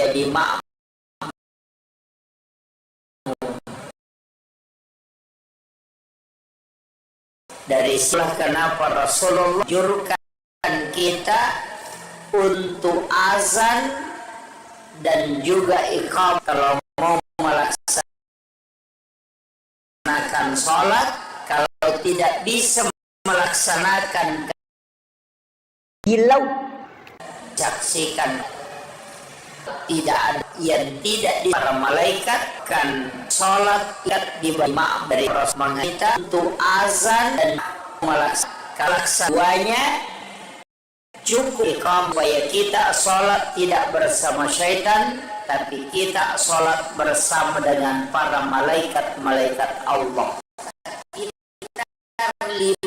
jadi makmum. Dari itulah kenapa Rasulullah jurkan kita untuk azan dan juga iqamah kalau mau melaksanakan sholat. Kalau tidak bisa melaksanakan, hilau saksikan tidak ada yang tidak di para malaikat kan sholat di bawah dari Rasulullah kita untuk azan dan melaksanakan duanya cukup supaya kita sholat tidak bersama syaitan, tapi kita sholat bersama dengan para malaikat Allah. Kita 15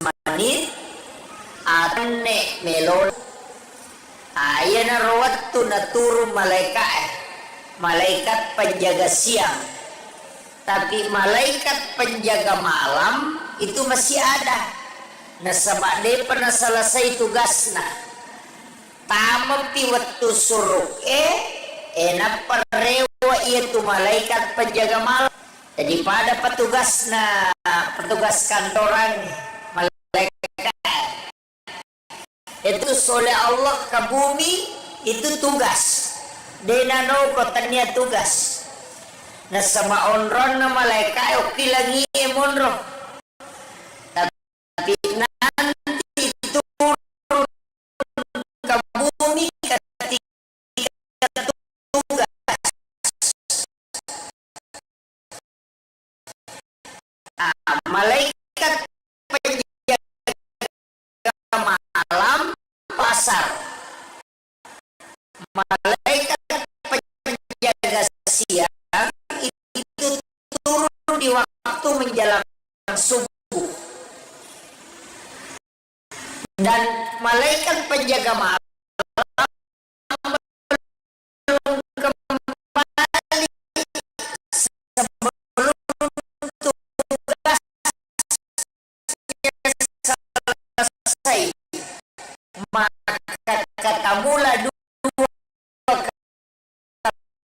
menit ane melon ayana rawattu naturu malaikat penjaga siang, tapi malaikat penjaga malam itu masih ada. Nasabak dia pernah selesai tugasnya tamapi waktu suruk enak perewa itu malaikat penjaga malam. Jadi pada petugas kantoran malaikat itu oleh Allah ke bumi itu tugas denano kotanya tugas. Nah sama onron na malaikat oke lagi monro, tapi nanti turun ke bumi ketika tugas malaikat penjaga malam pasar, malaikat penjaga siang itu turun di waktu menjelang subuh, dan malaikat penjaga malam belum kembali sebelum tugas selesai, maka kata mula dua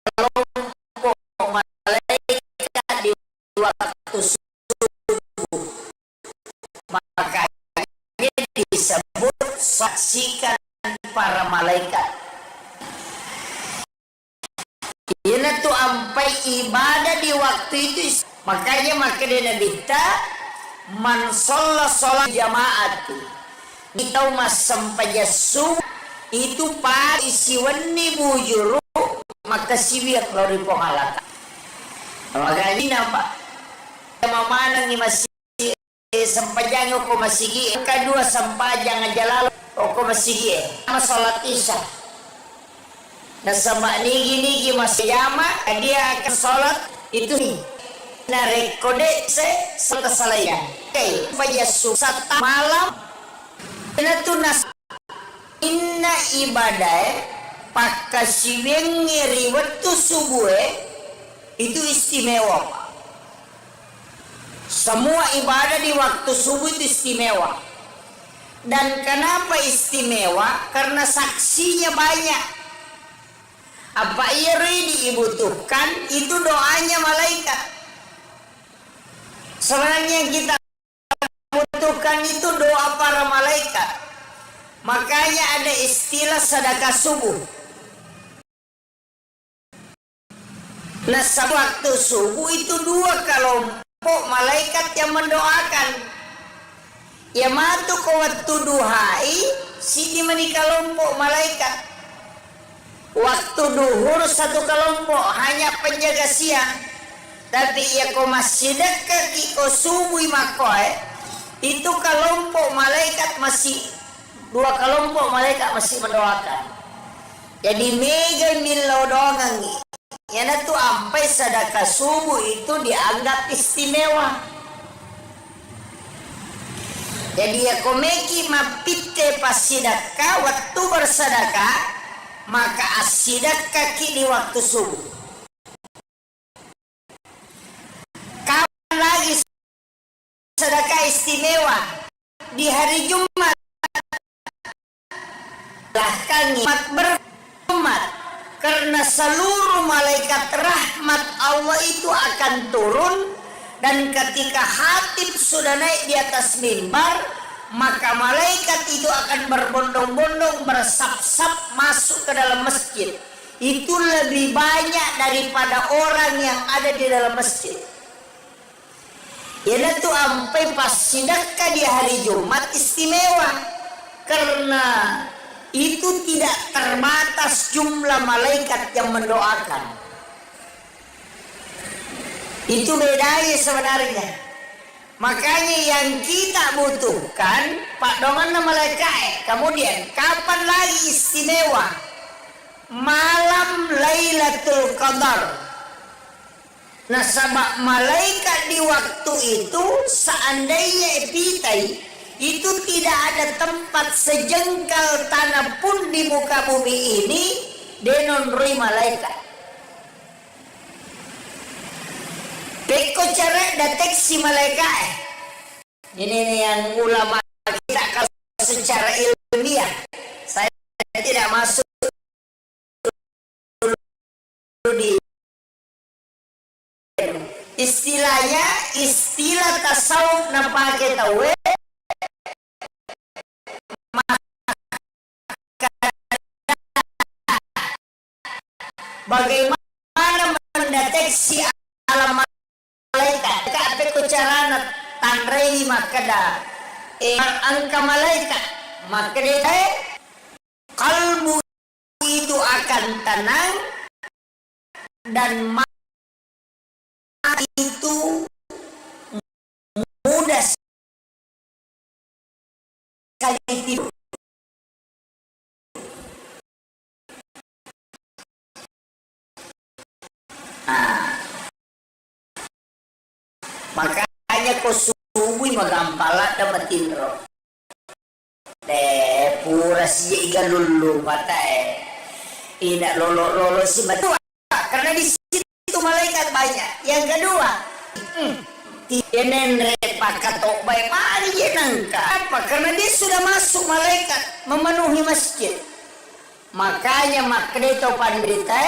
kelompok malaikat di waktu subuh, makanya disebut saksikan para malaikat. Ini tuh ampai ibadah di waktu itu, makanya dia dikta man sholat jamaat kita mas sampai subuh itu pada isi wani bujuru maka siwiak lori pengalatan. Makanya ini nampak mana nih masih sempajang ko masigi kedua sempajang aja lalu ko masigi sama sholat isya. Nah sama nigi masih jama dia akan sholat itu nih. Nah rekode kesalahan. Oke, pada susat malam ina tunas inna ibadah pakai siwengi riwatu subuh itu istimewa. Semua ibadah di waktu subuh itu istimewa. Dan kenapa istimewa? Karena saksinya banyak. Apa iri dibutuhkan itu doanya malaikat. Sebenarnya yang kita butuhkan itu doa para malaikat. Makanya ada istilah sedekah subuh. Nah, waktu subuh itu dua kelompok malaikat yang mendoakan. Ya matu ko waktu duhai sini mani kelompok malaikat. Waktu duhur satu kelompok hanya penjaga siang. Tapi ya ko masih dekat ko subuh makoy itu kelompok malaikat masih dua kelompok malaikat masih mendoakan. Jadi mega milau doang yana tuh sampai sedekah subuh itu dianggap istimewa. Jadi ya komeki mapite pas sedekah waktu bersedekah maka asidekah di waktu subuh. Kapan lagi sedekah istimewa? Di hari Jumat. Bahkan berjumat karena seluruh malaikat rahmat Allah itu akan turun, dan ketika khatib sudah naik di atas mimbar, maka malaikat itu akan berbondong-bondong bersap-sap masuk ke dalam masjid. Itu lebih banyak daripada orang yang ada di dalam masjid. Ya itu sampai pas sedekah di hari Jumat istimewa, karena itu tidak terbatas jumlah malaikat yang mendoakan. Itu bedanya sebenarnya. Makanya yang kita butuhkan Pak Dongan malaikat. Kemudian kapan lagi istimewa? Malam Lailatul Qadar. Nah, sebab malaikat di waktu itu seandainya epitai itu tidak ada tempat sejengkal tanah pun di muka bumi ini denonrui malaikat. Beko cara deteksi malaikat. Ini yang ulama kita kalau secara ilmiah. Saya tidak masuk di istilahnya, istilah tasawuf nampake tahu bagaimana mendeteksi alam malaikat. Apa caranya tanrei makada angka malaikat maka dia kalbu itu akan tenang dan itu mudah sekali tidur. Makanya kau subuh magampala dapatin roh. Pura si iga lulu mata ina lolo si mata. Karena di situ malaikat banyak. Yang kedua, tienen repakatok baik mari dia nangka. Apa? Karena dia sudah masuk malaikat memenuhi masjid. Makanya makreto pandrita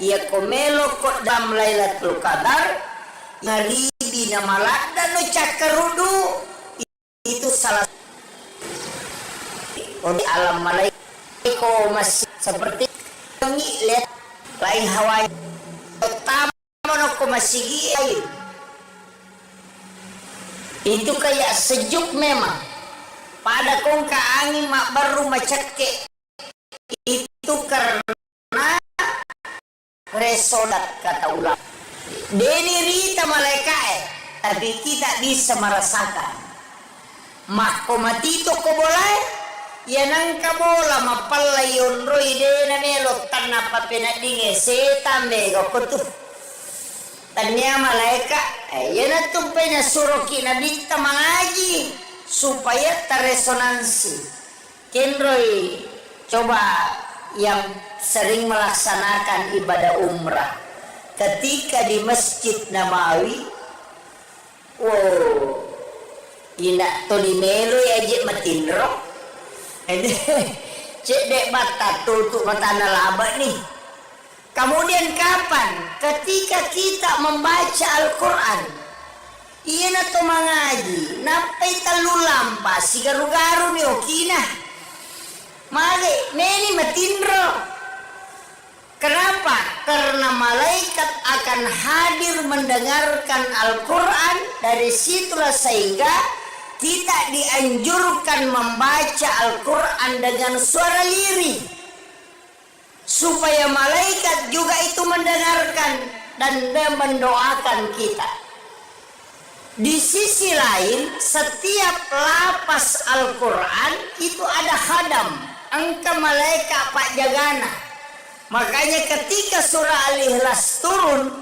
ia komelo kok dam Lailatul Qadar ngalibi nama lada no cakarudu itu salah di alam malaikat masih seperti lihat lain hawa pertama ko masigi itu kayak sejuk memang pada kong ka angin mak baru macake itu karena resonat kata ulama. Deni rita malaikat tapi kita bisa merasakan makomatito ko boleh ya nangka bola mapalayon roy dena melo tanah papenadinge setan bego kutu tanya malaikat ya natumpenya suruki nabita mengaji supaya terresonansi kenroy coba yang sering melaksanakan ibadah umrah ketika di Masjid Nabawi ina tolimelo ya jek matinro cek dek mata tutup mata nalaba nih. Kemudian kapan? Ketika kita membaca Al-Quran iya na to mengaji napai talu lampa si garu-garu ni okina mari neni matinro. Kenapa? Karena malaikat akan hadir mendengarkan Al-Quran. Dari situlah sehingga kita dianjurkan membaca Al-Quran dengan suara lirih supaya malaikat juga itu mendengarkan dan mendoakan kita. Di sisi lain, setiap lapas Al-Quran itu ada khadam, angka malaikat pak jagana. Makanya ketika surah Al-Ikhlas turun,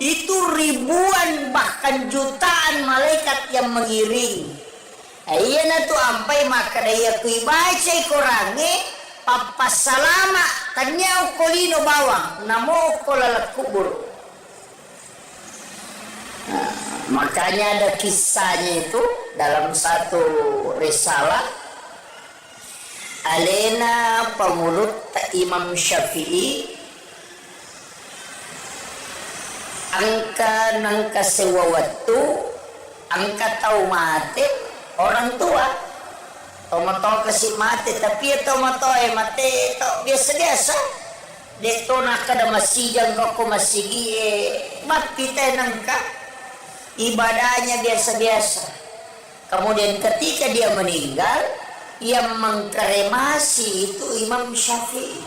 itu ribuan bahkan jutaan malaikat yang mengiringi. Iya na tu ampai maka daya kui baca korange papas salama tanya ukolino bawang namo ukolala kubur. Makanya ada kisahnya itu dalam satu risalah Alena pemulut Imam Syafi'i angka sewawatu angka tahu mati orang tua tomato kasih mati tapi tomato mati to biasa de to nakada masijang ko masigi mati nangka ibadahnya biasa kemudian ketika dia meninggal yang mengkremasi itu Imam Syafi'i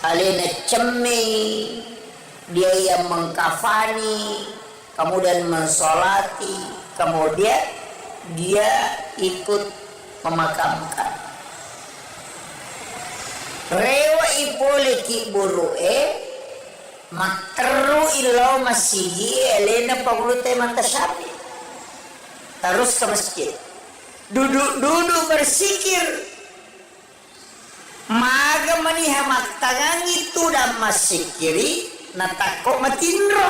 alina cemi dia yang mengkafani kemudian mensolati kemudian dia ikut memakamkan rewa ipoleki buru'e makteru ilo masigi elena pagulute mantasabi terus ke masjid duduk bersikir maga maniha maktangang itu dan masikiri natako matindro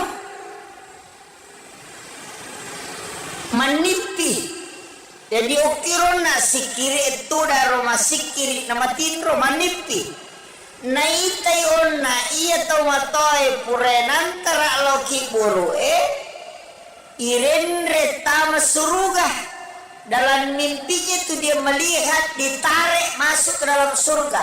manipi jadi okiro na sikiri itu daro masikiri na matindro manipi naitai onna iya tomatoy purenan tara loki buru irenre tama suruga dalam mimpinya itu dia melihat ditarik masuk ke dalam surga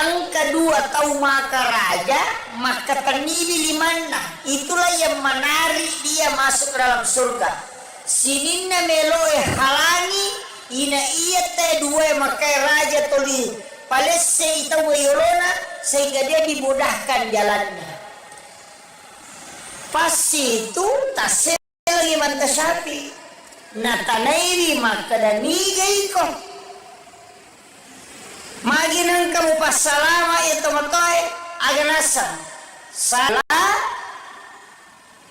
angka 2 tahu maka raja maka tanibi limana itulah yang menarik dia masuk ke dalam surga sininna meloe halangi ina iya te 2 maka raja toli palesse itawa yorona sehingga dia dimudahkan jalannya pas itu tasel lagi mantasapi natanairi maka dan nigay ko maginang kamu pasalama ito matoy aganasam salah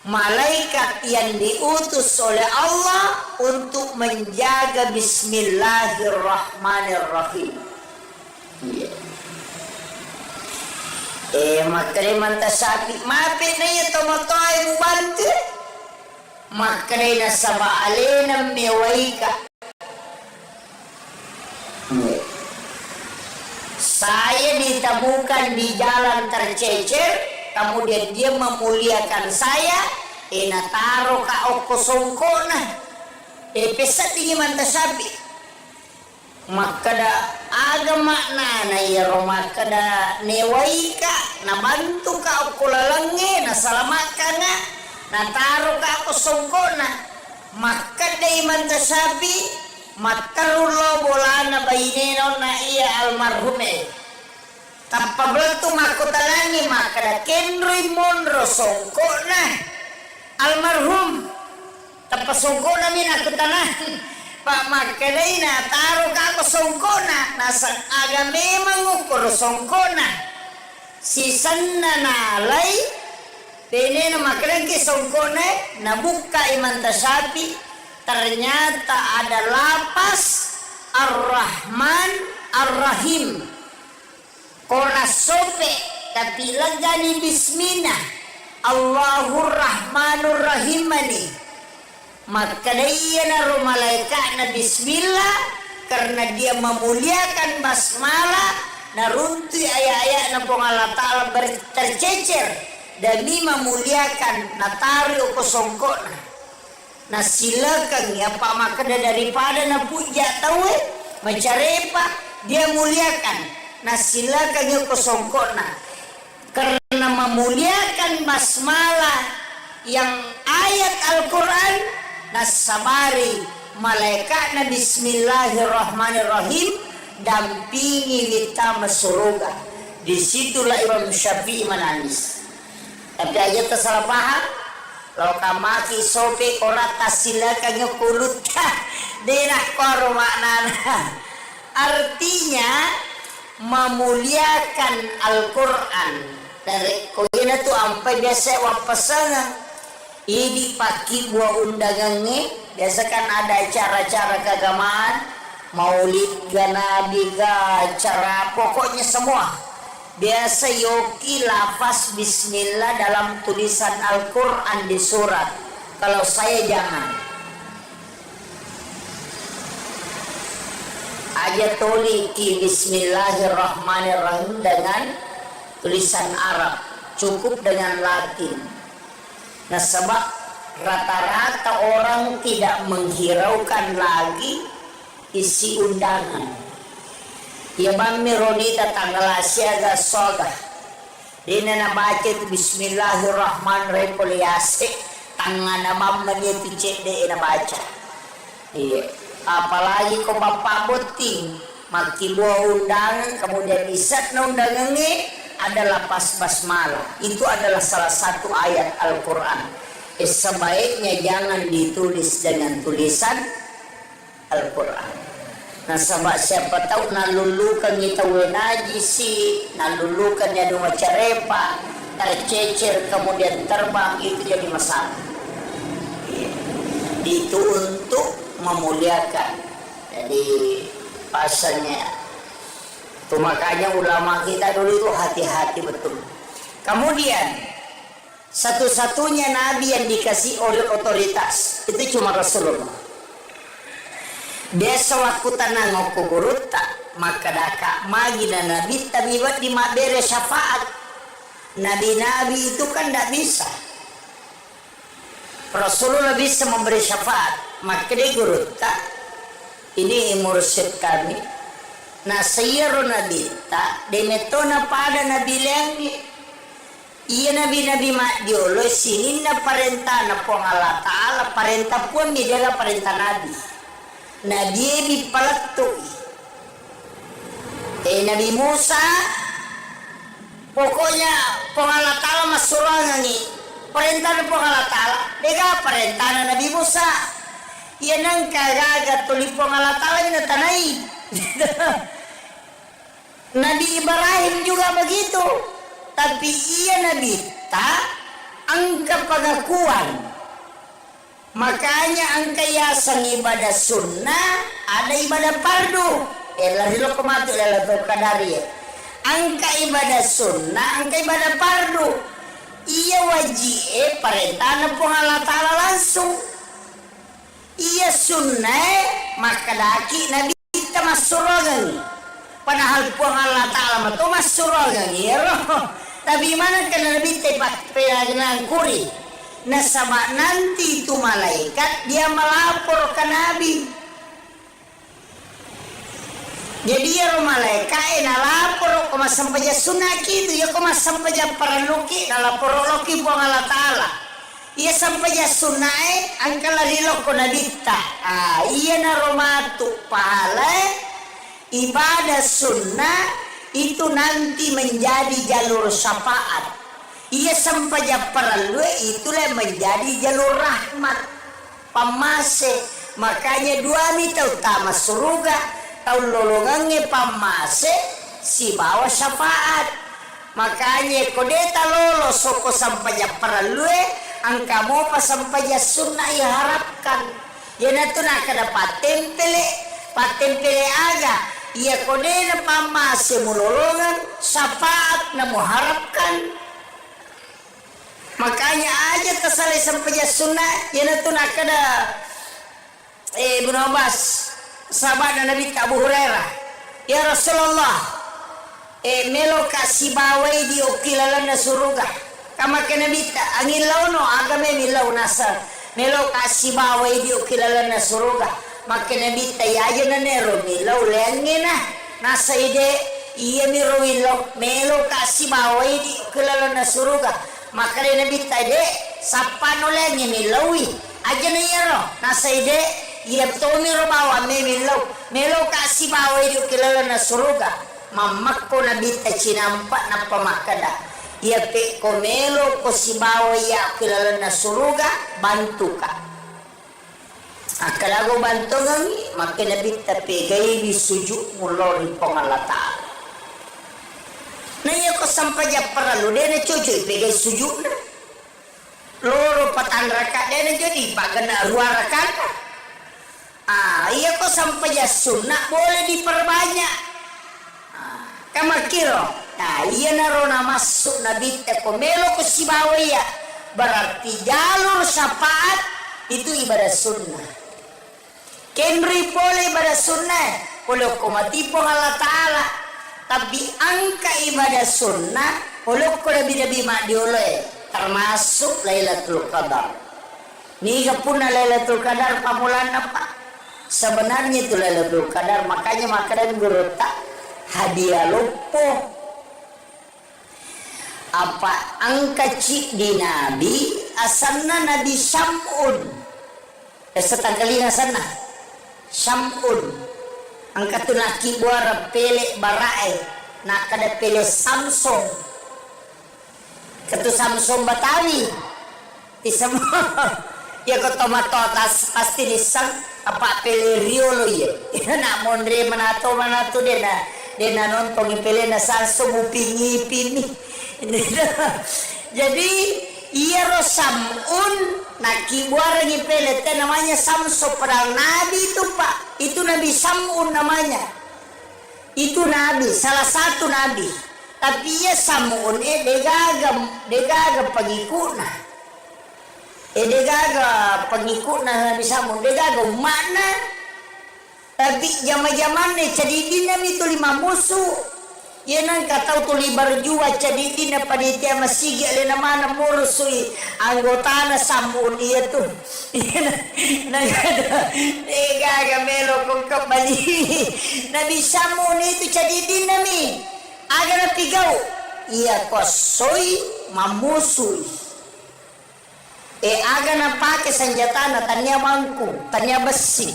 malaikat yang diutus oleh Allah untuk menjaga bismillahirrahmanirrahim makanya mantasapi mapit na ito matoy mubantu makanya nasaba alena mewaika saya ditemukan di jalan tercecer kemudian dia memuliakan saya nataro ka oko songkona pesat ini mantasabi makada agama na yaro makada newaika nabantu ka oko lalange nasalamakan nataro ka ako songkona makada mantasabi matarulo bolana baineno na iya almarhume tapabel tu makutalani makada kenroy monro songkona almarhum tapasongkona min aku tanah pak makalay na taro ka ako songkona nasa aga memang ukur songkona sisan na nalay penena makalay ki songkona nabuka imantasabi ternyata ada lapas Ar-Rahman Ar-Rahim kona sope tapi lagani bismillah Allahur Rahmanur Rahimani maka dia naruh malaikat na bismillah karena dia memuliakan basmalah narunti ayat-ayat na Allah Ta'ala tercecer demi memuliakan natari ukosongkona nah silakan ya Pak makada daripada na puja tahu mencarepa dia muliakan nah silakan ya ukosongkona karena memuliakan basmalah yang ayat Al-Quran nasabari malaikat na bismillahirrahmanirrahim dampingi kita surga disitulah Imam Syafi'i menangis tapi aja tersalah paham lo kamaki sopi korata silakan kulut denah koro maknana artinya memuliakan Al-Quran dari koina tu ampai biasa wapasangan ini pagi buah undangannya biasa kan ada acara-acara keagamaan maulid nabi acara pokoknya semua biasa yoki lafaz bismillah dalam tulisan Al-Quran di surat kalau saya jangan aja toliki bismillahirrahmanirrahim dengan tulisan Arab, cukup dengan Latin. Nah sebab rata-rata orang tidak menghiraukan lagi isi undangan. Ya bami ronita tanggal asyaga soga. Dina na baca itu Bismillahirrahmanirrahim poliase tangan na mamanya itu cede na baca. Iya. Apalagi kau bapak boting maki buah undangan kemudian isat na undangan ini adalah pas basmalah. Itu adalah salah satu ayat Al-Quran. Sebaiknya jangan ditulis dengan tulisan Al-Quran. Nah sebab siapa tahu nalulukan kita wenaji si nalulukan ya dua carepa tercecer kemudian terbang, itu jadi masalah. Itu untuk memuliakan. Jadi pasalnya itu makanya ulama kita dulu itu hati-hati betul. Kemudian satu-satunya nabi yang dikasih oleh otoritas itu cuma Rasulullah. Dia sewaktu tanang kuburuta maka daka magi dan nabi tabibat di mabere syafaat. Nabi-nabi itu kan tidak bisa. Rasulullah bisa memberi syafaat, maka dia guruta. Ini mursyid kami. Nah sayyiru nabi ta demetona pada nabi lengi. Iya nabi-nabi mak diolo sini na parenta na pong Allah Ta'ala parenta pun midera parenta nabi. Nabi di palatoi. Nabi Musa pokoknya pong Allah Ta'ala masurangan ni perintah na pong Allah Ta'ala. Dega perintah na Nabi Musa. Yan ang kagagat tuloy pong Allah Ta'ala minatanay. Nabi Ibrahim juga begitu. Tapi ia Nabi angka pengakuan. Makanya angka yasan ibadah sunnah ada ibadah fardu. Lari kematu lalu kadari. Angka ibadah sunnah, angka ibadah fardu. Ia wajib perintah na po Allah Ta'ala langsung. Ia sunnah maka daki Nabi kita masurogan. Padahal po Allah Ta'ala mato masurogan. Tapi mana kan Nabi tepat penaginan kuri. Nah sama nanti itu malaikat dia melapor ke Nabi. Jadi ya malaikat lapor koma sampai sunnah gitu ya koma sampai paraluki lapor loki po Allah Ta'ala. Ia sampai sunnah angkala lilo ko nabita. Iya na romatu pahala ibadah sunnah itu nanti menjadi jalur syafaat. Ia sampai perlu itulah menjadi jalur rahmat pamase. Makanya dua mita utama surga tahun lolongannya pamase si bawa syafaat. Makanya kodeta lolos soko sampai perlu angka mo pa sampai sunnah ya harapkan. Ya nato na kada patempele aga. Ia kode na pamase mulolongan syafaat na muharapkan. Makanya aja tersalai sampai sunnah ya nato na kada Ibnu Abbas sahabat Nabi Abu Hurairah ya Rasulullah melo kasih bawai di ukilalan na suruga kama ke Nabi angin launo agame milau nasa melo kasih bawai di ukilalan na suruga maka Nabi tayayo na nero milau lengena nasa ide iya miro melo kasih bawai di ukilalan na suruga maka Nabi tade sapano lengi milawi aja na yero nasa ide iya to miro bawa melo kasih bawai di ukilalan na suruga mamak ko Nabi tacinampak na pamakada iya pe komelo ko si bawa ya ukilalan na suruga bantu ka. Akalago bantu ngangi maka Nabi tapegay di sujud mulori pong Allah Ta'ala. Na iya ko sampai paralu dia na cucu pegay sujud na. Loro patan raka dia na jadi pagana ruang raka. Iya ko sampai sunnah boleh diperbanyak. Kamakiro. Nah iya na rona masuk Nabi komelo ko si bawa ya. Berarti jalur syafaat itu ibadah sunnah. Kenri boleh ibadah sunnah, boleh komati po Allah Ta'ala. tapi angka ibadah sunnah uluk ko lebih mak dioleh termasuk Lailatul Qadar. Ni kapuna Lailatul Qadar pamulan apa? Sebenarnya itu Lailatul Qadar, makanya makanan guru tak hadiah lupo apa angka cik di Nabi asalna Nabi Syam'un setanggalina sana Syam'un angka tu laki buara pelek barae nak kada pele Samsung ketu Samsung Batawi di semua ya ko tomato tas pasti disang apa pele Rio lo ya nak mondre manato dena nonton pele na Samsung upingi jadi iya Rosamun naki buara ngipele teh namanya Samsung padahal Nabi itu Pak itu Nabi Samun namanya itu Nabi salah satu Nabi tapi ya Samun degaga pengikutna pengikutna Nabi Samun degaga mana tapi zaman-zaman nih cedidin Nabi itu 5 musuh ya nang katau tuli berjua cedidin panitia masih gak lena mana mursui anggota na Samun iya tuh nang ada degaga melo kong kembali Nabi Samun itu cedidin Nabi agar pigau iya kosoi mamusui agar na pakai senjata na tanya bangku tanya besi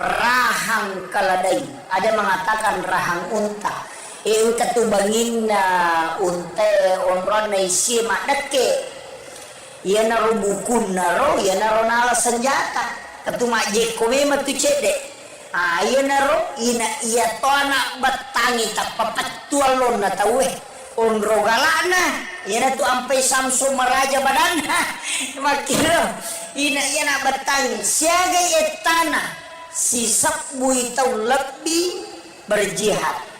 rahang kaladai ada mengatakan rahang unta katubangin na unta onron na isi makdake iya naro bukun naro iya naro nala senjata katumak jekome matu cede iya naro iya to anak batangi tapapatual lon na tawe onro galana iya na tu ampai Samsung maraja badana makira iya na batangi siaga etana sisap buitau lebih berjihad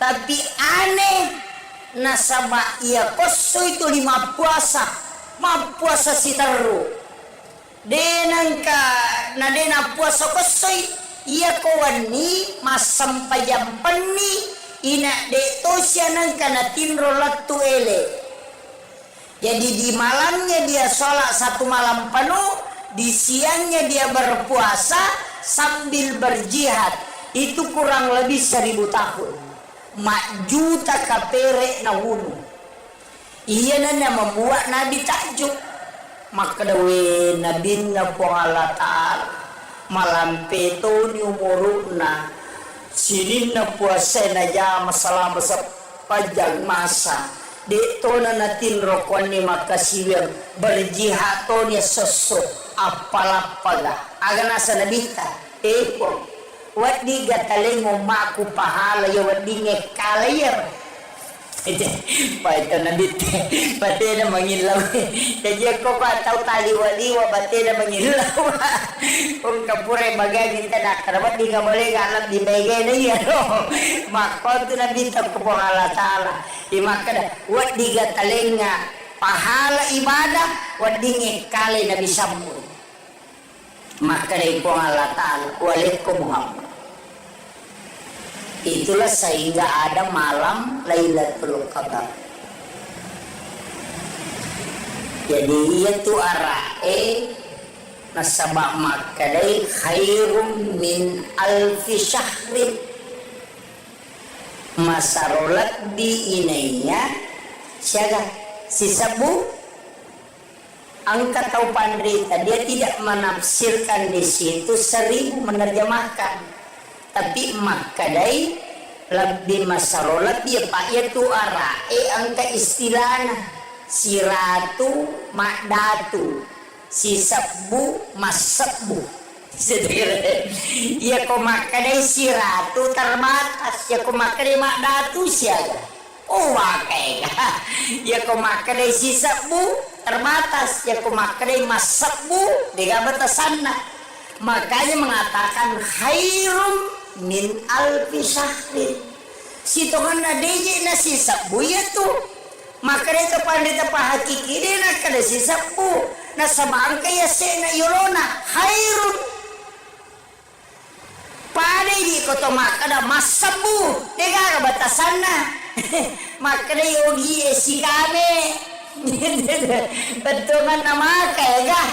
tapi aneh nasaba ia koso itu 5 puasa si teru denangka nadena puasa kosoi ia kawani masam pajam peni ina de tosyanan kana tinro latu ele jadi di malamnya dia sholat 1 malam penuh di siangnya dia berpuasa sambil berjihad itu kurang lebih 1000 tahun mak juta kapere na wunu iya na membuat Nabi takjub maka dawe Nabi na po Allah Ta'ala malam peto ni umuruna sinin na puasa na jama selama sepanjang masa dito na natin rokuan ni makasiwir berjihad to niya sosok apalapaga aga nasa nabita po wadi gataling umaku pahala ya wadi ngekalayar itu pada nabit pati na mangilaw jadi ako pa tahu tali wadi wa pati na mangilaw kung kapure magagin tanak karabat di kamali galat di bagay na yan makot nabit ako po Allah Ta'ala imakada wadi gataling pahala ibadah wadi ngekalay na bisamu maka dari Allah Ta'ala waalaikumsalam itulah sehingga ada malam Lailatul Qadar jadi itu arae nasabak maka dari khairum min alfi syahrin masarolat di inainya siaga si sabu angkat tahu pandrita dia tidak menafsirkan di situ sering menerjemahkan tapi makadai lebih masarolat dia pak itu arae angka istilahnya si ratu makdatu si sabu masabu ya ko makadai si ratu terbatas ya ko makadai makdatu siaga wakai ya ko makadai si sabu terbatas ya ko makadai masabu diga batasanna makanya mengatakan khairum min alfi syahrin si Tuhan na deje na si sabu ya tu maka itu pandita pa hakiki din na kada si sabu na sabang kaya se na yolona khairun Pada di koto makada masabu tega batasan na makada yogi esi kame betungan nama kaya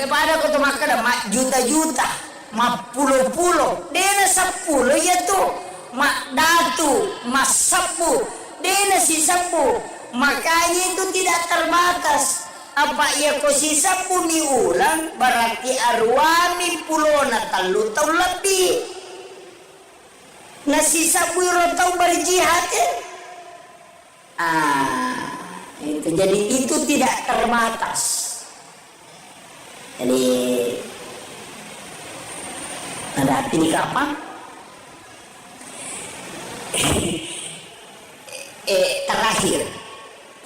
pada koto makada mak juta-juta mak pulo-pulo dena 10 ya tuh mak datu mas 10 dena si 10 makanya itu tidak terbatas. Apa ia ko sisa puni ulang berarti arwami pulona 3 tahun lebih. Nah sisa puluh tahun berjihad itu jadi itu tidak terbatas. Jadi ada arti kapan?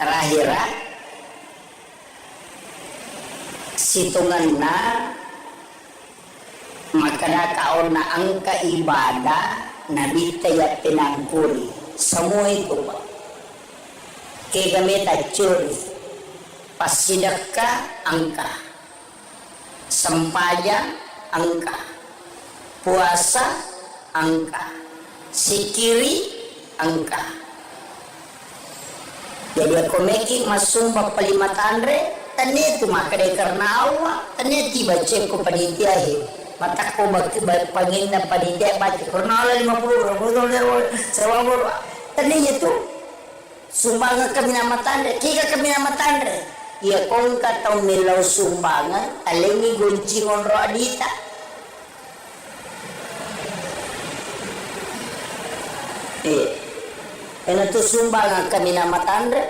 terakhir situnganna makana kaon na angka ibadah nabi taya pinangkuri semua itu Pak kegame curi pas sedekah angka sempaya angka puasa angka sikiri angka jadi aku making masumba palimatandre tanya itu makanya karena awak tanya tiba cek ko panitia mata ko pangin na panitia baca karena 50 sewa tanya itu sumbangan kami nama tanda kika kami nama tanda ya kong katau milau sumbangan alengi gunci ngonro adita itu sumbangan kami nama tanda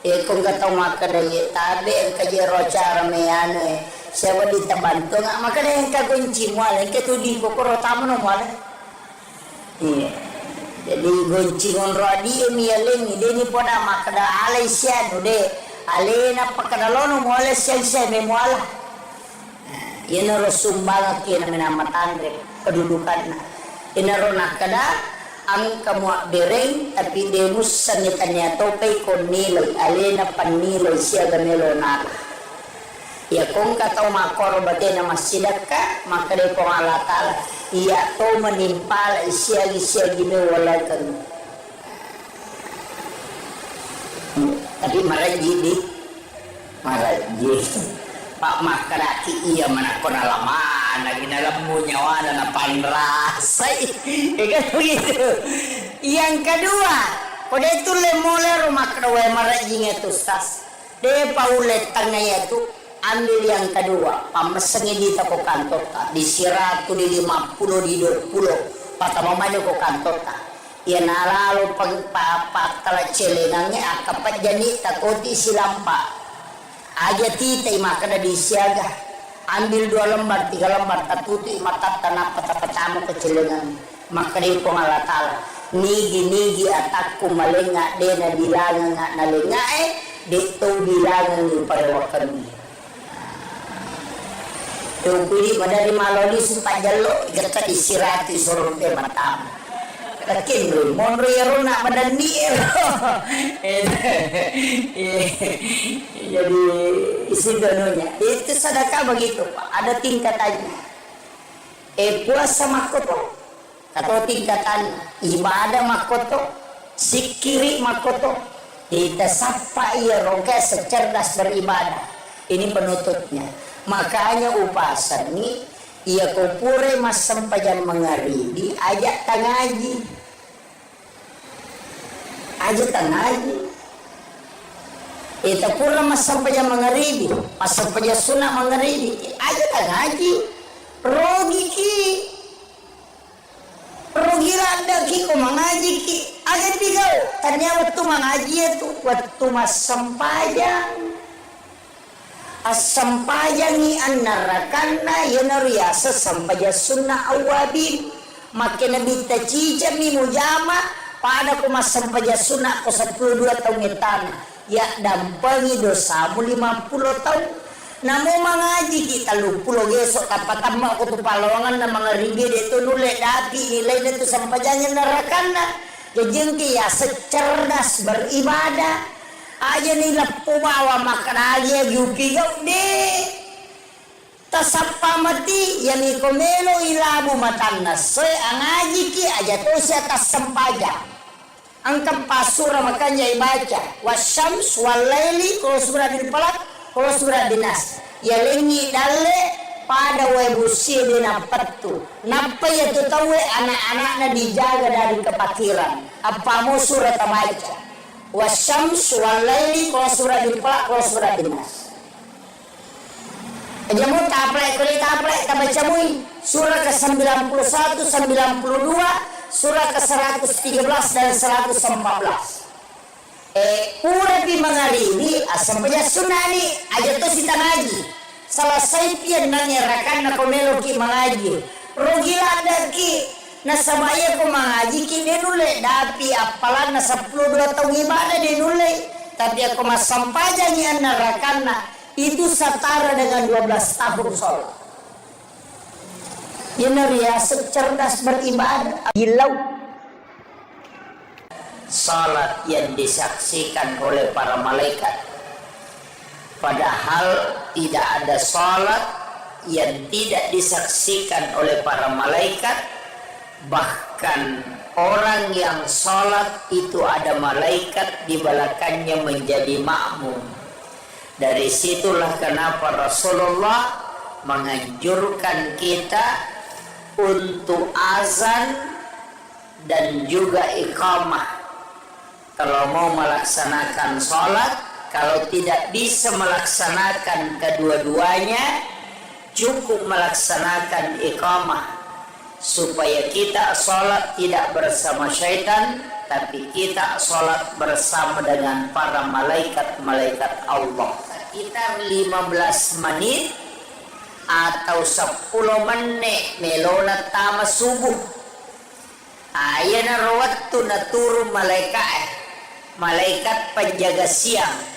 kung katong makadaya tabi ang kajero cara meyano siya di tabanto nga makadaya ang kagunci mo alay katudi ko kuro tamo no mo alay jadi gunci ngonro adi miyaling hindi po na makada alay siya no de alay na pagkadalono mo alay siya may mo alay yan na sumbangan kaya namin namatan kedudukan na inaro na kada ang kamwa bereng tapi demus sanitanya topay kon nilay alena panilay siya ganelo na ya kung kataw makoro bate na masidak ka makade kong alatala iya to manimpala siya ginewala kan tapi maraji Pak makaraki iya manakon alaman naginalam mo nyawa na panrasay kan begitu. Yang kedua kode itu lemole rumah kedua marajing itu stas de paulet tangnya itu ambil yang kedua pamesengi di toko kantor di 100 di 50 di 20 patama mano ko kantor ya nalalo pagpapak tala celenangnya akapat jani takoti silampa aja titay makada di siaga ambil 2 lembar 3 lembar tatuti mata tanah peta-petamo kecelengan makada ko ngalatala nigi atakku malenga dena bilangan nga nalenga dito bilangan yung parewakan mo yung pili madari maloli sumpajalo igata disirati sorong matamo kakin rin monro yaro na madani jadi isi ganonya itu sedekah begitu Pak ada tingkatannya puasa makoto atau tingkatan ibadah makoto sikiri makoto kita sapa iya roga secerdas beribadah ini penutupnya makanya upasan ini ia kupure mas sempajan mengaridi ajak tangaji itu pura mas sempajan mengaridi mas sempajan sunnah mengaridi ajak tangaji rogi rada ki ko mengaji ki agak bigau tanya waktu mengaji itu waktu mas sempajan as-sampayangi an-narakanna yanariyasa sampaja sunnah awabin makin nabi tajija mi mujama pada ko mas sampaja sunnah ko 12 tahun itana ya dampangi dosamu 50 tahun namo mangaji kita 30 gesok kapatama ko to palawangan na mga rigi dito nule dati nilai dito sampajanya narakanna jejengki ya secerdas beribadah aja nila pumawa makanalia yupi gau de tasappa mati yani komelo ilabu matannas soy angaji ki aja to si atas sempaja angka pasura makanya ibaca wasyams walaili kalau surah di palak kalau surah dinas ya lengi dalle pada webusi dina petu napa ya tu tahu anak-anaknya dijaga dari kepakiran apa mau surah tabaca wasyams walaili kalau surah di palak kalau surah dinas jamu taplek kali taplek tabaca mui surah ke-91 92 surah ke-113 dan 114 pura di mengaliri asampanya sunani aja to sita ngaji selesai pian nanyarakan na komelo ki mengaji rogila ada ki na sabaya ko mengaji ki denule dapi apalan na 12 tahun ibadah denule tapi aku masampaja ni narakan na itu setara dengan 12 tahun sholat. Ini riasat cerdas beribadah. Gilau. Salat yang disaksikan oleh para malaikat. Padahal tidak ada salat yang tidak disaksikan oleh para malaikat. Bahkan orang yang salat itu ada malaikat di belakangnya menjadi makmum. Dari situlah kenapa Rasulullah menganjurkan kita untuk azan dan juga iqamah kalau mau melaksanakan sholat. Kalau tidak bisa melaksanakan kedua-duanya, cukup melaksanakan iqamah supaya kita sholat tidak bersama syaitan, tapi kita sholat bersama dengan para malaikat-malaikat Allah. Sekitar 15 menit atau 10 menit melona tama subuh. Ayana rawat tu naturu malaikat penjaga siang.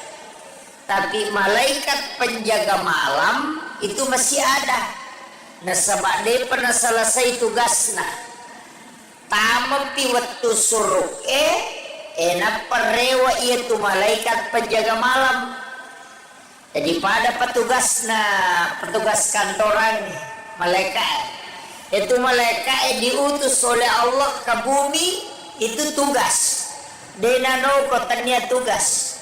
Tapi malaikat penjaga malam itu masih ada. Nasabak dia pernah selesai tugasnya. Tama pi waktu suruk enak perewa itu malaikat penjaga malam. Jadi pada petugas kantoran malaikat itu malaikat diutus oleh Allah ke bumi itu tugas. Denano kotanya tugas.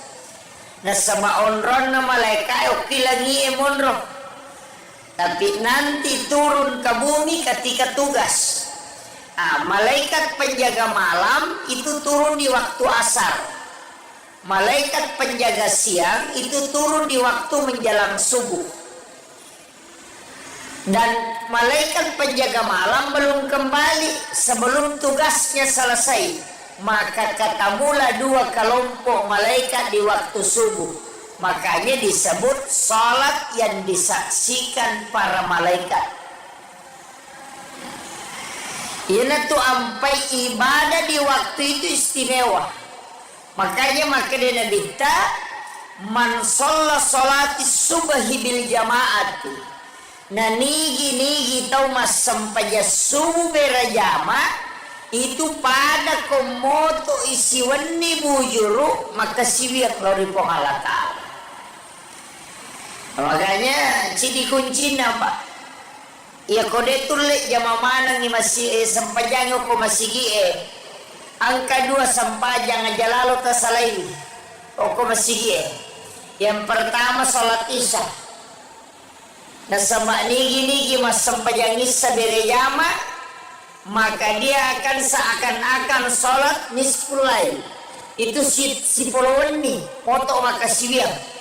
Nah sama onron na malaikat oke lagi emonro. Tapi nanti turun ke bumi ketika tugas. Malaikat penjaga malam itu turun di waktu asar. Malaikat penjaga siang itu turun di waktu menjelang subuh. Dan malaikat penjaga malam belum kembali sebelum tugasnya selesai. Maka ketemulah 2 kelompok malaikat di waktu subuh. Makanya disebut salat yang disaksikan para malaikat. Ini tuh ampai ibadah di waktu itu istimewa. Makanya dia nabita man sholla sholati subhi bil jamaati. Nah nigi tau mas sampaja subuh berjama itu pada komoto isi wani bujuru maka siwiak lori pongalata. Makanya ciri kunci apa? Ya kode tulik jama mana ni masih sampajang ko masih angka 2 sampajang aja lalu tasalai ko masih yang pertama salat isya. Nah sama nigi mas sampajang isya berjama maka dia akan seakan-akan salat nisful lail. Itu si polon ni foto maka siwiang.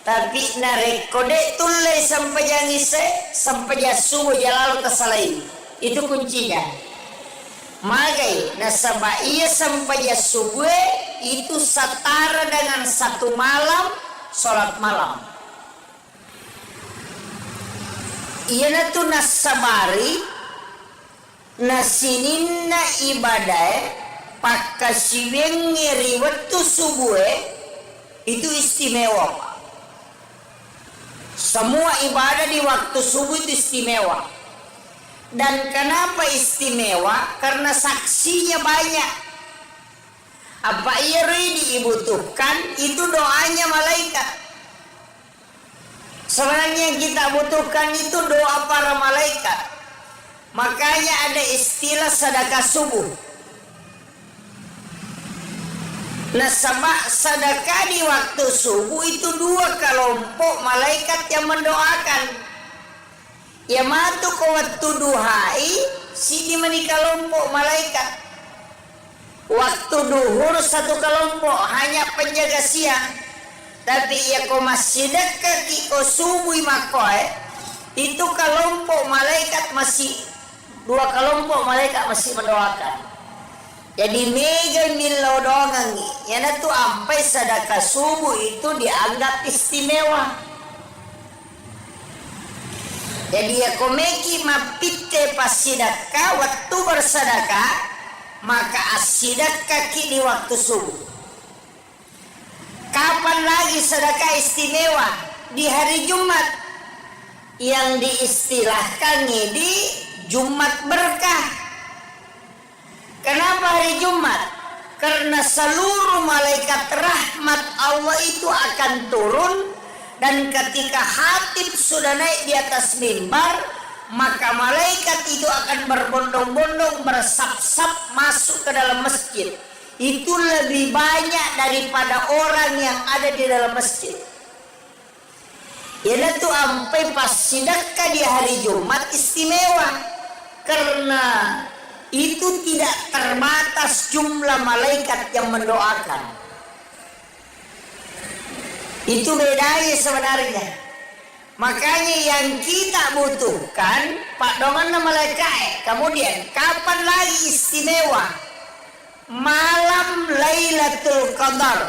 Tapi narek kode tulai sampai subuh jalal tasalai. Itu kuncinya. Magai nasaba iya sampai subuh itu setara dengan 1 malam sholat malam. Iya na tu nasabari nasininna ibadah pakasiweng ngiri waktu subuh itu istimewa. Semua ibadah di waktu subuh itu istimewa. Dan kenapa istimewa? Karena saksinya banyak. Apa ia dibutuhkan? Itu doanya malaikat. Sebenarnya yang kita butuhkan itu doa para malaikat. Makanya ada istilah sedekah subuh. Nah, sedekah di waktu subuh itu dua kelompok malaikat yang mendoakan. Ya matu ke waktu duhai, sini meni kelompok malaikat. Waktu duhur satu kelompok hanya penjaga siang. Tapi ya ko masih dekat ko subuh makoy, itu kelompok malaikat masih dua kelompok malaikat masih mendoakan. Jadi mega milau dongang ya tu ampai sedekah subuh itu dianggap istimewa. Jadi ya komeki mapite pas sedekah waktu bersedekah, maka asidekah ki di waktu subuh. Kapan lagi sedekah istimewa? Di hari Jumat yang diistilahkan di Jumat berkah. Kenapa hari Jumat? Karena seluruh malaikat rahmat Allah itu akan turun. Dan ketika khatib sudah naik di atas mimbar, maka malaikat itu akan berbondong-bondong, bersap-sap masuk ke dalam masjid. Itu lebih banyak daripada orang yang ada di dalam masjid. Ya itu sampai pas sedekah di hari Jumat istimewa. Karena itu tidak terbatas jumlah malaikat yang mendoakan. Itu bedanya sebenarnya. Makanya yang kita butuhkan Pak Dongan malaikat. Kemudian kapan lagi istimewa? Malam Lailatul Qadar.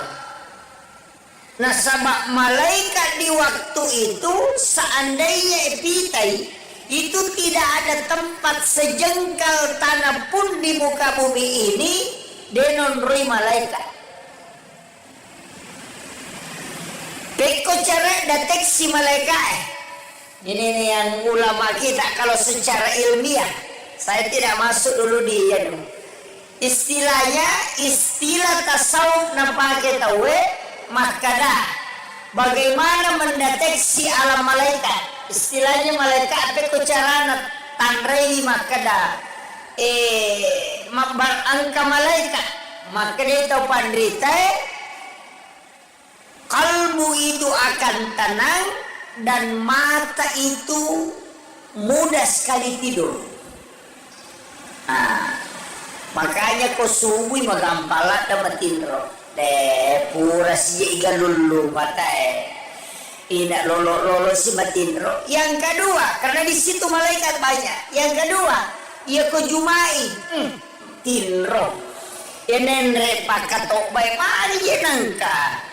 Nah, sebab malaikat di waktu itu seandainya epitai itu tidak ada tempat sejengkal tanah pun di muka bumi ini denonrui malaikat. Beko cara deteksi malaikat. Ini yang ulama kita kalau secara ilmiah, saya tidak masuk dulu di istilahnya, istilah tasawuf nampak kita makadah. Bagaimana mendeteksi alam malaikat? Istilahnya malaikat beko cara tandrei makadah. Angka malaikat. Maka dia tahu pandrita. Kalbu itu akan tenang dan mata itu mudah sekali tidur. Makanya ko subuh magampalat na matinro. Pura siya iga lulu mata Ina lolo si matinro. Yang kedua, karena di situ malaikat banyak. Yang kedua, ia ko jumai. Tinro. Yenenre pakatok bay mari yenangka.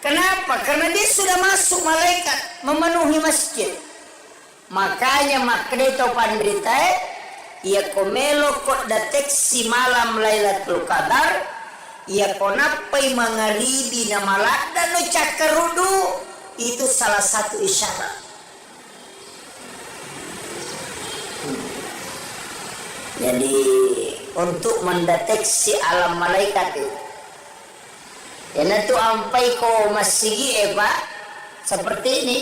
Kenapa? Karena dia sudah masuk malaikat memenuhi masjid. Makanya makreto pandrita ia komelo kok deteksi malam Lailatul Qadar ia konapai mangaribi na malada no cakarudu itu salah satu isyarat. Jadi untuk mendeteksi alam malaikat itu ya tu ampai ko masigi seperti ini.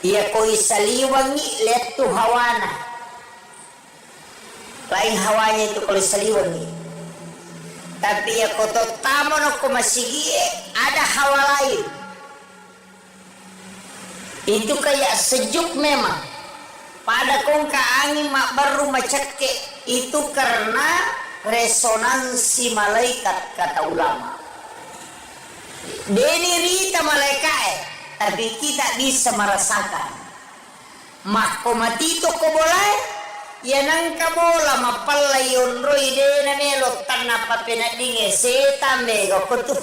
Ia ko isaliwangi lihat tu hawana. Lain hawanya itu kalau isaliwangi. Tapi ya ko tamo no ko masigi ada hawa lain. Itu kayak sejuk memang. Pada kong angin mak baru macake itu karena resonansi malaikat kata ulama. Deni rita malaikat, tapi kita bisa merasakan. Mako matito ko boleh, ya nangka bola mapalayon roy dena melo tanah papenadinge setambe ko kutu.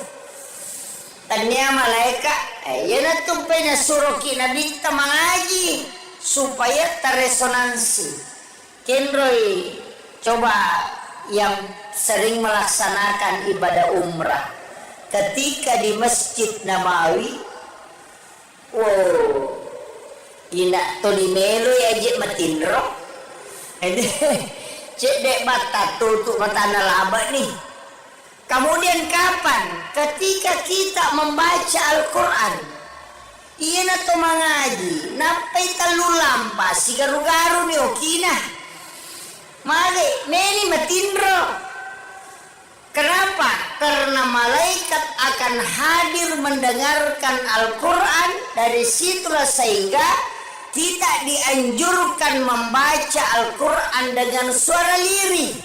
Tanya malaikat, ya natumpai na suroki na bita mengaji supaya terresonansi. Kenroy coba yang sering melaksanakan ibadah umrah. Ketika di Masjid Nabawi, ina tolimelo ya je matinro, cek dek bata tutup mata nalaba nih. Kemudian kapan? Ketika kita membaca Al-Quran, iya na to mangaji napay talu lampas si garu-garu ni okina mali meni matindro. Kenapa? Karena malaikat akan hadir mendengarkan Al-Quran. Dari situlah sehingga tidak dianjurkan membaca Al-Quran dengan suara lirih,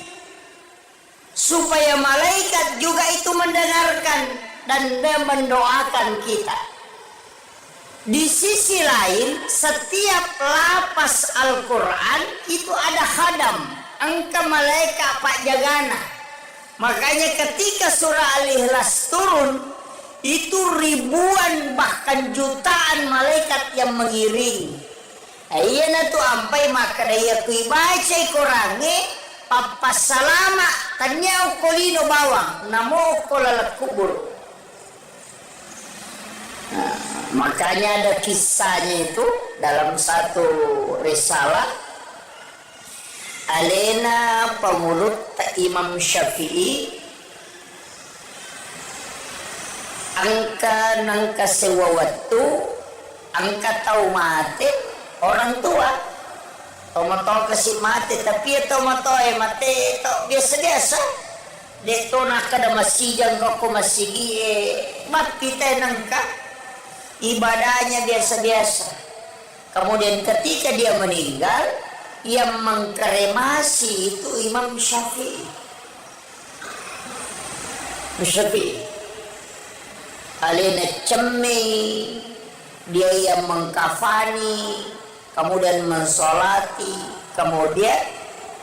supaya malaikat juga itu mendengarkan dan mendoakan kita. Di sisi lain, setiap lapas Al-Quran itu ada khadam, angka malaikat pak jagana. Makanya ketika surah Al-Ikhlas turun, itu ribuan bahkan jutaan malaikat yang mengiringi. Ayeuna tu ampai maka daya kui baca Qur'ane papas salama tanya kolino bawang namo kolala kubur. Nah, makanya ada kisahnya itu dalam satu risalah Alena pemulut Imam Syafi'i angka nangka sewa waktu angka tahu mati orang tua tomato kasih mati tapi ya tomato mati to biasa-biasa deto nak kada masih jangka ko masih mati teh nangka ibadahnya biasa-biasa. Kemudian ketika dia meninggal, yang mengkremasi itu Imam Syafi'i. Alina cemi, dia yang mengkafani, kemudian mensolati, kemudian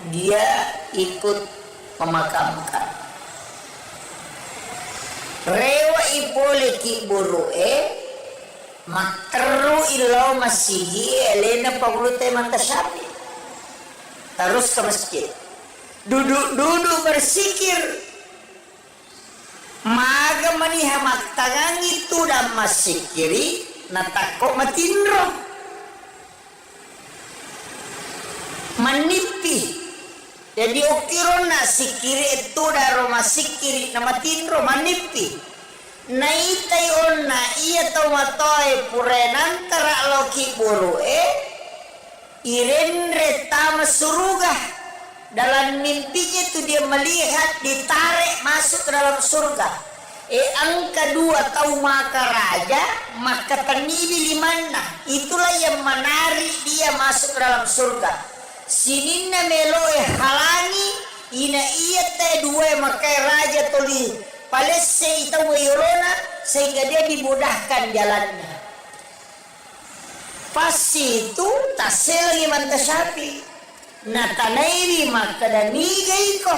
dia ikut memakamkan. Rewa ipole ki buru'e makteru ilo masihi elena pagulute mantasabi. Terus ke masjid, duduk bersikir, maga maniha maktangang itu dan masikiri natakok matindro manipi. Jadi okiron na sikiri itu daro masikiri na matindro manipi. Naitay on na iya tomatoy purenan tara loki buru'e irenre tama surga. Dalam mimpinya itu dia melihat ditarik masuk ke dalam surga. Angka 2 tahu maka raja maka tanibi limana itulah yang menarik dia masuk ke dalam surga. Sininna meloe halangi ina iya te 2 maka raja toli palesse itawa yorona sehingga dia dimudahkan jalannya. Pasti itu tasel lagi mantasapi natanairi maka danigay ko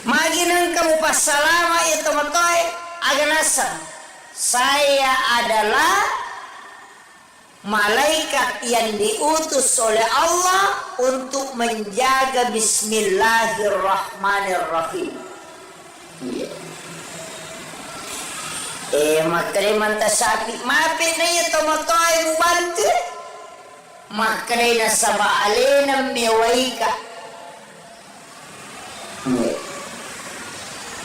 maginang kamu pasalama ya tomatoy aganasa saya adalah malaikat yang diutus oleh Allah untuk menjaga bismillahirrahmanirrahim. Makanya mantasapi mapit na iya tomatoy mubantu makanya nasaba alena mewaika.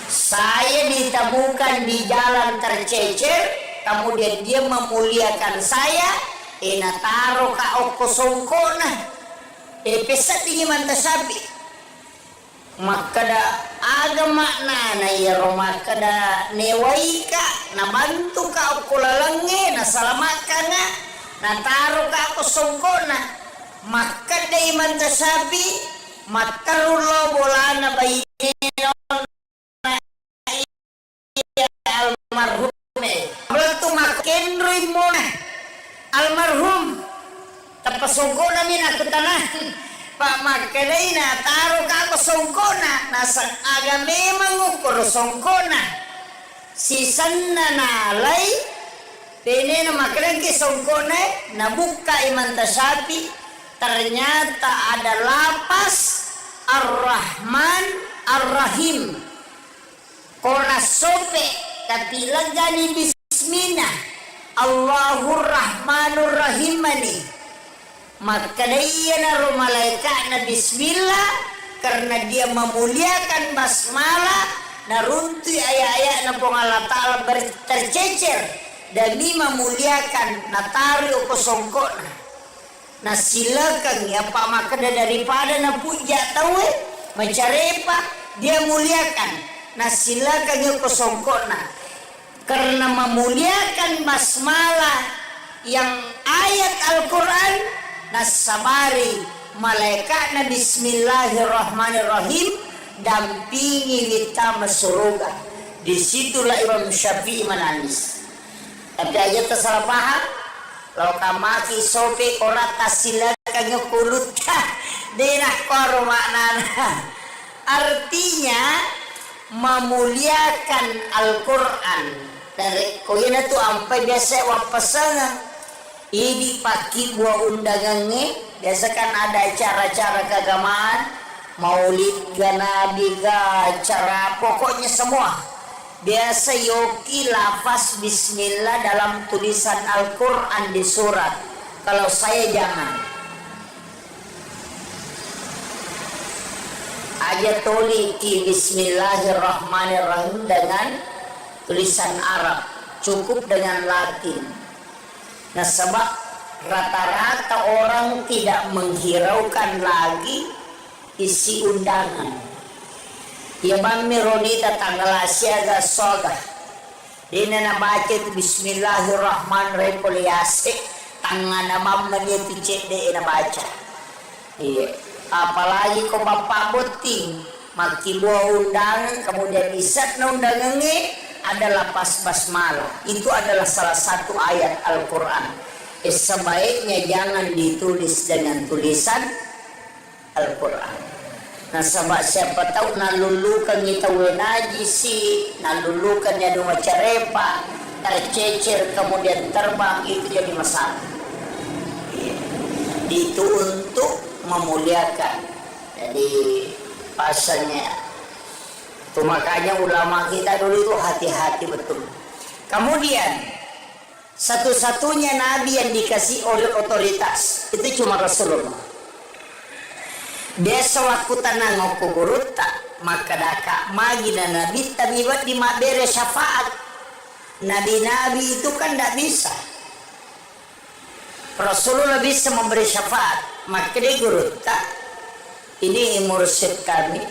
Saya ditemukan di jalan tercecer, kemudian dia memuliakan saya. Nataro ka oko songkona. Pesat ini mantasabi. Makada agama na ya makada newaika na bantu ka oko lalange na salamakan na nataro ka oko songkona. Makada mantasabi matarulo bolana bayi almarhum tu makenroy mo na almarhum tapasongkona min aku tanah pak makalay na taro ka ako songkona nasa aga memang ukur songkona sisan na nalay tene na makalay ki songkona nabuka imantasabi ternyata ada lapas Ar-Rahman Ar-Rahim kona sope kapilang gani bismillah Allahur Rahmanur Rahimani. Maka dia naruh malaikat na bismillah karena dia memuliakan basmalah naruntui ayat-ayat na pong Allah Ta'ala tercecer demi memuliakan natari uko songkok na silakan ya pak maka daripada na puja tahu mencarepa dia muliakan na silakan uko songkok karena memuliakan basmalah yang ayat Al-Quran nasabari malaikat na bismillahirrahmanirrahim dampingi kita surga. Disitulah Imam Syafi'i menangis. Tapi aja tersalah paham. Kalau kamaki sopi orang tasilakan kulut dinah kor maknana. Artinya memuliakan Al-Quran. Dari koyena tu ampai biasa wapasangan. Ini pagi buah undangannya. Biasa kan ada acara-acara keagamaan. Maulid ga Nabi ga acara pokoknya semua. Biasa yoki lafaz bismillah dalam tulisan Al-Quran di surat. Kalau saya jangan. Aja toliki bismillahirrahmanirrahim dengan tulisan Arab. Cukup dengan Latin. Nah sebab rata-rata orang tidak menghiraukan lagi isi undangan. Ya mami ronita tanggal asyaga soga. Dina na baca itu bismillahirrahmanirrahim poliasik. Tangan na mamanya itu cek deh na baca. Iya. Apalagi kau bapak boting. Maki buah undangan kemudian isat na undangannya adalah pas basmalah. Itu adalah salah satu ayat Al-Quran. Sebaiknya jangan ditulis dengan tulisan Al-Quran. Nah sama siapa tahu nalulukan kita wenajisi, nalulukan ya dua carepa, tercecer kemudian terbang itu jadi masalah. Itu untuk memuliakan. Jadi pasalnya itu makanya ulama kita dulu itu hati-hati betul. Kemudian satu-satunya nabi yang dikasih oleh otoritas itu cuma Rasulullah. Dia sewaktu tanah ngoku guruta maka daka magi dan nabi tabibat di mabere syafaat. Nabi-nabi itu kan tidak bisa. Rasulullah bisa memberi syafaat. Maka dia guruta ini mursyid kami.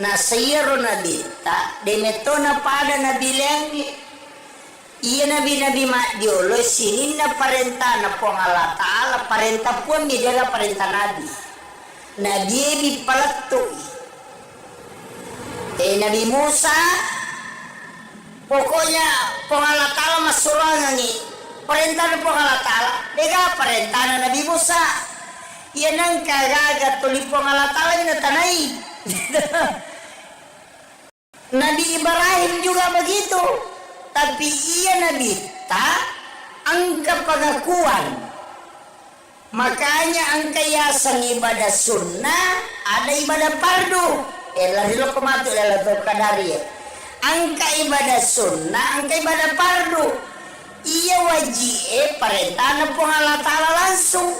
Nah sayyiru nabi tak demetona pada nabi lengi. Iya nabi-nabi mak diolo sini na perintah na pong Allah Ta'ala perintah pun dia perintah nabi. Nabi dipeletup. Nabi Musa pokoknya Allah Ta'ala masurang ni perintah Allah Ta'ala dega perintah Nabi Musa ia nang kagagat tuli Allah Ta'ala ina tanai. Nabi Ibrahim juga begitu tapi ia Nabi tak angka pengakuan. Makanya angka yasan ibadah sunnah ada ibadah fardu. Lahirul kematu lelatul qadari. Angka ibadah sunnah, angka ibadah fardu. Ia wajib perintah pun Allah Ta'ala langsung.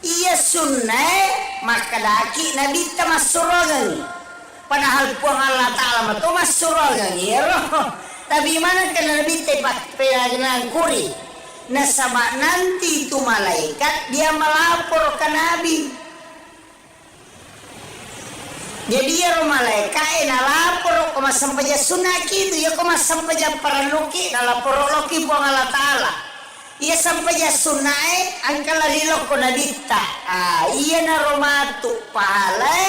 Ia sunnah maka daki Nabi tamassurogan. Padahal pun Allah Ta'ala matu massurogan ya. Tapi mana kan Nabi tepat pelangan kuri. Nah sama nanti itu malaikat dia melapor ke Nabi. Jadi ya malaikat lapor koma sampai sunnah gitu ya koma sampai paraluki lapor loki buang Allah Ta'ala. Ia sampai sunnah angkala lilo kona dita. Iya na romatu pahala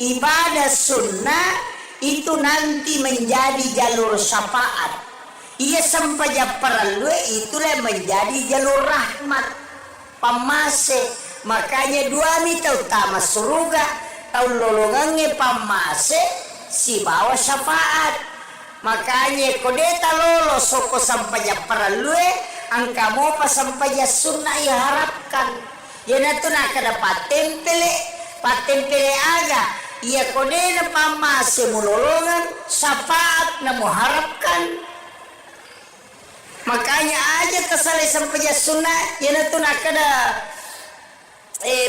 ibadah sunnah itu nanti menjadi jalur syafaat. Ia sampai perlu itulah menjadi jalur rahmat pamase. Makanya dua mita utama surga tahun lolongannya pamase si bawa syafaat. Makanya kodeta lolos soko sampai perlu angka mau pas sampai sunnah ya harapkan. Ya natu nak ada patempele aga. Ia kodena pamase mulolongan syafaat namu harapkan. Makanya aja tersalih sampai sunnah yang itu nak ada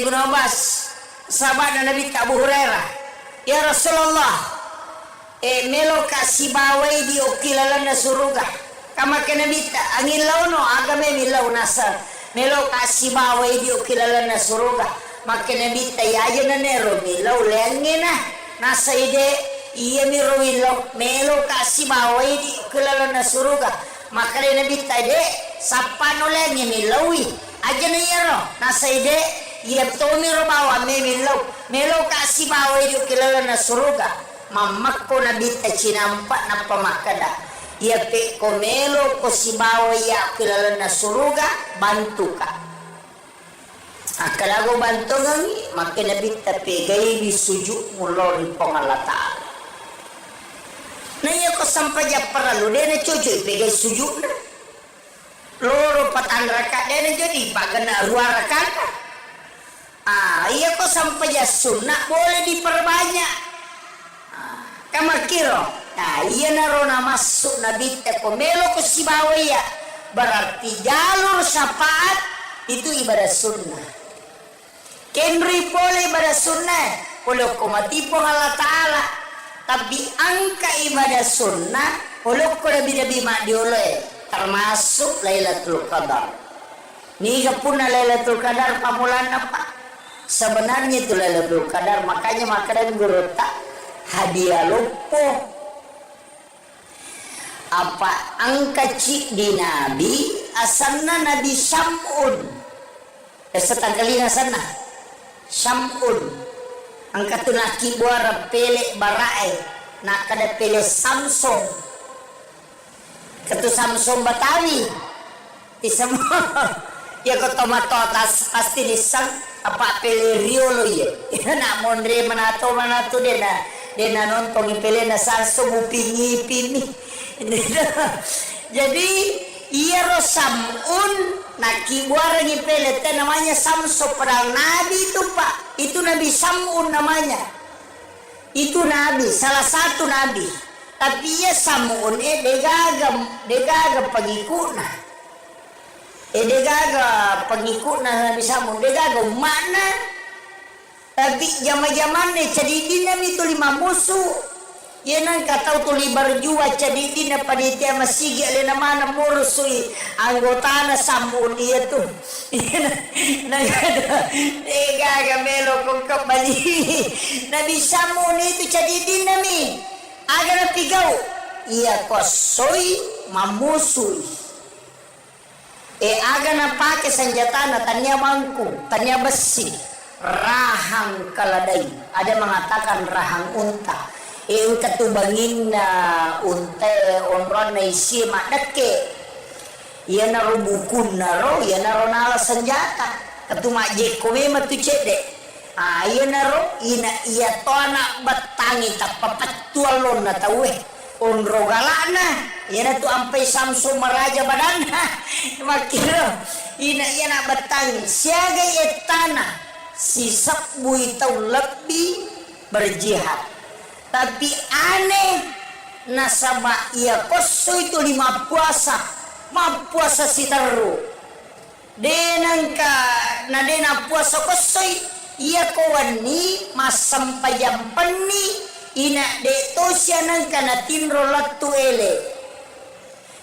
Ibnu Abbas sahabat Nabi Abu Hurairah ya Rasulullah melo kasih bawai di okilalan surga kama kena bita angin law no agame milaw nasa melo kasih bawa di ukilala na suruga makena bita ya aja na nero milaw lengin na nasa ide iya miro milaw melo kasih bawa di ukilala na suruga makena bita de sapano lengin milawi aja na yero nasa ide iya to miro bawa me milaw melo kasih bawa di ukilala na suruga mamak ko na bita cinampak na pamakada ia pe komelo ko si bawa ya kilala na suruga bantu ka akalago bantu ngangi makina bita pe gay di sujud mulo di pangalata na iya ko sampaja paralu dena cucu pe gay sujud na loro patang raka dena jadi pagana rua raka iya ko sampaja sunnah boleh diperbanyak kamakiro. Nah, iya narona masuk nabi teko melo ko si bawaya berarti jalur syafaat itu ibadah sunnah. Kenri boleh ibadah sunnah, boleh ko matipo Allah Ta'ala. Tapi angka ibadah sunnah, boleh ko lebih madioleh termasuk Lailatul Qadar. Nih pun Lailatul Qadar pamulan apa? Sebenarnya itu Lailatul Qadar makanya makanan guru tak hadiah lupo. Apa angka cik di Nabi asalna Nabi Sam'un setanggalina sana Sam'un angka tu laki buara pelek barae nak kada pele Samsung ketu Samsung Batawi di semua ya ko tomato tas pasti disang apa pele Rio lo ya nak mondre manato dena nonton pele na Samsung upingi pini. Jadi iya Rosamun naki buara ngipele namanya Samso padahal Nabi itu Pak itu Nabi Samun namanya itu Nabi salah satu Nabi tapi iya Samun degaga pengikutna degaga pengikutna Nabi Samun degaga mana tapi zaman-zaman jadi Nabi itu 5 musuh. Ya nang katau tu libar jua cadidi na panitia masigi alina mana murusui anggota na Samun iya tu. Nagada ega melo kong kembali. Nabi Samun itu cadidi nami. Aga na pigaw. Iya kosoy mamusui. Aga na pake senjata na tanya bangku, tanya besi, rahang kaladai. Ada mengatakan rahang unta. Yung katubangin na unte onron na isi madake yan na ro bukun na ro yan na ro nala senjata katumaje kome matucede yan na ro iya to na batangi tapapatualon na tawe onro galana yan na to ampay Samsung maraja badana makiro yan na batangi siaga etana sisap buitaw lebih berjihad. Tapi aneh nasaba iya koso itu 5 puasa si teru denangka na dena puasa koso iya kawani masam pajam peni ina de tosya nangka na tinro latu ele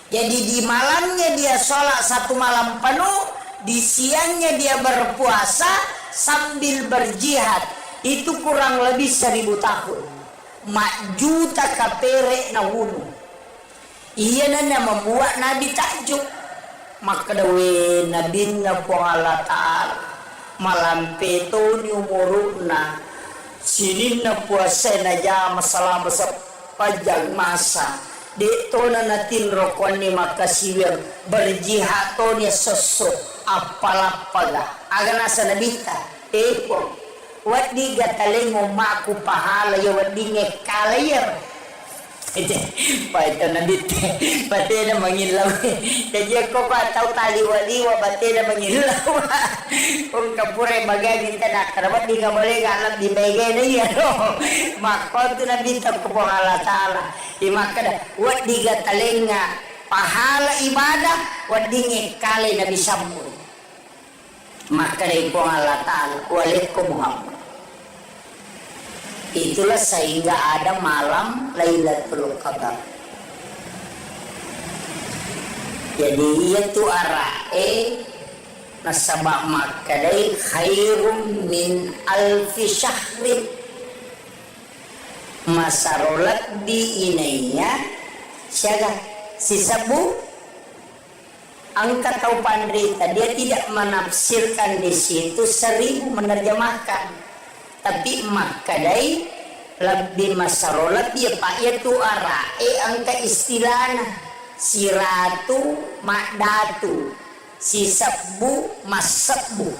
jadi di malamnya dia sholat 1 malam penuh di siangnya dia berpuasa sambil berjihad itu kurang lebih 1000 tahun majuta kapere na wunu iya na membuat Nabi takjub maka dawe Nabi na po Allah Ta'ala malampeto ni umuruna sinin na puasa na jama selama sepanjang masa dito na natin rokon ni makasiwir berjihad to ni sosok apalapaga aga nasa nabita po wadi gataling umaku pahala ya wadi ngekalayar itu pada nabit pati na mangilaw jadi ako pa tahu tali wali wa pati na mangilaw kung kapure bagay kita nak karabat di kamali galat di bagay na yan makot na bintang ko po Allah Ta'ala imakada wadi gataling pahala ibadah wadi ngekalay na bisamur maka dari Allah Ta'ala walikum Muhammad itulah sehingga ada malam Lailatul Qadar Jadi itu arae nasabak makadai khairum min alfi syahrin. Masarolat di inainya siaga si sabu angka tahu pandrita, dia tidak menafsirkan di situ 1000 menerjemahkan, tapi makadai lebih masarolat dia pak itu arae angka istilahnya si ratu makdatu si sabu masabu.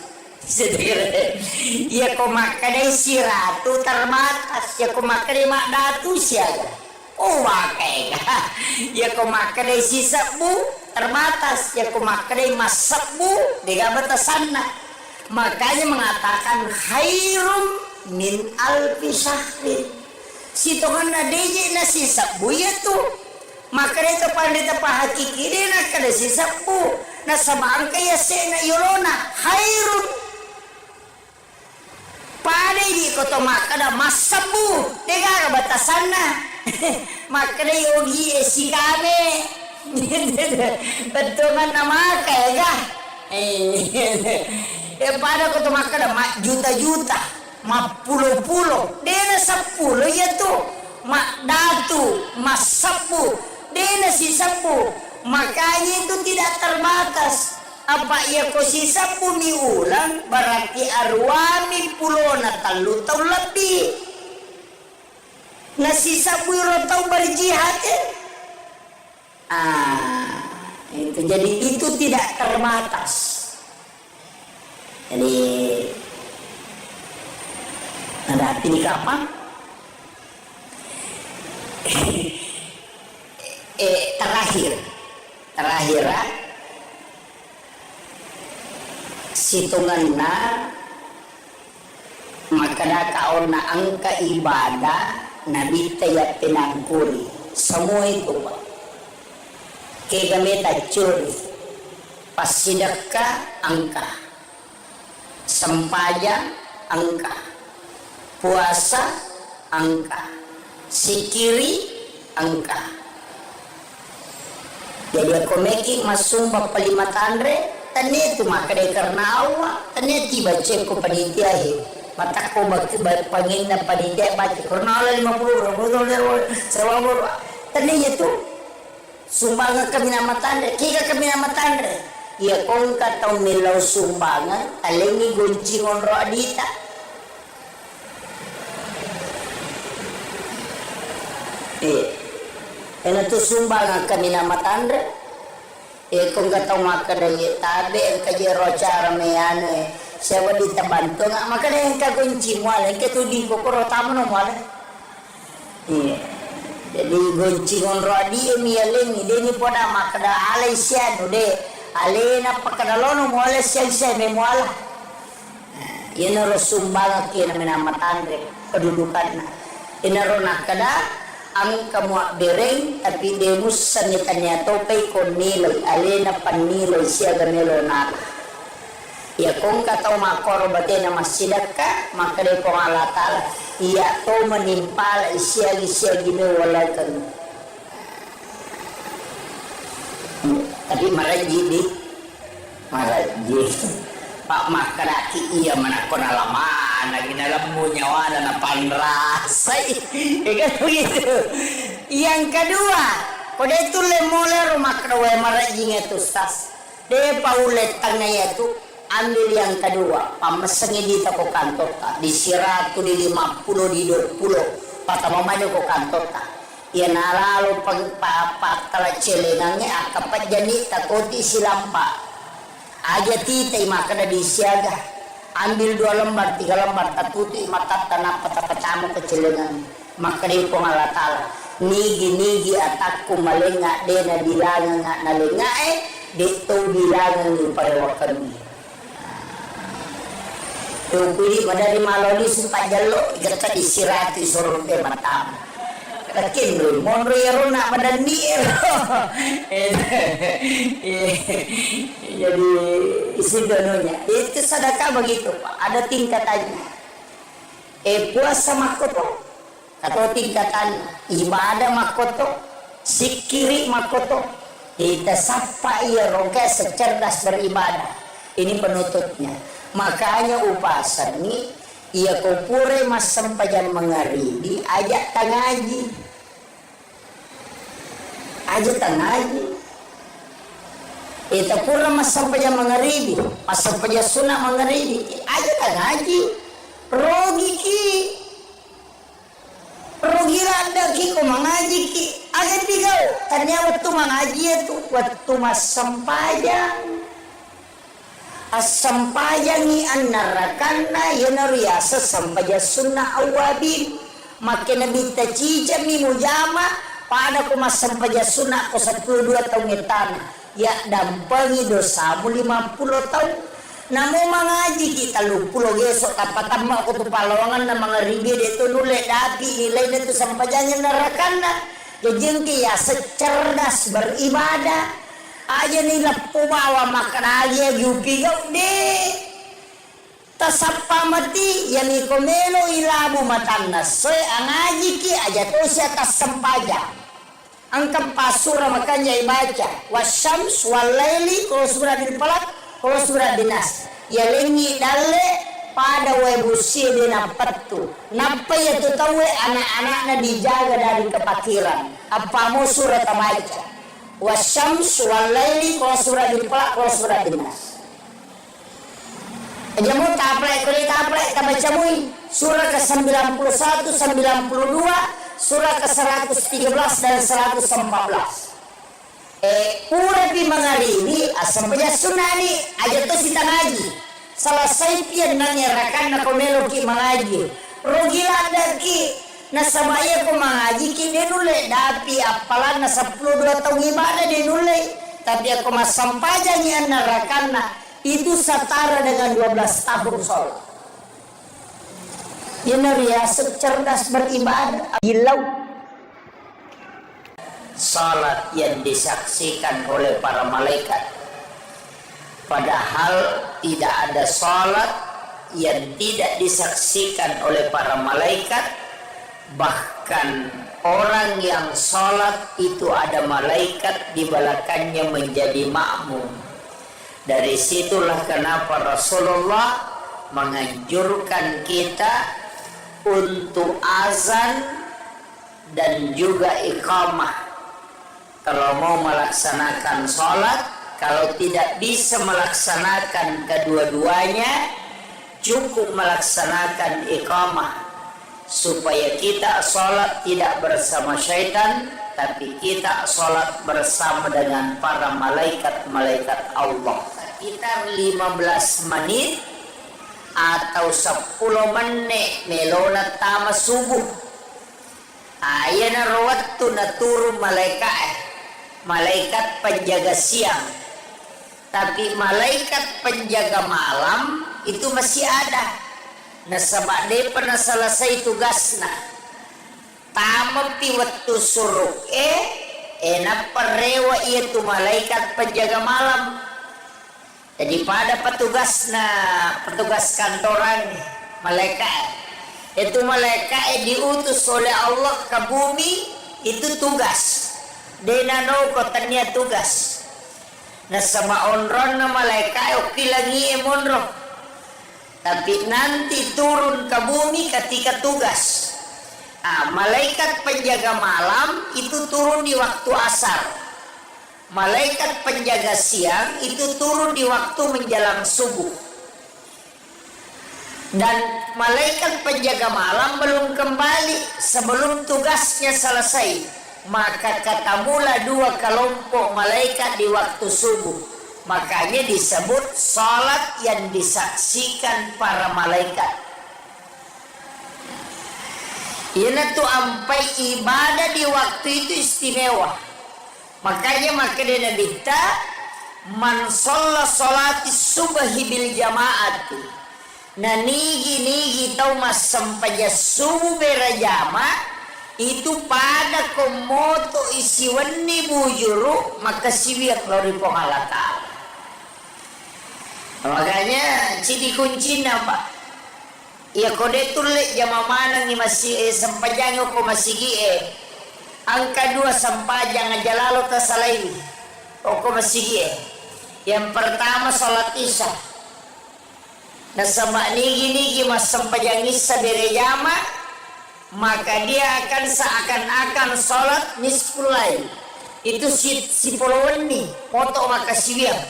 Ya ko makadai si ratu terbatas, ya ko makadai makdatu siaga oh wakai ya ko makadai si sabu terbatas, ya ko makadai masabu dia batasanna. Makanya mengatakan khairum min alfi syahrin. Si Tuhan na deje na si sabu ya tuh. Maka itu pandita pahakiki dia na kada si sabu na sabang kaya se na yolona khairun. Pada di koto makada masabu tega batasan na. Makada yogi si kame. Betungan nama kaya pada koto makada juta-juta mak pulo-pulo dena 10 ya tuh mak datu mas 10 dena si 10. Makanya itu tidak terbatas. Apa ya ko si 10 ulang berarti arwami pulona 3 tahun lebih. Nah si 10 tahun berjihad itu jadi itu tidak terbatas. Jadi ada arti kapan? terakhir situnganna maka kaon na angka ibadah nabi tayat pinangkuri semua itu Pak. Kaya curi pas sedekah angka sempaya angka puasa angka sikiri angka. Jadi aku making masuk bapak 5 tandre tanya itu maka dari karena Allah tanya tiba cek ko panitia mata ko pangin na panitia baca karena Allah 50 sewa tanya itu sumbangan kami nama tandre kika kami nama tandre ya kong katong milaw sumbangan alengi goncing onro adita ena tu sumbangan kami nama tandre kung katong makadaya tabi ang kajero cara meyano sewa dita bantu nga makadaya ang kagunci mo alay katudin ko kuro tamo no mo alay jadi gunci ngonro adi miyaling ide ni po na makada alay siya no de alay na pakadalono mo alay siya me mo ala yan na ro sumbangan kina minamatandre kedudukan na inaro nakada ang kamwa bereng tapi demus sanitannya topay kon nilay alena panilay siya ganelo na ya kung kataw makoro bate na masidaka makade kong alatala iya to manimpala siya ginawala kan tapi maraji Pak makaraki iya manakon alaman na ginalam mo nyawa na panrasay kan begitu. Yang kedua kode itu lemole rumah kerawai marajing itu stas de paulet tangnya itu ambil yang kedua pamesengi di toko kantor di 100 di 50 di 20 patama maju ko kantor ya nalalo pagpapat tala celenangnya akapat jani takoti silampa aja titai makana disiaga ambil 2 lembar 3 lembar tatuti mata tanah peta-petamu kecelengan maka di pengalatala nigi atakku malenga dena bilangan nga nalenga dito bilangan ni parewakan ni tungkuli madari maloli supajalo igata disirati sorong te matamu kakin lo monro yaro na madani jadi isi dononya itu sedekah begitu Pak ada tingkatannya puasa makoto atau tingkatan ibadah makoto sikiri makoto Kita sapa ia roga secerdas beribadah. Ini penutupnya. Makanya upasani ia kupure mas sampajan mengaridi ajak tangaji. Ajak tangaji. Ita pura mas sampajan mengaridi, mas sampajan sunnah mengaridi. Ajak tangaji. Rogi ki. Rogi rada ki ko mengaji ki. Agak digau. Tanya waktu mengaji itu waktu mas sampajan. As-sampajangi an-narakanna yanariyasa sampaja sunnah awabin makin nabi tajija mi mujama pada ko mas sampaja sunnah ko 12 tahun ngetana ya dampangi dosamu 50 tahun namo mangaji kita 30 gesok tapatama ko tu palongan na mga ribi dito nule dapi nilai dito sampajanya narakanna jengki ya secerdas beribadah aja nila pumawa makanaya yupi gau de tasapa mati yani komelo ilabu matanna soy angaji ki aja to siya tasampaja ang kampasura makanya ibaca wasyams walaili kalau surah dilpalat kalau surah dinas ya lengi dalle pada webusi dina patu napa ya tu tawe anak-anaknya dijaga dari kepakiran apa mau surah tamaja wasyams walaili kalau surah dilpalak kalau surah dinas aja mau taplek kulit taplek tabaca mui surah ke-91 92 surah ke-113 dan 114 pura pi mengalimi asampanya sunnah ni aja tu sita ngaji selesai pian nanyarakan na komelo ki mengaji rugi lada ki nasabaya ko mengaji ki denule dapi apalan na 12 tahun ibadah denule tapi aku mas sampajanya narakanna itu setara dengan 12 tahun sholat yana riasa cerdas beribadah hilau salat yang disaksikan oleh para malaikat padahal tidak ada salat yang tidak disaksikan oleh para malaikat bahkan orang yang sholat itu ada malaikat di belakangnya menjadi makmum. Dari situlah kenapa Rasulullah menganjurkan kita untuk azan dan juga iqamah kalau mau melaksanakan sholat. Kalau tidak bisa melaksanakan kedua-duanya, cukup melaksanakan iqamah supaya kita sholat tidak bersama syaitan, tapi kita sholat bersama dengan para malaikat-malaikat Allah. Sekitar 15 menit atau 10 menit melona tama subuh. Ayana rawat tu naturu malaikat penjaga siang. Tapi malaikat penjaga malam itu masih ada. Nasabak dia pernah selesai tugasnya. Tamapi waktu suruk enak perewa itu malaikat penjaga malam. Jadi pada petugas kantoran malaikat itu malaikat diutus oleh Allah ke bumi itu tugas. Denano kotanya tugas. Nah sama onron na malaikat oke lagi emonro. Tapi nanti turun ke bumi ketika tugas. Malaikat penjaga malam itu turun di waktu asar. Malaikat penjaga siang itu turun di waktu menjelang subuh. Dan malaikat penjaga malam belum kembali sebelum tugasnya selesai. Maka ketemulah 2 kelompok malaikat di waktu subuh. Makanya disebut salat yang disaksikan para malaikat. Ini tuh ampai ibadah di waktu itu istimewa. Makanya Nabi kita man sholla sholati subhi bil jamaati. Nah nigi tau mas sampaja subuh berjama itu pada komoto isiwani bujuru maka siwiak lori pongalata. Makanya ciri kunci apa? Ya kode tulik jama mana ni masih sampajang ko masih angka 2 sampajang aja lalu tasalai. Pokok masih yang pertama sholat isya. Nah sama nigi mas sampajang isya dari jama, maka dia akan seakan-akan sholat nisful lail. Itu si puluhan nih foto maka siang.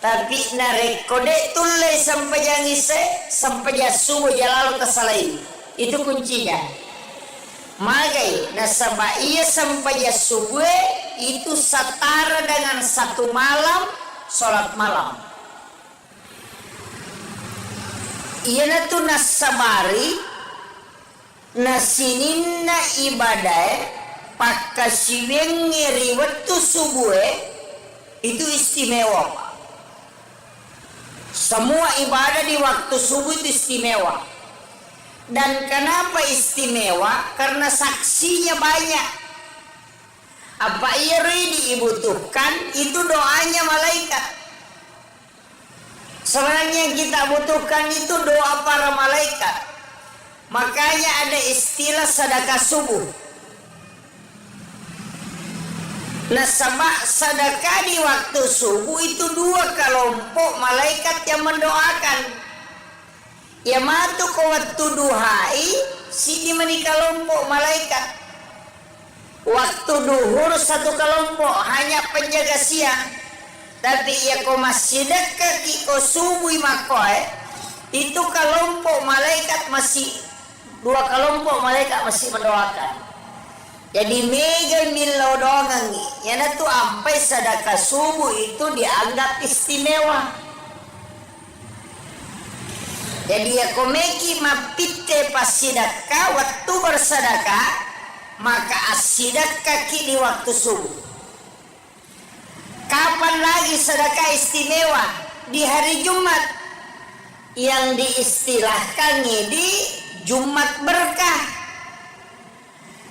Tapi narekode tulai sampajang isya sampajang subuh jalal kesalai. Itu kuncinya. Magai nasaba ia sampai subuh itu setara dengan satu malam sholat malam. Ia natu nasabari nasininna ibadah pakasiwen ngiri waktu subuh itu istimewa. Semua ibadah di waktu subuh itu istimewa. Dan kenapa istimewa? Karena saksinya banyak. Apa ia dibutuhkan? Itu doanya malaikat. Sebenarnya yang kita butuhkan itu doa para malaikat. Makanya ada istilah sedekah subuh. Nah sebab sedekah di waktu subuh itu dua kelompok malaikat yang mendoakan. Ya matu ko waktu duhai si dimani kelompok malaikat. Waktu duhur satu kelompok hanya penjaga siang. Tapi ya ko masih dekat ko subuh makoy itu kelompok malaikat masih dua kelompok malaikat masih mendoakan. Jadi mega milau dongang ya tu ampai sedekah subuh itu dianggap istimewa. Jadi ya komeki mapite pas sedekah waktu bersedekah maka asidekah di waktu subuh. Kapan lagi sedekah istimewa? Di hari Jumat yang diistilahkan di Jumat berkah.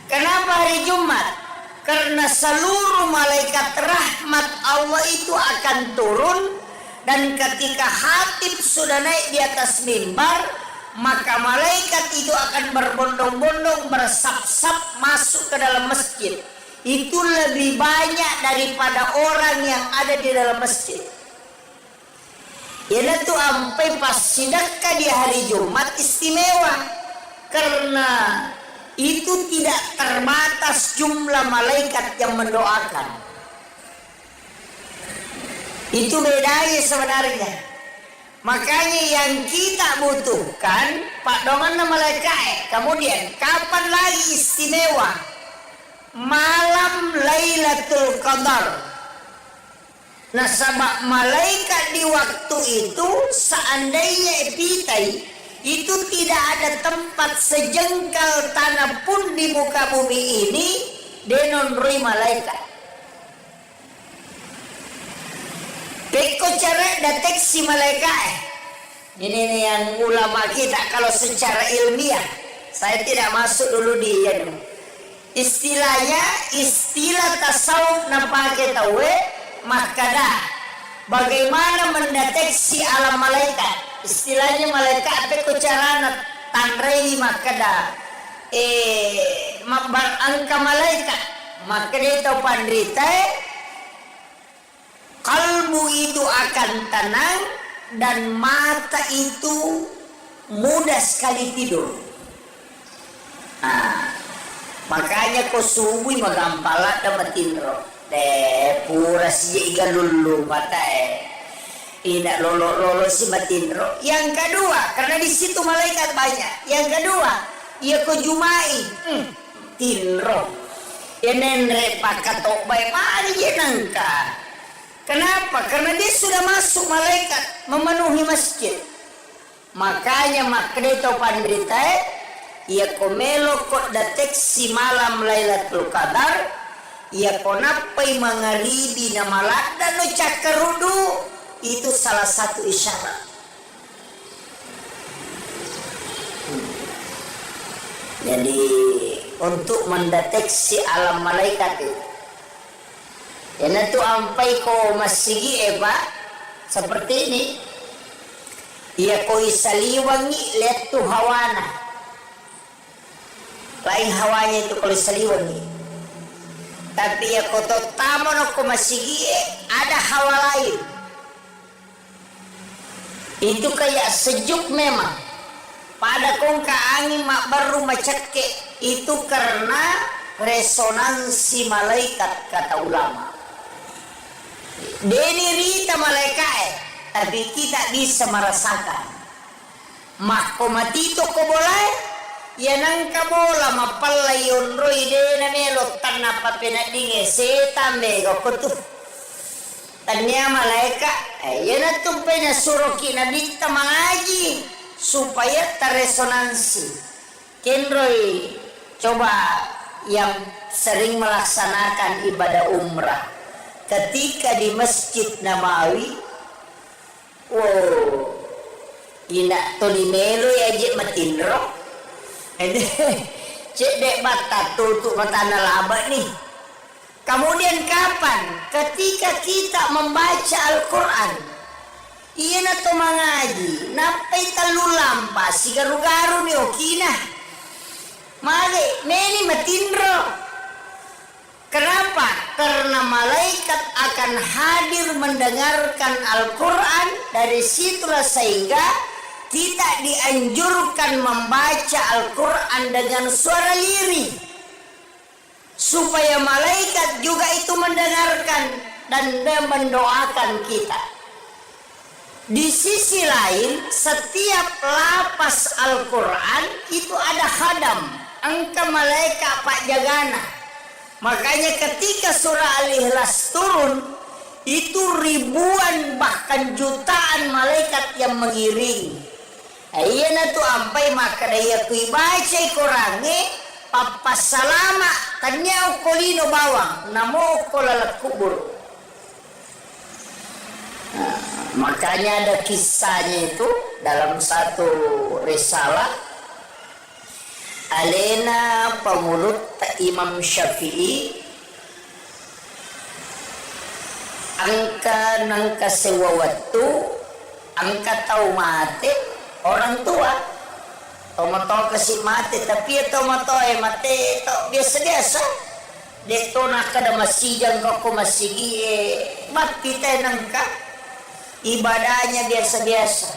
Kenapa hari Jumat? Karena seluruh malaikat rahmat Allah itu akan turun. Dan ketika khatib sudah naik di atas mimbar, maka malaikat itu akan berbondong-bondong bersap-sap masuk ke dalam masjid. Itu lebih banyak daripada orang yang ada di dalam masjid. Ya itu sampai pas sedekah di hari Jumat istimewa. Karena itu tidak terbatas jumlah malaikat yang mendoakan. Itu bedanya sebenarnya. Makanya yang kita butuhkan Pak Dongan malaikat. Kemudian kapan lagi istimewa? Malam Lailatul Qadar. Nah sebab malaikat di waktu itu seandainya epitai itu tidak ada tempat sejengkal tanah pun di muka bumi ini denonrui malaikat. Beko cara deteksi malaikat. Ini nih yang ulama kita kalau secara ilmiah. Saya tidak masuk dulu di istilahnya istilah tasawuf nampake tahu makadah. Bagaimana mendeteksi alam malaikat? Istilahnya malaikat beko cara tandrei makadah. Angka malaikat. Maka dia tahu pandrita. Kalbu itu akan tenang dan mata itu mudah sekali tidur. Nah, makanya ko subuh magampala da matinro. Pura si iga lulu mata Ina lolo si matinro. Yang kedua, karena di situ malaikat banyak. Yang kedua, ia ko jumai. Tinro. Yenenre pakatok bay mari jenangka. Kenapa? Karena dia sudah masuk malaikat memenuhi masjid. Makanya makreto pandrita ia komelo kok deteksi malam Lailatul Qadar ia konapai mangaribi na malada no cakarudu itu salah satu isyarat. Jadi untuk mendeteksi alam malaikat itu ya tu ampai ko masigi seperti ini. Ia ko isaliwangi lihat tu hawana. Lain hawanya itu kalau isaliwangi. tapi ya koto tamon ko masigi ada hawa lain. Itu kayak sejuk memang. Pada kong angin mak baru macake itu karena resonansi malaikat kata ulama. Deni rita malaikat tapi kita bisa merasakan. Mak komatito ko boleh ya nangka bola mapalla yonro ide na melo tanna papenadinge setambe ko tuh. Tanya malaikat ya na tumpenya suruki na binta mengaji supaya terresonansi. Kenroy coba yang sering melaksanakan ibadah umrah ketika di Masjid Nabawi, wow, ina tolimelo ya je matinro, cek dek bata tutup mata nalaba nih. Kemudian kapan? Ketika kita membaca Al-Quran, iya na to mengaji, napai talu lampa, si garu-garu ni okina, mali meni matinro. Kenapa? Karena malaikat akan hadir mendengarkan Al-Quran. Dari situlah sehingga tidak dianjurkan membaca Al-Quran dengan suara lirih, supaya malaikat juga itu mendengarkan dan mendoakan kita. Di sisi lain, setiap lapas Al-Quran itu ada khadam, angka malaikat pak jagana. Makanya ketika surah Al-Ikhlas turun, itu ribuan bahkan jutaan malaikat yang mengiringi. Ayeuna tu ampai maka daya kui baca Qur'ane papa salama tanya kolino bawang namo kolala kubur. Nah, makanya ada kisahnya itu dalam satu risalah Alena pemulut Imam Syafi'i angka nangka sewa waktu angka tahu mati orang tua tomato kasih mati tapi ya tomato mati to biasa-biasa deto nak ada masih jangkau ko masih mati teh nangka ibadahnya biasa-biasa.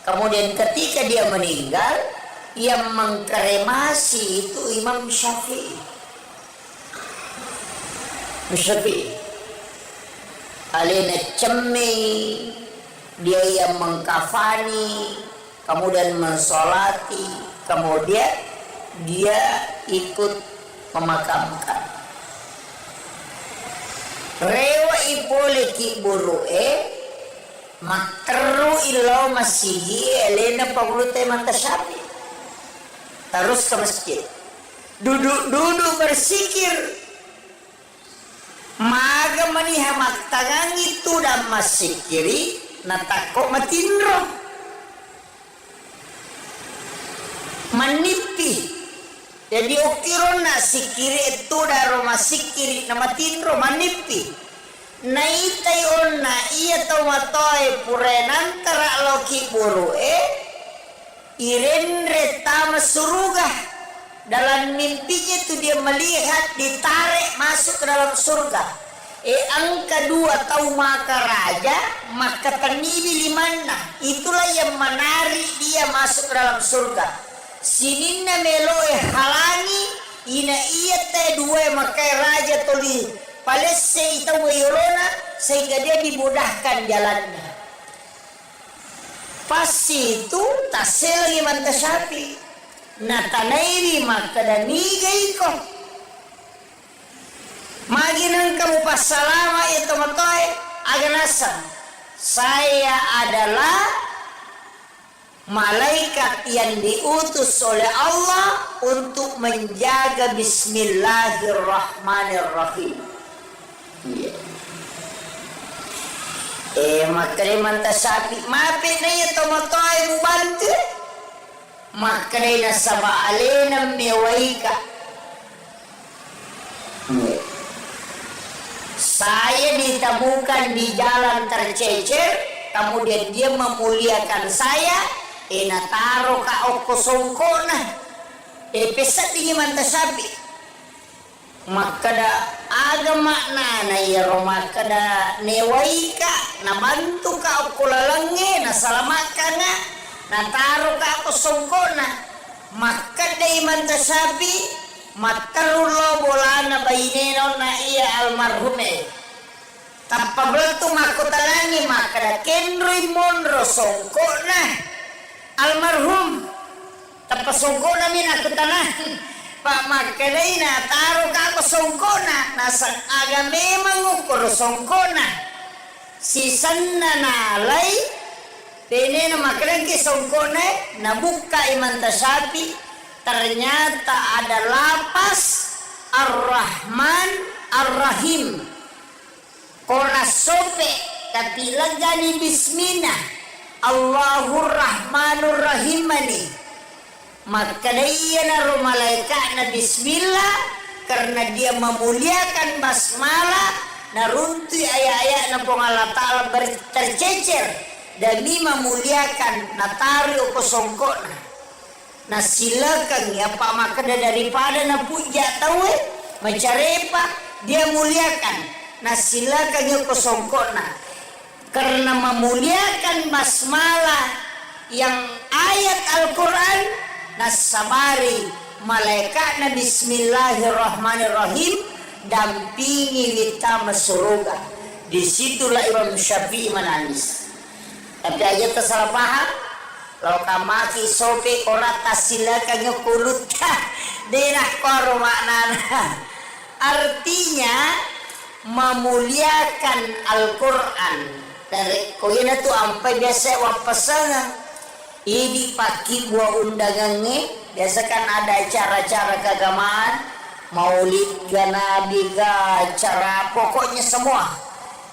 Kemudian ketika dia meninggal, yang mengkremasi itu Imam Syafi'i. Alena cemi, dia yang mengkafani, kemudian mensolati, kemudian dia ikut memakamkan. Rewa ipole ki buru'e matru ilo masigi Elena pagulute mata Syafi'i. Terus ke masjid, duduk bersikir, maga maniha maktangang itu dan masikiri natakok matinro manipi. Jadi okiron na sikiri itu daro masikiri na matinro manipi. Naitai onna iya tomatoy purenan tara loki burue irenre tama surga. Dalam mimpinya itu dia melihat ditarik masuk ke dalam surga. Angka 2 tahu maka raja maka tanibi limana. Itulah yang menarik dia masuk ke dalam surga. Sininna meloe halangi ina iya teh 2 maka raja toli palesse itu wayorona sehingga dia dimudahkan jalannya. Pasti itu tasel lagi manta Syafi'i. Natanairi maka danigay ko. Maginang kamu pasalama itu matoy aganasa. Saya adalah malaikat yang diutus oleh Allah untuk menjaga Bismillahirrahmanirrahim. Makanya manta Syafi'i mapit na ito matoy mubantu. Makanya sama alena mewaika. Saya ditemukan di jalan tercecer, kemudian dia memuliakan saya. Nataro ka oko songkona. Pesat ini manta Syafi'i. makada agama na ya makada newai ka na bantu ka ako lalangi na salamaka na taro ka ako sungkona makada iman tasabi matarulo bola na baineno na iya almarhume tapabel tu makotalangi makada Henry Monroe sungkona almarhum tapasungkona min ako tanan Pak makanay na taro ka ko songkona nasa aga memang ukur songkona sisan na nalay pene na makanay ki songkona nabuka iman tasapi ternyata ada lapas Ar-Rahman Ar-Rahim kona sope tapi lagani bismillah Allahur Rahmanur Rahimani maka dia naruh malaikat na bismillah karena dia memuliakan basmalah narunti ayat-ayat na pong Allah Ta'ala tercecer demi memuliakan natari o kosongko na silakan ya pak maka daripada na puja tahu mencarepa dia muliakan na silakan ya kosongko karena memuliakan basmalah yang ayat Al-Quran nasabari malaikat na bismillahirrahmanirrahim dampingi kita surga. Disitulah Imam Syafi'i menangis. Tapi aja tersalah paham. Kalau kamaki sope korat tasila kanya kulut denah koro maknana. Artinya memuliakan Al-Quran. Dari koyena tu ampai biasa wapasangan. Ini pagi buah undangannya biasa kan ada acara-acara keagamaan maulid nabi acara pokoknya semua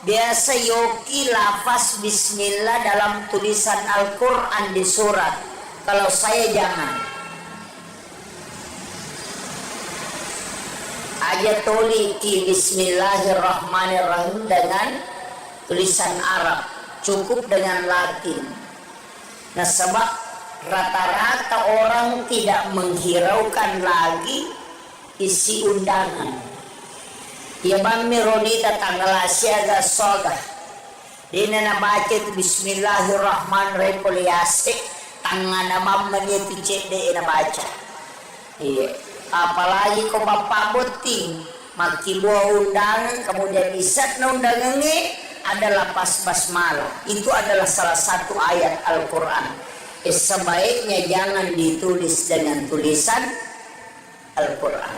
biasa yoki lafaz bismillah dalam tulisan Al-Quran di surat kalau saya jangan aja tuliki bismillahirrahmanirrahim dengan tulisan Arab cukup dengan Latin. Nah sebab rata-rata orang tidak menghiraukan lagi isi undangan. Ya bami rodita tanggal asyaga soga. Dina na baca itu bismillahirrahmanirrahim kuliasik tangan mamanya itu cek deh na baca. Iya. Apalagi kau bapak buting maki buah undangan kemudian isat na undangannya adalah pas basmalah itu adalah salah satu ayat Al-Quran sebaiknya jangan ditulis dengan tulisan Al-Quran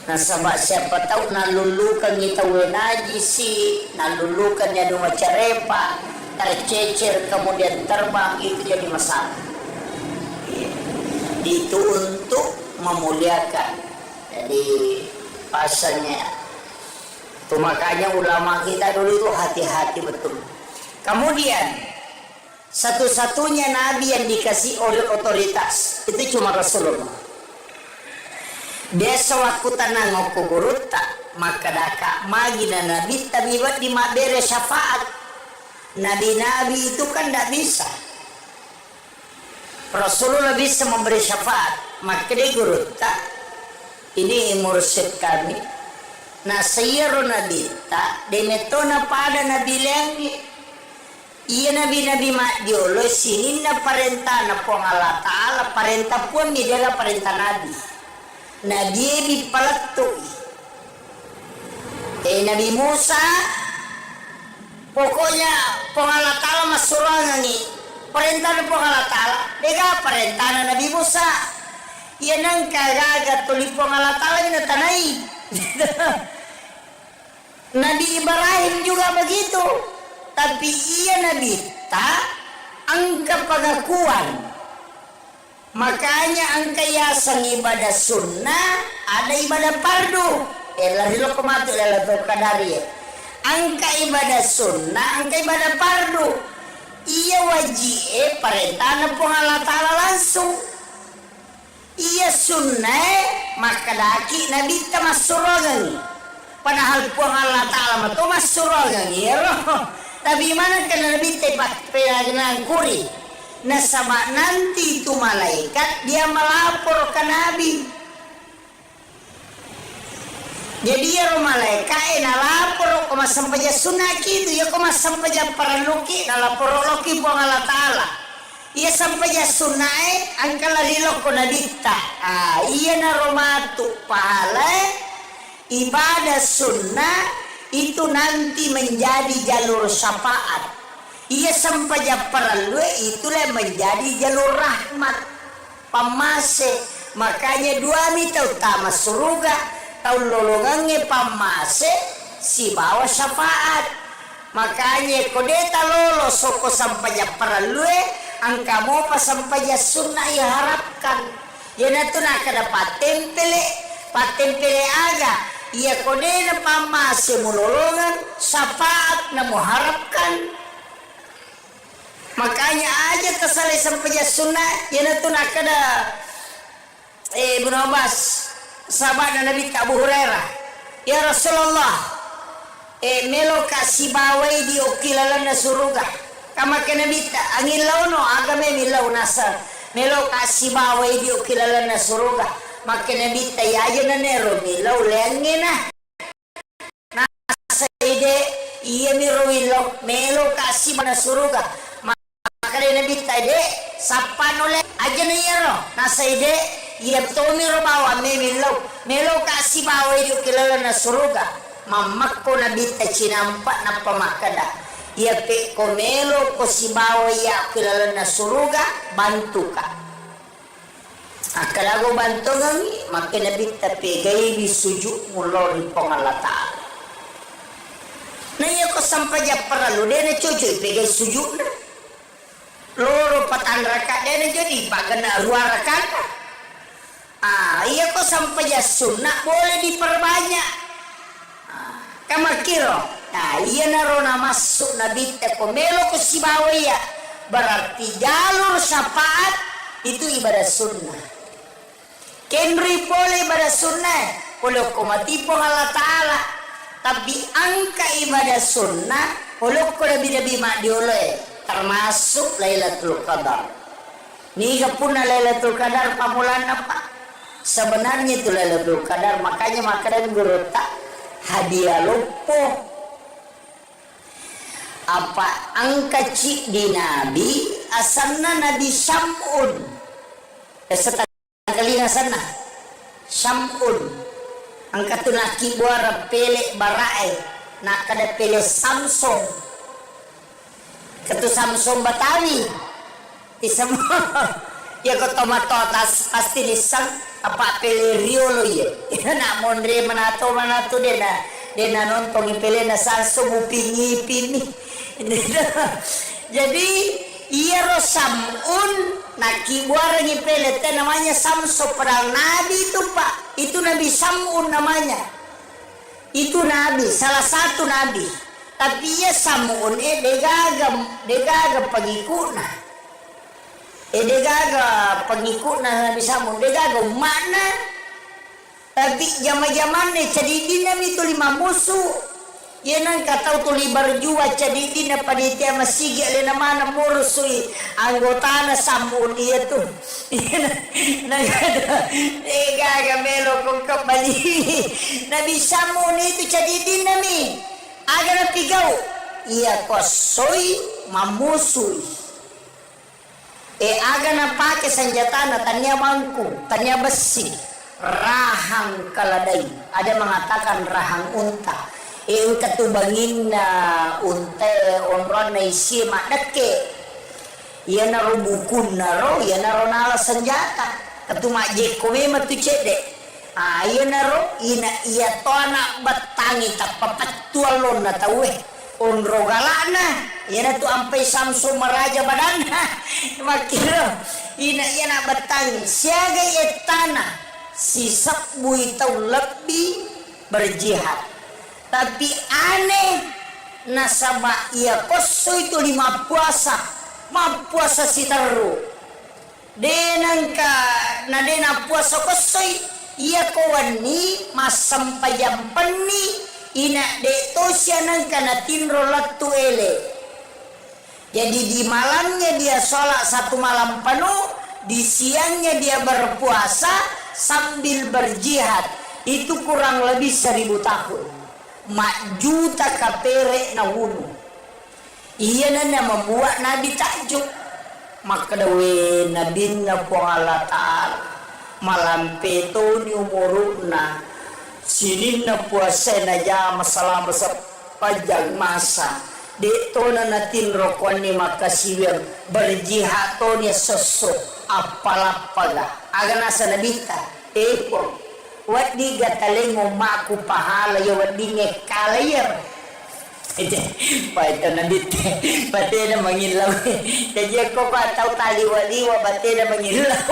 nah sebab siapa tahu nalulukan kita wenajisi nalulukan jadi macarepa tercecer kemudian terbang itu jadi masalah itu untuk memuliakan jadi pasalnya itu makanya ulama kita dulu itu hati-hati betul. Kemudian satu-satunya nabi yang dikasih oleh otoritas itu cuma Rasulullah. Dia sewaktu tanah ngoku guruta maka daka magina nabi tabibat di mabere syafaat. Nabi-nabi itu kan tidak bisa. Rasulullah bisa memberi syafaat. Maka dia guruta ini mursyid kami. Nah sayaro nabi tak demetona pada nabi lengi iya nabi-nabi makdiolo sini na parenta na pong Allah Ta'ala parenta pun di dalam parenta nabi nabi di palatui Nabi Musa pokoknya pong Allah Ta'ala masurangan ni perintah na pong Allah Ta'ala dega parenta na Nabi Musa iya nang kagagat tuli pong Allah Ta'ala na tanay Nabi Ibrahim juga begitu tapi ia Nabi tak angka pengakuan makanya angka yasang ibadah sunnah ada ibadah fardu lahilo kematu lalatul kadari angka ibadah sunnah angka ibadah fardu ia wajib perintah na po Allah Ta'ala langsung ia sunnah maka daki Nabi tamasurogan padahal po Allah Ta'ala mato masurogan tapi mana kan Nabi tepat penagnan kuri na sama nanti itu malaikat dia melapor ke Nabi Jadi ya malaikat na lapor ko masampaja sunaki itu ya ko masampaja paraluki na lapor loki buang Allah Ta'ala. Iya sampaja sunai angkala lilo ko na dita. Iya na romatu pahala ibadah sunnah itu nanti menjadi jalur syafaat. Iya sampaja paralu itulah menjadi jalur rahmat pamase. Makanya dua mita utama surga tahun lolongannya pamase si bawa syafaat. Makanya kodeta lolo soko sampaja paralue angka mo pa sampaja sunnah ya harapkan ya natu nak ada patempele aga iya kodena pamase mulolongan syafaat na mo harapkan. Makanya aja tersalih sampaja sunnah ya natu nak ada Ibnu Abbas sahabat Nabi Abu Hurairah, ya Rasulullah, melo kasih bawai di okilalan na suruga. Kama ke Nabi angin law no agame milaw nasa melo kasih bawai di okilalan na suruga. Maka Nabi tayaja na nero milaw lengin na. Nasa ide iya milaw melo kasih na suruga. Maka Nabi tade sapan oleh aja na yero nasa ide. Iya tomi bawa melo kasih bawa itu kilala na suruga mamak ko na bita cinampak na pamakada iya pe ko melo ko si bawa ya kilala na suruga bantu ka akalago bantu ngangi makin na bita pe gay bisujuk mulo di pangalata na iya ko sampaja paralu dena cucu pe gay sujuk na loro patan raka dena jadi pagana ruara kan. Iya kok sampai ya sunnah boleh diperbanyak. Kamakiro. Iya narona masuk nabi teko melo ko si ya. Berarti jalur syafaat itu ibadah sunnah. Kenri boleh ibadah sunnah. Boleh ko matipo Allah Ta'ala. Tapi angka ibadah sunnah boleh ko lebih madioleh. Termasuk Lailatul Qadar. Niga pun Lailatul Qadar pamulan apa? Sebenarnya itu Lailatul Qadar, makanya makanan gerota hadiah lupo apa angka cik di Nabi asalna Nabi Syam'un setengah sana Syam'un angka tu laki buara pelek barae nak ada pelek Samsung ketu Samsung Batawi di semua ya kau tomato atas pasti disang apa pele riolo ye nak mondre manato dena nonton pele na salso mupingi pini jadi iya rosamun naki buara ni pele teh namanya Samso perang Nabi itu Pak itu Nabi Samun namanya itu Nabi salah satu Nabi tapi ya Samun degaga pengikutna degaga pengikutna Nabi Samun degaga mana tapi zaman-zaman ne cadidin Nabi tu lima musuh ya nang katau tu libar jua cadidin na panitia masigi alena mana mursui anggota na Samun dia tu nang degaga melo kong kembali Nabi Samun itu cadidin Nabi aga na pigau iya kosoi mamusui aga na pake senjata na tanya bangku, tanya besi, rahang kaladai. Ada mengatakan rahang unta. Katubangin na unta onron na isi madake. Iya na rubukun na ro, iya na ro nala senjata. Katumak jekome matu cede. Iya na ro, iya to anak batangi tak papatualon na tawe. Onro galana yana tu ampai Samsung meraja badanna makiro ina yana batang siaga etana sisak bui tau lebih berjihad tapi aneh nasaba ia koso itu lima puasa si taru denangka nadena puasa kosoi ia kawani masam pajam peni ina de tosyanan kana tinro latu ele jadi di malamnya dia sholat satu malam penuh di siangnya dia berpuasa sambil berjihad itu kurang lebih 1000 tahun. Mak juta kapere na wunu. Iya na membuat Nabi takjub. Maka dawe Nabi na po Allah Ta'ala malampeto ni umuruna sinin na puasa na jama selama sepanjang masa. Dito na natin rokon ni makasiwir berjihad to ni sosok apalapaga. Aga nasa nabita. Po. Wadi gataling umaku pahala ya wadi ngekalayar. Ito na dito. Pati na mangilaw. Jadi ako pa tahu tali waliwa pati na mangilaw.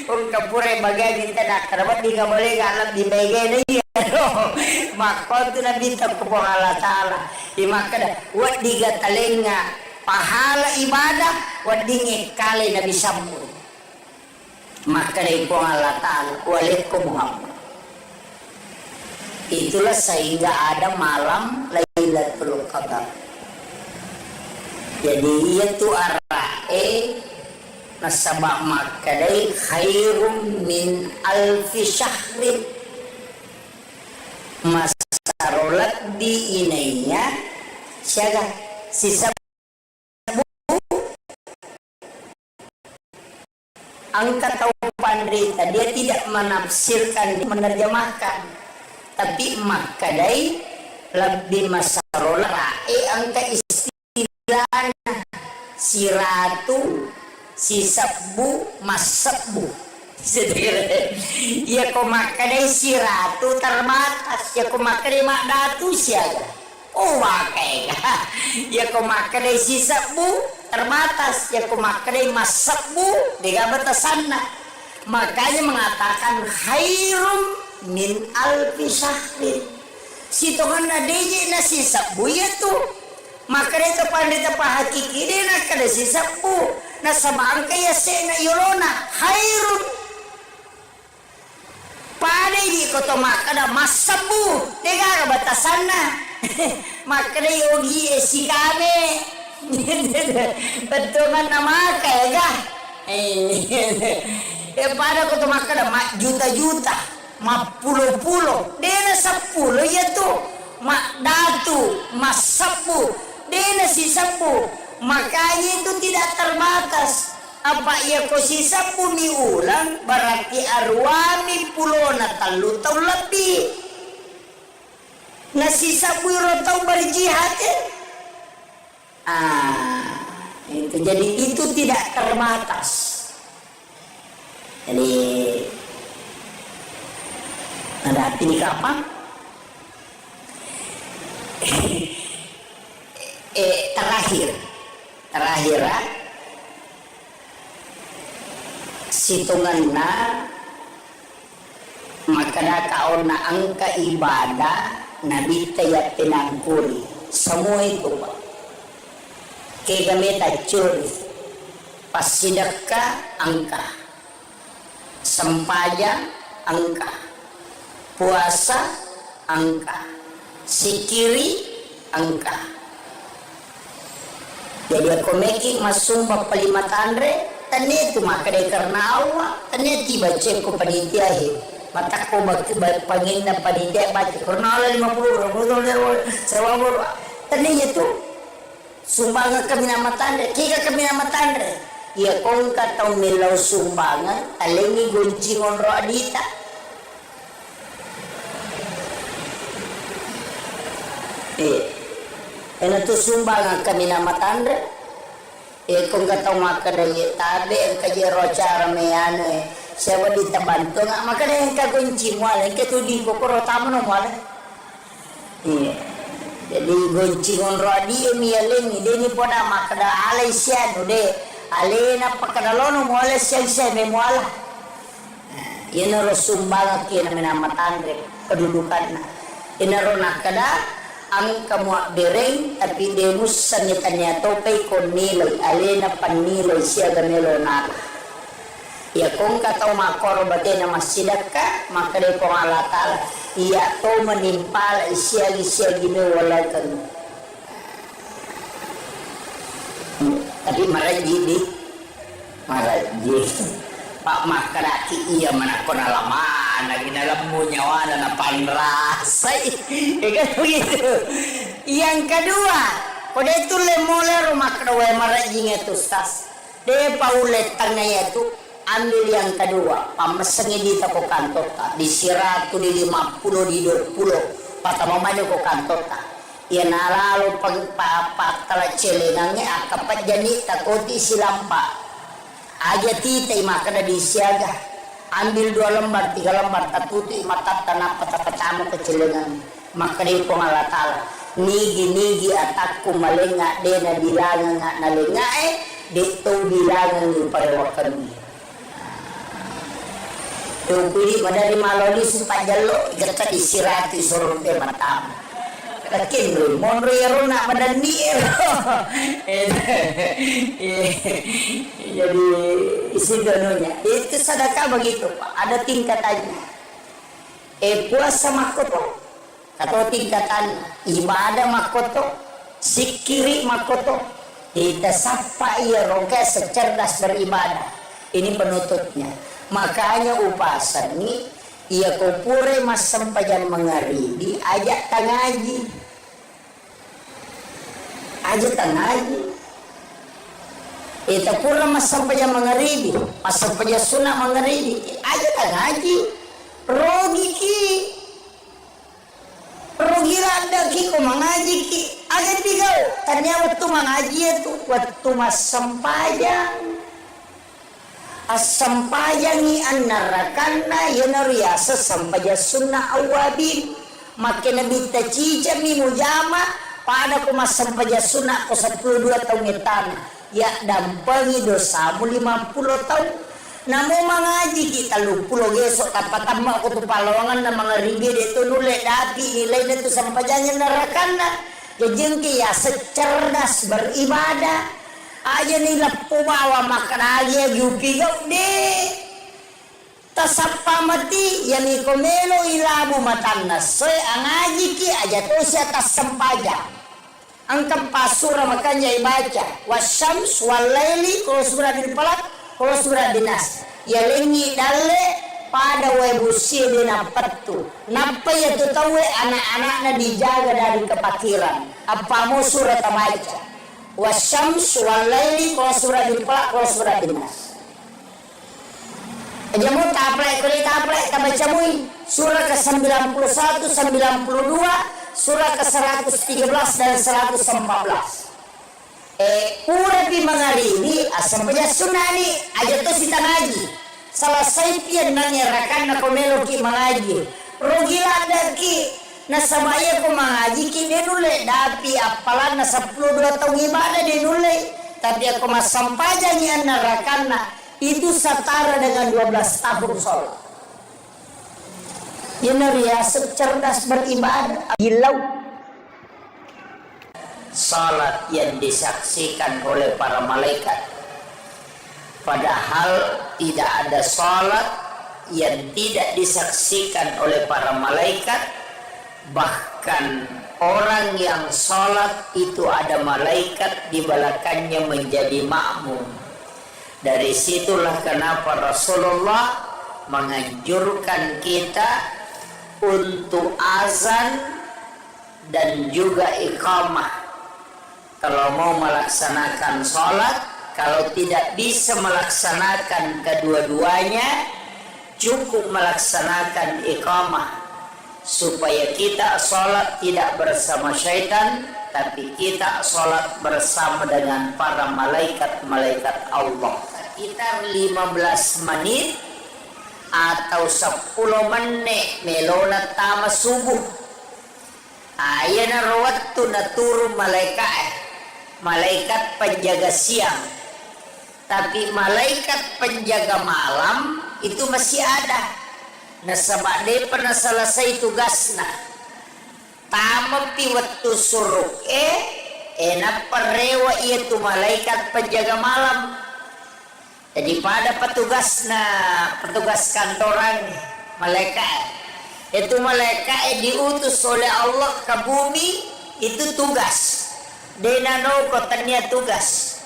Kung kapure magagin ka na karabat di ka boleh alam di bagay na iya. Maka ito na dito ko po Allah Ta'ala. Maka na wadi gataling pahala ibadah wadi ngekalay na bisambo. Maka dari Allah Ta'ala walikum Muhammad. Itulah sehingga ada malam Lailatul Qadar. Jadi itu arae nasabak makadai khairum min alfi syahrin. Masarolat di inainya siaga sisa angka tahu pandrita, dia tidak menafsirkan, menerjemahkan, tapi makadai lebih masarola angka istilahnya siratu sisabbu masabbu. Ya kau makadai siratu terbatas, ya kau makadai makdatu siaga. Oh makai, ya kau makadai sisabbu terbatas, ya kau makadai masabbu dengan batasanna. Makanya mengatakan khairum min alfi syahrin. Si Tuhan na deje na sisabbu ya tuh. Makanya itu pandita pahakiki dia nak kada sisabbu. Na sabang kaya se na yolona khairum. Pada ini koto makada masabbu dengan batasanna. Makanya yogi esi kame. Betul kan nama kaya pada koto makada mak juta-juta, mak pulau-pulau, dena 10 ya tuh, mak datu, mak 10, dena si 10. Makanya itu tidak terbatas. Apa ya ko si 10 ni ulang berarti arwami pulau na talu tau lebih. Nasi 10 tau berjihad itu jadi itu tidak terbatas. Jadi ada arti di kapan? Terakhir situnganna maka kauna angka ibadah Nabi tayat pinangkuri semua itu Pak. Kami curi pas sedekah angka, sempaya angka, puasa angka, sikiri angka. Jadi aku meki masuk papalima tandre tani itu makanya karena Allah tani tiba cekku panitia mata ko pangin na panitia baca karena Allah 50 sewa tani itu sumbangan kami nama tandre kika kami nama tandre ya kong katau milau sumbangan alengi gunci ngonro adita ena tu sumbangan kami nama tandre kong katau maka dari tade yang kaji rocara meyane siapa ditabantu nggak maka dari yang kagunci mual yang ketudi kokoro tamu mual jadi goncing rodi mialeng ini poda makada alai sian ude ale na pakadalono muale sian sian memuala ina ro sumbang ki na minamatan re kedudukan ina ro nakada ang kamu dereng tapi demus sanitanya topay kon nilai ale na panilai siya ganelo na ya kung kataw makoro bate na masidaka makade ko Allah Ta'ala iya to menimpal siya ginawalakan tapi maraji Pak makaraki iya manakon alaman anak inalam nyawa na paling rasa. Kan begitu. Yang kedua, pada itu lemole rumah kedua marajing itu stas. Dia paulet tangnya itu ambil yang kedua, pamesengi di toko kantor ta, di 100 di 50 di 20, patamamanya ko kantor ta. Ya nalalo pagpapat tala celenangnya akapat janita koti silampa. Aja titai makana di siaga. Ambil 2 lembar, 3 lembar, tatuti matat tanah patapatamu ke celengan. Makana ko ngalatala. Nigi atakku malenga dena bilangan nga nalenga dito bilangan yung parewakan mo. Yung pili madari maloli sumpa jalo, ikata isirati sorong te matam. Kakin rin, monro yaro na madani Jadi isi dononya. Itu sedekah begitu Pak, ada tingkatannya. Puasa makoto, atau tingkatan ibadah makoto, sikiri makoto. Kita sapa ia roga secerdas beribadah. Ini penutupnya. Makanya upasan ini ia kupure mas sempajan mengaribi ajak tangaji. Ajak tangaji. Ita pura mas sempajan mengaribi, mas sempajan sunah mengaribi. Ajak tangaji. Rogi ki. Rogi rada ki ko mengaji ki. Agak bigau. Tanya waktu mengaji itu waktu mas sempajan. As-sampayangi an-narakanna yanariasa sampaja sunnah awabin makin nabi tacija mi mujama pada ko mas sampaja sunnah ko 12 tahun etan ya dampangi dosamu 50 tahun namo mangaji kita 30 gesok kapatama ko tu palawangan na mga ribi dito nule dati nilai dito sampajanya narakanna jejengki ya secerdas beribadah aja nila pumawa makanagya yupigaw de tasapa mati yani komelo ilabu matannas soy ang aji ki aja to siya tasampaja ang kampasura makanya ibaca wasyams walaili kalau surah din palat kalau surah dinas ya lengi dalle pada webusi dinapatu napa ya to tawe anak-anaknya dijaga dari kepakiran apa mau surah tamaja wasyams walaili kalau surah diplak kalau surah dinas aja mau taplek kulit taplek tabaca mui surah ke 91 92 surah ke 113 dan 114 pura pi mangaribi asam peja sunani aja to sita ngaji selesai pian nangerakan na komelo ki mangaji rogila ada ki nasabaya ko mangaji ki denule dapi apalan na 12 tahun ibadah denule tapi aku masampaja ni narakanna itu setara dengan 12 tahun sholat. Ini riasa cerdas beribadah. Gilau salat yang disaksikan oleh para malaikat padahal tidak ada salat yang tidak disaksikan oleh para malaikat. Bahkan orang yang sholat itu ada malaikat di belakangnya menjadi makmum. Dari situlah kenapa Rasulullah menganjurkan kita untuk azan dan juga iqamah. Kalau mau melaksanakan sholat, kalau tidak bisa melaksanakan kedua-duanya, cukup melaksanakan iqamah. Supaya kita sholat tidak bersama syaitan, tapi kita sholat bersama dengan para malaikat-malaikat Allah. Sekitar 15 menit atau 10 menit melona tama subuh. Ayan na rawat to na turun malaikat penjaga siang. Tapi malaikat penjaga malam itu masih ada. Nasaba de pernah selesai tugasna tama pi waktu suruk enak parewa itu malaikat penjaga malam jadi pada petugas kantoran malaikat itu malaikat diutus oleh Allah ke bumi itu tugas denano kotanya tugas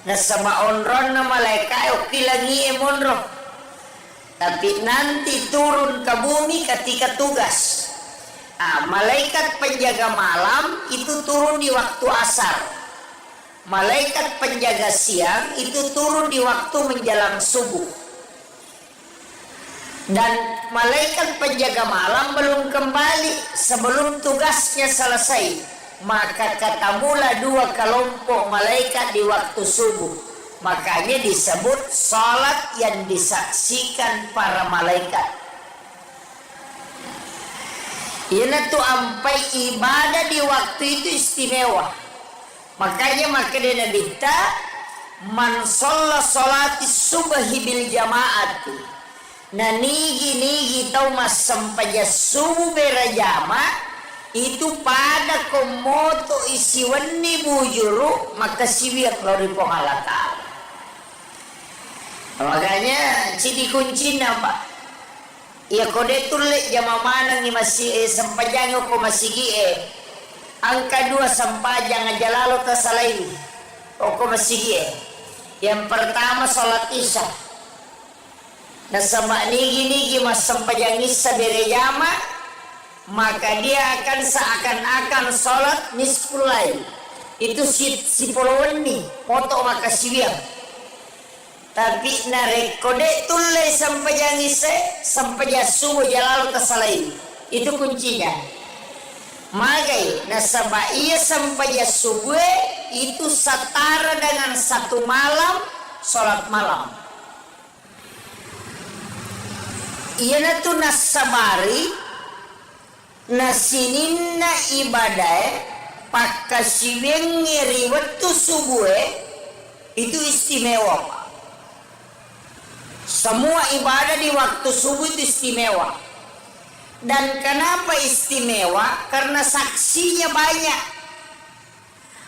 nasaba onron na malaikat oki lagi emonro tapi nanti turun ke bumi ketika tugas. Malaikat penjaga malam itu turun di waktu asar. Malaikat penjaga siang itu turun di waktu menjelang subuh. Dan malaikat penjaga malam belum kembali sebelum tugasnya selesai. Maka ketemulah dua kelompok malaikat di waktu subuh. Makanya disebut salat yang disaksikan para malaikat. Ini tuh ampai ibadah di waktu itu istimewa. Makanya makanya dita man sholla sholati subhi bil jamaat. Nah nigi tau mas sampaja subuh berjama itu pada komoto isi wani bujuru maka siwiak lori pengalata. Makanya ciri kuncinya Pak. Ya kode tulik jama mana ni masih sampajang ko masih angka 2 sampajang aja lalu tasalai. Ko masih yang pertama salat isya. Nah sama nigi mas sampajang isya berjama maka dia akan seakan-akan salat nisful lail. Itu si puluhan nih foto maka siwiak. Tapi narekode tulle sampai jangise sampai jasuh jalalu kesalai itu kuncinya. Magai nasaba ia sampai jasuh itu setara dengan satu malam sholat malam. Ia natu nasabari nasininna ibadah pakasiwengi riwatu subuh itu istimewa. Semua ibadah di waktu subuh itu istimewa. Dan kenapa istimewa? Karena saksinya banyak.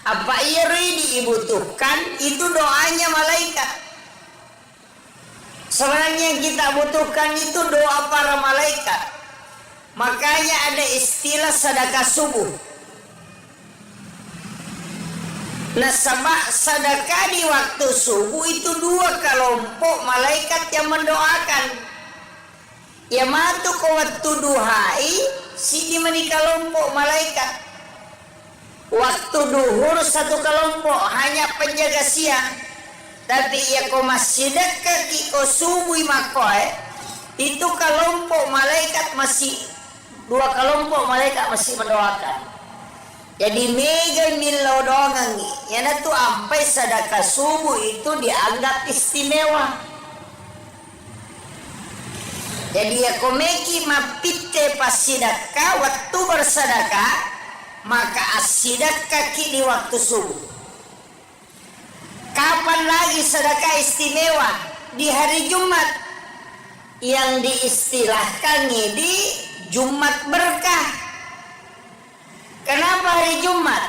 Apa ia dibutuhkan? Itu doanya malaikat. Sebenarnya yang kita butuhkan itu doa para malaikat. Makanya ada istilah sedekah subuh. Nah sedekah di waktu subuh itu 2 kelompok malaikat yang mendoakan. Ya matu ke waktu duhai sini meni kelompok malaikat. Waktu duhur 1 kelompok hanya penjaga siang. Tapi ya ko masih dekat ko subuh makoy itu kelompok malaikat masih 2 kelompok malaikat masih mendoakan. Jadi mega milodongan yana tuh ampai sedekah subuh itu dianggap istimewa. Jadi ya komeki mapite pas sedekah waktu bersedekah maka asidekah di waktu subuh. Kapan lagi sedekah istimewa? Di hari Jumat yang diistilahkan di Jumat berkah. Kenapa hari Jumat?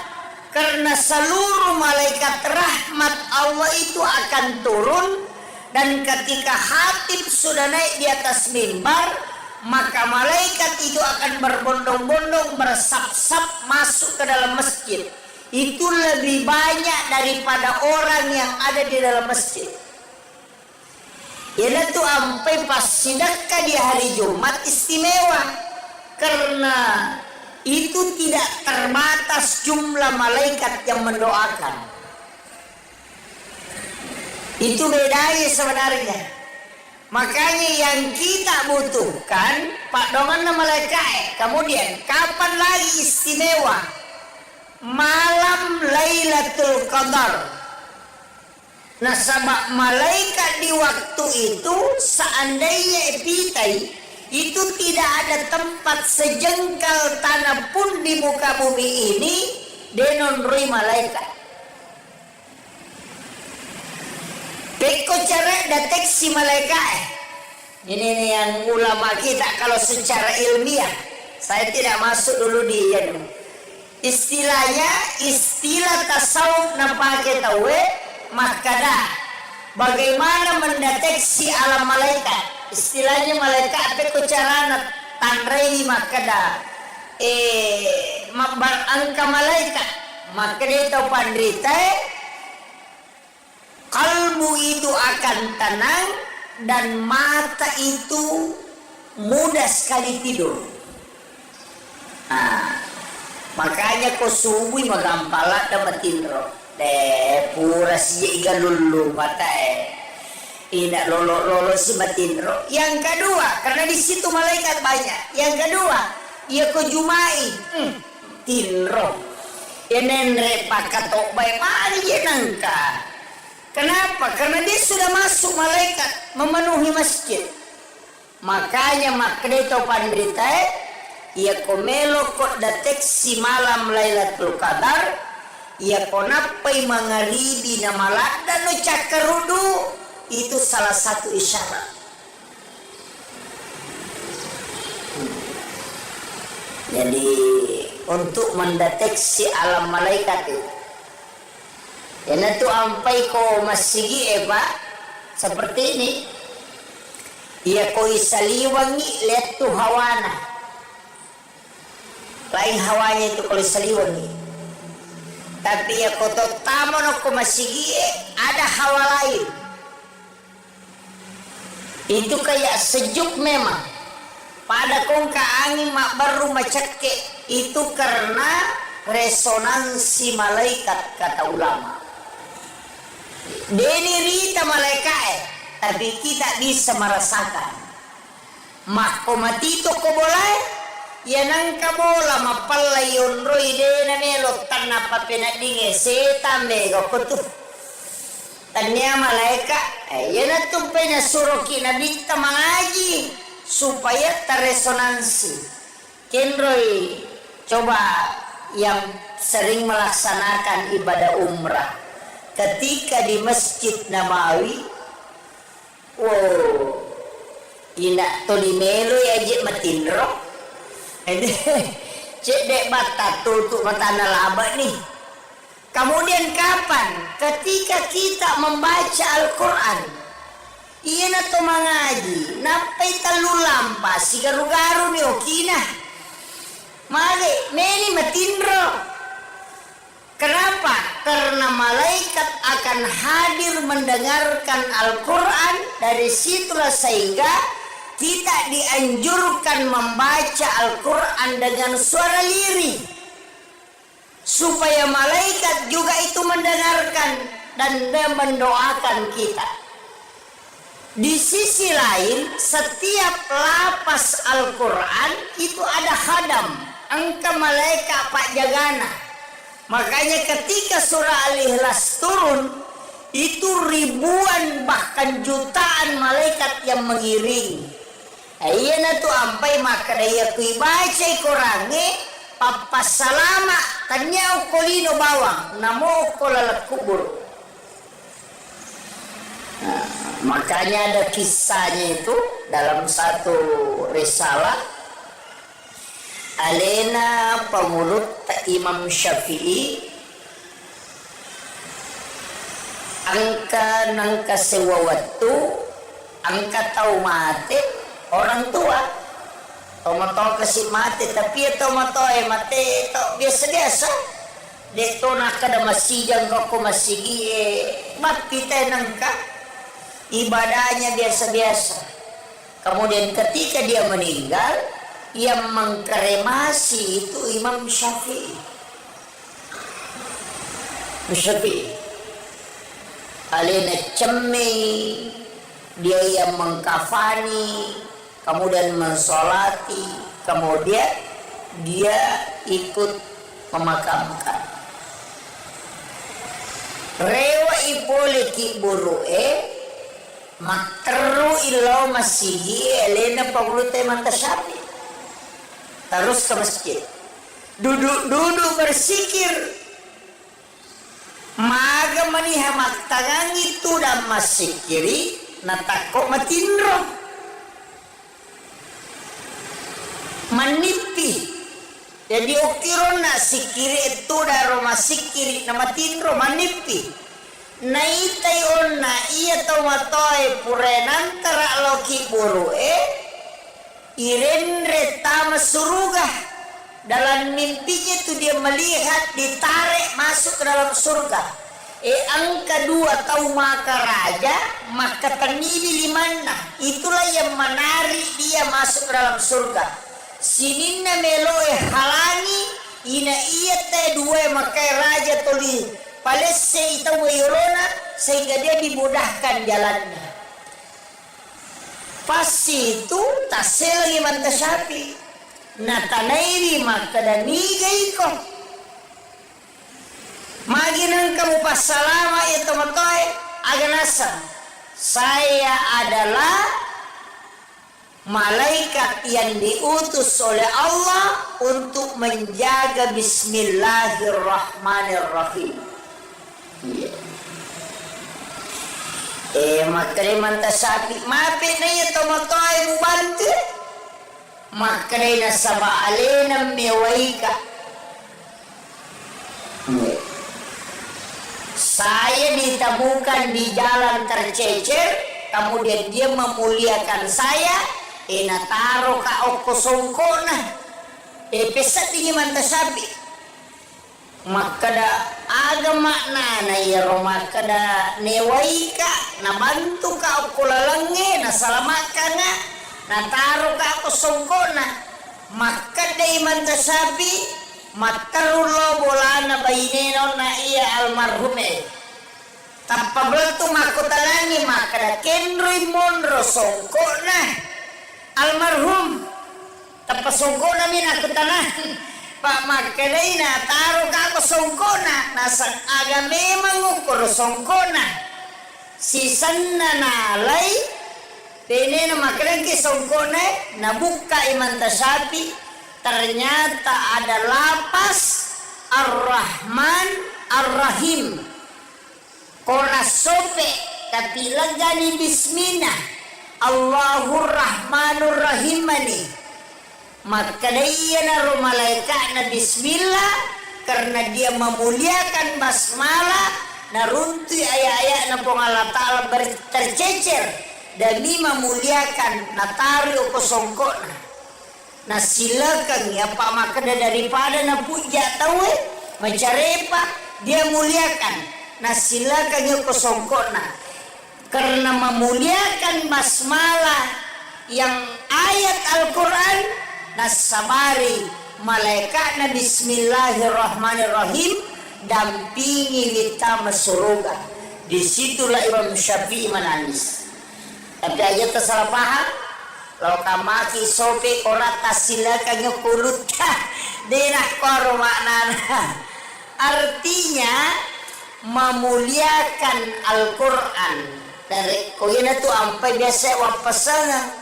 Karena seluruh malaikat rahmat Allah itu akan turun. Dan ketika khatib sudah naik di atas mimbar, maka malaikat itu akan berbondong-bondong bersap-sap masuk ke dalam masjid. Itu lebih banyak daripada orang yang ada di dalam masjid. Yaitu sampai pas sedekah di hari Jumat istimewa. Karena itu tidak terbatas jumlah malaikat yang mendoakan. Itu bedanya sebenarnya. Makanya yang kita butuhkan Pak Dongan malaikat. Kemudian kapan lagi istimewa? Malam Lailatul Qadar. Nah sebab malaikat di waktu itu seandainya epitai itu tidak ada tempat sejengkal tanah pun di muka bumi ini denonrui malaikat. Peko cara deteksi malaikat. Ini yang ulama kita kalau secara ilmiah. Saya tidak masuk dulu di istilahnya istilah tasawuf nampake tawe makada. Bagaimana mendeteksi alam malaikat? Istilahnya malaikat apa carana tanrei makada angka malaikat maka dia tahu pandrita kalbu itu akan tenang dan mata itu mudah sekali tidur. Makanya ko subuh magampala da matindro. Pura siya igalulu mata ina lolo si matindro. Yang kedua, karena di situ malaikat banyak. Yang kedua, ia ko jumai tinro. Yenenre pakatok bay mari yenangka. Kenapa? Karena dia sudah masuk malaikat memenuhi masjid. Makanya makreto pandrita ia komelo kok deteksi malam Lailatul Qadar ia konapai mangaribi na malada no cakarudu itu salah satu isyarat. Jadi untuk mendeteksi alam malaikat itu ya tu ampai ko masigi Pak seperti ini ia ko isaliwangi lihat tu hawana lain hawanya itu kalau isaliwangi tapi ya ko totamo no ko masigi ada hawa lain itu kayak sejuk memang pada kongka angin mak baru macake itu karena resonansi malaikat kata ulama. Deni rita malaikat tapi kita bisa merasakan mako matito ko boleh ya nangka bola mapalayon roy dena melo tanna papenadinge setan mego kutu tanya malaikat ya natumpai na suroki na dita mangaji supaya terresonansi kenroy coba yang sering melaksanakan ibadah umrah ketika di Masjid Nabawi, ina to di melo ya je matindro, cek dek bata tutup mata nalaba nih. Kemudian kapan? Ketika kita membaca Al-Quran, iya na to mangaji, napai talu lampas, si garu-garu ni okina, mali meni matindro. Kenapa? Karena malaikat akan hadir mendengarkan Al-Quran. Dari situlah sehingga kita dianjurkan membaca Al-Quran dengan suara lirih supaya malaikat juga itu mendengarkan dan mendoakan kita. Di sisi lain, setiap lapas Al-Quran itu ada khadam, angka malaikat pak jagana. Makanya ketika surah Al-Ikhlas turun, itu ribuan bahkan jutaan malaikat yang mengiring. Ayeuna tu ampai maka daya kui baca Qur'ane papa salama tanya ukolino bawang namo ukolala kubur. Makanya ada kisahnya itu dalam satu risalah Alena pemulut Imam Syafi'i angka nangka sewa waktu angka tahu mati orang tua tomato kasih mati tapi ya tomato mati to biasa-biasa deto nak ada masih jangka ko masih mati nangka ibadahnya biasa-biasa. Kemudian ketika dia meninggal yang mengkremasi itu Imam Syafi'i. Alena cemi dia yang mengkafani, kemudian mensolati, kemudian dia ikut memakamkan. Rewa iboleki buru'e materu ilau masihi Alena pagulute mata Syafi'i. Terus ke masjid duduk bersikir maga maniha maktangan itu dan masikiri natako matindro manipi jadi okiro na sikiri itu daro masikiri na matindro manipi naitai onna iya tomatoy purenan tara loki buru'e irenre tama surga. Dalam mimpinya itu dia melihat ditarik masuk ke dalam surga. ang kedua tahu maka raja, maka tangili limana. Itulah yang menarik dia masuk dalam surga. Sininna meloe halangi, ina iya te dua maka raja toli palesse ita wayorona sehingga dia dimudahkan jalannya. Pas itu tasel lagi mantasapi. Natanairi maka danigai ko. Maginang kamu pasalama ya teman-teman aganasa. Saya adalah malaikat yang diutus oleh Allah untuk menjaga bismillahirrahmanirrahim. Makanya mantasapi maafin na ya teman-teman bantu. Makanya nasaba alena mewaika. Saya ditemukan di jalan tercecer, kemudian dia memuliakan saya. Nataro ka oko songkona. Pesat ini mantasabi. Makada agama na ya makada newaika na bantu ka oko lalange na salamakan na nataro ka oko songkona. Makada mantasabi. Matarulo bolana baineno na iya almarhume tanpa beltu makutalani makada kenri monro songko na almarhum tanpa songko na minakutana pak makada ina taruh kako songko na nasang aga memang ukur songko na sisanna nalay tenena makada ki songko na nabuka imantasapi. Ternyata ada lapas Ar-Rahman Ar-Rahim. Kona sope tapi lagani bismillah Allahur Rahmanur Rahimani. Maka dia naruh malaikat na bismillah karena dia memuliakan basmalah narunti ayat-ayat na pong Allah Ta'ala tercecer demi memuliakan natari o kosongkona. Nah silakan ya Pak makada daripada na puja tahu mencarepa dia muliakan. Nah silakan ya kosongkona karena memuliakan basmalah yang ayat Al-Quran. Nah sabari malaikat na bismillahirrahmanirrahim dampingi kita surga. Disitulah Imam Syafi'i menangis. Tapi ayat tersalah paham. Kalau kamaki sope korata silakan nyukulut denah koro maknana. Artinya memuliakan Al-Quran. Dari koyena tu ampai biasa wapasangan.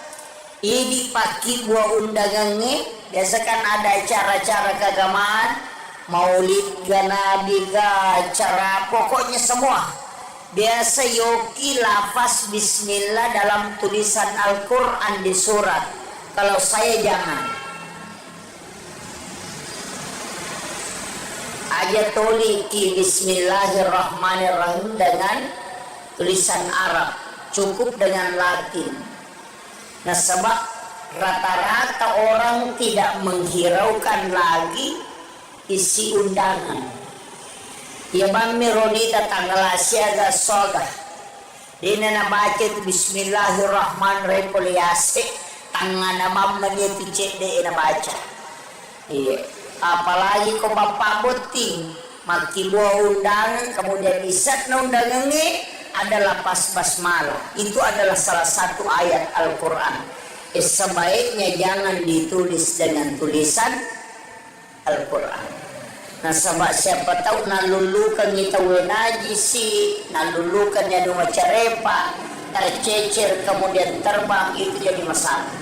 Ini pagi buah undangannya. Biasa kan ada acara-acara keagamaan. Maulid ga nabi ga acara pokoknya semua. Biasa yoki lafaz bismillah dalam tulisan Al-Quran di surat. Kalau saya jangan. Aja toliki bismillahirrahmanirrahim dengan tulisan Arab. Cukup dengan Latin. Nah sebab rata-rata orang tidak menghiraukan lagi isi undangan. Ya mami ronita tanggal asyaga soga. Dina na baca bismillahirrahmanirrahim poliase tangan na mamanya picek de na baca. Iya. Apalagi kau bapak boting maki buah undangan kemudian isat na undangan ini adalah pas basmalah. Itu adalah salah satu ayat Al-Quran. Sebaiknya jangan ditulis dengan tulisan Al-Quran. Nah sabak siapa tahu nalulukan kita wenajisi, nalulukan ya dua carepa, tercecer kemudian terbang itu jadi masalah.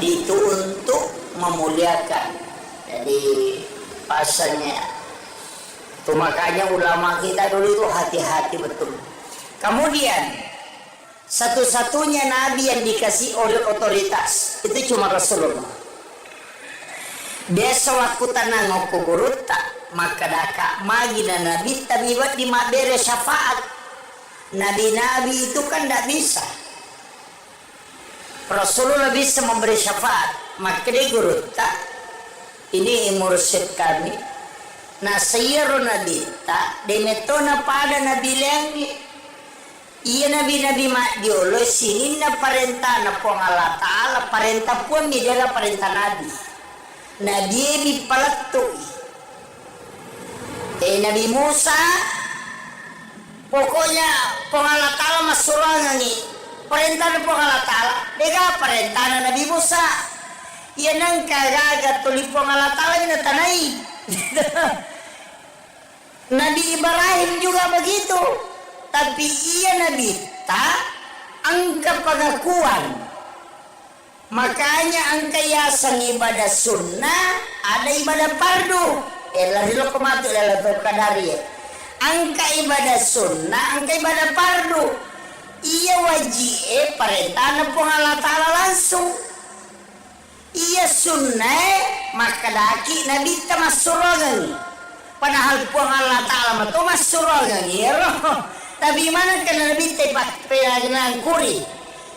Itu untuk memuliakan. Jadi pasalnya. Itu makanya ulama kita dulu itu hati-hati betul. Kemudian satu-satunya nabi yang dikasih oleh otoritas itu cuma Rasulullah. Dia sewaktu tanang kuburuta maka daka magi dan nabi tabibat di mabere syafaat. Nabi-nabi itu kan tidak bisa. Rasulullah bisa memberi syafaat. Maka dia guruta ini mursyid kami na sayro na dita demetona pada nabi lengi iya nabi diolo sinin na parenta na po Allah Ta'ala parenta po mi dela parenta nabi na dia bi palatto Nabi Musa pokoknya po Allah Ta'ala masurangan ni perintah po Allah Ta'ala dega perintah na Nabi Musa yan ang kagagat tuloy po Allah Ta'ala na tanay. Nabi Ibrahim juga begitu, tapi ia Nabi ang kapagakuan. Makanya ang kayasang ibadah sunnah ada ibadah fardu. Lalo kumatu lalo kadari. Ang ibadah sunnah, ang ibadah fardu. Ia wajib perintah na po Allah Ta'ala langsung. Ia sunnah maka daki Nabi masuragan. Padahal po Allah Ta'ala itu masuragan. Tapi mana kan Nabi pegang kuri.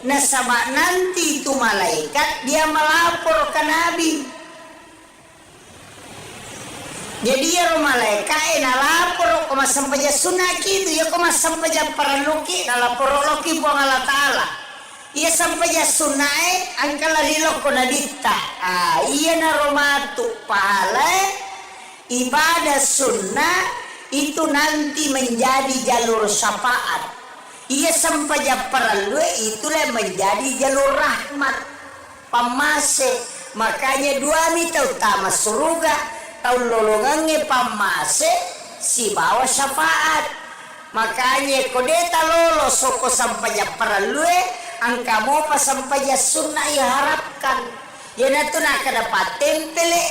Nasaba nanti itu malaikat dia melapor ke Nabi. Jadi ya malaikat lapor koma sampai sunnah gitu ya koma sampai paraluki lapor loki po Allah Ta'ala. Ia sampai sunnah angkala lilo ko nadita. Iya na romatu pahala ibadah sunnah itu nanti menjadi jalur syafaat. Ia sampai perlu itulah menjadi jalur rahmat pamase. Makanya dua mita utama surga tahun lolongannya pamase si bawa syafaat. Makanya kodeta lolo soko sampai perlu angka mo pa sampai sunnah iharapkan. Ya natu nak ada patempele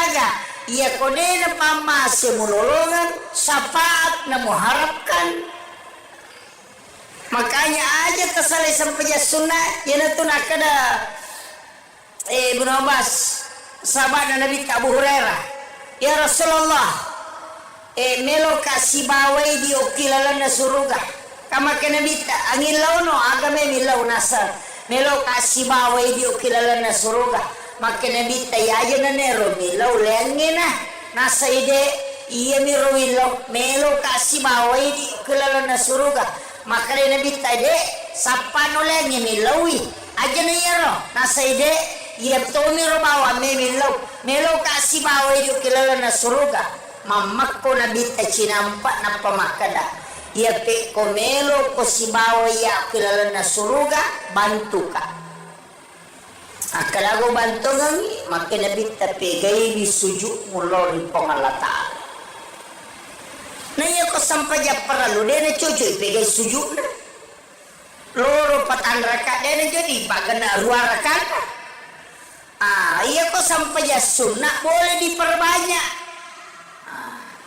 aga. Ia kodena pamase mulolongan syafaat na muharapkan. Makanya aja tersalih sampai sunnah ya natu nak ada Ibnu Abbas sahabat Nabi Abu Hurairah ya Rasulullah melo kasih bawai di okilalan na surga kama ke Nabi angin launo agame milau nasa melo kasih bawai di okilalan na surga maka Nabi aja na nero milau lengena nasa ide iya miro melo kasih bawai di okilalan na surga maka Nabi tadi sapa nolengnya milawi aja na yero nasa ide iya to miro bawa melo kasih bawai di okilalan na surga mamak ko Nabi cinampak na pamakada iya pe komelo ko si bawai ya okilalan na surga bantu ka akalago bantu ngangi maka Nabi tapegay di sujud mulori Allah Ta'ala. Nah iya ko sampai perlu dia na cucu pegay sujud na loro patan raka dia na jadi pagana ruang raka iya ko sampai sunnah boleh diperbanyak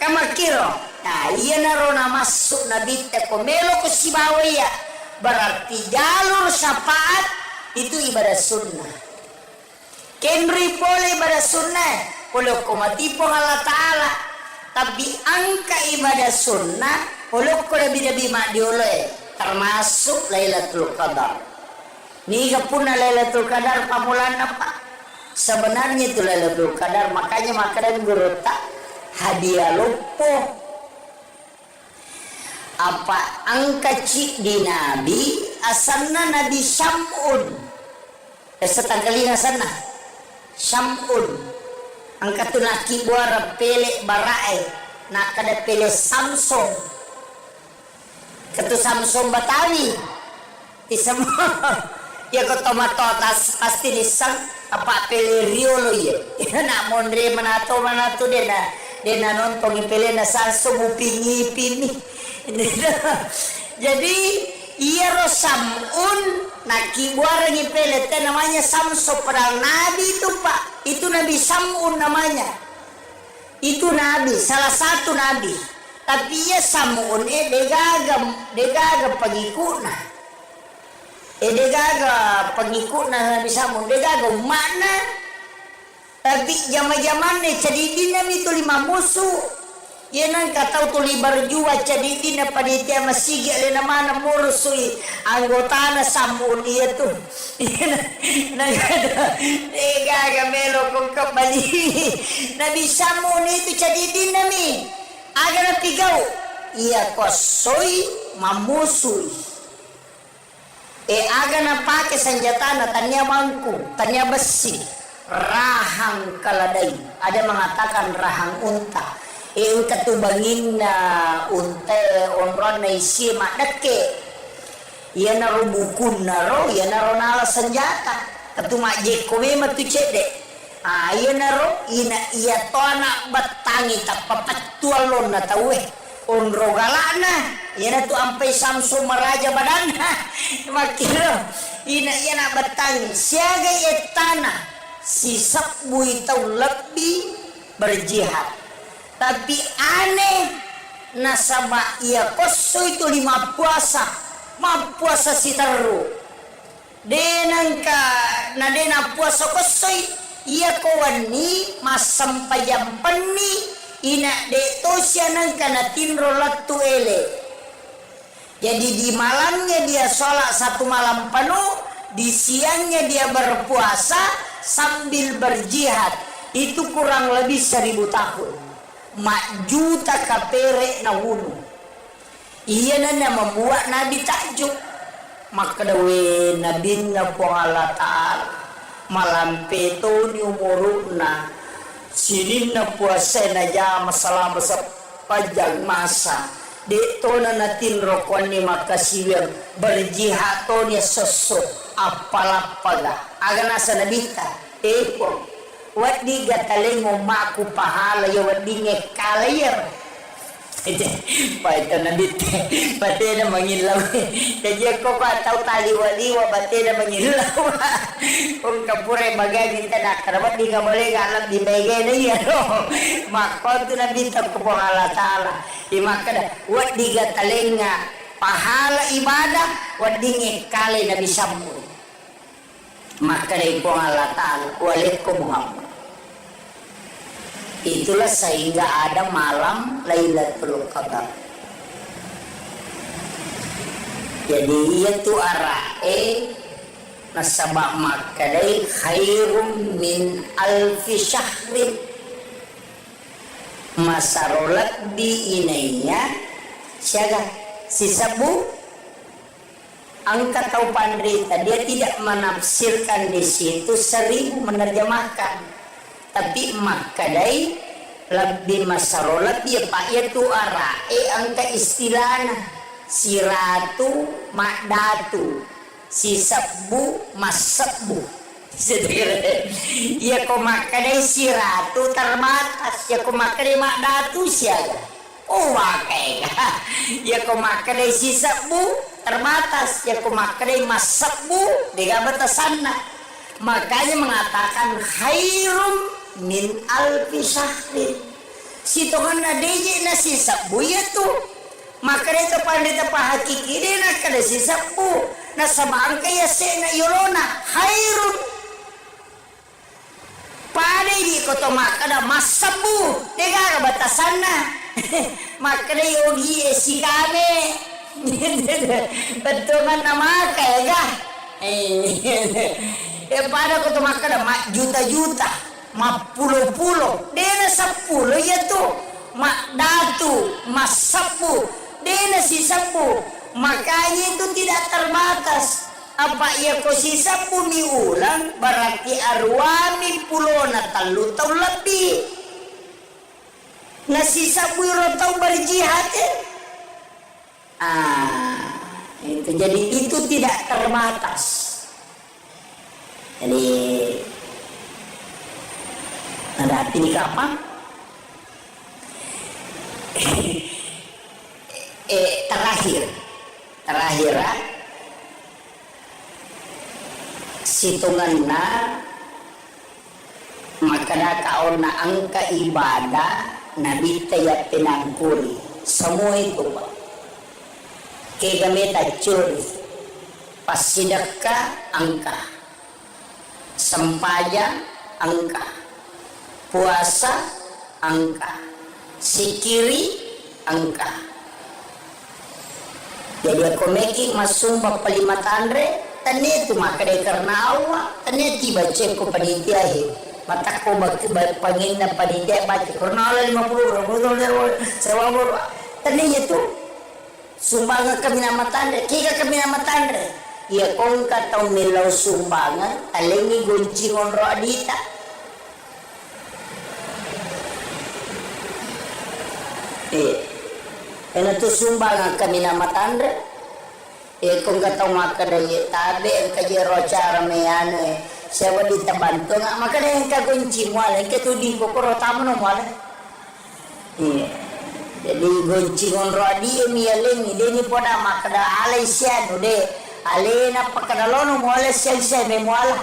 kamakiro iya na rona masuk Nabi komelo ko si bawaya berarti jalur syafaat itu ibadah sunnah kenri boleh ibadah sunnah boleh komati po Allah Ta'ala tapi angka ibadah sunnah boleh ko lebih dioleh termasuk Lailatul Qadar ni pun Lailatul Qadar pamulan apa sebenarnya itu Lailatul Qadar makanya makanan gerota hadiah lupo apa angka cik di Nabi asalna Nabi Syam'un setangkalina sana Syam'un angka tu naki buara pele barae nak ada pele Samsung ketu Samsung Batawi di semua ya ko tomato pasti nisang apa pele Rio lo ya nak mondre manato dena nonton pele na Samsung upingi jadi iya ro Sam'un naki buara ngipele teh namanya Samsung padahal Nabi itu Pak itu Nabi Sam'un namanya itu Nabi salah satu Nabi tapi ya Sam'un degaga pengikutna Nabi Sam'un degaga mana tapi zaman-zaman nih jadi Nabi itu 5 musuh Yan kataw to libar juwa cadidi na panitia masigi alin naman na murusui anggota na samun iya to. Gagamelo kong kabali. Nabisa mo nito cadidi nami. Aga na pigaw. Iya kosoy mamusuy. Aga na pake sanjata na tanya bangku, tanya besi. Rahang kaladay. Ada mengatakan rahang unta. Yung katubangin na unte onron na isi makdake. Yan na ro bukun na ro, yan na ro nala senjata. Katumakje kome matucede. Yan na ro, iya to anak batangi tapapatualon na tawe. Onro gala na. Yan na to ampay Samsung maraja badan na. Makiro, yan na batangi. Siaga etana, si sakbu itaw lebih berjihad. Tapi aneh nasaba iya koso itu 5 puasa si taru denang ka na dena puasa kosoy iya kawani masam pajampani ina de to siya nang kana tinro latu ele. Jadi di malamnya dia sholat 1 malam penuh, di siangnya dia berpuasa sambil berjihad. Itu kurang lebih 1000 tahun. Mak juta kapere na wunu. Iya na membuat Nabi takjub. Maka dawe Nabi na po Allah Ta'ala malampe to ni umuruna sinin na puasa na jama selama sepanjang masa. Dito na natin rokon ni makasiwir berjihad to ni sosok apalapaga. Aga nasa nabita. Epo. Wadi gataling mo maku pahala yo wadi ngekalayar. Paito na dito. Pati na mangilaw. Kaya ko pa tau tali waliwa pati na mangilaw. Kung kapure magagin ta na karabat di ka boleh alam di bagay na yan. Makon to na dito ko po halatala. Imakada wadi gataling nga pahala ibadah wadi ngekalay na bisamu. Maka dari po halatala walit ko Muhammad. Itulah sehingga ada malam Lailatul Qadar. Jadi itu arae nasabak makadai khairum min alfi syahrin. Masarolat di inainya siaga si sabu angkat tau pandrita, dia tidak menafsirkan di situ 1000 menerjemahkan. Tapi makadai lebih masarolat dia pak itu arae angka istilahnya siratu makdatu si sabu masabbu. Ya kau makadai siratu terbatas, ya kau makadai makdatu siapa? Oh wakai. Ya kau makadai si sabu terbatas, ya kau makadai masabbu dengan batasanna. Makanya mengatakan khairum min alfi syahrin. Si Tuhan na deje na si sabu ya tu. Maka itu pandita pahakiki dia na kada si sabu. Na sabang kaya se na yolona khairun. Pada di koto makada masabu. Dega batasan na. Makada yogi si kame. Betungan nama kaya pada koto makada juta-juta. Mak pulo-pulo, dena 10 ya tuh, mak datu, mas 10, dena si 10, makanya itu tidak terbatas. Apa ya ko si 10 ulang berarti arwami pulo na talu tau lebih. Na si 10 tau berjihad itu jadi itu tidak terbatas. Jadi ada arti nikah apa? Terakhir situnganna makana kaona angka ibadah nabi taya pinangkuri semua itu Pak. Kaya curi pas sedekah angka sempaya angka puasa angka sikiri angka. Jadi aku making masumba palima tandre tani itu makade karena Allah tani tiba cek ko panitia he mata ko pangin na panitia baca karena Allah 50 sewa tani itu sumbangan kami nama tandre kika kami nama tandre ya kong katau milau sumbangan alengi goncingon ro adita ena tu sumbangan kami nama tandre kung katau makada ye tabe ang kajero cara meyane sewa ditabanto nga makada yang kagunci muala yang ketuding ko koro tamo no muala jadi gonci ngonro adi miyaling ide ni poda makada alay siya no de alay na pakadalono muala siya me muala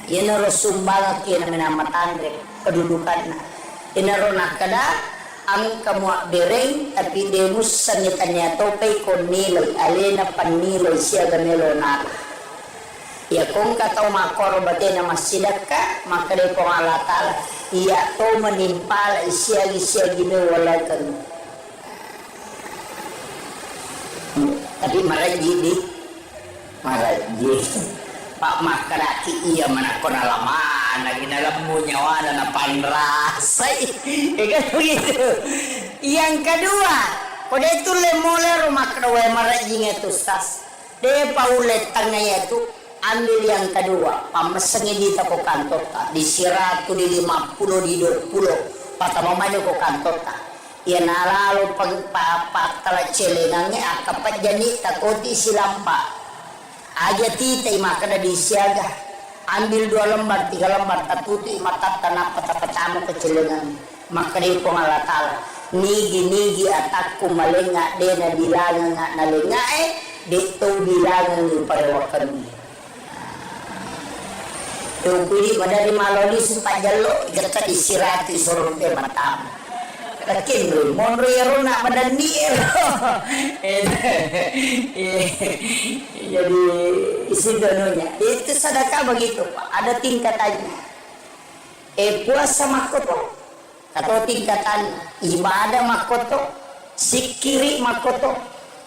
yan ro sumbangan kina minamatandre kedudukan na inaro nakada ang kamwa bereng tapi demus sanitanya topay kon nilay alena panilay siya ganilo na ya kung kataw makoro bate na masidaka makade kong alatala iya to manimpala siya ginawala kan tapi maraji Pak makaraki iya manakon alaman lagi dalam munyawana na panrasay kan begitu. Yang kedua kode itu lemole rumah kedua marajing itu sas de paulet tangnya itu ambil yang kedua pamesengi di toko kantor di siratu di 50 di 20 pata mamanya ko kantor ya nalalo pag tala celenangnya akapat jani takoti silampa aja titai makada disiaga ambil 2 lembar 3 lembar tatuti matat tanah peta-petamu kecelengan makada ipong alatala nigi atakku malenga dena bilangan nga nalenga dito bilangan yung parewakan yung pili madari maloli sempat jalo ikata disirati sorong te matamu lakin bro monro yaro na madandi jadi isi dononya itu sedekah begitu Pak ada tingkatannya puasa makoto atau tingkatan ibadah makoto sikiri makoto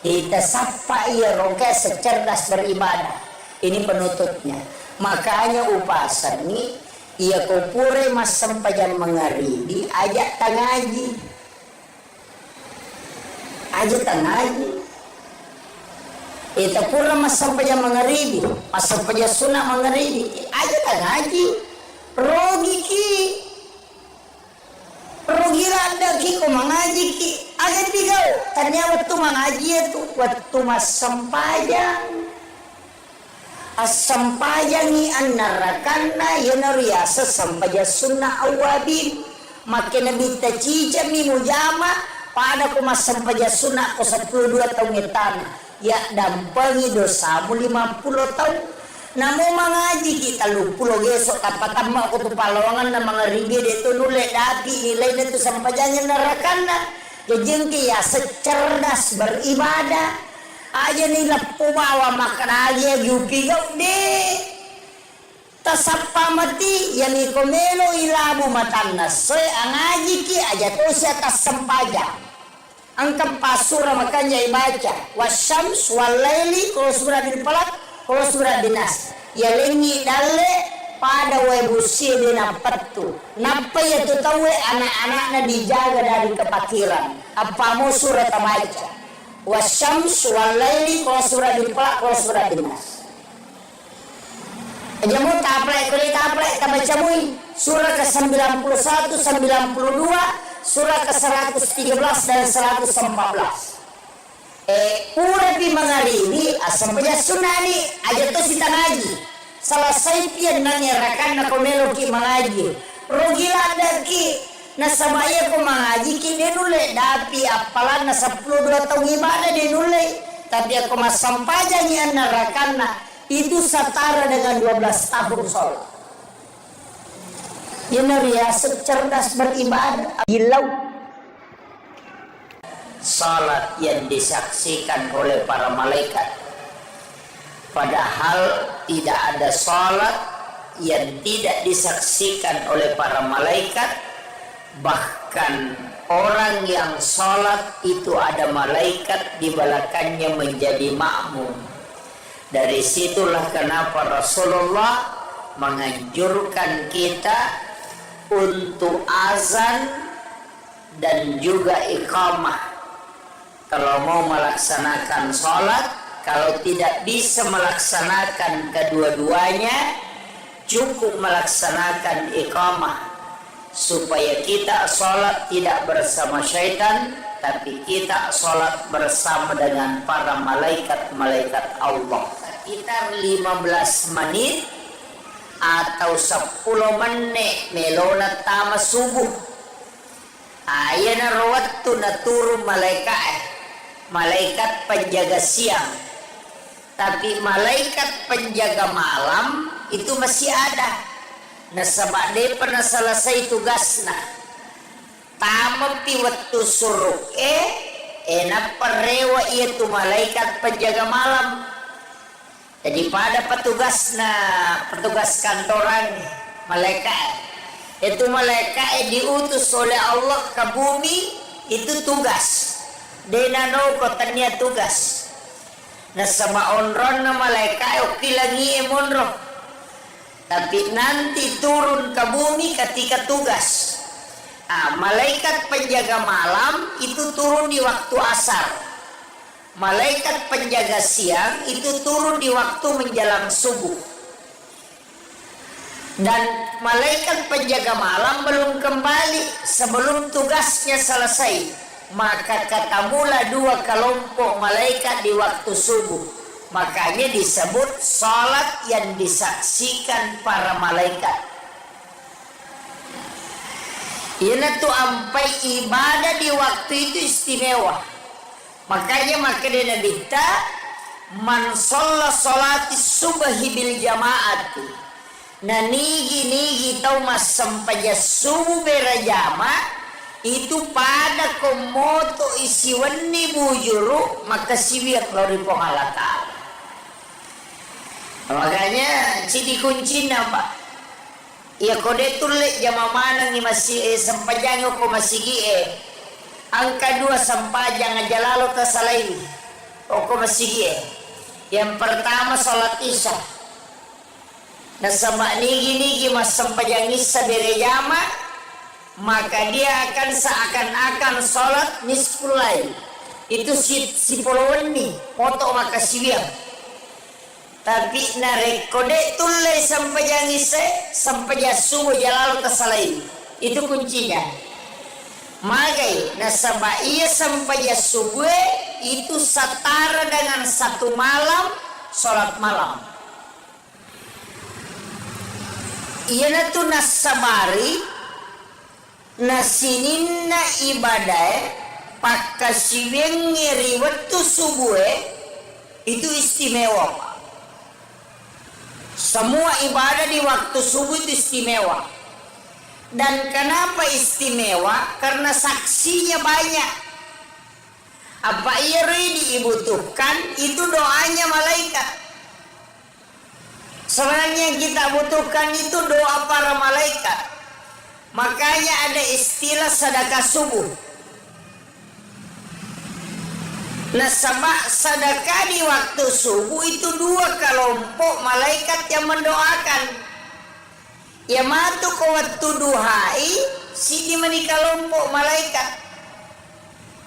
kita sapa iya roke secerdas beribadah ini penutupnya makanya upasan ini ia kupure mas sempajan mengaribi ajak tangaji itu pura mas sampaja mengaribi mas sampaja sunnah mengaribi aja tangaji rogi randa ki ko mengaji ki aja tigau tanya waktu mengaji itu waktu mas sampajang asampajangi annarakanna yanariasa sampaja sunnah awabin makin nabi tacija mi mujama pada ko mas sampaja sunnah ko 12 tahun itana ya dampangi dosamu 50 tahun namo mengaji kita 30 gesok tapatama ko tu palawangan na mga ribi dito nule dati nilai dito sampajanya narakanna jengki ya secerdas beribadah aja nila pumawa makanalia yupigaw de tasapa mati yani komelo ilabu matannas soy angaji ki aja to siya tasampaja ang kampasura makanya ibaca wasyams walaili kalau surah din palak kalau surah dinas ya lengi dalle pada webusi dina patu napa ya tu tahu anak-anaknya dijaga dari kepakiran apa mau surah tabaca wasyams walaili kalau surah din palak kalau surah dinas aja mau taplek tabaca mui surah ke-91 92 surah ke-113 dan 114 pura di mangaribi asam punya sunani aja tuh si tangaji selesai pian nanyarakan na komelo ki mangaji rogila daki na sabaya ko mangaji ki denule dapi apalan na 12 tahun ibadah denule tapi aku masampaja ni narakan na itu setara dengan 12 tahun sholat Yenaria cerdas beribadah hilau salat yang disaksikan oleh para malaikat padahal tidak ada salat yang tidak disaksikan oleh para malaikat Bahkan orang yang sholat itu ada malaikat di belakangnya menjadi makmum. Dari situlah kenapa Rasulullah menganjurkan kita untuk azan dan juga iqamah kalau mau melaksanakan sholat. Kalau tidak bisa melaksanakan kedua-duanya, cukup melaksanakan iqamah, supaya kita sholat tidak bersama syaitan, tapi kita sholat bersama dengan para malaikat-malaikat Allah. Sekitar 15 menit atau 10 menit melona tama subuh. Ayana rawattu na turun malaikat penjaga siang. Tapi malaikat penjaga malam itu masih ada. Nasabak dia pernah selesai tugasnya. Tamapi waktu suruk enak perewa itu malaikat penjaga malam. Jadi pada petugas kantoran malaikat. Itu malaikat diutus oleh Allah ke bumi, itu tugas. Denano kotanya tugas. Nah sama onron na malaikat oke lagi emonro. Tapi nanti turun ke bumi ketika tugas. Malaikat penjaga malam itu turun di waktu asar. Malaikat penjaga siang itu turun di waktu menjelang subuh. Dan malaikat penjaga malam belum kembali sebelum tugasnya selesai. Maka ketemulah 2 kelompok malaikat di waktu subuh. Makanya disebut salat yang disaksikan para malaikat. Ini tuh ampai ibadah di waktu itu istimewa. Makanya makanya dita man sholla sholati subhi bil jamaati. Nah nigi tau mas sampai subuh berjamaah. Itu pada komoto isiwani bujuru maka siwiat dari pengalatan. Makanya ciri kuncinya Pak. Ya kode tulik jama mana ni masih sampajang ko masih angka 2 sampajang aja lalu tersalai. Ko masih Yang pertama salat isya. Nah sama nigi mas sampajang isya berjamaah. Maka dia akan seakan-akan sholat nisful lail. Itu si puluhan nih foto maka siwiang. Tapi narekode tulai sampai jangise sampai jasuh jalalu kesalai. Itu kuncinya. Magai nasaba ia sampai jasuh itu setara dengan 1 malam sholat malam. Ia natu nasabari nasinina ibadah pakasiweng ngeri waktu subuh itu istimewa. Semua ibadah di waktu subuh itu istimewa. Dan kenapa istimewa? Karena saksinya banyak. Apa ia dibutuhkan itu doanya malaikat. Sebenarnya yang kita butuhkan itu doa para malaikat. Makanya ada istilah sedekah subuh. Nah sama sedekah di waktu subuh itu 2 kelompok malaikat yang mendoakan. Ya matu ke waktu duhai si dimana kelompok malaikat.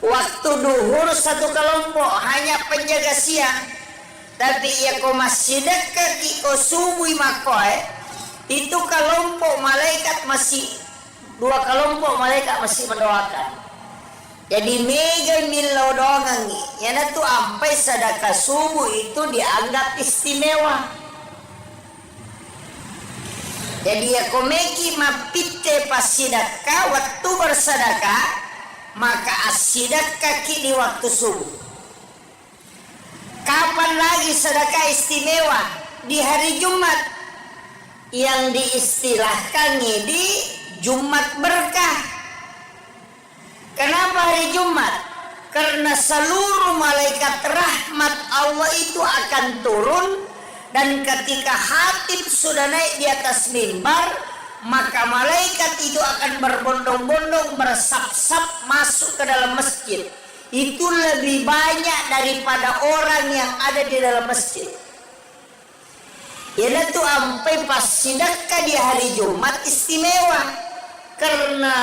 Waktu duhur 1 kelompok hanya penjaga siang. Tapi ya ko masih dekat ko subuh makoy itu kelompok malaikat masih 2 kelompok malaikat masih mendoakan. Jadi mega milau doang yana tuh sampai sedekah subuh itu dianggap istimewa. Jadi ya komeki mapite pas sedekah waktu bersedekah maka asidekah di waktu subuh. Kapan lagi sedekah istimewa? Di hari Jumat yang diistilahkan di Jumat berkah. Kenapa hari Jumat? Karena seluruh malaikat rahmat Allah itu akan turun. Dan ketika khatib sudah naik di atas mimbar, maka malaikat itu akan berbondong-bondong, bersap-sap masuk ke dalam masjid. Itu lebih banyak daripada orang yang ada di dalam masjid. Ialah tu ampai pas sedekah di hari Jumat istimewa, karena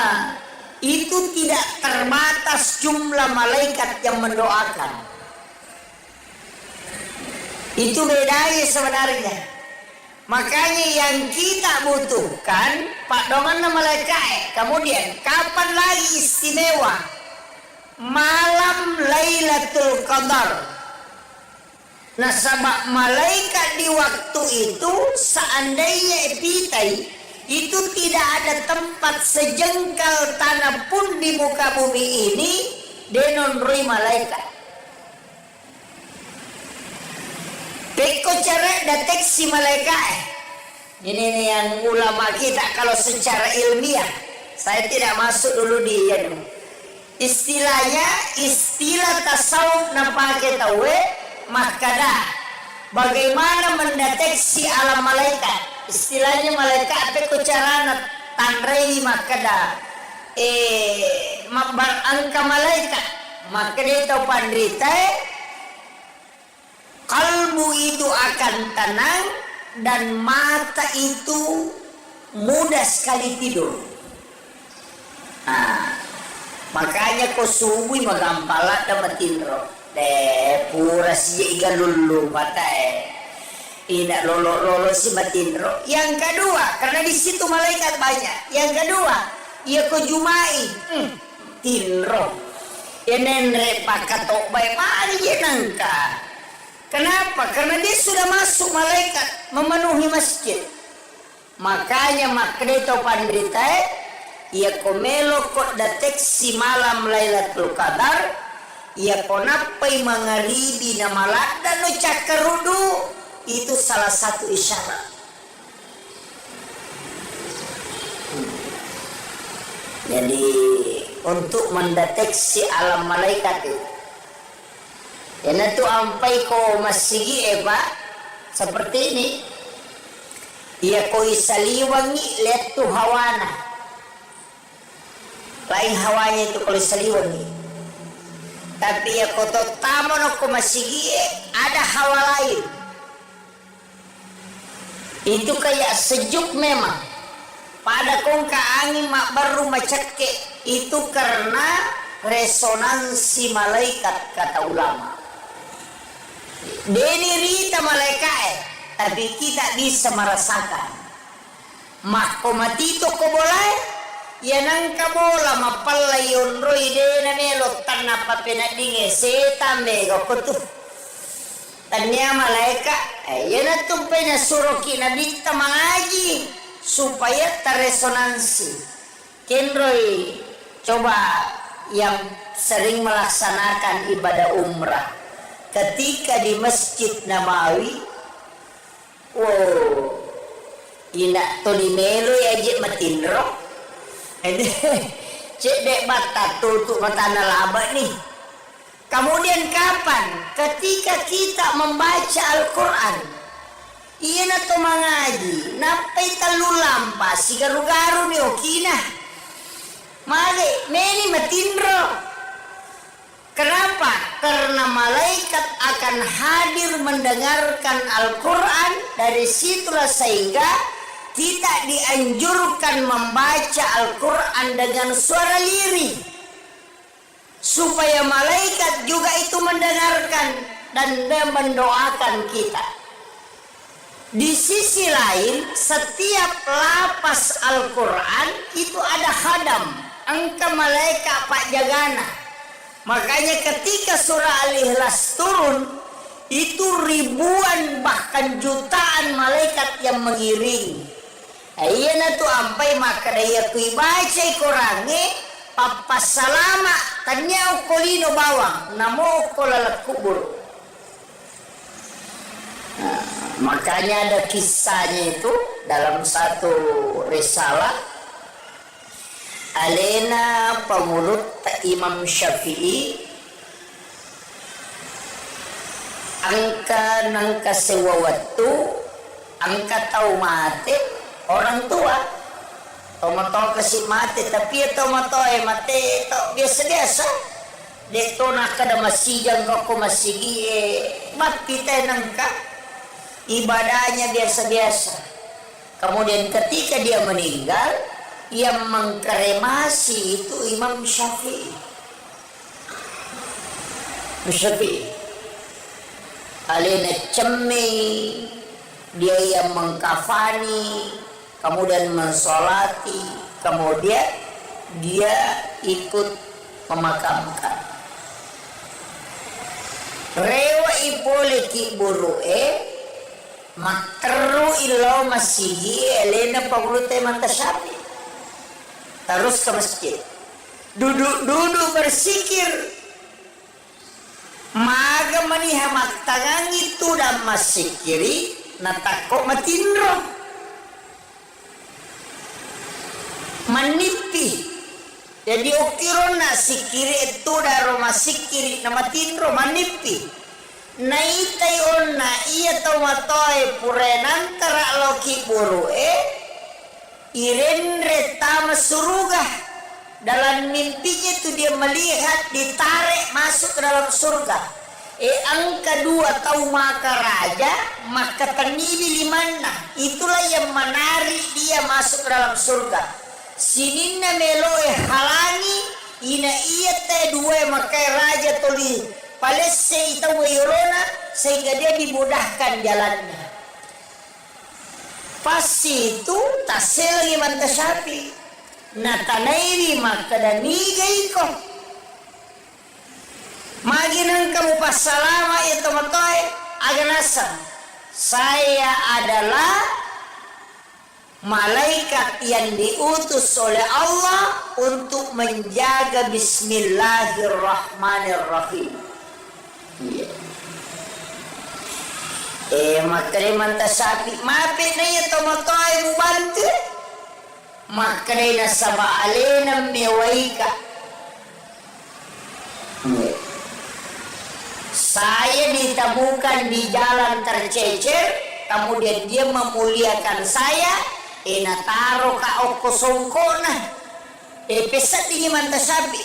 itu tidak terbatas jumlah malaikat yang mendoakan. Itu bedanya sebenarnya. Makanya yang kita butuhkan Pak Dongan malaikat. Kemudian kapan lagi istimewa? Malam Lailatul Qadar. Nah, sebab malaikat di waktu itu seandainya epitai itu tidak ada tempat sejengkal tanah pun di muka bumi ini denonroi malaikat. Beko cara deteksi malaikat. Ini yang ulama kita kalau secara ilmiah, saya tidak masuk dulu di istilahnya, istilah tasawuf nampake tahu makada. Bagaimana mendeteksi alam malaikat? Istilahnya malaikat apa cara tandrai makada. Angka malaikat. Maka dia tahu pandrita. Kalbu itu akan tenang dan mata itu mudah sekali tidur. Nah, makanya kau subuh magampala dan matindro. Pura si iga lulu mata ina lolo si matindro. Yang kedua, karena di situ malaikat banyak. Yang kedua, ia ko jumai tinro. Enenre pakatok bae mari nangka. Kenapa? Karena dia sudah masuk malaikat memenuhi masjid. Makanya makreto pandrita ia komelo kok deteksi malam Lailatul Qadar, ia konapai mangaribi na malada no cakarudu, itu salah satu isyarat. Jadi untuk mendeteksi alam malaikat itu, ya tu ampai ko masigi seperti ini. Ia ko isaliwangi lihat tu hawana. Lain hawanya itu kalau isaliwangi. Tapi ya ko totamo no ko masigi ada hawa lain. Itu kayak sejuk memang. Pada kongka angin mak baru macake itu karena resonansi malaikat kata ulama. Deni rita malaikat, tapi kita bisa merasakan. Mako matito ko boleh, ya nangka bola mapalayon roy dena melo tanah papenadinge setan bego kutu. Tanya malaikat, ya na tumpai na suroki na dita mangaji supaya terresonansi. Kenroy coba yang sering melaksanakan ibadah umrah. Ketika di Masjid Nabawi, ina to di melo ya je matindro. Cek dek bata tutup mata laba nih. Kemudian kapan? Ketika kita membaca Al-Quran. Ina to mangaji. Napai talu lampa si garu-garu ni okina. Mali meni matindro. Kenapa? Karena malaikat akan hadir mendengarkan Al-Quran. Dari situlah sehingga kita dianjurkan membaca Al-Quran dengan suara lirih, supaya malaikat juga itu mendengarkan dan mendoakan kita. Di sisi lain, setiap lapas Al-Quran itu ada khadam, angka malaikat pak jagana. Makanya ketika surah Al-Ikhlas turun, itu ribuan bahkan jutaan malaikat yang mengiringi. Iya na tu ampai maka daya kui baca korange papas salama tanya kolino bawang namo kolalak kubur. Nah, makanya ada kisahnya itu dalam satu risalah Alena Pemulut Imam Syafi'i angka nangka sewa waktu angka tahu mati orang tua tomato kasih mati tapi tomato mati to biasa-biasa deto nak kada masijang ko masigi mati tenang ka ibadahnya biasa-biasa. Kemudian ketika dia meninggal yang mengkremasi itu Imam Syafi'i. Alina cemi dia yang mengkafani, kemudian mensolati, kemudian dia ikut memakamkan. Rewa ipoliki buru'e makteru ilo masigi elena pagrute mantasyafi. Terus ke masjid, duduk bersikir. Maga maniha maktangang itu dan masikiri natako matindro manipi jadi ukiro na sikiri itu daro masikiri na matindro manipi naitai onna iya tomatoy purenan tara loki burue irenre tama suruga. Dalam mimpinya itu dia melihat ditarik masuk ke dalam surga. Ang kedua tahu maka raja maka ternidi limana. Itulah yang menarik dia masuk ke dalam surga. Sinina meloe halangi ina iya te dua maka raja tuli palesse itawa yorona sehingga dia dimudahkan jalannya. Pas itu tasel lagi mantasyafi. Natanairi makadanigai ko maginang kamu pasalama itu matoy aganasa saya adalah malaikat yang diutus oleh Allah untuk menjaga bismillahirrahmanirrahim. Makanya mantasapi mapi na ito matoy mubantu makanya sama alena mewaika. Saya ditemukan di jalan tercecer, kemudian dia memuliakan saya. Nataro ka oko songkona. Pesat ini mantasabi.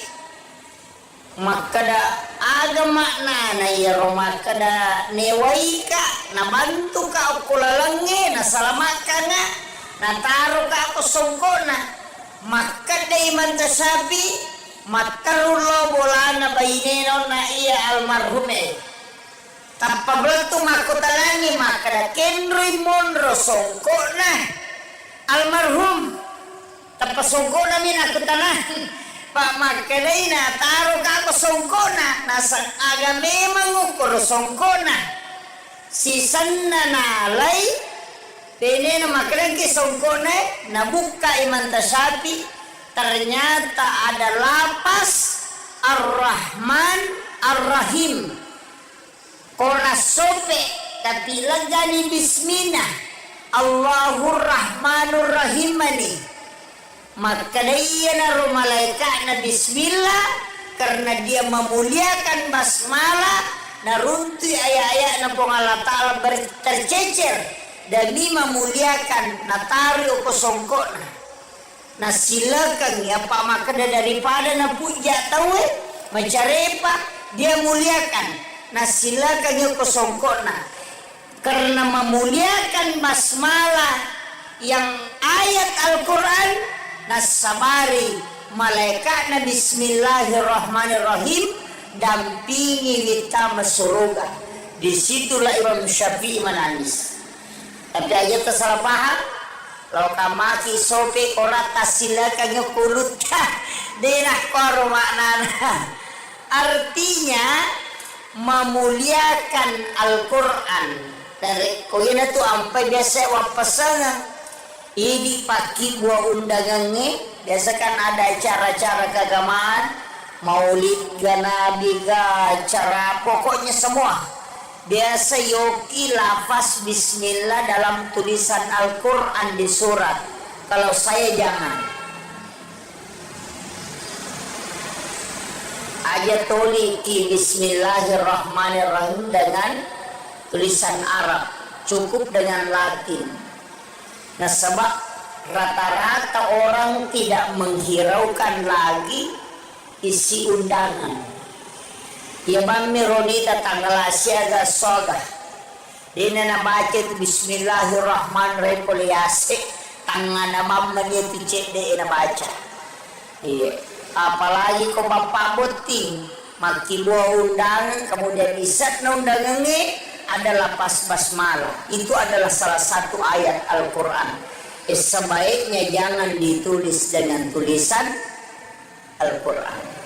Makada agama na yaro makada newaika nabantu ka oko lalange nasalamakan na. Nataro ka ako songkona maka day mantasabi matarulo bolana baineno na iya almarhume tapabeltu makotalangi maka da kenroy monro songkona almarhum tapasongkona min ako talangi pak maka day nataro ka ako songkona nasang aga memang ukuro songkona sisan na nalay Tene na makrengke songkone nabuka imantasabi ternyata ada lapas Ar-Rahman Ar-Rahim kona sope tapi lagani bismillah Allahur Rahmanur Rahimani maka dia naruh malaikat na bismillah karena dia memuliakan basmalah narunti ayat-ayat na Allah Ta'ala tercecer demi memuliakan natari uko songkona na silakan ya pak maka daripada na puja tawe macarepa dia muliakan na silakan uko songkona karena memuliakan basmalah yang ayat Al-Quran na sabari malaikat na bismillahirrahmanirrahim dampingi kita surga. Disitulah Imam Syafi'i menangis. Tapi aja tersalah paham. Kalau kamaki sope ora tasilakan kulut denah koro maknana. Artinya memuliakan Al-Quran. Dari koyena tu ampai biasa wapasangan. Ini pagi buah undangannya. Biasa kan ada acara-acara keagamaan. Maulid ga nabi ga acara pokoknya semua. Biasa yoki lafaz bismillah dalam tulisan Al-Quran di surat. Kalau saya jangan. Aja toliki bismillahirrahmanirrahim dengan tulisan Arab. Cukup dengan Latin. Nah sebab rata-rata orang tidak menghiraukan lagi isi undangan. Ya mami ronita tanggal asyaga soga. Dina na baca itu Bismillahirrahmanirrahim poliasik tangan na mamanya itu cek deh na baca. Iya. Apalagi kau bapak boting maki buah undangan kemudian isat na undangan ini adalah pas basmalah. Itu adalah salah satu ayat Al-Quran. Sebaiknya jangan ditulis dengan tulisan Al-Quran.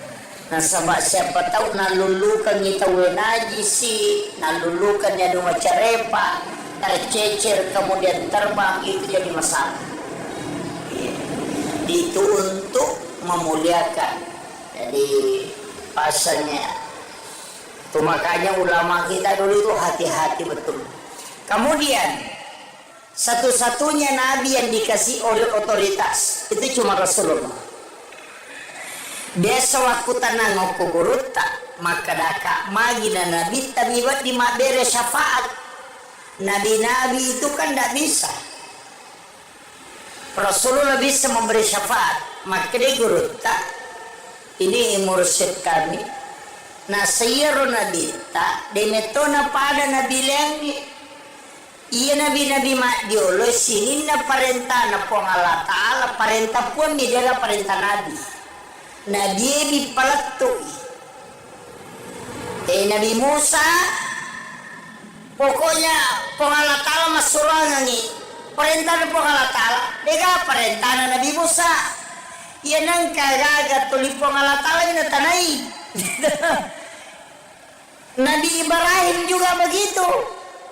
Nah siapa tahu nalulukan kita wenaji si nalulukan ya dua carepa tercecer kemudian terbang, itu jadi masalah. Itu untuk memuliakan. Jadi pasalnya itu makanya ulama kita dulu itu hati-hati betul. Kemudian satu-satunya nabi yang dikasih oleh otoritas itu cuma Rasulullah. Desa waktu tanah ngoko guruta maka daka magi dan nabi tabibat di makbere syafaat. Nabi-nabi itu kan tidak bisa. Rasulullah bisa memberi syafaat. Maka dia guruta ini mursyid kami. Nah sayaro nabi tak demetona pada nabi lengi. Iya nabi-nabi mak diolo sini na parenta na pong Allah Ta'ala parenta pun di dalam parenta nabi. Nabi dipalattui. Nabi Musa pokoknya Allah Ta'ala masurangan ni perintah ng Allah Ta'ala dega perintah na Nabi Musa yan ang kagagat tuli Allah Ta'ala minatanay. Nabi Ibrahim juga begitu,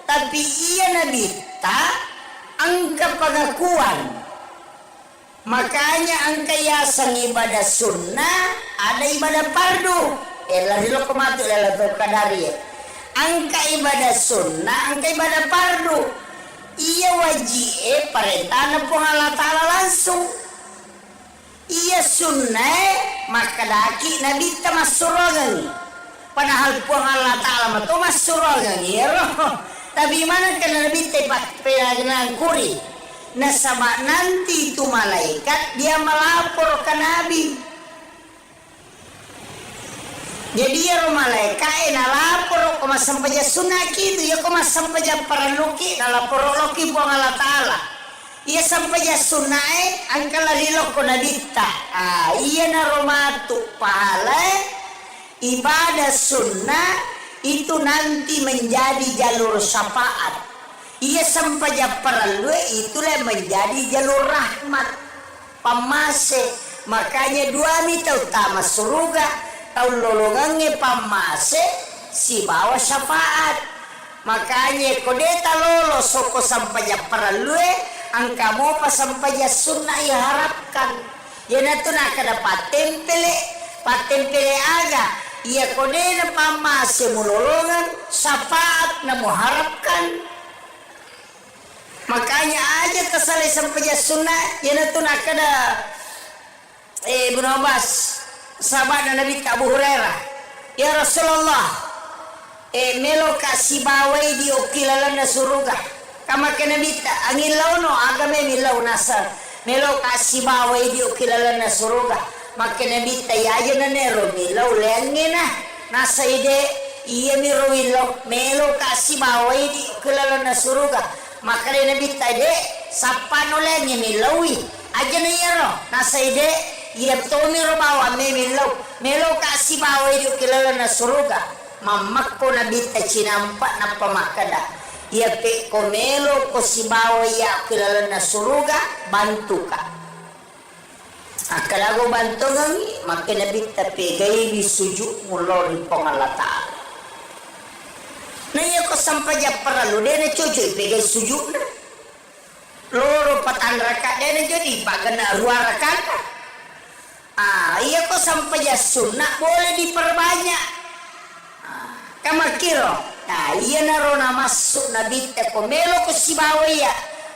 tapi ia Nabi tak ang kapangakuan. Makanya angka yasang ibadah sunnah ada ibadah fardu. Lari lo kematu lala to kadari. Angka ibadah sunnah, angka ibadah fardu. Ia wajib perintah na po Allah Ta'ala langsung. Ia sunnah maka daki nabi ta masurogan. Padahal po Allah Ta'ala mato masurogan. Tapi mana kan nabi ta pinagnang kuri. Nah sama nanti itu malaikat dia melapor ke Nabi. Jadi ya malaikat lapor koma sampai sunnah gitu ya koma sampai paraluki lapor loki buang Allah Ta'ala. Ia sampai sunnah angkala lilo ko nadita. Iya na romatu pahala ibadah sunnah itu nanti menjadi jalur syafaat. Ia sampai perlu itulah menjadi jalur rahmat pamase. Makanya dua mita utama surga tahun lolongannya pamase si bawa syafaat. Makanya kodeta lolo soko sampai perlu angka mo pa sampai sunnah ya harapkan. Ya natu nak kada patempele aga. Ia kodena pamase mulolongan syafaat na muharapkan. Makanya aja kesalai sampai sunnah yang itu nak ada Ibnu Abbas sahabat Nabi Abu Hurairah ya Rasulullah melo kasih bawai di okilalan na suruga kama ke Nabi angin launo agame milau nasa melo kasih bawai di okilalan na suruga maka Nabi aja na nero milau lengena nasa ide iya miro melo kasih bawai di okilalan na suruga. Maka dia Nabi tadi sapa nolenya milawi aja na yero nasa ide iya tomi ro bawa melo kasih bawa itu kilala na suruga mamak ko Nabi ta cinampa na pamakada iya pe ko melo ko si bawa ya kilala na suruga bantu ka akalago bantu ngangi maka Nabi ta pegay di sujud mulori Allah Ta'ala. Nah iya ko sampai perlu dia na cucu pegai sujud na loro patan raka dia na jadi pagana ruang raka iya ko sampai sunnah boleh diperbanyak kamakiro iya na rona masuk nabi teko melo ko si ya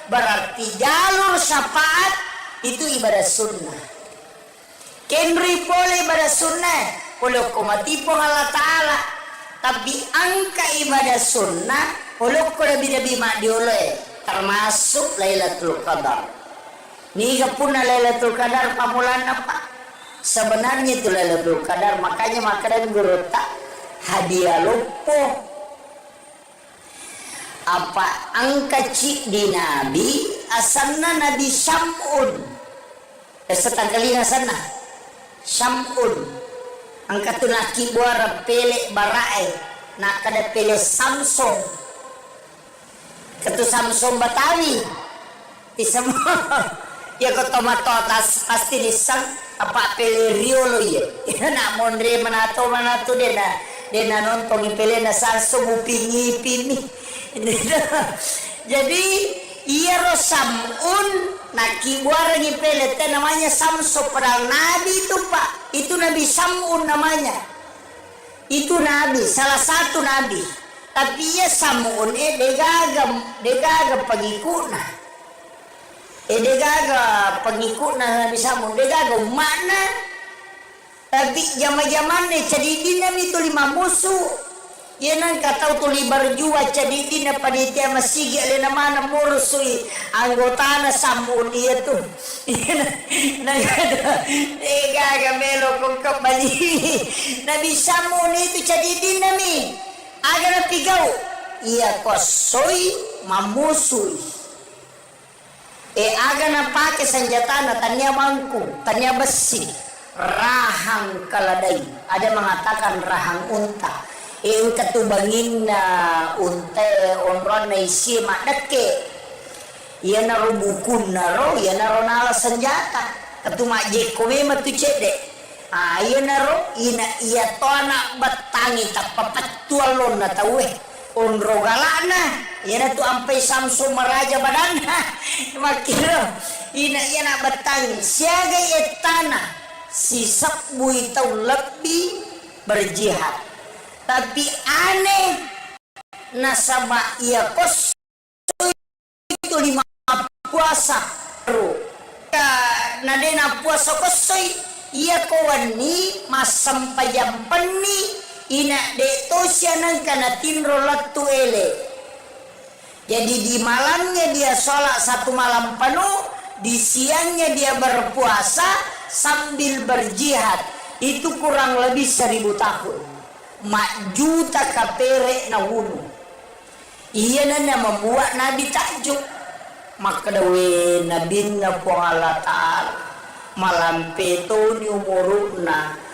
berarti jalur syafaat itu ibadah sunnah kenri boleh ibadah sunnah boleh ko matipo Allah Ta'ala. Tapi angka ibadah sunnah uluk ko nabi-nabi mak dioleh termasuk Lailatul Qadar. Ni pun Lailatul Qadar pamulan apa? Sebenarnya itu Lailatul Qadar, makanya makanan gerota hadiah lupo. Apa angka cik di Nabi asalna Nabi Syam'un. Setangkali asana Syam'un. Angka tu naki buara pele barae. Nak kada pele Samsung. Katu Samsung Batawi. Di semua. Ya kau tomato atas pasti disang. Apa pele riolo ya nak mondre manato dia na nonton pele na salso bupingi pini jadi iya ro Sam'un nakibuara ni pele te namanya Samso padahal nabi itu pak, itu Nabi Sam'un namanya, itu nabi, salah satu nabi, tapi ya Sam'un degaga pengikutna. Degaga pengikut Nabi Sam'un, degaga mana? Tapi zaman-zaman ni cadidin nami tu lima musuh. Ya nang katau tu libar jua cadidin na panitia masigi ale nama na mursui anggota na Sam'un dia tu. Degaga melo kong kembali. Nabi Sam'un itu cadidin nami. Aga na pigaw. Ia kosoy mamusui. Aga na pakai senjata na tanya bangku, tanya besi, rahang kaladai. Ada mengatakan rahang unta. Katubangin na unta onron na isi makdake. Ia naro bukun naro, ia naro nala senjata. Katumak jekome matu cede. Ia naro, ia to anak batangi tak papatualon na tawe. Onro galana, yana tu ampai Samsung meraja badana, makira ina nak batang siaga etana si sabbu itu lebih berjihad, tapi aneh nasaba ia kos itu lima puasa ro, nadena puasa kosoi ia kawani masam pajam peni. Ina de tosyanan kana tinro latu ele. Jadi di malamnya dia sholat satu malam penuh, di siangnya dia berpuasa sambil berjihad. Itu kurang lebih 1000 tahun. Mak juta kapere na wunu. Iya nana membuat Nabi takjub. Maka dawe Nabi na po Allah Ta'ala malam peto ni umuruna.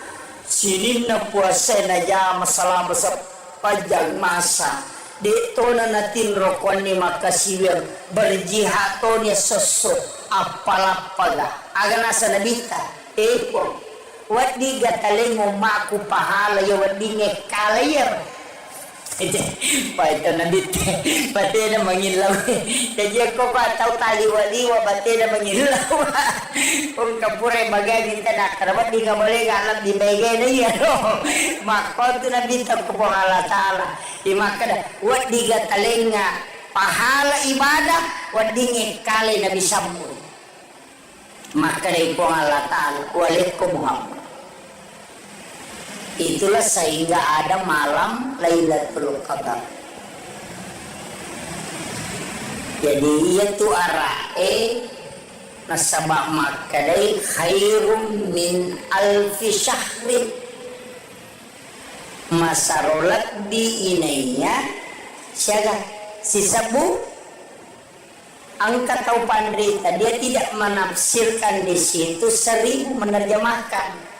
Sinin na puasa na jam masalah panjang masa dito na natin rokon ni makasiwir berjihad to ni sosok apalapaga aga nasa nabita po wadi gataling mo maku pahala ya wadi ngekalayar Paito na dito, pati na mangilaw. Kaya ko pa tau tali waliwa, pati na mangilaw. Kung kapuray magagin ta na, karabat di ka muli alam di bagay na yan. Makon na dito ko po halatala. Imaka na, wat di ka taling nga, pahala ibadah, wat di ngekali na bisambul. Maka na po halatala, walit ko Muhammad. Itulah sehingga ada malam Lailatul Qadar. Jadi itu arae nasabak makadai khairum min alfi syahrin. Masarolat di inainya siaga si sabu angkat tau pandrita, dia tidak menafsirkan di situ 1000 menerjemahkan.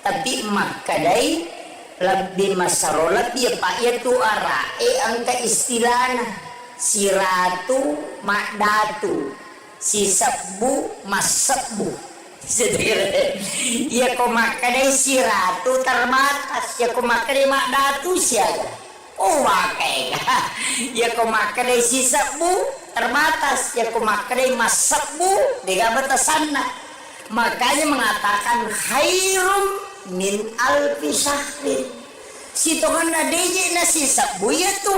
Tapi makadai lebih masarolat dia pak itu arae angka istilahnya siratu makdatu si sabu masabu ya kau makadai siratu terbatas ya kau makadai makdatu siaga oh wakai ya kau makadai si sabu terbatas ya kau makadai masabu dengan batasanna makanya mengatakan khairum min alfi syahrin. Si Tuhan na deje na si sabu tu.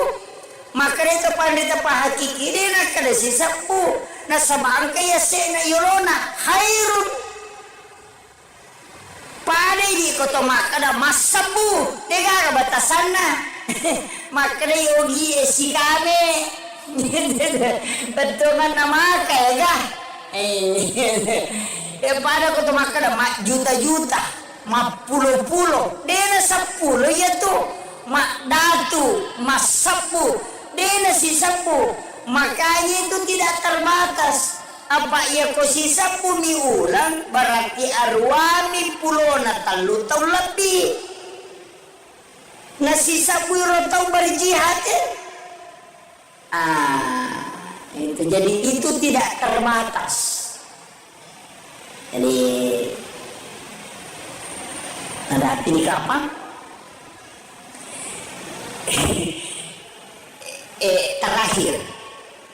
Maka itu pandita pa hakiki din na kada si sabu. Na sabang kaya se na yurona khairun. Pada di ko to makada masabu. Tega batasan na. Makada yogi si kame. Betul na maka ya. pada ko tumakada mak juta-juta, mak pulo-pulo, dena 10 ya tuh, mak datu, mak 10, dena si 10. Makanya itu tidak terbatas. Apa ya ko si 10 mi ulang berarti arwani pulona 3 tahun lebih. Nah si 10 tahun berjihad ya. Itu jadi itu tidak terbatas. Jadi ada arti kapan?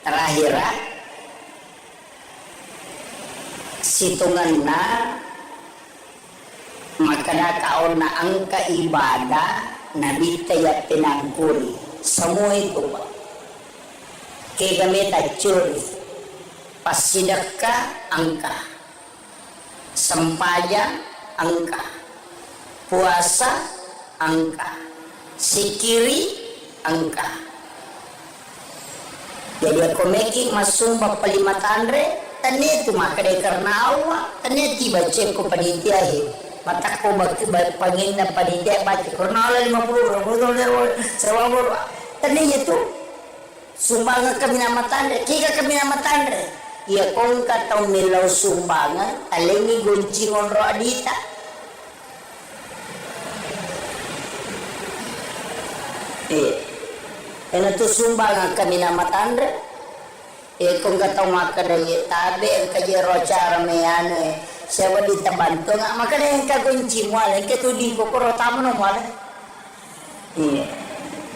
terakhir situnganna makana kauna angka ibadah nabi tayat pinangkuri semua itu Pak. Kegameta curi pas sedekah angka, sempaya angka, puasa angka, sikiri angka. Jadi aku meki masuk bapak 5 tandre, tanya itu maka dari karena Allah, tanya tiba cek ko panitia he, mata ko pangin na panitia baca karena Allah 50 sewa tanya itu. Sumbangan kami nama tanda, kika kami nama tanda. Ya kong katong milaw sumbangan, alengi guncingon ro adita. Ena tu sumbangan kami nama tanda. Kong katong maka dari tabe, kaje ro cara meyane. Sewa dita bantu nga, maka dari yang kagunci muala, yang ketuding ko koro tamu no muala.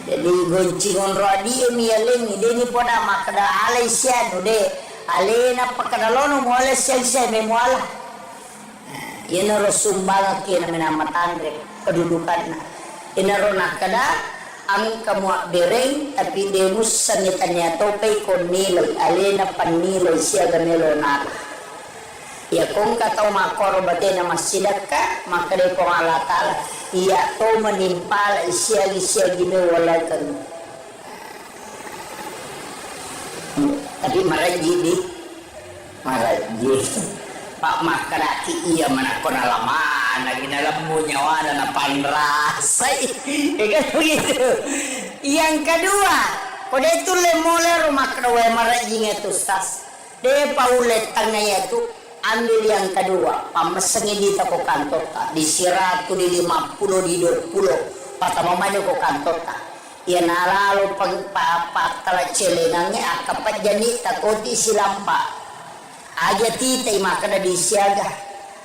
Jadi goncingon rodi mi aleng de ni poda makada alai sian de alena pakada lono mo ale sian me moala ina ro sumbala ki na nama tandre kedudukanna ina ro nakada ang kamwa bereng tapi de musan tanya topai kon nilai alena panilai sia ganelo na ya kong katau makoro batena masidaka maka de ko Allah taala iya to menimpal siagi-siagi walakan tapi maraji Pak makaraki iya manakon alaman lagi dalam nyawa dan panrasai kan begitu. Yang kedua kode itu lemole rumah kedua maraji itu stas de paulet tangnya itu ambil yang kedua pamesengi di toko kantor di siratu di 50 di 20 patamamanya ko kantor ya nalalo pagpapatala celenangnya akapat jani takoti silampa aja titay makana di siaga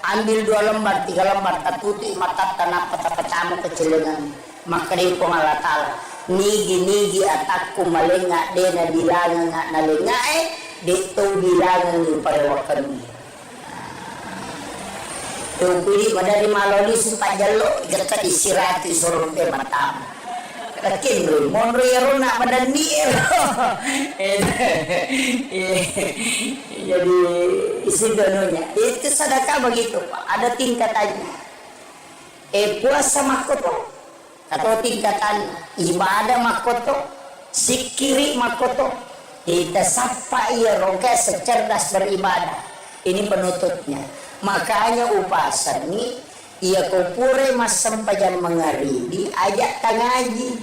ambil 2 lembar 3 lembar tatuti mata tanah patapatamu ke celengan makana ko ngalatala nigi atakku malenga dena bilangan nalenga dito bilangan yung parewakan Tungkuli madari maloli sempat jalo jaka disirati sorong te matam. Lakin bro, monro yaro nak madani jadi isi dononya itu sedekah begitu Pak. Ada tingkatannya. Puasa makoto atau tingkatan ibadah makoto, sikiri makoto. Kita sapa ia roga secerdas beribadah. Ini penutupnya. Makanya upasan ni ia kupure mas sampajan mengaribi ajak tangaji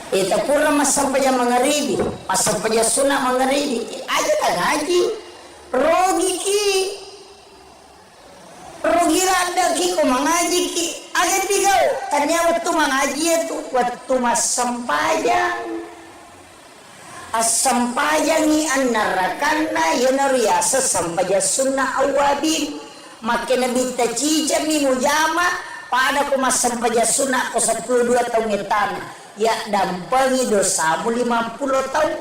itu pura mas sampajan mengaribi mas sampajan sunah mengaribi ajak tangaji rogi randa ki ko mengaji ki ajak tigau tanya waktu mengaji itu waktu mas sampajan asampayangi annarakanna yanariasa sampaya sunnah awabin makin nabi tacija mi mujama pada ko masampaya sunnah ko 12 tahun etana ya dampangi dosa 50 tahun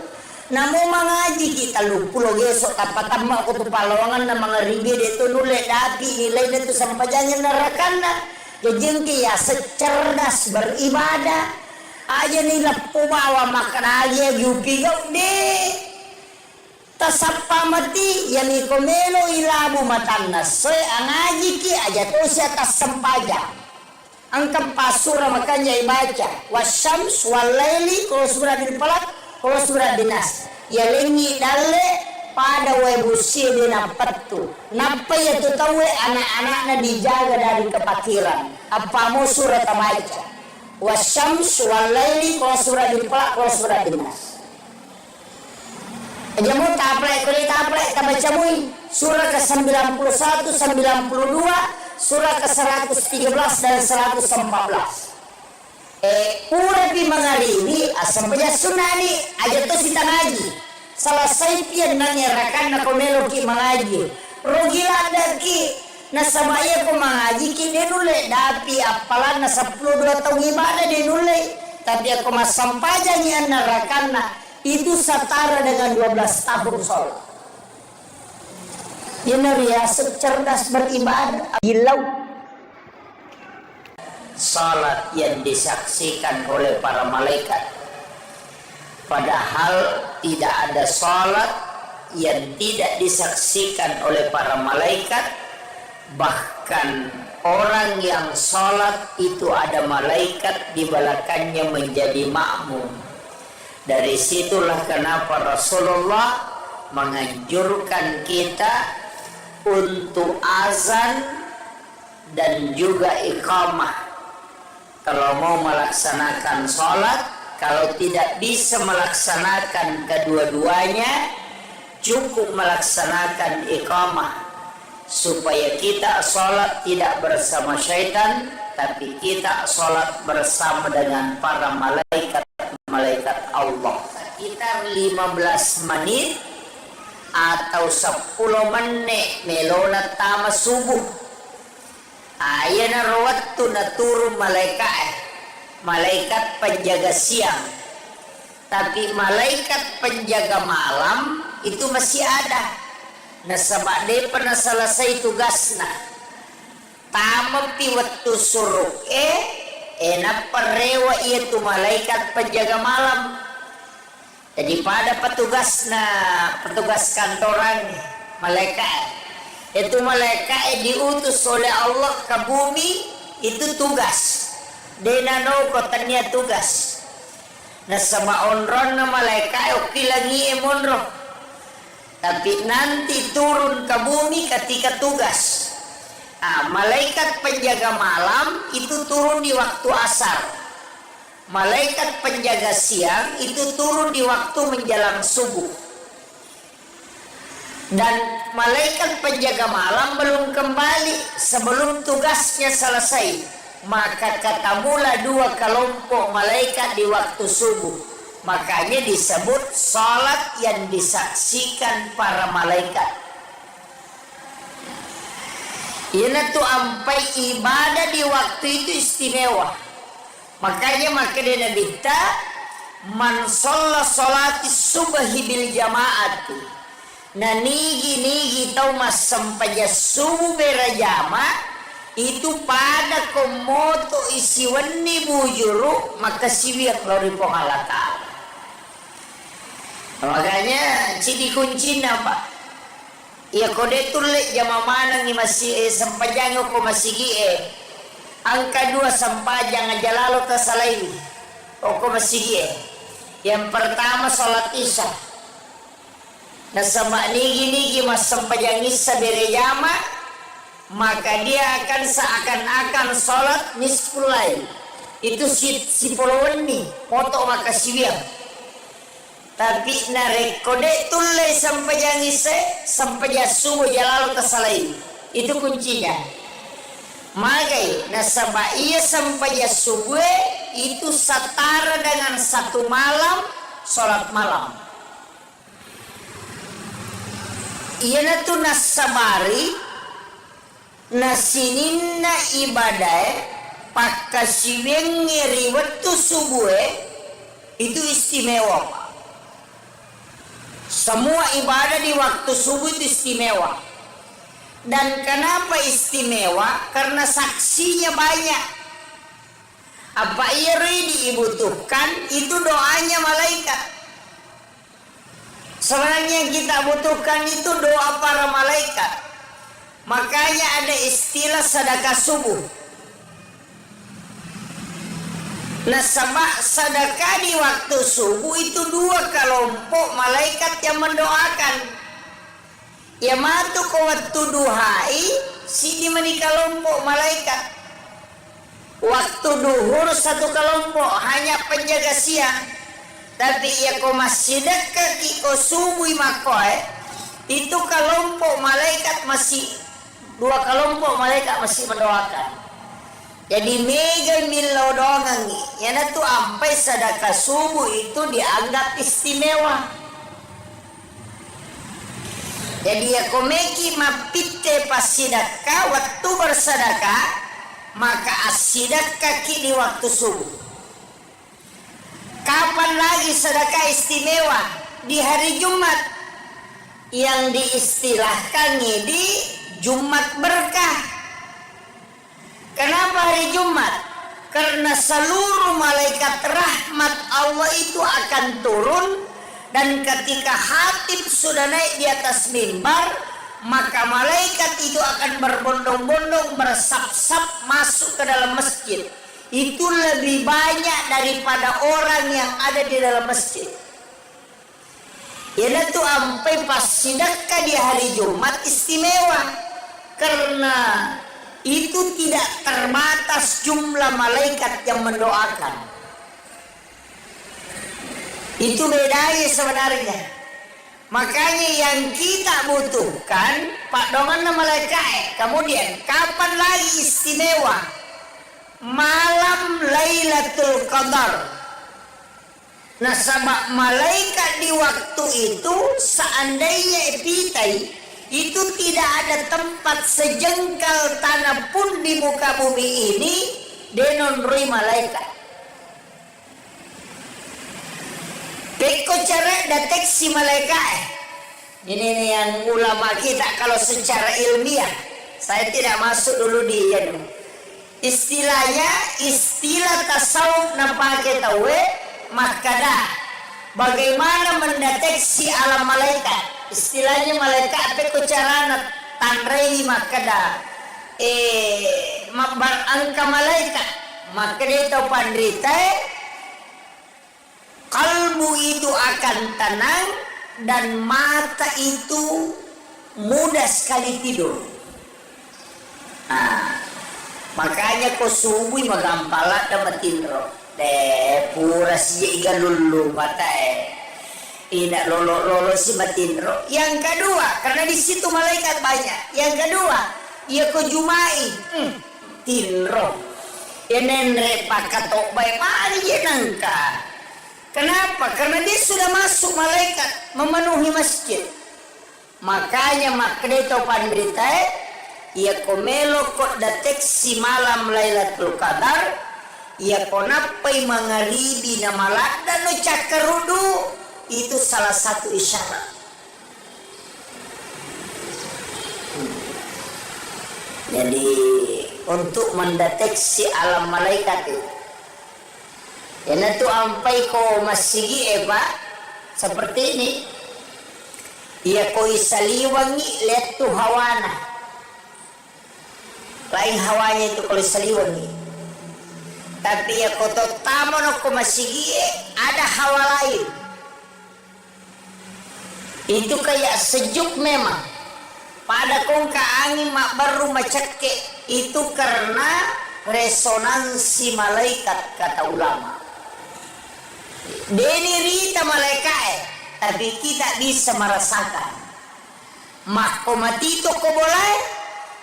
namo mengaji kita 30 gesok tapatama ko tu palawangan na mga ribi dito nule dati nilai dito sampayanya narakanna jengki ya secerdas beribadah aja nila pumawa makanagya yupigaw de tasapa mati yani komelo ilabu matannas so ang aji ki aja to siya tasampaja ang kampasura makanya ibaca wasyams walaili kalau surah di palak kalau surat dinas ya lengi dalle pada webusi dina petu napa ya tu tahu anak-anaknya dijaga dari kepakiran apa mau surat baca wasyams walaili kalau surat dipelak kalau surat dinas jamu taplek kali taplek baca mui surah ke-91 92 surah ke-113 dan 114 pura di mengaliri asam baca sunani aja tu sita ngaji selesai pian nanyarakan na komelo ki mengaji rogila daki na sabaya ko mengaji ki denule dapi apalan na 12 tahun ibadah denule tapi aku masampajanya narakan na itu setara dengan 12 tahun sholat ini riasat cerdas beribadah gilau salat yang disaksikan oleh para malaikat padahal tidak ada salat yang tidak disaksikan oleh para malaikat bahkan orang yang salat itu ada malaikat di belakangnya menjadi makmum dari situlah kenapa Rasulullah menganjurkan kita untuk azan dan juga iqamah kalau mau melaksanakan sholat. Kalau tidak bisa melaksanakan kedua-duanya cukup melaksanakan iqamah supaya kita sholat tidak bersama syaitan tapi kita sholat bersama dengan para malaikat Allah. Sekitar 15 menit atau 10 menit melona tama subuh ayana rawat tu na turun malaikat penjaga siang tapi malaikat penjaga malam itu masih ada nasabak dia pernah selesai tugasna tamapi waktu suruk enak perewa itu malaikat penjaga malam jadi pada petugas kantoran malaikat itu malaikat diutus oleh Allah ke bumi itu tugas denano kotanya tugas na sama onron na malaikat oke lagi emonro tapi nanti turun ke bumi ketika tugas malaikat penjaga malam itu turun di waktu asar malaikat penjaga siang itu turun di waktu menjelang subuh dan malaikat penjaga malam belum kembali sebelum tugasnya selesai maka ketemulah 2 kelompok malaikat di waktu subuh makanya disebut salat yang disaksikan para malaikat ini tuh ampai ibadah di waktu itu istimewa makanya dia dikta man sholla sholati subhi bil jamaati na nigi tau mas sampaja subuh berjamaah itu pada komoto isiwani bujuru maka siwiak lori pengalata makanya ciri kunci apa ya kode tulik jama mana ni masih sampajang ko masih angka 2 sampajang aja lalu tersalai ko masih yang pertama salat isya na sama nigi mas sampajang isya berjamaah maka dia akan seakan-akan sholat nisful lail itu si poloni foto maka siwiang tapi narekode tulai sampai jangise sampai jasuh jalalu kesalai itu kuncinya magai nasaba iya sampai jasuh itu setara dengan 1 malam sholat malam iya natu nasabari nasinina ibadah pakasiweng ngeri waktu subuh itu istimewa semua ibadah di waktu subuh itu istimewa dan kenapa istimewa karena saksinya banyak apa ia dibutuhkan itu doanya malaikat sebenarnya yang kita butuhkan itu doa para malaikat makanya ada istilah sedekah subuh Nasabak sedekah di waktu subuh itu dua kelompok malaikat yang mendoakan. Ya matu ke waktu duhai si di mani kelompok malaikat. Waktu duhur satu kelompok hanya penjaga siang. Tapi ya ko masih dekat ko subuh makoy itu kelompok malaikat masih dua kelompok malaikat masih mendoakan. Jadi mega milau dongang yana tu ampai sedekah subuh itu dianggap istimewa. Jadi ya komeki mapite pas sedekah waktu bersedekah maka asidekah di waktu subuh. Kapan lagi sedekah istimewa? Di hari Jumat yang diistilahkan di Jumat berkah. Kenapa hari Jumat? Karena seluruh malaikat rahmat Allah itu akan turun, dan ketika khatib sudah naik di atas mimbar, maka malaikat itu akan berbondong-bondong bersap-sap masuk ke dalam masjid. Itu lebih banyak daripada orang yang ada di dalam masjid. Ya itu sampai pas sedekah di hari Jumat istimewa karena itu tidak terbatas jumlah malaikat yang mendoakan. Itu bedanya sebenarnya. Makanya yang kita butuhkan Pak Dongan malaikat. Kemudian kapan lagi istimewa? Malam Lailatul Qadar. Nah sabak malaikat di waktu itu seandainya epitai itu tidak ada tempat sejengkal tanah pun di muka bumi ini denonrui malaikat. Peko cara deteksi malaikat. Ini yang ulama kita kalau secara ilmiah, saya tidak masuk dulu di istilahnya, istilah tasawuf nampake tahu makadah. Bagaimana mendeteksi alam malaikat? Istilahnya malaikat apa carana tanrei makada mabar angka malaikat maka dia tahu pandrita kalbu itu akan tenang dan mata itu mudah sekali tidur. Makanya ko subuh magampala da matindro pura siya lulu mata tidak lolo si matindro. Yang kedua, karena di situ malaikat banyak. Yang kedua, ia ko jumai tinro. Enenre pakatok baik mari je nangka. Kenapa? Karena dia sudah masuk malaikat memenuhi masjid. Makanya makreto pandrita ia ko melo ko deteksi malam Lailatul Qadar. Ia ko napai mangaribi na malada no cakarudu. Itu salah satu isyarat. Jadi untuk mendeteksi alam malaikat itu, ya itu ampai ko masigi seperti ini. Ia ko isaliwangi lihat tu hawana. Lain hawanya itu kalau isaliwangi. Tapi ya ko tamon ko masigi ada hawa lain. Itu kayak sejuk memang. Pada kongka angin mak baru macake itu karena resonansi malaikat kata ulama. Deni rita malaikat tapi kita bisa merasakan. Mak komatito ko boleh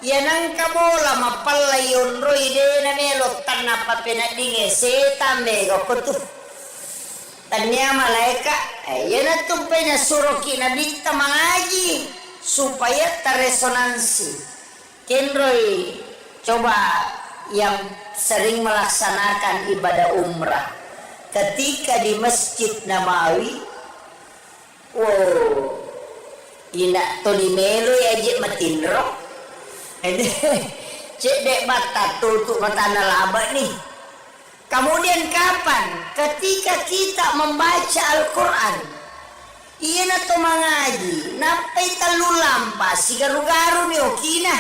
ya nangka bola mapalayon roy de na melo tanapa penadinge setan bego kutu. Tanya malaikat, ya na tumpay na suruki na dita mengaji supaya terresonansi. Kenroy, coba yang sering melaksanakan ibadah umrah, ketika di Masjid Nabawi, ina to di melo ya je matindro, cek dek bata tutup mata nalaba nih. Kemudian kapan? Ketika kita membaca Al-Quran. Iya na to mengaji. Napai talu lampa. Si garu-garu ni okina.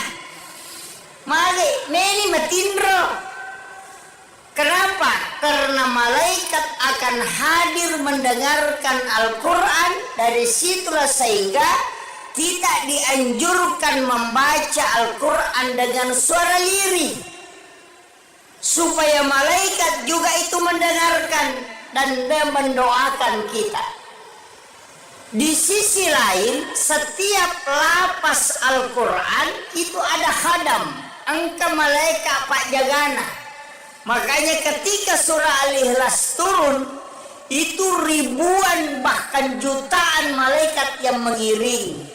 Mali, meni matindro. Kenapa? Karena malaikat akan hadir mendengarkan Al-Quran. Dari situlah sehingga tidak dianjurkan membaca Al-Quran dengan suara lirih, supaya malaikat juga itu mendengarkan dan mendoakan kita. Di sisi lain, setiap lapas Al-Quran itu ada khadam, angka malaikat pak jagana. Makanya ketika surah Al-Ikhlas turun, itu ribuan bahkan jutaan malaikat yang mengiringi.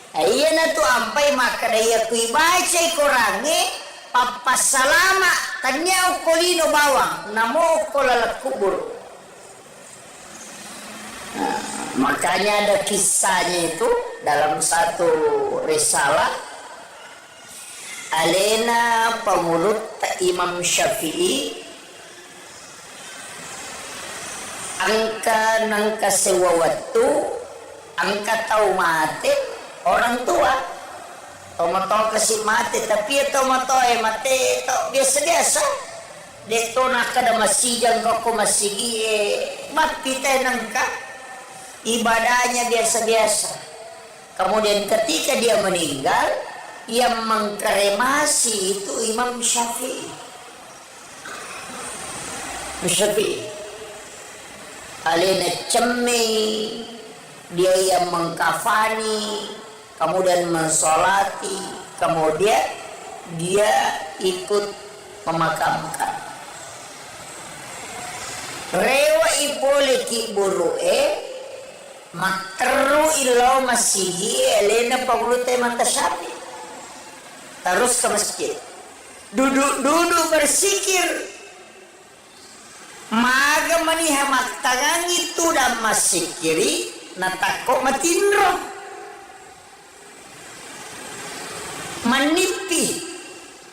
Ayeuna tu ampai maka daya kui baca korange papas salama tanya ukolino bawang namo ukolala kubur. Makanya ada kisahnya itu dalam satu risalah Alena Pemulut Imam Syafi'i angka nangka sewa waktu angka tahu mati orang tua tomato kasih mati tapi tomato mati to biasa-biasa deto nak kada masih jangka ko masih mati nangka ibadahnya biasa-biasa. Kemudian ketika dia meninggal, yang mengkremasi itu Imam Syafi'i. Alena cemi, dia yang mengkafani, kemudian mensolati, kemudian dia ikut memakamkan. Rewa iboleki buru'e makteru ilau masihi Elena pagrute mantasapi. Terus ke masjid, duduk bersikir, maga maniha maktangan itu dan masikiri natako matindro manipi.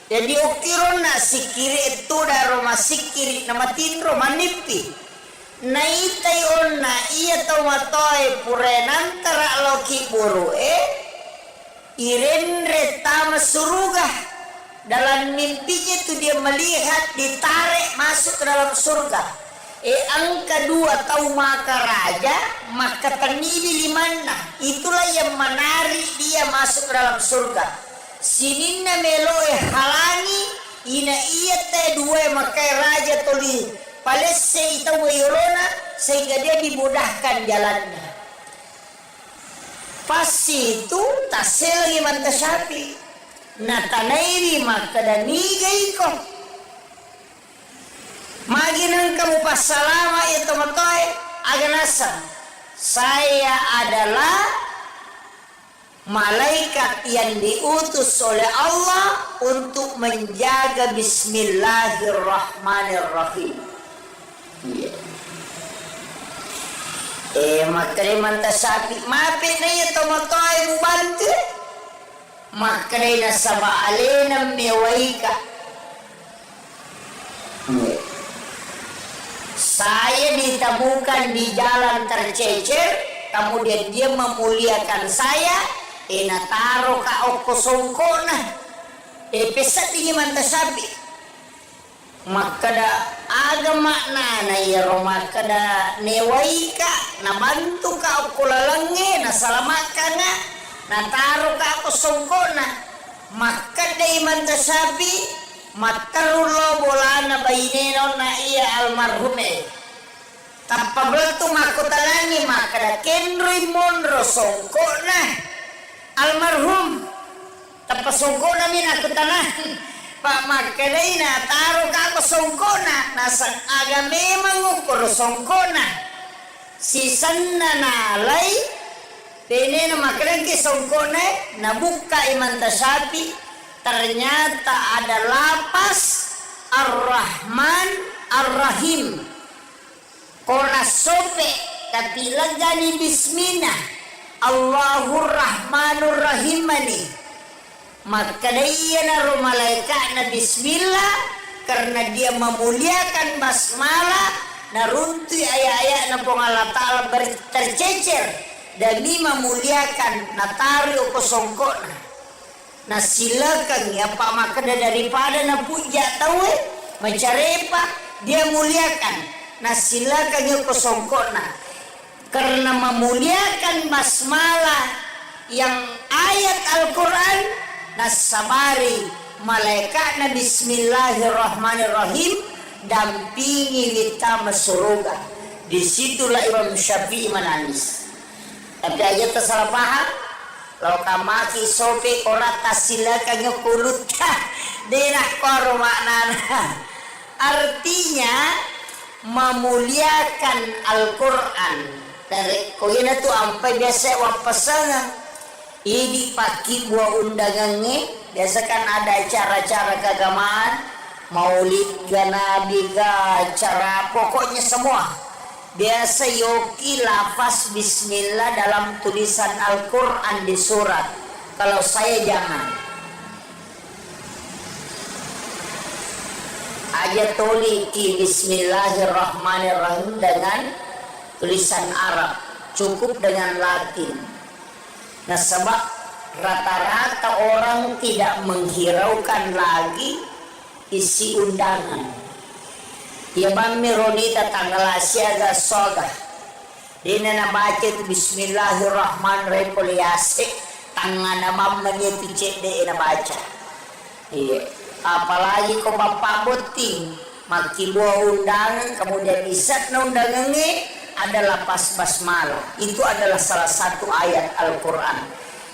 Jadi ukirona sikiri itu daro masikiri nama tindro manipi. Naitai onna iya tomatoy purenan tara loki burue irenre tama surga. Dalam mimpinya itu dia melihat ditarik masuk ke dalam surga. Angka dua tahu maka raja maka tanibi di mana itulah yang menarik dia masuk ke dalam surga. Sininna meloe halangi ina iya teh dua maka raja toli palesse itu wayorona sehingga dia dimudahkan jalannya. Pasti itu tasel lagi mantasapi natanairi maka danigay ko maginang kamu pasalama itu matoy aganasa saya adalah malaikat yang diutus oleh Allah untuk menjaga bismillahirrahmanirrahim. Makanya mantasapi mapi na iya tomotoy mo bantu makanya nasaba alena mewaika. Saya ditemukan di jalan tercecer, kemudian dia memuliakan saya. Nataro ka oko songkona pesat tinggi mantasapi makada agama na iya makada newaika nabantu ka oko lalange nasalamakan na nataro ka oko songkona makada mantasapi matarulo bolana baineno na iya almarhume tapabeltu makotalangi makada kenroy monro songkona almarhum tapasongkona min aku tanah pak makalay na taro ka ko songkona nasa aga memang ukur songkona sisan na nalay tene na makalay ki songkona nabuka imantasapi ternyata ada lapas ar-Rahman ar-Rahim korasope kapilang gani bismillah Allahur Rahmanur Rahimani maka dia naruh malaikat na bismillah karena dia memuliakan basmalah narunti ayat-ayat na Allah Ta'ala tercecer demi memuliakan natari o kosongkona na silakan ya pak maka daripada na puja tahu macarepa dia muliakan. Nah silakan yuk kosongkona. Karena memuliakan basmalah yang ayat Al-Quran, nah sabari malaikat na bismillahirrahmanirrahim dampingi kita surga. Disitulah Imam Syafi'i menangis. Tapi aja tersalah paham. Kalau kamaki sope korata silakan yuk kulut denah koro maknana. Artinya memuliakan Al-Quran. Dari koyena tu ampai biasa wapasangan ini paki buah undangannya. Biasa kan ada acara-acara keagamaan, maulid ga nabi ga acara pokoknya semua. Biasa yoki lafaz bismillah dalam tulisan Al-Quran di surat. Kalau saya jangan. Aja toliki bismillahirrahmanirrahim dengan tulisan Arab, cukup dengan Latin. Nah sebab rata-rata orang tidak menghiraukan lagi isi undangan. Ya bami ronita tanggal asyaga soga. Dina na baca itu bismillahirrahmanirrahim poliasik tangan nama menyepicek de na baca. Iya. Apalagi kau bapak boting maki buah undangan kemudian isat na undangannya adalah pas basmalah. Itu adalah salah satu ayat Al-Quran.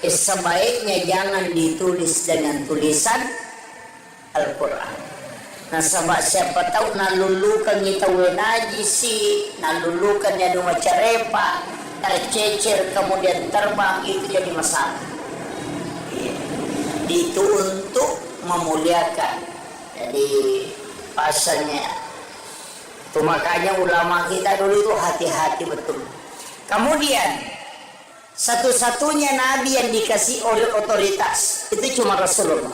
Sebaiknya jangan ditulis dengan tulisan Al-Quran. Nah sebab siapa tahu nalulukan kita wenajisi, nalulukan ya dua carepa, tercecer kemudian terbang, itu jadi masalah. Itu untuk memuliakan. Jadi pasalnya itu makanya ulama kita dulu itu hati-hati betul. Kemudian satu-satunya nabi yang dikasih oleh otoritas itu cuma Rasulullah.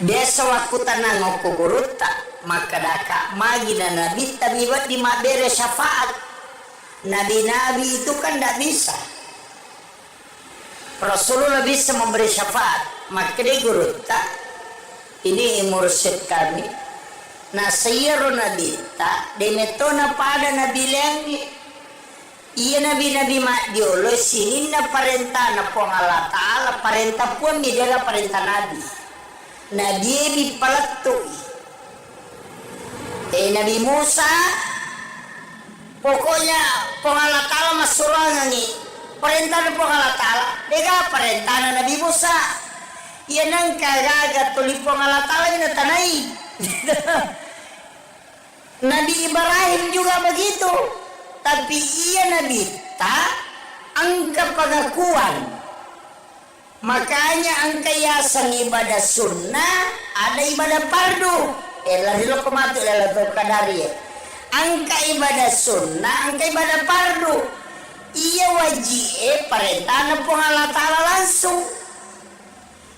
Dia sewaktu tanang kuburuta maka daka magi dan nabi tabibat di mabere syafaat. Nabi-nabi itu kan tidak bisa. Rasulullah bisa memberi syafaat. Maka dia guruta ini mursyid kami. Nah sayaro nabi tak demetona pada nabi lengi. Iya nabi-nabi mak diolo sini na parenta na po Allah Ta'ala parenta pun dia parenta nabi. Nabi dipalattui. Nabi Musa pokoknya po Allah Ta'ala masurangan ni parenta na po Allah Ta'ala. Dega parenta na nabi Musa. Iya nang kagagat tulipo Allah Ta'ala na tanay. Nabi Ibrahim juga begitu. Tapi ia Nabi tak angka pengakuan. Makanya angka yasang ibadah sunnah ada ibadah fardu. Lari lo kemati lalato kadari. Angka ibadah sunnah, angka ibadah fardu. Ia wajib perintah nepung Allah Ta'ala langsung.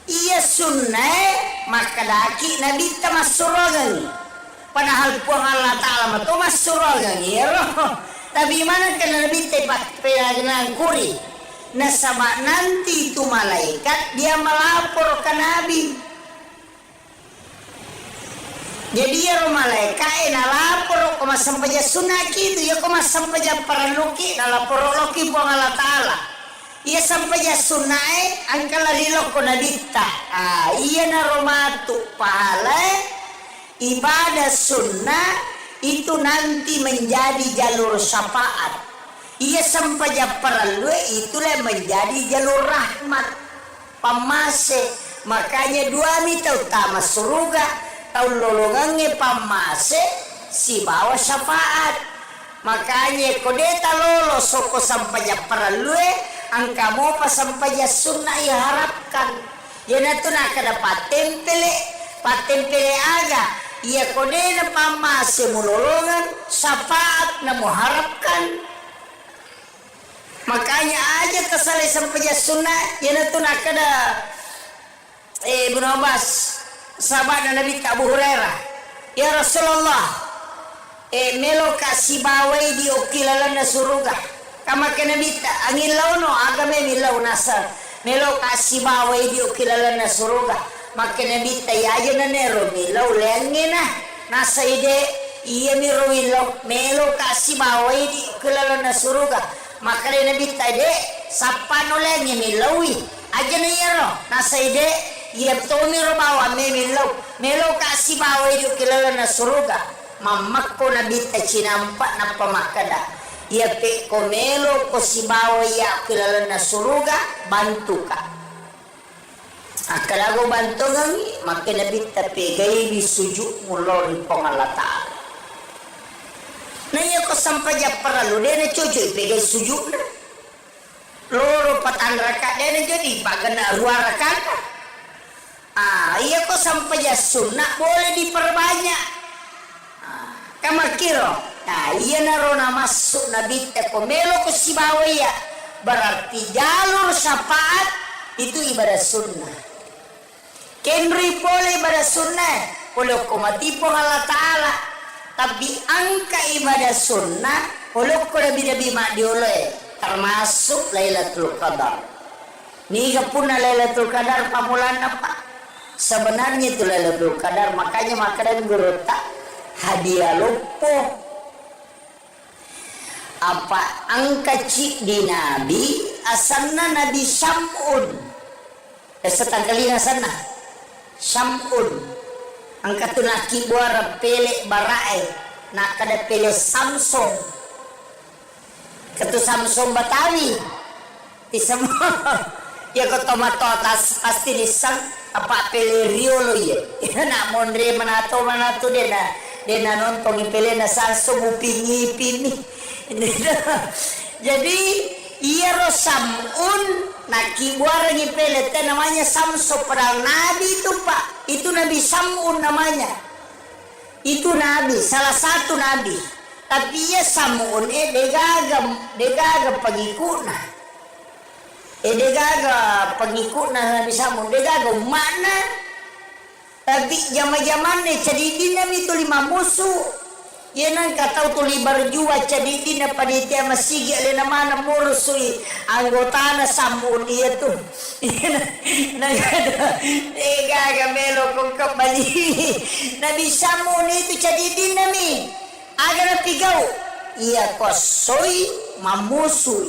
Ia sunnah maka daki Nabi tak masuk. Padahal puang Allah Ta'ala itu masuk ya roh. Tapi mana kena Nabi tepat pelangan kuri. Nah sama nanti itu malaikat dia melapor ke Nabi. Jadi ya malaikat lapor koma sampai sunnah gitu ya koma sampai paraluki lapor loki puang Allah Ta'ala. Ia sampai sunnah angkala lilo ko nadita. Iya na romatu pahala ibadah sunnah itu nanti menjadi jalur syafaat. Ia sampai perlu itulah menjadi jalur rahmat pamase. Makanya dua mita utama surga tahun lolongannya pamase si bawa syafaat. Makanya kodeta lolo soko sampai perlu angka mau pas sampai sunnah ya harapkan. Ya natu nak ada patempele aga. Ia kodena pamase mulolongan syafaat na muharapkan. Makanya aja tersalih sampai sunnah ya natu nak ada Ibnu Abbas sahabat Nabi Abu Hurairah. Ya Rasulullah melo kasih bawai di okilalana surga. Kama ke Nabi angin launo agame milau nasa melo kasih bawai di okilalana surga. Maka Nabi tayaja na nero milau lengena nasa ide iya miruilo melo kasi bawai di kelalo na suruga makare na bitay de sapano lengi milawi aja na yero nasa ide iya to miro bawa me milaw melo kasi bawai di kelalo na suruga mamak ko na bitay cinampak na pamakada iya pe ko melo ko si bawai ya kelalo na suruga bantu ka akalago bantu gangi makin nabit tapi gay bisuju mulor pangalata na iya ko sampaja para lo dena cucu ipegay suju na loro patan raka dena jadi bagana ruara kata iya ko sampaja sunnah boleh diperbanyak kamakiro iya narona masuk nabit ko melo ko si bawaya berarti jalur syafaat itu ibadah sunnah Kenri boleh ibadah sunnah Walau ko matipong Allah Ta'ala Tapi angka ibadah sunnah Walau ko nabi-nabi ma'dioleh Termasuk Lailatul Qadar Niga pun na Lailatul Qadar pamulan apa Sebenarnya itu Lailatul Qadar Makanya makanan gerota hadiah lupo Apa angka cik di Nabi Asanna Nabi Syam'un setangkali sana Syam'un angkat tu naki buara pelek barae nak kada pele Samsung ketu Samsung Batawi di semua ya ko tomato tas pasti disang apa pele Rio lo ya nak mondre manato dena nonton pele na Samsung upingi pini jadi iya ro Sam'un naki buara ngipele teh namanya Samso padahal Nabi itu Pak itu Nabi Sam'un namanya itu Nabi salah satu Nabi tapi ya Sam'un degaga pengikutna degaga pengikutna Nabi Sam'un degaga mana tapi zaman-zaman cedidin Nabi itu 5 musuh ya nang katau tu libar jua cedidin na panitia masigi alena mana mursui anggota na Sam'un iya tu nang ada degaga melo kong kembali Nabi Sam'un itu cedidin nami agar pigau iya kosoi mamusui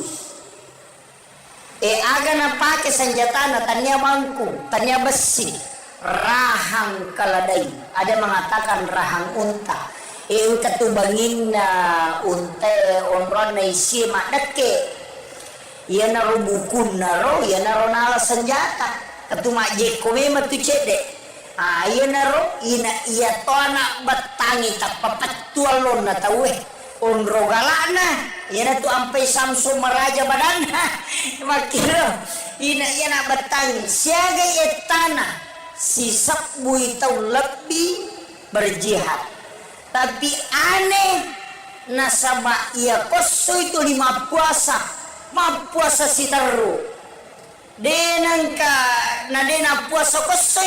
aga na pake senjata na tanya bangku tanya besi rahang kaladai ada mengatakan rahang unta katubangin na unte onron na isi makdake iya naro bukun naro iya naro nala senjata katuma jekome matu cede iya naro iya to anak batangi tak papatualon na tawe onro galana iya na tu ampai Samsung meraja badana makiro iya na batangi siaga etana sisak bui tau lebih berjihad tapi aneh nasaba ia koso itu 5 puasa si taru denangka na dena puasa koso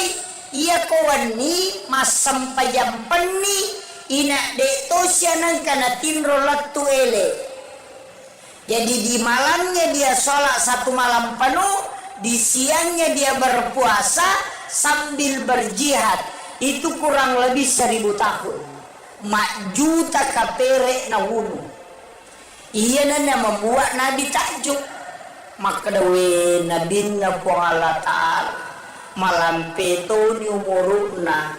ia kowani masam pajam peni ina de tosya nangka na tinro latu ele jadi di malamnya dia sholat 1 malam penuh di siangnya dia berpuasa sambil berjihad itu kurang lebih 1000 tahun mak juta kapere na wunu iya na membuat Nabi takjub maka dawe Nabi na po Allah Ta'ala malam peto ni umuruna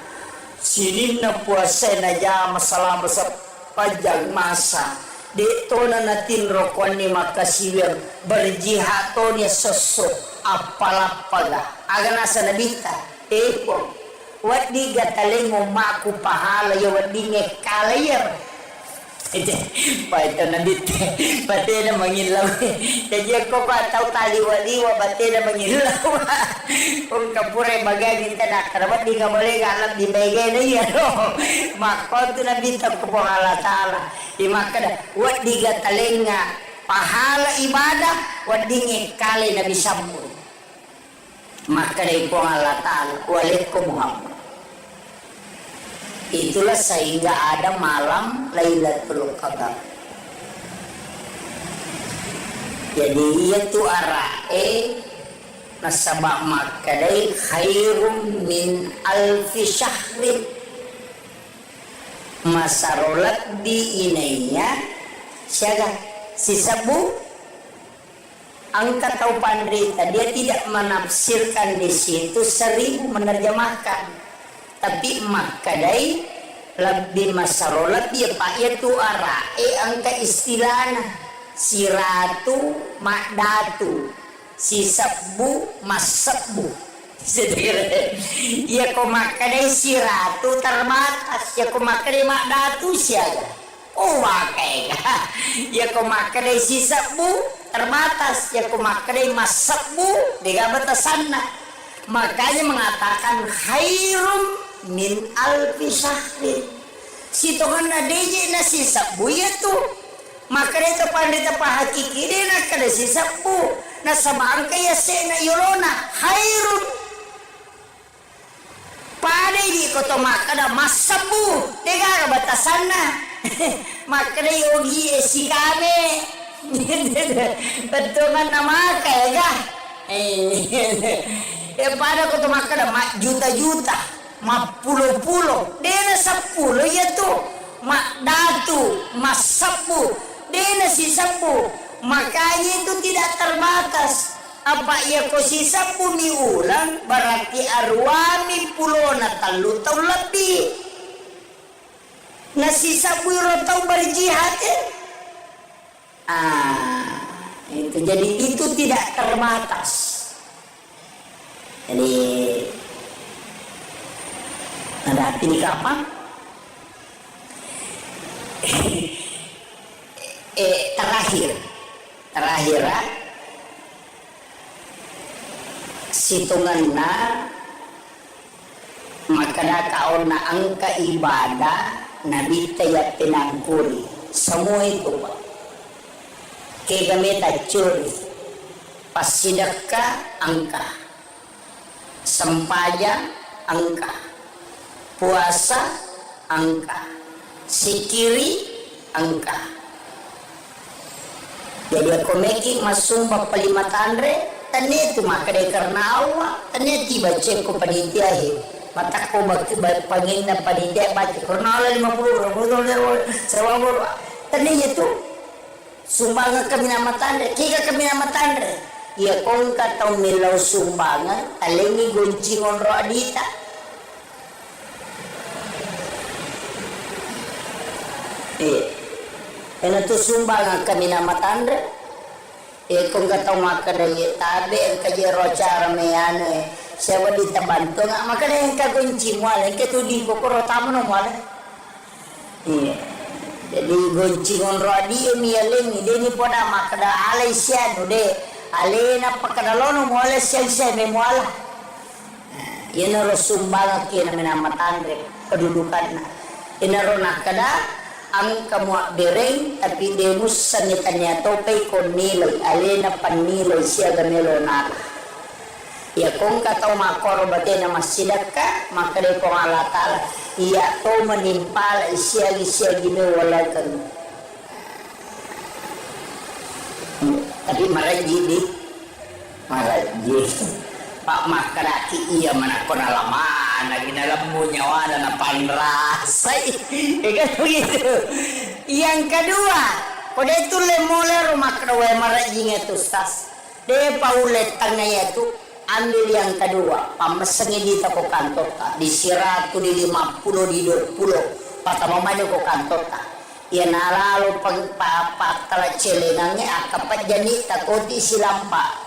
sinin na puasa na jama selama sepanjang masa dito na natin rokon ni makasiwir berjihad to ni sosok apalapaga aga nasa nabita po wadi gataling mo maku pahala ya wadi ngekalayar Paito na dito. Pati na mangilaw. Kaya ko pa tau taliwa-liwa. Pati na mangilaw. Kung kapure magagin ta na. Karabat di ka boleh galap di bagay na yan. Makon to na dito ko po halatala. Imaka na. Wat di ka taling nga. Pahala ibadah. Wat di ngekali na bisambul. Maka na po halatala. Walit ko Muhammad. Itulah sehingga ada malam Lailatul Qadar. Jadi itu arae nasabak makadai khairum min alfi syahrin. masarolat di inainya siaga si sabu angka tau pandrita, dia tidak menafsirkan di situ 1000 menerjemahkan, tapi makadai lebih masarolat dia pak itu arae angka istilahnya si ratu makdatu si sabu masabbu ya kau makadai si ratu terbatas ya kau makadai makdatu siaga oh wakai ya kau makadai si sabu terbatas ya kau makadai masabbu dengan batasanna, makanya mengatakan khairum min alfi syahrin si Tuhan adanya na si sabu ya tuh makanya itu pandita pahakiki dia nak kada si sabu na sabang kaya sena yolona khairun padai di koto makada masabu dengan batasanna makada yogi si kame betungan nama kaya pada koto makada juta-juta mak pulau-pulau dena 10 ya tuh mak datu masabu dena si sabu, makanya itu tidak terbatas apa ya ko si sabu mi ulang berarti arwami pulona talu tau lebih na si sabu tau berjihad itu jadi itu tidak terbatas. Jadi ada arti kapan? terakhir situnganna makada kaona angka ibadah nabi tayat pinangkuri semua itu Pak kegameta curi pas sedekah angka sempajang angka puasa angka sikiri angka jadi aku meki masumba palima tandre tani itu makade karena Allah tani tiba cek ko panitia he mata ko pangin na panitia baca karena Allah 50 sewabur tani itu sumbangan kami nama tandre kika kami nama tandre ya kong katau milau sumbangan alengi goncingon ro adita ena tu sumbangan kami nama tandre kung katau makada ye tabe ang kajero cara meyane sewa di tabanto nga makada yang kagunci muala yang ketuding ko koro tamo no muala jadi gonci ngonro adi mialing ide ni poda makada alay siya no de alay na pakadalono muala siya me muala yan ro sumbangan kina nama tandre kedudukan na inaro nakada ang kamuak bereng tapi demus sanitanya topay kon nilay alena panilay siya ganilo na ya kung kataw makoro bate na masidaka makade kong alatala iya to manimpala siya ginuwala kan tapi maraji Pak makaraki iya manakon alaman lagi dalam munyawana na panrasay kan begitu. Yang kedua pada itu lemole rumah kedua marajing itu stas de paulet tangnya itu ambil yang kedua pamesengi di toko kantor di siratu di 50 di 20 patamamanya ko kantor ya nalalo pagpapak tala celenangnya akapat jani takoti silampa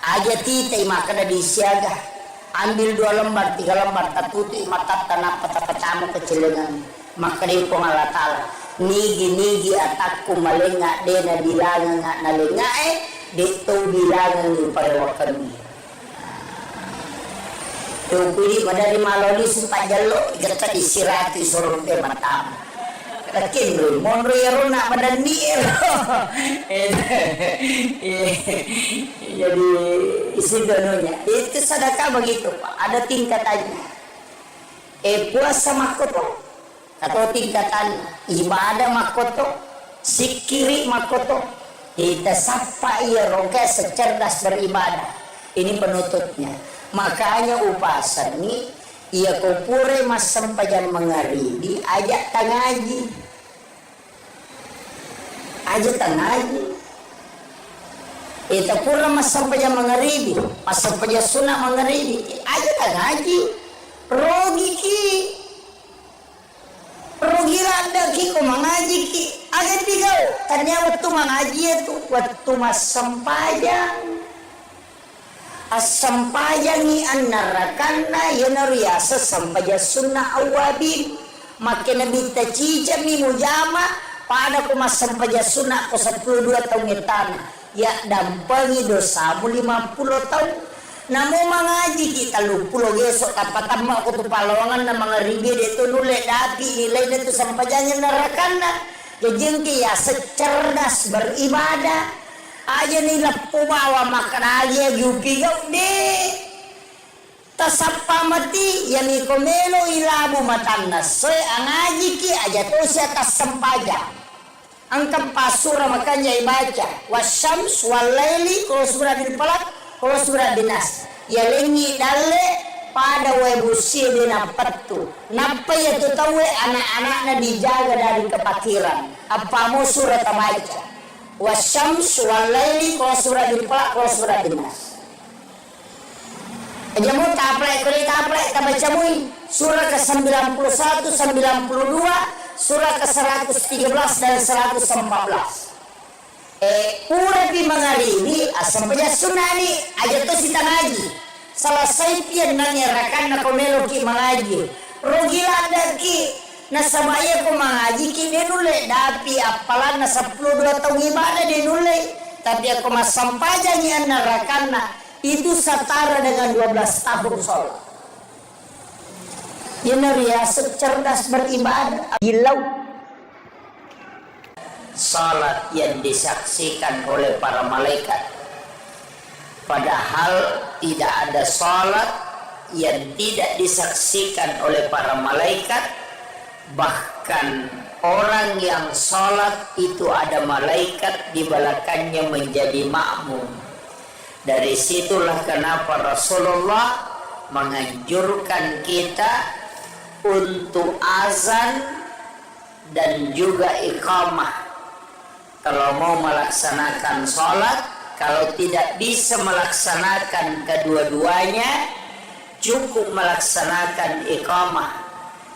aja titai makada disiaga ambil 2 lembar 3 lembar tatuti mata tanah peta-petamu kecelengan makada ko ngalatala nigi atakku malenga dena bilangan na lenga dito bilangan ni parewakan tupili madari maloli sempat jalo ikata disirati sorong de matam lakin lo monro yaro na madani jadi isi dononya itu sedekah begitu Pak ada tingkatannya puasa makoto atau tingkatan ibadah makoto sikiri makoto kita sapa iya roga secerdas beribadah ini penutupnya makanya upasan ini Ia kupure mas sampajan mengaribi ajak tangaji. Ajak tangaji. Ita pura mas sampajan mengaribi, mas sampajan sunat mengaribi. Ajak tangaji. Rogi ki. Rogi rada ki ko mengaji ki. Ajak tigau. Tanya waktu mengaji itu waktu mas sampajan. As-sampayangi an-narakanna yanariyasa sampaja sunnah awabin makin nabi tacija mi mujama pada kuma sampaja sunnah ko 12 tahun ngetana ya dampangi dosamu 50 tahun namo mangaji kita 30 gesok kapatama ko tu palongan na mga ribe dito nule dati nilai dito sampajanya narakanna jengki ya secerdas beribadah aja nila pumawa makaralia yupigaw de tasapa mati yani komelo ilabu matannas soy angaji ki aja to siya tasampaja ang kampasura makanya ibaca wasyams walaili kalau surah din palak kalau surah dinas ya lengi dalle pada webusi dina patu napa ya tu tawe anak-anaknya dijaga dari kepakiran apa mau surah tabaca wasyams walaili kalau surah dilpalak kalau surah dinas jamu taplek kali taplek tabaca mui surah ke-91 92 surah ke-113 dan 114 pura di mengalimi asam sampaja sunani aja tu sita ngaji selesai pian nanyarakan na komelo ki mengaji rogila daki nasabaya ko mengaji ki dinule dapi apalan na 12 tahun ibadah dinule tapi aku mas sampajanya narakanna itu setara dengan 12 tahun sholat ya cerdas beribadah gilau salat yang disaksikan oleh para malaikat padahal tidak ada salat yang tidak disaksikan oleh para malaikat. Bahkan orang yang sholat itu ada malaikat di belakangnya menjadi makmum. Dari situlah kenapa Rasulullah menganjurkan kita untuk azan dan juga iqamah. Kalau mau melaksanakan sholat, kalau tidak bisa melaksanakan kedua-duanya, cukup melaksanakan iqamah.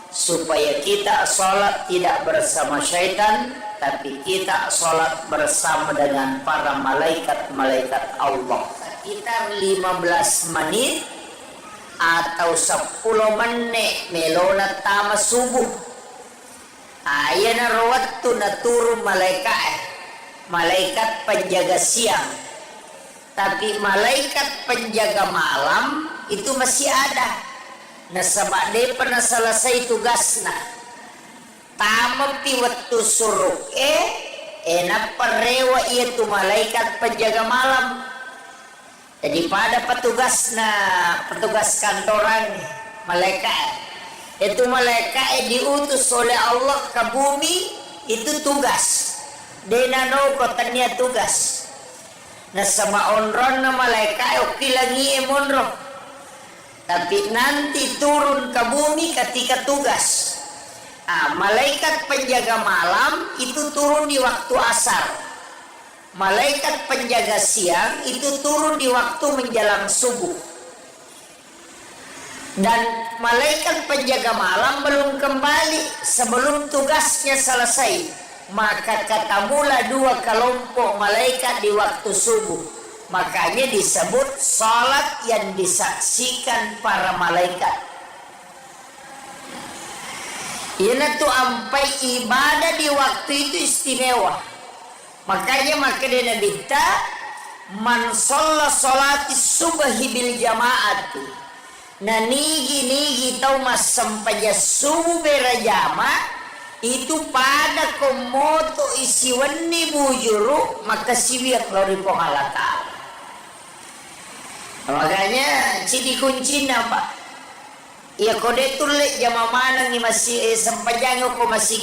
Supaya kita sholat tidak bersama syaitan, tapi kita sholat bersama dengan para malaikat-malaikat Allah. Sekitar 15 menit atau 10 menit melona tama subuh. Ayana rawattu na turun malaikat penjaga siang. Tapi malaikat penjaga malam itu masih ada. Nasabak de pernah selesai tugasna tamat pi waktu suruk enak perewa itu malaikat penjaga malam jadi pada petugas kantoran malaikat itu malaikat diutus oleh Allah ke bumi itu tugas denano kotanya tugas nasama onron na malaikat oke lagi emonro tapi nanti turun ke bumi ketika tugas. Malaikat penjaga malam itu turun di waktu asar. Malaikat penjaga siang itu turun di waktu menjelang subuh. Dan malaikat penjaga malam belum kembali sebelum tugasnya selesai. Maka katamulah 2 kelompok malaikat di waktu subuh. Makanya disebut salat yang disaksikan para malaikat. Ini tuh ampai ibadah di waktu itu istimewa. Makanya dita man sholla sholati subhi bil jamaati. Nah nigi tau mas sampaja subuh berjama itu pada komoto isiwani bujuru maka siwiak lori pongalata. Makanya ciri kuncinya Pak ya kode tulik jama mana ni masih sampajang ko masih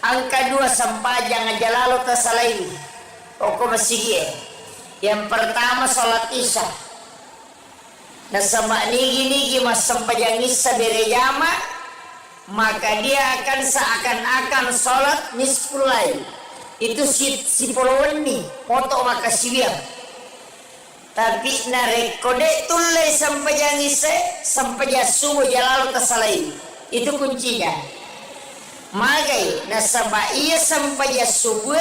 angka 2 sampajang aja lalu tasalai ko masih yang pertama salat isya Nasama nigi mas sampajangis sa berejama, maka dia akan seakan-akan sholat nisful lail. Itu si puluhan nih foto maka siwiang. Tapi narekode tulai sampajangis sampai subuh jalalu tasalain. Itu kuncinya. Magai nasaba iya sampai subuh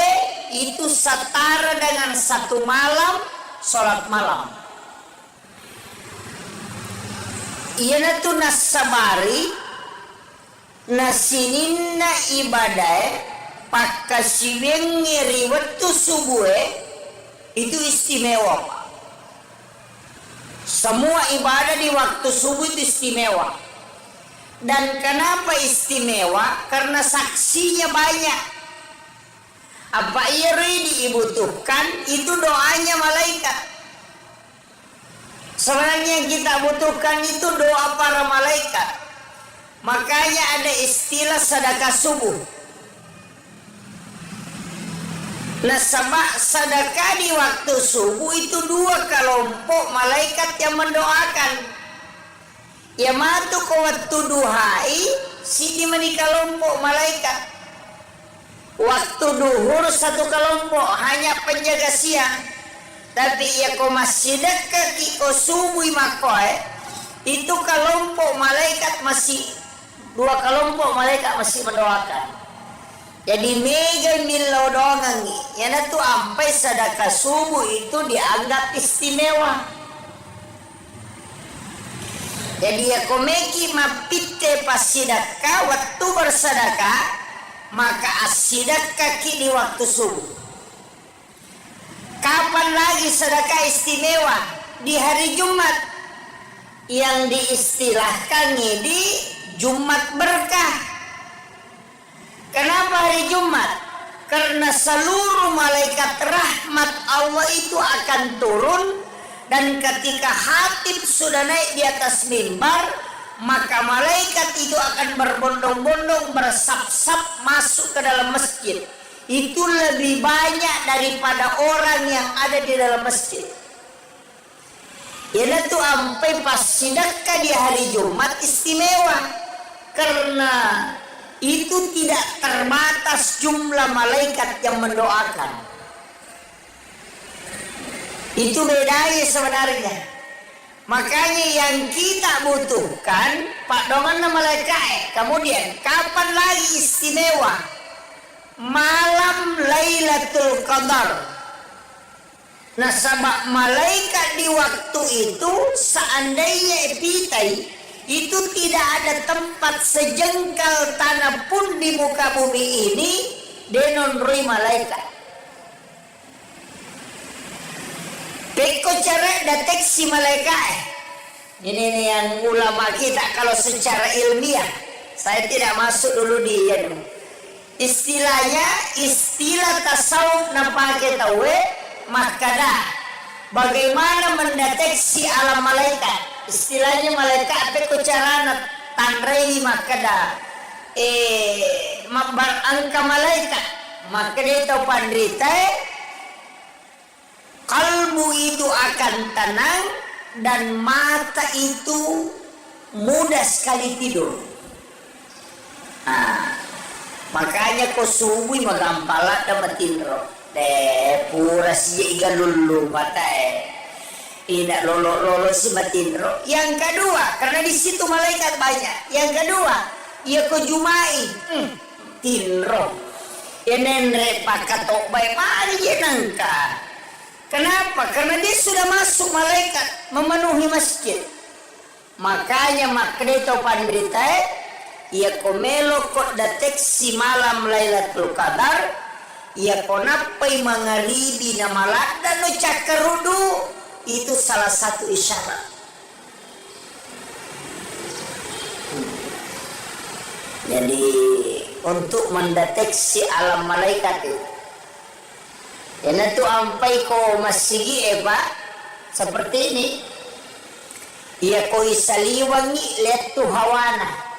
itu setara dengan satu malam sholat malam. Iya tu nasabari nasininna ibadah pakasiweng ngiri waktu subuh itu istimewa. Semua ibadah di waktu subuh itu istimewa. Dan kenapa istimewa? Karena saksinya banyak. Apa ia dibutuhkan? Itu doanya malaikat. Sebenarnya yang kita butuhkan itu doa para malaikat. Makanya ada istilah sedekah subuh. Nah, sedekah di waktu subuh itu dua kelompok malaikat yang mendoakan. Ya matu ko waktu duhai si di mani kelompok malaikat. Waktu duhur satu kelompok hanya penjaga siang. Tapi ya ko masih dekat ko subuh makoy itu kelompok malaikat masih dua kelompok malaikat masih mendoakan. Jadi mega milau dongang ya tu ampai sedekah subuh itu dianggap istimewa. Jadi ya komeki mapite pas sedekah waktu bersedekah maka asidekah di waktu subuh. Kapan lagi sedekah istimewa? Di hari Jumat yang diistilahkan di Jumat berkah. Kenapa hari Jumat? Karena seluruh malaikat rahmat Allah itu akan turun, dan ketika khatib sudah naik di atas mimbar, maka malaikat itu akan berbondong-bondong bersap-sap masuk ke dalam masjid. Itu lebih banyak daripada orang yang ada di dalam masjid. Ia tu ampai pas sedekah di hari Jumat istimewa karena itu tidak terbatas jumlah malaikat yang mendoakan. Itu bedanya sebenarnya. Makanya yang kita butuhkan Pak Dongan malaikat. Kemudian kapan lagi istimewa? Malam Lailatul Qadar. Nah, sabak malaikat di waktu itu seandainya epitai itu tidak ada tempat sejengkal tanah pun di muka bumi ini denonrui malaikat. Beko cara deteksi malaikat. Ini yang ulama kita kalau secara ilmiah. Saya tidak masuk dulu di istilahnya istilah tasawuf nampake tahu makada bagaimana mendeteksi alam malaikat. Istilahnya malaikat apa carana tanrei makada mabar angka malaikat maka dia tahu pandrita kalbu itu akan tenang dan mata itu mudah sekali tidur. Makanya ko subuh magampala da matinro. Pura siya iga lulu mata Ina lolo si matinro. Yang kedua, karena di situ malaikat banyak. Yang kedua, ia ko jumai. Tinro. Yenenre pakatok bay mari jenangka. Kenapa? Karena dia sudah masuk malaikat memenuhi masjid. Makanya makreto pandrita ia komelo kok deteksi malam Lailatul Qadar, ia konapai mangaribi na malada no cakarudu, itu salah satu isyarat. Jadi untuk mendeteksi alam malaikat itu, ya tu ampai ko masigi seperti ini, ia ko isaliwangi lihat tu hawana.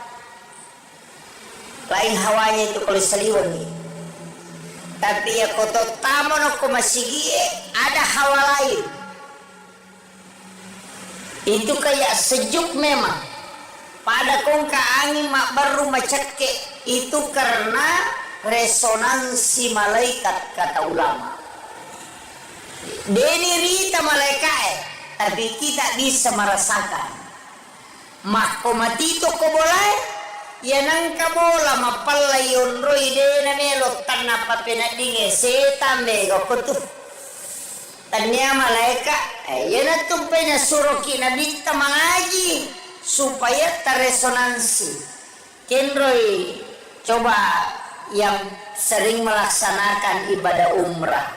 Lain hawanya itu kalau seliwangi. Tapi ya koto tamono ko masigi ada hawa lain. Itu kayak sejuk memang. Pada kongka angin mak baru macake itu karena resonansi malaikat kata ulama. Deni rita malaikat, tapi kita bisa merasakan. Mako matito ko boleh, ya nangka bola mapalla yonroi dena melo tanna papenadinge setan bego kutu. Tanya malaikat, ya na tumpenya suruh kina bita mengaji supaya terresonansi. Kenroi coba yang sering melaksanakan ibadah umrah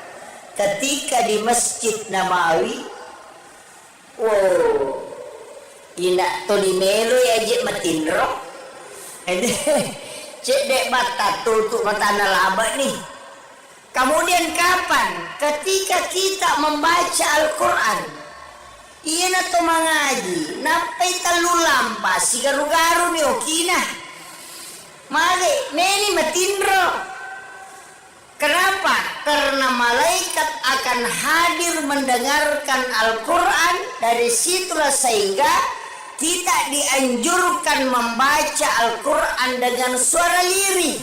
ketika di Masjid Nabawi, oh, ina to di melo ya je matinro, cek dek bata tutup mata laba nih. Kemudian kapan? Ketika kita membaca Al-Quran, iya na to mengaji, napai talu lampa, si garu-garu ni okina. Mali, meni matinro. Kenapa? Karena malaikat akan hadir mendengarkan Al-Quran. Dari situlah sehingga kita dianjurkan membaca Al-Quran dengan suara lirih,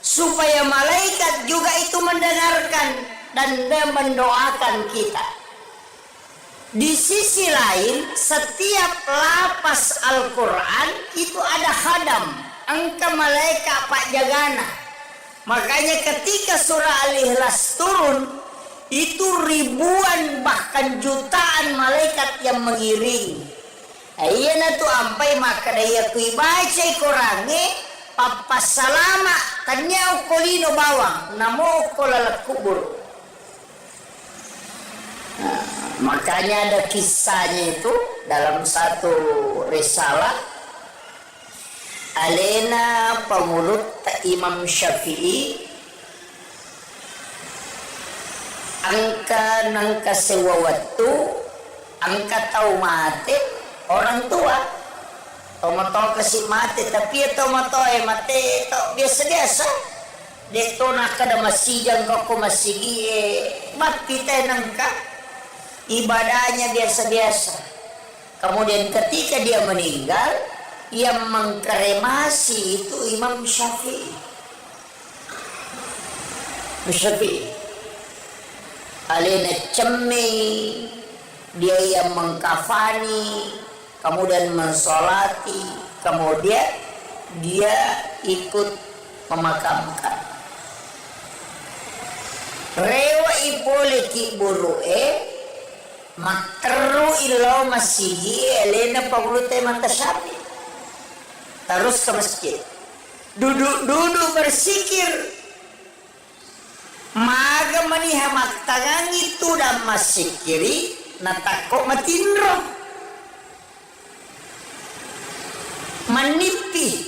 supaya malaikat juga itu mendengarkan dan mendoakan kita. Di sisi lain, setiap lapas Al-Quran itu ada khadam, angka malaikat pak jagana. Makanya ketika surah Al-Ikhlas turun, itu ribuan bahkan jutaan malaikat yang mengiringi. Iya na tu ampai maka daya kui baca korange papa salama tanya ukolino bawang namo ukolalak kubur. Nah, makanya ada kisahnya itu dalam satu risalah alena pengulut Imam Syafi'i angka nangka sewa waktu angka tahu mati orang tua tomato kasih mati tapi tomato mati to biasa-biasa deto nak kada masijang kok masigi mati tenangka ibadahnya biasa-biasa. Kemudian ketika dia meninggal, yang mengkremasi itu Imam Syafi'i. Alena cemi, dia yang mengkafani, kemudian mensolati, kemudian dia ikut memakamkan. Rewa ipoleki buru'e makteru ilo masigi elena paglute mantasyapi. Terus ke masjid, duduk bersikir, maga maniha maktangan itu dan masikiri natako matinro manipi.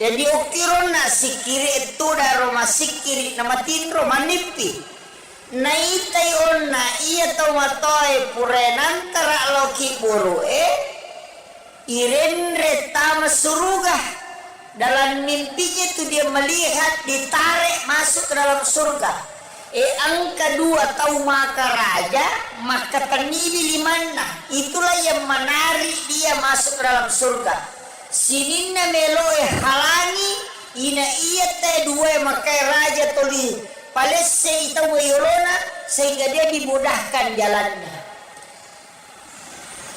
Jadi ukiron na sikiri itu daro masikiri na matinro manipi. Naitay on na iya tomatoy purenan tara loki buru'e irenre tama surga. Dalam mimpinya itu dia melihat ditarik masuk ke dalam surga. Angka dua tahu maka raja maka tanibi limana, itulah yang menarik dia masuk ke dalam surga. Sininna meloe halangi ina iya teh dua maka raja toli palesse itu wayorona sehingga dia dimudahkan jalannya.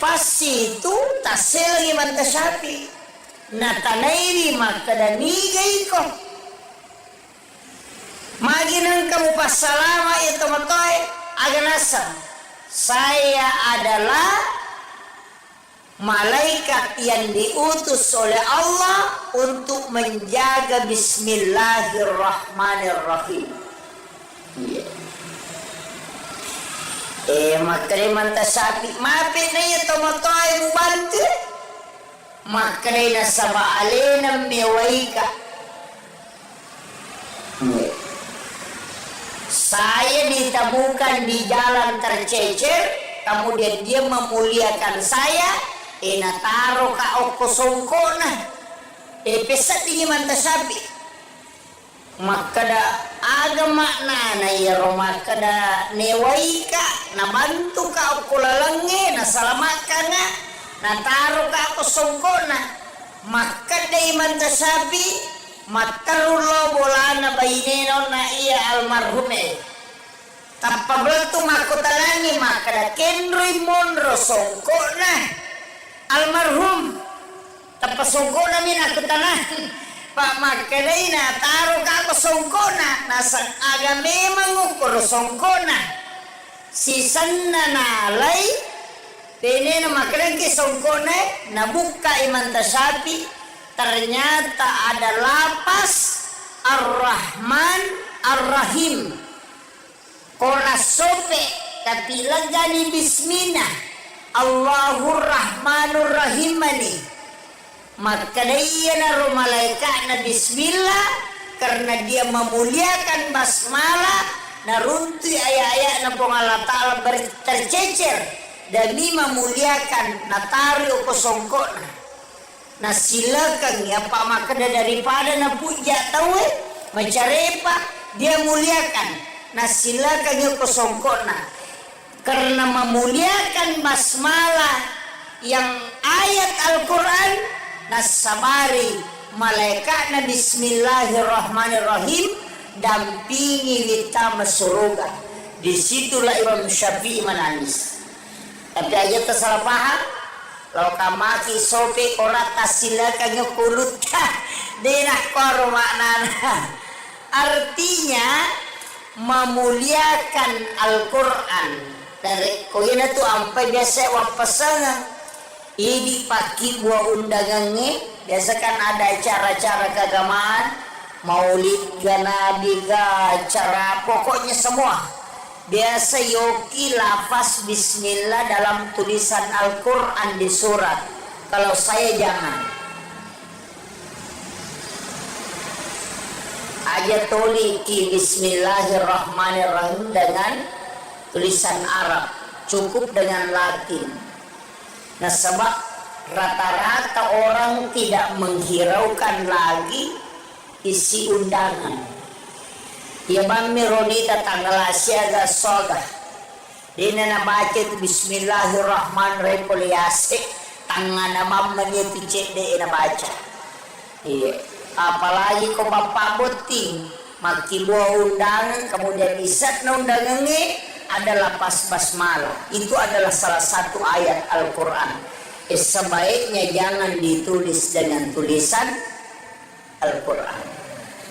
Pasti itu tasel lagi mantasapi natanairi maka danigay ko maginang kamu pasalama itu matoy aganasam saya adalah malaikat yang diutus oleh Allah untuk menjaga bismillahirrahmanirrahim. Makanya mantasapi mapi na ito matoy mubantu makanya sama alena mewaika. Saya ditemukan di jalan tercecer, kemudian dia memuliakan saya. Nataro ka oko songkona pesat ini mantasabi makada agama na ya makada newaika na bantu ka ukulalange na salamaka na taro ka ako sungkona makada imantasabi matarulo bola na baineno na iya almarhume tapabeltu makutalani makada kenroy monro sungkona almarhum tapasungkona min aku tanan Pak makalay na taro ka ko songkona nasa aga memang ukur songkona si sanna nalay pene na makalay ki songkona nabuka imantasabi ternyata ada lapas Ar-Rahman Ar-Rahim kona sope kapilagani bismillah Allahur Rahmanur Rahimani maka dia naruh malaikat na bismillah karena dia memuliakan basmalah narunti ayat-ayat na pong Allah Ta'ala tercecer demi memuliakan natari o kosongkot na silakan ya pak maka daripada na puja tahu mencarepa dia muliakan na silakan ya kosongkot karena memuliakan basmalah yang ayat Al-Quran nasabari malaikat na bismillahirrahmanirrahim dampingi kita surga. Disitulah Imam Syafi'i menangis. Tapi aja tersalah paham. Kalau kamaki sope ora tasilakan kulut denah kor maknana. Artinya memuliakan Al-Quran. Dari koyena tu ampai biasa wapasangan. Ini pagi buah undangannya biasa kan ada acara-acara keagamaan maulid nabi acara pokoknya semua biasa yoki lafaz bismillah dalam tulisan Al-Quran di surat kalau saya jangan aja toliki bismillahirrahmanirrahim dengan tulisan Arab cukup dengan Latin. Nah sebab rata-rata orang tidak menghiraukan lagi isi undangan. Ya bami ronita tanggal asyaga soga. Dina na baca itu bismillahirrahmanirrahim poliase tangan nama menyeti cede na baca. Iya. Apalagi kau bapak boting maki buah undangan kemudian isat na undangannya adalah pas basmalah itu adalah salah satu ayat Al-Quran sebaiknya jangan ditulis dengan tulisan Al-Quran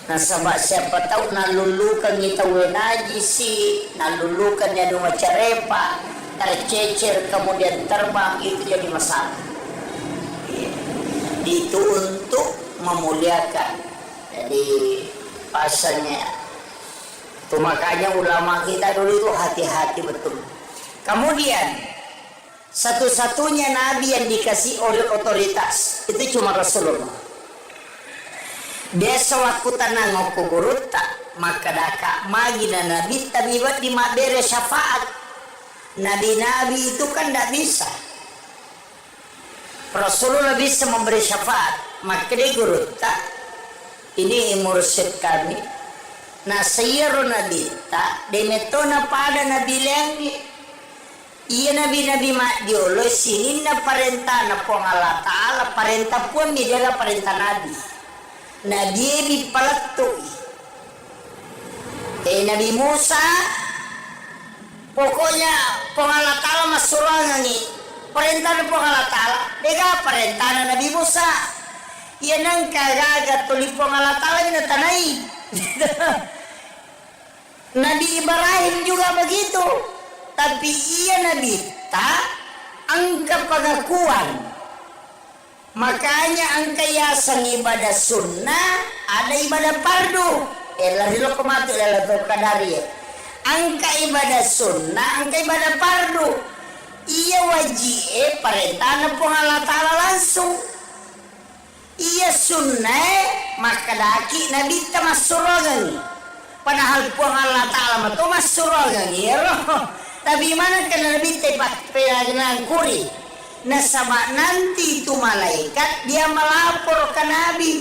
nah sebab siapa tahu nalulukan kita wenaji si nalulukan ya dua carepa tercecer kemudian terbang itu jadi masalah itu untuk memuliakan jadi pasalnya itu makanya ulama kita dulu itu hati-hati betul. Kemudian satu-satunya nabi yang dikasih oleh otoritas itu cuma Rasulullah. Dia sewaktu tanang kuguruta maka daka magi dan nabi tabibat di mabere syafaat. Nabi-nabi itu kan tidak bisa. Rasulullah bisa memberi syafaat maka dia guruta. Ini mursyid kami. Na sayaro nabi ta demetona pada nabi lengi iya nabi-nabi mak diolo sinin na parenta na pong Allah Ta'ala parenta pun midala parenta nabi nabi palatto Nabi Musa pokoknya pong Allah Ta'ala masurangan ni perintah na pong Allah Ta'ala dega perintah na Nabi Musa iya nang kagagat tuli pong Allah Ta'ala binatanay Nabi Ibrahim juga begitu tapi ia Nabi tak angka pengakuan makanya angka yasan ibadah sunnah ada ibadah fardu lahirul kemati lalatul kadari angka ibadah sunnah angka ibadah fardu ia wajib perintah na pong Allah Ta'ala langsung ia sunnah maka daki Nabi tamasuragan padahal puang Allah Ta'ala itu masuk surga gitu tapi mana kena Nabi tepat pelangan kuri nah sama nanti itu malaikat dia melapor ke Nabi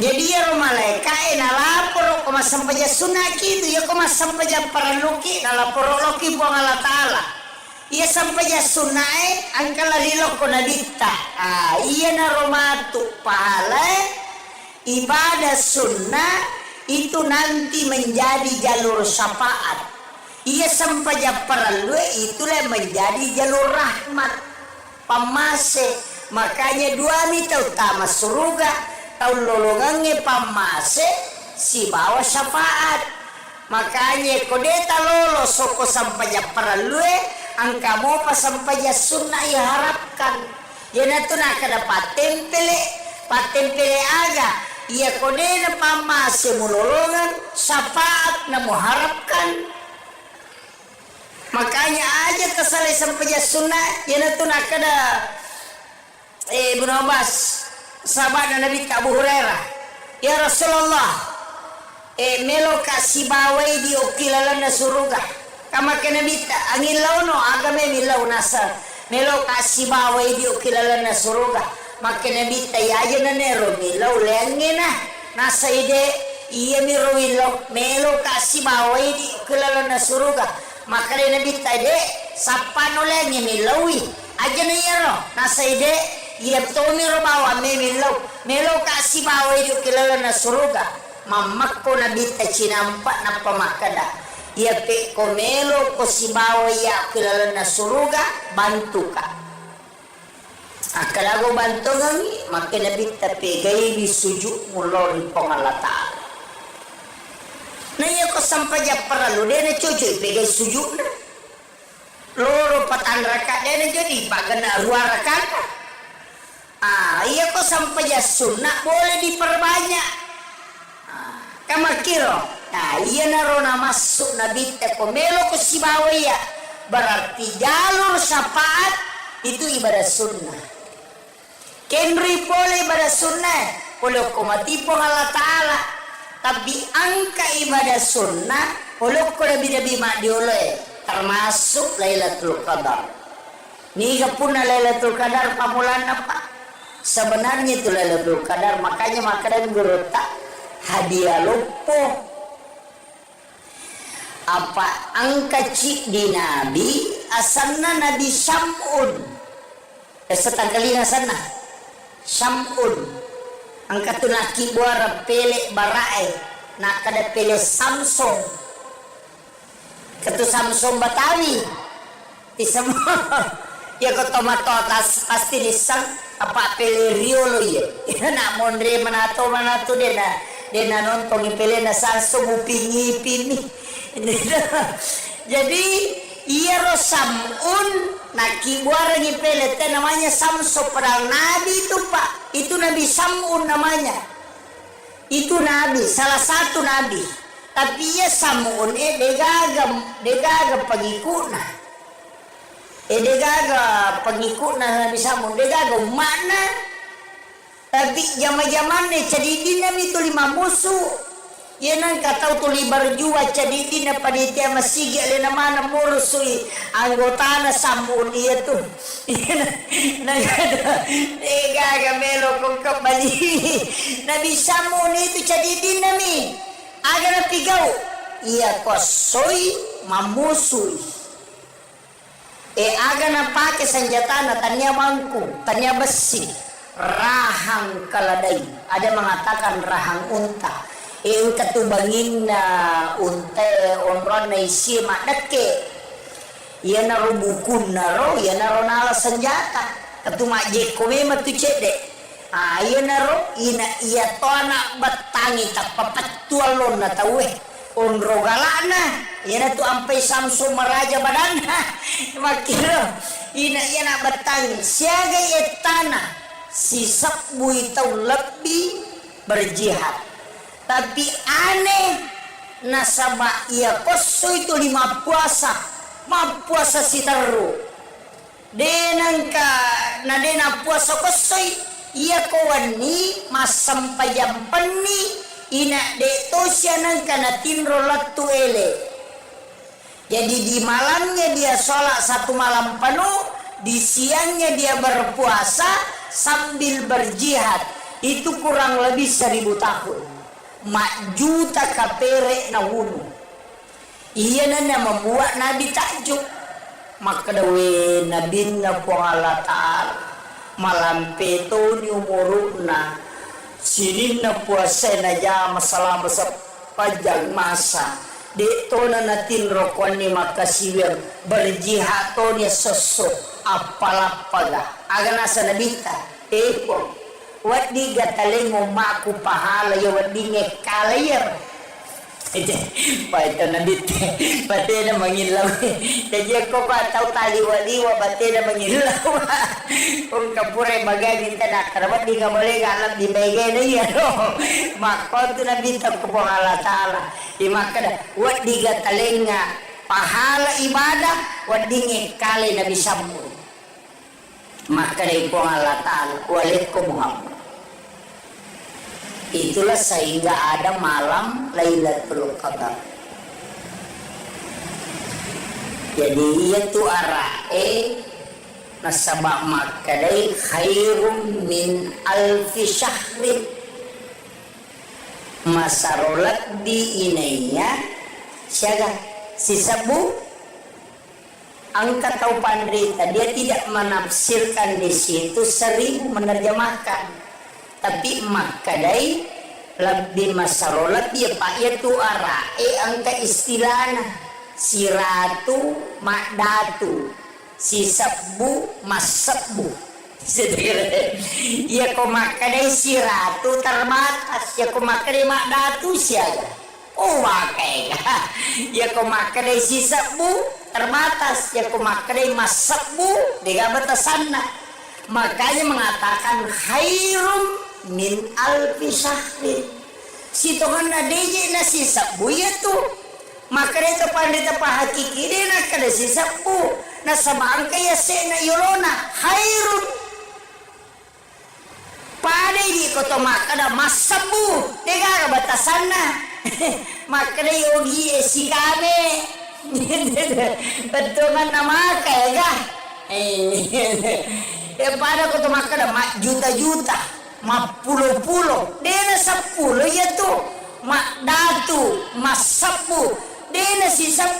Jadi ya malaikat na lapor ko masampaja sunaki itu ya ko masampaja paraluki na lapor loki po Allah taala. Iya sampaja sunai angkala lilo ko na dita. Iya na romatu pahala ibadah sunnah itu nanti menjadi jalur syafaat. Iya sampaja paralu itulah menjadi jalur rahmat pamase. Makanya dua mita utama surga tahun lolongannya pamase si bawa syafaat. Makanya kodeta lolo soko sampaja paralu angka mo pa sampaja sunnah ya harapkan. Ya natu na kada patempele aga. Iya kodena pamase mulolongan syafaat na muharapkan. Makanya aja tersalai sampaja sunnah ya natu na kada Ibnu Abbas sahabat Nabi Abu Hurairah, ya Rasulullah melo kasih bawai di okilalana surga kama ke Nabi angin launo agame milau nasa melo kasih bawai di okilalana surga maka Nabi ya aja nanero milau lengena nasa ide iya miro melo kasih bawai di okilalana surga maka Nabi tade sapano lengi milaui aja nero nasa ide iya tomiro bawa melo kasih bawa itu kilala na suruga mamak ko na bita cinampak na pamakada iya pe ko melo ko si bawa ya kilala na suruga bantu ka akala go bantu ngangi maka na bita pe gay di sujud mulori pangalata na iya ko sampaja paralu de na cucu pe gay sujud na loro patan raka de na jadi pagana ruang raka. Iya kok sampai ya sunnah boleh diperbanyak. Kamakiro. Iya narona masuk nabi teko melo ko si ya. Berarti jalur syafaat itu ibadah sunnah. Kenri boleh ibadah sunnah, boleh ko mati po Allah taala. Tapi angka ibadah sunnah boleh ko nabi madiole termasuk Lailatul Qadar. Niga pun Lailatul Qadar pamulan apa? Sebenarnya itu Lailatul Qadar makanya makanan gerota hadiah lupo apa angka cik di Nabi asalna Nabi Sam'un setanggalina sana Sam'un angka tu naki buara pele barae nak kada pele Samsung ketu Samsung Batawi di semua ya kau tomato pasti disang apa pele riolo ya nak mondre manato dena nonton pele na sanso mupingi pini jadi iya rosamun naki buara pele te namanya Samso padahal nabi itu pak itu Nabi Samun namanya itu nabi salah satu nabi tapi ya Samun degaga pengikutna degaga pengikut Nabi Samun degaga mana tapi zaman-zaman ne cadidin nami tu lima musuh ya nang katau tu libar jua cadidin na panitia masigi ale na mana murusui anggota na Samun iya tu degaga melo kong kembali Nabi Samun itu cadidin nami aga na pigau iya kosoi mamusui aga na pake senjata na tanya bangku, tanya besi, rahang kaladai. Ada mengatakan rahang unta. Katubangin na unta onron na isi makdake. Ia naro bukun naro, ia naro nala senjata. Katumak jekome matu cede. Ia naro, ia to anak batangi tak papatualon na tawe. Onro galana yana tu ampai Samsung meraja badana makira ina batang siaga etana sisap bui tau lebih berjihad tapi aneh nasaba ia koso itu 5 puasa si taru denangka nadena puasa kosoi ia kawani masam payam peni ina de tosyanan kana tinro latu ele jadi di malamnya dia sholat 1 malam penuh di siangnya dia berpuasa sambil berjihad itu kurang lebih 1000 tahun. Mak juta kapere na hunu. Iya na membuat Nabi takjub. Maka dawe Nabi na po Allah Ta'ala malampeto ni umuruna sinin na puasa na jama selama sepanjang masa. Dito na natin rokon ni makasiwir berjihad to ni sosok apalapaga aga nasa nabita po wadi gataling mo maku pahala ya wadi ngekalayar ito nabita pati na mangilaw jadi ako pa tau tali wadi wa pati na mangilaw kung kapure magagin ka na karabat di ka muli alam di bagay na yan makon to nabita ko po Allah Ta'ala imakada wadi gataling nga pahala ibadah wadi ngekalay na bisamu maka dari Allah Ta'ala waalaikumsalam. Itulah sehingga ada malam Lailatul Qadar. Jadi itu arae nasabak makadai khairum min alfi syahrin masarolat di inainya siaga sisabu angka tau pandrita dia tidak menafsirkan di situ sering menerjemahkan tapi makadai lebih masarolat dia pak itu arae angka istilahnya siratu makdatu sisabu masabu ya kok makadai siratu terbatas ya kok makadai makdatu siaga oh wakai ya kok makadai sisabu terbatas ya kok makadai masabu dengan batasanna makanya mengatakan khairum min alfi syahrin si Tuhan adanya nasi sabu ya tuh maka itu pandita pahakiki dia nak kada si sabu na sabangka ya sena yolona khairun pada di koto makada masabu dega batasana makada yogi si kame betul mana maka ya pada koto makada juta-juta mak pulo-pulo dena 10 ya tuh mak datu mas 10 dena si 10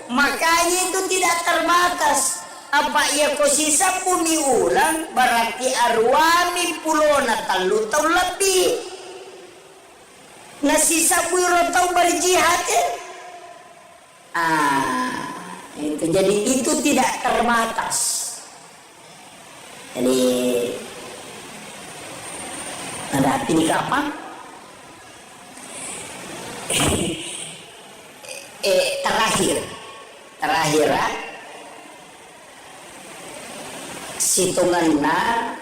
makanya itu tidak terbatas apa ya ko si 10 mi ulang berarti arwami pulona talu tau lebih nasi 10 rotau berjihad itu jadi itu tidak terbatas jadi ada hati di kapan? Terakhir situnganna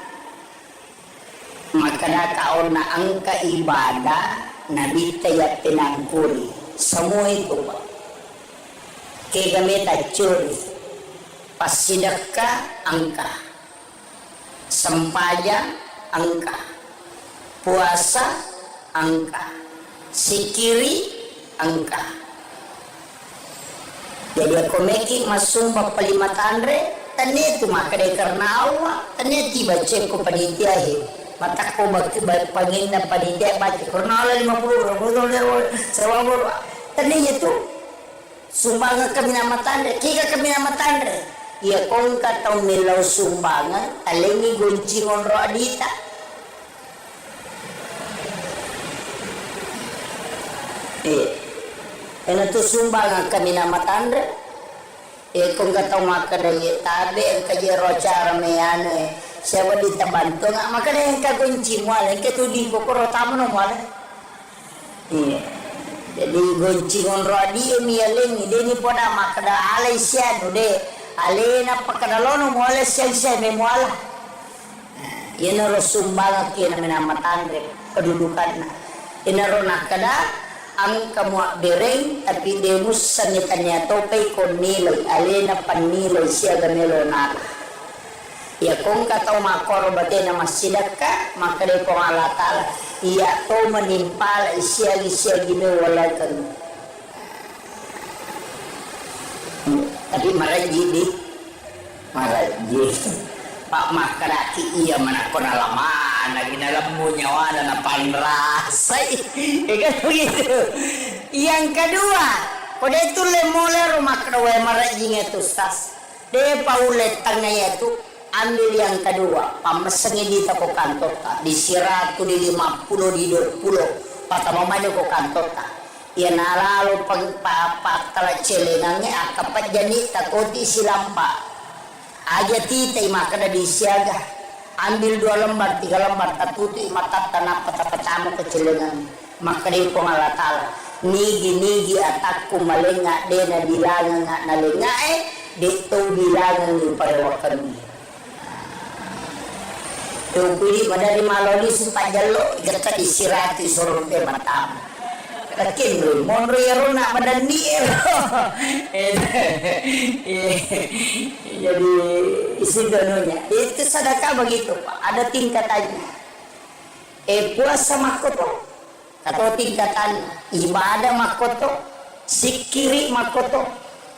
maka kau na angka ibadah nabi tayat pinangkuri semua itu kaya kami curi pas sedekah angka sempaya angka puasa angka sikiri angka jadi aku meki masuk bapa 5 tandre tanya itu maka dari karena Allah tanya tiba cek ko panitia mata ko pangin na panitia baca karena Allah 50 sewabur tanya itu sumbangan kami nama tandre kika kami nama tandre ya kong katong nilaw sumbangan alengi guncingon ro adita itu sumbangan kami nama tandre kung kataw makadaya tabi ang kajero cara meyane siapa ditabanto nga makadaya ang kagunci mo alay katudin ko kuro tamo no mo alay jadi gunci ngon rodi miyaling hindi ni po na makada alay siya no de alay na pakadalono mo alay siya may mo alay yan na sumbangan kaya namin nama tandre kedudukan na inaro nakada ang kamwa bereng tapi demus sanitanya topay kon nilay alena panilay siya ganilo na ya kung kataw makorbate na masidaka makade ko Allah Ta'ala iya to manimpala siya ginawala kan tapi maraji pak makaraki iya manakon alamat anak inalam nyawa na panrasay. Kan begitu. Yang kedua, pada itu lemole rumah kedua marajing itu stas. De paulet tangnya itu ambil yang kedua, pamesengi di toko kantor ta, di siratu di 50 di 20, patamamanya ko kantor ta. Ya nalalo pagpapatala celenangnya akapat jani takoti silampa. Aja titai makana di siaga. Ambil 2 lembar, 3 lembar, tatuti mata tanah pata-patamu ke celengan. Maka di pengalatala. Nigi atakku malenga dena bilangan nga nalenga dito bilangan yung palawakan mo. Yung pili madali maloli sa jalo jata disirati sorong te matamu. Kakin lo, monro yaro na madani jadi isi dononya. Itu sedekah begitu Pak. Ada tingkatannya. Puasa makoto. Atau tingkatan ibadah makoto, sikiri makoto.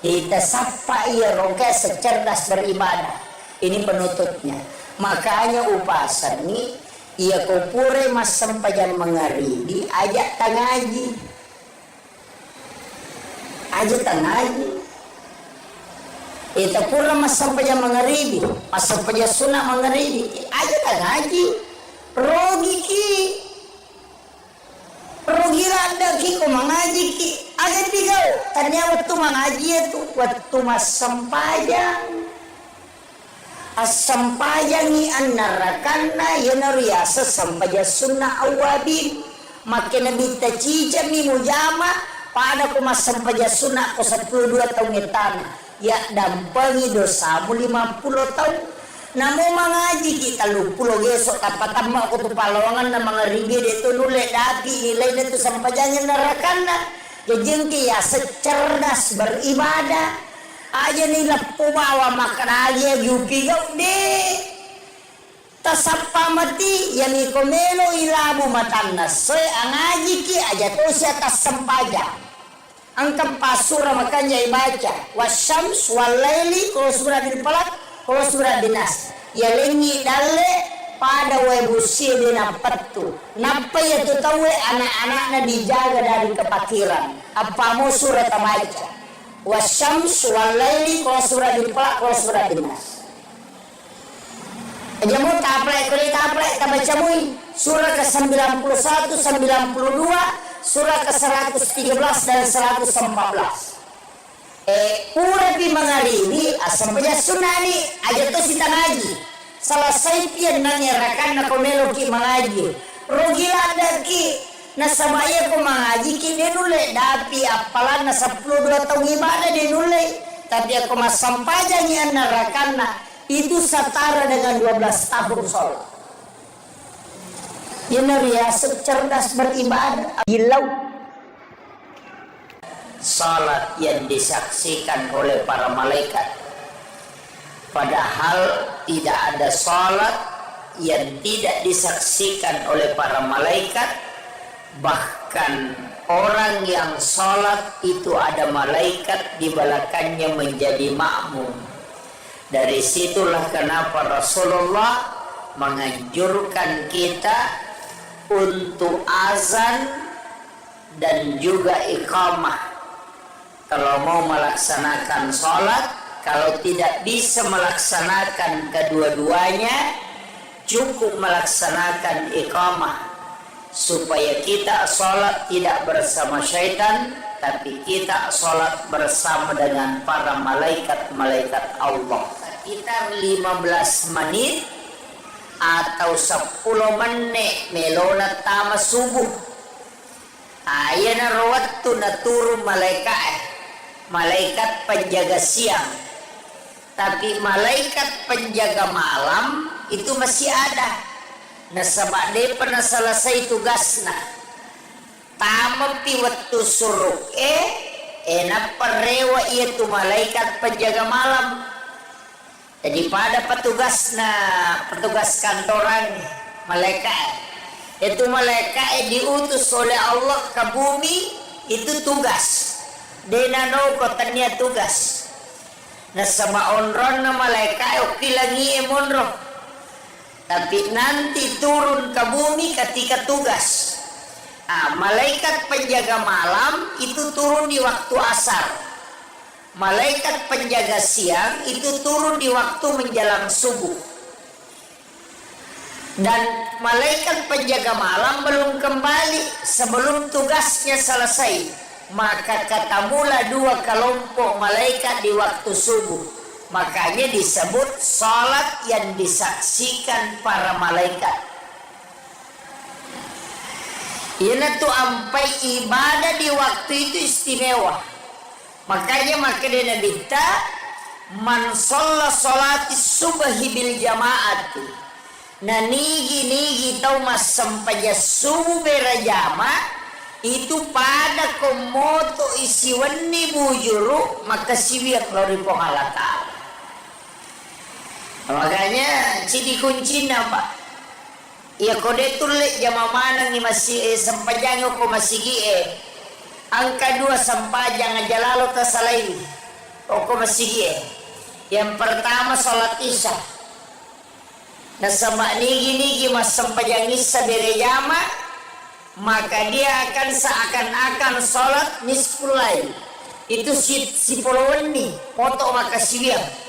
Kita sapa ia roga secerdas beribadah. Ini penutupnya. Makanya upasan ini ia kupure mas sempajan mengaribi ajak tangaji. Ajak tangaji. Ita pura mas sempajan mengaribi, mas sempajan sunah mengaribi. Ajak tangaji. Rogi ki. Rogi rada ki ko mengaji ki. Ajak tigau. Tanya waktu mengaji itu waktu mas sempajan. As-sampayangi an-narakanna yanariasa sampaja sunnah awabin makin nabi tacija mi mujama pada ko masampaja sunnah ko 12 tahun etan ya dampangi dosamu 50 tahun namo mangaji kita 30 gesok tapatama ko tu palawangan na mga ribi dito nule dati nilai dito sampajanya narakanna ya jengki ya secerdas beribadah aja nila pumawa makaragya yupi gaw de tasapa mati yani komelo ilabu matannas soy ang aji ki aja to siya tasampaja ang kampasura makanya ibaca wasyams walaili kalau surah di palak kalau surah dinas ya lengi dalle pada webusi dinapatu napa ya tu tawe anak-anaknya dijaga dari kepakiran apa mau surah tabaca wasyams walaili kalau surah dilpalak kalau surah dinas jamu taplek kali taplek tabaca mui surah ke-91 92 surah ke-113 dan 114 pura pi mangaribi asampaja sunani aja to sita ngaji selesai pian nangerakan na komelo ki mangaji rogila daki nasabaya ko mangaji kini nule dapi apalan na 12 tahun ibadah di nule tapi aku masampajanya narakana itu setara dengan 12 tahun sholat ini riasa cerdas beribadah gilau salat yang disaksikan oleh para malaikat padahal tidak ada salat yang tidak disaksikan oleh para malaikat. Bahkan orang yang sholat itu ada malaikat di belakangnya menjadi makmum. Dari situlah kenapa Rasulullah menganjurkan kita untuk azan dan juga iqamah. Kalau mau melaksanakan sholat, kalau tidak bisa melaksanakan kedua-duanya, cukup melaksanakan iqamah. Supaya kita sholat tidak bersama syaitan, tapi kita sholat bersama dengan para malaikat-malaikat Allah. Sekitar 15 menit atau 10 menit melona tama subuh. Ayana rawattu naturu malaikat penjaga siang. Tapi malaikat penjaga malam itu masih ada. Nasabak dia pernah selesai tugasnya tama pi waktu suruk enak perewa itu malaikat penjaga malam jadi pada petugas kantoran malaikat itu malaikat diutus oleh Allah ke bumi itu tugas denano kotanya tugas nasabak onron na malaikat oki lagi emonro tapi nanti turun ke bumi ketika tugas. Malaikat penjaga malam itu turun di waktu asar. Malaikat penjaga siang itu turun di waktu menjelang subuh. Dan malaikat penjaga malam belum kembali sebelum tugasnya selesai. Maka ketemulah dua kelompok malaikat di waktu subuh. Makanya disebut salat yang disaksikan para malaikat. Ini tuh ampai ibadah di waktu itu istimewa. Makanya Nabi kita man sholla sholatis subhi bil jamaat. Nah nigi tau mas sampaja subuh berjama itu pada komoto isi wani bujuru maka siwiak lori pengalata. Makanya ciri kunci apa? Ya kode tulik jama mana ni masih sampajang ko masih angka 2 sampajang aja lalu tersalai. Ko masih yang pertama salat isya. Nah sama nigi mas sampajang isya berjama maka dia akan seakan-akan salat nisful lail. Itu si puluhan nih foto maka siwiak.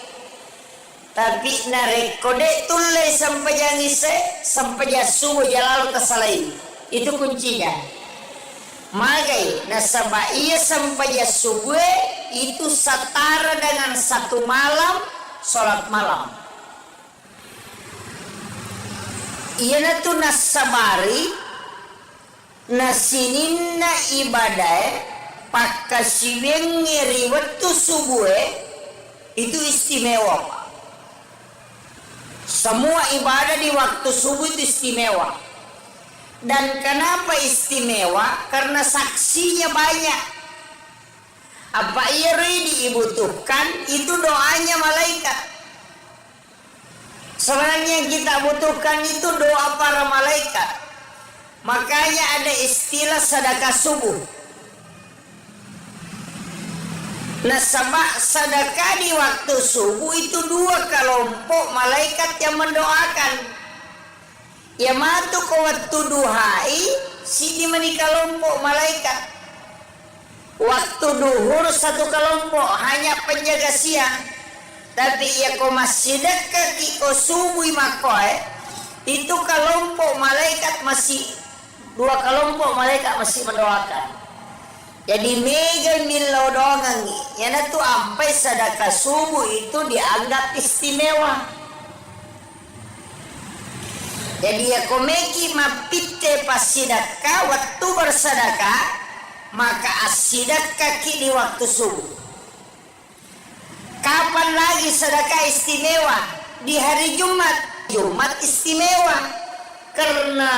Tapi narekode tulai sampai jangise sampai subuh jalalu kesalai itu kuncinya. Magai nasaba iya sampai subuh itu setara dengan satu malam sholat malam. Iya natu nasabari nasininna ibadah pakasiweng ngiri waktu subuh itu istimewa. Semua ibadah di waktu subuh itu istimewa. Dan kenapa istimewa? Karena saksinya banyak. Apa ia dibutuhkan? Itu doanya malaikat. Sebenarnya yang kita butuhkan itu doa para malaikat. Makanya ada istilah sedekah subuh. Nah sebab sedekah di waktu subuh itu dua kelompok malaikat yang mendoakan. Ya matu ke waktu duhai sini meni kelompok malaikat. Waktu duhur satu kelompok hanya penjaga siang. Tapi ya ko masih dekat ko subuh makoy itu kelompok malaikat masih dua kelompok malaikat masih mendoakan. Jadi mega milodongan ya tu sampai sedekah subuh itu dianggap istimewa. Jadi ya komeki mapite pas sedekah waktu bersedekah maka asidekah ki di waktu subuh. Kapan lagi sedekah istimewa? Di hari Jumat istimewa karena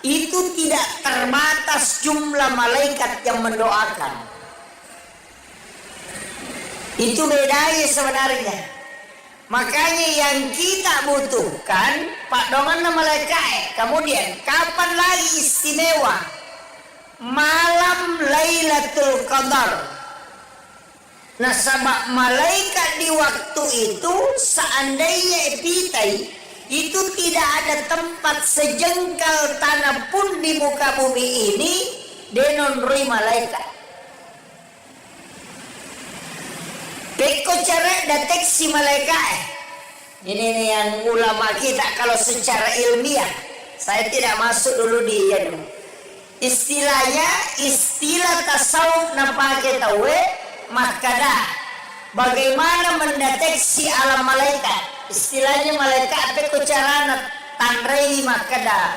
itu tidak terbatas jumlah malaikat yang mendoakan. Itu bedanya sebenarnya. Makanya yang kita butuhkan Pak Dongan malaikat. Kemudian kapan lagi istimewa? Malam Lailatul Qadar. Nah sebab malaikat di waktu itu seandainya epitai itu tidak ada tempat sejengkal tanah pun di muka bumi ini denonrui malaikat. Peko cara deteksi malaikat. Ini yang ulama kita kalau secara ilmiah. Saya tidak masuk dulu di istilahnya istilah tasawuf napake tawe makada. Bagaimana mendeteksi alam malaikat? Istilahnya malaikat apa carana tanrei makada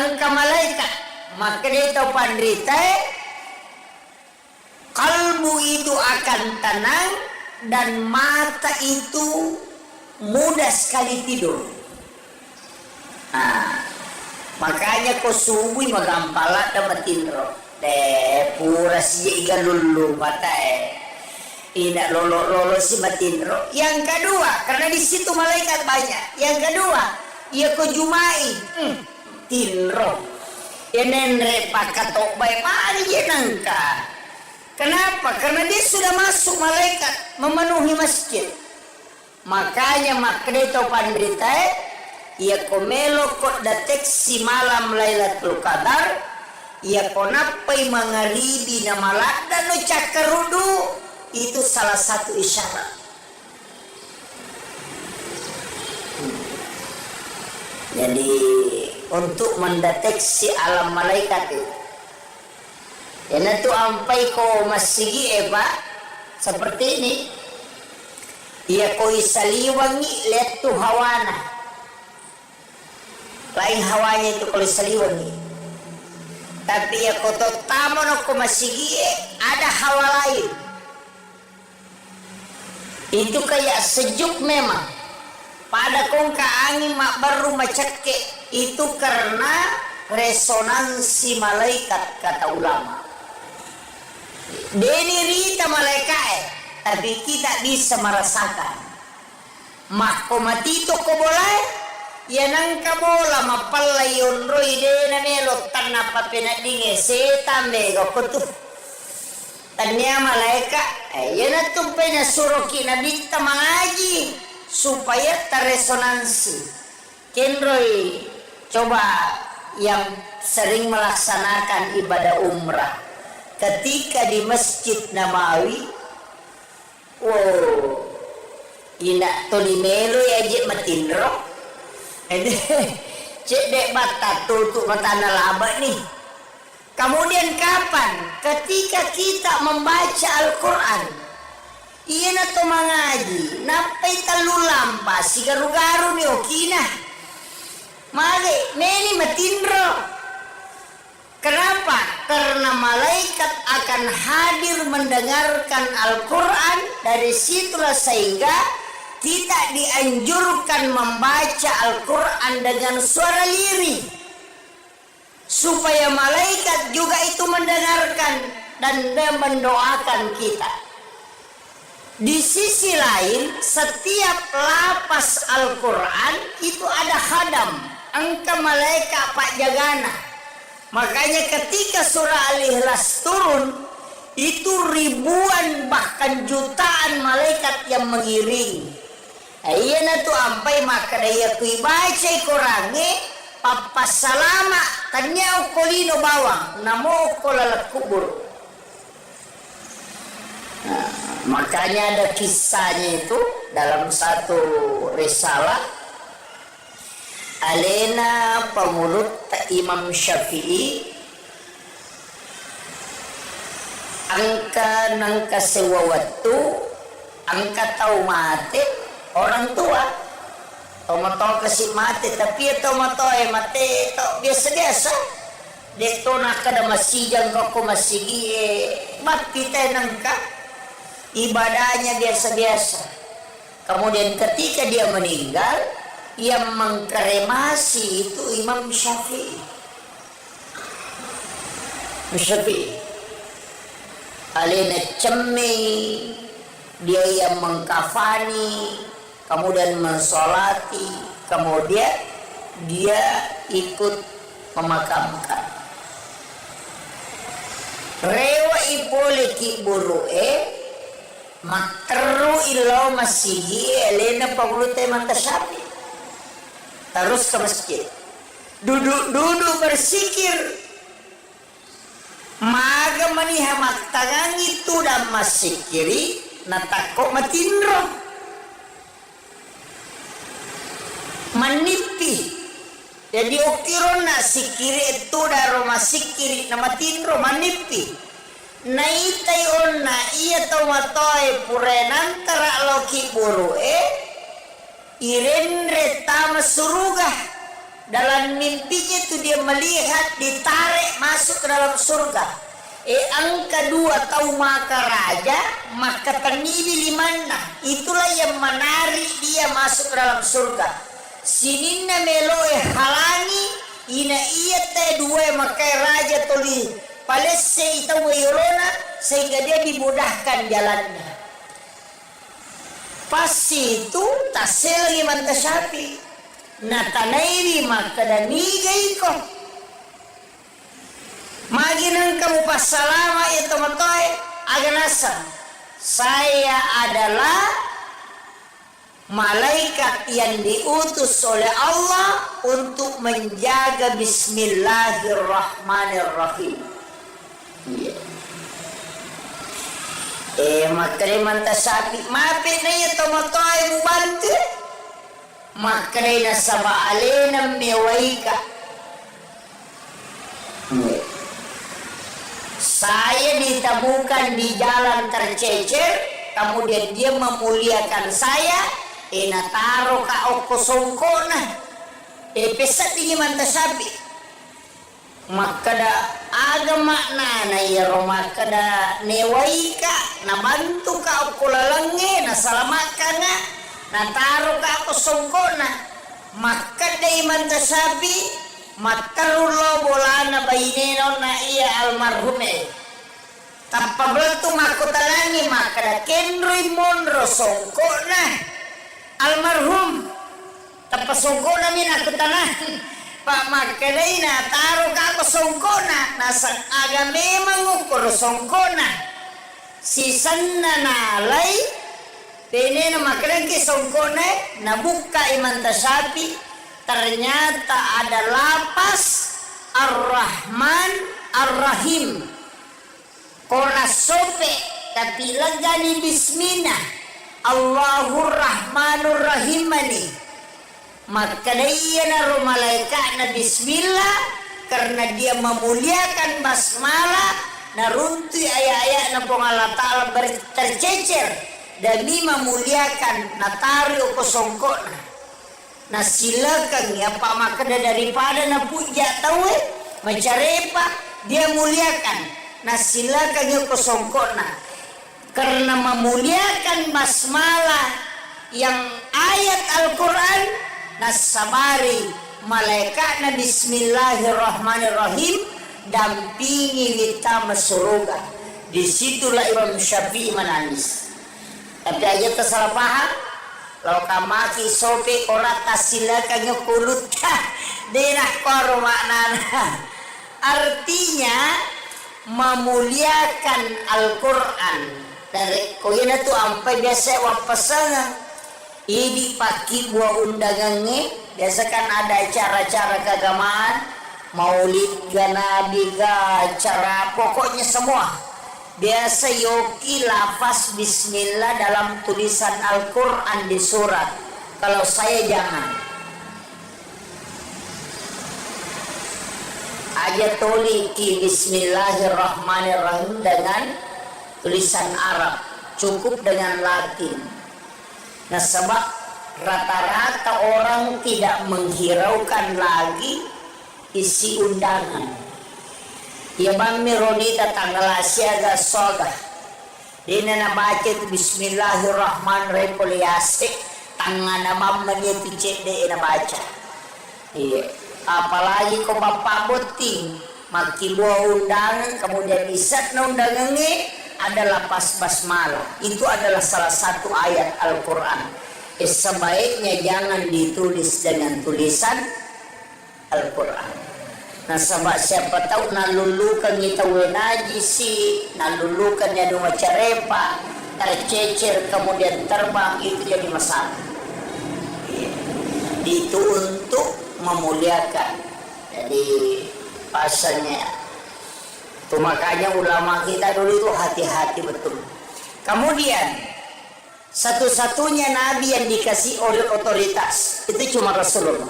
angka malaikat maka dia tahu pandrita kalbu itu akan tenang dan mata itu mudah sekali tidur. Makanya ko subuh magampala damatin ro pura siya lulu mata tidak lolo si matinro. Yang kedua, karena di situ malaikat banyak. Yang kedua, ia ko jumai tinro. Yenenre pakatok bay mari jenangka. Kenapa? Karena dia sudah masuk malaikat memenuhi masjid. Makanya makreto pandrita ia komelo kok deteksi malam Lailatul Qadar ia konapai mangaribi na malada no cakarudu itu salah satu isyarat. Jadi untuk mendeteksi alam malaikat itu ya itu ampai ko masigi Pak seperti ini. Ia ko isaliwangi lihat tu hawana. Lain hawanya itu kalau isaliwangi. Tapi ya ko totamo no ko masigi ada hawa lain. Itu kayak sejuk memang. Pada kong kaangin mak baru macake itu karena resonansi malaikat kata ulama. Deni rita malaikat tapi kita bisa merasakan. Mako matito ko boleh, ya nangka bola mapalayon roy de na melo tanah papenadinge setan bego kutu. Tanya malaikat, ya na tumpai na suruki na bita mangaji supaya terresonansi. Kenroy coba yang sering melaksanakan ibadah umrah ketika di Masjid Nabawi. Oh, ina tolimelo ya je matinro. Cek dek mata tutup mata nalaba nih. Kemudian kapan? Ketika kita membaca Al-Quran. Iya na to mangaji. Napai talulam pa si garu-garu ni okina. Mali meni matinro. Kenapa? Karena malaikat akan hadir mendengarkan Al-Quran. Dari situlah sehingga kita dianjurkan membaca Al-Quran dengan suara lirih. Supaya malaikat juga itu mendengarkan dan mendoakan kita. Di sisi lain, setiap lapas Al-Quran itu ada khadam. Angka malaikat Pak Jagana. Makanya ketika surah Al-Ikhlas turun, itu ribuan bahkan jutaan malaikat yang mengiringi. Iya na tu ampai maka daya kui baca korange papas salama tanya kolino bawang namo kolala kubur. Nah, makanya ada kisahnya itu dalam satu risalah Alena pemulut Imam Syafi'i angka nangka sewa waktu angka tahu mati orang tua tomato kasih mati tapi ya tomato mati to biasa-biasa deto nakada masih jangka ko masih mati nangka ibadahnya biasa-biasa. Kemudian ketika dia meninggal yang mengkremasi itu Imam Syafi'i. Alena cemi dia yang mengkafani, kemudian mensolati, kemudian dia ikut memakamkan. Rewa ipole ki buru'e makteru ilo masihi Alena pagulute mantasyafi. Terus ke masjid, duduk bersikir, maga manihamat tangan itu dan masikiri, natako matinro, manipi. Jadi okiron na sikiri itu daro masikiri na matinro manipi. Naitay on na iya tomatoy purenan tara loki buru'e. Irenre tama surga. Dalam mimpinya itu dia melihat ditarik masuk ke dalam surga. Angka dua tahu maka raja maka tanibi limana. Itulah yang menarik dia masuk ke dalam surga. Sininna meloe halangi ina iya te dua maka raja toli palesse itaw yorona sehingga dia dimudahkan jalannya. Pasti itu tasel lagi mantasyafi natanairi maka dan nigay ko maginang kamu pasalama itu matoy aganasan saya adalah malaikat yang diutus oleh Allah untuk menjaga bismillahirrahmanirrahim. Makanya manta sapi mapit na iya tomotoy mo bantu. Makanya na sama alena mewai ka. Saya ditemukan di jalan tercecer, kemudian dia memuliakan saya. Nataro ka o kosongko na. Pesat ini manta sapi. Makada aga makna na iro makada newai ka nabantu ka o kulalangi nasalamat ka na nataro ka ako sungkona makada imanta sabi matarulo bola na baineno na iya almarhume tapablato makutalani makada kenroy monro sungkona almarhum tapasungkona min aku tanan Pak makalay na taro ka ko songkona nasa aga memang ukur songkona sisan na nalay pene na makalay ki songkona nabuka imanta sapi ternyata ada lapas Ar-Rahman Ar-Rahim kona sope tapi lagani bismillah Allahur Rahmanur Rahimani. Maka dia naruh malaikat na bismillah karena dia memuliakan basmalah narunti ayat-ayat na pong Allah Ta'ala tercecer demi memuliakan natari o kosongko na silakan ya pak makada daripada na puja tahu mencarepa dia muliakan na silakan ya kosongko na karena memuliakan basmalah yang ayat Al-Quran nasabari malaikat na bismillahirrahmanirrahim dampingi kita surga. Disitulah Imam Syafi'i menangis. Tapi aja tersalah paham. Kalau kamaki sope korata silakan nyukulut denah koro maknana. Artinya memuliakan Al-Quran. Dari koyena tu ampai biasa wapasangan. Ini pagi buah undangannya biasa kan ada acara-acara keagamaan maulid Nabi acara pokoknya semua biasa yoki lafaz bismillah dalam tulisan Al-Quran di surat. Kalau saya jangan aja toliki bismillahirrahmanirrahim dengan tulisan Arab cukup dengan Latin. Nah sebab rata-rata orang tidak menghiraukan lagi isi undangan. Ya bang Mironita tanggal asyaga soga. Dina na baca itu bismillahirrahmanirrahim poliasik tangan na mamanya picek de na baca. Iya. Apalagi kau bapak boting maki buah undangan kemudian isat na undangannya adalah pas basmalah. Itu adalah salah satu ayat Al-Quran. Sebaiknya jangan ditulis dengan tulisan Al-Quran. Nah sebab siapa tahu nalulukan kita wenaji si nalulukan ya dua carepa tercecer kemudian terbang itu jadi masalah. Itu untuk memuliakan. Jadi pasalnya itu makanya ulama kita dulu itu hati-hati betul. Kemudian satu-satunya nabi yang dikasih oleh otoritas itu cuma Rasulullah.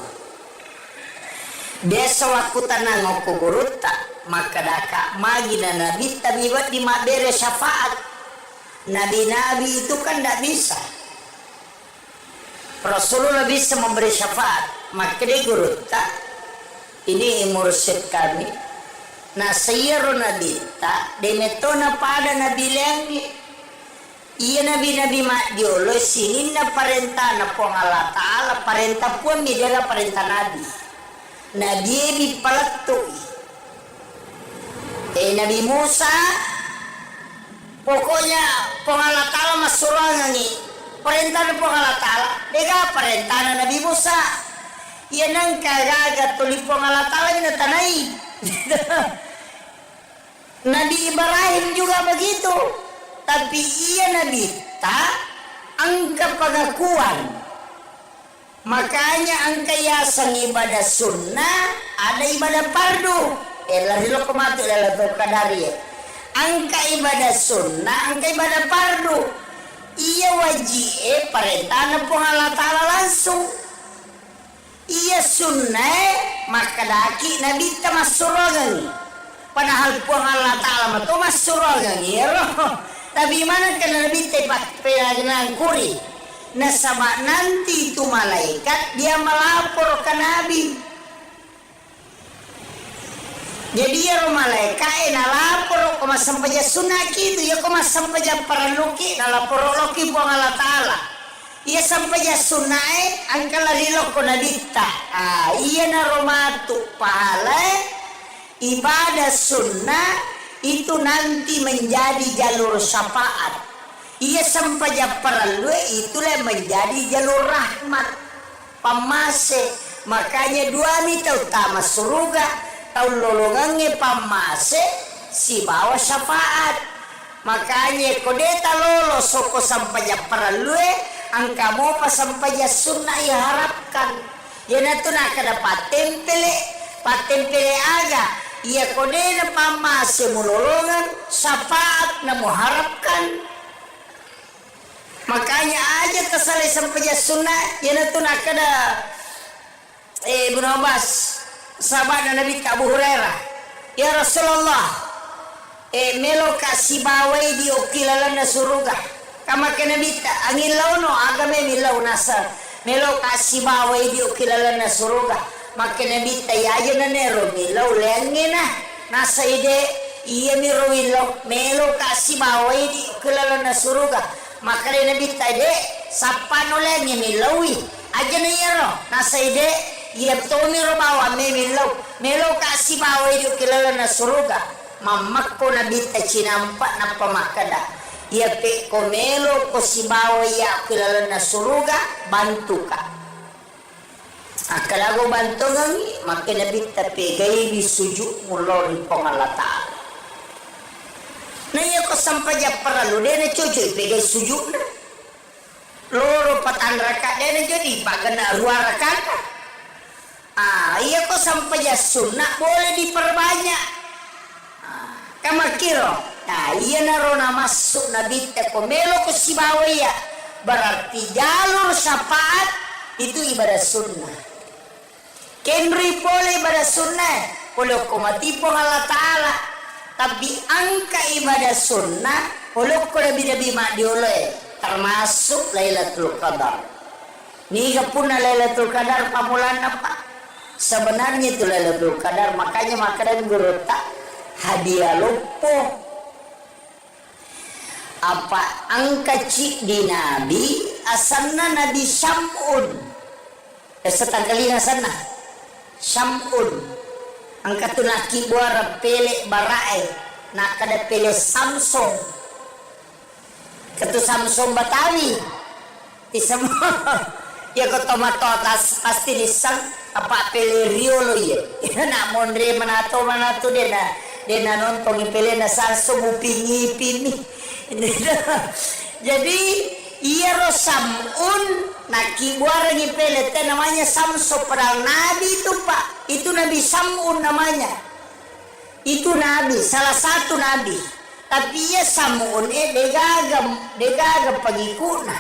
Dia sewaktu tanang kuburuta maka daka magina nabi tabibat di mabere syafaat. Nabi-nabi itu kan tidak bisa. Rasulullah bisa memberi syafaat. Maka dia guruta ini mursyid kami. Nah sayaro nabi tak demetona pada nabi lengi iya nabi-nabi mak diolo sini na parenta na pong Allah Ta'ala parenta pun midera parenta nabi nabi palatu Nabi Musa pokoknya pong Allah Ta'ala masurangan ni perintah na pong Allah Ta'ala dega perintah na Nabi Musa iya nang kagagat tuli pong Allah Ta'ala minatanay Nabi Ibrahim juga begitu, tapi ia Nabi tak angka pengakuan Makanya angkayasan ibadah sunnah ada ibadah fardu. Lari lo kematu Lailatul Qadar ya. Angka ibadah sunnah, angka ibadah fardu. Iya wajib perintah nepung Allah Ta'ala langsung. Iya sunnah maka daki Nabi ta masuragan. Padahal puang Allah Ta'ala itu masuragan ya. Tapi mana kan Nabi tepat pelangan kuri. Nah sama nanti itu malaikat dia melapor ke Nabi. Jadi ya malaikat lapor koma sampai sunnah gitu ya koma sampai paraluki lapor loki buang Allah Ta'ala. Ia sampai sunnah angkala lilo kona dita. Iya na romatu pahala ibadah sunnah itu nanti menjadi jalur syafaat. Ia sampai perlu itulah menjadi jalur rahmat pamase. Makanya dua mita utama surga tahun lolongannya pamase si bawa syafaat. Makanya kodeta lolo soko sampai perlu angka mau pas sampai sunnah ya harapkan ya natu nak ada paten pele aga ia kodena pamase mulolongan syafaat namu harapkan. Makanya aja tersalih sampai sunnah ya natu nak ada Ibnu Abbas sahabat Nabi Abu Hurairah ya Rasulullah melo kasih bawai di okilalana surga kama ke Nabi angin launo agame milau nasa melo kasih bawai di okilalana surga maka Nabi aja na nero milau lengena nasa ide iya miro melo kasih bawai di okilalana surga maka Nabi de sapano lengi milawi aja na yero nasa ide iya tomiro bawa melo kasih bawai di okilalana surga mamak ko Nabi cinampak na pamakada iya pe komelo ko si bawai ya okilalana surga bantu ka akalago bantu gangi maka Nabi pegay di sujud mulori Allah Ta'ala. Nah iya ko sampai perlu dia na cucu pegay sujud na loro patan raka dia na jadi pagana dua rakaat. Iya ko sampai sunnah boleh diperbanyak. Kamakiro. Iya narona masuk Nabi komelo ko si bawai ya berarti jalur syafaat itu ibadah sunnah. Kenri boleh ibadah sunnah boleh ko matipong Allah Ta'ala tapi angka ibadah sunnah boleh ko nabi madioleh termasuk Lailatul Qadar. Niga pun Lailatul Qadar pamulan apa? Sebenarnya itu Lailatul Qadar makanya makanan berota hadiah lupo apa angka cik di Nabi asalna Nabi Syam'un setanggalina sana Syam'un angka tu naki buara pele barae nak kada pele Samsung ketu Samsung Batawi di semua ya ko tomato atas pasti disang apa pele Rio lo ya nak mondre manato dena nonton pele na Samsung upingi jadi iya Rosamun naki buara ngipele teh namanya Samso padahal Nabi itu Pak itu Nabi Samun namanya itu Nabi salah satu Nabi tapi iya Samun degaga pengikutna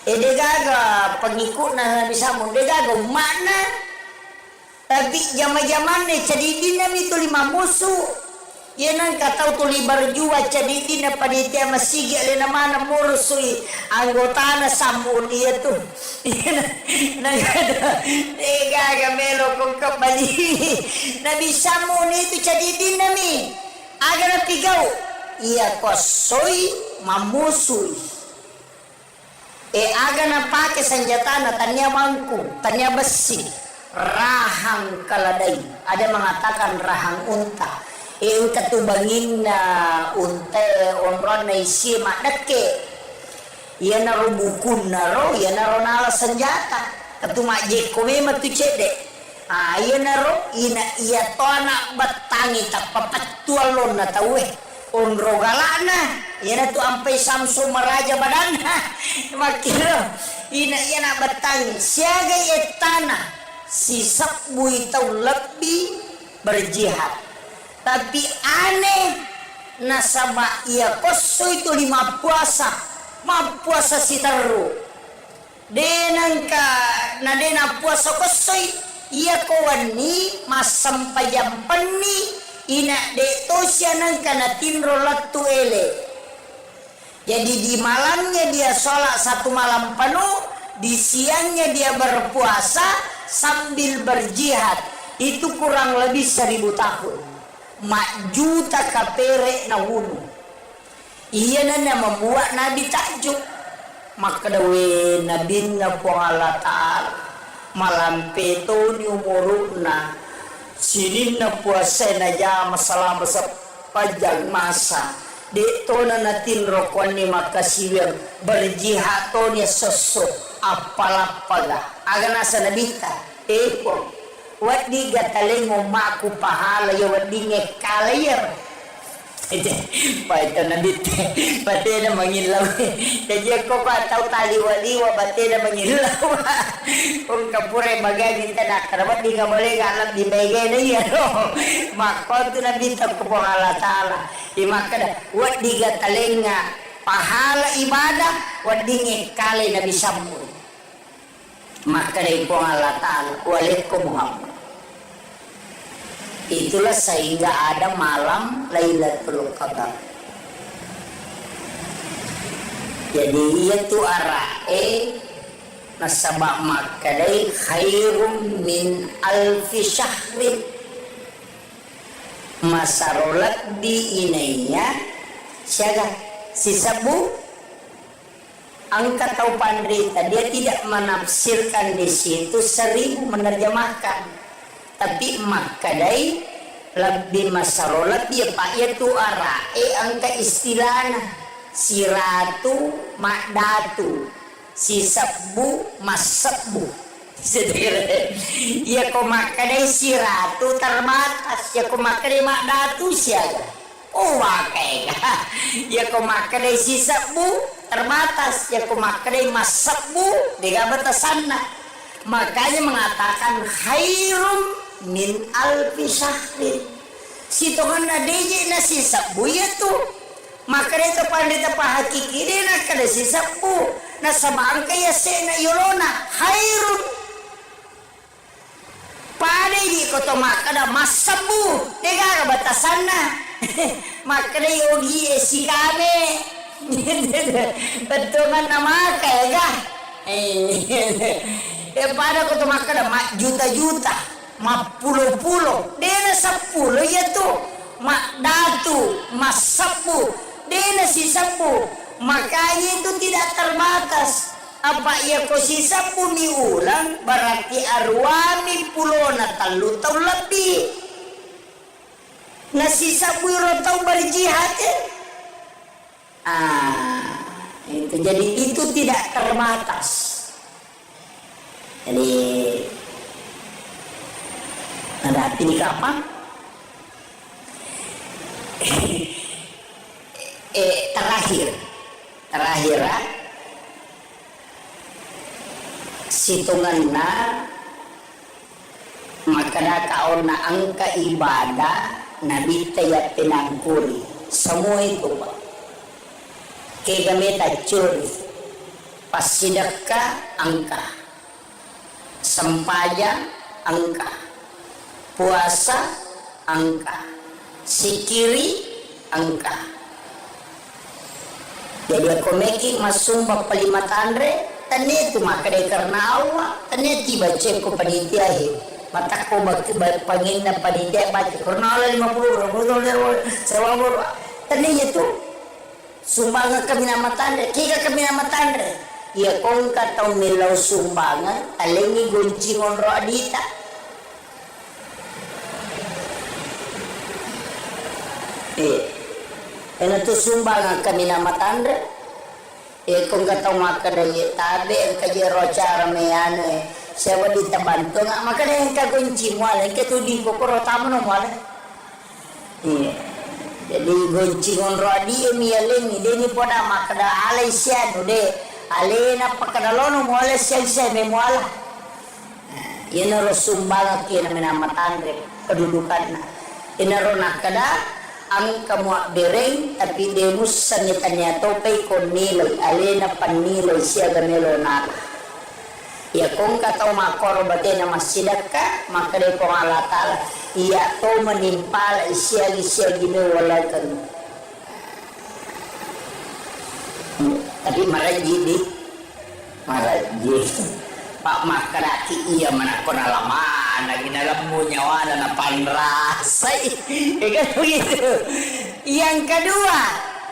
degaga pengikutna Nabi Samun degaga mana tapi zaman-zaman jadi dinam itu 5 musuh. Ya nang katau tu libar jua jadi dina panitia masih gak lena mana mursui anggota na Samun dia tu. Nang ada ega melo kong kembali. Nabi Samun itu jadi dina mi. Agar pigau. Ia kosoi mamusui. Agar na pakai senjata na tanya bangku, tanya besi, rahang kaladai. Ada mengatakan rahang unta. Katubangin na unte onron na isi makdake iya na rubukun na ro iya na ro nala senjata katumaje kome matu cede iya na ro iya to anak batangi tak papatualon na tawe onro galana yana tu ampai samsu meraja badana makira ina batang siaga etana si sabbu itu lebih berjihad tapi aneh nasaba ia koso itu 5 puasa si teru denangka nadena puasa koso ia kawani masam pajam peni ina de tosyanan kana tinro latu ele. Jadi di malamnya dia sholat 1 malam penuh, di siangnya dia berpuasa sambil berjihad. Itu kurang lebih 1000 tahun. Mak juta kapere na wunu. Iya nana membuat Nabi takjub. Maka dawe Nabi na puang Allah Ta'ala malam peto ni umuruna sinin na puasa na jam masalah sepanjang masa di tona natin rokon ni makasiwir berjihad to ni sosok apalapaga aga nasa nabita po wadi gataling mo maku pahala yo wadi ngekalayar Paito na dito, pati na mangilaw. Jadi ako pa tau taliwa-liwa, pati na mangilaw. Kung kapure magagin ka na, karabat di ka muli alam di bagay na yan. Makonto na dito ko po halatala. Imaka na, wat di ka taling nga, pahala ibadah, wat di ngekali na bisambo. Maka na po halatala, walit ko Muhammad. Itulah sehingga ada malam Lailatul Qadar. Jadi itu arae nasabak makadai khairum min alfi syahrin masarolat di inainya siaga si sabu angka tau pandrita dia tidak menafsirkan di situ 1000 menerjemahkan. Tapi makadai lebih masarolat dia pak ya tu arae angka istilahna si ratu makdatu si sabu masabu ya ko makadai si ratu terbatas ya ko makadai makdatu siaga oh wakai ya ko makadai si sabu terbatas ya ko makadai masabu dengan batasanna makanya mengatakan khairum min alfi syahrin si Tuhan na deje na si sabu ya tu maka itu pandita pa hakiki din na kada si sabu na sabang kaya se na yolona hairun pada di ko to makada masabu tega batasan na maka yogi si kame betul man nama kaya pada ko to makada juta-juta mak pulo-pulo dena 10 ya tuh mak datu mas 10 dena si 10 makanya itu tidak terbatas apa ya ko si 10 ulang berarti arwami pulo na talu tau lebih na si 10 tau berjihad itu jadi itu tidak terbatas jadi ada hati di kapal terakhir situnganna maka kau na angka ibadah nabi tayat pinangkuri semua itu Pak kaya kami curi pas sedekah angka sempaya angka puasa angka sikiri angka jadi aku making masuk bapak 5 tandre tanya itu maka dari karena awak tanya tiba cek ko panitia mata ko pangin na panitia baca karena Allah 50 sewa tanya itu sumbangan kami nama tandre kika kami nama tandre ya kong katong nilaw sumbangan alengi guncingon ro adita itu sumbangan kami nama tanda kung kataw makadaya tabi ang kajero cara meyano siapa ditabanto nga makadaya ang kagunci mo alay katudin ko kuro tamo no mo alay jadi goncingon radio mialing ide ni poda makada alai sian ude alena pakadalono mo alai sian sian memuala ina rosumbala kina menamatandre kedudukan ina rona kada ang kamu bereng tapi demus sanitanya topay kon nilay alena panilay siya ganelo na ya kung kataw makoro bate na masidak ka makade kong alatala iya to manimpala siya ginawala kan tapi maraji Pak Makaraki iya manakon alaman naginalam mo nyawa na panrasay kan begitu. Yang kedua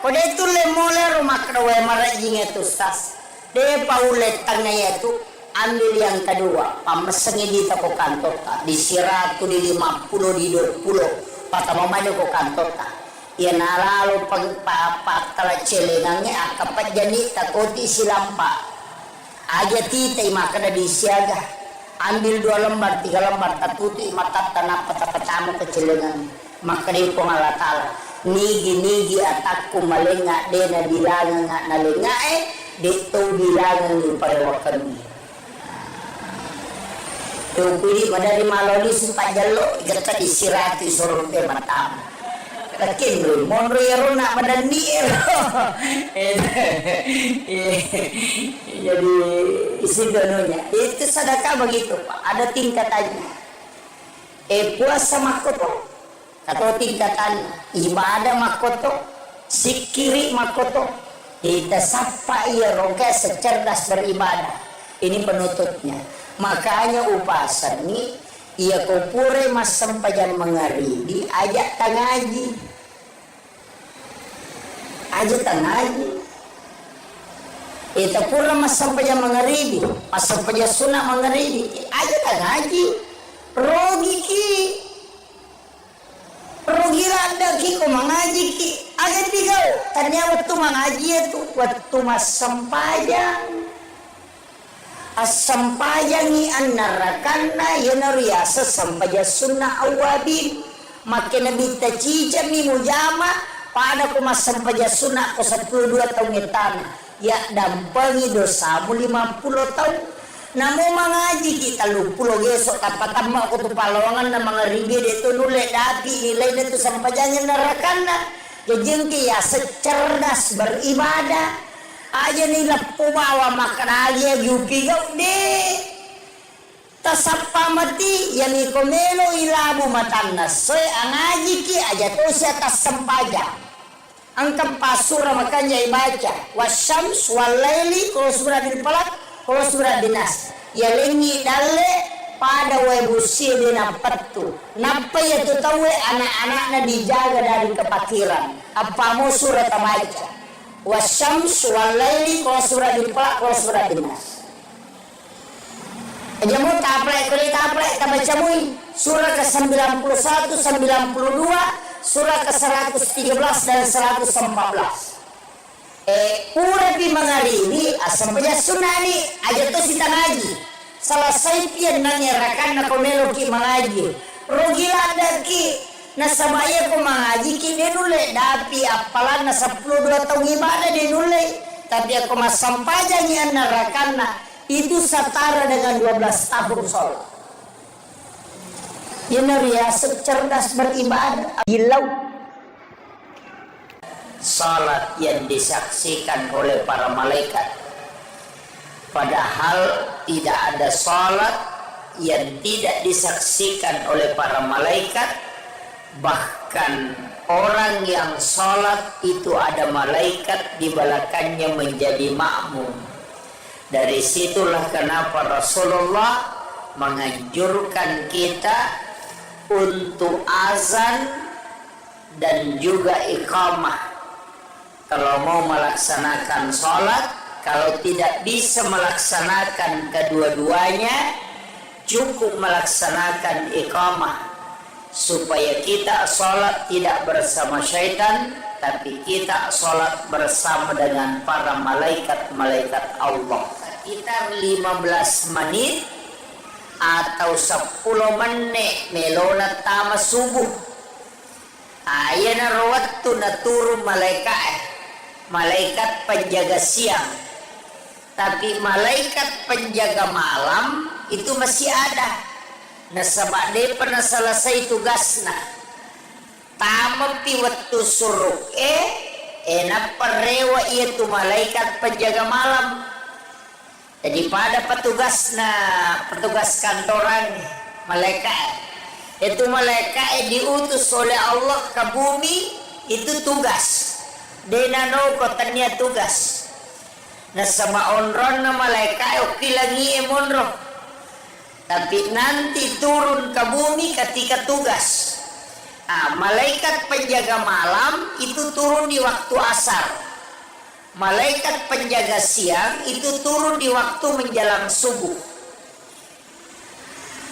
kode itu lemole rumah kedua maraji ngetustas de paulet tangnya itu ambil yang kedua pamesengi di toko kantor di siratu di 50 di 20 patama maju ko kantor ya nalalo pagpapatala celenangnya akapat jani takoti silampa aja titay makana di siaga ambil 2 lembar 3 lembar tatuti matat tanah patapatamo ke celengan makani ko ngalatala nigi atakku malenga dena bilangan nalenga dito bilangan ni parawakan yung pili madari maloli sumpah jalo jata disirati sorong te matam kakin lo monro yaro nak madani jadi isi dononya itu sedekah begitu Pak ada tingkatannya puasa makoto atau tingkatan ibadah makoto sikiri makoto kita sapa iya rongke secerdas beribadah ini penutupnya. Makanya upasan ni ia kupure mas sampajan mengaridi ajak tangaji itu pura mas sampajan mengaridi mas sampajan sunnah mengaridi ajak tangaji rogi rada ki ko mengaji ki ajak digau tanya waktu mengaji itu waktu mas sampajan asampayangi annarakanna yanariasa sampaja sunnah awabin makin nabi tacija mi mujama pada ko masampaja sunnah ko 12 tahun etana ya dampangi dosamu 50 tahun namo mangaji kita 30 gesok tapatama ko tu palongan na mga rigi dito nule dati nilai dito sampajanya narakanna ya jengki ya secerdas beribadah aja nila pumawa makaragya yupi gaw de tasapa mati yani komelo ilabu matannas soy ang aji ki aja to siya tasampaja ang kampasura makanya ibaca wasyams walaili kalau surah din palak kalau surah dinas ya lengi dalle pada webusi dinapatu napa ya to tawe anak-anak na dijaga dari kepakiran apa mo surah tabaca wasyams walaili kalau surah dilpalak kalau surah dinas jamu taplek tabaca mui surah ke-91 92 surah ke-113 dan 114 pura di mengarini asampanya sunani aja to si tangaji selesai pian nanyarakan na komelo ki mengaji rogila daki nasabaya ko mengaji ki denule dapi apalan na 12 tahun ibadah denule tapi aku masampajanya narakanna itu setara dengan 12 tahun sholat ya cerdas beribadah gilau salat yang disaksikan oleh para malaikat padahal tidak ada salat yang tidak disaksikan oleh para malaikat bahkan orang yang sholat itu ada malaikat di belakangnya menjadi makmum. Dari situlah kenapa Rasulullah menganjurkan kita untuk azan dan juga iqamah kalau mau melaksanakan sholat. Kalau tidak bisa melaksanakan kedua-duanya cukup melaksanakan iqamah supaya kita sholat tidak bersama syaitan tapi kita sholat bersama dengan para malaikat Allah. Kita 15 menit atau 10 menit melona tama subuh Ayana rawattu na turun malaikat penjaga siang. Tapi malaikat penjaga malam itu masih ada. Nasabak dia pernah selesai tugasna. Tamapi waktu suruk enak perewa itu malaikat penjaga malam. Jadi pada petugas kantoran malaikat. Itu malaikat diutus oleh Allah ke bumi, itu tugas. Denano kotanya tugas. Nah sama onron na malaikat oke lagi emonro. Tapi nanti turun ke bumi ketika tugas. Malaikat penjaga malam itu turun di waktu asar. Malaikat penjaga siang itu turun di waktu menjelang subuh.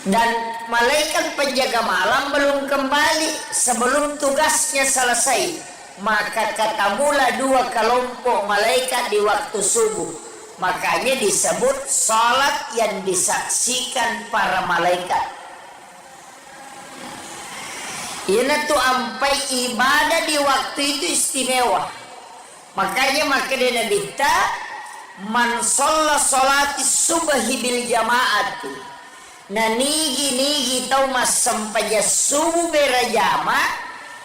Dan malaikat penjaga malam belum kembali sebelum tugasnya selesai. Maka ketemulah dua kelompok malaikat di waktu subuh. Makanya disebut salat yang disaksikan para malaikat. Ini tuh ampai ibadah di waktu itu istimewa. Makanya Nabi ta man sholla sholati subhi bil jamaati. Nah nigi tau mas sampaja subuh berjama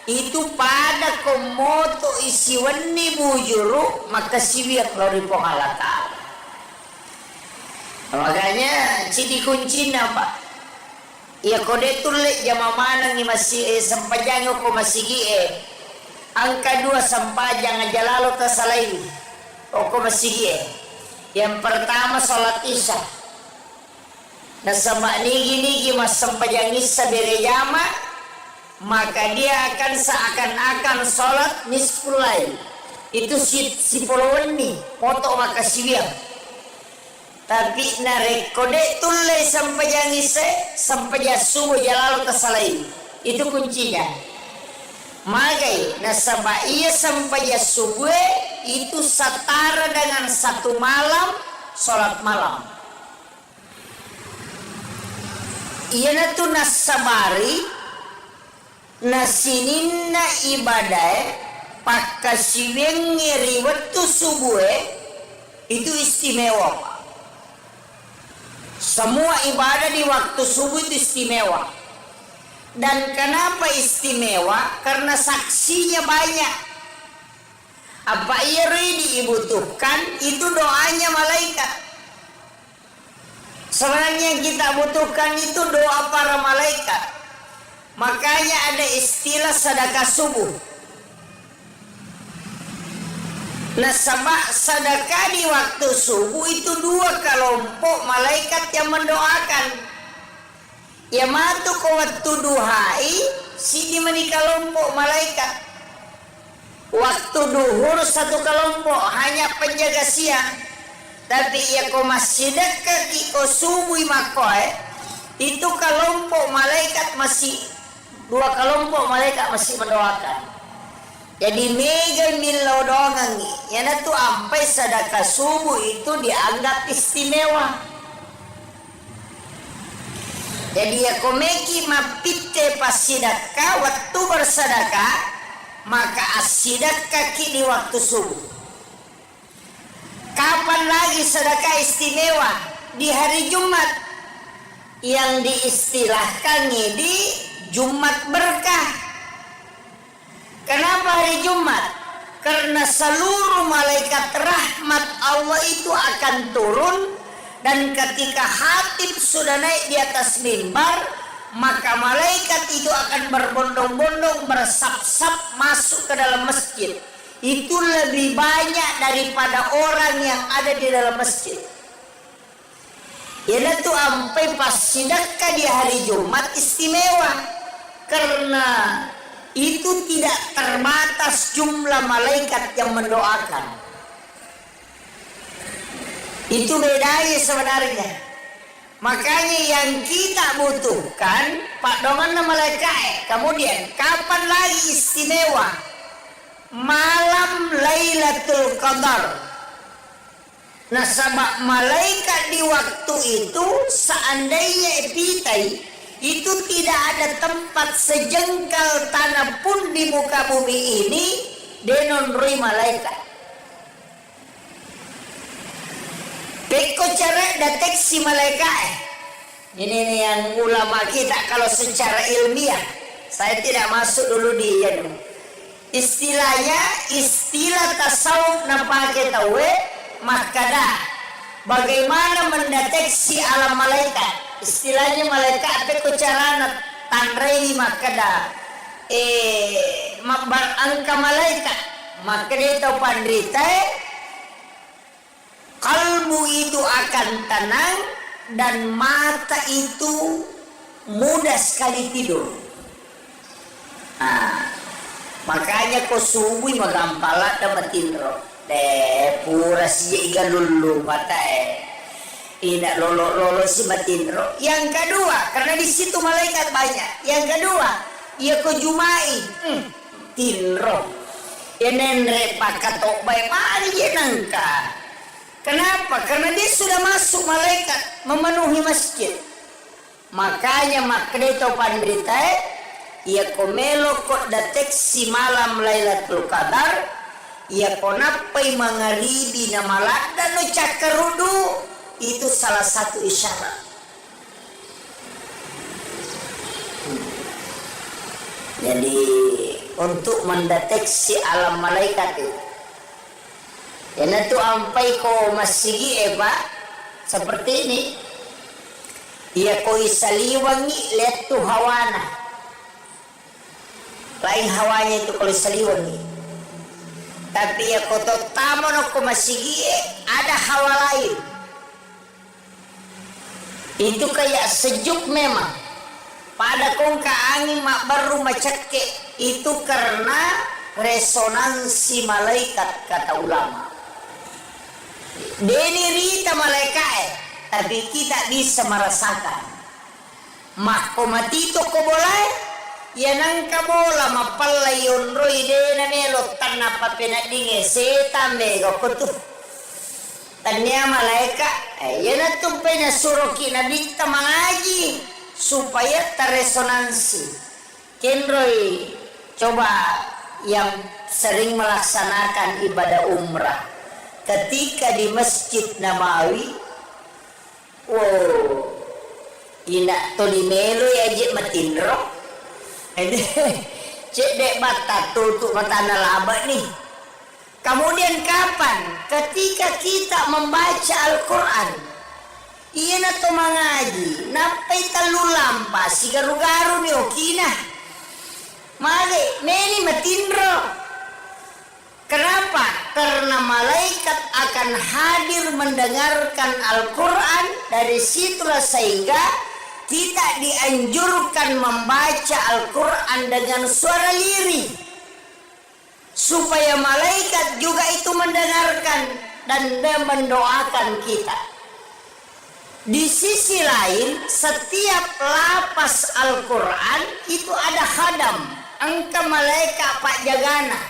itu pada komoto isi wani bujuru maka siwiak dari pengalatan. Makanya ciri kunci apa? Ya kode tulik jama mana ni masih sampajang ko masih angka 2 sampajang aja lalu tersalai. Ko masih yang pertama salat isya. Nah sama nigi mas sampajang isya berjama maka dia akan seakan-akan sholat nisful lail. Itu si puluhan nih foto maka siwiang. Tapi narekode tulai sampai jangise sampai subuh jalalu kesalai. Itu kuncinya. Magai nasaba iya sampai subuh itu setara dengan satu malam sholat malam. Iya tu nasabari nasininna ibadah pakasiweng ngeri waktu subuh itu istimewa. Semua ibadah di waktu subuh itu istimewa. Dan kenapa istimewa? Karena saksinya banyak. Apa ia dibutuhkan? Itu doanya malaikat. Sebenarnya yang kita butuhkan itu doa para malaikat. Makanya ada istilah sedekah subuh. Nah sebab sedekah di waktu subuh itu 2 kelompok malaikat yang mendoakan. Ya matu ke waktu duhai sini mani kelompok malaikat. Waktu duhur 1 kelompok hanya penjaga siang. Tapi ya ko masih dekat ko subuh makoy itu kelompok malaikat masih 2 kelompok malaikat masih mendoakan. Jadi mega milodongan nih. Yana tuh sampai sedekah subuh itu dianggap istimewa. Jadi ya komeki mapite pas sedekah waktu bersedekah maka asidekah ki di waktu subuh. Kapan lagi sedekah istimewa? Di hari Jumat yang diistilahkan di Jumat berkah. Kenapa hari Jumat? Karena seluruh malaikat rahmat Allah itu akan turun dan ketika khatib sudah naik di atas mimbar maka malaikat itu akan berbondong-bondong bersap-sap masuk ke dalam masjid. Itu lebih banyak daripada orang yang ada di dalam masjid. Ya itu sampai pas sedekah di hari Jumat istimewa karena itu tidak terbatas jumlah malaikat yang mendoakan. Itu bedanya sebenarnya. Makanya yang kita butuhkan Pak Dongan malaikat. Kemudian kapan lagi istimewa? Malam Lailatul Qadar. Nah sebab malaikat di waktu itu seandainya epitai itu tidak ada tempat sejengkal tanah pun di muka bumi ini denon rui malaikat. Peko cara deteksi malaikat. Ini nih yang ulama kita kalau secara ilmiah, saya tidak masuk dulu di istilahnya, istilah tasawuf napake tawe makada. Bagaimana mendeteksi alam malaikat? Istilahnya malaikat peko carana tanrei makada makbar angka malaikat maka dia tahu pandrita kalbu itu akan tenang dan mata itu mudah sekali tidur. Makanya kau subuh magampalat dapat tinro pura si iga lulu mata tidak lolo si matinro. Yang kedua, karena di situ malaikat banyak. Yang kedua, ia ko jumai tinro. Enenre pakatok baik mari je nangka. Kenapa? Karena dia sudah masuk malaikat memenuhi masjid. Makanya makreto pandrita ia ko melo ko deteksi malam Lailatul Qadar. Ia ko napai mangaribi na malada no cakarudu. Itu salah satu isyarat. Jadi untuk mendeteksi alam malaikat itu, karena itu ampai ko masigi Eva seperti ini, ia ko isaliwangi lihat tu hawana, lain hawanya itu kalau isaliwangi, tapi ia ko totamon ko masigi ada hawa lain. Itu kayak sejuk memang. Pada kongka angin mak baru macake itu karena resonansi malaikat kata ulama. Deni rita malaikat tapi kita bisa merasakan. Mako matito ko boleh ya nangka bola mapalayon roy dena melo tanapa penadinge setan mego kutu. Tanya malaikat, ya na tumpay na suruki na bita mengaji supaya terresonansi. Kenroy, coba yang sering melaksanakan ibadah umrah, ketika di Masjid Nabawi, ina tolimelo ya jek matinro, cek dek mata tutup mata nalaba nih. Kemudian kapan? Ketika kita membaca Al-Quran. Iya na to mengaji. Napai talu lampa. Si garu-garu ni okina. Mari, meni matinro. Kenapa? Karena malaikat akan hadir mendengarkan Al-Quran. Dari situlah sehingga kita dianjurkan membaca Al-Quran dengan suara lirih. Supaya malaikat juga itu mendengarkan dan mendoakan kita. Di sisi lain, setiap lapas Al-Quran itu ada khadam, angka malaikat pak jagana.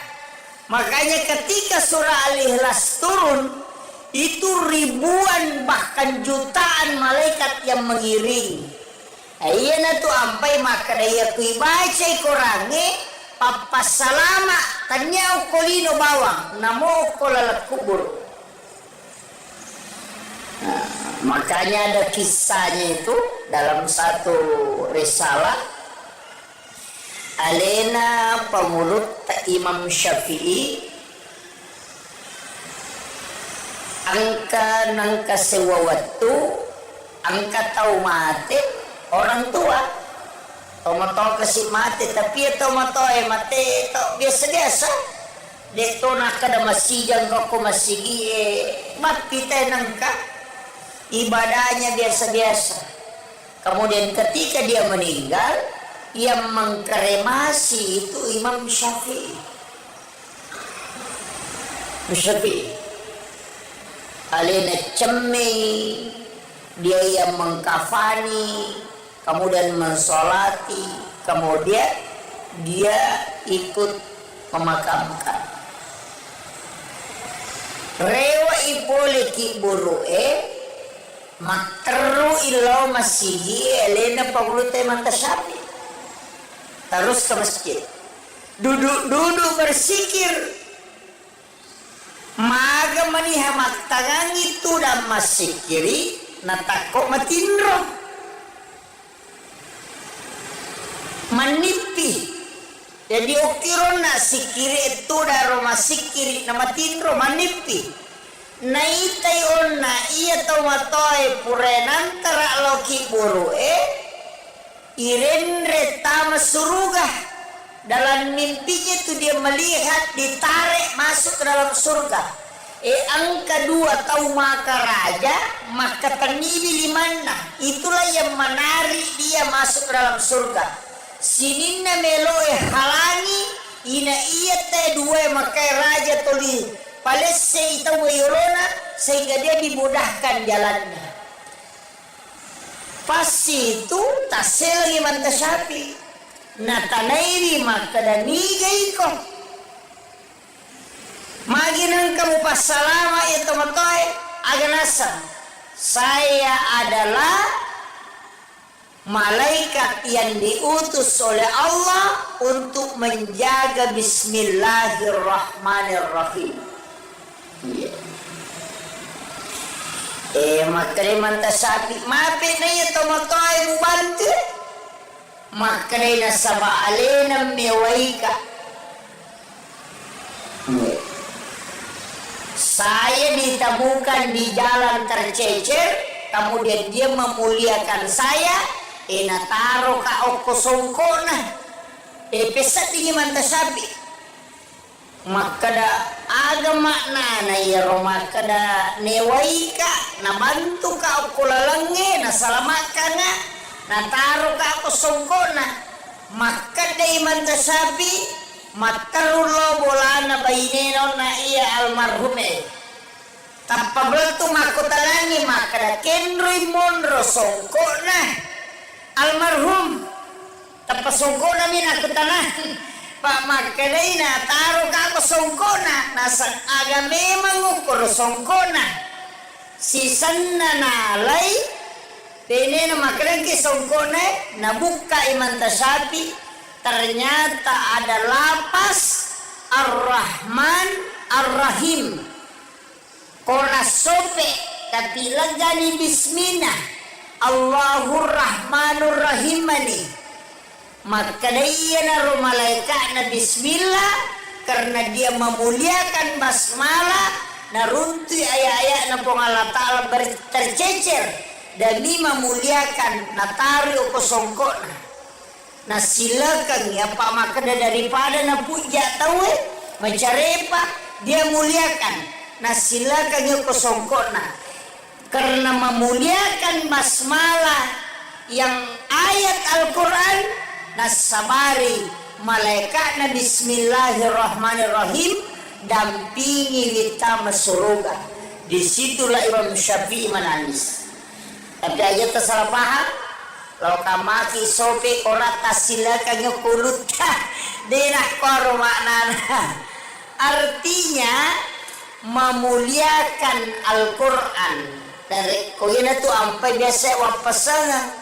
Makanya ketika surah Al-Ikhlas turun, itu ribuan bahkan jutaan malaikat yang mengiringi. Ayeuna tu ampai maka daya kui baca Qur'ane papas salama tanya ukolino bawang namo ukolalak kubur. Makanya ada kisahnya itu dalam satu risalah Alena pemulut Imam Syafi'i angka nangka sewa waktu angka tahu mati orang tua tomato kasih mati tapi ya tomato mati to biasa-biasa dito nakada masijang ko masigi mati nangka ibadahnya biasa-biasa. Kemudian ketika dia meninggal yang mengkremasi itu Imam Syafi'i. Alina cemi dia yang mengkafani, kemudian mensolati, kemudian dia ikut memakamkan. Rewa ipole ki burue Makteru ilo masjidi elena pagulute mantasapi. Terus ke masjid. Duduk bersikir. Maga maniha magtangang itu dan masikiri natako matindro. Manipi. Jadi okiro na sikiri itu daro masikiri na matindro manipi. Naitay on na iya tomatoy purenan tara loki buru irenre tama suruga. Dalam mimpinya itu dia melihat ditarik masuk ke dalam surga. Ang kedua tahu maka raja maka tanibi limana. Itulah yang menarik dia masuk ke dalam surga. Sinina melo halangi ina iya te dua maka raja tuli palese itaw yorona sehingga dia dimudahkan jalannya. Pas itu tasel lagi mantasapi. Natanairi makadamigay ko. Maginang kamu pasalama ito matoy aganasan. Saya adalah malaikat yang diutus oleh Allah untuk menjaga Bismillahirrahmanirrahim. Makanya mantasapi mapit na ito matoy mubantu. Makanya sama alena mewaika. Saya ditemukan di jalan tercecer, kemudian dia memuliakan saya. Nataro ka oko songkona. Pesat ini mantasabi. Makada agama na yaro makada newaika nabantu ka oko lalange nasalamakan na. Nataro ka ako songkona maka day mantasabi matarulo bolana baineno na iya almarhume tapabeltu makotalangi maka kenroy monro songkona almarhum tapasongkona min ako tanan pak maka day nataro ka ako songkona nasan aga memang ukur songkona sisan na nalay. Ini makanya songkone nabuka imantasapi ternyata ada lapas Ar-Rahman Ar-Rahim. Kona sope tapi lagani bismillah Allahur Rahmanur Rahimani. Maka dia naruh malaikat na bismillah karena dia memuliakan basmalah narunti ayat-ayat na Allah Ta'ala tercecer. Demi memuliakan natari uko songkona na silakan ya pak makada daripada na puja tawe macarepa dia muliakan na silakan uko songkona karena memuliakan basmalah yang ayat Al-Quran na sabari malaikat na bismillahirrahmanirrahim dampingi kita surga. Disitulah Imam Syafi'i menangis. Tapi aja tersalah paham. Kalau kamaki sope korata sila kanya kulut denah koro maknana. Artinya memuliakan Al-Quran. Dari koyena tu ampai biasa wapasangan.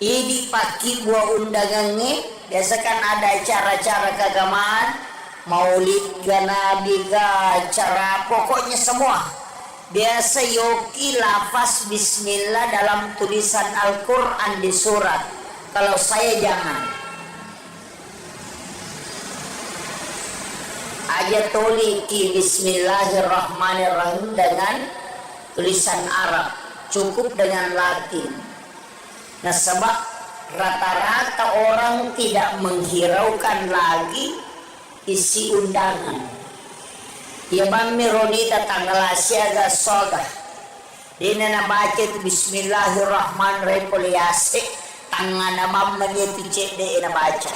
Ini pagi buah undangannya. Biasa kan ada acara-acara keagamaan. Maulid ga nabi ga acara pokoknya semua. Biasa yoki lafaz bismillah dalam tulisan Al-Quran di surat. Kalau saya jangan. Aja toliki bismillahirrahmanirrahim dengan tulisan Arab. Cukup dengan Latin. Nah sebab rata-rata orang tidak menghiraukan lagi isi undangan. Ya bami rodita tanggal asyaga soga. Dina na baca itu bismillahirrahmanirrahim poliase tangan na mamanya itu cek de na baca.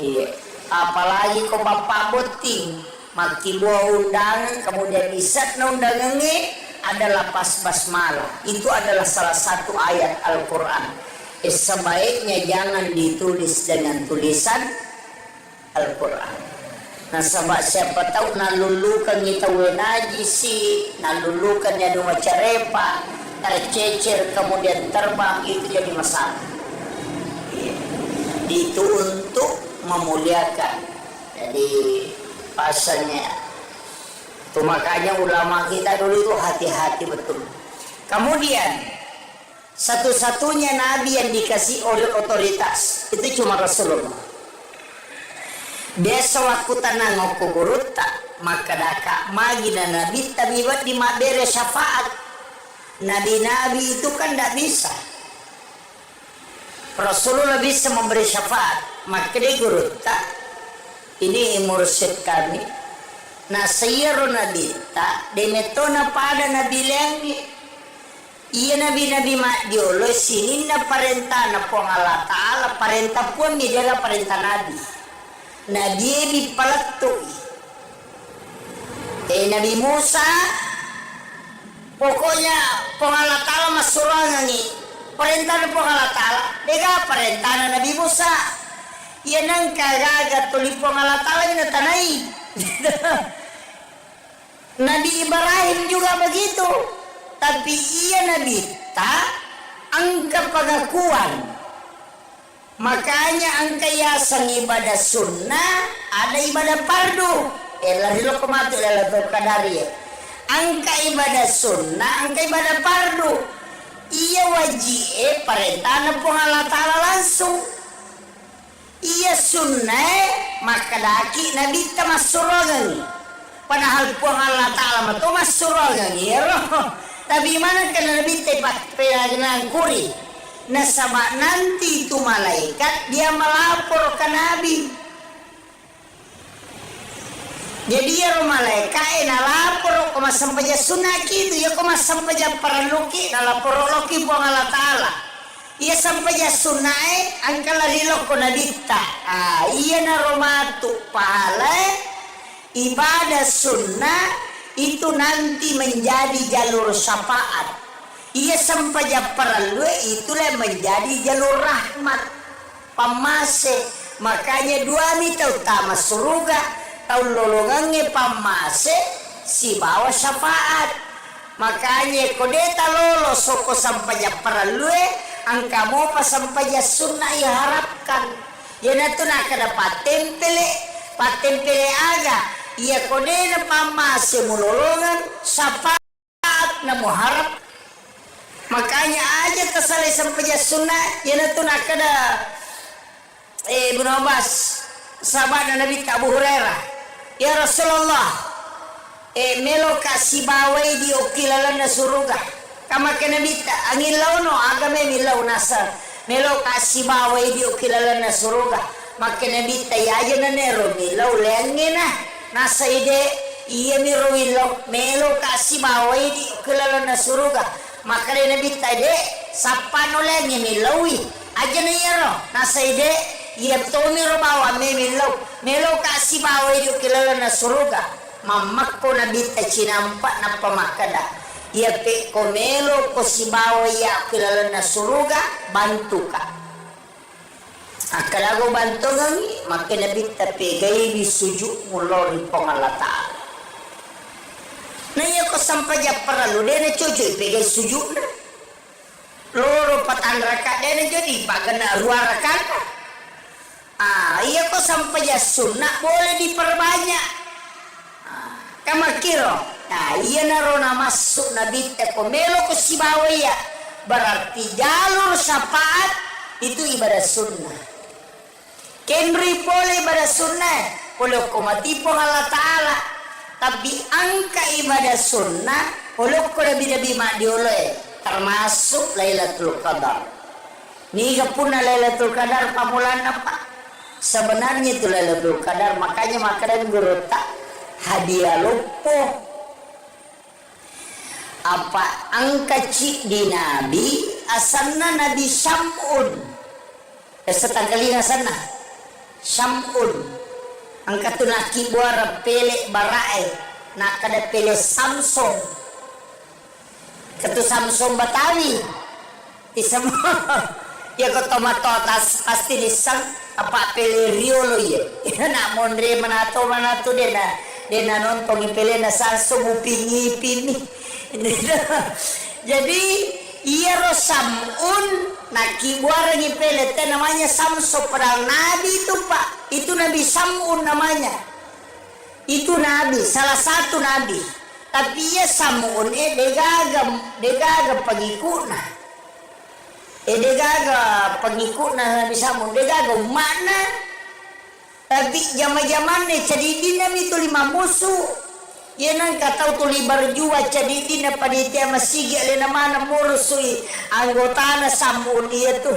Iya. Apalagi kau bapak boting maki buah undangan kemudian isat na undangannya adalah pas basmalah. Itu adalah salah satu ayat Al-Quran. Sebaiknya jangan ditulis dengan tulisan Al-Quran. Nah sebab siapa tahu nalulukan kita wenaji si nalulukan ya dua carepa tercecer kemudian terbang, itu jadi masalah. Itu untuk memuliakan. Jadi pasalnya itu, makanya ulama kita dulu itu hati-hati betul. Kemudian satu-satunya nabi yang dikasih oleh otoritas itu cuma Rasulullah. Dia sewaktu tanang kuburuta maka daka magina nabi tabibat di mabere syafaat. Nabi-nabi itu kan tidak bisa. Rasulullah bisa memberi syafaat, maka dia guruta ini mursyid kami. Nah sayyiru nabi ta demetona pada nabi lengi. Iya nabi-nabi mak diolo sini na parenta na pong Allah Ta'ala parenta pun ni dia parenta nabi. Nabi di palatui. Nabi Musa pokoknya pong Allah Ta'ala masurangan ni parenta na pong Allah Ta'ala. Dega parenta na nabi Musa. Iya nang kagagat tuli pong Allah Ta'ala ni tanai. Nabi Ibrahim juga begitu. Tapi ia Nabi tak angka pengakuan. Makanya angka yasan ibadah sunnah, ada ibadah fardu. Lahirul kematu Lailatul Qadar ya. Angka ibadah sunnah, angka ibadah fardu. Ia wajib perintah pun Allah Ta'ala langsung. Ia sunnah maka daki Nabi tamassurogan. Padahal pun Allah Ta'ala matu massurogan ya. Tapi mana kena Nabi tepat pelangan kuri. Nah sama nanti itu malaikat dia melapor ke Nabi. Jadi ya malaikat lapor koma sampai sunnah gitu ya koma sampai paraluki lapor loki buang Allah Ta'ala. Ia sampai sunnah angkala lilo ko nabita. Iya na romatu pahala ibadah sunnah itu nanti menjadi jalur syafaat. Ia sampai perlu itulah menjadi jalur rahmat pamase. Makanya dua mita utama surga tahun lolongannya pamase si bawa syafaat. Makanya kodeta lolos soko sampai perlu angka mau pas sampai sunnah ya harapkan. Ya natu nak ada paten pele aga. Ia kode na pamase mulolongan syafaat na muharap. Makanya aja tersalai sampai sunnah ya natu nak ada Ibnu Abbas sahabat Nabi Abu Hurairah, ya Rasulullah melo kasih bawai di okilalan na suruga kama kena bita angin launo agame milau nasar melo kasih bawai di okilalan na suruga makena bita ya aja na nero milau lengena nasa ide iya miruwilo melo kasih bawai di kelala na suruga makanya nabi tade sapano lengi milawi aja na yero nasa ide iya to miro bawa melo kasih bawai di kelala na suruga mamak ko nabi ta cinampa na pamakada iya pe ko melo ko si bawai ya kelala na suruga bantu ka. Akalago bantu ngangi makin nabi tapi gay sujud mulai Allah Ta'ala. Nah iya ko sampai japar lalu dia na cucu pegai sujud na. Loro patan raka dia na jadi pagana ruang raka. Iya ko sampai sunnah boleh diperbanyak. Kamakiro. Nah iya na rona masuk nabi teko melo ko si bawaya. Berarti jalur syafaat itu ibadah sunnah. Kenri boleh ibadah sunnah, boleh komati po Allah Ta'ala. Tapi angka ibadah sunnah, boleh ko nabi-nabi madioleh, termasuk Lailatul Qadar. Ni pun Lailatul Qadar pamulan apa? Sebenarnya itu Lailatul Qadar, makanya makanan guru tak hadiah lupo. Apa angka cik di Nabi, asalnya Nabi Syam'un. Setanggalina sana. Syam'un angkat tu nak kibuara pele barae nak kada pele Samsung ketu Samsung Batawi di semua ya ko tomato tas pasti disang apa pele Rio lo ya nak mondre manato dena nonton pele na Samsung upingi pini Jadi ia rosamun naki buara ngipele namanya Samso, padahal nabi itu Pak, itu Nabi Samun namanya, itu nabi, salah satu nabi, tapi ia Samun degaga pengikutna, degaga pengikutna Nabi Samun, degaga mana, tapi zaman jadi dinam itu 5 musuh. Ya nang katau tu libar jua jadi dina panitia masigi alena mana mursui anggota na Samun iya tu.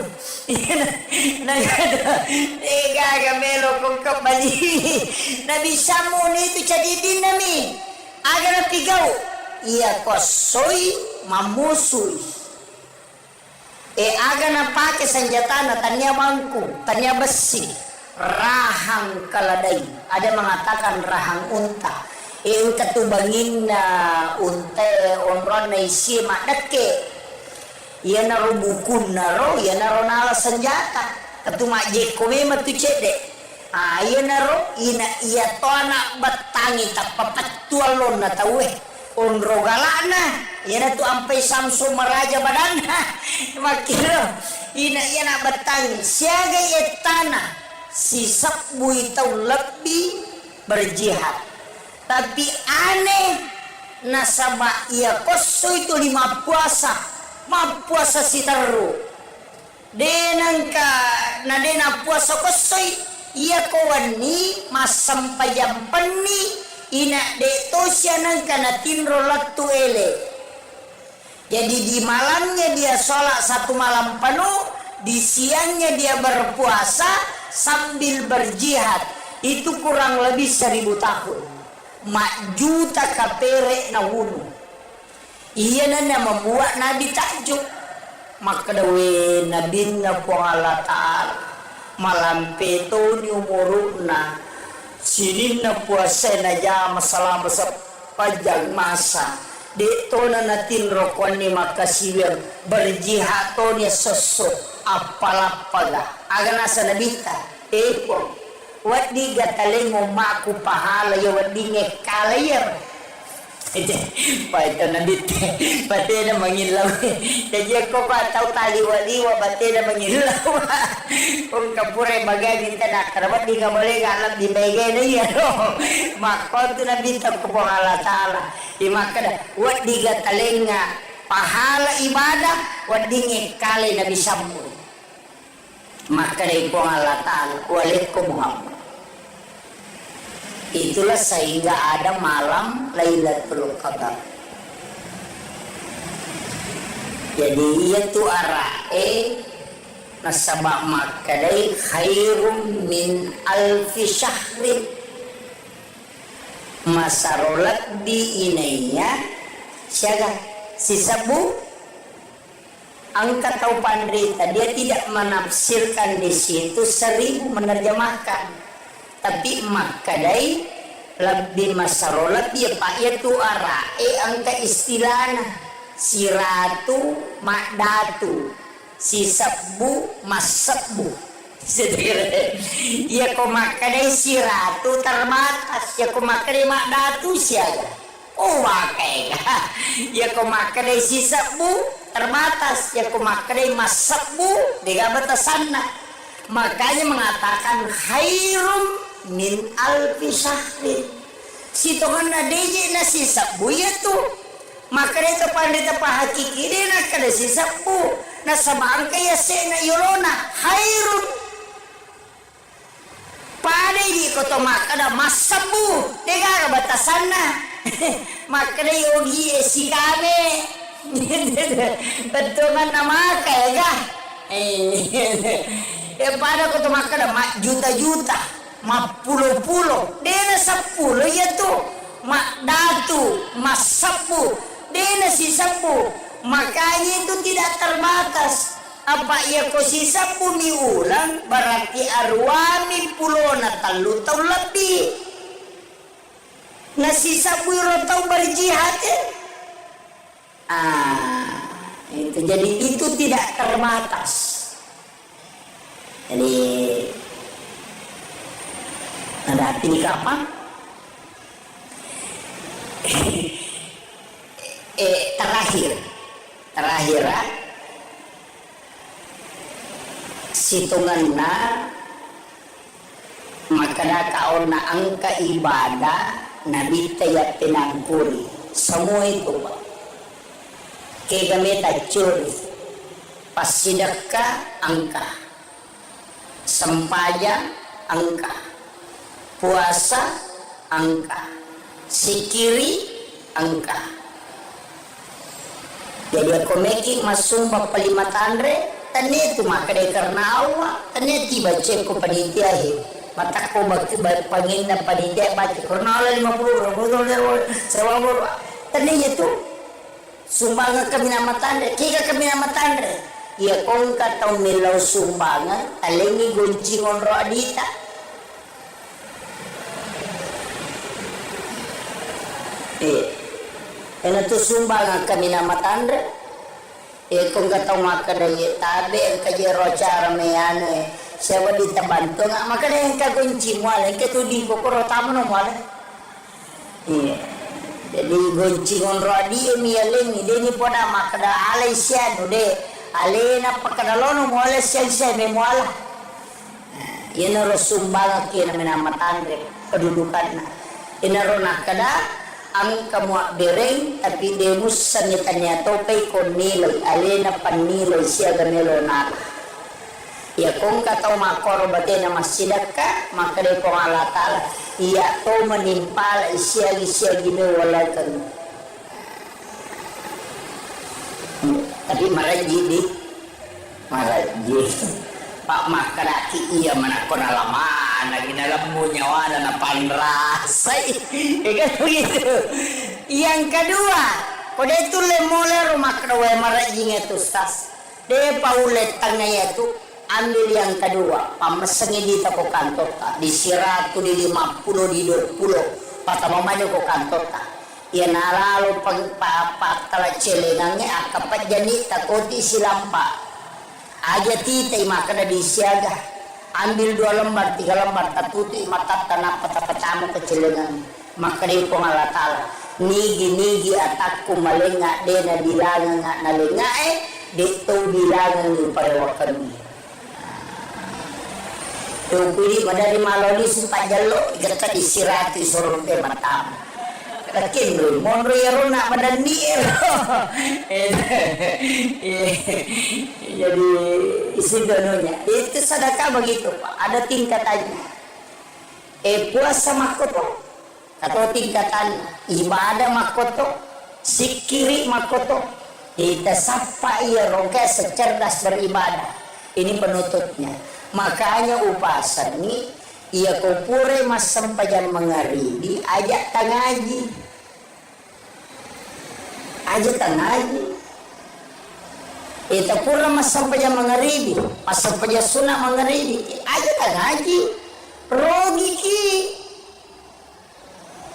Nang ada gamelo kong kembali. Nabi Samun itu jadi dina mi. Agar pigau iya kosoi mamusui. Aga na pake senjata na tanya bangku, tanya besi, rahang kaladai. Ada mengatakan rahang unta. Katubangin na unte onron na isi makdake iya naro bukun naro iya naro nala senjata katuma jekome matu cede iya naro iya to anak batangi tapapatualon na tawe onro galana iya na tu ampai Samso maraja badana makiro iya na batangi siaga etana si Sabbu itau lebih berjihad. Tapi aneh nasaba ia koso itu 5 puasa si taru denangka nadena puasa kosoi ia kawani masam pajam peni ina de tosya nangka natinro latu ele. Jadi di malamnya dia sholat 1 malam penuh, di siangnya dia berpuasa sambil berjihad, itu kurang lebih 1000 tahun. Juta kapere na wunu iya na membuat Nabi takjub. Maka dawe Nabi na po Allah Ta'ala malampeto ni umuruna sinin na puasa na jama selama sepanjang masa dito na natin rokon ni makasiwir berjihad to ni sosok apalapaga aga nasa nabita po wadi gataling umaku pahala ya wadi ngekalayar paito nabit pati na mangilaw jadi ako pa tau tali wali wa pati na mangilaw kung kapure magagin ka na karabat di ka boleh galap di bagay na yan makon to nabit ako po Allah Ta'ala imakada wadi gataling pahala ibadah wadi ngekalay na bisambo maka dari Allah Ta'ala walikum Muhammad. Itulah sehingga ada malam Lailatul Qadar. Jadi itu arae nasabak makadai khairum min alfi syahrin masarolat di inainya siaga si Sabu angkat tau pandrita dia tidak menafsirkan di situ 1000 menerjemahkan. Tapi makadai lebih masarolat dia pak itu arae angka istilahna si ratu makdatu si Sabbu masabbu ya ko makadai si ratu terbatas ya ko makadai makdatu siaga wakai ya ko makadai si Sabbu terbatas ya ko makadai masabbu diga batasanna makanya mengatakan khairum min alfi syahrin si Tuhan na deje na si Sabbu ya tu maka itu pandita pa hakiki dia na kada si Sabbu na sabang kaya se na yolona khairun pada di ko to makada masabu tega batasan na makada yogi si kame betul man nama kaya ga pada ko to makada juta-juta mak pulo-pulo dena 10 ya tuh mak datu mas Sabbu dena si Sabbu makanya itu tidak terbatas apa ya ko si Sabbu miulang berarti arwami pulo na 3 tahun lebih na si Sabbu tau berjihad itu jadi itu tidak terbatas jadi ada arti kapan? Terakhir terakhir situngan na makana kaon na angka ibadah nabi tayo pinangkuri semua itu Pak. Kaya kami curi pasidaka angka sempaya angka puasa angka sikiri angka. Jadi aku making masumba palima tandre tanya itu makanya karena awak tanya tiba cek ko panitia mata ko pangin na panitia baca karena 50 sewa tanya itu sumbangan kami nama tandre kika kami nama tandre ya kong katong nilaw sumbangan alengi gunci ngonro adita ena tu sumbangan kami nama tandre kung katong makadaya tabi ang kajero cara meyane sewa ditabanto nga makadaya ang kagunci mo alay katudi ko kuro tamo no mo alay jadi gunci ngonro adi umiyaling hindi ni po na makada alay siya no de alay na pagkadalono mo alay siya may mo ala yan na ro sumbangan kaya namin namatandre padudukan na inaro na kada ang kamwa bereng tapi demus sanitanya topay kon nilay alena panilay siya ganelo na ya kung kataw makoro bate na masidak ka makade kong alatala iya to manimpala siya ginawala kan tapi maraji Pak makaraki iya manakon alaman lagi dalam nyawa dan panrasay kan begitu. Yang kedua pada itu lemole rumah kedua marajing itu stas de paulet tangnya itu ambil yang kedua pamesengi di toko kantor di siratu di 50 di 20 patama maju ko kantor ya nalalo pagpapat kala celenangnya akapat jani takoti silampa aja titay makana di siaga ambil 2 lembar 3 lembar tatuti mata tanah peta-petamu kecilengan makana ko ngalatala nigi atakku malenga dena bilangan nga nalenga dito bilangan ni parewakan yung pili madari maloli sumpajalo gata disirati sorong matamu kakin dulu monro yaro nak madani jadi isi dononya itu sedekah begitu Pak ada tingkatannya puasa makoto atau tingkatan ibadah makoto sikiri makoto kita sapa iya roke secerdas beribadah ini penutupnya makanya upasan ini ia kupure mas sampajan mengaribi ajak tangaji itu pura mas sampajan mengaribi mas sampajan sunnah mengaribi ajak tangaji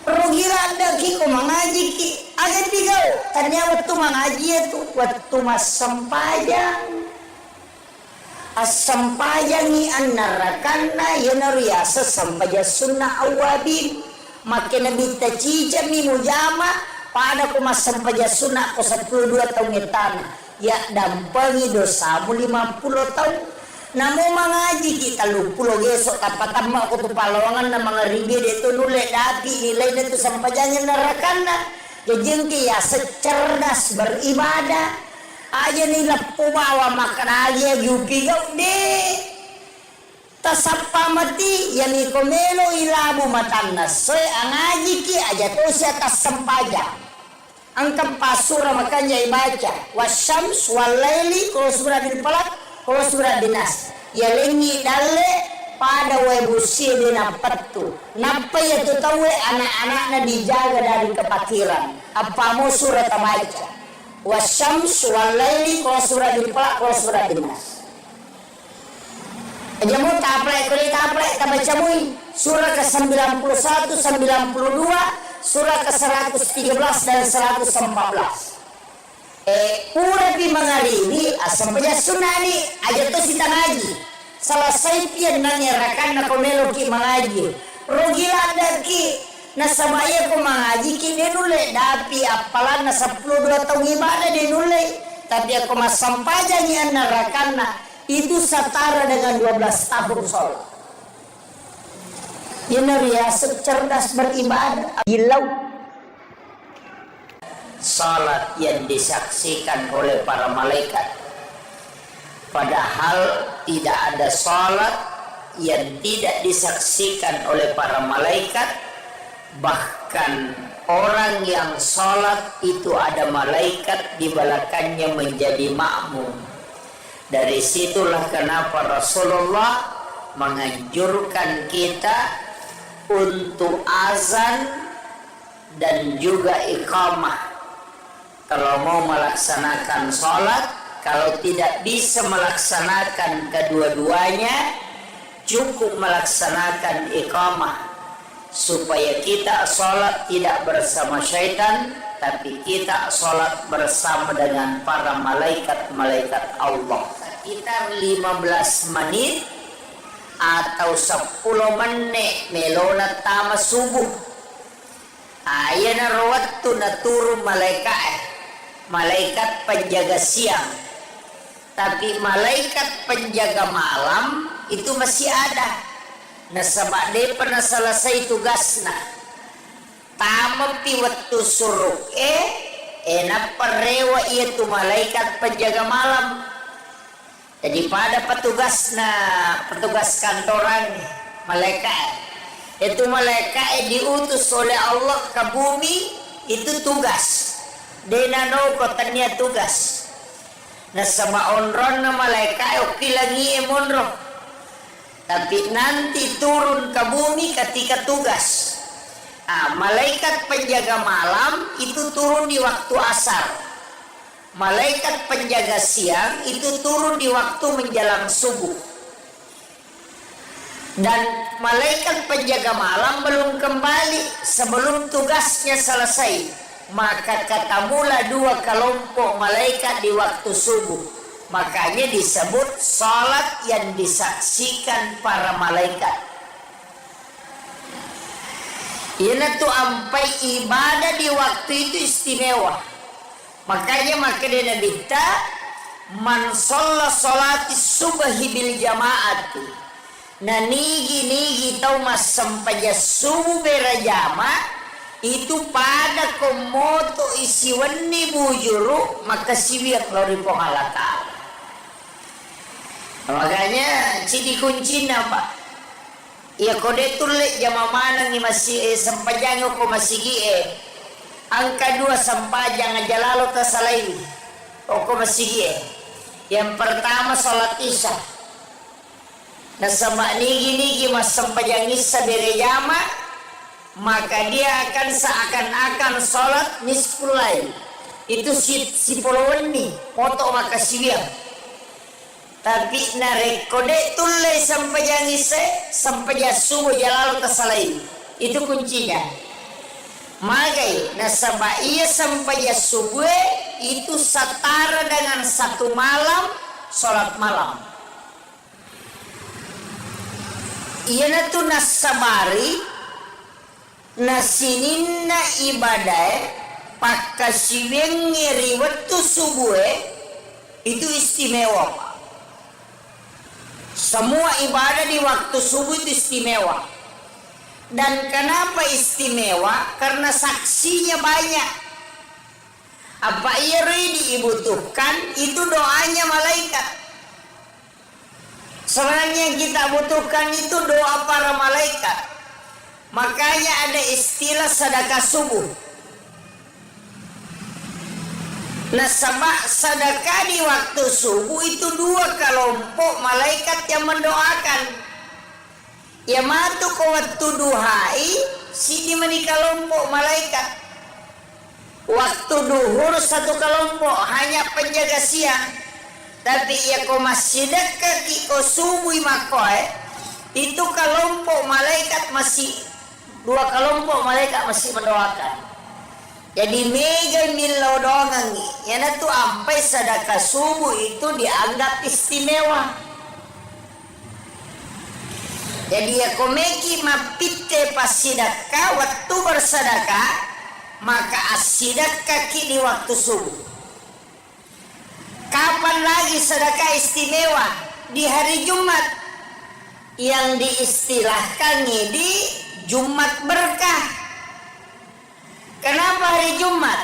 rogi rada ki ko mengaji ki ajak tigau tanya waktu mengaji itu waktu mas sampajan asampayangi annarakanna yanariasa sampaja sunnah awabin makin nabi tacija mi mujama pada ko masampaja sunnah ko 12 tahun etana ya dampangi dosamu 50 tahun namo mangaji kita 30 gesok tapatama ko tu palawangan na mga ribe dito nule dati nilai dito sampajanya narakanna jejengki ya secerdas beribadah aja nila pumawa makanagya yupi gaw de tasapa mati yani komelo ilabu matannas soy ang aji ki aja to siya tasampaja ang kampasura makanya ibaca wasyams walaili kalau surah bil falaq kalau surah binas ya lengi dalle pada webusi dinapatu napa ya to tawe anak-anaknya dijaga dari kepakiran apa mau surah tabaca wasyams walaili kalau surah bil falaq kalau surah binas aja mau taplek tabaca mui surah ke-91 92 surah ke-113 dan 114 pura di mangaribi asampaja sunani aja to si tangaji selesai pian nanyarakan na komelo ki mangaji rogila daki na sabaya ko mangaji ki denule dapi apalan na 12 tahun ibadah denule tapi aku mas sampajanya nerakana itu setara dengan 12 tahun sholat. Ini riasa cerdas beribadah. Gilau salat yang disaksikan oleh para malaikat, padahal tidak ada salat yang tidak disaksikan oleh para malaikat. Bahkan orang yang salat itu ada malaikat di belakangnya menjadi makmum. Dari situlah kenapa Rasulullah menganjurkan kita untuk azan dan juga iqamah kalau mau melaksanakan sholat. Kalau tidak bisa melaksanakan kedua-duanya, cukup melaksanakan iqamah, supaya kita sholat tidak bersama syaitan, tapi kita sholat bersama dengan para malaikat-malaikat Allah. Sekitar 15 menit atau 10 menit melona tama subuh. Ayana rawattu na turun malaikat penjaga siang, tapi malaikat penjaga malam itu masih ada. Nasabak dia pernah selesai tugasna tamapi waktu suruk enak perewa itu malaikat penjaga malam. Jadi pada petugas kantoran malaikat itu malaikat diutus oleh Allah ke bumi, itu tugas denano kotanya tugas. Nah sama onron na malaikat oke lagi emonro, tapi nanti turun ke bumi ketika tugas. Malaikat penjaga malam itu turun di waktu asar. Malaikat penjaga siang itu turun di waktu menjelang subuh. Dan malaikat penjaga malam belum kembali sebelum tugasnya selesai. Maka ketemulah 2 kelompok malaikat di waktu subuh. Makanya disebut salat yang disaksikan para malaikat. Ini tuh ampai ibadah di waktu itu istimewa. Makanya dia dikta man sholla sholati subhi bil jamaati. Nah nigi tau mas sampaja subuh berjama itu pada komoto isi wani bujuru maka siwiak lori pongalata. Makanya ciri kunci apa? Ya kode tulik jama mana ni masih sampajang ko masih angka 2 sampajang aja lalu tersalai. Ko masih yang pertama salat isya. Nah sama nigi mas sampajang isya berjama, maka dia akan seakan-akan salat nisful lail. Itu si puluhan nih foto maka siwiak. Tapi narek kode tulai sampai yang ise sampai subuh jalalu tersalai. Itu kuncinya. Magai nasabah iya sampai subuh itu setara dengan 1 malam sholat malam. Iya natu nasabari nasininna ibadah pakasiweng ngiri waktu subuh itu istimewa. Semua ibadah di waktu subuh itu istimewa. Dan kenapa istimewa? Karena saksinya banyak. Apa ia dibutuhkan? Itu doanya malaikat. Sebenarnya yang kita butuhkan itu doa para malaikat. Makanya ada istilah sedekah subuh. Nah sama sedekah di waktu subuh itu 2 kelompok malaikat yang mendoakan. Ya matu ko waktu duhai sini mani kelompok malaikat. Waktu duhur 1 kelompok hanya penjaga siang. Tapi ya ko masih dekat ko subuh makoy itu kelompok malaikat masih 2 kelompok malaikat masih mendoakan. Jadi mega milau dongang ya tu ampai sedekah subuh itu dianggap istimewa. Jadi ya komeki mapite pas sedekah waktu bersedekah maka asidakah ki di waktu subuh. Kapan lagi sedekah istimewa? Di hari Jumat, yang diistilahkan di Jumat berkah. Kenapa hari Jumat?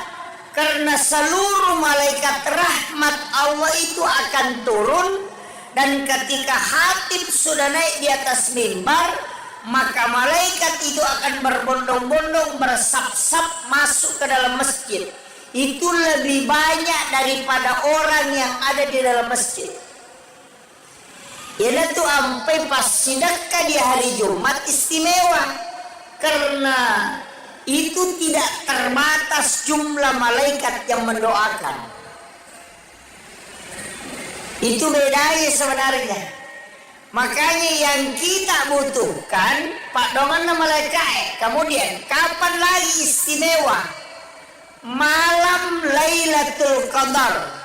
Karena seluruh malaikat rahmat Allah itu akan turun, dan ketika khatib sudah naik di atas mimbar, maka malaikat itu akan berbondong-bondong, bersap-sap masuk ke dalam masjid. Itu lebih banyak daripada orang yang ada di dalam masjid. Ya tuh sampai pas sedekah di hari Jumat istimewa, karena itu tidak terbatas jumlah malaikat yang mendoakan. Itu bedanya sebenarnya. Makanya yang kita butuhkan Pak Dongan malaikat. Kemudian kapan lagi istimewa? Malam Lailatul Qadar.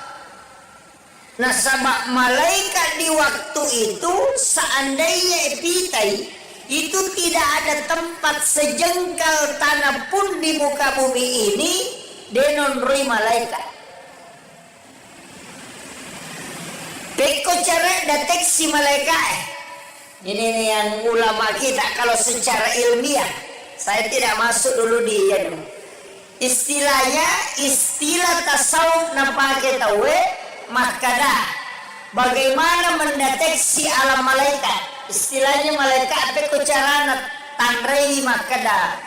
Nah, sebab malaikat di waktu itu seandainya epitai itu tidak ada tempat sejengkal tanah pun di muka bumi ini denonrui malaikat. Peko cara deteksi malaikat. Ini yang ulama kita kalau secara ilmiah, saya tidak masuk dulu di istilahnya, istilah tasawuf nampake tahu makada. Bagaimana mendeteksi alam malaikat? Istilahnya malaikat peko cara tandrai makada.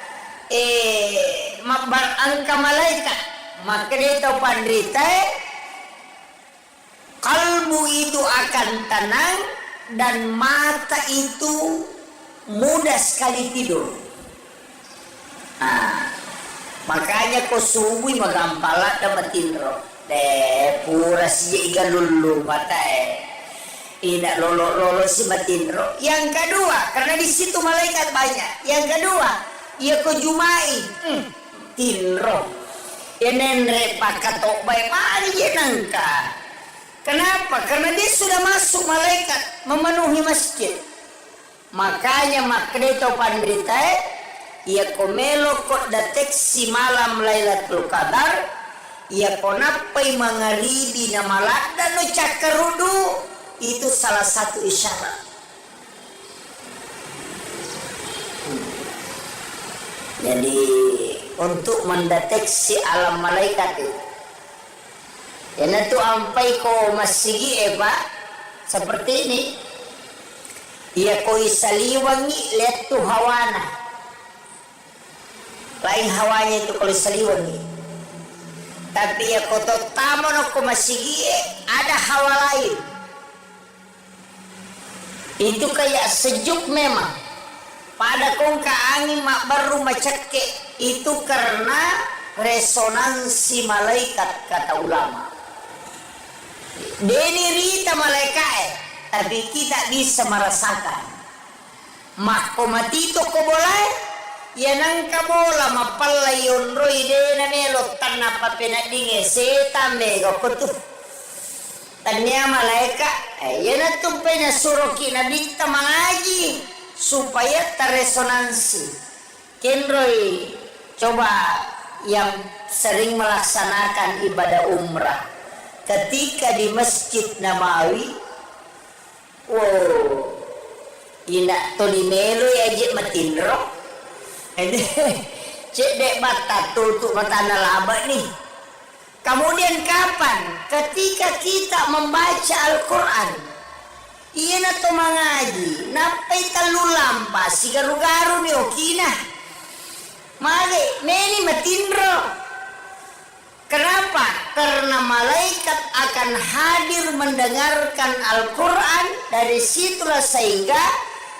Makbar angka malaikat. Maka dia tahu pandrita. Kalbu itu akan tenang dan mata itu mudah sekali tidur. Nah, makanya kau subuh magampalat dapat tinro. Pura si iga lulu mata tidak lolo si matinro. Yang kedua, karena di situ malaikat banyak. Yang kedua, ia kau jumai tinro. Enenre pakatok baik mari jenangka. Kenapa? Karena dia sudah masuk malaikat memenuhi masjid. Makanya makreto pandrita ia komelo kok deteksi malam Lailatul Qadar, ia konapai mangaribi nama lada no cakarudu, itu salah satu isyarat. Jadi untuk mendeteksi alam malaikat itu, ya itu ampai ko masigi seperti ini. Ia ko isaliwangi lihat tu hawana. Lain hawanya itu kalau isaliwangi. Tapi ya ko tamon ko masigi ada hawa lain. Itu kayak sejuk memang. Pada kongka angin mak baru macake itu karena resonansi malaikat kata ulama. Deni rita malaikat, tapi kita bisa merasakan. Makomatito ko boleh, ya nangka bola mapalayon roy dena melo tanah papenadinge setambe ko tuh. Tanya malaikat, ya natumpenya suruh kita bita mengaji supaya terresonansi. Kenroy coba yang sering melaksanakan ibadah umrah. Ketika di Masjid Nabawi, ina tolimelo ya jek matinro, cek dek mata tutup mata nalaba nih. Kemudian kapan? Ketika kita membaca Al-Quran, iya nato mengaji, napai talu lampa, si garu-garu nih okina, mari meni matinro. Kenapa? Karena malaikat akan hadir mendengarkan Al-Quran. Dari situlah sehingga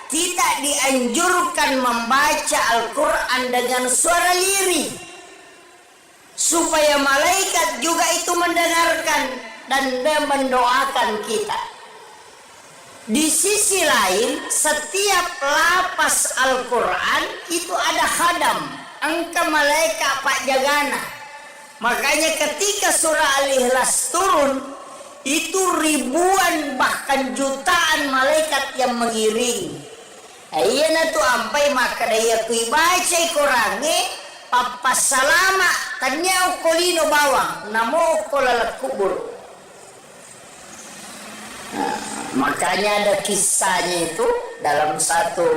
kita dianjurkan membaca Al-Quran dengan suara lirih, supaya malaikat juga itu mendengarkan dan mendoakan kita. Di sisi lain, setiap lapas Al-Quran itu ada khadam, angka malaikat pak jagana. Makanya ketika surah Al-Ikhlas turun, itu ribuan bahkan jutaan malaikat yang mengiringi. Ayeuna tu ampai maka daya kui baca Qurannya papa salama tanya ukolino bawang namo ukolala kubur. Nah, makanya ada kisahnya itu dalam satu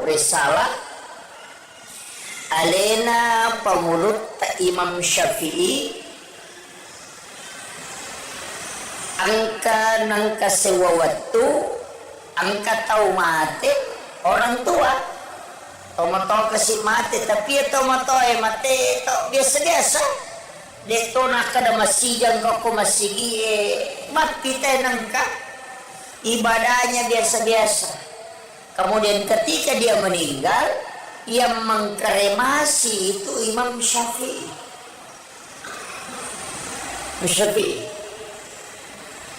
risalah alena pemulut Imam Syafi'i angka nangka sewa waktu angka tahu mati orang tua tomato kasih mati tapi tomato mati to biasa-biasa dek to nak kada masih jangka ko masih mati nangka ibadahnya biasa-biasa. Kemudian ketika dia meninggal, yang mengkremasi itu Imam Syafi'i.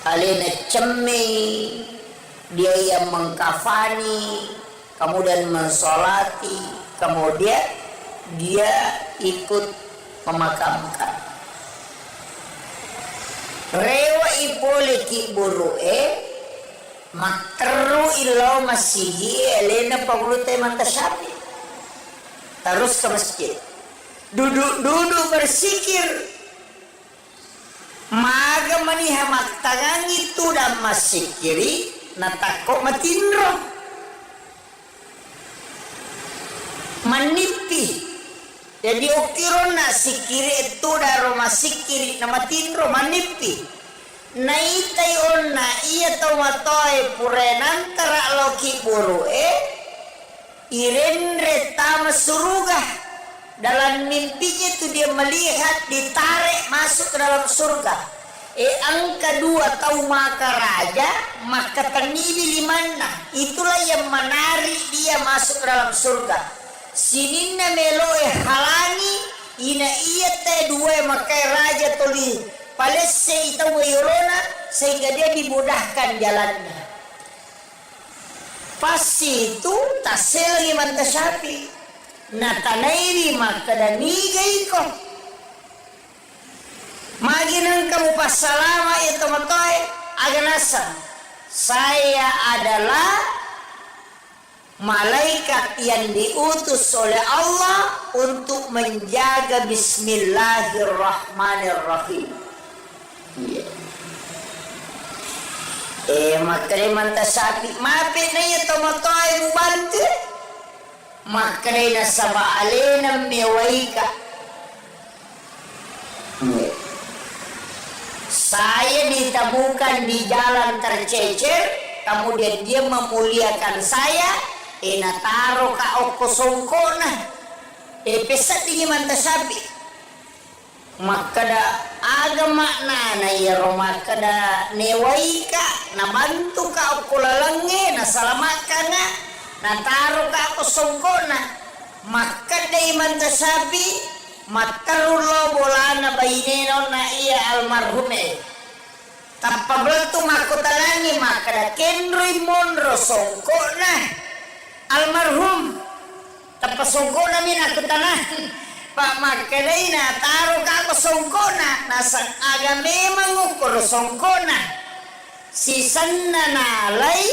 Alina cemi, dia yang mengkafani, kemudian mensolati, kemudian dia ikut memakamkan. Rewa ipoliki buru'e makteru ilau masihi elena pagulute manta Syafi'i. Terus ke masjid, duduk bersikir, maga maniha maktangan itu dan masikiri natako matindro manipi. Jadi ukiron na sikiri itu daro masikiri na matindro manipi. Naitay on na iya tomatoy purenan tara loki buru'e irenre tama surga. Dalam mimpinya itu dia melihat ditarik masuk ke dalam surga. Angka dua tahu maka raja maka tanibi limana. Itulah yang menarik dia masuk ke dalam surga. Sininna meloe halangi ina iya te dua maka raja toli palese itawa yorona sehingga dia dimudahkan jalannya. Pasti itu tasel lagi manta Syafi'i. Natanairi maka dan nigai ko. Maginang kamu pasalama itu matoy aganasa. Saya adalah malaikat yang diutus oleh Allah untuk menjaga Bismillahirrahmanirrahim. Makanya manta Syafi'i mapit na iya tomatoy mubantu. Makanya nasaba alena mewaika. Saya ditemukan di jalan tercecer, kemudian dia memuliakan saya. Nataro ka oko songkona. Pesat ini manta Syafi'i. Makada agama na iya romakada newaika na bantu ka oko lalange na salamakan na nataro ka oko songkona. Makada imanta Syafi'i matarulo bolana baineno na iya almarhume tanpa beltu makutalani makada kenri monro songkona almarhum tanpa songkona min aku tanah Pak makadaina taro ka ko songkona nasang aga memang ukur songkona sisanna nalay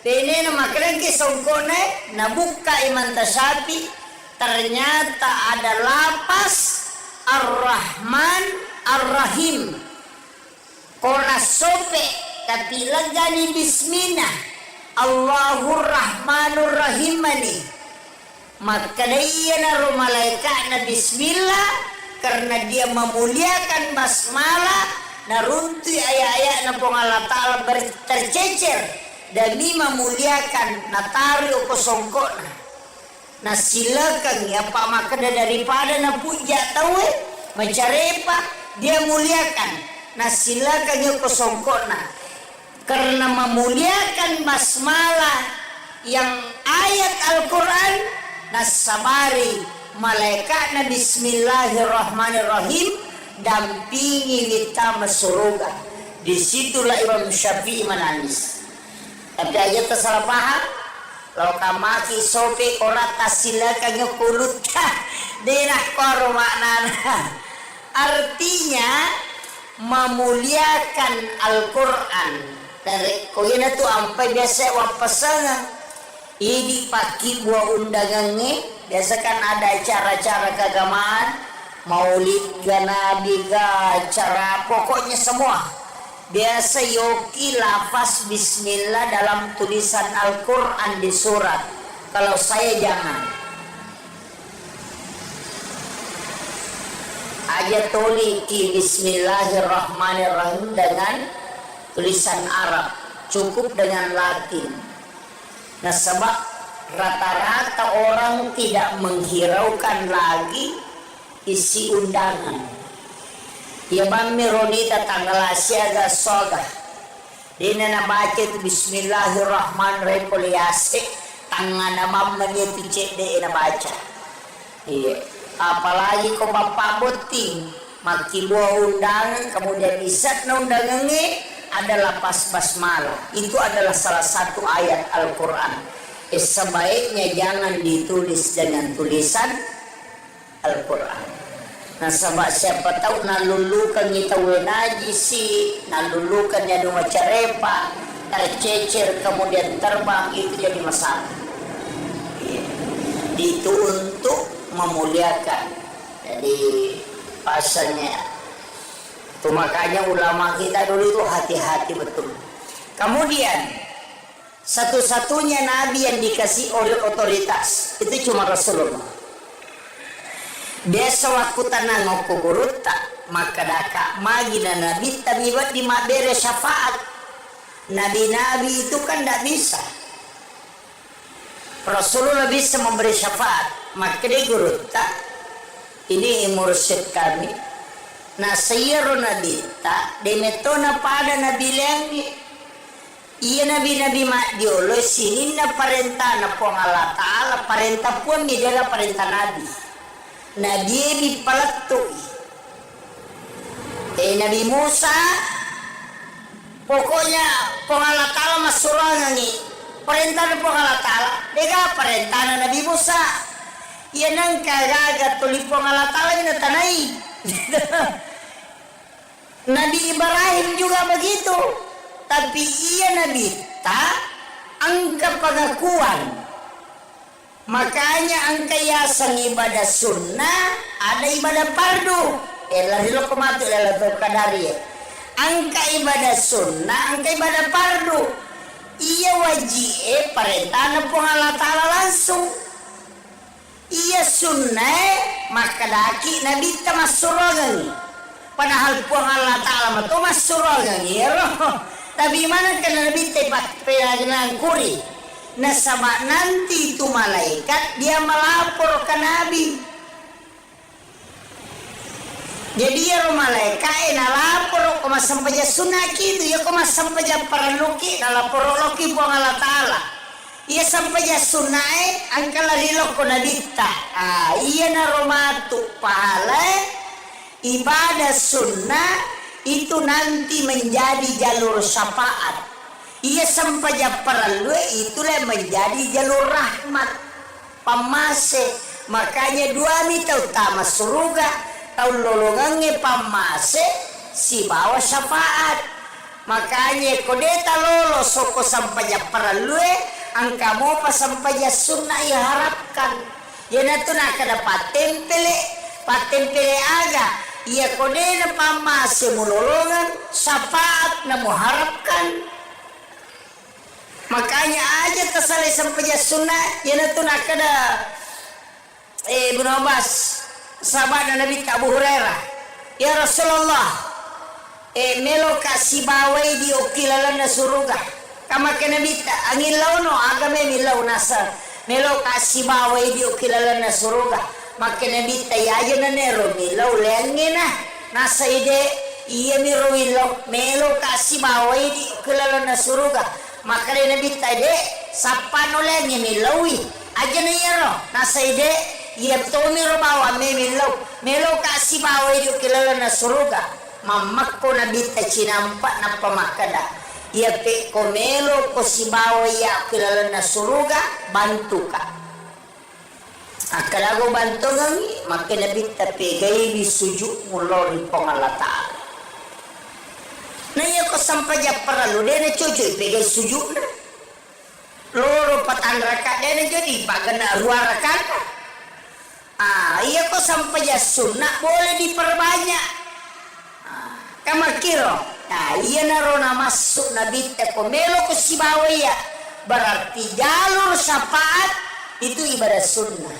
tenena makadang ki songkona nabuka imanta Syafi'i ternyata ada lapas Ar-Rahman Ar-Rahim kona sope tapi lagani bismillah Allahur Rahmanur Rahimani. Maka dia naruh malaikat na bismillah karena dia memuliakan basmalah narunti ayat-ayat na pong Allah Ta'ala tercecer demi memuliakan natari o kosongko na silakan ya Pak makada daripada na puja tahu macarepa dia muliakan na silakan ya kosongko karena memuliakan basmalah yang ayat Al-Quran nasabari malaikat na bismillahirrahmanirrahim dampingi kita surga. Disitulah Imam Syafi'i menangis. Tapi aja tersalah paham. Kalau kamaki sopi korat tasilakan kulut denah koro maknana. Artinya memuliakan Al-Quran. Dari koyena tu ampai biasa wapasangan. Ini pagi buah undangannya. Biasa kan ada acara-acara keagamaan. Maulid ga nabi ga acara pokoknya semua. biasa yoki lafaz bismillah dalam tulisan Al-Quran di surat. Kalau saya jangan. Aja toliki bismillahirrahmanirrahim dengan tulisan Arab, cukup dengan Latin. Nah, sebab rata-rata orang tidak menghiraukan lagi isi undangan. Ya bami rodita tanggal asyaga soga. Dina na baca itu bismillahirrahmanirrahim poliase tangan nama menyetu cek de na baca. Iya. Apalagi kau bapak boting maki buah undangan kemudian isat na undangannya adalah pas basmalah. Itu adalah salah satu ayat Al-Quran. Sebaiknya jangan ditulis dengan tulisan Al-Quran. Nah, sebab siapa tahu nalulukan kita wenaji si nalulukan ya dua carepa tercecer kemudian terbang, itu jadi masalah. Itu untuk memuliakan. Jadi pasalnya itu makanya ulama kita dulu itu hati-hati betul. Kemudian satu-satunya nabi yang dikasih oleh otoritas itu cuma Rasulullah. Biasa waktu tanah ngoko guruta maka daka magina nabi tabibat di mabere syafaat. Nabi-nabi itu kan tidak bisa. Rasulullah bisa memberi syafaat. Maka di guruta ini mursyid kami. Nah sayyiru nabi ta demetona pada nabi lengi. Iya nabi-nabi mak diolo sini na parenta na pong Allah Ta'ala parenta pun di dalam parenta nabi. Nabi dipalattui. Nabi Musa pokoknya pong Allah Ta'ala masurangan ni perintah pong Allah Ta'ala dega perintah na Nabi Musa. Ia nang kagagat tuli pong Allah Ta'ala ni natanay. Nabi Ibrahim juga begitu. Tapi ia Nabi tak angka pengakuan. Makanya angka yasan ibadah sunnah ada ibadah fardu. Lahirul kematu lalatul kadari. Angka ibadah sunnah, angka ibadah fardu. Ia wajib perintah pun Allah Ta'ala langsung. Ia sunnah maka daki Nabi tamassurogan. Padahal pun Allah Ta'ala matu massurogan ya. Tapi mana kan Nabi tepat pelangan kuri. Nah sama nanti itu malaikat dia melapor ke Nabi. Jadi ya malaikat lapor koma sampai sunnah gitu ya koma sampai paraluki lapor loki buang Allah Ta'ala. Ia sampai sunnah angkala lilo ko nabita. Iya na romatu pahala ibadah sunnah itu nanti menjadi jalur syafaat. Ia sampai perlu itulah menjadi jalur rahmat pamase. Makanya dua mita utama surga tahun lolongannya pamase si bawa syafaat. Makanya kodeta lolo soko sampai perlu angka mo pa sampai sunnah ya harapkan. Ya natu nak ada patempele aga. Ia kodena pamase mulolongan syafaat na muharapkan. Makanya aja tersalih sampai sunnah yang itu nak ada Ibnu Abbas sahabat Nabi Abu Hurairah ya Rasulullah melo kasih bawai di okilalan na suruga kama ke Nabi angin launo agame milau nasa melo kasih bawai di okilalan na suruga maka Nabi aja na nero milau lengena nasa ide iya miro melo kasih bawai di okilalan na suruga. Maka dia Nabi tadi sapa nolenya milawi aja na yero nasa ide iya betul miro bawa melo kasih bawa itu kilala na suruga mamak ko Nabi cinampak na pamakada iya pe ko melo ko si bawa ya kilala na suruga bantu ka akalago bantu ngangi maka Nabi tapi gay bisujud mulori pong Allah Ta'ala. Nah iya ko sampai perlu dia na cucu pegai sujud loro patang rakaat dia na jadi pagana dua rakaat. Iya ko sampai sunnah boleh diperbanyak. Kamu kira Nah, iya narona masuk nabi ko melo ko si bawaya. Berarti jalur syafaat itu ibadah sunnah.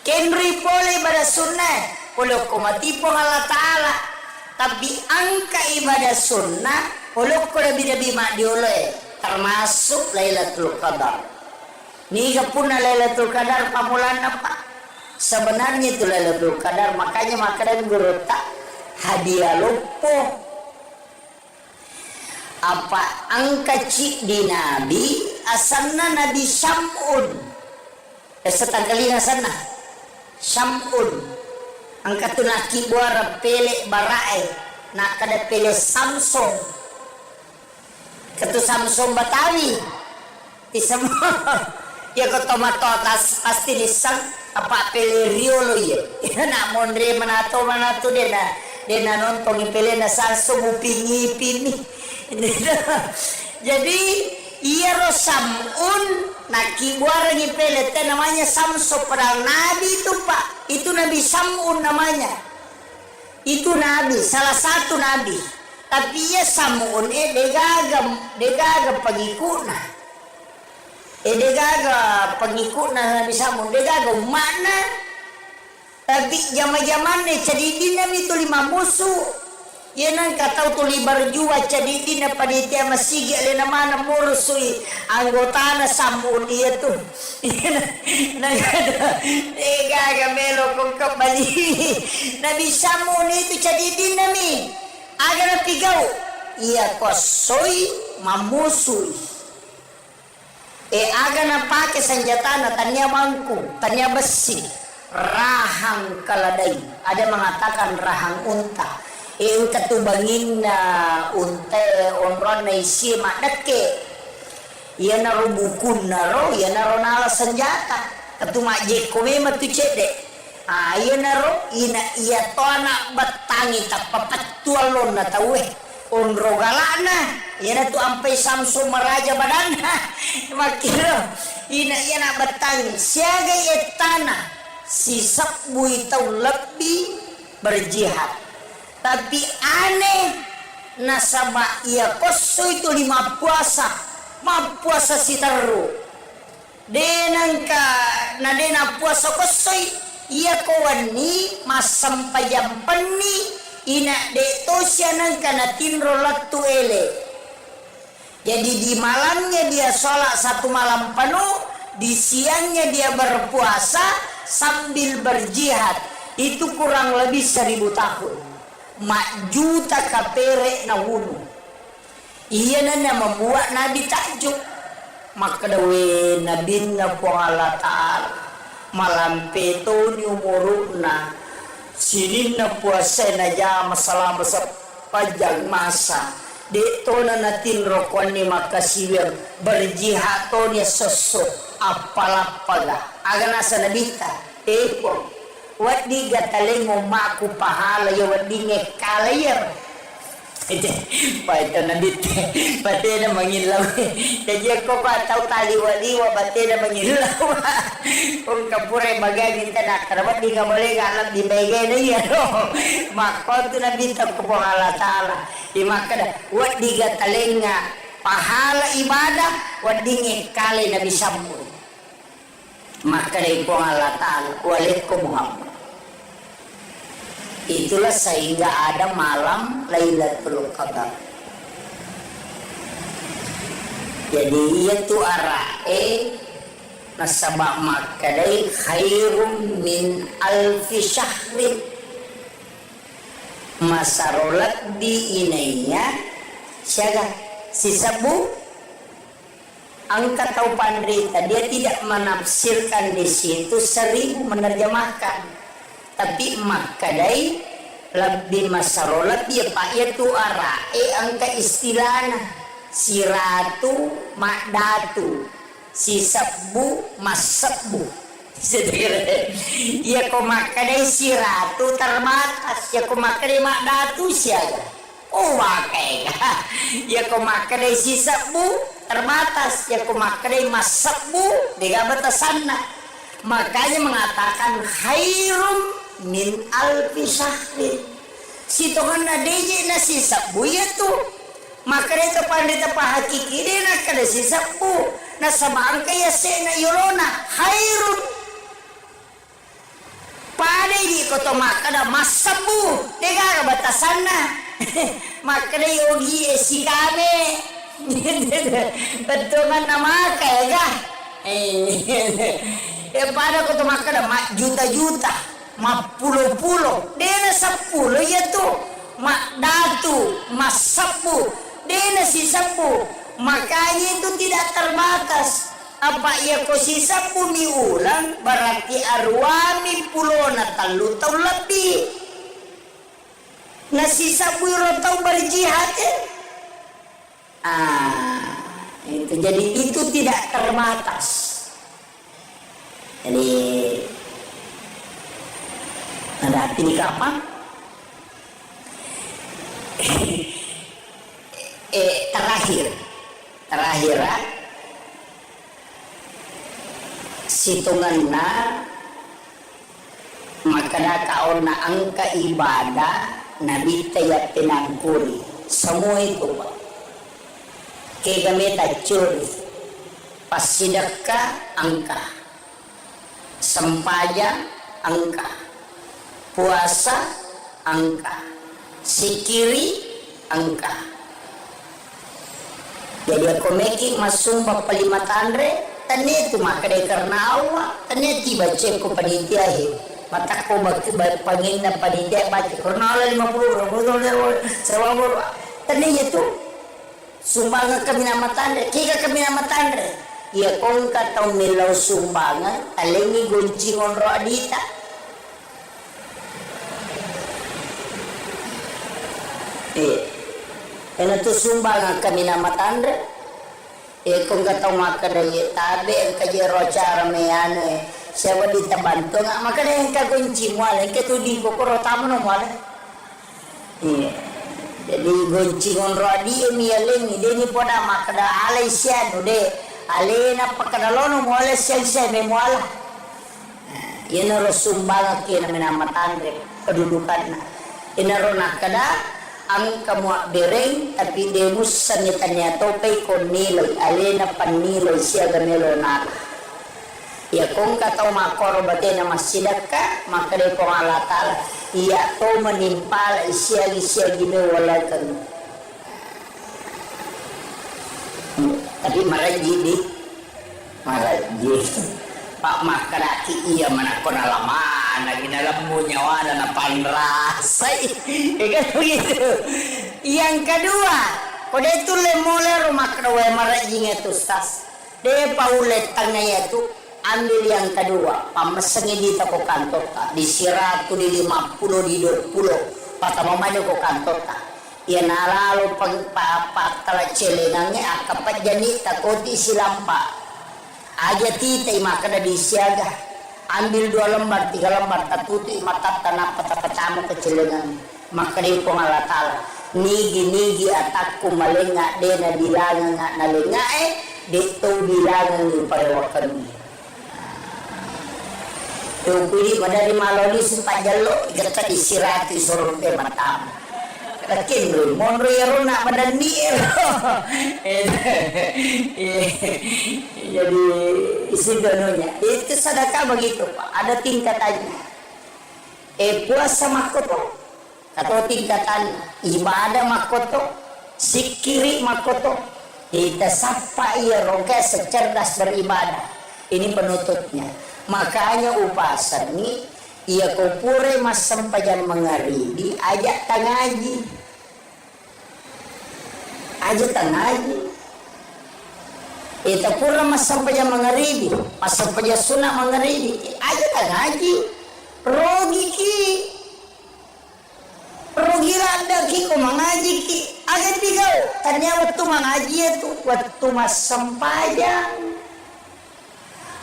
Kenri boleh ibadah sunnah, boleh ko matipo Allah Ta'ala. Tapi angka ibadah sunnah, boleh ko lebih madioleh, termasuk Lailatul Qadar. Nih pun Lailatul Qadar pamulan apa? Sebenarnya itu Lailatul Qadar, makanya makanan guru tak hadiah lupo. Apa angka cik di Nabi asalna Nabi Syam'un setanggalina sana Syam'un angka tu laki buara pelek barae nak kada pele Samsung ketu Samsung Batawi di semua ya ko tomatotas pasti disang apa pele Rio lo ya nak mondre manato dena nonton pele na Samsung upingi pini. Jadi iya Rosamun naki buara ngipele teh namanya Samso padahal Nabi itu Pak, itu Nabi Samun namanya, itu Nabi salah satu Nabi, tapi ya Samun degaga pengikutna, degaga pengikutna Nabi Samun degaga mana, tapi zaman cedidin Nabi itu 5 musuh. Ya nang katau tu libar jua cedidi na panitia masigi alina mana murusui anggota na Samun iya tu. Nagada ega melo kong kembali. Nabi Samun itu cedidi nami. Aga na pigaw. Iya kosoy mamusui. Aga na pake senjata na tanya mangku, tanya besi, rahang kaladai. Ada mengatakan rahang unta. Yung katubangin na unte onron na isi madake yan na rubukun na ro yan na ro nala senjata katumaje kome matucede yan na ro iya to na batangi tapapatualon na tawe onro galana yan na to ampay Samsung maraja badana makiro yan na batangi siaga etana si Sakbu itaw lebih berjihad. Tapi aneh nasaba ia koso itu 5 puasa si teru denangka na dena puasa kosoi ia kawani masam pajam peni ina de tosyanan kana tinro latu ele. Jadi di malamnya dia sholat 1 malam penuh, di siangnya dia berpuasa sambil berjihad. Itu kurang lebih 1000 tahun. Makjuta kapere na wunu. Iya na membuat Nabi takjub. Maka dawe Nabi na po Allah Ta'ala malampeto ni umuruna sinin na puasa na jama selama sepanjang masa. Dito na natin rokuan ni makasiwir berjihad to ni sosok apalapaga. Aga nasa nabita. Epo. Wadi gataling umaku pahala ya wadi ngekalayar itu pada nabit pati na mangilaw jadi ako pa tahu tali wali wa pati na mangilaw kung kapure magagin tanak karabat di kamali alam di bagay na yan makot na bintang ko po Allah Ta'ala imakada wadi gataling nga pahala ibadah wadi ngekalay na bisampo maka dari Allah Ta'ala walikum Muhammad. Itulah sehingga ada malam Lailatul Qadar. Jadi itu arae nasabak makadai khairum min alfi syahrin masarolat di inainya siaga si sabu angka tau pandrita dia tidak menafsirkan di situ 1000 menerjemahkan tapi makadai lebih masarolat dia pak itu arae angka istilahnya si ratu makdatu si sabu masabbu ya ko makadai si ratu terbatas ya ko makadai makdatu siaga oh wakai ya ko makadai si sabu terbatas ya ko makadai masabbu diga batasanna makanya mengatakan khairum min alfi syahrin si Tuhan na DJ na si sabu ya tu maka itu pandita pahakiki dia na kada si sabu na sabang kaya se na yorona hairun pada di koto maka da masabu tega ka batasan na maka da yogi si kame betungan nama kaya ga pada koto maka da juta-juta ma pulo-pulo dena 10 ya tuh mak datu mas 10 dena si 10 makanya itu tidak terbatas apa ya ko si 10 ulang berarti arwami pulona 3 tahun lebih na si 10 tahun berjihad itu jadi itu tidak terbatas jadi ada hati ini kapan? Terakhir situnganna maka kau na angka ibadah nabi tayat tinangkuri semua itu Pak kegame curi pas sedekah angka sempaya angka puasa angka sikiri angka jadi aku making masuk bapak 5 tandre tanya itu maka dia karena awak tanya tiba cek ko panitia mata ko pangin na panitia baca karena 50 sewabur tanya itu sumbangan kami nama tandre kika kami nama tandre ya kong katau milau sumbangan alengi goncing onro adita ena tu sumbangan kami nama tandre kung katong makadaya tabi ang kajero cara meyane siapa ditabanto nga makadaya ang kagunci mo alay katudi ko kuro tamo no mo alay jadi gunci ngonro adi miyaling hindi ni po na makada alay siya no de alay na pakadalo no mo alay siya may mo alay yan na ro sumbangan kaya namin nama tandre kedudukan na inaro nakada ang kamwa bereng tapi demus sanitanya topay kon nilay alena panilay siya ganelo na ya kung kataw makoro bate na masidak ka makade ko alatala iya to manimpala siya ginewala kan tapi maraji Pak makaraki iya manakon alaman na ginalam mo nyawa na panrasay kan begitu yang kedua kode itu lemole rumah kedua marajing itu stas de paulet tangnya itu ambil yang kedua pamesengi di toko kantor di 100 di 50 di 20 patama mano ko kantor ya nalalo pagpapat tala celenangnya akapat jani takoti silampa aja tita makada disiaga ambil 2 lembar 3 lembar tatuti mata tanah peta-petamu kecelengan maka di pengalatala nigi atakku malenga dena bilangan nga nalenga dito bilangan ni parewakan yung pili madari maloli simpajalo ikata disirati suruh ke matamu kakin lu monro yaro nak madani jadi isi dononya itu sedekah begitu Pak ada tingkatannya puasa makoto atau tingkatan ibadah makoto sikiri makoto kita sapa iya roga secerdas beribadah ini penutupnya makanya upasan ini ia kupure mas sempajan mengaridi ajak tangaji itu pura mas sempajan mengaridi mas sempajan sunnah mengaridi ajak tangaji rogi rada ki ko mengaji ki agak tigau tanya waktu mengaji itu waktu mas sempajan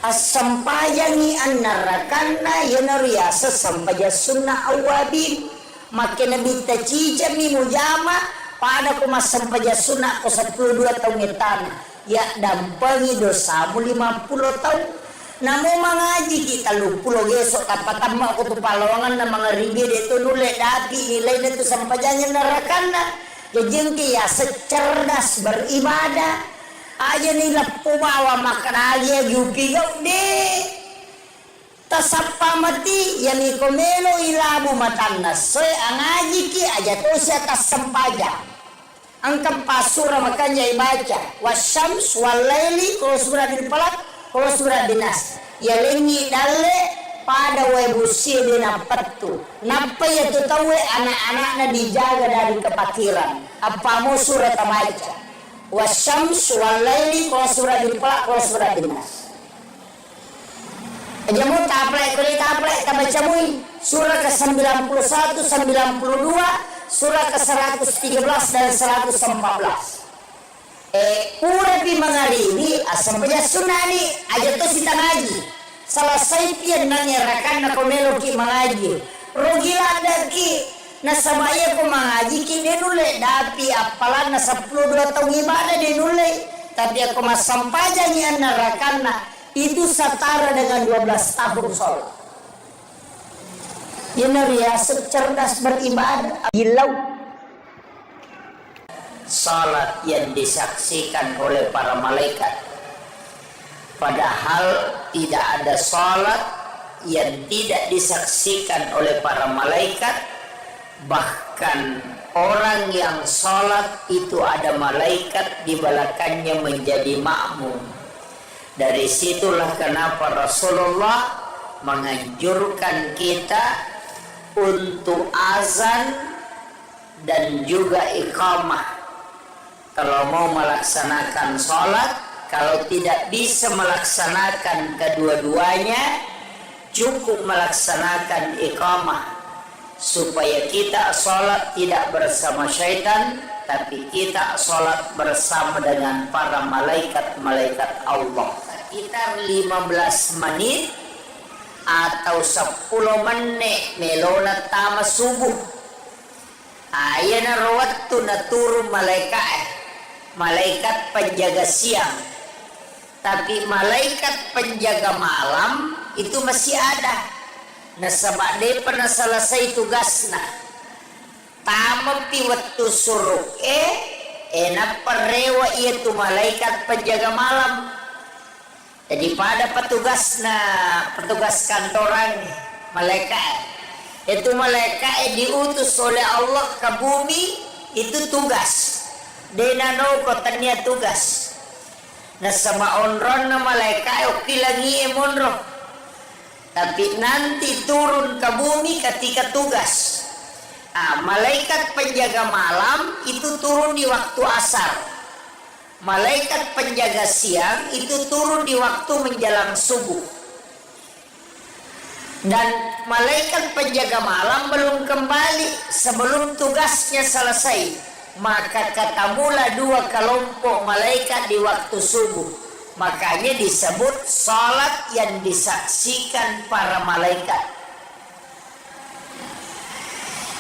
asampayangi annarakanna yanariyasa sampaja sunnah awabin makin nabi tacija mi mujama pada ko masampaja sunnah ko 12 tahun itana ya dampangi dosamu 50 tahun namo mengaji kita lupulo gesok tapatama ko tu palongan na mga ribi dito nule dapi nilai dito sampajanya narakana jeng ya secerdas beribadah aja nila pumawa makanali yupi gau de tasapa mati yani komelo ilabu matanas soy angaji ki aja to siya tasampaja ang kampasura makanya ibaca wasyams walaili kalau surah dipalat kalau surah dinas ya lengi dalle pada webusi dina petu napa ya tu tahu anak-anaknya dijaga dari kepakiran apa mau surah tabaca wasyams walaili kalau surah dipalat kalau surah dinas aja mau taplek tabaca mui surah ke-91 92 surah ke-113 dan 114 pura pi mangaribi asampanya sunani aja to sita ngaji selesai pian nangerakan na komelo ki mangaji rogila daki na sabaya ko mangaji ki denule dapi apalan na 12 tahun ibadah denule tapi aku masampaja ni narakan na itu setara dengan 12 tahun sholat yana riasa cerdas beribadah gilau salat yang disaksikan oleh para malaikat padahal tidak ada salat yang tidak disaksikan oleh para malaikat bahkan orang yang salat itu ada malaikat di belakangnya menjadi makmum dari situlah kenapa Rasulullah menganjurkan kita untuk azan dan juga iqamah kalau mau melaksanakan sholat, kalau tidak bisa melaksanakan kedua-duanya, cukup melaksanakan iqamah supaya kita sholat tidak bersama syaitan, tapi kita sholat bersama dengan para malaikat-malaikat Allah. Sekitar 15 menit atau 10 menit melona tama subuh. Ayana rawattu na turun malaikat penjaga siang, tapi malaikat penjaga malam itu masih ada. Nasabak de pernah selesai tugasna tamapi waktu suruk enak perewa itu malaikat penjaga malam. Jadi pada petugas kantoran malaikat itu malaikat diutus oleh Allah ke bumi itu tugas. Denano kotanya tugas. Nah sama onron na malaikat oke lagi emonro. Tapi nanti turun ke bumi ketika tugas. Malaikat penjaga malam itu turun di waktu asar. Malaikat penjaga siang itu turun di waktu menjelang subuh. Dan malaikat penjaga malam belum kembali sebelum tugasnya selesai. Maka katamulah 2 kelompok malaikat di waktu subuh. Makanya disebut salat yang disaksikan para malaikat.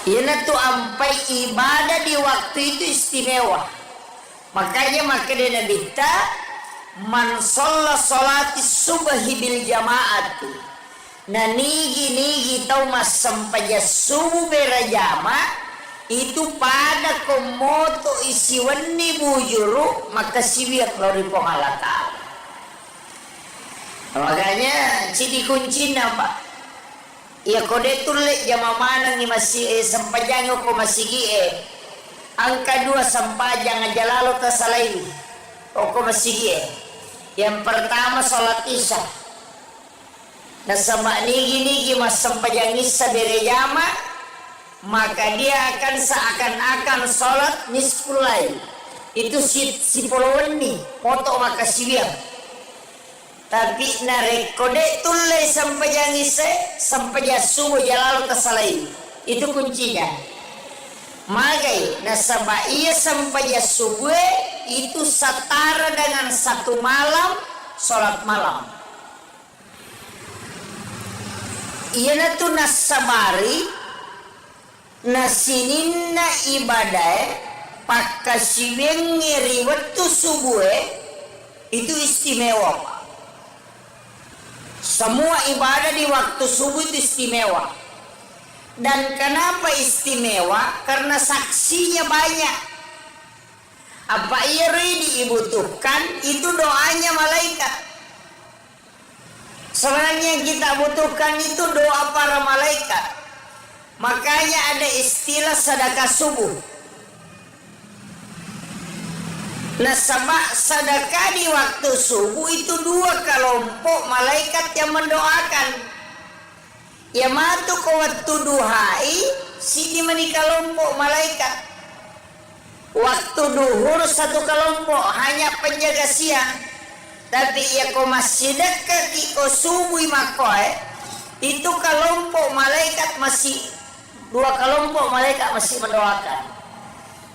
Ini tuh ampai ibadah di waktu itu istimewa. Makanya makanya kita man sholla sholati subhi bil jamaati. Nah nigi tau mas sampaja subuh berjama itu pada komoto isi wani bujuru maka siwiak lori pongalata. Makanya ciri kunci apa? Ya kode tulik jama mana ni masih sampajang ko masih angka 2 sampajang aja lalu tasalai. Ko masih yang pertama salat isya. Nah sama nigi mas sampajang isya berjama maka dia akan seakan-akan sholat nisful lail. Itu si puluhan nih foto maka siwiang. Tapi narekode tulai sampai jangise sampai jasuh jalan kesalai. Itu kuncinya. Magai nasaba iya sampai jasuh itu setara dengan 1 malam sholat malam. Iya natu nasabari nasininna ibadah pakasiwen ngiri waktu subuh itu istimewa. Semua ibadah di waktu subuh itu istimewa. Dan kenapa istimewa? Karena saksinya banyak. Apa iri dibutuhkan itu doanya malaikat. Sebenarnya yang kita butuhkan itu doa para malaikat. Makanya ada istilah sedekah subuh. Nah, sebab sedekah di waktu subuh itu dua kelompok malaikat yang mendoakan. Ya matu ke waktu duhai sini mani kelompok malaikat. Waktu duhur satu kelompok hanya penjaga siang. Tapi ya ko masih dekat ko subuh makoy itu kelompok malaikat masih dua kelompok malaikat masih mendoakan.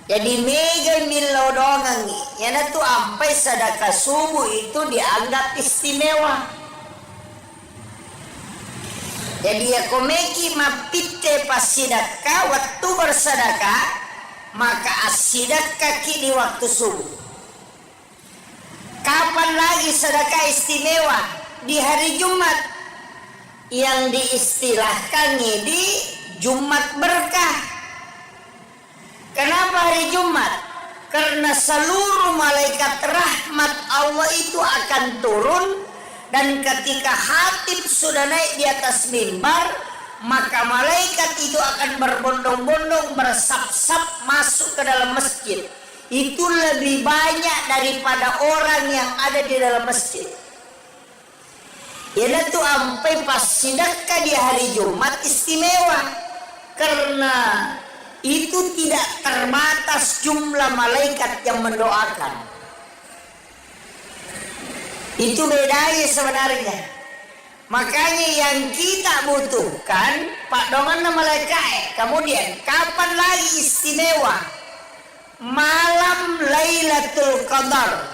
Jadi mega milau dongang ya tu sampai sedekah subuh itu dianggap istimewa. Jadi ya komeki mapite pas sedekah waktu bersedekah maka asidekah di waktu subuh. Kapan lagi sedekah istimewa? Di hari Jumat yang diistilahkan di Jumat berkah. Kenapa hari Jumat? Karena seluruh malaikat rahmat Allah itu akan turun. Dan ketika khatib sudah naik di atas mimbar, maka malaikat itu akan berbondong-bondong bersap-sap masuk ke dalam masjid. Itu lebih banyak daripada orang yang ada di dalam masjid. Ya itu sampai pas sedekah di hari Jumat istimewa. Karena itu tidak terbatas jumlah malaikat yang mendoakan. Itu bedanya sebenarnya. Makanya yang kita butuhkan Pak Dongan malaikat. Kemudian kapan lagi istimewa? Malam Lailatul Qadar.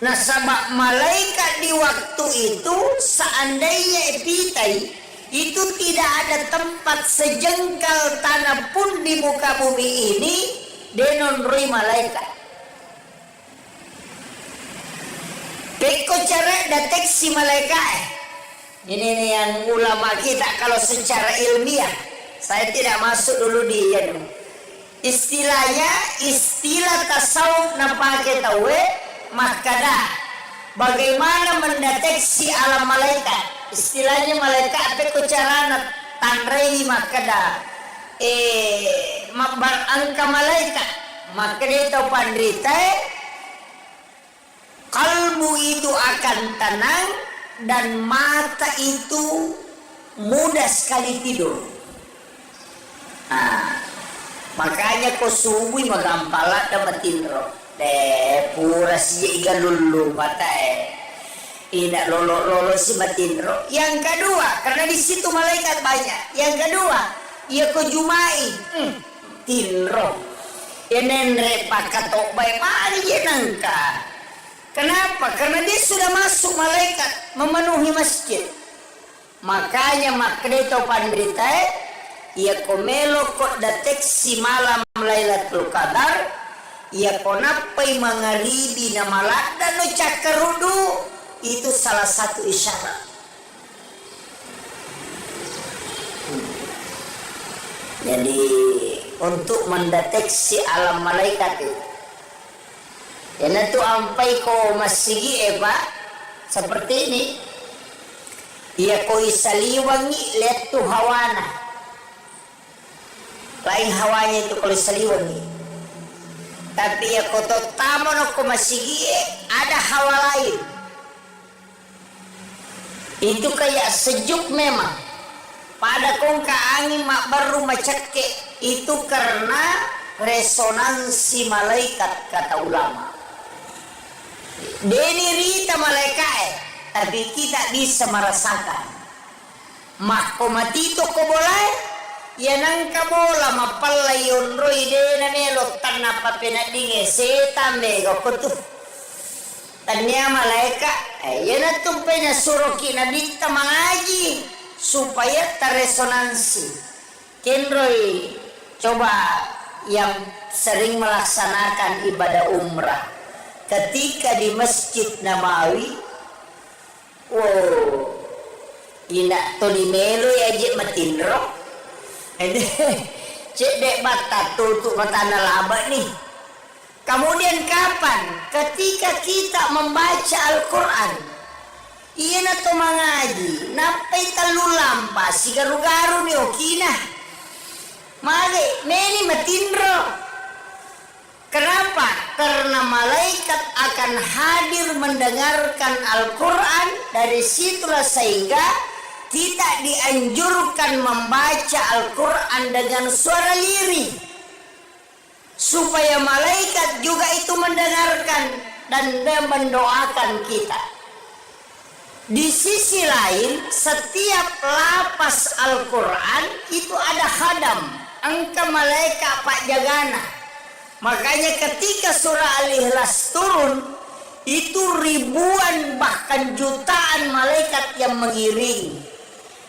Nah, sebab malaikat di waktu itu seandainya epitai itu tidak ada tempat sejengkal tanah pun di muka bumi ini denonroi malaikat. Peko cara deteksi malaikat. Ini nih yang ulama kita kalau secara ilmiah. Saya tidak masuk dulu di istilahnya istilah tasawuf napake tawe makada. Bagaimana mendeteksi alam malaikat? Istilahnya malaikat peko cara tandrei makada. Mabar angka malaikat. Maka dia tahu pandrita kalbu itu akan tenang dan mata itu mudah sekali tidur. Makanya ko subuh magampala da matinro. Pura si iga lulu mata Ina lolo si matinro. Yang kedua, karena di situ malaikat banyak. Yang kedua, ia ko jumai. Tinro. Yenenre pakatok bay mari yenangka. Kenapa? Karena dia sudah masuk malaikat memenuhi masjid. Makanya makreto pandrita ia komelo kok deteksi malam Lailatul Qadar ia konapai mangaribi na malada no cakarudu itu salah satu isyarat. Jadi untuk mendeteksi alam malaikat itu ya itu ampai ko masigi Pak seperti ini ia ko isaliwangi lihat tu hawana lain hawanya itu kalau seliwangi. Tapi ya koto tamono ko masigi ada hawa lain. Itu kayak sejuk memang. Pada kongka angin mak baru macake itu karena resonansi malaikat kata ulama. Deni rita malaikat tapi kita bisa merasakan. Mak komatito ko boleh ya nangka bola mapalayon roy de na melo tanapa pinadinge setan mego kutu tanya malaikat ya na tumpai na suroki na dita mangaji supaya terresonansi kenroy coba yang sering melaksanakan ibadah umrah ketika di Masjid Nabawi Wow, ina to di melo ya je matinro. Cek dek bata tutup mata laba nih. Kemudian kapan? Ketika kita membaca Al-Quran. Iya na to mengaji. Napai telu lampas si garu-garu ni okina. Mage, meni matinro. Kenapa? Karena malaikat akan hadir mendengarkan Al-Quran. Dari situlah sehingga kita dianjurkan membaca Al-Quran dengan suara lirih, supaya malaikat juga itu mendengarkan dan mendoakan kita. Di sisi lain, setiap lapas Al-Quran itu ada khadam, angka malaikat pak jagana. Makanya ketika surah Al-Ikhlas turun, itu ribuan bahkan jutaan malaikat yang mengiringi.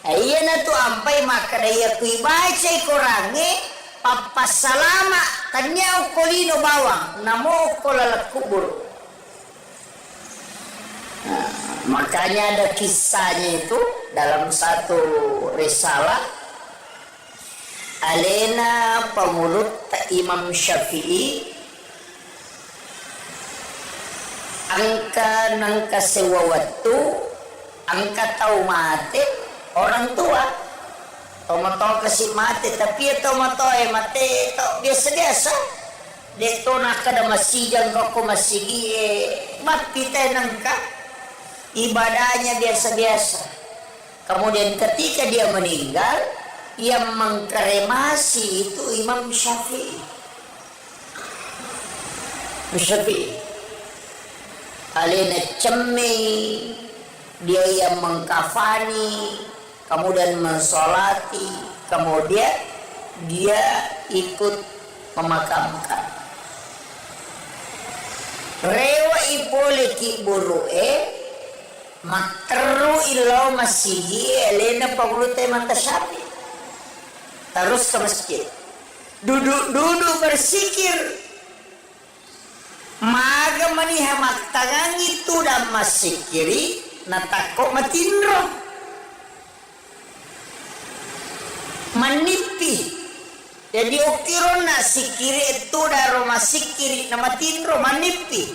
Ayeuna tu ampai maka daya kui baca Qurange papa salama tanya ukolino bawang namo ukolala kubur. Makanya ada kisahnya itu dalam satu risalah alena pemulut Imam Syafi'i angka nangka sewawatu angka tau mate orang tua tomato kasih mati tapi ya tomato mati to biasa-biasa dek to nak kada masijang kok masih mati tenangka ibadahnya biasa-biasa. Kemudian ketika dia meninggal yang mengkremasi itu Imam Syafi'i. Alena cemi dia yang mengkafani, kemudian mensolati, kemudian dia ikut memakamkan. Rewa ipole ki burue makteru ilau masihi elena pagulute mantasapi. Terus ke masjid, duduk bersikir, maga maniha maktangan itu dan masikiri natako matinro manipi jadi okirona sikiri itu daro masikiri nama tinro manipi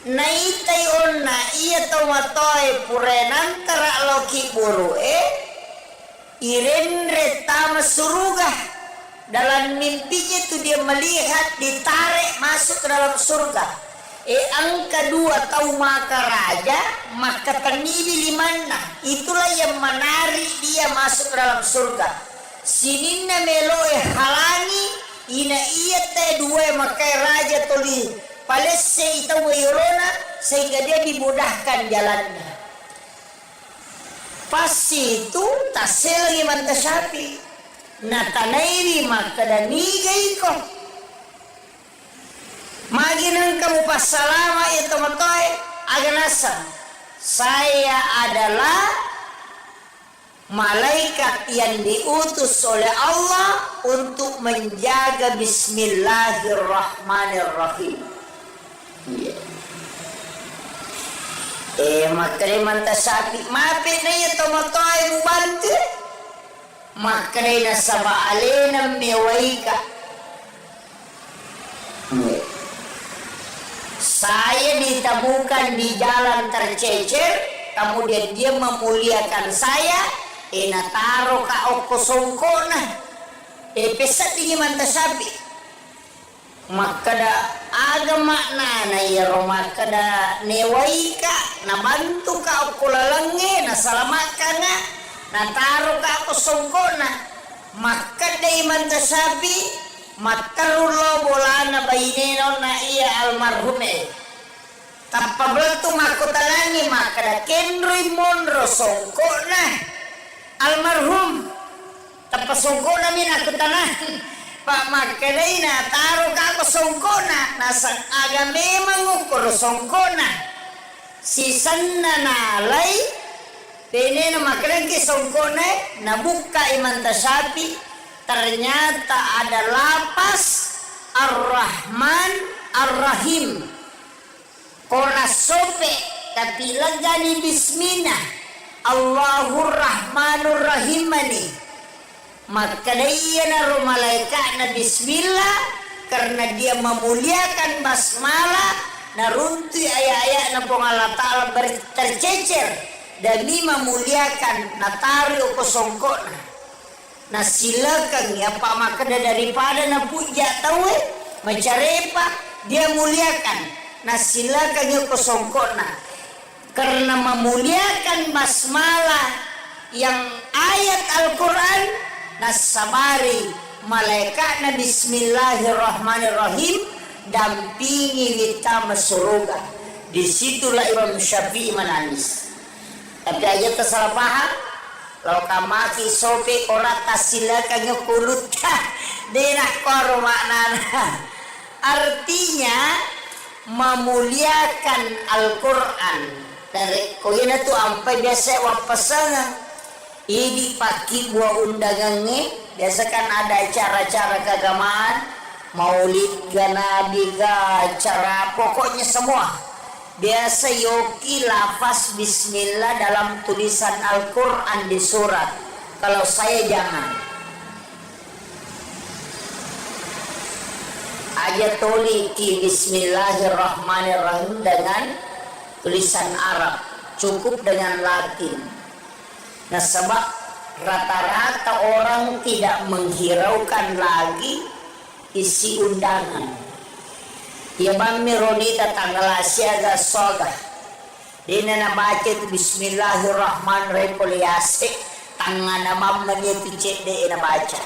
naitai onna iya tomatoy purenantara loki burue irenre tama surga. Dalam mimpinya itu dia melihat ditarik masuk ke dalam surga. Angka 2 tahu maka raja maka tanibi limana itulah yang menarik dia masuk ke dalam surga. Sininna meloe halangi ina iya te 2 maka raja toli palesse itu wayorona sehingga dia dimudahkan jalannya. Pasti itu tasel lagi mantasapi natanairi maka danigay ko maginang kamu pasalama itu matoy aganasa saya adalah malaikat yang diutus oleh Allah untuk menjaga bismillahirrahmanirrahim. Makanya mantasapi mapi na ito matoy mubantu makanya nasaba alena mewaika. Saya ditemukan di jalan tercecer, kemudian dia memuliakan saya. Nataro ka oko songkona. Pesat ini mantasabi. Makada agama na ya makada newaika nabantu ka oko lalange nasalamakan na nataro ka oko songkona. Makada mantasabi matarulo bolana baineno na iya almarhume. Tapabeltu makotalangi makada kenri monro songkona almarhum tapasongkona min aku tanah pak makalay na taro ka ako songkona nasa aga memang ukur songkona sisan na nalay dene na makalangki songkona nabuka imantasapi ternyata ada lapas Ar-Rahman Ar-Rahim kona sope tapi lagani bismillah Allahur Rahmanur Rahim ni. Maka dia naruh malaikat na bismillah karena dia memuliakan basmalah naruntui ayat-ayat na pong Allah Ta'ala tercecer demi memuliakan natari o kosongko na silakan ya pak maka daripada na puja tahu mencarepa dia muliakan na silakan ya kosongko karena memuliakan basmalah yang ayat Al-Quran nasabari malaikat na bismillahirrahmanirrahim dampingi kita surga. Disitulah Imam Syafi'i menangis. Tapi aja tersalah paham. Kalau kamaki sope orang tasilakan nyukulut denah koro maknana. Artinya memuliakan Al-Quran. Dari koyena tu ampai biasa wapasangan. Ini pagi buah undangannya. Biasa kan ada acara-acara keagamaan. Maulid ga Nabi ga acara pokoknya semua. Biasa yoki lafaz bismillah dalam tulisan Al-Quran di surat. Kalau saya jangan. Aja toliki bismillahirrahmanirrahim dengan tulisan Arab. Cukup dengan Latin. Nah sebab rata-rata orang tidak menghiraukan lagi isi undangan. Ya mami ronita tanggal asyaga soga. Dina na baca itu bismillahirrahmanirrahim poliase. Tangan na mamanya itu cek de na baca.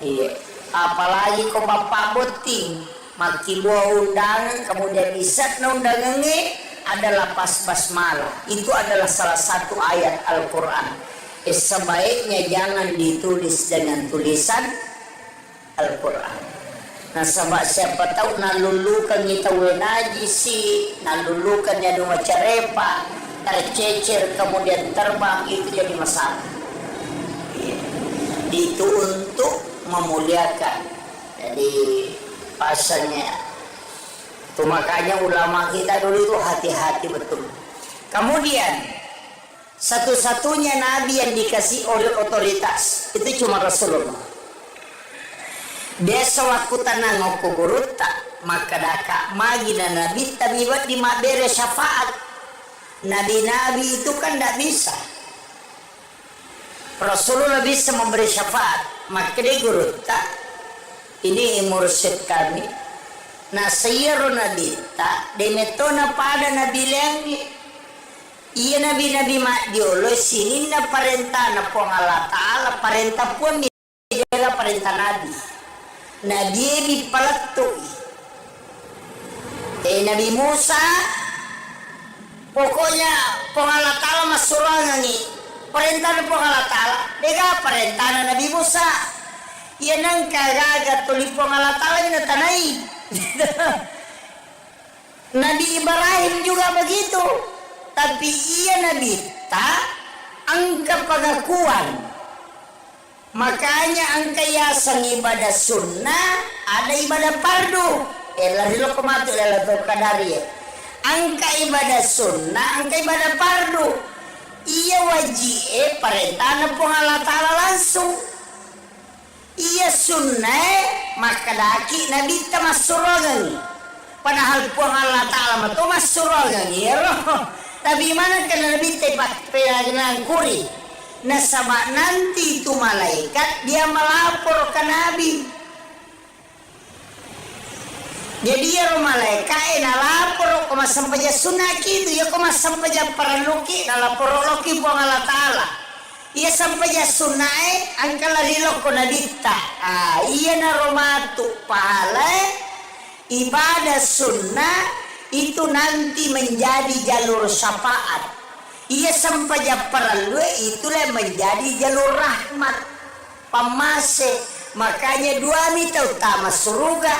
Iya. Apalagi kau bapak boting. Maki buah undangan kemudian isat na undangan ini adalah pas basmalah. Itu adalah salah satu ayat Al-Quran. Sebaiknya jangan ditulis dengan tulisan Al-Quran. Nah sebab siapa tahu nalulukan kita wenajisi, nalulukan ya dua carepa, tercecer kemudian terbang itu jadi masalah. Itu untuk memuliakan. Jadi pasalnya itu makanya ulama kita dulu itu hati-hati betul. Kemudian satu-satunya nabi yang dikasih oleh otoritas itu cuma Rasulullah. Dia sewaktu tanah ngoku guruta maka daka magi dan nabi tabibat di mabere syafaat. Nabi-nabi itu kan tidak bisa. Rasulullah bisa memberi syafaat. Maka dia guruta ini mursyid kami. Nah sayyiru nabi tak demetona pada nabi lengi. Iya nabi-nabi makdiolo sini na perintah na pong Allah Ta'ala perintah pun dia perintah nabi. Nabi dipalattui. Nabi Musa pokoknya Allah Ta'ala masurangan ni perintah Allah Ta'ala dega perintah Nabi Musa ia nang kagaga tuli Allah Ta'ala ni tanai. Nabi Ibrahim juga begitu tapi ia Nabi tak angka pengakuan. Makanya angka yasan ibadah sunnah ada ibadah fardu. Lari lo kematu adalah kadari. Angka ibadah sunnah, angka ibadah fardu. Ia wajib perintah na pong Allah Ta'ala langsung. Ia sunnah maka daki nabi ta masurogan. Padahal pong Allah Ta'ala mato masurogan. Tapi mana kan nabi ta pinaginang kuri. Nah sama nanti itu malaikat dia melapor ke Nabi. Jadi ya malaikat lapor koma sampai sunnah gitu ya koma sampai paraluki lapor loki buang Allah Ta'ala. Ia sampai sunnah angkala lilo kona dita. Iya na romatu pahala ibadah sunnah itu nanti menjadi jalur syafaat. Ia sampai perlu itulah menjadi jalur rahmat pamase. Makanya dua mita utama surga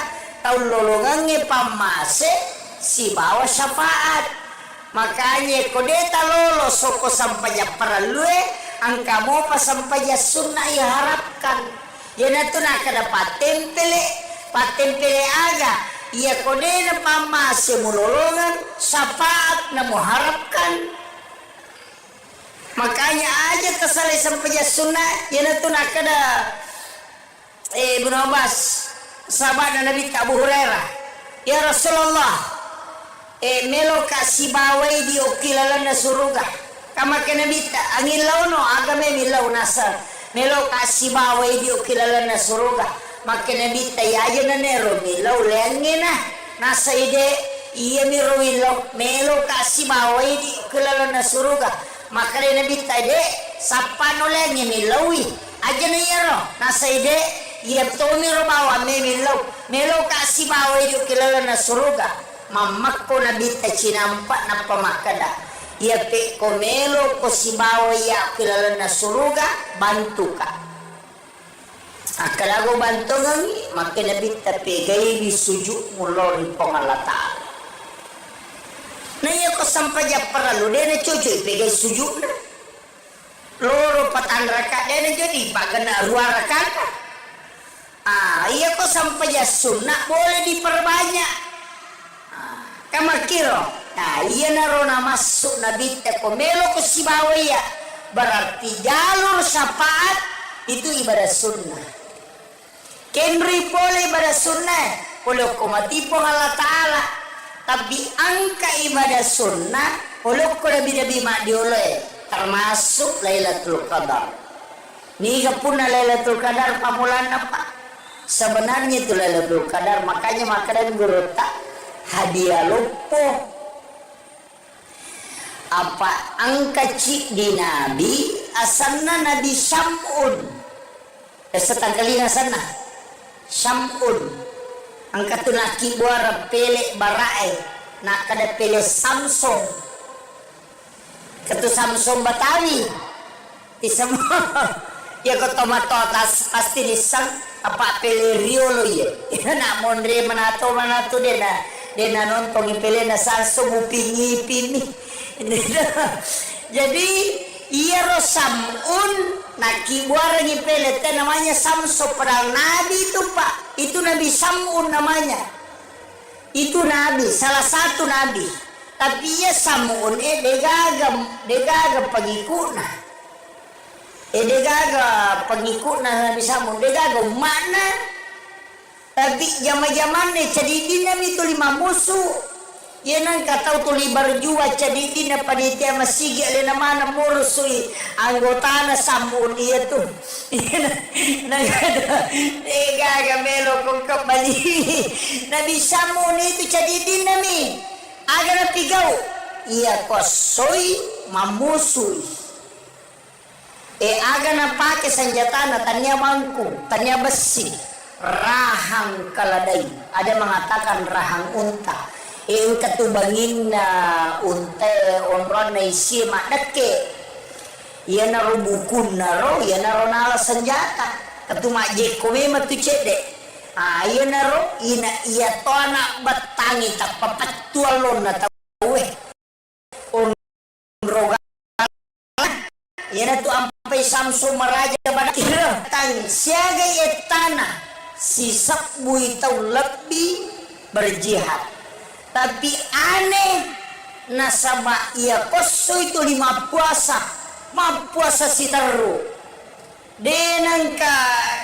tahun lolongannya pamase si bawa syafaat. Makanya kodeta lolo soko sampai perlu angka mau pas sampai sunnah ya harapkan. Ya natu nak ada patempele aga ia kode na pamase mulolongan syafaat na muharapkan. Makanya aja tersalai sampai sunnah yana tu nak ada Ibnu Abbas sahabat Nabi Abu Hurairah, ya Rasulullah melo kasih bawai di okilalan na suruga kama ke Nabi angin launo agame milau nasa melo kasih bawai di okilalan na suruga maka Nabi aja na nero milau lengena nasa ide iya miro melo kasih bawai di okilalan na suruga maka Nabi tade sapa nolengnya milawi aja na yero nasa ide iya to miro bawa melo kasih bawai di okilalan na suruga mamak ko Nabi ta cinampak na pamakada iya pe ko melo ko si bawai ya okilalan na suruga bantu ka akalago bantu ngangi maka Nabi ta pegay di sujud mulori pangalata na iya ko sampai ja paralu dia na cucu pegay sujud na loro patan raka dia na jadi pagana dua rakaat iya ko sampai ja sunnah boleh diperbanyak kama kiro iya narona masuk Nabi ta ko melo ko si bawai ya berarti jalur syafaat itu ibadah sunnah kenri boleh ibadah sunnah boleh ko matipong Allah Ta'ala tapi angka ibadah sunnah boleh ko nabi-nabi madioleh termasuk Lailatul Qadar ni pun Lailatul Qadar pamulan apa sebenarnya itu Lailatul Qadar makanya makanan gerota hadiah lupo apa angka cik di Nabi asalna Nabi Syam'un setanggalina sana Syam'un angka tu laki buara pele barae nak kada pele Samsung katu Samsung Batawi di semua ya ko tomato tas pasti disang apa pele Rio lo ya nak mondre manato dena nonton pele na Samsung upingi jadi iya ro Sam'un naki buara ngipele teh namanya Samsung perang Nabi itu Pak itu Nabi Sam'un namanya itu Nabi salah satu Nabi tapi ya Sam'un degaga pengikutna degaga pengikutna Nabi Sam'un degaga mana tapi zaman-zaman cadidin Nabi itu 5 musuh ya nang katau tuli berjua cadidin na panitia masigi alina mana murusui anggota na Sam'un iya tuh degaga melo kong kembali Nabi Sam'un itu cadidin nami agar pigau iya kosoi mamusui aga na pake senjata na tanya mangku tanya besi rahang kaladai ada mengatakan rahang unta katubangin na unta onron na isi makdake iya na rubukun na ro iya na ro nala senjata katumakje kome matu cede iya na ro iya to anak batangi tak papatualon na tawe onroga iya na tu ampai Samsung maraja badak tang siaga etana si sakbui tau lebih berjihad tapi aneh nasaba ia koso itu 5 puasa si teru denangka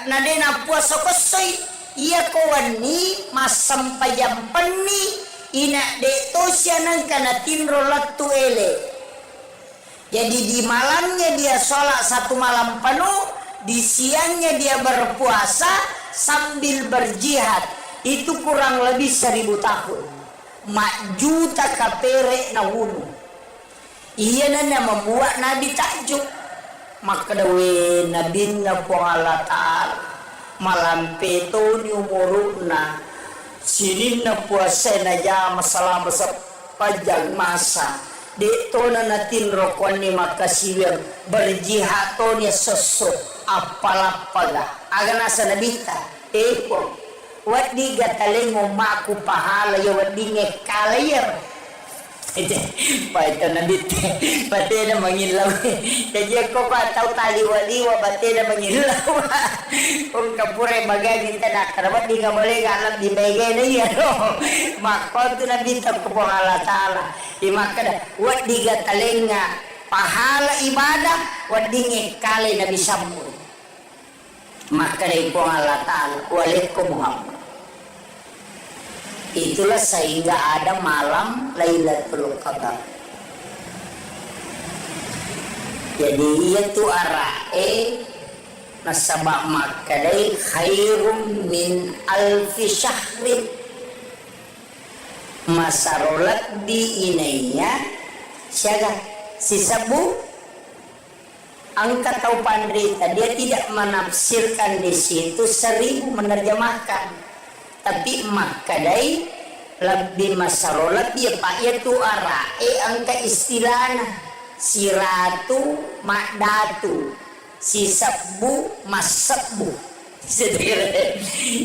nadena puasa koso ia kawani masam pajam peni ina de tosya nangka natinro latu ele jadi di malamnya dia sholat 1 malam penuh di siangnya dia berpuasa sambil berjihad itu kurang lebih 1000 tahun makjuta kapere na wunu iya na membuat Nabi takjub maka dawe Nabi na po Allah Ta'ala malam peto ni umuruna sinin na puasa na jama salam sepanjang masa dito na natin rokon ni makasiwir berjihad to ni sosok apalapaga aga nasa nabita po wadi gataling maku pahala ya wadi ngekalayar Paito na dito. Pati na mangilaw. Jadi ako pa tau taliwa-liwa. Pati na mangilaw. Kung kapure magagin ka na. Karabat di ka boleh alam di bagay na yan. Makot na dito ko po Allah-Ta'ala. Maka na. Wat di ka talinga. Pahala ibadah. Wat di ngekali na bisambo. Maka na po Allah-Ta'ala. Waalaikum Muhammad. Itulah sehingga ada malam Lailatul Qadar. Jadi itu arae nasabak makadai khairum min alfi syahrin. Masarolat di inainya siaga si sabu angka tau pandrita, dia tidak menafsirkan di situ 1000 menerjemahkan. Tapi makadai lebih masarolat dia pak itu arae angka istilahnya siratu makdatu si sabu masabu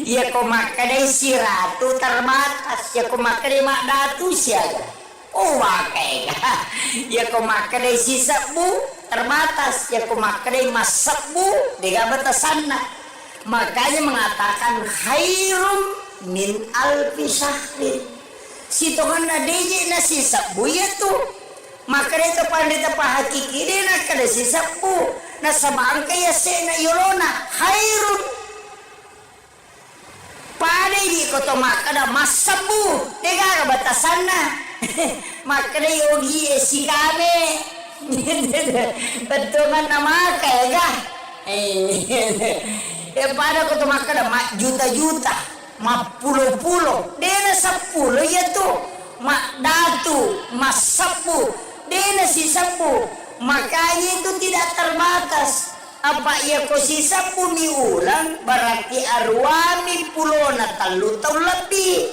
ya ko makadai siratu terbatas ya ko makadai makdatu siaga oh wakai ya ko makadai si sabu terbatas ya ko makadai masabu dengan batasanna makanya mengatakan khairum min alfi syahrin. Si Tuhan na DJ na si sabu tu. Maka itu pandita pa hakiki din na kada si sabu. Na sabang kaya se na yolona khairun. Pada di ko to makada masabu. Tega ka batasan na. Makada yogi si kame. Betul man na maka ya. Pada ko to makada juta-juta. Mak pulo-pulo, dena 10 ya tuh, mak datu, mak 10, dena si 10, makanya itu tidak terbatas. Apa ya ko si 10 diulang, berarti arwami pulo na talu tau lebih.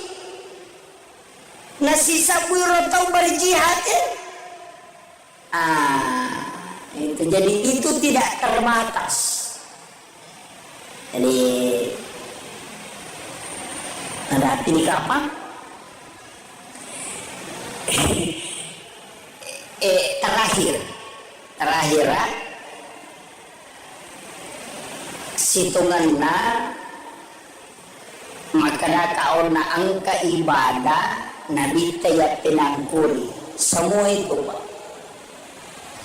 Nasi 10 tau berjihad ya. Itu jadi itu tidak terbatas. Jadi ada hati ini kapan? Terakhir situnganna maka kaona angka ibadah nabi tayat pinangkuri semua itu Pak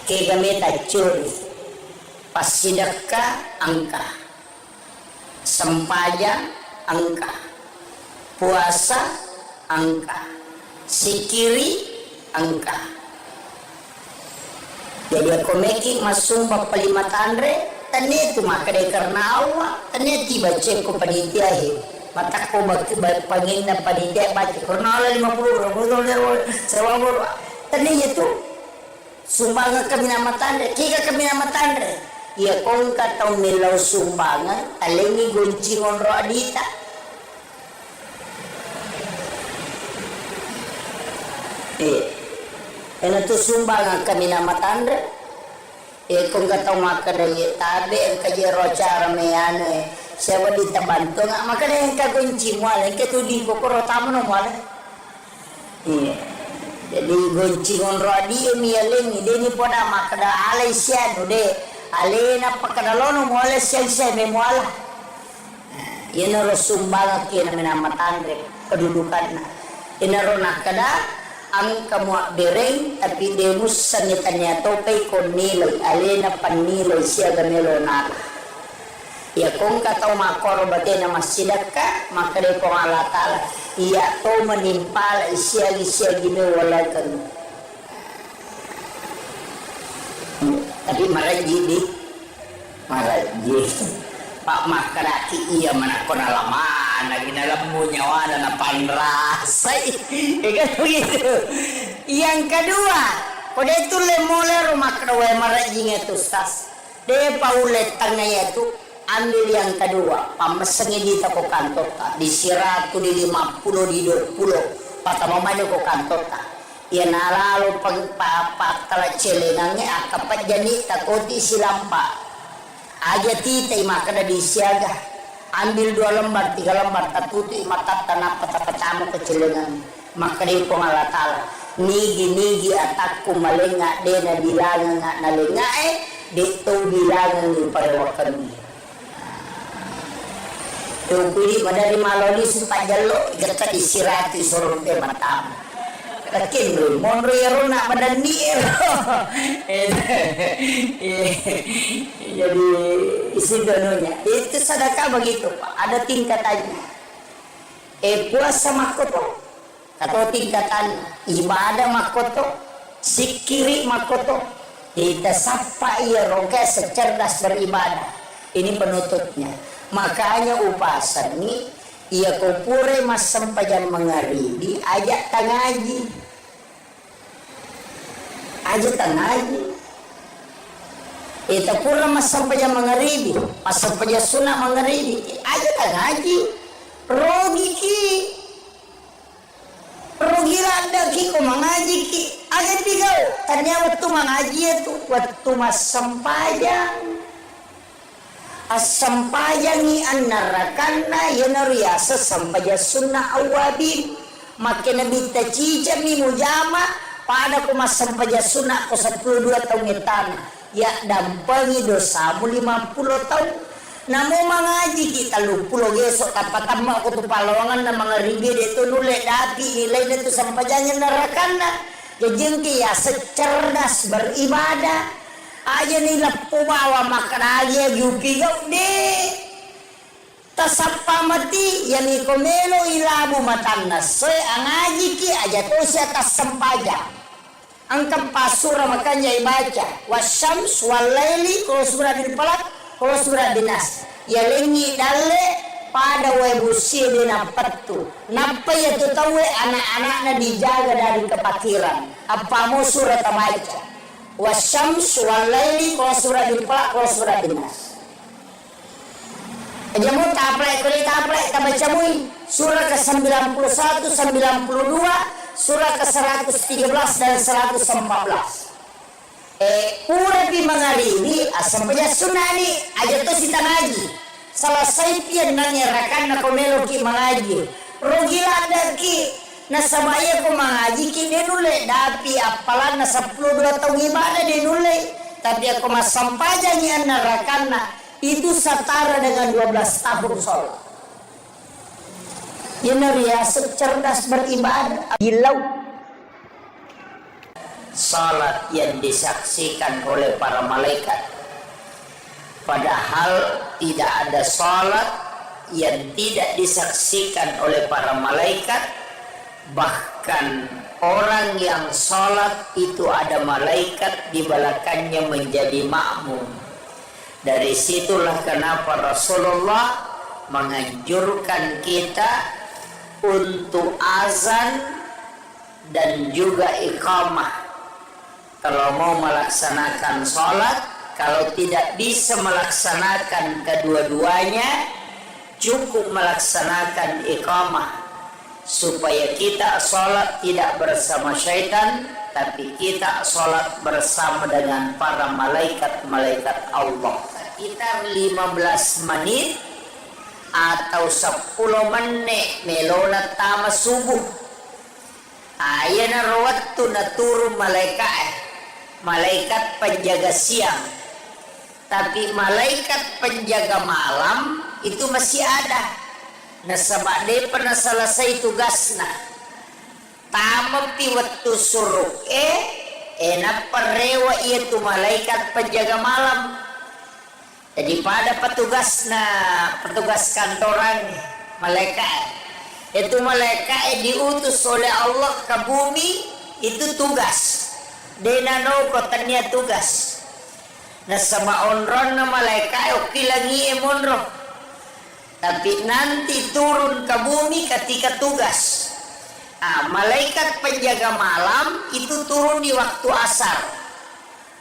kegame curi pas sedekah angka sempaya angka puasa angka sikiri angka jadi aku making masuk bapak 5 tandre tani itu maka dari karena Allah tani tiba cek ko panitia mata ko pangin na panitia baca karena Allah 50 sewabur tani itu sumbangan kami nama tandre kika kami nama tandre ya kong katau milau sumbangan alengi goncingon roh adita itu sumbangan kami nama tanda kung kataw makadaya tabi ang kajero cara meyane siapa ditabanto nga makadaya ang kagunci mo alay katudi ko kuro tamo no mo alay jadi gunci ngonro adi miyaling ide ni po na makada alay siya no de alay na pakadalono mo alay siya me mo alay yan na sumbangan kaya namin nama tanda kedudukan na inaro nakada ang kamwa bereng tapi demus sanitanya topay kon nilay alena panilay siya ganilo na ya kung kataw makoro bate na masidaka makade ko Allah Ta'ala iya to manimpala siya ginawala kan tapi maraji Pak makaraki iya manakon alaman na ginalam mo nyawa na panrasay kan begitu yang kedua kode itu lemole rumah kedua maraji itu stas de paulet tangnya itu ambil yang kedua pamesengi di toko kantor di siratu di 50 di 20 patama maju ko kantor ya nalalo pagpapatala celenangnya akapat jani takoti silampa aja tita makana di siaga ambil 2 lembar 3 lembar tatuti matat tanah peta-petamu kecelengan maka di Allah Ta'ala nigi atakku malenga dena bilangan na lengae dito bilangan ni padawakan ni yung pili madari maloli sumpah jalo jaka disirati sorong te matam kakin lo monro yaro nak madani jadi isi dononya itu sedekah begitu Pak, ada tingkatannya puasa makoto atau tingkatan ibadah makoto, sikiri makoto, kita sapa ia roga secerdas beribadah. Ini penutupnya. Makanya upasani ia kupure mas sampajan mengaridi ajak tangaji. Ajak tangaji. Ita pura mas sampajan mengaridi, mas sampajan sunah mengaridi, ajak tangaji. Rogi ki Rogira ki ko mengaji ki agak bigau tanya waktu mengaji itu waktu mas sampajang as-sampajangi an-narakana yanariasa sampaja sunnah awabin makin nabi tacija mi mujama pada ko mas sampaja sunnah ko 12 tahun ngetana ya dampangi dosamu 50 tahun namo mengaji kita lupulo gesok tapatama ko tu palawangan na mga ribi dito nule dati nilai dito sampajanya narakana jejengki ya secerdas beribadah aja nila pumawa makaragya yupigaw de tasapa mati yani komelo ilabu matanas soy angaji ki aja to siya tasampaja ang kampasura makanya ibaca wasyams walaili kalau surah dilpalat kalau surah dinas ya lengi dalle pada webusi dina petu napa ya tu tahu anak-anaknya dijaga dari kepakiran apa mau surah tamaja wasyams walaili kalau surah dilpalat kalau surah dinas aja mau taplek tabaca mui surah ke-91 92 surah ke-113 dan 114 pura pi mangarini asampanya sunani aja to si tanaji selesai pian nanyarakan na komelo ki mangaji rogila ki na sabaya ko mangaji ki denule dapi apalan na 12 tahun ibadah denule tapi aku masampaja ni narakan na itu setara dengan 12 tahun sholat yana riasa cerdas beribadah gilau salat yang disaksikan oleh para malaikat padahal tidak ada salat yang tidak disaksikan oleh para malaikat bahkan orang yang salat itu ada malaikat di belakangnya menjadi makmum dari situlah kenapa Rasulullah menganjurkan kita untuk azan dan juga iqamah kalau mau melaksanakan sholat, kalau tidak bisa melaksanakan kedua-duanya, cukup melaksanakan iqamah supaya kita sholat tidak bersama syaitan, tapi kita sholat bersama dengan para malaikat-malaikat Allah. Sekitar 15 menit atau 10 menit melona tama subuh. Ayana rawattu na turun malaikat penjaga siang, tapi malaikat penjaga malam itu masih ada. Nasabak de pernah selesai tugasna. Tamapi waktu suruk enak perewa itu malaikat penjaga malam. Jadi pada petugas kantoran malaikat itu malaikat diutus oleh Allah ke bumi itu tugas. Denano kotanya tugas. Nah sama onron na malaikat oke lagi emonro. Tapi nanti turun ke bumi ketika tugas. Malaikat penjaga malam itu turun di waktu asar.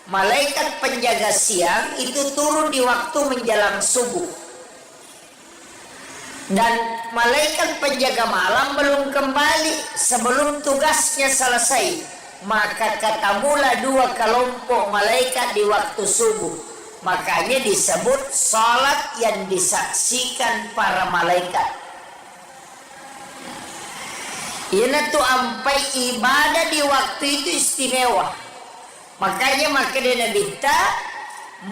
Malaikat penjaga siang itu turun di waktu menjelang subuh. Dan malaikat penjaga malam belum kembali sebelum tugasnya selesai. Maka ketemulah 2 kelompok malaikat di waktu subuh. Makanya disebut salat yang disaksikan para malaikat. Ina tuh ampai ibadah di waktu itu istimewa. Makanya makanya nabita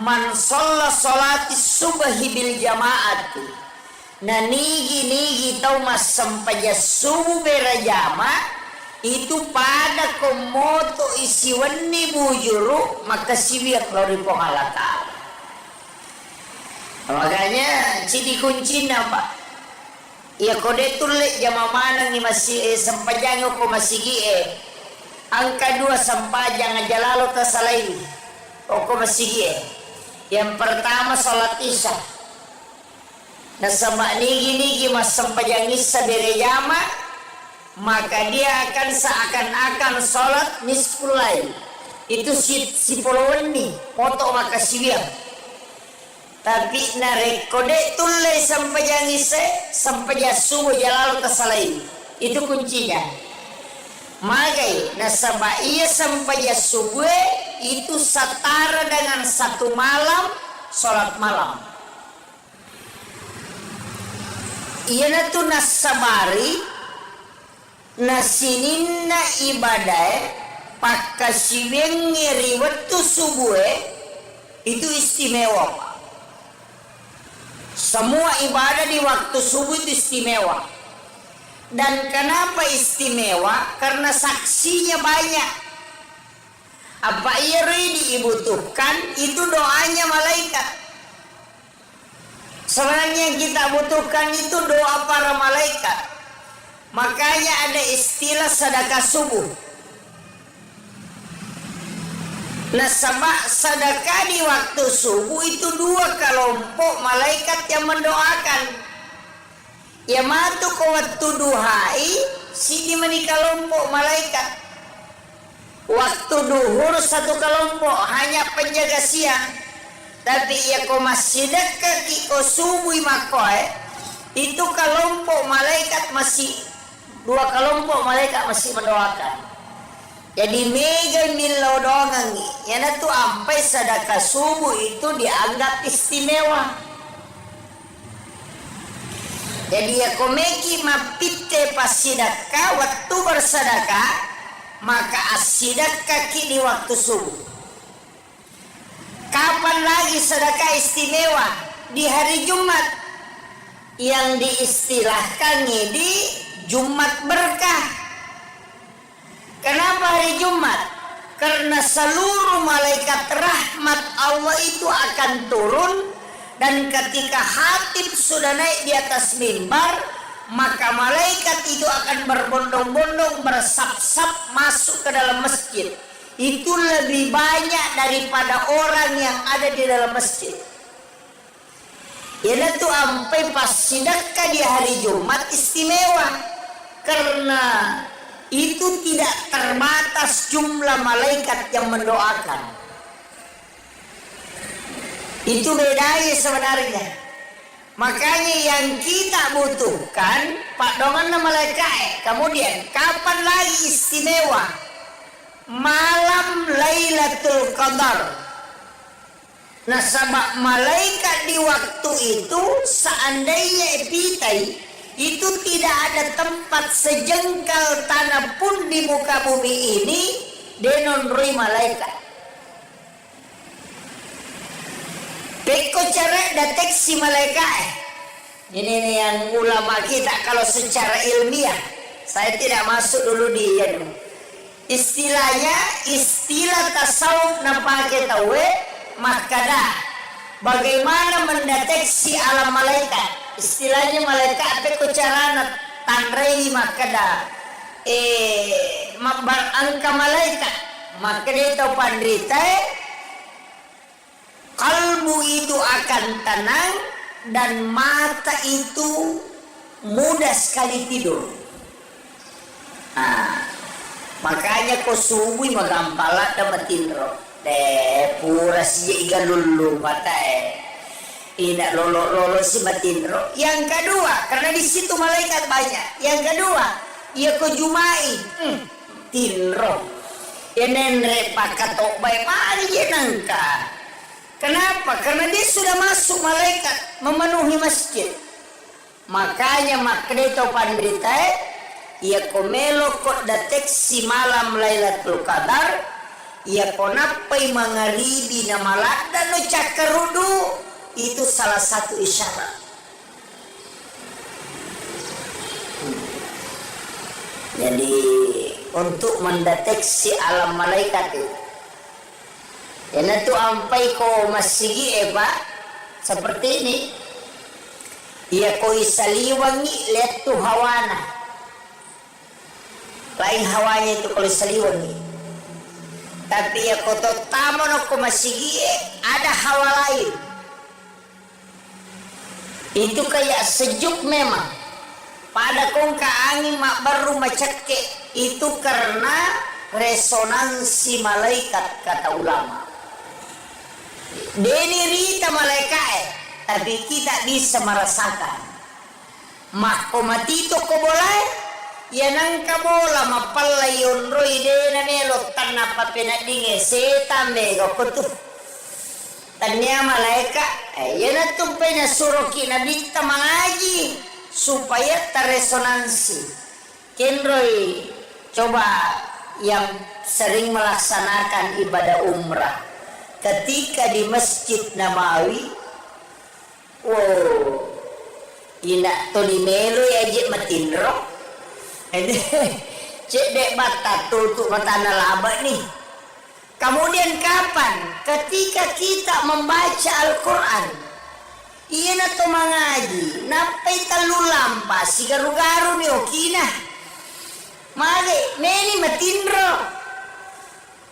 man sholla sholati subhi bil jamaati. Nah nigi tau mas sampaja subuh berjama itu pada komoto isi wani bujuru maka siwiak dari Allah Ta'ala. Makanya ciri kunci apa? Ya kode tulik jama mana ni masih sampajang ko masih angka 2 sampajang aja lalu tersalai ko masih yang pertama salat isya na sama nigi mas sampajang isya berjama maka dia akan seakan-akan salat nisful lail itu si puluhan nih foto maka siwiang. Tapi narek kode tulle sampai sampai subuh jalan tersalai itu kuncinya. Magai nasabah ia sampai subuh itu setara dengan 1 malam sholat malam. Ia natu nasabari nasininna ibadah pakasiweng ngeri waktu subuh itu istimewa. Semua ibadah di waktu subuh itu istimewa. Dan kenapa istimewa? Karena saksinya banyak. Apa ia dibutuhkan? Itu doanya malaikat. Sebenarnya yang kita butuhkan itu doa para malaikat. Makanya ada istilah sedekah subuh. Nah sama sedekah di waktu subuh itu 2 kelompok malaikat yang mendoakan. Ya matu ke waktu duhai sini mani kelompok malaikat. Waktu duhur 1 kelompok hanya penjaga siang. Tapi ya ko masih dekat ko subuh makoy itu kelompok malaikat masih 2 kelompok malaikat masih mendoakan. Jadi mega milau dongang ya tu ampai sedekah subuh itu dianggap istimewa. Jadi ya komeki mapite pas sedekah waktu bersedekah maka asidekah di waktu subuh. Kapan lagi sedekah istimewa? Di hari Jumat yang diistilahkan di Jumat berkah. Kenapa hari Jumat? Karena seluruh malaikat rahmat Allah itu akan turun dan ketika khatib sudah naik di atas mimbar maka malaikat itu akan berbondong-bondong bersap-sap masuk ke dalam masjid. Itu lebih banyak daripada orang yang ada di dalam masjid. Ya itu sampai pas sedekah di hari Jumat istimewa karena itu tidak terbatas jumlah malaikat yang mendoakan. Itu bedanya sebenarnya. Makanya yang kita butuhkan Pak Dongan malaikat. Kemudian kapan lagi istimewa? Malam Lailatul Qadar. Nah sebab malaikat di waktu itu seandainya epitai itu tidak ada tempat sejengkal tanah pun di muka bumi ini denonrui malaikat. Peko cara deteksi malaikat. Ini nih yang ulama kita kalau secara ilmiah. Saya tidak masuk dulu di istilahnya istilah tasawuf nampake tahu makada. Bagaimana mendeteksi alam malaikat? Istilahnya malaikat apa carana tandrai makada mabar angka malaikat maka dia tahu pandrita kalbu itu akan tenang dan mata itu mudah sekali tidur. Makanya ko subuh magampala dapat tinro pura si iga lulu mata tidak lolo si batinro. Yang kedua, karena di situ malaikat banyak. Yang kedua, ia ko jumai tinro. Enenre pakatok bay mari jenangka. Kenapa? Karena dia sudah masuk malaikat memenuhi masjid. Makanya makreto pandrita ia komelo kok deteksi malam Lailatul Qadar, ia konapai mangaribi na malada no cakarudu, itu salah satu isyarat. Jadi untuk mendeteksi alam malaikat itu, karena tu ampai ko masigi Pak seperti ini, ia ko isaliwangi lihat tu hawana. Lain hawanya itu kalau seliwangi, tapi ya koto tamon aku masih ada hawa lain. Itu kayak sejuk memang. Pada kongka angin mak baru macake itu karena resonansi malaikat kata ulama. Deni rita malaikat, tapi kita bisa merasakan. Mak komatito ko boleh. Yanang kabola mapalayon roy de na melo tanapa pinadinge setan mego kutu tanya malaika yana tumpay na suruki na bita mangaji supaya terresonansi. Kenroy coba yang sering melaksanakan ibadah umrah ketika di Masjid Nabawi, wow ina to di melo ya je matinro cek dek bata tutup mata nalaba nih. Kemudian kapan? Ketika kita membaca Al-Quran, iya na to mangaji, napay talu lampa, si garu-garu ni okina. Mali, meni matindro.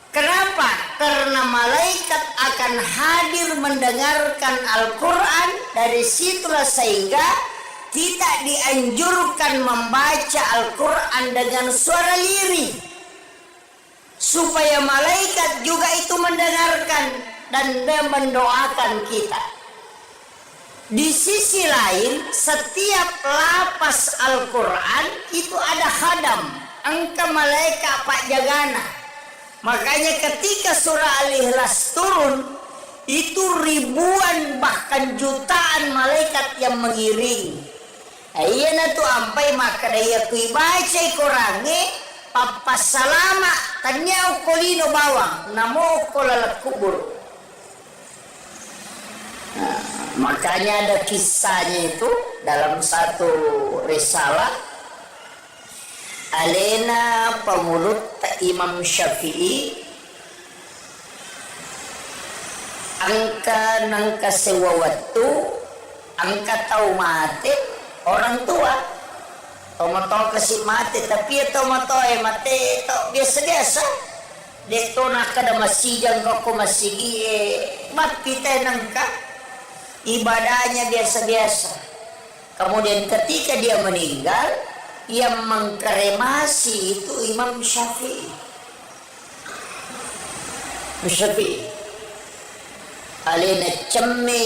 Kenapa? Karena malaikat akan hadir mendengarkan Al-Quran, dari situlah sehingga kita dianjurkan membaca Al-Quran dengan suara lirih supaya malaikat juga itu mendengarkan dan mendoakan kita. Di sisi lain, setiap lapas Al-Quran itu ada khadam, angka malaikat pak jagana. Makanya ketika surah Al-Ikhlas turun, itu ribuan bahkan jutaan malaikat yang mengiringi. Iya na tu ampai maka daya kui baca korange papas salama tanya kolino bawang namo kolala kubur. Nah, makanya ada kisahnya itu dalam satu risalah alena pemulut Imam Syafi'i angka nangka sewa waktu angka tau mati orang tua tomato kasih mati tapi ya tomato mati to biasa-biasa dek to nakada masijang ko masigi mapita nangka ibadahnya biasa-biasa. Kemudian ketika dia meninggal, yang mengkremasi itu Imam Syafi'i. Alena cemi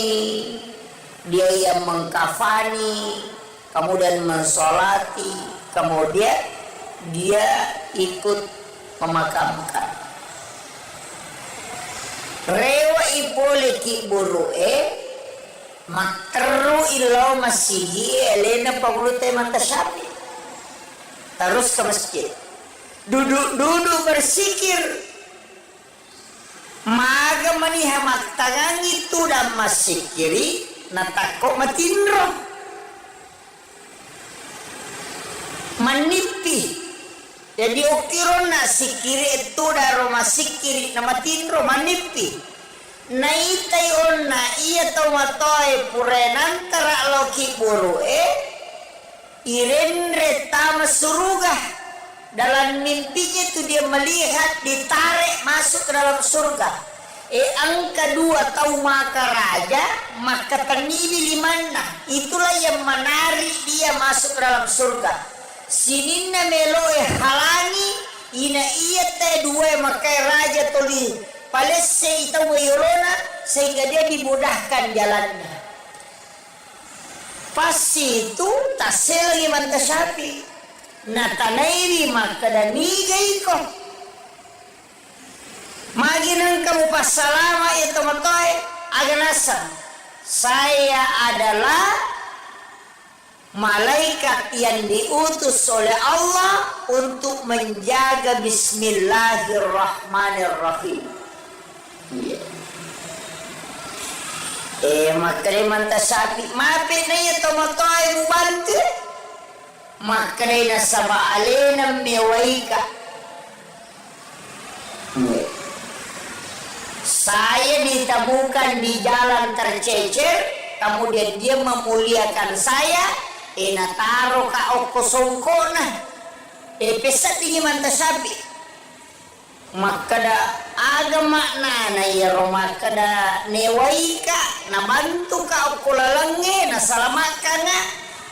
dia yang mengkafani, kemudian mensolati, kemudian dia ikut memakamkan. Rewa ipole ki burue makteru ilo masihi elena pagulute mantasapi. Terus ke masjid, duduk bersikir, maga maniha maktangang itu dan masikiri natako matindro manipi. Jadi okiron na sikiri itu daro masikiri na matindro manipi. Naitay on na iya tomatoy purenan tara loki burue irenre tama suruga. Dalam mimpinya itu dia melihat ditarik masuk ke dalam surga. Angka 2 tahu maka raja maka tanibi limana, itulah yang menarik dia masuk ke dalam surga. Sininna meloe halangi ina iya te 2 maka raja toli palesse itawa yorona sehingga dia dimudahkan jalannya. Pas itu tasel lagi mantasapi natanairi maka danigay ko maginang kamu pasalama ya teman-teman aganasa saya adalah malaikat yang diutus oleh Allah untuk menjaga Bismillahirrahmanirrahim. Makanya manta sapi mapi na iya tomato ay mubantu makanya nasaba alena mewaika. Saya ditemukan di jalan tercecer, kemudian dia memuliakan saya, taruh ka oko songkona, pesat ini manta sapi. Maka da agama na ya maka da newaika na bantu ka oko lalange na salamatkan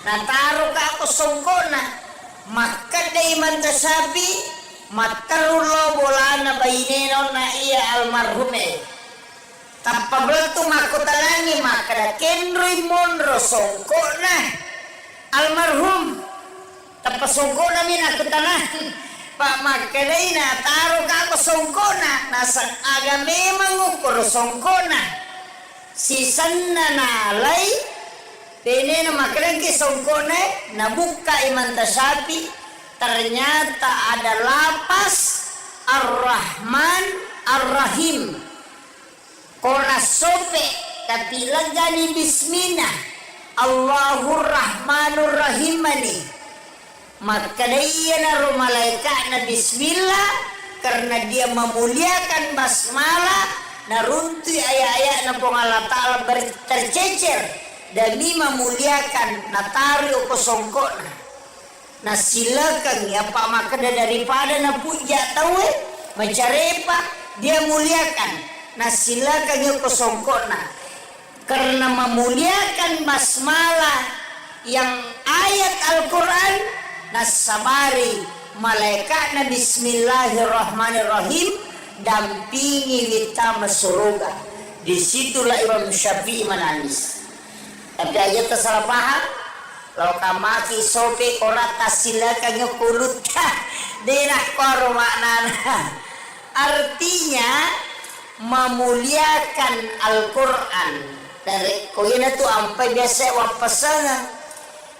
na taruh ka oko songkona, maka da manta sapi. Matarulo bolana baineno na iya almarhume tanpa beltu makutanani maka da kenroy monro songko na almarhum tanpa songko na minakutanah pak makanay na taro ka ko songko na nasang aga memang ukur songko na sisan na nalay pene na makanay ki songko na nabuka imanta sapi. Ternyata ada lapas Ar-Rahman Ar-Rahim kona sope tapi lagani bismillah Allahur Rahmanur Rahimani. Maka dia naruh malaikat na bismillah karena dia memuliakan basmalah naruntui ayat-ayat na pong Allah Ta'ala tercecer demi memuliakan natari o kosongkona. Nah silakan ya Pak makanya daripada na puja tahu mencarepa dia muliakan. Nah silakan ya kosongkona karena memuliakan basmalah yang ayat Al-Quran nasabari malaikat na Bismillahirrahmanirrahim dampingi kita surga. Disitulah Imam Syafi'i menangis. Tapi aja tersalah paham. Kalau kamaki sope korata silakan kulut denah koro maknana. Artinya memuliakan Al-Quran. Dari koina tu ampai biasa wapasangan.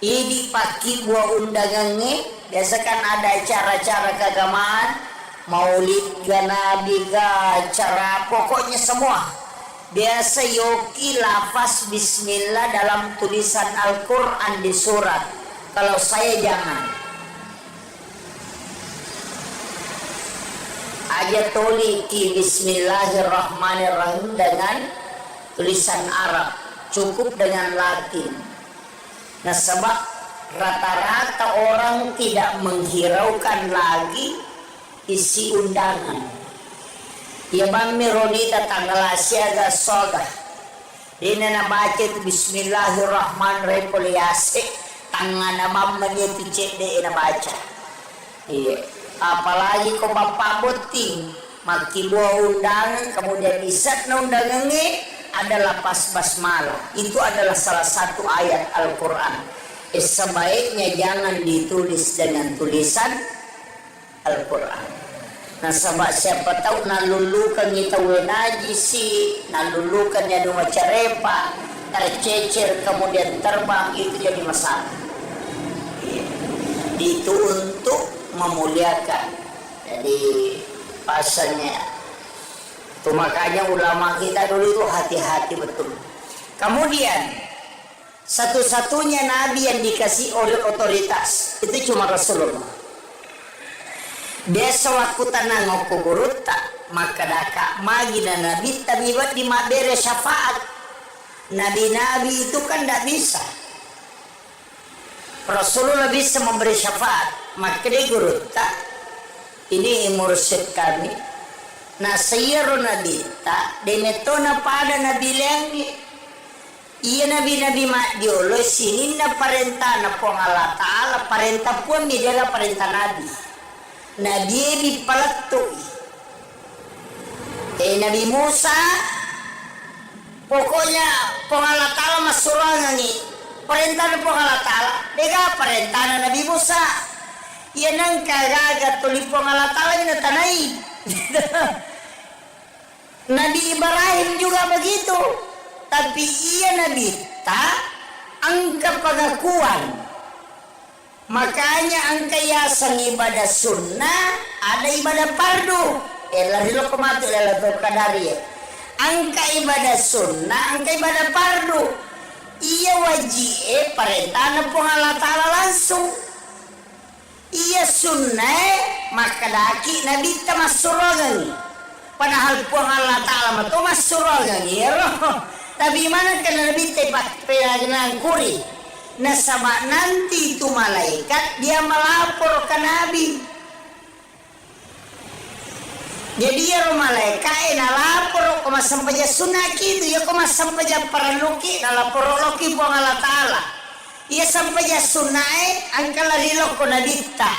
Ini paki buah undangannya. Biasa kan ada acara-acara keagamaan. Maulid ga Nabi ga acara pokoknya semua. Biasa yoki lafaz bismillah dalam tulisan Al-Quran di surat. Kalau saya jangan. Aja toliki bismillahirrahmanirrahim dengan tulisan Arab. Cukup dengan Latin. Nah sebab rata-rata orang tidak menghiraukan lagi isi undangan. Ya bami rodita tanggal asyaga soga. Dina na baca itu bismillahirrahmanirrahim poliase tangan na mamanya itu cek deh na baca. Iya. Apalagi kau bapak boting maki buah undangan kemudian isat na undangannya adalah pas basmalah. Itu adalah salah satu ayat Al-Quran. Sebaiknya jangan ditulis dengan tulisan Al-Quran. Nah sabak siapa tahu nalulukan kita wenajisi, nalulukan ya dua carepa, tercecer kemudian terbang itu jadi masalah. Itu untuk memuliakan. Jadi pasalnya itu makanya ulama kita dulu itu hati-hati betul. Kemudian satu-satunya nabi yang dikasih oleh otoritas itu cuma Rasulullah. Biasa waktu tanah ngoko guruta maka daka magi dan nabi tabibat di mabere syafaat. Nabi-nabi itu kan tidak bisa. Rasulullah bisa memberi syafaat. Maka dia guruta ini mursyid kami. Nah sayyiru nabi tak demetona pada nabi lengi. Iya nabi-nabi mak diolo sini na parenta na pong Allah Ta'ala parenta pun ni dia parenta nabi. Nabi dipalatui. Nabi Musa pokoknya Allah Ta'ala masurangan ni perintah Allah Ta'ala dega perintah Nabi Musa ia nang kagagat tuli Allah Ta'ala ni tanai. Nabi Ibrahim juga begitu tapi ia Nabi tak anggap pengakuan Makanya angkayasan ibadah sunnah ada ibadah fardu. Lari lo kematu Lailatul Qadar ya. Angka ibadah sunnah, angka ibadah fardu. Iya wajib perintah pun Allah Ta'ala langsung. Iya sunnah maka daki Nabi kita masuk rogan. Padahal pun Allah Ta'ala itu masuk rogan ya. Tapi mana kan Nabi tepat pelangan kuri. Nah sama nanti itu malaikat dia melapor ke Nabi. Jadi ya malaikat lapor koma sampai sunnah gitu ya koma sampai paraluki lapor loki buang Allah Ta'ala. Iya sampai sunnah angkala lilo ko nabita.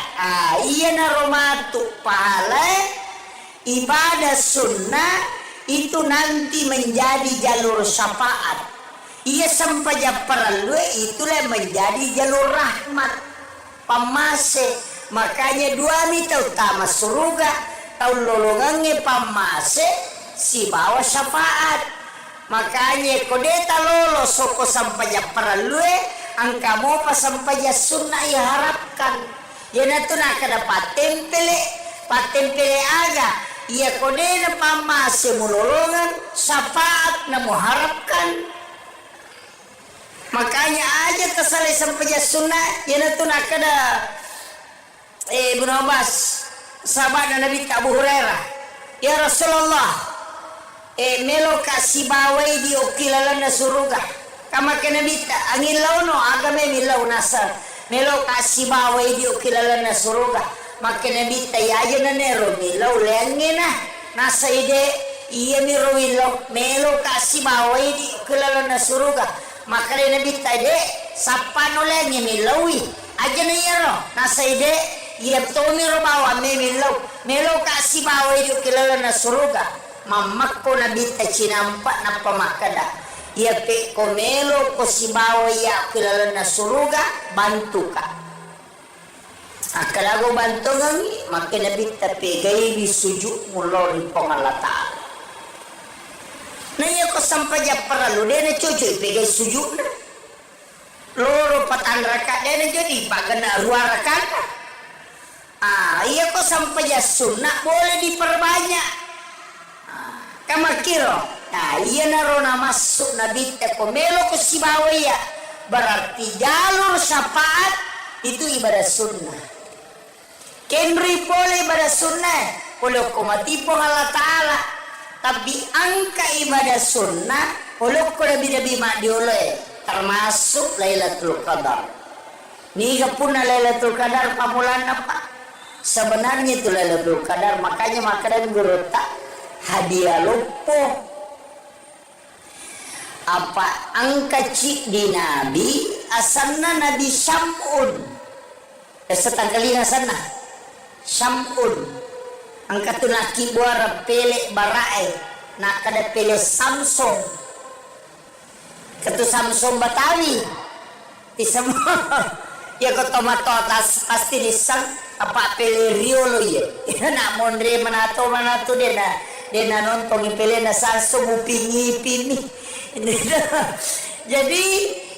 Iya na romatu pahala ibadah sunnah itu nanti menjadi jalur syafaat. Ia sampai perlu itulah menjadi jalur rahmat pamase. Makanya dua mita utama surga tahun lolongannya pamase si bawa syafaat. Makanya kodeta lolo soko sampai perlu angka mau pas sampai sunnah ya harapkan ya natu nak ada patempele aga ia kodena pamase mulolongan syafaat namu harapkan. Makanya aja tersalih sampai sunnah ya natu nak ada Ibnu Abbas sahabat Nabi Abu Hurairah ya Rasulullah melo kasih bawai di okilalana surga kama ke Nabi angin launo agame milau nasar melo kasih bawai di okilalana surga maka Nabi ya aja nanero milau lengena nasa ide iya miro melo kasih bawai di okilalana surga maka Nabi tadi sapa nolengnya milawi aja na yaro nasa ide iya betul miro bawa melo kasih bawa itu kilala na suruga mamak ko Nabi taci nampak na pamakada iya pe ko melo ko si bawa ya kilala na suruga bantu ka akalago bantu ngangi maka Nabi tapi gay bisujud mulori pangalata. Nah iya ko sampai perlu dia na cucu pegai sujud na loro patan rakaat dia na jadi pagana dua rakaat. Iya ko sampai sunnah boleh diperbanyak. Kama kiro. Iya narona masuk nabi ko melo ko si ya berarti jalur syafaat itu ibadah sunnah. Kenri boleh ibadah sunnah boleh ko matipo Allah Ta'ala. Tapi angka ibadah sunnah uluk ko lebih dioleh termasuk Lailatul Qadar. Niga pun Lailatul Qadar pamulan apa? Sebenarnya itu Lailatul Qadar makanya makanan gerota hadiah lupo. Apa angka cik di Nabi asalna Nabi Syam'un. Setanggalina sana Syam'un. Angkat tu laki buara pelek barae nak kada pele Samsung ketu Samsung Batawi di semua ya ko tomato tas pasti disang apa pele Rio lo ya nak mondre manato dia na nonton pele na Samsung upingi pini jadi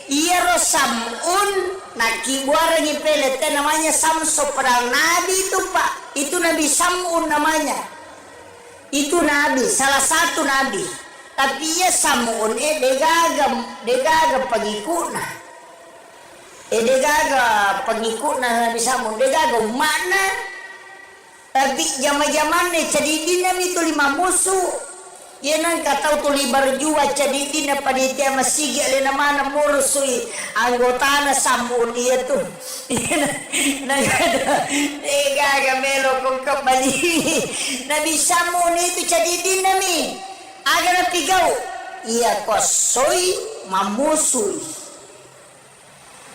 iya Rosamun naki buara ngipele teh namanya Samsung padahal Nabi itu Pak itu Nabi Samun namanya itu Nabi salah satu Nabi tapi ya Samun degaga pengikutna degaga pengikutna Nabi Samun degaga mana tapi zaman-zaman cadidin Nabi itu 5 musuh ya nang katau tu libar jua cadidin apa dia masih gale nama mursui anggota na Samun dia tuh nang ada degaga melo kong kembali Nabi Samun itu cadidin Nabi aga na pigau iya kosoi mamusui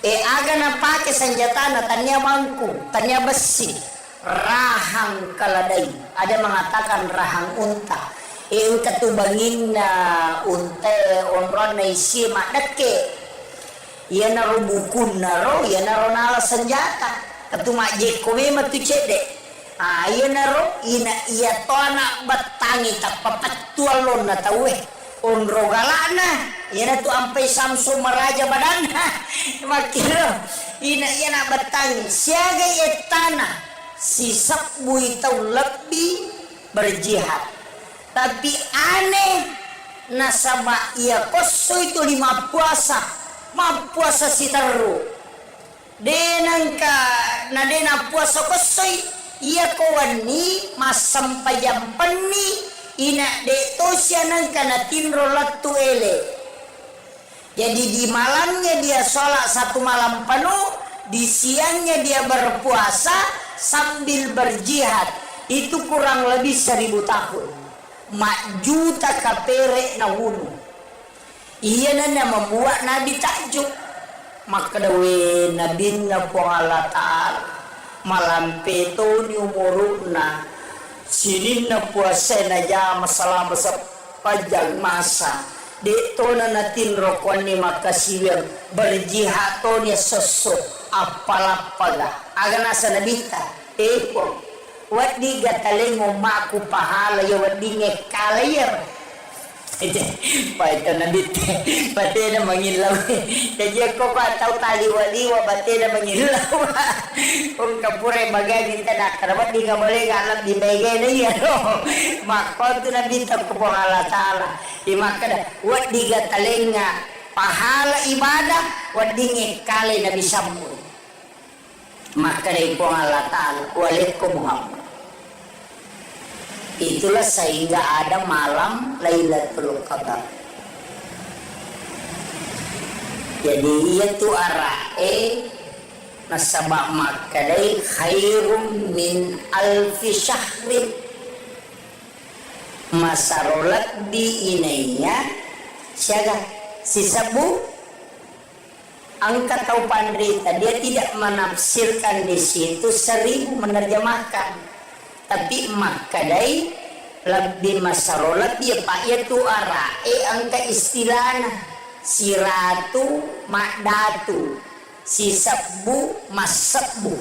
aga na pake senjata na tanya bangku tanya besi rahang kaladai ada mengatakan rahang unta katubangin na unte onron na isi madake iya naro bukun naro iya naro nala senjata katuma jekome matu cede iya naro iya to anak batangi tapapatual lon na tawe onro galana iya na tu ampai Samsung maraja badan makira ina yana batangi siaga ya tanah si sabbu itu lebih berjihad. Tapi aneh nasaba ia koso itu 5 puasa si teru denangka na dena puasa kosoi ia kawani masam payam peni ina de tosyanan kana tinro latu ele. Jadi di malamnya dia sholat 1 malam penuh, di siangnya dia berpuasa sambil berjihad. Itu kurang lebih 1000 tahun. Mak juta kapere na wunu. Iya nana membuat Nabi takjub. Maka dawe Nabi na po Allah Ta'ala malampe to ni umuruna sinin na puasa na jama selama sepanjang masa de to na natin rokon ni makasiwir berjihad to ni sosok apalapaga aga nasa nabita po wadi gataling umaku pahala ya wadi ngekalayar Paito na bit, pati na mangilaw. Jadi ako pa tau taliwa-liwa, pati na mangilaw. Kung kapure magagin ka na, karabat di ka mali alam di bagay na yan. Makonto na bit ako po halatala. Imaka na, wat di ka taling nga pahala ibadah, wat di ngekali na bisambo. Maka na po halatala, walit ko Muhammad. Itulah sehingga ada malam Lailatul Qadar. Jadi itu arae nasabak makadai khairum min alfi syahrin. Masarolat di inainya siaga si sabu angkat tau pandrita dia tidak menafsirkan di situ 1000 menerjemahkan. Tapi makadai lebih masarolat dia pak ya tu arae angka istilahna si ratu makdatu si sabbu masabbu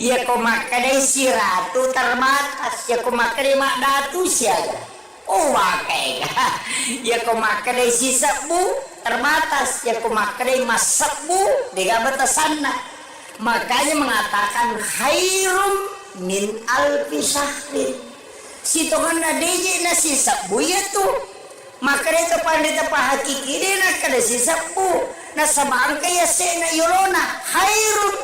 ya ko makadai si ratu terbatas ya ko makadai makdatu siaga oh wakai ya ko makadai si sabbu terbatas ya ko makadai masabbu diga batasanna makanya mengatakan khairum min alfi syahrin. Si Tuhan na deje na si sabbu tu. Maka itu pandita pa hakiki din na kada si sabbu. Na sabang kaya se na yolona khairun.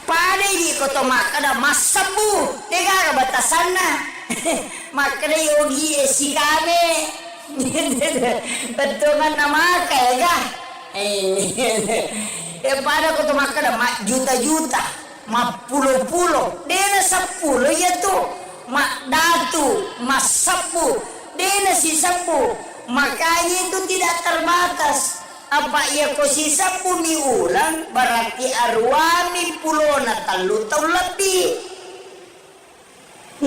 Pade di ko to makada masabbu. Tega ka batasan na. Makada yogi si kame. Betungan na maka ya. Pada ko to makada juta-juta. Mak pulo-pulo dena 10 ya tuh mak datu mas 10 dena si 10 makanya itu tidak terbatas apa ya ko si 10 ulang berarti arwani pulona talu tau lebih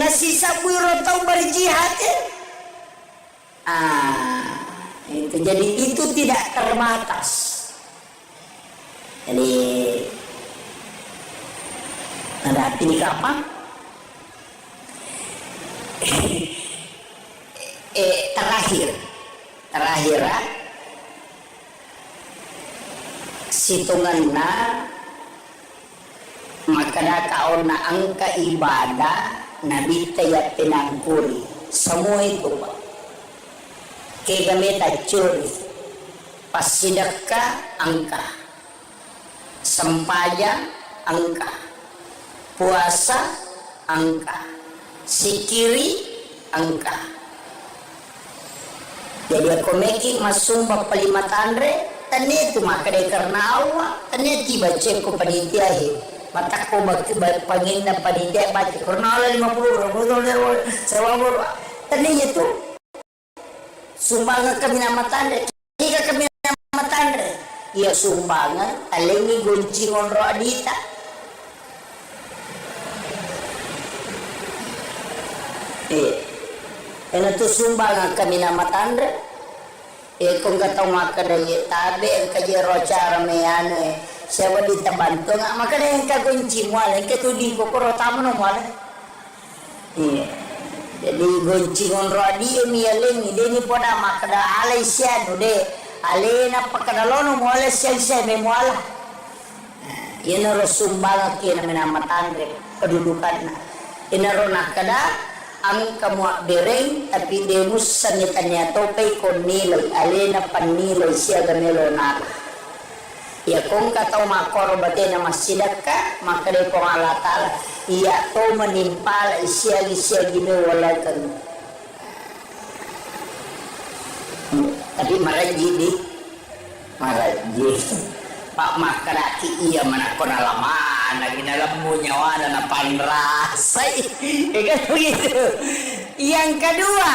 nasi 10 tau berjihad itu jadi itu tidak terbatas jadi ada arti ini kapan? Terakhir situnganna maka kaon na angka ibadah nabi tayat pinangkuri semua itu Pak kaya kami curi pas sedekah angka sempaya angka puasa angka sikiri angka jadi aku meki masuk bapak 5 tandre tani itu maka dari karena Allah tani tiba ceko panitia mata ko pangin na panitia baca karena Allah 50 sewabur tani itu sumbangan kami nama tandre jika kami nama tandre ia sumbangan alengi gunci ngonro adita ena tu sumbangan kami nama tandre kung gatau maka dari tabe ka jero cara meane siapa ditabantu nga maka dari ka gunci muala ka tudi ko ko tamu no muala jadi gunci ngonro adi mi aleng ide ni poda maka da alai sian de alena pakadalono mo alas siya may mo ala. Inaro sumbaga kina minamatandre kedudukan na. Inaro nakada ang kamwa bereng tapi demus sanitanya topay kon nilay alena panilay siya ganelo na. Ya kung kataw makorbate na masidak ka makade ko Allah Ta'ala iya to menimpala siya ginawalagan. Tapi maraji Pak makaraki iya mana kona lama na ginalam mo nyawa na panrasay kan begitu. Yang kedua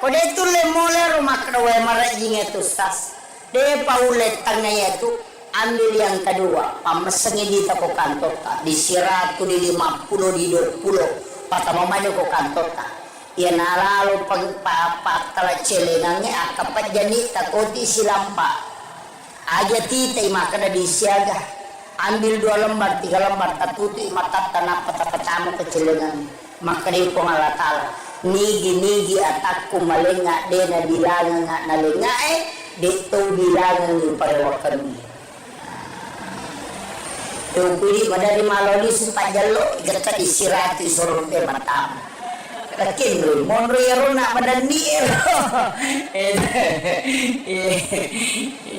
kode itu lemole rumah kedua maraji itu sas de paulet tangnya itu ambil yang kedua pamesengi di toko kantor di siratu di 50 di 20 patama maju ko kantor ya nalalo pagpapat tala celenangnya akapat jani takoti silampa aja titai makana disiaga ambil 2 lembar 3 lembar tatuti mata tanah pata-patamu kecelengan maka di Allah Ta'ala nigi atakku malenga dena bilangan na lenga dito bilangan yung parewakan yung pili madari maloli sempat jalo ikata disirati suruh ke matamu kakin monro yaro na madani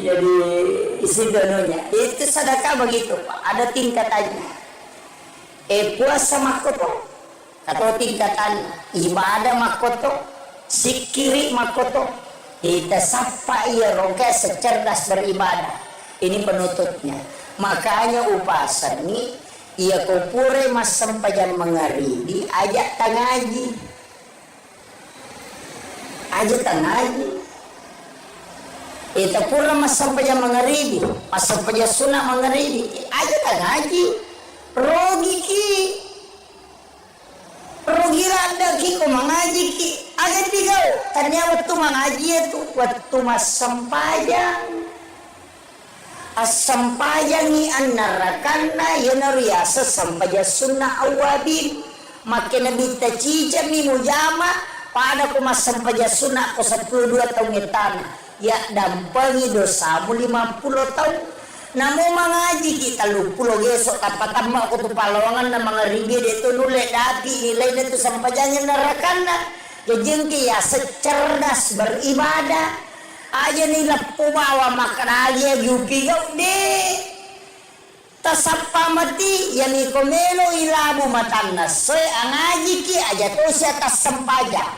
jadi isi dononya itu sedekah begitu Pak ada tingkatannya puasa makoto atau tingkatan ibadah makoto sikiri makoto kita sapa iya rongga secerdas beribadah ini penutupnya makanya upasan ini ia kupure mas sempajan mengaridi ajak tangaji itu pura mas sempajan mengaridi mas sempajan sunnah mengaridi ajak tangaji rogi rada ki ko mengaji ki agak digau ternyata waktu mengaji itu waktu mas sempajan asampayangi annarakanna yanariasa sampaja sunnah awabin makin nabi tacija mi mujama pada ko masampaja sunnah ko 12 tahun tanah ya dampangi dosamu 50 tahun namo mangaji kita 30 gesok tapatama ko tu palawangan na mga ribi dito nule dati nilai dito sampajanya narakanna jengki ya secerdas beribadah aja nila pumawa makanaya yuki gau de tasapa mati yani komelo ilabu matanna soy angaji ki aja to siya tasampaja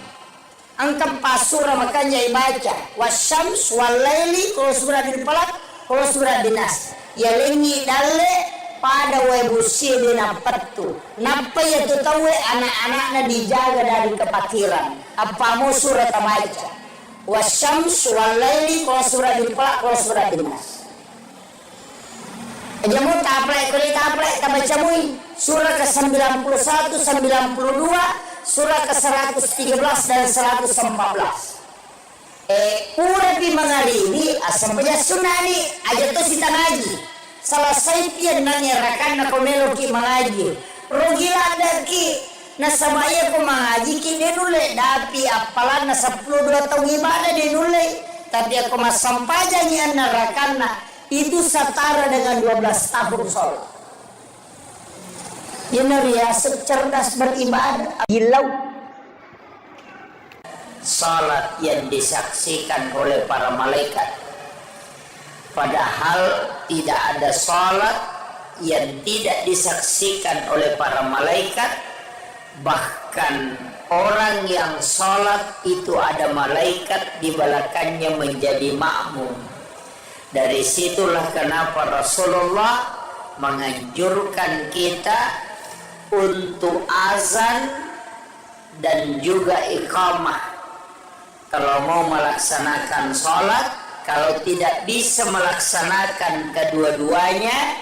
ang kapasura makanya ibaca wasyams walaili kalau surah din palak kalau surah dinas ya lengi dalle pada webusi dina patu napa ya tu tahu anak-anaknya dijaga dari kepakiran apa mau surah tamaja wasyams walaili kalau surah diplak kalau surah dinas aja mau taplek tabaca mui surah ke-91 92 surah ke-113 dan 114 pura di mengalimi asam punya sunani aja tuh si tanaji selesai pian nanya rakan na komelo ki mengaji rogila ada ki nasabaya ko mengaji kini nule tapi apalan na 12 tahun ibadah di nule tapi aku masampajanya narakanna itu setara dengan 12 tahun sholat ya cerdas beribadah hilau salat yang disaksikan oleh para malaikat padahal tidak ada salat yang tidak disaksikan oleh para malaikat bahkan orang yang sholat itu ada malaikat di belakangnya menjadi makmum. Dari situlah kenapa Rasulullah menganjurkan kita untuk azan dan juga iqamah kalau mau melaksanakan sholat. Kalau tidak bisa melaksanakan kedua-duanya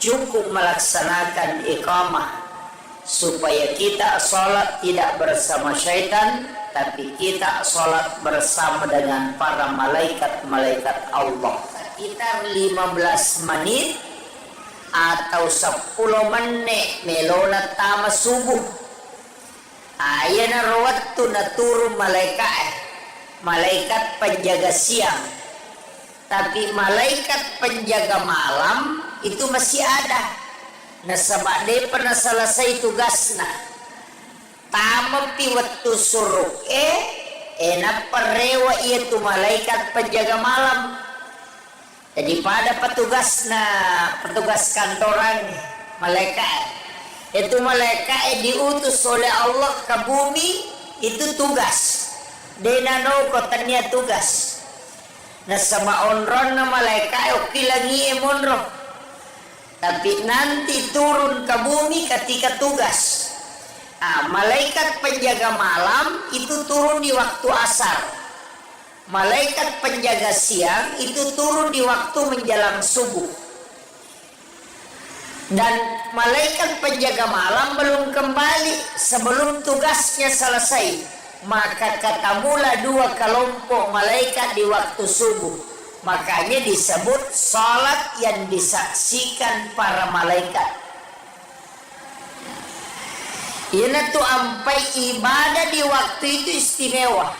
cukup melaksanakan iqamah supaya kita sholat tidak bersama syaitan tapi kita sholat bersama dengan para malaikat Allah. Sekitar 15 menit atau 10 menit melona tama subuh ayana rawat tu naturun malaikat penjaga siang Tapi malaikat penjaga malam itu masih ada. Nah sebab dia pernah selesai tugasnya. Tamapi waktu suruk enak perewa itu malaikat penjaga malam. Jadi pada petugas kantoran malaikat itu malaikat diutus oleh Allah ke bumi itu tugas. Denano kotanya tugas. Nah sama onron na malaikat oke lagi emonro. Tapi nanti turun ke bumi ketika tugas. Malaikat penjaga malam itu turun di waktu asar. Malaikat penjaga siang itu turun di waktu menjelang subuh. Dan malaikat penjaga malam belum kembali sebelum tugasnya selesai. Maka ketemulah dua kelompok malaikat di waktu subuh. Makanya disebut salat yang disaksikan para malaikat. Ini tuh ampai ibadah di waktu itu istimewa.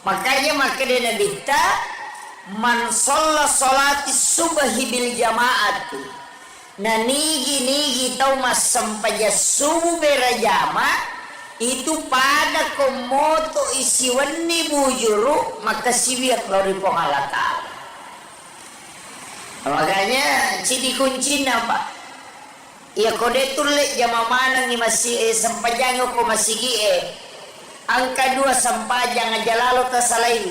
Makanya dia dikta man sholla sholati subhi bil jamaati. Nah nigi tau mas sampaja subuh berjama itu pada komoto isi wani bujuru maka siwiat lori pengalata. Makanya ciri kunci apa? Ya kode tulik jama mana ni masih sampajang ko masih angka 2 sampajang aja lalu tasalain.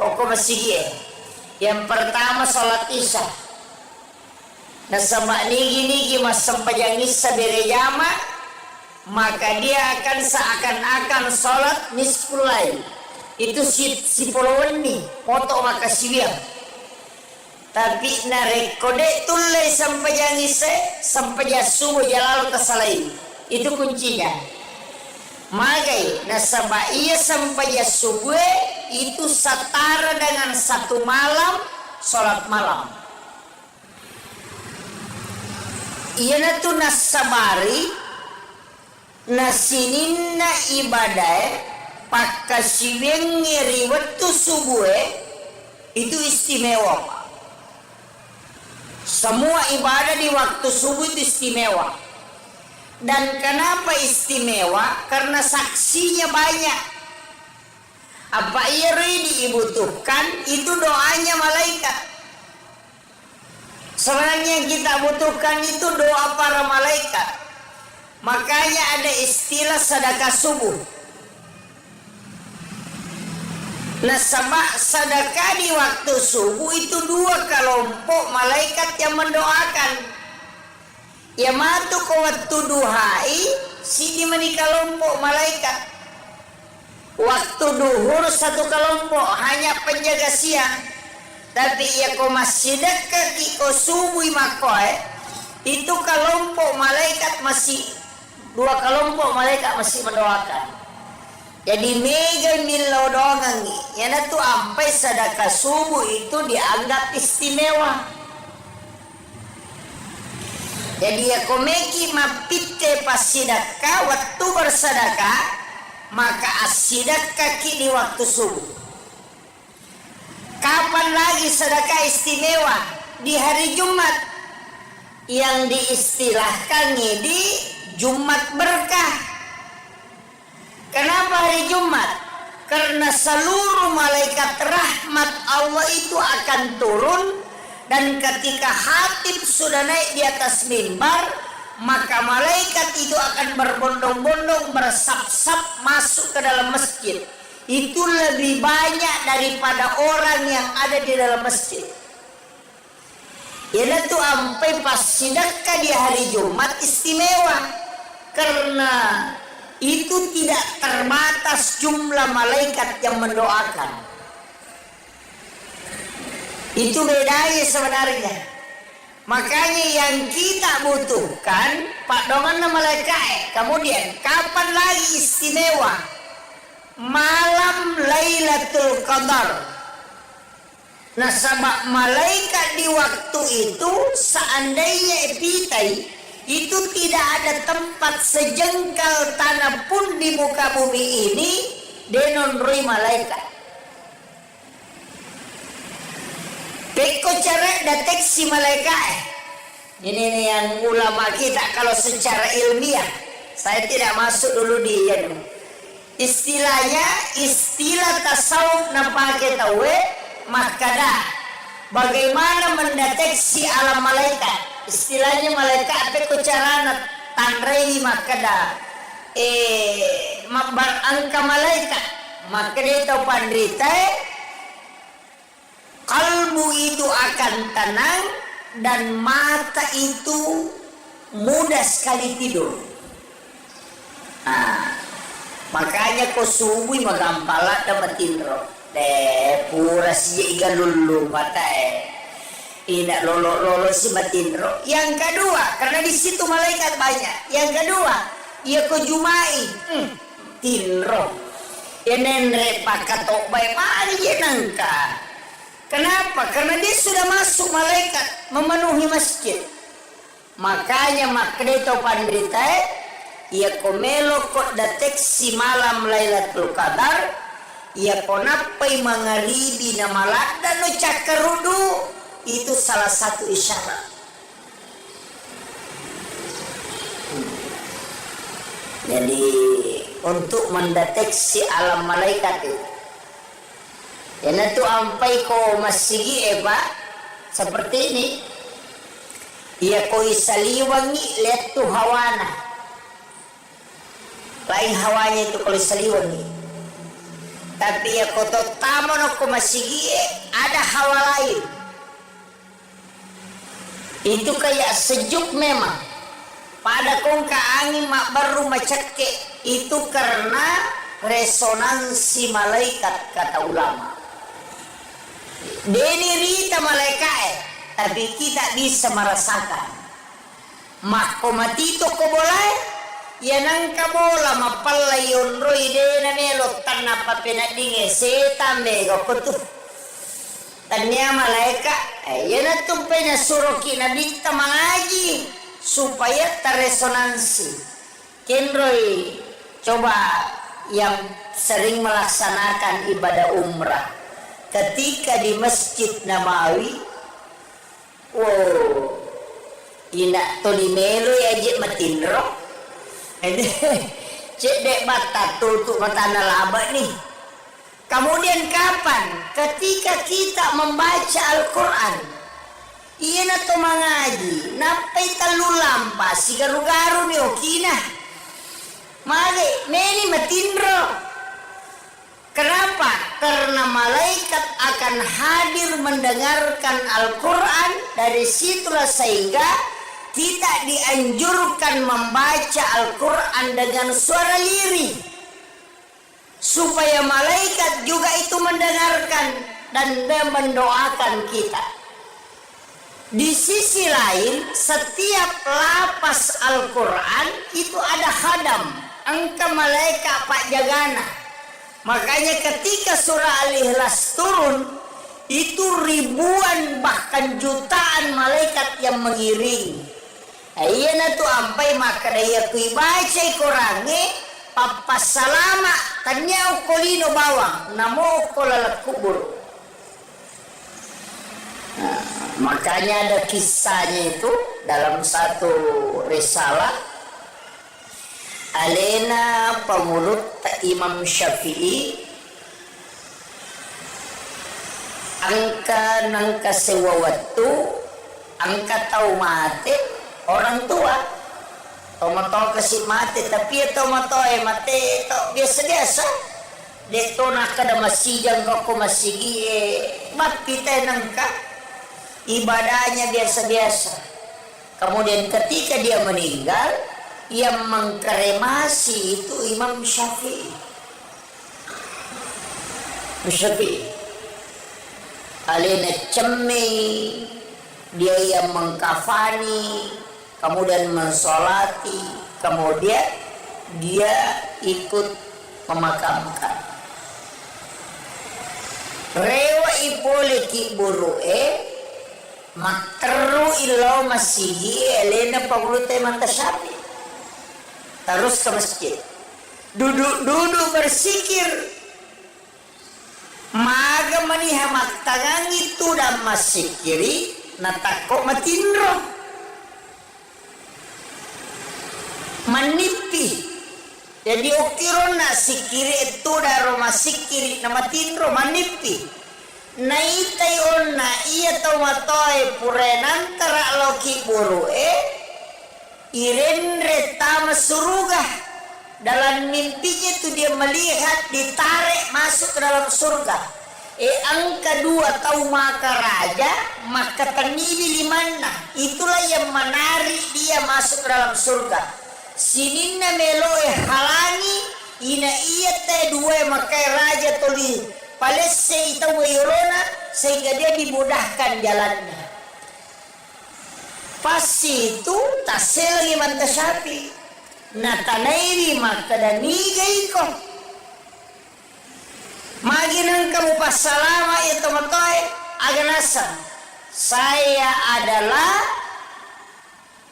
Ko masih yang pertama salat isya. Nah sama nigi mas sampajang isya berjama maka dia akan seakan-akan salat nisful lail. Itu si puluhan nih foto maka siwiang. Tapi narekode tulai sampai jangise sampai jasuh jalalu kesalain. Itu kuncinya. Magai nasaba ia sampai jasuh itu setara dengan satu malam sholat malam. Ia natu nasabari nasininna ibadah pakasiwengi riwatu subuh itu istimewa. Semua ibadah di waktu subuh itu istimewa. Dan kenapa istimewa? Karena saksinya banyak. Apa ia dibutuhkan? Itu doanya malaikat. Sebenarnya yang kita butuhkan itu doa para malaikat. Makanya ada istilah sedekah subuh. Nah sama sedekah di waktu subuh itu dua kelompok malaikat yang mendoakan. Ya matu ke waktu duhai sini mani kelompok malaikat. Waktu duhur satu kelompok hanya penjaga siang. Tapi ya ko masih dekat ko subuh makoy itu kelompok malaikat masih dua kelompok malaikat masih mendoakan. Jadi mega milo dongang ya tu ampai sedekah subuh itu dianggap istimewa. Jadi ya komeki mapite pas sedekah waktu bersedekah maka asidekah di waktu subuh. Kapan lagi sedekah istimewa? Di hari Jumat yang diistilahkan di Jumat berkah. Kenapa hari Jumat? Karena seluruh malaikat rahmat Allah itu akan turun. Dan ketika khatib sudah naik di atas mimbar, maka malaikat itu akan berbondong-bondong bersap-sap masuk ke dalam masjid. Itu lebih banyak daripada orang yang ada di dalam masjid. Ya itu sampai pas sedekah di hari Jumat istimewa. Karena itu tidak terbatas jumlah malaikat yang mendoakan. Itu bedanya sebenarnya. Makanya yang kita butuhkan Pak Dongan malaikat. Kemudian kapan lagi istimewa? Malam Lailatul Qadar. Nah sebab malaikat di waktu itu seandainya epitai itu tidak ada tempat sejengkal tanah pun di muka bumi ini denonrui malaikat. Peko cara deteksi malaikat. Ini nih yang ulama kita kalau secara ilmiah. Saya tidak masuk dulu di istilahnya, istilah tasawuf nampake tahu makada. Bagaimana mendeteksi alam malaikat? Istilahnya malaikat peko cara tanrei makada. Angka malaikat. Maka dia tahu pandrita. Kalbu itu akan tenang dan mata itu mudah sekali tidur. Makanya kau subuh magampala dapat tindro. Pura si iga lulu mata ina lolo si matindro. Yang kedua, karena di situ malaikat banyak. Yang kedua, ia kau jumai tindro. Yenenre pakatok baik mari jenangka. Kenapa? Karena dia sudah masuk malaikat memenuhi masjid. Makanya makreto pandrita ia komelo kok deteksi malam Lailatul Qadar ia konapai mangaribi na malada no cakarudu itu salah satu isyarat. Jadi untuk mendeteksi alam malaikat itu ya tu ampai ko masigi Pak seperti ini. Ia ko isaliwangi lihat tu hawana. Lain hawanya itu kalau isaliwangi. Tapi ya ko tamon ko masigi ada hawa lain. Itu kayak sejuk memang. Pada kongka angin mak baru macake itu karena resonansi malaikat kata ulama. Deni rita malaikat, tapi kita bisa merasakan. Mako matito ko boleh, ya nangka bola mapalayon roy dena melot tanah papenadinge setan mego kutu. Tanya malaikat, ya natumpai na suruki na dita mangaji supaya terresonansi. Kenroy coba yang sering melaksanakan ibadah umrah. Ketika di Masjid Nabawi, ina to di melo ya je matindro. Cek dek mata tutup mata nalaba nih. Kemudian kapan? Ketika kita membaca Al-Quran. Iya na to mangaji. Napai talu lampa si garu-garu ni okina. Mali meni matindro. Kenapa? Karena malaikat akan hadir mendengarkan Al-Quran. Dari situlah sehingga tidak dianjurkan membaca Al-Quran dengan suara lirih, supaya malaikat juga itu mendengarkan dan mendoakan kita. Di sisi lain, setiap lapas Al-Quran itu ada khadam, angka malaikat pak jagana. Makanya ketika surah Al-Ikhlas turun, itu ribuan bahkan jutaan malaikat yang mengiringi. Ayeuna tu ampai maka daya kui baca korange papa salama tanya ukolino bawang namo ukolala kubur. Makanya ada kisahnya itu dalam satu risalah Alena Pemulut Imam Syafi'i angka nangka sewa waktu angka tahu mati orang tua tomato kasih mati tapi ya tomato mati to biasa-biasa deto nak kada masijang kok masigi mat kita nangka ibadahnya biasa-biasa. Kemudian ketika dia meninggal yang mengkremasi itu Imam Syafi'i. Alena cemi dia yang mengkafani, kemudian mensolati, kemudian dia ikut memakamkan. Rewa ipole ki burue materu ilau masihi Elena pagulute mata Syafi'i. Terus ke masjid, duduk berzikir. maga maniha maktangangi tu dan masikiri natako matinro manipi jadi okiro na sikiri itu daro masikiri na matinro manipi naitai onna iya tau matoy purenantara loki buru irenre tama surga. Dalam mimpinya itu dia melihat ditarik masuk ke dalam surga. Ang kedua tahu maka raja maka tangili di mana. Itulah yang menarik dia masuk ke dalam surga. Sininna meloe halangi ina iya te dua maka raja toli palesse itu wayorona sehingga dia dimudahkan jalannya. Pasti itu tasel lagi mantasapi. Natanairi makadanigai ko maginang kamu pasalama itu matoy aganasa saya adalah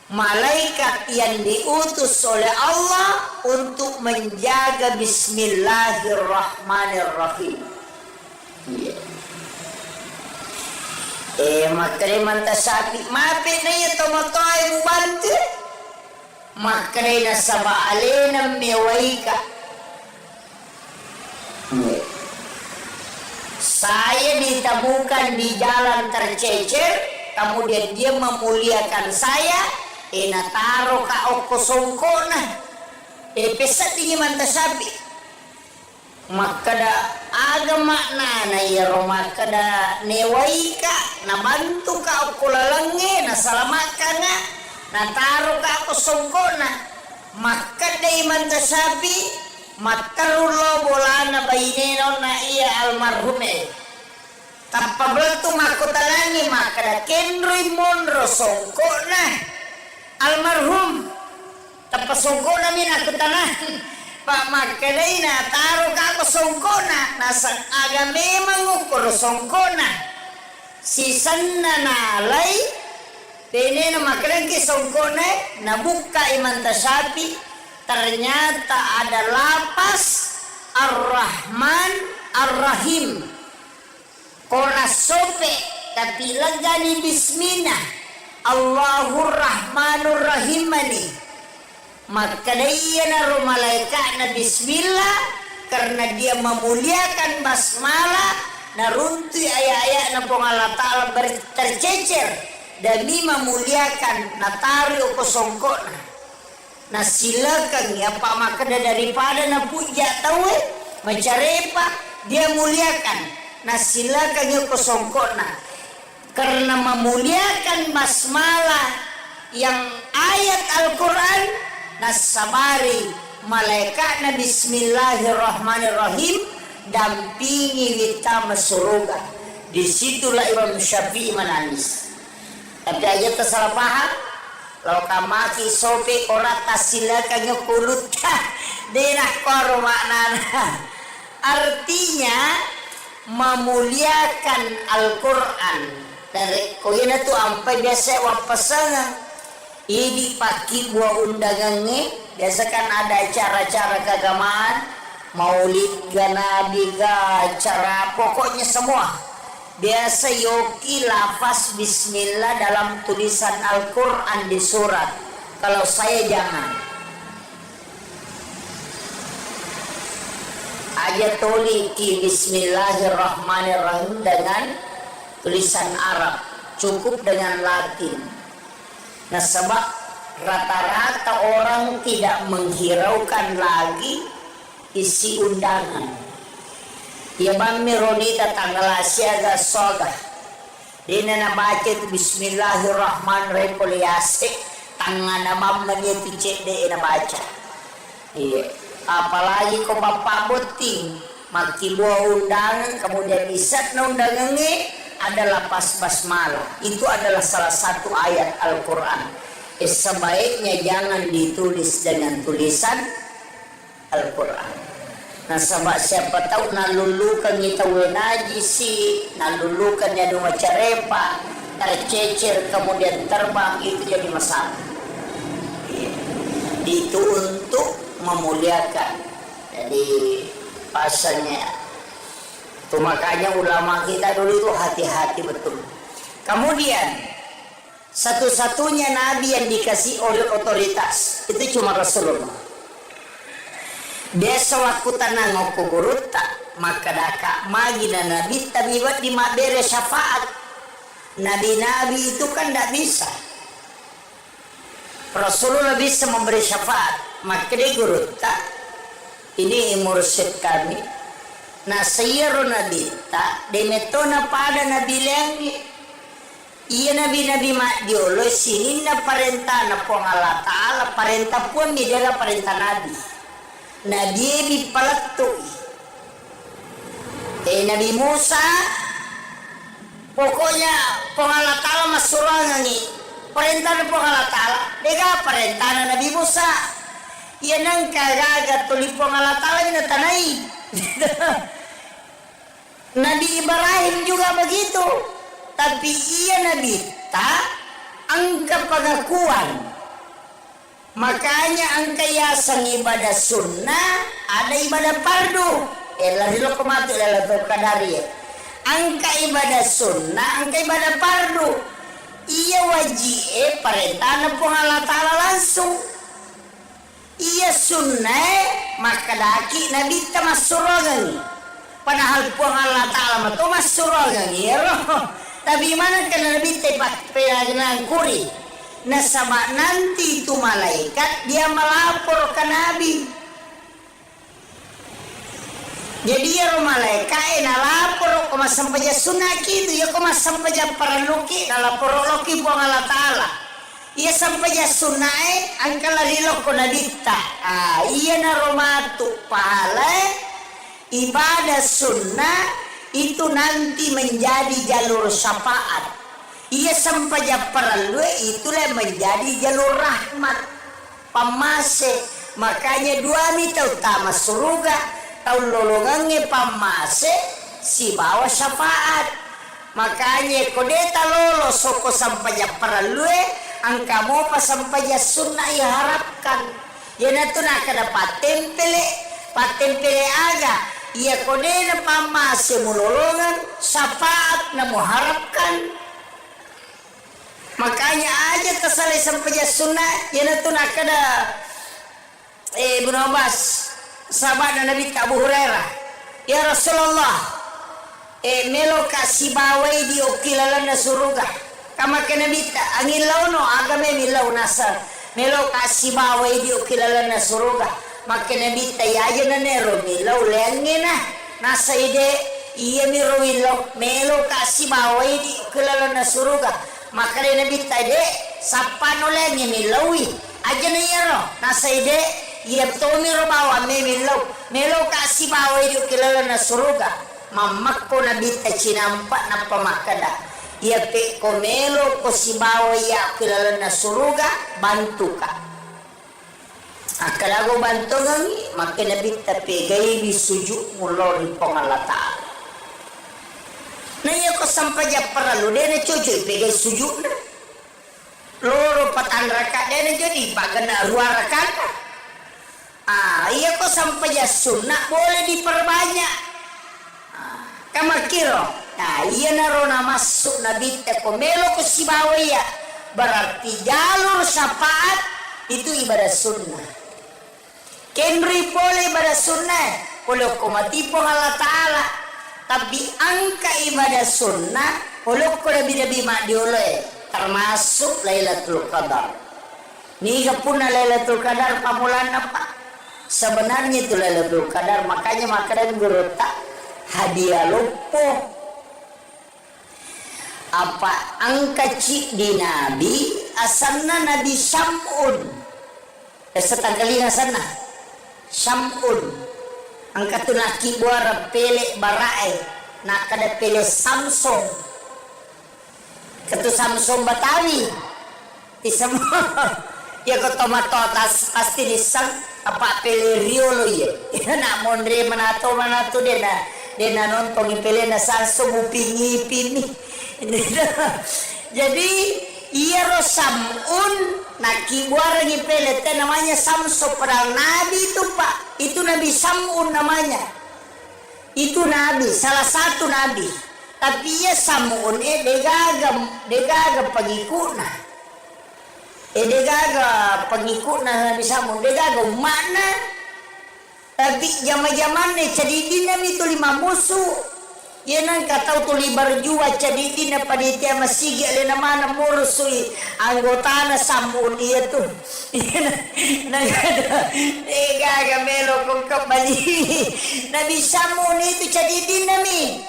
malaikat yang diutus oleh Allah untuk menjaga bismillahirrahmanirrahim. Makanya mantasapi mape na ito matoy mubantu makanya sama alena mewaika. Saya ditemukan di jalan tercecer, kemudian dia memuliakan saya. Nataro ka oko songkona. Pesat tinggi mantasabi. Makada agama na ya makada newaika na bantu ka oko lalange na salamakana. Nataro ka ako songkona maka day mantasabi matarulo bolana baineno na iya almarhume tapabeltu makotalangi maka da kenroy monro songkona almarhum tapasongkona min ako tanan pak maka day nataro ka ako songkona nasang aga memang ukuro songkona sisan na nalay Tene na makalangki songkone nabuka imantasabi ternyata ada lapas Ar-Rahman Ar-Rahim kona sope tapi lagani bismillah Allahur Rahmanur Rahimani maka dia na malaikat na bismillah karena dia memuliakan basmalah narunti ayat-ayat na Allah Ta'ala tercecer demi memuliakan natario kosongkona na silakan ya pak maka daripada na puja tahu mencarepa dia muliakan na silakan ya kosongkona karena memuliakan basmalah yang ayat Al-Quran na sabari malaikat na bismillahirrahmanirrahim dampingi kita surga. Disitulah Imam Syafi'i menangis. Tapi aja tersalah paham. Kalau kamaki sope ora tasilakan kulut denah koro maknana. Artinya memuliakan Al-Quran. Dari koyena tu ampai biasa wapasangan. Ini pagi buah undangannya. Biasa kan ada acara-acara keagamaan. Maulid ga nabi ga acara pokoknya semua. Biasa yoki lafaz bismillah dalam tulisan Al-Quran di surat. Kalau saya jangan. Aja toliki bismillahirrahmanirrahim dengan tulisan Arab. Cukup dengan Latin. Nah sebab rata-rata orang tidak menghiraukan lagi isi undangan. Ya mami ronita tanggal asyaga soga. Dina na baca itu bismillahirrahmanirrahim poliasik. Tangan na mamanya itu cek deh na baca. Iya. Apalagi kau bapak boting. Maki buah undangan kemudian isat na undangannya adalah pas basmalah. Itu adalah salah satu ayat Al-Quran. Sebaiknya jangan ditulis dengan tulisan Al-Quran. Nah sabak siapa tahu nalulukan kita wenajisi, nalulukan ya dua carepa, tercecer kemudian terbang itu jadi masalah. Itu untuk memuliakan. Jadi pasalnya Tuh makanya ulama kita dulu itu hati-hati betul. Kemudian satu-satunya nabi yang dikasih oleh otoritas itu cuma Rasulullah. Dia sewaktu tanang ku guruta maka daka magina nabi tabibat di mabere syafaat. Nabi-nabi itu kan tidak bisa. Rasulullah bisa memberi syafaat. Maka dia guruta ini mursyid kami. Nah sayyiru nabi ta demetona pada nabi lengi. Iya nabi-nabi mak diolo sini na parenta na po Allah Ta'ala parenta pun di dalam parenta nabi. Nabi dipalaktui. Nabi Musa pokoknya po Allah Ta'ala masurangan ni parenta na po Allah Ta'ala. Dega parenta na Nabi Musa. Iya nang kagagat tuli po Allah Ta'ala ni natanay. Nabi Ibrahim juga begitu. Tapi ia Nabi tak angka pengakuan. Makanya angka yasang ibadah sunnah ada ibadah fardu. Lari lo kemati lalatul kadari. Angka ibadah sunnah, angka ibadah fardu. Ia wajib perintah na Allah Ta'ala langsung. Ia sunnah maka daki Nabi tak masurogan. Padahal puang Allah Ta'ala itu masurogan. Ya roh. Tapi mana kena Nabi tepat pengajaran kuri. Nah sama nanti itu malaikat dia melapor ke Nabi. Jadi ya malaikat na lapor koma sampai sunnah gitu ya koma sampai paraluki na lapor loki buang Allah Ta'ala. Ia sampai sunnah angkala rilok ko nadita. Iya na romatu pahala ibadah sunnah itu nanti menjadi jalur syafaat. Ia sampai perlu itulah menjadi jalur rahmat pamase. Makanya dua mita utama surga tahun lolongannya pamase si bawa syafaat. Makanya kodeta lolo soko sampai perlu angka mau pas sampai sunnah ya harapkan. Ya natu nak ada patempele aga. Ia kodena pamase mulolongan syafaat na muharapkan. Makanya aja tersalih sampai sunnah ya natu nak ada Ibnu Abbas sahabat Nabi Abu Hurairah ya Rasulullah melo kasih bawai di okilalan na surga kama ke Nabi angin launo agame milau nasa melo kasih bawai di okilalan na surga maka Nabi tayaja na nero milau lengena nasa ide iya miro melo kasih bawai di okilalan na surga maka Nabi tade sapano lengi milawi aja na yero nasa ide iya to miro bawa melo kasih bawai di okilalan na surga mamak ko Nabi tacinampak na pamakada iya pe ko melo ko si bawai ya okilalan na surga bantu ka. Akalago bantu ngangi maka Nabi tapegay di sujud mulori pong Allah Ta'ala. Na iya ko sampai paralu dena cucu pegay sujud na. Loro patan raka dena jadi pagana ruang raka. Iya ko sampai sunnah boleh diperbanyak. Kamakiro. Nah iya narona masuk Nabi ko melo ko si bawaya. Berarti jalur syafaat itu ibadah sunnah. Kenri boleh ibadah sunnah boleh komati po Allah Ta'ala tapi angka ibadah sunnah boleh ko lebih mak dioleh termasuk Lailatul Qadar ni pun Lailatul Qadar pamulan apa sebenarnya itu Lailatul Qadar makanya makanan gerota hadiah lupo apa angka cik di Nabi asalna Nabi Syam'un setanggalina sana Syam'un angkat tu naki buara pelek barae nak ada pelek Samsung ketu Samsung Batawi di semua ya ke tomato atas pasti disang apa pelek Rio lo ya nak mondre manato dena nonton pelek na Samsung upingi pini jadi iya ro Sam'un naki buara ni pelet namanya Samso padahal Nabi itu Pak itu Nabi Sam'un namanya Itu nabi, salah satu nabi. Tapi ia samun degaga pengikutna. Degaga pengikutna Nabi Samun, degaga umatna. Tapi zaman-zaman ni cadidina itu 5 musuh. Ia nang katau tu libar jua cadidina panitia masigi alena mana mursui anggota na Samun ia tu. Nang degaga melo kong kembali. Nabi Samun itu cadidina mi.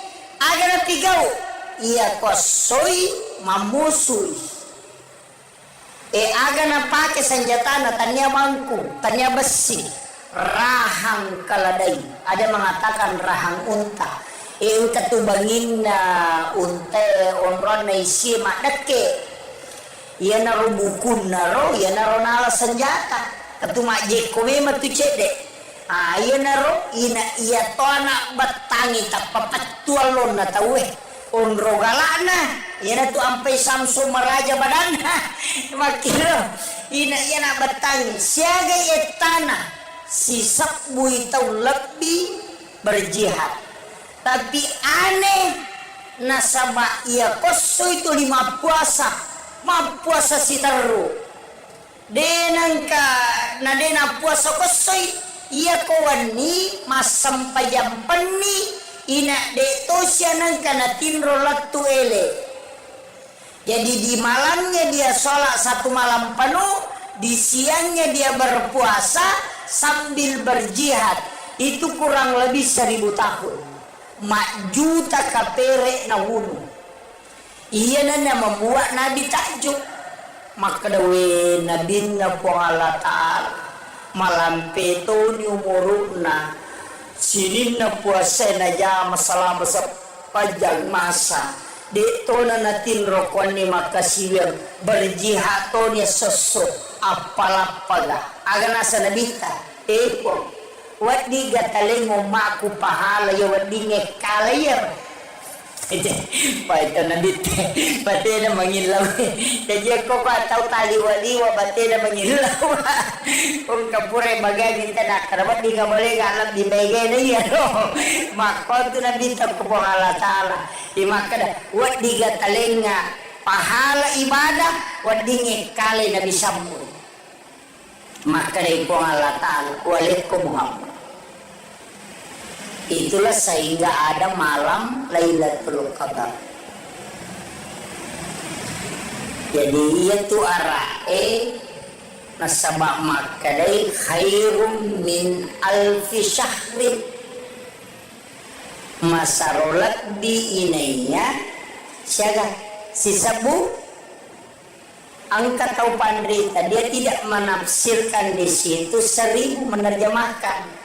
Agar pigau ia kosoi mamusui. Aga na pakai senjata na tanya bangku, tanya besi, rahang kaladai. Ada mengatakan rahang unta. Unta tu bangin na unta onron na isi makdake. Ia naro buku naro, ia naro nala senjata. Ketuma jekome matu cede. Iya naro, iya to anak batangi tak papatualon na tawe. Onro galana, iya na tu ampai Samsu meraja badana. Makiro, iya na batangi. Siaga iya tanah, si Sabbu itu lebih berjihad. Tapi aneh, nasaba iya koso itu 5 puasa si taru. Denangka, na dena puasa kosoi. Ia kawani masam pajampani ina de tosya nang kana tinro latu ele. Jadi di malamnya dia sholat 1 malam penuh, di siangnya dia berpuasa sambil berjihad. Itu kurang lebih 1000 tahun. Mak juta kapere na wunu. Ia nana membuat Nabi takjub. Maka dawe Nabi na po Allah Ta'ala malam peto ni umuruna sinin na puasa na jama selama sepanjang masa dito na natin rokon ni makasiwir berjihad to ni sosok apalapaga aga nasa nabita po wat di gataling mo maku pahala yo wat di ngekalayar Paito na dito, pati na mangilaw. Jadi ako pa tau taliwa-liwa, pati na mangilaw. Kung kapure magagin ta na, karabat di ka boleh galap di bagay na yan. Makon to na dito ko po halatala. Imaka na, wat di ka taling nga, pahala ibadah, wat di ngekali na bisambul. Maka na po halatala, walit ko Muhammad. Itulah sehingga ada malam Lailatul Qadar. Jadi itu arae nasabak makadai khairum min alfi syahrin. Masarolat di inainya siaga si Sabu angkat tau pandrita, dia tidak menafsirkan di situ 1000 menerjemahkan.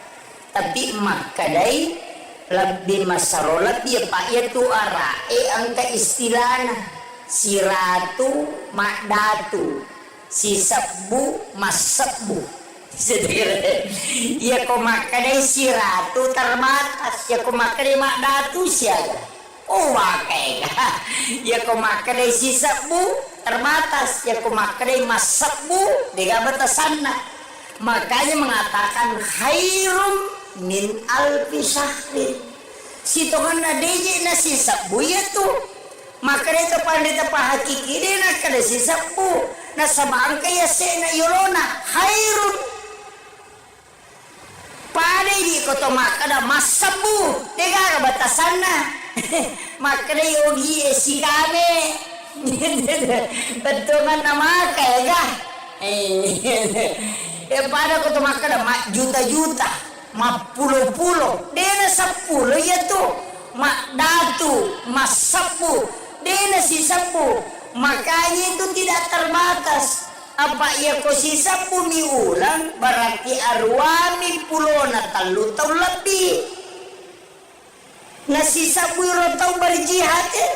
Tapi makadai lebih masarolat dia pak itu arae angka istilahna siratu makdatu si Sabbu masabbu ya ko makadai siratu terbatas ya ko makadai makdatu siaga wakai ya ko makadai si Sabbu terbatas ya ko makadai masabbu diga batasanna makanya mengatakan khairum min alfi syahrin. Si Tuhan na deje na si Sabbu itu. Maka itu pandita pahakiki dia na kada si Sabbu. Na sabang kaya se na yurona hairun. Pada di koto makada mas Sabbu. Tega batasan na. Makada yogi si kame. Betungan nama kaya pada koto makada juta-juta. Mak pulo-pulo, dena 10 ya tuh, mak datu, mas 10, dena si 10, makanya itu tidak terbatas. Apa ya ko si 10 miulang, berarti arwami pulona talu tau lebih. Nah si 10 tau berjihad ya.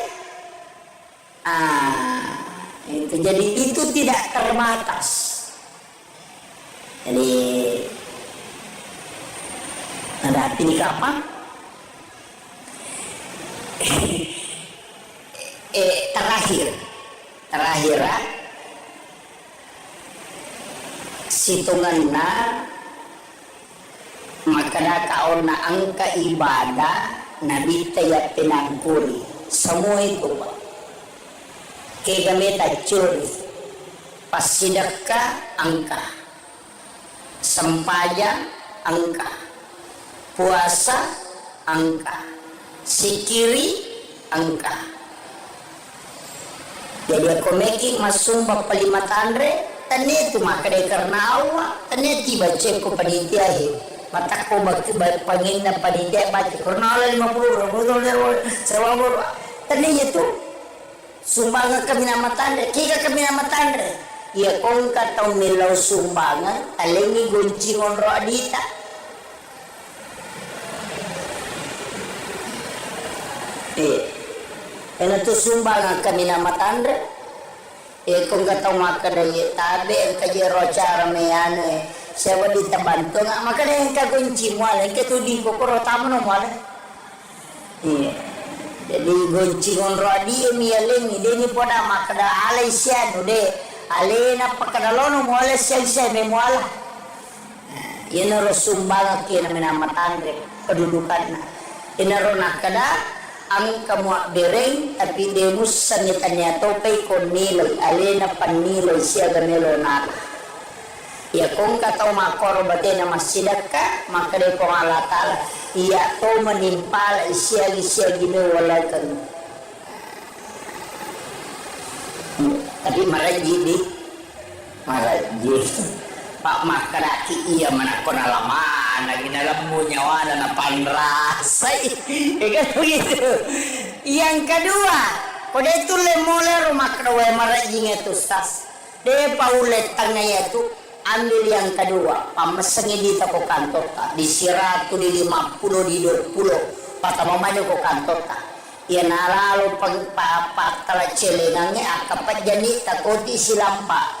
Itu jadi itu tidak terbatas. Jadi ada arti nikah apa? Terakhir situnganna maka kaon na angka ibadah nabi tayo pinangkuri semua itu Pak. Kaya kami curi pas sedekah angka, sempajang angka, puasa angka, sikiri angka. Jadi aku meki masumba palima tandre tani itu maka de karena Allah tani tiba ceko panitia he mata ko pangin na panitia baca karena Allah 50 sewa tani itu sumbangan kami nama tandre kika kami nama tandre ya kong katong milaw sumbangan alengi guncingon ro adita ena tu sumbangan kami nama tandre kong katong makadaya tabi ang kajero cara meyano sewa dita bantu nga makadaya ang kagunci mo ala katudin ko kuro tamo no mo ala jadi goncingon rodi mialing ini poda makada alay siya no de alay na pakadalono mo ala siya me mo ala yan ro sumbangan kina minamatandre kedudukan na inaro nakada ang kamwa bereng tapi demus sanitanya topay kon nilay alay na paniloy siya ganilo na ya kung kataw makoro bate na masidaka makade kong Allah Ta'ala iya to menimpala siya wala kan tapi maraji Pak makaraki iya manakon alaman lagi dalam nyawa na panrasay kan begitu. Yang kedua kode itu lemole rumah kedua maraji itu sas de paulet tangnya itu ambil yang kedua pamesengi di toko kantor di 100 di 50 di 20 pata mamanya ko kantor ya nalalo pagpapak tala celenangnya akapat jani takoti silampa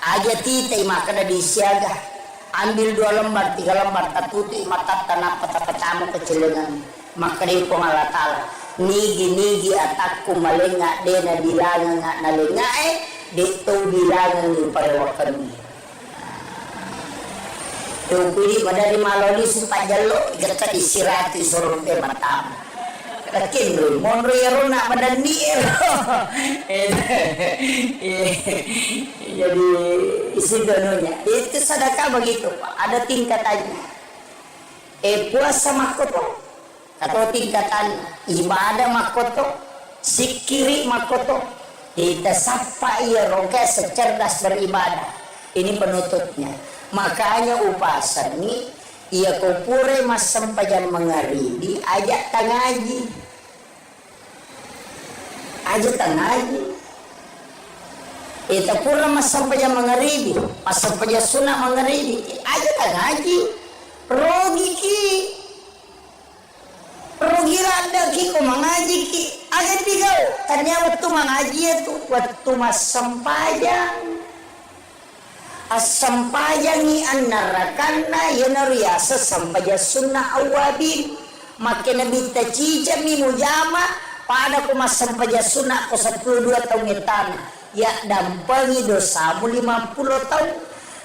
aja titai makana di siaga ambil 2 lembar 3 lembar tatuti mata tanah pata-patamu ke celengan maka di Allah Ta'ala nigi atakku malenga dena bilangan na lenga dito bilangan ni parewakan Tungkuli madari maloli sempat jalo kita disirati suruh ke matam. Lakin lu monro yaro nak madani jadi isi dononya itu sedekah begitu Pak. Ada tingkatannya. Puasa makoto atau tingkatan ibadah makoto, sikiri makoto. Kita sapa ia roke secerdas beribadah. Ini penutupnya. Makanya upasan ni ia kupure mas sampajan mengaribi ajak tangaji itu pura mas sampajan mengaribi mas sampajan sunnah mengaribi ajak tangaji rogi rada ki ko mengaji ki ajak tigau ternyata waktu mengaji itu waktu mas sampajan asampayangi annarakanna yanariasa sampaya sunnah awabin makin nabi tacija mi mujama pada kuma sampaya sunnah ko 12 tahun itana ya dampangi dosamu 50 tahun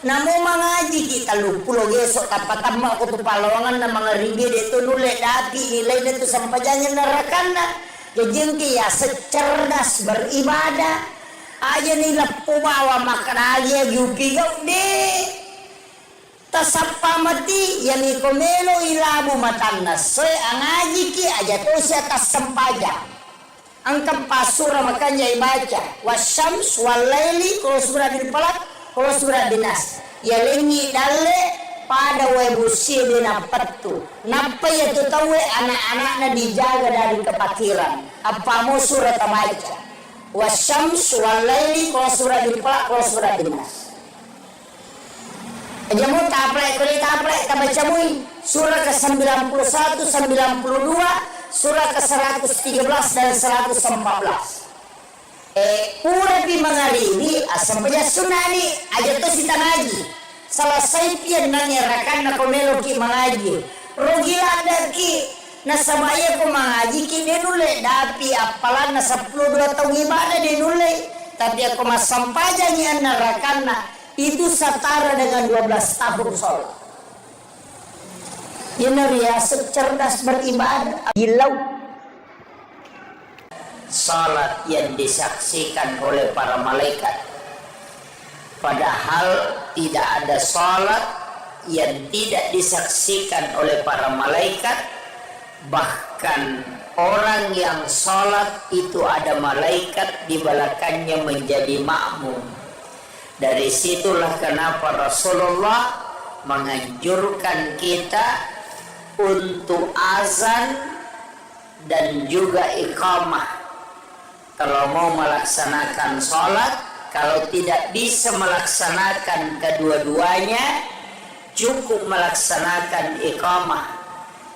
namo mangaji kita 30 gesok tapatama ko tu palongan na mga ribi dito nule dati nilai dito sampayanya narakanna jejengki ya secerdas beribadah aja nila pumawa makaragya yupigaw de tasapa mati yani komelo ilabu matannas soy ang aji ki aja to siya tasampaja ang kampasura makanya ibaca wasyams walaili kalau surah din palak kalau surah dinas ya lengi dalle pada webusi dinapatu napa ya to tawe anak-anak na dijaga dari kepakiran apa mo surah tabaca wasyams walaili kalau surah dilpalak kalau surah dinas jamu taplek tabaca mui surah ke-91 92 surah ke-113 dan 114 pura di mangaribi asam baca sunnah ni aja to sita ngaji selesai pian nanyarakan na komelo ki mengaji rugila ada ki nasabaya ko mengaji ki dinule dapi apalan na 12 tahun ibadah dinule tapi aku masampajanya narakanna itu setara dengan 12 tahun sholat riasa cerdas beribadah. Hilau salat yang disaksikan oleh para malaikat, padahal tidak ada salat yang tidak disaksikan oleh para malaikat. Bahkan orang yang salat itu ada malaikat di belakangnya menjadi makmum. Dari situlah kenapa Rasulullah menganjurkan kita untuk azan dan juga iqamah kalau mau melaksanakan sholat. Kalau tidak bisa melaksanakan kedua-duanya, cukup melaksanakan iqamah,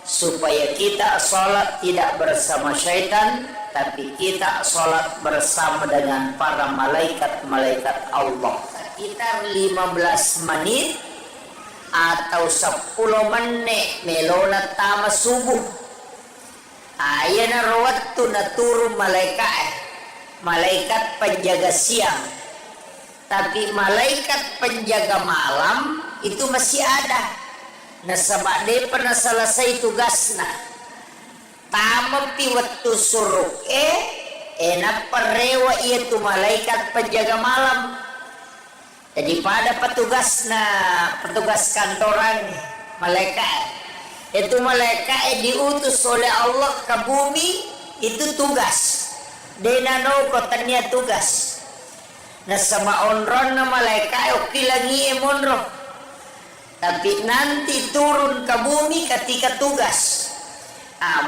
supaya kita sholat tidak bersama syaitan, tapi kita sholat bersama dengan para malaikat-malaikat Allah. Sekitar 15 menit atau 10 menit melona tama subuh. Ayana rawattu na turun malaikat penjaga siang. Tapi malaikat penjaga malam itu masih ada. Nasabak dia pernah selesai tugasna. Tama pi waktu suruk enak perewa itu malaikat penjaga malam. Jadi pada petugas kantoran malaikat itu malaikat diutus oleh Allah ke bumi, itu tugas denano kotanya tugas. Nah sama onron na malaikat oke lagi emonro, tapi nanti turun ke bumi ketika tugas.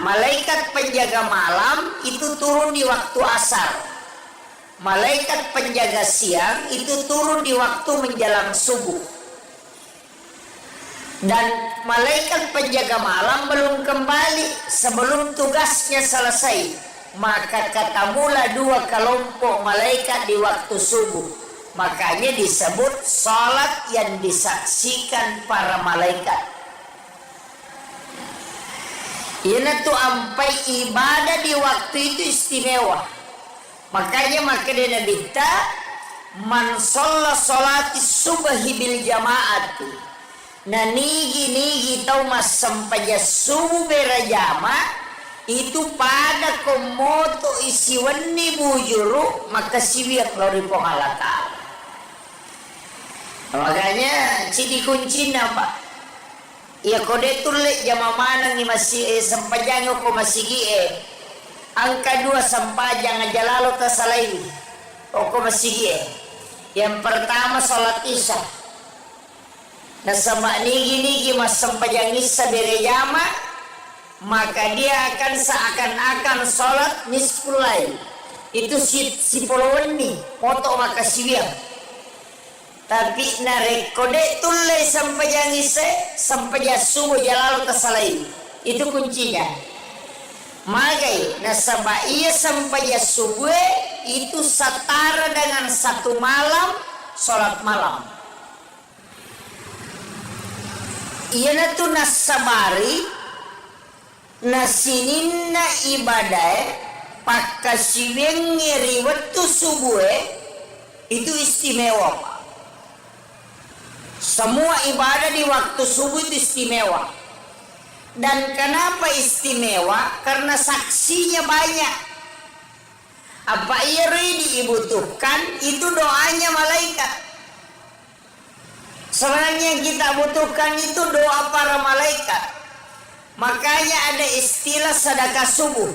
Malaikat penjaga malam itu turun di waktu asar. Malaikat penjaga siang itu turun di waktu menjelang subuh. Dan malaikat penjaga malam belum kembali sebelum tugasnya selesai. Maka ketemulah 2 kelompok malaikat di waktu subuh. Makanya disebut salat yang disaksikan para malaikat. Ini tuh ampai ibadah di waktu itu istimewa. Makanya makanya dita man sholla sholati subhi bil jamaat. Nah nigi tau mas sampaya subuh berjama itu pada komoto isi wani bujuru maka siwiat dari pengalatan. Makanya ciri kuncinya pak. Ya kode tulik jama mana ni masih sampajang ko masih angka 2 sampajang aja lalu tersalai. Oko masih yang pertama sholat isya. Nah sama nigi mas sampajang isya berjama, maka dia akan seakan-akan sholat nisful lail. Itu si puluhan nih foto maka siwiang. Tapi narekode tulai sampajang isya sampai subuh jalalu tersalai. Itu kuncinya. Magai nasaba ia sampai subuh itu setara dengan 1 malam sholat malam. Ia natu nasabari nasininna ibadah pakasiweng ngeri waktu subuh itu istimewa. Semua ibadah di waktu subuh itu istimewa. Dan kenapa istimewa? Karena saksinya banyak. Apa ia dibutuhkan? Itu doanya malaikat. Sebenarnya yang kita butuhkan itu doa para malaikat. Makanya ada istilah sedekah subuh.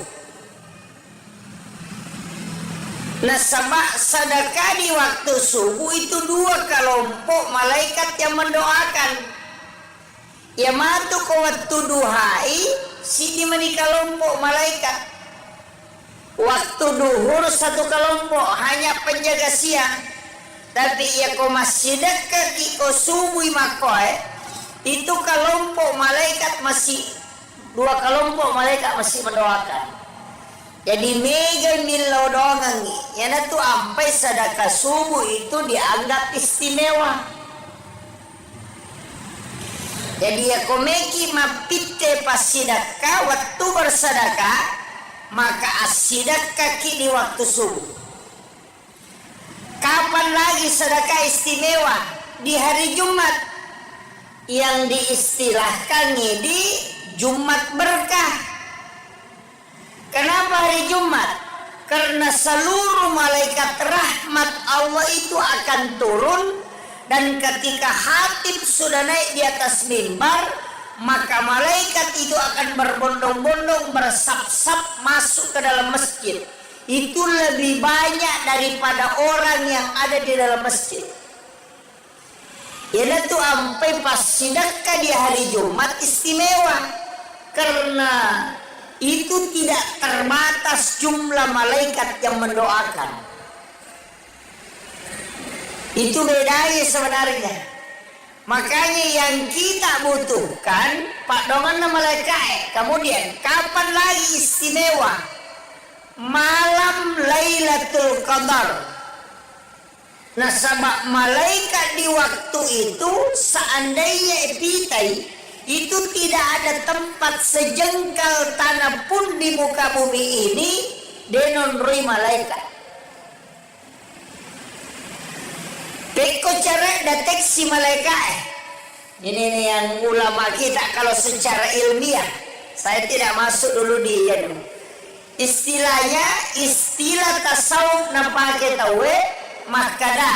Nah sama sedekah di waktu subuh itu 2 kelompok malaikat yang mendoakan. Ya matu ko waktu duhai sidi mani kelompok malaikat. Waktu duhur 1 kelompok hanya penjaga siang. Tapi ya ko masih dekat ko subuh makoy itu kelompok malaikat masih 2 kelompok malaikat masih mendoakan. Jadi mega milau dongang ya tu ampai sedekah subuh itu dianggap istimewa. Jadi ya komeki mapite pas sedekah waktu bersedekah maka asidekah di waktu subuh. Kapan lagi sedekah istimewa? Di hari Jumat yang diistilahkan di Jumat berkah. Kenapa hari Jumat? Karena seluruh malaikat rahmat Allah itu akan turun, dan ketika khatib sudah naik di atas mimbar, maka malaikat itu akan berbondong-bondong, bersap-sap masuk ke dalam masjid. Itu lebih banyak daripada orang yang ada di dalam masjid. Ialah tuh sampai pas sedekah di hari Jumat istimewa, karena itu tidak terbatas jumlah malaikat yang mendoakan. Itu bedanya sebenarnya. Makanya yang kita butuhkan Pak Dongan malaikat. Kemudian kapan lagi istimewa? Malam Lailatul Qadar. Nah, sebab malaikat di waktu itu seandainya epitai itu tidak ada tempat sejengkal tanah pun di muka bumi ini denonroi malaikat. Beko cara deteksi malaikat. Ini yang ulama kita kalau secara ilmiah, saya tidak masuk dulu di istilahnya, istilah tasawuf nampake tahu makada.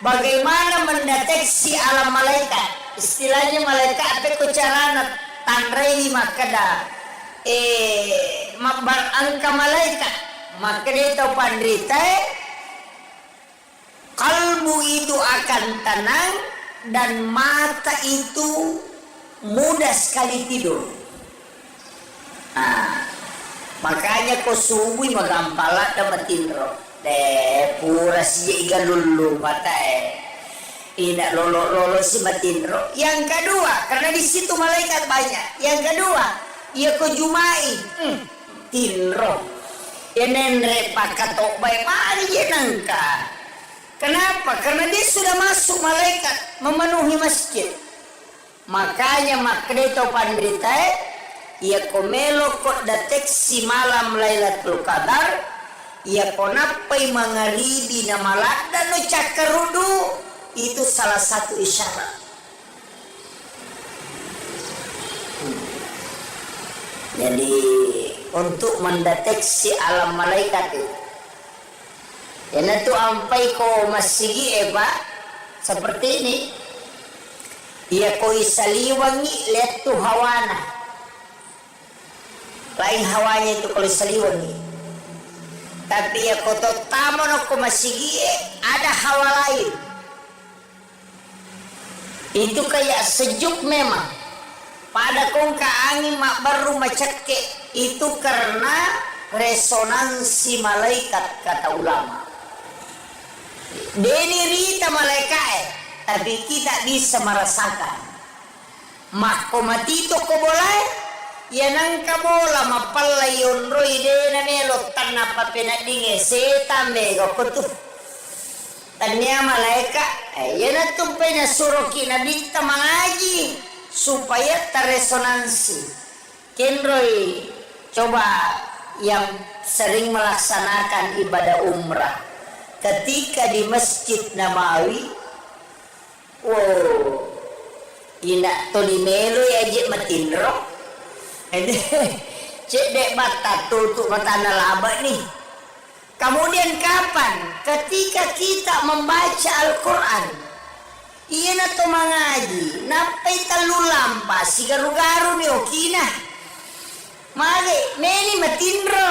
Bagaimana mendeteksi alam malaikat? Istilahnya malaikat apa carana tanrei makada mabar angka malaikat. Maka dia tahu pandrita kalbu itu akan tenang dan mata itu mudah sekali tidur. Makanya kau subuh magampala damatinro pura si iga lulu mata ina lolo si matinro. Yang kedua, karena di situ malaikat banyak. Yang kedua, ia ko jumai tinro enenre pakatok bay mari jenangka. Kenapa? Karena dia sudah masuk malaikat memenuhi masjid. Makanya makreto pandrita ia komelo kok deteksi malam Lailatul Qadar, ia konapai mangaribi na malada no cakarudu, itu salah satu isyarat. Jadi untuk mendeteksi alam malaikat itu, ya tu ampai ko masigi seperti ini, ia ko isaliwangi lihat tu hawana. Lain hawanya itu kalau seliwangi. Tapi ya koto tamono ko masigi ada hawa lain. Itu kayak sejuk memang. Pada kongka angin mak baru macake itu karena resonansi malaikat kata ulama. Deni rita malaikat tapi kita bisa merasakan. Makomatito ko boleh. Ya nangka bola mapalayon roy de na melo tanah papenadinge setan bego kutu tanya malaikat ya na tumpai na suruki na dikta mengaji supaya terresonansi. Kenroy coba yang sering melaksanakan ibadah umrah ketika di Masjid Nabawi, ina toli melo ya je matinro. Cek dek bata tutup mata laba nih. Kemudian kapan? Ketika kita membaca Al-Quran, iya na to mengaji, napai talu lampa si garu-garu ni okina. Mari meni matinro.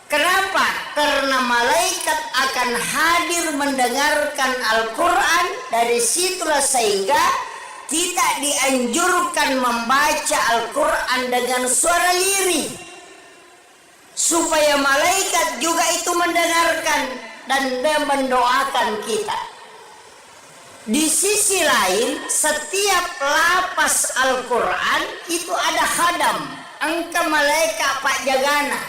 Kenapa? Karena malaikat akan hadir mendengarkan Al-Quran. Dari situlah sehingga kita dianjurkan membaca Al-Quran dengan suara lirih supaya malaikat juga itu mendengarkan dan mendoakan kita. Di sisi lain, setiap lapas Al-Quran itu ada khadam, angka malaikat pak jagana.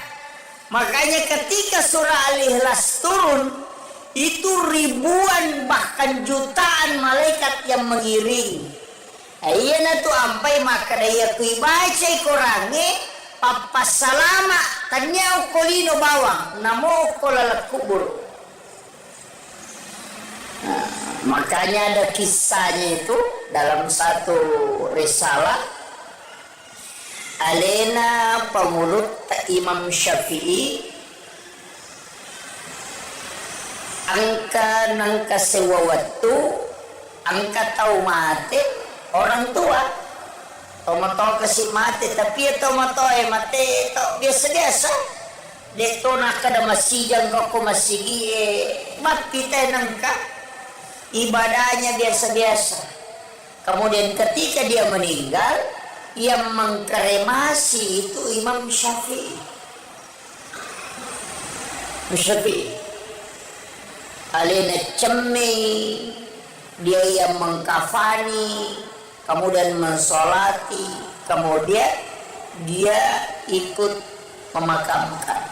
Makanya ketika surah Al-Ikhlas turun, itu ribuan bahkan jutaan malaikat yang mengiringi. Iya na tu ampai maka daya kui baca korange papas salama tanya ukolino bawang namo ukolalak kubur. Makanya ada kisahnya itu dalam satu risalah alena pangulut Imam Syafi'i angka nangka sewa waktu angka tahu mati orang tua tomato kasih mati tapi tomato mati to biasa-biasa deto nak kada masijang kok masigi mati nangka ibadahnya biasa-biasa. Kemudian ketika dia meninggal yang mengkremasi itu Imam Syafi'i. Alena cemi dia yang mengkafani, kemudian mensolati, kemudian dia ikut memakamkan.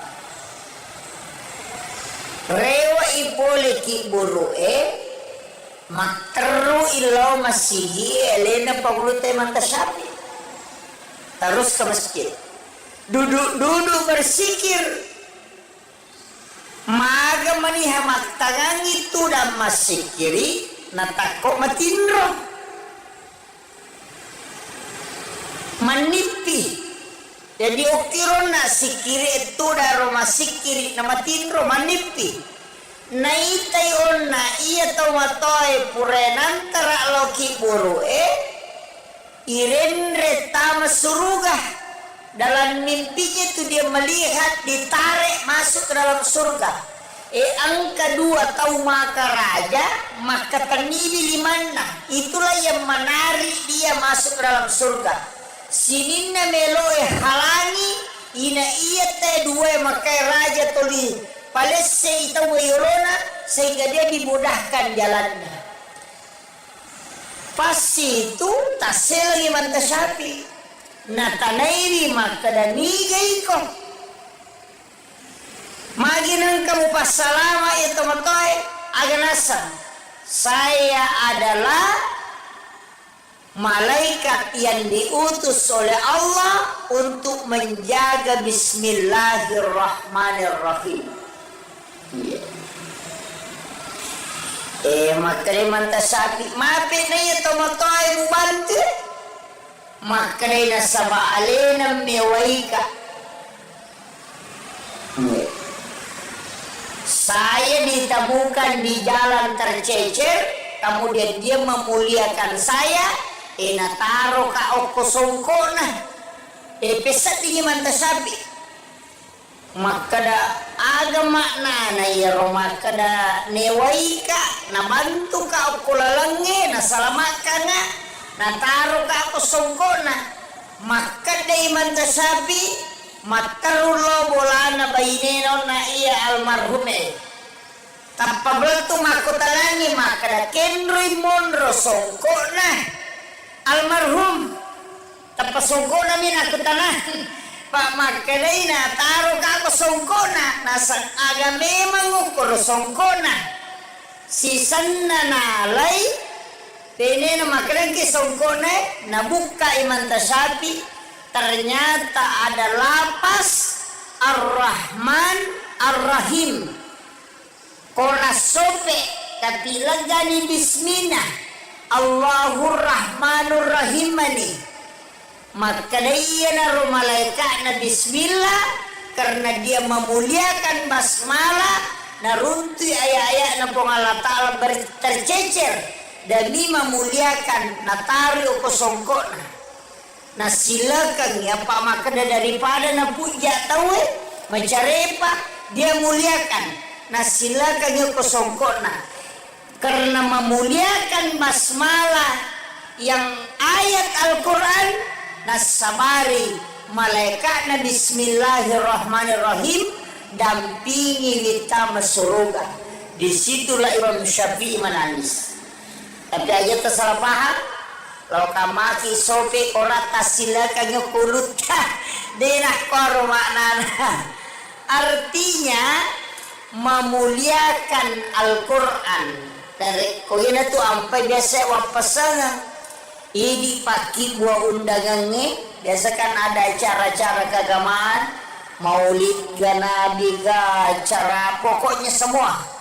Rewa ipole ki buru'e makteru ilau masihi elena pagulute mantasyafi. Terus ke masjid, duduk bersikir. Maga maniha maktangang itu dan masikiri natako matindro manipi jadi okiron na sikiri itu daro masikiri na matindro manipi naitai onna iya tomatoy purenan tara loki burue irenre tama suruga. Dalam mimpinya itu dia melihat ditarik masuk ke dalam surga. Angka 2 tahu maka raja maka tanibi limana. Itulah yang menarik dia masuk ke dalam surga. Sinina meloe halangi ina iya te 2 maka raja toli palesse itawa yorona sehingga dia dimudahkan jalannya. Pas itu tasel lagi mantasyafi. Natanairi maka dan nigay ko maginang kamu pasalama itu matoy aganasan saya adalah malaikat yang diutus oleh Allah untuk menjaga bismillahirrahmanirrahim. Makanya mantasapi mapi na ito matoy mubantu makanya sama alena mewaika. Saya ditemukan di jalan tercecer, kemudian dia memuliakan saya. Nataro ka oko songkona. Pesat ini mantasabi. Makada agama na yaro makada newaika nabantu ka oko lalange nasalamakan na. Nataro ka ako songkona maka day mantasabi matarulo bolana baineno na iya almarhume tapabeltu makotalangi maka da kenroy monro songkona almarhum tapasongkona min ako tanan pak maka day nataro ka ako songkona nasang aga memang ukuro songkona sisan na nalay Tene na makalangki songkone nabuka imantasyafi ternyata ada lapas Ar-Rahman Ar-Rahim kona sope katilagani bismillah Allahur Rahmanur Rahimani maka dia na malaikat na bismillah karena dia memuliakan basmalah narunti ayat-ayat na Allah Ta'ala tercecer demi memuliakan natari uko songkona na silakan ya pak maka daripada na puja tawe mencarepa dia muliakan na silakan uko songkona karena memuliakan basmalah yang ayat Al-Quran na sabari malaikat na bismillahirrahmanirrahim dampingi kita surga. Disitulah Imam Syafi'i menangis. Tapi aja tersalah paham. Kalau kamaki sope ora tasilakan kulut denah koro maknana. Artinya memuliakan Al-Quran. Dari koina tu ampai biasa wapasana. Ini pagi buah undangannya. Biasa kan ada acara-acara keagamaan. Maulid ga nabi ga acara pokoknya semua.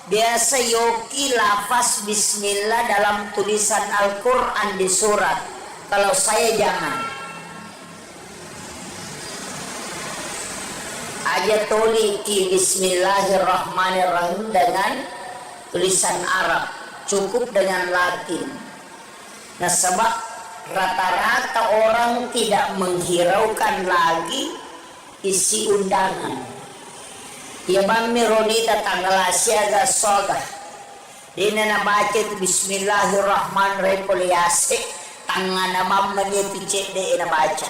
Biasa yoki lafaz bismillah dalam tulisan Al-Quran di surat. Kalau saya jangan. aja toliki bismillahirrahmanirrahim dengan tulisan Arab, cukup dengan Latin. Nah sebab rata-rata orang tidak menghiraukan lagi isi undangan. Ya mami ronita tanggal asyaga soga. Dina na baca itu bismillahirrahmanirrahim poliase tangan nama menyepi cek de na baca.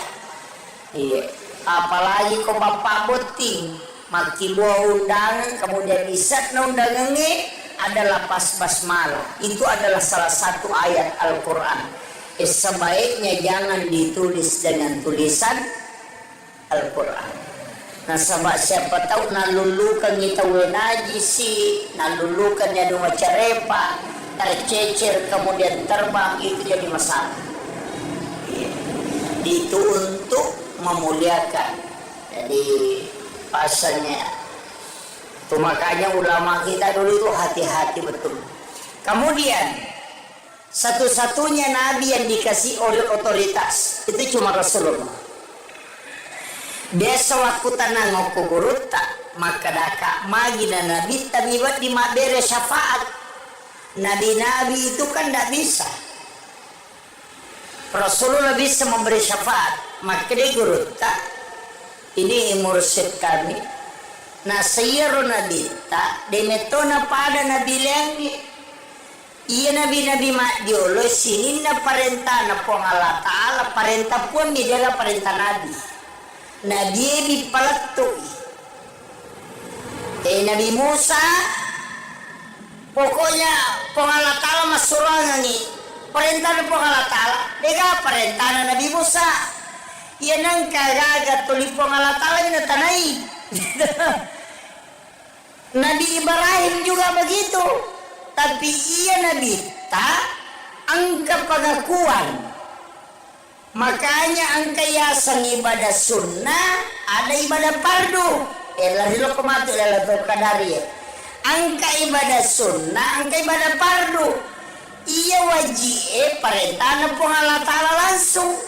Iya. Apalagi kau bapak boting maki buah undangan kemudian isat na undangannya adalah pas basmalah. Itu adalah salah satu ayat Al-Quran. Sebaiknya jangan ditulis dengan tulisan Al-Quran. Nah sebab siapa tahu nalulukan kita wenaji si nalulukan ya dua carepa tercecer kemudian terbang, itu jadi masalah. Itu untuk memuliakan. Jadi pasalnya itu makanya ulama kita dulu itu hati-hati betul. Kemudian satu-satunya nabi yang dikasih oleh otoritas itu cuma Rasulullah. Dia sewaktu tanang kuburuta maka daka magi dan nabi tabibat di mabere syafaat. Nabi-nabi itu kan tidak bisa. Rasulullah bisa memberi syafaat. Maka dia guruta ini mursyid kami. Nah sayaro nabi tak demetona pada nabi lengi. Iya nabi-nabi mak diolo sini na parenta na pong Allah Ta'ala parenta pun midala parenta nabi. Nabi dipalattui. Nabi Musa pokoknya pong Allah Ta'ala masurangan ni parenta na pong Allah Ta'ala. Dega parenta na nabi Musa. Iya nang kagagat tuli pong Allah Ta'ala binatanay. Nabi Ibrahim juga begitu, tapi ia Nabi tak angka pengakuan. Makanya angka yasan ibadah sunnah ada ibadah fardu. Lari lo kematu lalatul kadari. Angka ibadah sunnah, angka ibadah fardu. Ia wajib perintah nepung Allah Ta'ala langsung.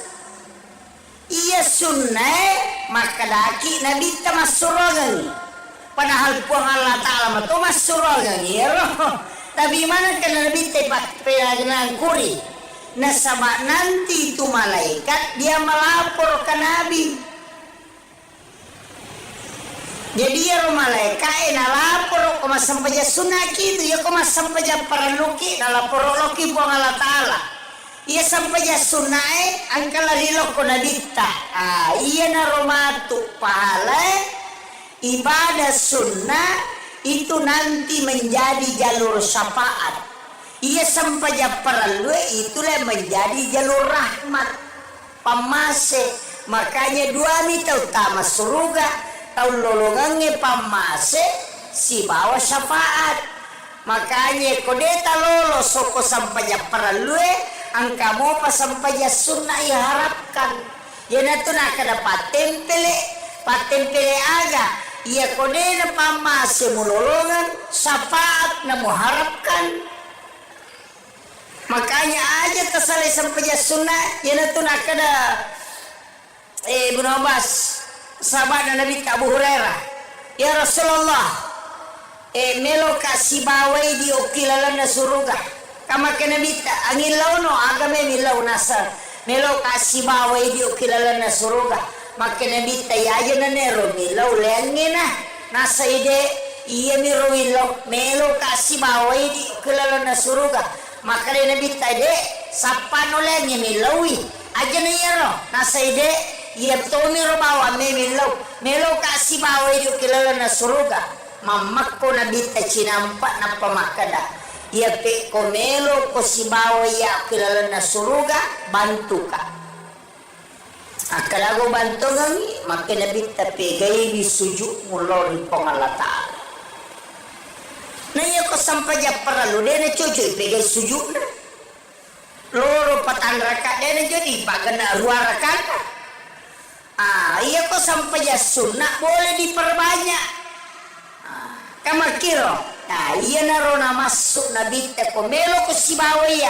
Ia sunnah maka daki Nabi tamassurogan. Padahal puang Allah Ta'ala itu massurogan ya. Tapi mana kena Nabi tepat pelangan kuri. Nah sama nanti itu malaikat dia melapor ke Nabi. Jadi ya malaikat lapor koma sampai sunnah gitu ya koma sampai paraluki lapor loki puang Allah Ta'ala. Ia sampai sunnah angka lari loko nadita. Iya naromatu pahala ibadah sunnah itu nanti menjadi jalur syafaat. Ia sampai perlu itulah menjadi jalur rahmat pamase. Makanya dua mita utama surga tahun lolongannya pamase si bawa syafaat. Makanya kodeta lolo soko sampai perlu angka mau pas sampai sunnah ya harapkan. Ya natu nak ada paten pele aga. Ia kodena pamase mulolongan syafaat na muharapkan. Makanya aja tersalai sampai sunnah ya natu nak ada Ibnu Abbas sahabat Nabi Abu Hurairah. Ya Rasulullah melo kasih bawai di okilalana surga. Kama kena bita angin launo agame milau nasa melo kasih bawai di okilalana surga. Maka nabi tayo na nero milau lengi na nasa ide iya miro melo kasih bawai di okilalana na surga. Maka nabi tayo sapano lengi milawi aja na yero nasa ide iya to miro bawa me milau melo kasih bawai di okilalana na surga. Mamak ko nabi tayo cinampak na pamakada. Ia pe komelo ko si bawa ya kilala na suruga bantu ka. Akalago bantu gangi maka nabi tapegay di sujud mulori pangalata. Na iya ko sampai ja paralu de na cucu pegay sujud na. Loro patan raka de na jadi pagana ruara kata. Iya ko sampai ja sunnah boleh diperbanyak. Kamakiro. Nah, iya narona masuk nabi tekomelo ke si bawaya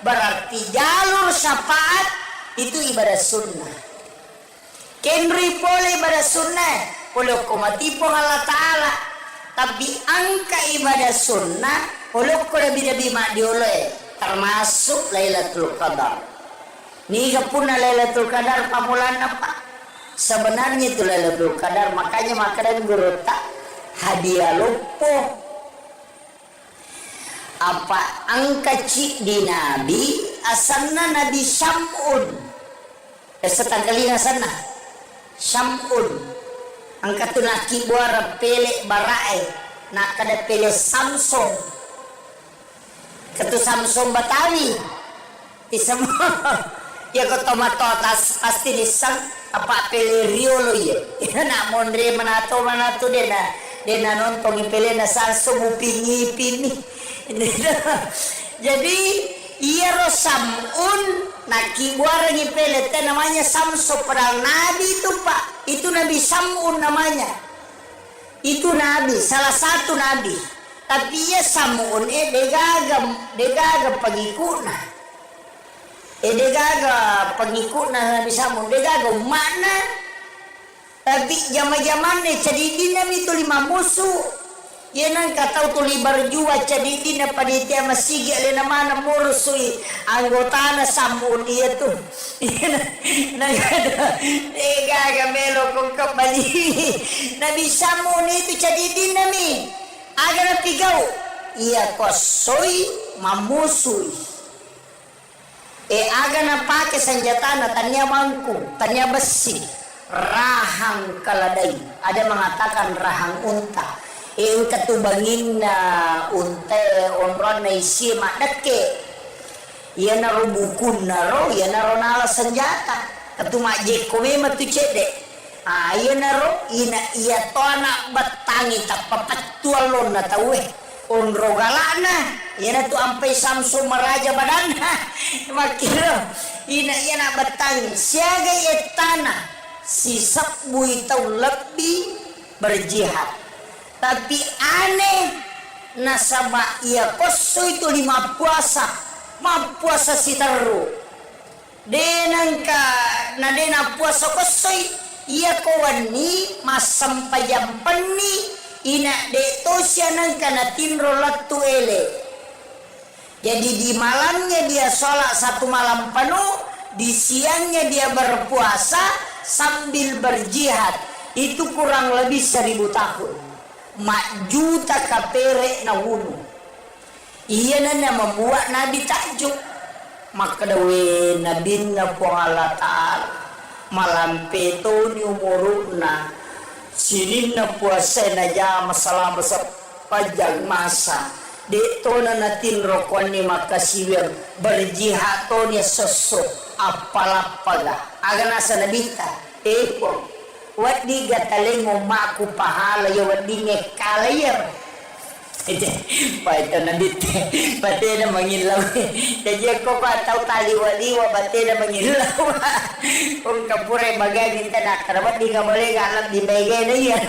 berarti jalur syafaat itu ibadah sunnah. Kenri boleh ibadah sunnah Kalau ko matipong Allah Ta'ala. Tapi angka ibadah sunnah, kalau ko lebih-lebih dioleh. Termasuk Lailatul Qadar. Niga pun Lailatul Qadar pamulan apa? Sebenarnya itu Lailatul Qadar, makanya makanan guru tak hadiah lupo. Apa angka cik di Nabi asalna Nabi Syam'un. Setangkali asana Syam'un. Angka tu naki buara pele barae, nak kada pele Samsung. Ketu Samsung Batawi. Di semua. Ya ko tomatotas pasti disang apa pele Riolo ya. Nak mondre manato dia na nonton pele na Samsung upingi. Jadi iya Rosamun nakibuara ngipele teh namanya Samso, padahal Nabi itu Pak, itu Nabi Samun namanya, itu Nabi, salah satu Nabi, tapi ya Samun degaga pengikutna Nabi Samun degaga mana, tapi zaman cedidin Nabi itu 5 musuh. Ya nang katau tu libar jua cadidin na panitia masigi alina mana murusui anggota na Samun iya tu. Ega gamelo kong kembali. Nabi Samun itu cadidin nami. Aga na pigaw. Iya kosoy mamusui. Aga na pake senjata na tanya mangku, tanya besi, rahang kaladai. Ada mengatakan rahang unta. Yung katubangin na unte onron na isi makdake yan na ro bukun na ro yan na ro nala senjata katumajik kumi matucede yan na ro iya to anak batangi tapapatualon na tawe onro galana yan na to ampay Samsung maraja badana makiro yan na batangi siaga yetana si sabbu itaw lebih berjihad. Tapi aneh nasaba ia koso itu 5 puasa si taru denangka na dena puasa kosoi ia kawani masam pajam peni ina deto sianangka na tinro latu ele. Jadi di malamnya dia sholat 1 malam penuh, di siangnya dia berpuasa sambil berjihad. Itu kurang lebih 1000 tahun. Juta kapere na wunu. Iya na membuat Nabi takjub. Maka dawe Nabi na po Allah Ta'ala malampe to ni umuruna sinin na puasa na jama selama sepanjang masa. Dito na natin rokon ni makasiwir berjihad to ni sosok apalapaga. Aga nasa nabita. Po. Wadi gataling mo maku pahala ya wadi ngekalayar. Paito na dito. Pati na mangilaw. Jadi ako pa tau tali waliwa pati na mangilaw. Kung kapure magagin ka na karabat di ka muli galap di bagay na yan.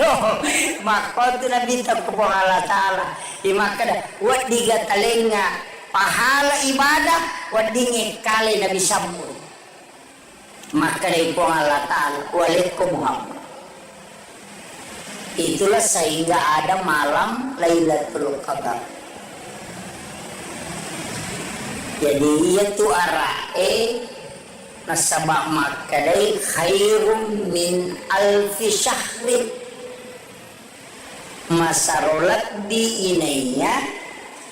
Makon to na dito ko po Allah Ta'ala. Imaka na wadi gataling nga pahala ibadah wadi ngekalay na bisamu. Maka na po Allah Ta'ala walid ko Muhammad. Itulah sehingga ada malam Lailatul Qadar. Jadi itu arae nasabak makadai khairum min alfi syahrin. Masarolat di inainya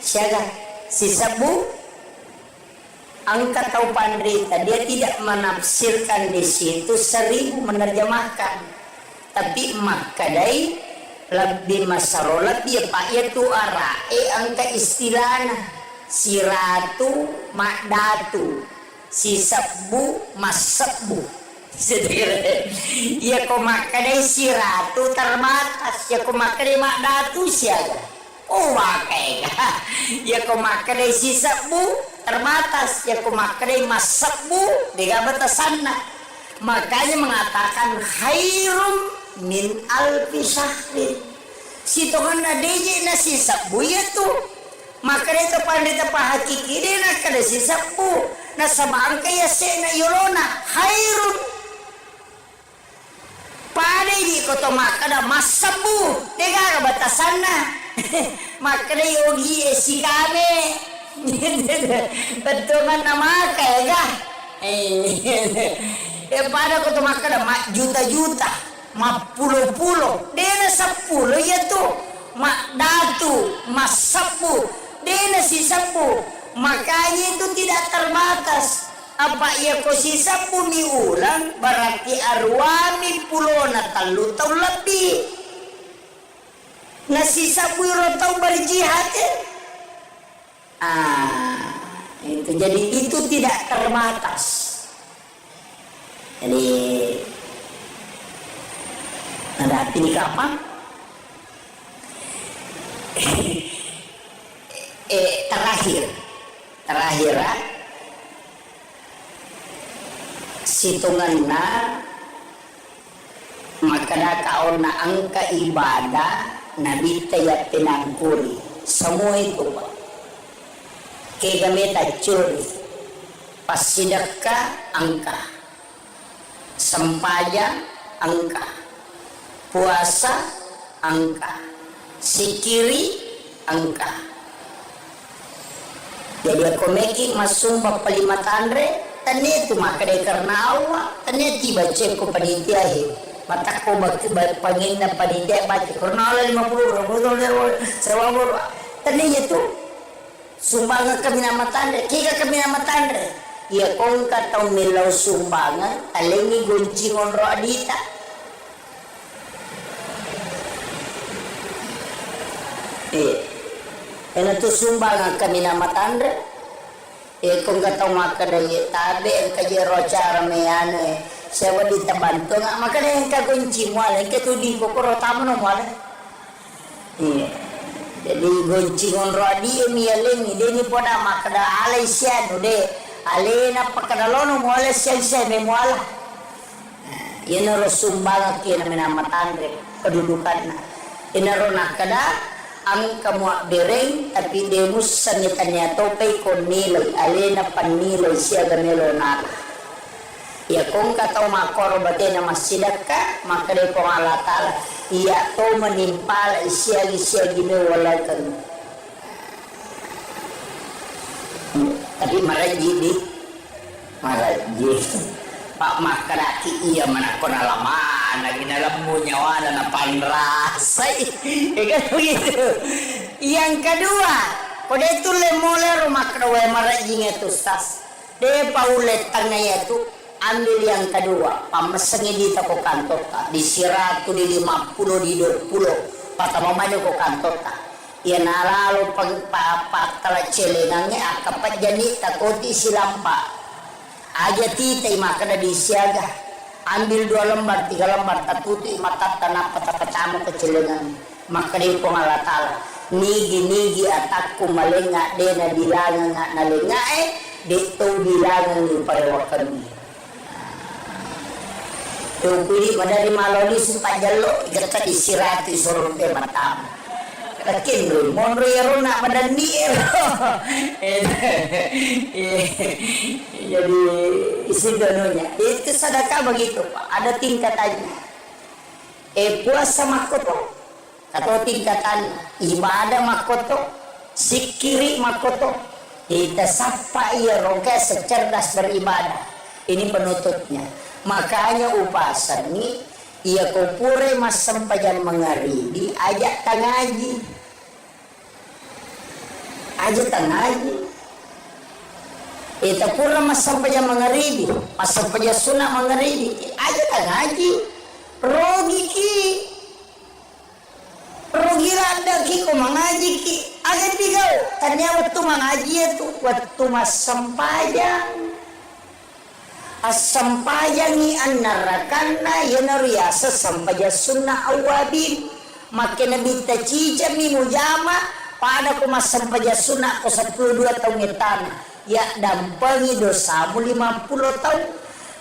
siaga si sabu angkat tau pandrita, dia tidak menafsirkan di situ 1000 menerjemahkan. Tapi makadai lebih masarolat dia pak itu arae angka istilahna si ratu makdatu si sabu masabu. Ya ko makadai si ratu terbatas ya ko makadai makdatu siaga. Oh wakai ya ko makadai si sabu terbatas ya ko makadai masabu diga batasanna. Makanya mengatakan khairum min alfi syahrin. Si Tuhan na deje na si sabu itu. Maka itu pandita pa hakiki din na kada si sabu. Na sabang kaya se na yurona khairun. Padai di koto makada masabu dega batasanna makada yogi esi kame betungan nama kaya pada koto makada juta-juta pulo-pulo dena 10 ya tuh mak datu mas 10 dena si 10 makanya itu tidak terbatas apa ya ko si 10 ulang berarti arwani pulona 3 tahun lebih na si 10 tahun berjihad itu jadi itu tidak terbatas jadi ada arti kapan terakhir situnganna makada kaona angka ibadah nabi tayat pinangkuri semua itu kegameta curi pas sedekah angka sempaya angka puasa angka sikiri angka jadi aku meki masumba palima tandre tane tu makade karena Allah tane tiba ceko panitia he mata ko pangin na panitia baca karena Allah 50 sewabur tane itu sumbangan kami nama tandre kika kami nama tandre ya kong katau milau sumbangan alengi guncingon ro adita ena tu sumbangan kami nama tandre kung kataw makadaya tabi ang kajero cara mayano sewa di tabanto nga makadaya ang kagunci mo alay katudin ko kuro tamo no mo alay jadi gunci ngon rodi umiyaling hindi ni po na makada alay siya no de alay na pakadalono mo alay siya may mo alay yan aro sumbangan kaya namin namatandre kadudukan na inaro nakada ang kamwa bereng tapi demus sanitanya topay kon nilay alena panilay siya ganilo na ya kung kataw makoro bate na masidaka makade kong alatala iya to manimpala siya giniwala kan tapi maraji Pak makaraki iya manakon alaman lagi dalam munyawana na panrasay kan begitu yang kedua kode itu lemole rumah kedua marajing itu stas de paulet tangnya itu ambil yang kedua pamesengi di toko kantor di siratu di 50 di 20 patamamanya ko kantor ya nalalo pag kala celenangnya akapat jani takoti silampa aja tita makana disiaga ambil 2 lembar 3 lembar tatuti mata tanah pata-patamu kecelengan makana ko ngalatala nigi atakku malenga dena bilangan nga nalenga dito bilangan ni parewakan yung pili madari maloli sumpajalo igata disirati sorong matamu lakin dulu monro yaro nak madani jadi isi dononya itu sedekah begitu Pak ada tingkatannya puasa makoto atau tingkatan ibadah makoto sikiri makoto kita sapa iya roke secerdas beribadah ini penutupnya makanya upasan ini ia kupure mas sempajan mengaribi ajak tangaji itu pura mas sempajan mengaribi mas sempajan sunnah mengaribi ajak tangaji rogi randa ki ko mengaji ki ajak tigau ternyata waktu mengaji itu waktu mas sempajan asampayangi annarakanna yanariyasa sampaja sunnah awabin makin nabi tacija mi mujama pada ko masampaja sunnah ko 12 tahun ngetana ya dampangi dosa 50 tahun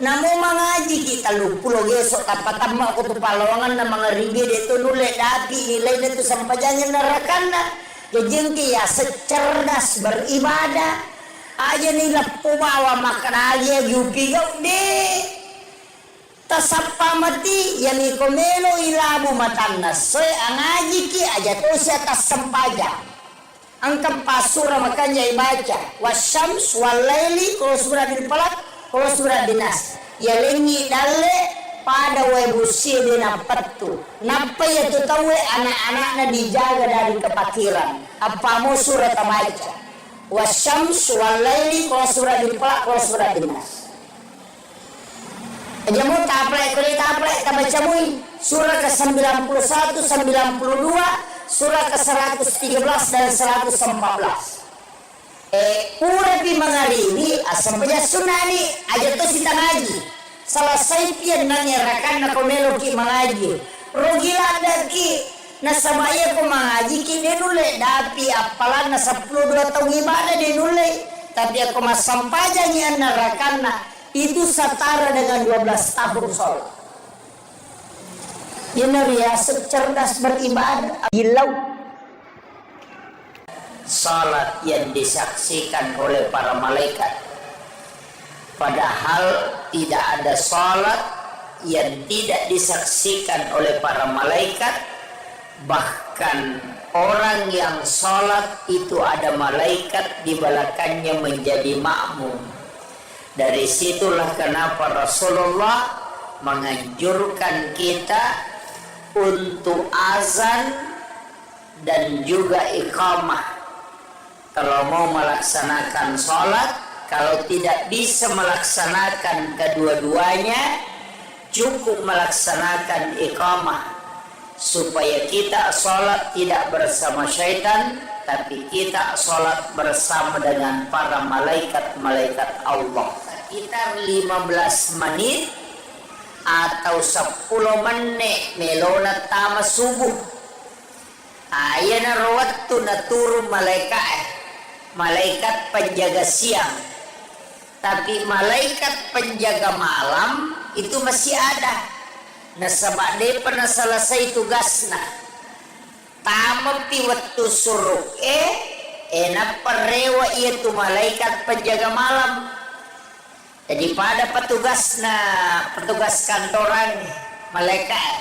namo mengaji kita 30 gesok kapatama ko tu palawangan na mga ribi dito nule dati nilai dito sampajanya narakanna ya jengki ya secerdas beribadah aja nila pumawa makaralia yupi gau de tasappa mati yani komelo ilabu matannas soy angaji ki aja to si atas sempaja angkam pasura makanya ibaca wasyams walaili kalau surah di palak kalau surah dinas ya lengi dalle pada webusi dina petu napa ya tu tahu anak-anaknya dijaga dari kepakiran apa mau surah baca wasyams walaili kalau surah di palak kalau surah dinas jamu taplek baca mui surah ke-91 92 surah ke-113 dan 114 pura pi mangarini asam punya sunani aja tuh sita ngaji selesai pian nanyarakan na komelo ki mangaji rogila ada ki nasabaya ko mangaji ki denule dapi apalan na 12 tahun ibadah denule tapi aku masampajanya narakan na itu setara dengan 12 tahun sholat. Ini riaset cerdas beribadah. Gilau. Salat yang disaksikan oleh para malaikat. Padahal tidak ada salat yang tidak disaksikan oleh para malaikat. Bahkan orang yang salat itu ada malaikat di belakangnya menjadi makmum. Dari situlah kenapa Rasulullah menganjurkan kita untuk azan dan juga iqamah kalau mau melaksanakan sholat. Kalau tidak bisa melaksanakan kedua-duanya, cukup melaksanakan iqamah supaya kita sholat tidak bersama syaitan, tapi kita sholat bersama dengan para malaikat-malaikat Allah. Sekitar 15 menit atau 10 menit melona tama subuh. Ayana rawattu na turun malaikat penjaga siang. Tapi malaikat penjaga malam itu masih ada. Nasabak de pernah selesai tugasna. Tama pi waktu suruk enak perewa itu malaikat penjaga malam. Jadi pada petugas kantoran malaikat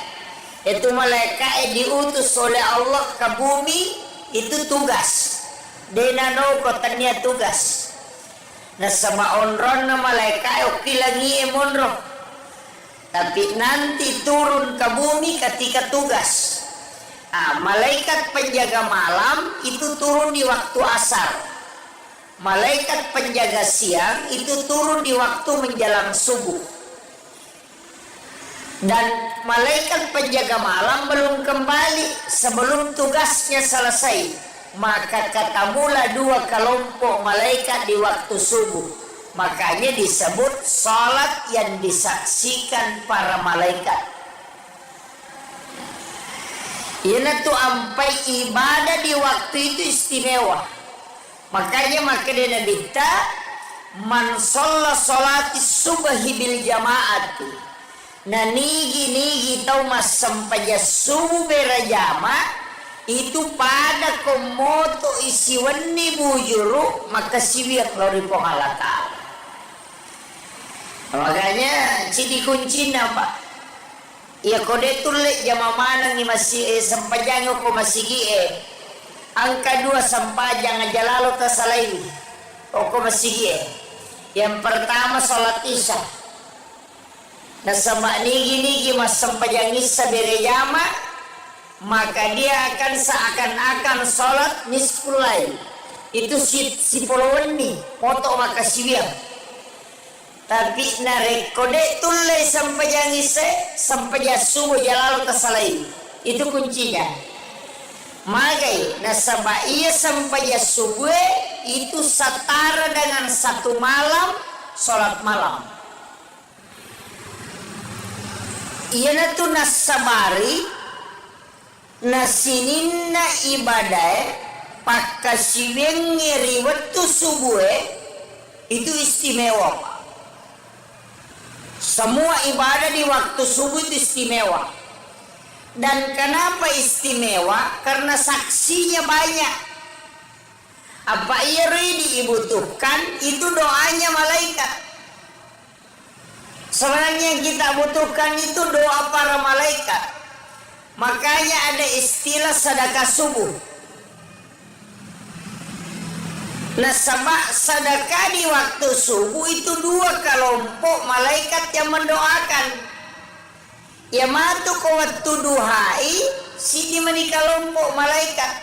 itu malaikat diutus oleh Allah ke bumi itu tugas denano kotanya tugas nah sama onron na malaikat oke lagi emonro tapi nanti turun ke bumi ketika tugas malaikat penjaga malam itu turun di waktu asar. Malaikat penjaga siang itu turun di waktu menjelang subuh. Dan malaikat penjaga malam belum kembali sebelum tugasnya selesai. Maka ketemulah 2 kelompok malaikat di waktu subuh. Makanya disebut salat yang disaksikan para malaikat. Ini tuh ampai ibadah di waktu itu istimewa. Makanya makanya dikta man sholla sholati subhi bil jamaati. Nah nigi tau mas sampaja subuh berjama itu pada komoto isi wani bujuru maka siwiak lori pongalata. Makanya ciri kuncinya pak. Ya kode tulik jama mana ni masih sampajanya ko masih gie. Angka 2 sampajang aja lalu tasalaini. Oko masih gie. Yang pertama sholat isya. Nah sama nigi mas sampajang isya berjama maka dia akan seakan-akan sholat nisful lail. Itu si puluhan nih foto maka siwiang. Tapi narekode tulai sampajang isya sampajang subuh jalalu tasalaini. Itu kuncinya. Magai nasaba iya sampai subuh itu setara dengan 1 malam sholat malam. Iya natu nasabari nasininna ibadah pakasiweng ngiri waktu subuh itu istimewa. Semua ibadah di waktu subuh itu istimewa. Dan kenapa istimewa? Karena saksinya banyak. Apa ia dibutuhkan? Itu doanya malaikat. Sebenarnya yang kita butuhkan itu doa para malaikat. Makanya ada istilah sedekah subuh. Nah, sebab sedekah di waktu subuh itu dua kelompok malaikat yang mendoakan. Ya matu ke waktu duhai, sini meni kelompok malaikat.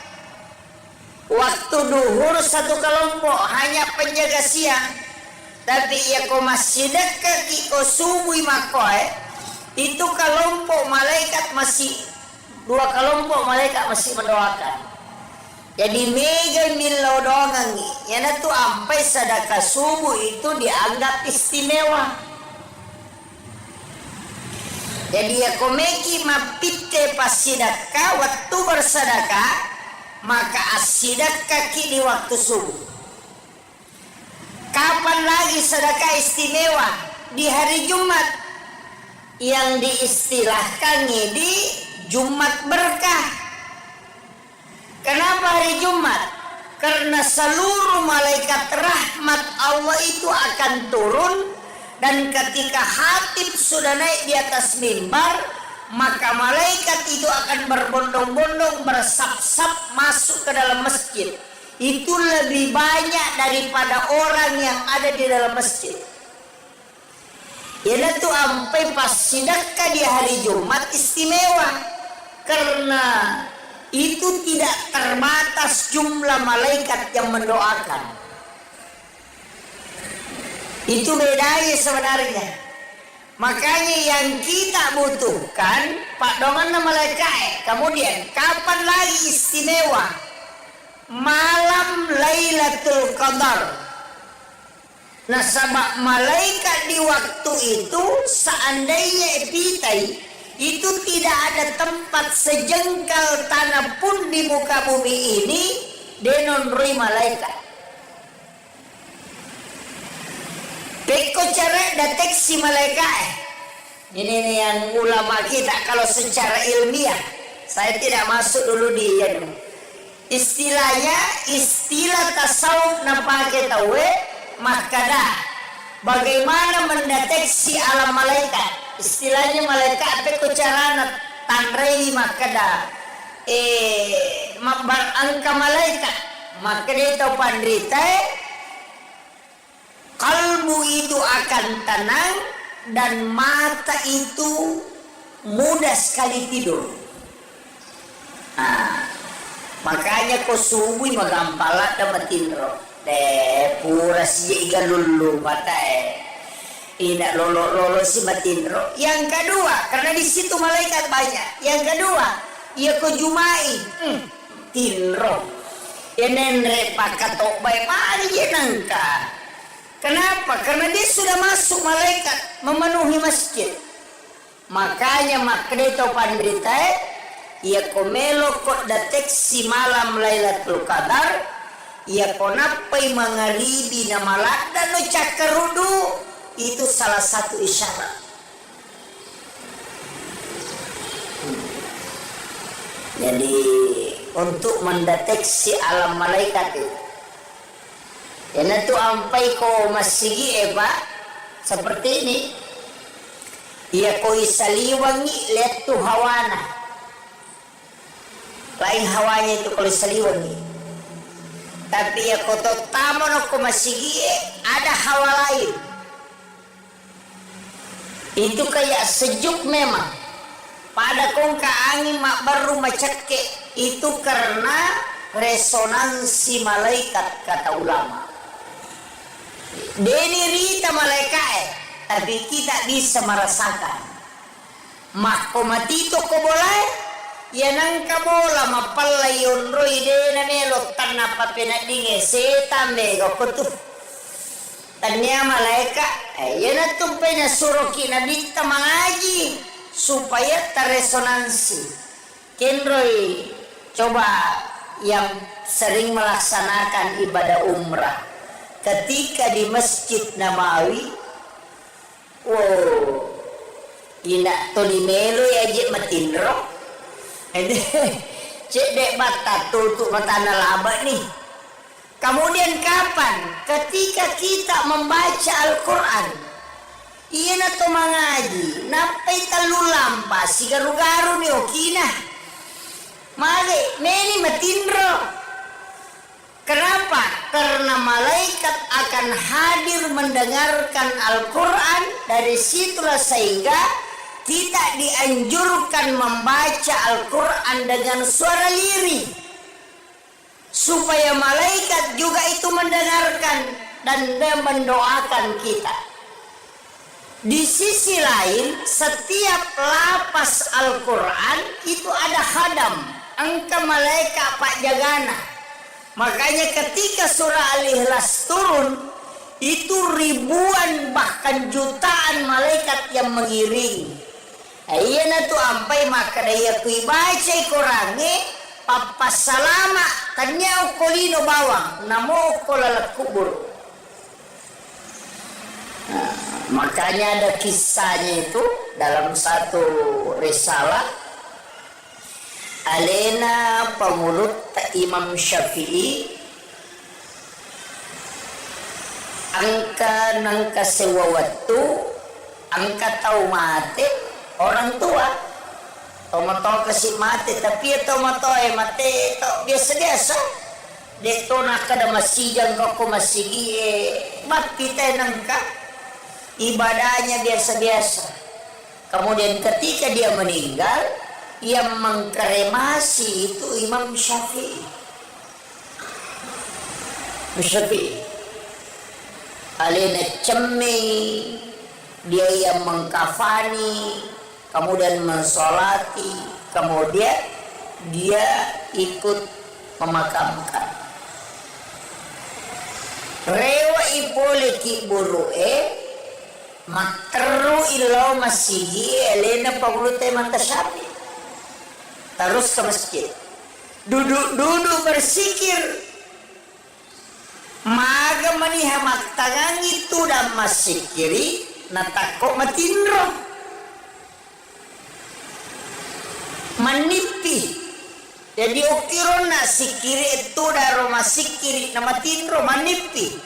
Waktu duhur satu kelompok hanya penjaga siang. Tapi ya ko masih dekat ko subuh makoy, itu kelompok malaikat masih dua kelompok malaikat masih mendoakan. Jadi mega milo dongang ya tu sampai sedekah subuh itu dianggap istimewa. Jadi ya komeki mapite pas sedekah waktu bersedekah, maka asidekah di waktu subuh. Kapan lagi sedekah istimewa? Di hari Jumat yang diistilahkan di Jumat berkah. Kenapa hari Jumat? Karena seluruh malaikat rahmat Allah itu akan turun, dan ketika khatib sudah naik di atas mimbar, maka malaikat itu akan berbondong-bondong bersap-sap masuk ke dalam masjid. Itu lebih banyak daripada orang yang ada di dalam masjid. Ya itu sampai pas sedekah di hari Jumat istimewa, karena itu tidak terbatas jumlah malaikat yang mendoakan. Itu bedanya sebenarnya. Makanya yang kita butuhkan Pak Dongan malaikat. Kemudian kapan lagi istimewa? Malam Lailatul Qadar. Nah, sebab malaikat di waktu itu seandainya epitai itu tidak ada tempat sejengkal tanah pun di muka bumi ini denonrui malaikat. Peko cara deteksi malaikat. Ini yang ulama kita kalau secara ilmiah, saya tidak masuk dulu di istilahnya, istilah tasawuf napake tawe makada. Bagaimana mendeteksi alam malaikat? Istilahnya malaikat peko carana tanrei makada makbar angka malaikat makada itu pandrita kalbu itu akan tenang dan mata itu mudah sekali tidur. Makanya ko subuh magampalat na matinro pura siya lulu mata Ina lolo si matinro. Yang kedua, karena di situ malaikat banyak. Yang kedua, ia ko jumai tinro. Yenenre pakatok bay mari yenangka. Kenapa? Karena dia sudah masuk malaikat memenuhi masjid. Makanya makreto pandrita ia ko melo ko deteksi malam Lailatul Qadar. Ia ko napai mangalibi na malada no cakarudu. Itu salah satu isyarat. Jadi untuk mendeteksi alam malaikat itu, ya itu ampai ko masigi eba seperti ini. Ia ko isaliwangi lihat tu hawana. Lain hawanya itu kalau isaliwangi. Tapi ya ko totamon ko masigi ada hawa lain. Itu kayak sejuk memang. Pada kongka angin mak baru macake itu karena resonansi malaikat kata ulama. Deni rita malaikat, tapi kita bisa merasakan. Mako matito ko boleh, ya nangka bola mapalayon roy dena melo tanah papenadinge setan bego kutu. Tanya malaikat, ya na tumpay na suruki na dita mengaji supaya terresonansi. Kenroy, coba yang sering melaksanakan ibadah umrah ketika di Masjid Nabawi, ina tolimelo ya je matinro. Cek dek bata tutup mata laba nih. Kemudian kapan? Ketika kita membaca Al-Quran. iya na to mangaji napay talulampa si garu-garu ni okina mali meni matindro. Kenapa? Karena malaikat akan hadir mendengarkan Al-Quran. Dari situlah sehingga kita dianjurkan membaca Al-Quran dengan suara lirih, supaya malaikat juga itu mendengarkan dan mendoakan kita. Di sisi lain, setiap lapas Al-Quran itu ada khadam, angka malaikat pak jagana. Makanya ketika surah Al-Ikhlas turun, itu ribuan bahkan jutaan malaikat yang mengiringi. Iya na tu ampai maka daya kui baca korange papas salama tanya kolino bawang namo kolala kubur. Nah, makanya ada kisahnya itu dalam satu risalah alena pemulut Imam Syafi'i angka nangka sewa waktu angka tahu mati orang tua tomato kasih mati tapi tomato mati to biasa de to nakada masijang ko masigi mati nangka ibadahnya biasa-biasa. Kemudian ketika dia meninggal, yang mengkremasi itu Imam Syafi'i. Alena cemi, dia yang mengkafani, kemudian mensolati, kemudian dia ikut memakamkan. Rewa ipole ki buru'e makteru ilau masigi elena pagulute mantasyafi. Terus ke masjid, duduk bersikir, maga manihamak tangan itu dan masikiri natako matindro manipi. Jadi ukiro na sikiri itu daro masikiri na matindro manipi.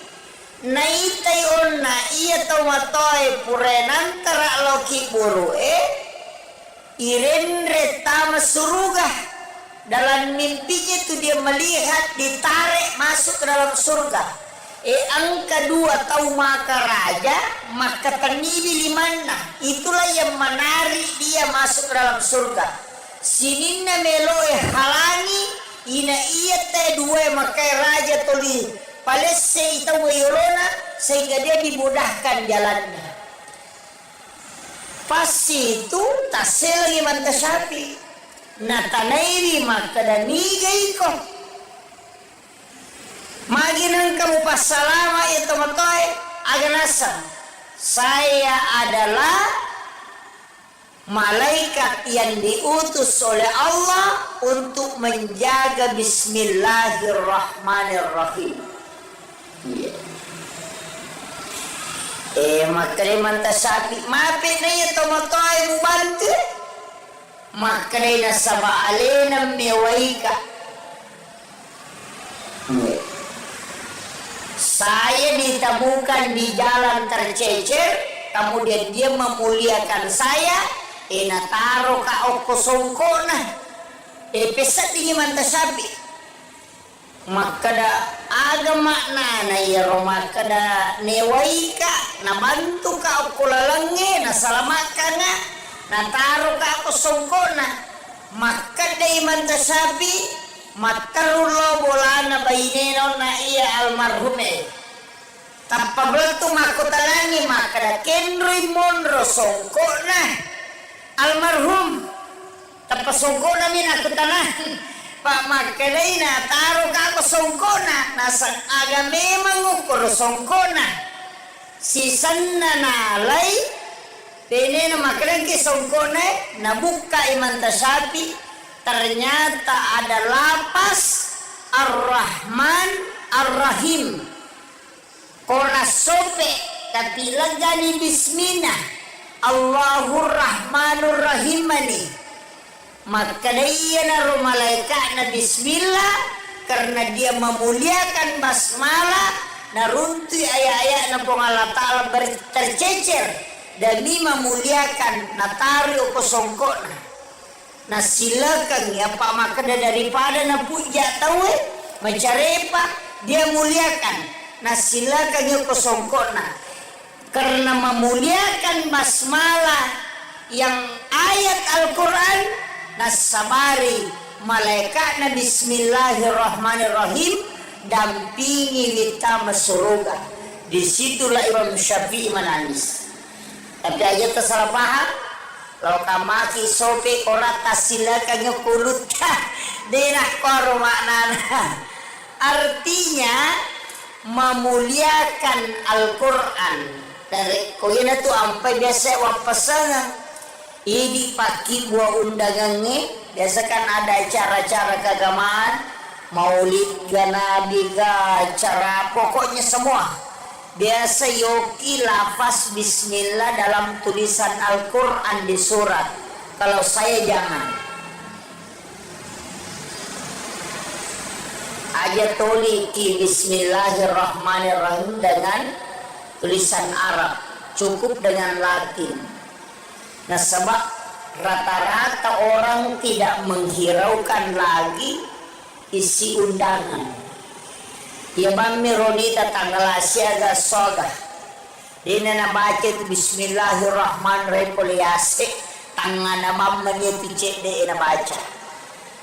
Naitay on na iya tomatoy purenan tara loki buru'e irenre tama surga. Dalam mimpinya itu dia melihat ditarik masuk ke dalam surga. Angka dua tahu maka raja maka tanibi limana, itulah yang menarik dia masuk ke dalam surga. Sininna meloe halangi ina iya te dua maka raja tuli palesse itaw yorona sehingga dia dimudahkan jalannya. Pasti itu tasel lagi mantasyafi natanairi maka dan nigay ko maginang kamu pasalama itu matoy aganasan saya adalah malaikat yang diutus oleh Allah untuk menjaga bismillahirrahmanirrahim. Makanya mantasyafi mapit na iya tomotoy mo bantu makanya nasaba alena mewaika. Saya ditemukan di jalan tercecer, kemudian dia memuliakan saya. Nataro ka oko songkona pesat ini mantasyafi makada agama na iya makada newaika nabantu ka oko lalange nasalamakan na nataro ka oko songkona makada mantasyafi matarulo bolana baineno na iya almarhume tapabeltu makotalangi makada kenroy monro songkona almarhum tapasongkona min aku tanah pak makalay na taro ka ako songkona nasa aga memang ukur songkona sisan na nalay pene na makalay ki songkona nabuka imantasyafi ternyata ada lapas ar-Rahman ar-Rahim korasope kapilagani bismillah Allahur Rahmanur Rahimani. Maka dia naruh malaikat na bismillah karena dia memuliakan basmalah narunti ayat-ayat na pong Allah Ta'ala tercecer demi memuliakan natari o kosongko na silakan ya pak makada daripada na puja tahu mencarepa dia muliakan na silakan ya kosongko karena memuliakan basmalah yang ayat Al-Quran nasabari malaikat na bismillahirrahmanirrahim dampingi kita surga. Disitulah Imam Syafi'i menangis. Tapi aja tersalah paham. Kalau kamaki sope korata silakan nyukulut denah koro maknana. Artinya memuliakan Al-Quran. Dari koyena tu ampai biasa wapasangan. Ini paki buah undangannya. Biasa kan ada acara-acara keagamaan. Maulid ke Nabi ke acara pokoknya semua. Biasa yoki lafaz bismillah dalam tulisan Al-Quran di surat. Kalau saya jangan. Aja toliki bismillahirrahmanirrahim dengan tulisan Arab. Cukup dengan Latin. Nah sebab rata-rata orang tidak menghiraukan lagi isi undangan. Ya bami ronita tanggal asyaga soga. Dina na baca itu bismillahirrahmanirrahim poliase tangan na mamanya picek de na baca.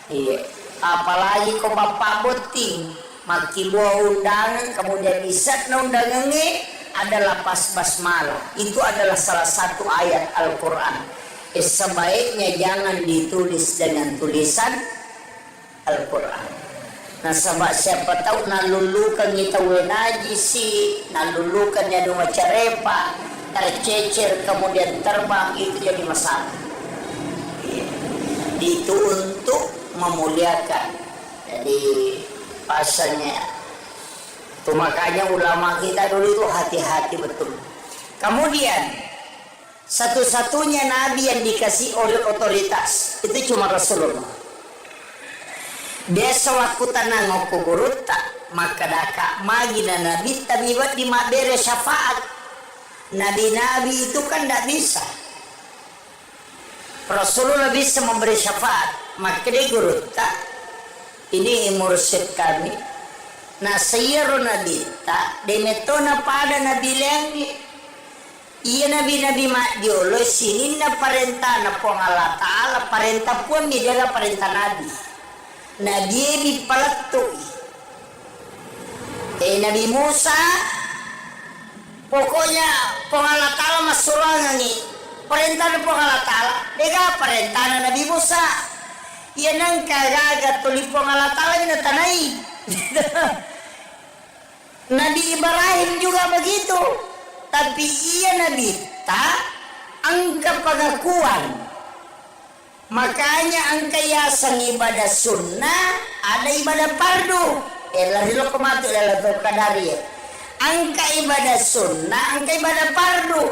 Iya. Apalagi kau bapak boting maki buah undangan kemudian isat na undangannya adalah pas basmalah. Itu adalah salah satu ayat Al-Quran. Sebaiknya jangan ditulis dengan tulisan Al-Quran. Nah sama siapa tahu nalulukan kita wenaji si nalulukan ya dua carepa tercecer kemudian terbang itu jadi masalah. Itu untuk memuliakan. Jadi pasalnya itu makanya ulama kita dulu itu hati-hati betul. Kemudian satu-satunya nabi yang dikasih oleh otoritas itu cuma Rasulullah. Biasa waktu tanang aku guruta maka daka magina nabi tabibat di mabere syafaat. Nabi-nabi itu kan tidak bisa. Rasulullah bisa memberi syafaat. Maka dia guruta ini mursyid kami. Nah sayyiru nabi tak demetona pada nabi lengi. Iya nabi-nabi makdiolo sini na parenta na pong Allah Ta'ala parenta pun midala parenta nabi. Nabi dipalattui. Nabi Musa pokoknya pong Allah Ta'ala masurangan ni perintah na pong Allah Ta'ala dega perintah na Nabi Musa yan ang kagagat tuli pong Allah Ta'ala minatanay. Nabi Ibrahim juga begitu. Tapi ia Nabi tak angka pengakuan. Makanya angka yasan ibadah sunnah ada ibadah fardu. Lahirlah kemati adalah terkadari. Angka ibadah sunnah, angka ibadah fardu.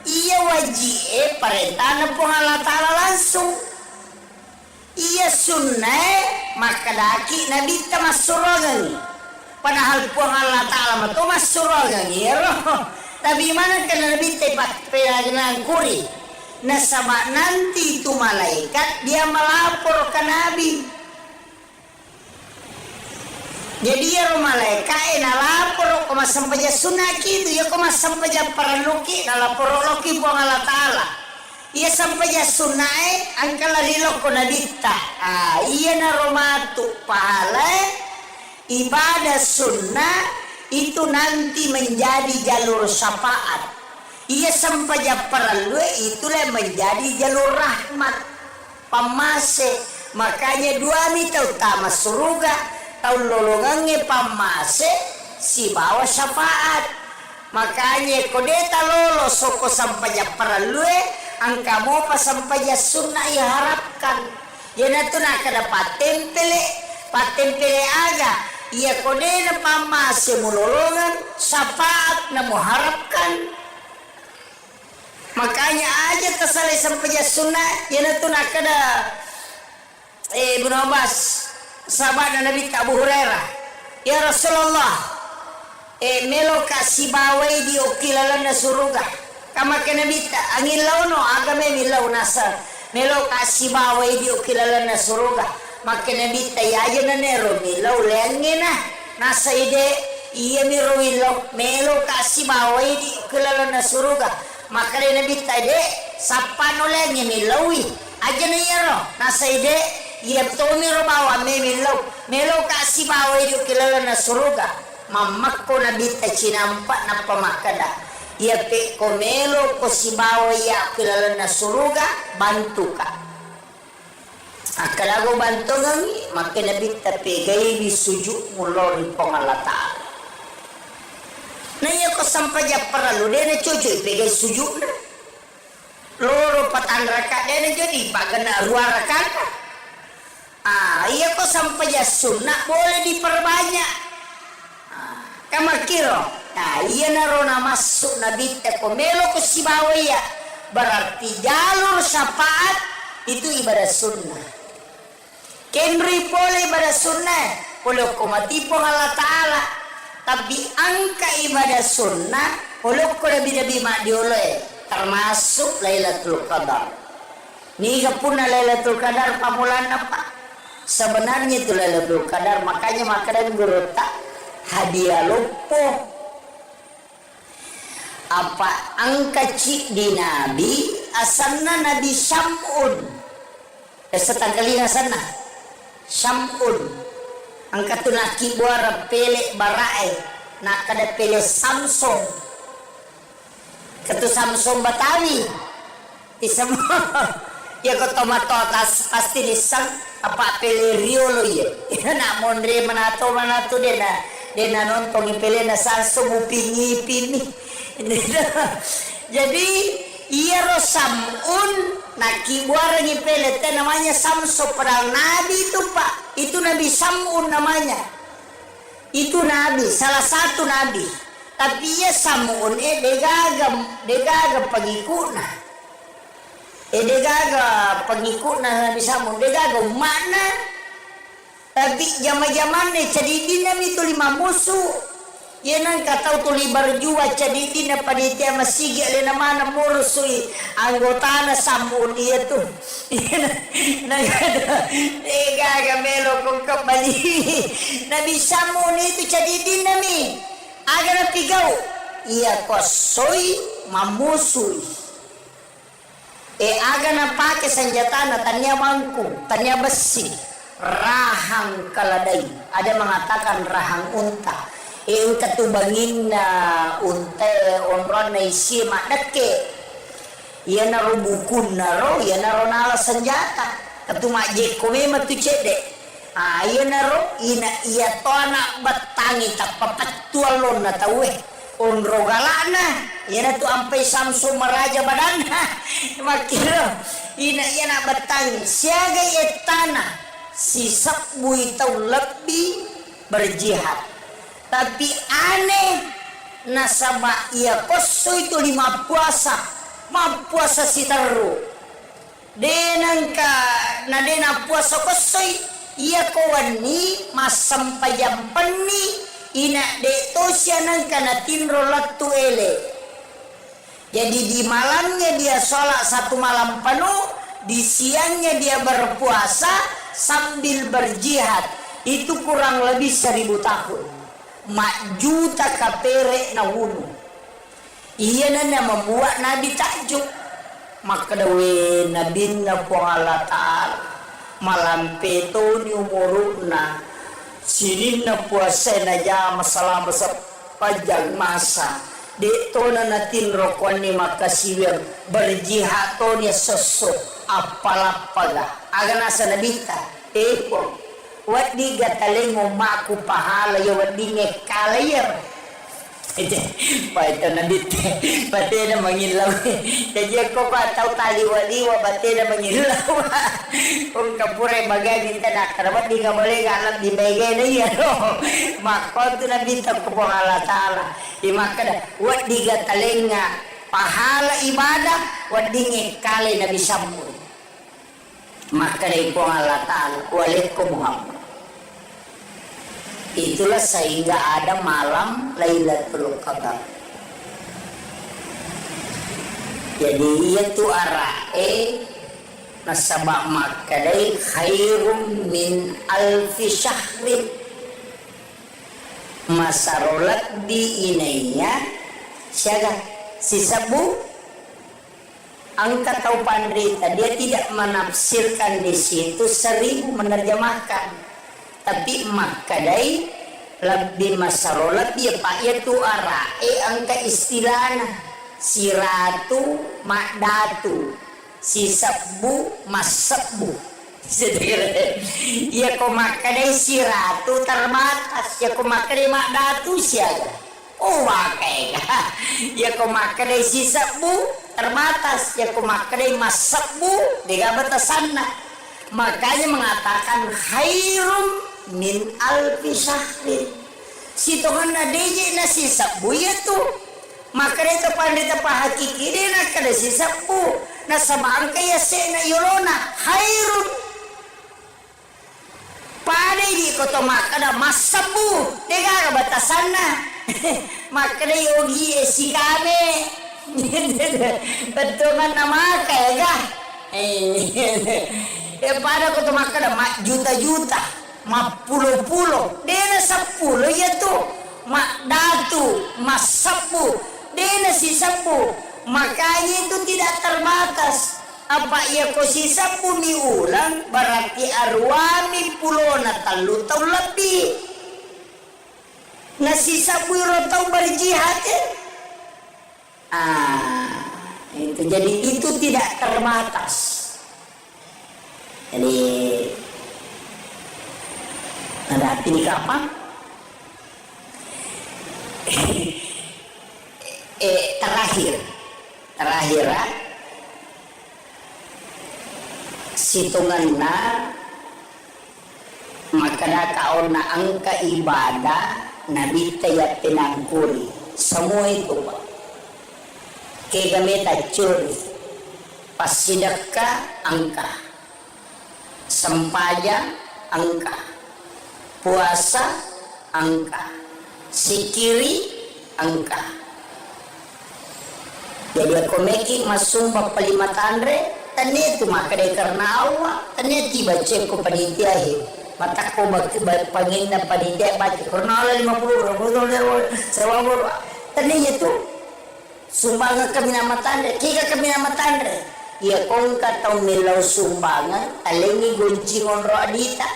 Ia wajib perintah na po Allah Ta'ala langsung. Ia sunnah maka daki Nabi ta masurogan. Padahal po Allah Ta'ala mato masurogan. Tapi mana kena Nabi tepat pelangan kuri. Nah sama nanti itu malaikat dia melapor ke Nabi. Jadi ya malaikat lapor koma sampai sunnah gitu ya koma sampai paraluki lapor loki buang Allah Ta'ala. Ia sampai sunnah angkala lilo ko nadita. Iya na romatu pahala ibadah sunnah itu nanti menjadi jalur syafaat. Ia sampai perlu itulah menjadi jalur rahmat pamase. Makanya dua mita utama surga tahun lolongannya pamase si bawa syafaat. Makanya kodeta lolo soko sampai perlu angka mo pa sampai sunnah ya harapkan. Ya natu nak ada patempele aga. Ia kodena pamase mulolongan syafaat na muharapkan. Makanya aja tersalih sampai sunnah yang itu nak ada Ibnu Abbas sahabat Nabi Abu Hurairah ya Rasulullah melo kasih bawai di okilalana surga kama kena bita angin law no agame milaw nasa melo kasih bawai di kilala na suruga makena bita ya na nero milaw lengi na nasa ide iya miro milaw melo kasih bawai di kilala na suruga makena bita de sapano lengi milawi aja na yero nasa ide iya to miro bawa me milaw melo kasih bawai di kilala na suruga mamak ko na bita cinampak na pamakada ia pe komelo ko si bawa ya kilala na suruga bantu ka akalago bantu ngangi makina bita pe gay di sujud mulori pangalata na iya ko sampaja paralu dena cucu pe gay sujud na loro patan raka dena jadi pagana dua raka iya ko sampaja sunnah boleh diperbanyak kamakiro. Nah, iya narona masuk nabi komelo ko si bawaya berarti jalur syafaat itu ibadah sunnah. Kenri boleh ibadah sunnah, boleh ko matipo Allah Ta'ala. Tapi angka ibadah sunnah, boleh ko nabi madioleh termasuk Lailatul Qadar. Nih pun Lailatul Qadar pamulan apa? Sebenarnya itu Lailatul Qadar, makanya makanan guru tak hadiah lupo. Apa angka cik di nabi asalna nabi Syam'un setangkali asana Syam'un angka tu naki buara pele barae nak kada pele Samsung katu Samsung Batawi di semua ya ko tomato tas pasti disang apa pele Rio lo ya nak mondre manato dena nonton pele na Samsung upingi pini. Jadi iya Sam'un naki buara ngipele namanya Samso padahal nabi itu pak itu nabi Sam'un namanya itu nabi salah satu nabi tapi iya Sam'un degaga pengikutna degaga pengikutna nabi Sam'un degaga mana tapi zaman jadi dinam itu 5 musuh. Ya nang katau tu libar jua jadi dina panitia masih gak lena mana mursui anggota na Sam'un iya tu. Nang ada ega melo kong kembali. Nabi Sam'un itu jadi dina mi. Agar pigau iya kosoi mamusui. Agar na pakai senjata na tanya bangku, tanya besi, rahang kaladai. Ada mengatakan rahang unta. Yung katubangin na unte onron na isi makdake iya na ro bukun na ro iya na ro nala senjata katumakje kome matucede iya na ro iya to anak batangi tak papatualon na tawe onro galana iya na tu ampai Samsung maraja badana makiro iya na batangi siaga etana si sakbui tau lebih berjihad. Tapi aneh nasaba ia koso itu 5 puasa si taru denangka na dena puasa koso ia kawani masam pajam peni ina de tosya nangka na tinro latu ele jadi di malamnya dia sholat 1 malam penuh di siangnya dia berpuasa sambil berjihad itu kurang lebih 1000 tahun juta kapere na wunu iya na membuat nabi takjub maka dawe nabi na po Allah Ta'ala malam peto ni umuruna sinin na puasa na jama salam sa pajang masa dito na natin rokon ni makasiwir berjihad to niya sosok apalapaga aga nasa nabita po wadi gataling mo maku pahala ya wadi ngekalayar Paito na dito. Pati na mangilaw. Jadi ako pa tau taliwa-liwa. Pati na mangilaw. Kung kapure magagin ka na. Karabat di ka boleh alam di bagay na yan. Makonto na dito ko po halatala. Imaka na. Wat di ka taling nga. Pahala ibadah. Wat di ngekali na bisampo. Maka na po halatala. Walit ko Muhammad. Itulah sehingga ada malam Lailatul Qadar. Jadi itu arae nasabak makadai khairum min alfi syahrin, masarolat di inainya siaga si sabu angka tau pandrita, dia tidak menafsirkan di situ 1000 menerjemahkan, tapi makadai lebih masarolat dia pak itu arae angka istilahnya siratu makdatu si sabu masabu. Ya ko makadai siratu terbatas, ya ko makadai makdatu siaga oh wakai ya ko makadai si sabu terbatas, ya ko makadai masabu dengan batasanna. Makanya mengatakan khairum min alfi syahrin, si Tuhan nadeje na si sabu ya tuh maka itu pandita pahakiki dia nak kada si sabu na sabang kaya sena yolona hairun pada di koto makada masabu dega batasan na makada yogi si kame betul kan nama kaya pada koto makada juta-juta pulo-pulo dia 10 ya tuh mak datu masabu dena si sabu. Makanya itu tidak terbatas. Apa ya ko si sabu miulang berarti arwami pulona talu tau lebih. Na si sabu ro tau berjihad itu jadi itu tidak terbatas. Jadi ada hati di kapal. terakhir situnganna makana kaona angka ibadah nabi tayat pinangkuri semua itu Pak kegameta curi pasidaka angka sempaya angka puasa angka sikiri angka. Jadi aku making masumba palima tandre tani itu makade karena awak tani tiba cek ko panitia mata ko pangin na panitia baca karena 50 sewa tani itu sumbangan kami nama tandre kika kami nama tandre ya kong katau milau sumbangan alengi goncingon ro adita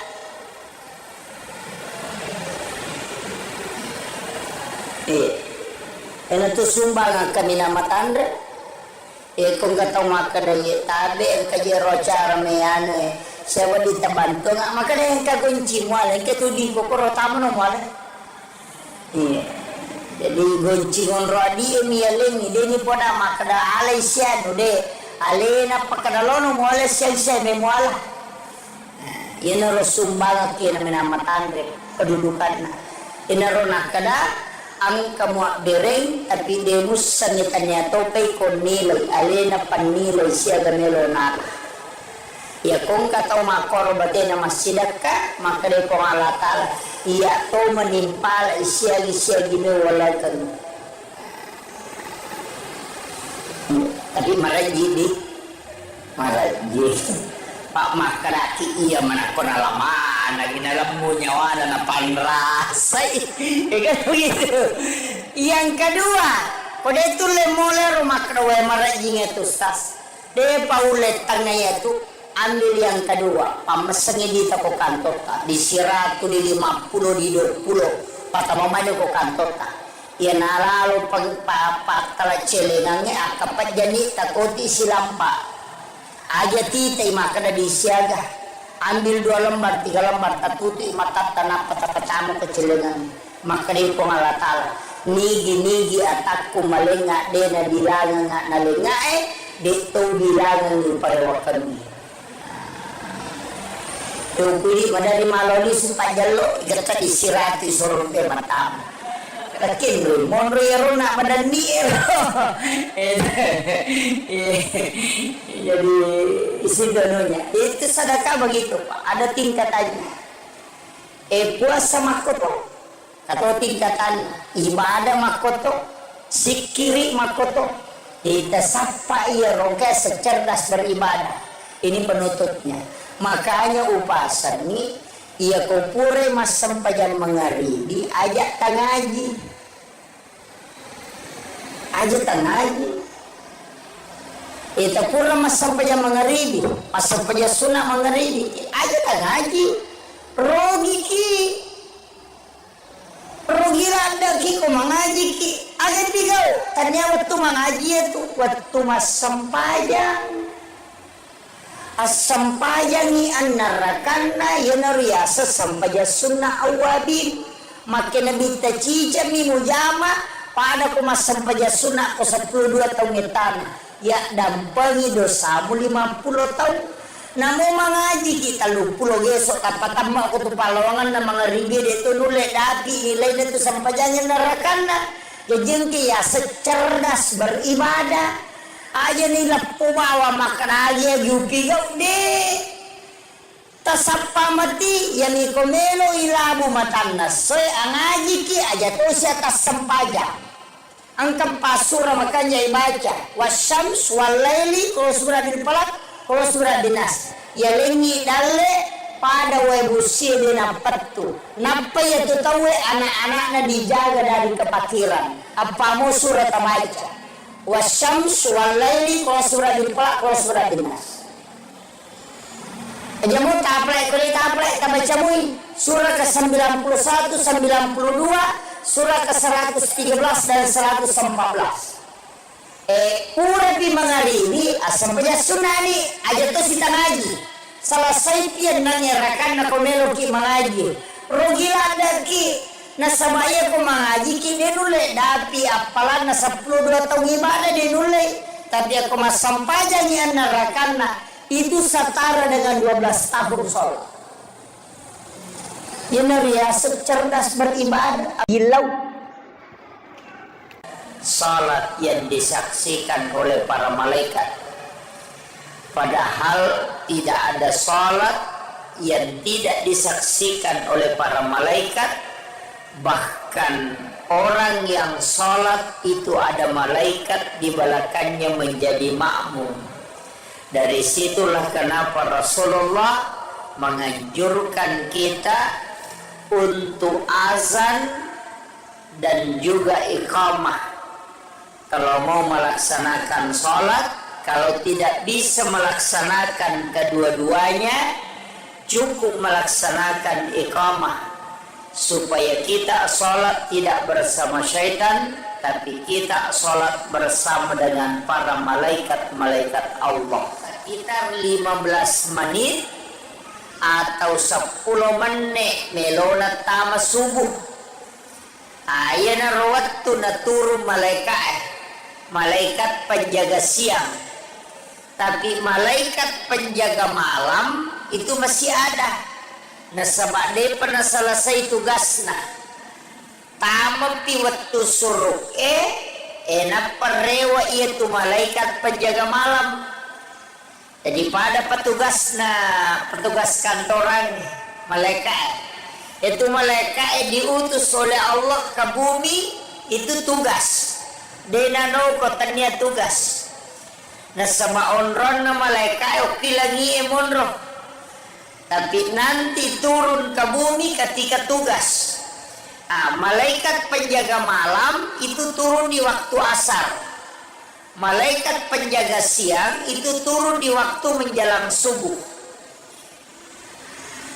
itu sumbangan kami nama tanda kung kataw makadaya tabi ang kajero cara meyane siapa ditabanto nga makadaya ang kagunci mo alay katudin ko kuro tamo no mo alay jadi goncingon ro adi miyaling hindi ni po na makada alay siya no de alay na pakadalono mo alay siya mo alay yan ro sumbangan kaya namin namatandre kedudukan na inaro nakada ang kamwa bereng tapi demus sanitanya topay kon nilay alena panilay siya ganelo na ya kung kataw makoro bate na masidaka makade kong alatala iya to manimpala siya giniwala kan tapi maraji Pak Makaraki iya manakon alaman lagi dalam nyawa na panrasay kan begitu. Yang kedua kode itu lemole rumah kedua marajing itu stas de paulet tangnya itu ambil yang kedua pamesengi di toko kantor di siratu di 50 di 20 patama maju ko kantor ya nalalo pagpapak kala celenangnya akapat jani takoti silampa aja titay makada di siaga ambil 2 lembar 3 lembar tatuti mata tanah pata-patamu kecilengan makada ko ngalatala nigi atakku malenga dena bilangan nga nalenga dito bilangan ni parewakan yung pili madari maloli sumpajalo gata isirati sorompe matamu kakin lo monroyero na madanier jadi isi dononya itu sedekah begitu Pak ada tingkatannya puasa makoto atau tingkatan ibadah makoto sikiri makoto Kita sapa ia roke secerdas beribadah. Ini penutupnya. Makanya upasani ia kupure mas sempajan mengaribi ajak tangaji. Ajak tangaji. Ita pura mas sempajan mengaribi, mas sempajan sunnah mengaribi. Ajak tangaji. Rogi ki. Rogi rada ki ko mengaji ki. Ajak bigau. Tanya waktu mengaji itu waktu mas sempajan. As-sampayangi an-narakanna yanariasa sampaja sunnah awabin makin nabi tajijami mujama pada ko masampaja sunnah ko 12 tahun ngetana ya dampangi dosamu 50 tahun namo mangaji kita 10 gesok tapatama ko tu palawangan na mga rigi dito nule dati nilai dito sampajanya narakanna ya jengki ya secerdas beribadah aja nila pumawa makanaya yupi gau de tasapa mati yani komelo ilabu matanna soy angaji ki aja to siya tasampaja angkam pasura makanya ibaca wasyams walaili kalau surah dilpalak kalau surah dinas ya lengi dalle pada webusi dina petu napa ya tu tawe anak-anaknya dijaga dari kepakiran apa mau surah tabaca wasyams walaili kalau surah dilpalak kalau surah dinas jamu taplek kali taplek tabaca mui surah ke-91 92 surah ke-113 dan 114 pura di mangaribi asampanya sunnah ni aja tu sita ngaji selesai pian nanyarakan na komelo ki mengaji rogila ada ki nasabaya ko mengaji ki denule dapi apalan na 12 tahun ibadah denule tapi aku masampajanya narakanna itu setara dengan 12 tahun sholat. Ini riasa cerdas beribadah. Gilau salat yang disaksikan oleh para malaikat, padahal tidak ada salat yang tidak disaksikan oleh para malaikat. Bahkan orang yang sholat itu ada malaikat di belakangnya menjadi makmum. Dari situlah kenapa Rasulullah menganjurkan kita untuk azan dan juga iqamah kalau mau melaksanakan sholat. Kalau tidak bisa melaksanakan kedua-duanya, cukup melaksanakan iqamah supaya kita sholat tidak bersama syaitan, tapi kita sholat bersama dengan para malaikat-malaikat Allah. Sekitar 15 menit atau 10 menit melona tama subuh. Ayana rawattu na turun malaikat penjaga siang. Tapi malaikat penjaga malam itu masih ada. Nasabak dia pernah selesai tugasnya tamapi waktu suruk enak perewa itu malaikat penjaga malam. Jadi pada petugas kantoran malaikat itu malaikat diutus oleh Allah ke bumi itu tugas denano kotanya tugas nasama onron na malaikat oke lagi emonro. Tapi nanti turun ke bumi ketika tugas. Malaikat penjaga malam itu turun di waktu asar. Malaikat penjaga siang itu turun di waktu menjelang subuh.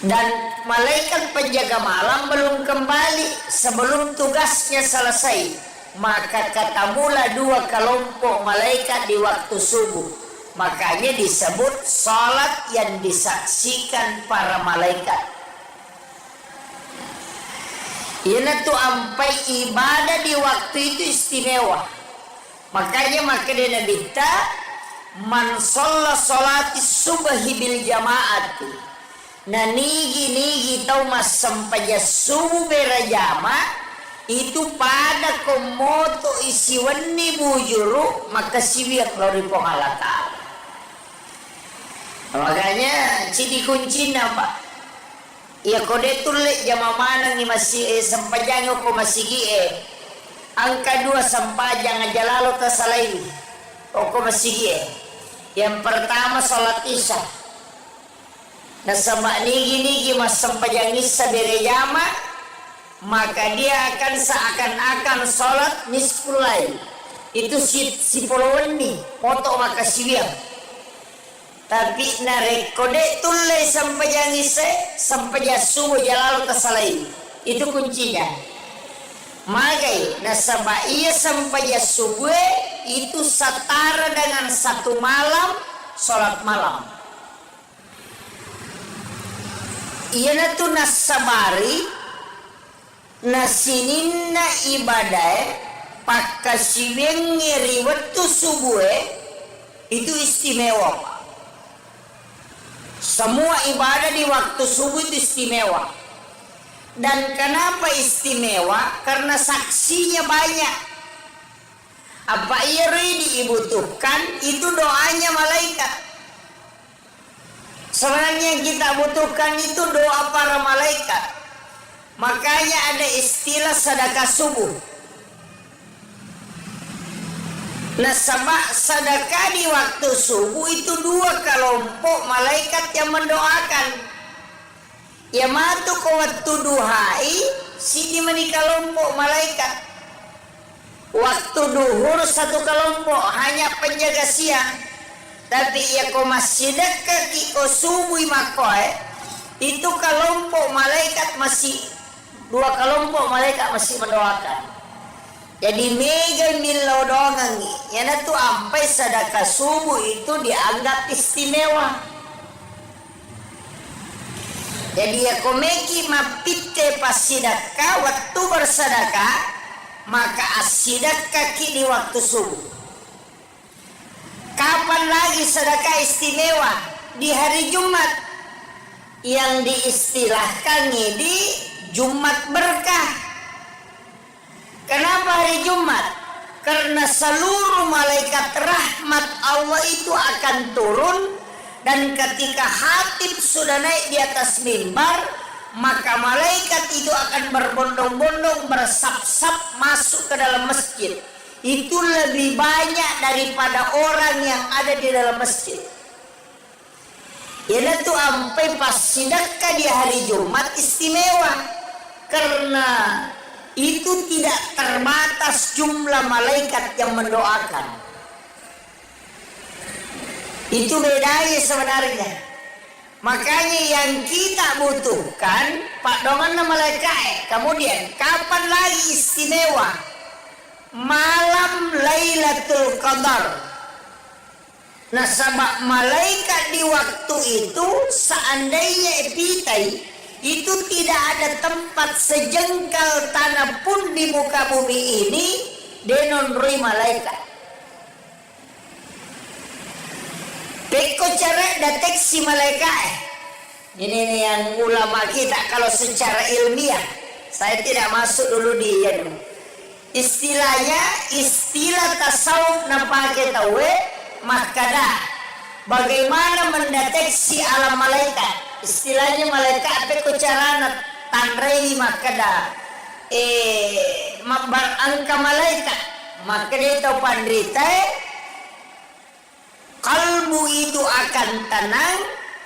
Dan malaikat penjaga malam belum kembali sebelum tugasnya selesai. Maka ketemulah 2 kelompok malaikat di waktu subuh. Makanya disebut salat yang disaksikan para malaikat. Ini tuh ampai ibadah di waktu itu istimewa. Makanya dia nabita man sholla sholati subhi bil jamaati. Nah nigi tau mas sampaja subuh berjama itu pada komoto isiwani bujuru maka siwiak lori pongalata. Makanya ciri kunci apa? Ya kode tulik jama mana ni masih sampajang ko masih angka 2 sampajang aja lalu tersalai. Pokok masih yang pertama sholat isya. Nah sama nigi mas sempajang isya berejama, maka dia akan seakan-akan sholat nisful lail. Itu si polowen nih, foto maka siwiang. Tapi narekode tulai sempajang isya, sempajang subuh jalalu tasalai. Itu kuncinya. Magai nasaba iya sampai subuh itu setara dengan satu malam sholat malam. Iya natu nasabari nasininna ibadah pakasiwen ngeri waktu subuh itu istimewa. Semua ibadah di waktu subuh itu istimewa. Dan kenapa istimewa? Karena saksinya banyak. Apa iri dibutuhkan? Itu doanya malaikat. Sebenarnya yang kita butuhkan itu doa para malaikat. Makanya ada istilah sedekah subuh. Nah sebab sedekah di waktu subuh itu dua kelompok malaikat yang mendoakan. Ya matu ko waktu duhai sini mani kelompok malaikat. Waktu duhur satu kelompok hanya penjaga siang. Tapi ya ko masih dekat ko subuh makoe itu kelompok malaikat masih dua kelompok malaikat masih mendoakan. Jadi mega milodongan ya tu sampai sedekah subuh itu dianggap istimewa. Jadi ya komeki mapite pas sidakah waktu bersedekah maka asidakah di waktu subuh. Kapan lagi sedekah istimewa? Di hari Jumat yang diistilahkan di Jumat berkah. Kenapa hari Jumat? Karena seluruh malaikat rahmat Allah itu akan turun. Dan ketika khatib sudah naik di atas mimbar, maka malaikat itu akan berbondong-bondong bersap-sap masuk ke dalam masjid. Itu lebih banyak daripada orang yang ada di dalam masjid. Ya itu sampai pas sedekah di hari Jumat istimewa. Karena itu tidak terbatas jumlah malaikat yang mendoakan. Itu bedanya sebenarnya. Makanya yang kita butuhkan Pak Dongan malaikat. Kemudian kapan lagi istimewa? Malam Lailatul Qadar. Nah sebab malaikat di waktu itu seandainya epitai itu tidak ada tempat sejengkal tanah pun di muka bumi ini denonrui malaikat. Beko cara deteksi malaikat. Ini yang ulama kita kalau secara ilmiah. Saya tidak masuk dulu di istilahnya istilah tasawuf napake tahu makada. Bagaimana mendeteksi alam malaikat? Istilahnya malaikat beko cara tanrei makada. Makbar angka malaikat. Maka dia tahu pandrita. Kalbu itu akan tenang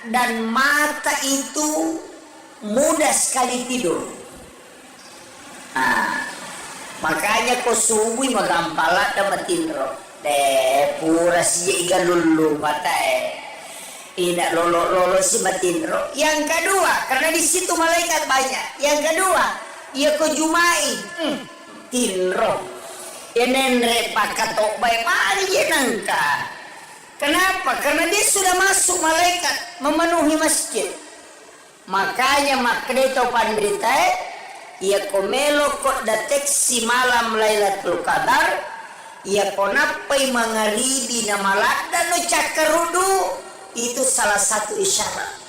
dan mata itu mudah sekali tidur. Nah, makanya kau subuh magampala dapat tinro. Pura si iga lulu mata tidak lolo si batinro. Yang kedua, karena di situ malaikat banyak. Yang kedua, ia kau jumai tinro. Enenre pakatok baik mari jenangka. Kenapa? Karena dia sudah masuk malaikat memenuhi masjid. Makanya makreto pandrita ia komelo kok deteksi malam Lailatul Qadar ia konapai mangaribi nama lada no cakarudu itu salah satu isyarat.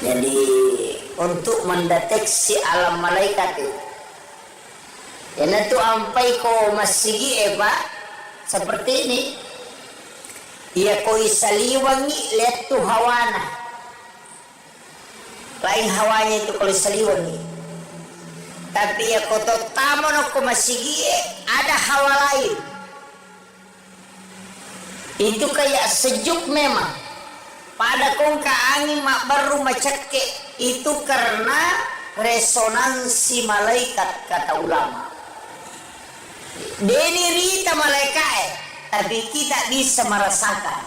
Jadi untuk mendeteksi alam malaikat itu karena tu ampai ko masigi eba seperti ini. Ia ko isaliwangi lihat tu hawana. Lain hawanya itu kalau isaliwangi. Tapi ya koto tamo no kumasigi ada hawa lain. Itu kayak sejuk memang. Pada kongka angin mak baru macake itu karena resonansi malaikat kata ulama. Deni rita malaikat, tapi kita bisa merasakan.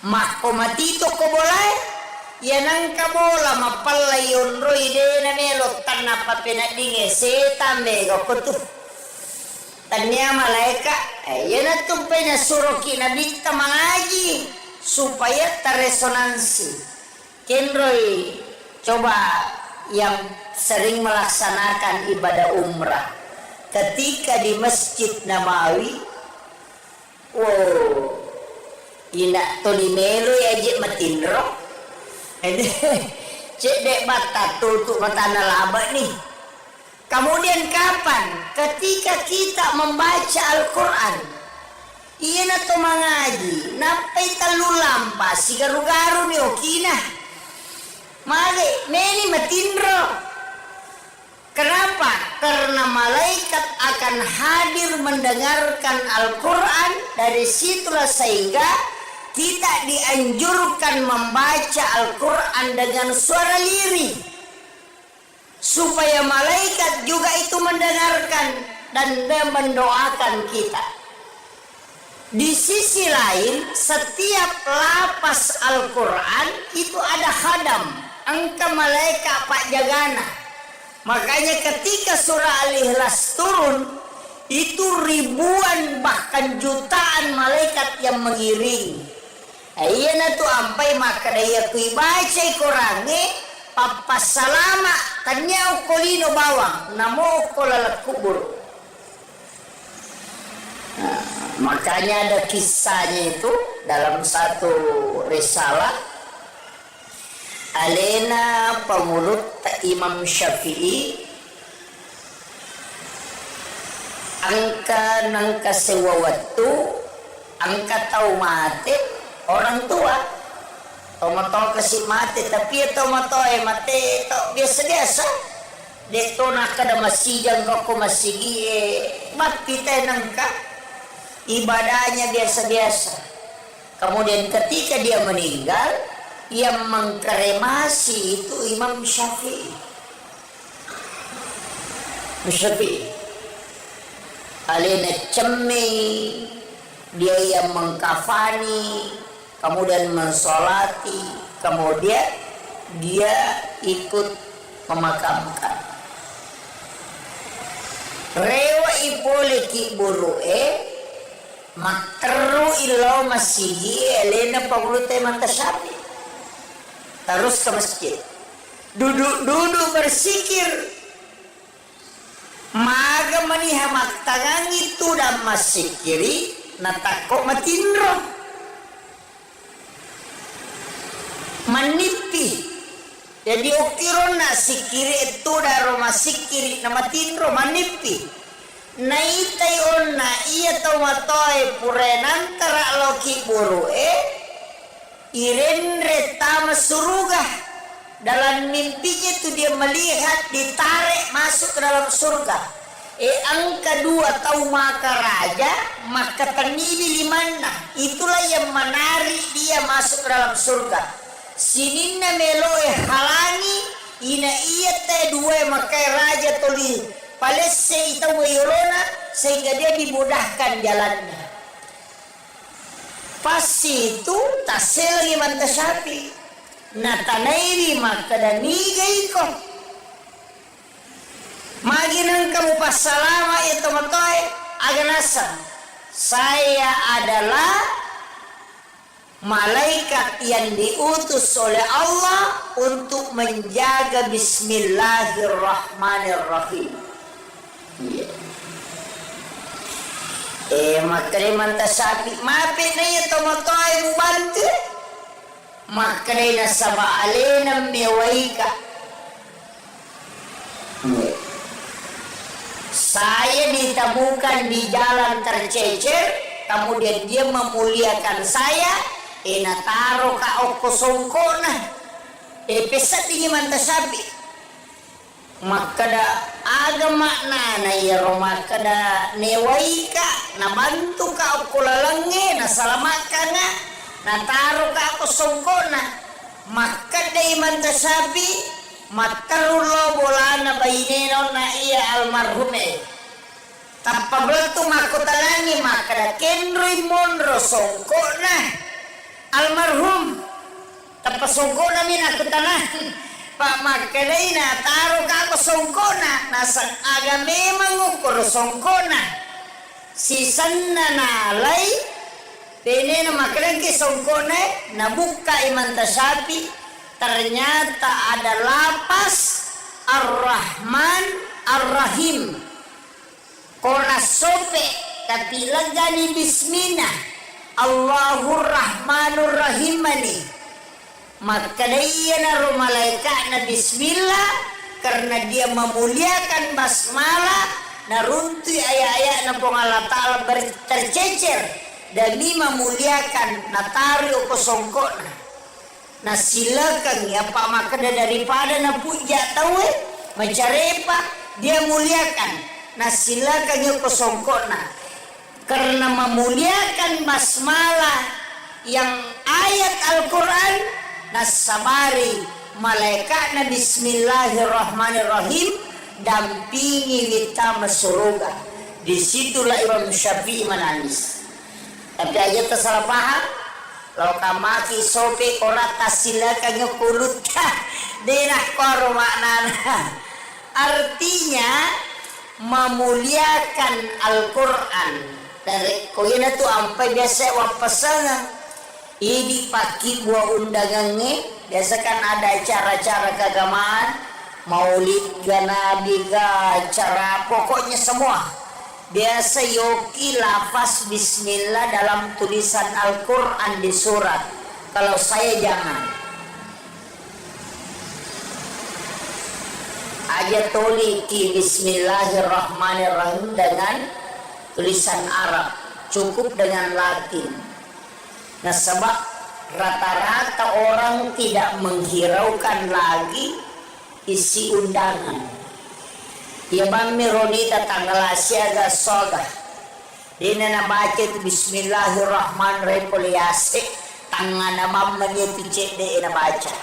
Makomatito ko boleh, yanang kabola mapalayon roy de na melo tanapa pinadinge setan bego kutu. Tanya malaikat, yana tumpay na suroki na bita mangaji supaya terresonansi. Kenroy coba yang sering melaksanakan ibadah umrah ketika di Masjid Nabawi, wow, ina tolimelo ya je matinro, cek dek mata tutup mata nalaba nih. Kemudian kapan? Ketika kita membaca Al-Quran, iya na to mangaji, napay talulampa, si garu-garu ni okina. Mali, meni matinro. Kenapa? Karena malaikat akan hadir mendengarkan Al-Quran. Dari situlah sehingga kita dianjurkan membaca Al-Quran dengan suara lirih, supaya malaikat juga itu mendengarkan dan mendoakan kita. Di sisi lain, setiap lapas Al-Quran itu ada khadam, angka malaikat pak jagana. Makanya ketika surah Al-Ikhlas turun, itu ribuan bahkan jutaan malaikat yang mengiringi. Iya na tu ampai maka daya kui baca Qurannya papas salama tanya ukolino bawang namo ukolala kubur. Nah, makanya ada kisahnya itu dalam satu risalah Alena pemulut Imam Syafi'i angka nangka sewa waktu angka tahu mati orang tua tomato kasih mati tapi tomato mati to biasa-biasa deto nak kada masijang ko masigi mati nangka ibadahnya biasa-biasa. Kemudian ketika dia meninggal, yang mengkremasi itu Imam Syafi'i. Alina cemi, dia yang mengkafani, kemudian mensolati, kemudian dia ikut memakamkan. Rewa ipoleki buru'e makteru ilo masigi elena pagulute mantasapi. Terus ke masjid, duduk bersikir, maga manihamat tangan itu dan masikiri natako matinro manipi. Jadi okiron na sikiri itu daro masikiri na matinro manipi. Naitay on na iya tomatoy purenantara loki buru'e irenre tama surga. Dalam mimpinya itu dia melihat ditarik masuk ke dalam surga. Angka 2 tahu maka raja maka tanibi limana. Itulah yang menarik dia masuk ke dalam surga. Sininna meloe halangi ina iya te 2 maka raja toli palesse itawa yorona sehingga dia dimudahkan jalannya. Pas itu tasel lagi mantasapi natanairi maka dan nigay ko maginang kamu pasalama itu matoy aganasan saya adalah malaikat yang diutus oleh Allah untuk menjaga bismillahirrahmanirrahim. Makanya mantasapi mapit na iya tomotoy mo bantu makanya sama alena mewaika. Saya ditemukan di jalan tercecer, kemudian dia memuliakan saya. Nataro ka oko songkona pesat ini mantasabi makada agama na ya makada newai ka na bantu ka ako lalangi na salamat ka na taro ka ako sungkona makada iman tasabi matarulo bola na baineno na iya almarhume tapabel tu makutalani makada kenroy monro sungkona almarhum tapasungkona min aku tanah Pak makanay na taro ka ko songkona nasa aga memang ukur songkona sisan na nalay pene na makanay ki songkona nabuka iman tasapi ternyata ada lapas Ar-Rahman Ar-Rahim kona sope tapi lagani bismillah Allahur Rahmanur Rahimani maka dia naruh malaikat na bismillah karena dia memuliakan basmalah narunti ayat-ayat na pong Allah Ta'ala tercecer demi memuliakan natari o kosongko na silakan ya pak maka daripada na puja tahu macarepa dia muliakan na silakan ya kosongko karena memuliakan basmalah yang ayat Al-Quran nasabari malaikat na bismillahirrahmanirrahim dampingi kita surga. Disitulah Imam Syafi'i menangis. Tapi aja tersalah paham. Kalau kamaki sope korata sila kanya kulut denah koro maknana. Artinya memuliakan Al-Quran. Dari koyena tu ampai biasa wapasangan. Ini pagi buah undangannya biasa kan ada acara-acara keagamaan maulid ga nabi ga acara pokoknya semua biasa yoki lafaz bismillah dalam tulisan Al-Quran di surat kalau saya jangan aja toliki bismillahirrahmanirrahim dengan tulisan Arab cukup dengan Latin. Nah sebab rata-rata orang tidak menghiraukan lagi isi undangan. Ya bami rodita tanggal asyaga soga. Dina na baca itu bismillahirrahmanirrahim poliase tangan na mamanya itu cek de na baca.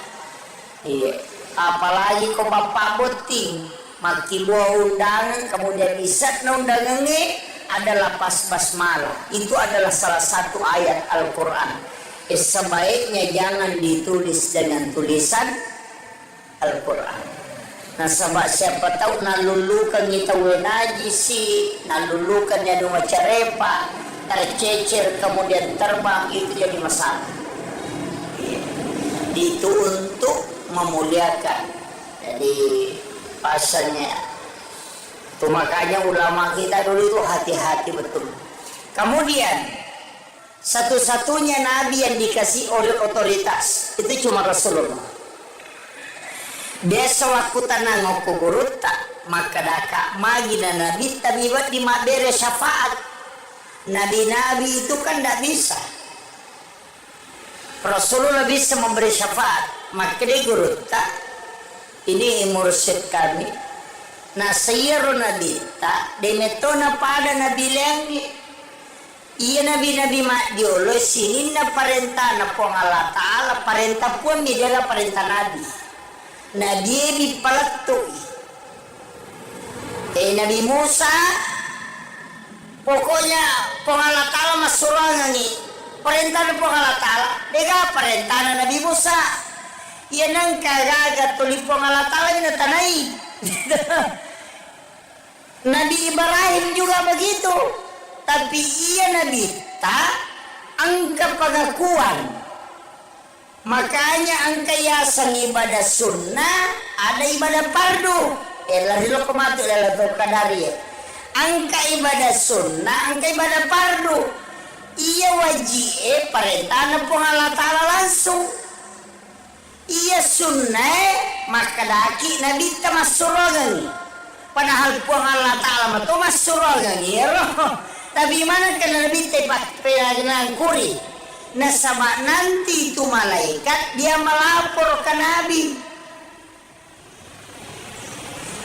Iya. Apalagi kau bapak boting maki buah undangan kemudian isat na undangannya adalah pas basmalah itu adalah salah satu ayat Al-Quran sebaiknya jangan ditulis dengan tulisan Al-Quran nah sebab siapa tahu nalulukan kita wenajisi nalulukan ya dua carepa tercecer kemudian terbang itu jadi masalah itu untuk memuliakan jadi pasalnya itu makanya ulama kita dulu itu hati-hati betul. Kemudian satu-satunya nabi yang dikasih oleh otoritas itu cuma Rasulullah. Dia sewaktu tanah kuburuta maka daka magi dan nabi tabibat di mabere syafaat. Nabi-nabi itu kan tidak bisa. Rasulullah bisa memberi syafaat. Maka dia guruta ini mursyid kami. Nah sayaro nabi tak demetona pada nabi lengi iya nabi-nabi mak diolo sini na parenta na pong Allah Ta'ala parenta pun midala parenta nabi nabi di palatui nabi Musa pokoknya pong Allah Ta'ala masurangan ni parenta na pong Allah Ta'ala dega parenta na nabi Musa iya nang kagagat tuli pong Allah Ta'ala na tanay Nabi Ibrahim juga begitu tapi ia Nabi tak angka pengakuan makanya angka yasan ibadah sunnah ada ibadah fardu lahirul kematu lalatul kadari angka ibadah sunnah angka ibadah fardu ia wajib perintah na Allah Ta'ala langsung ia sunnah maka daki Nabi tamasuragan padahal puang Allah Ta'ala itu masuragan tapi mana kan Nabi tepat penaginan kuri nah sama nanti itu malaikat dia melapor ke Nabi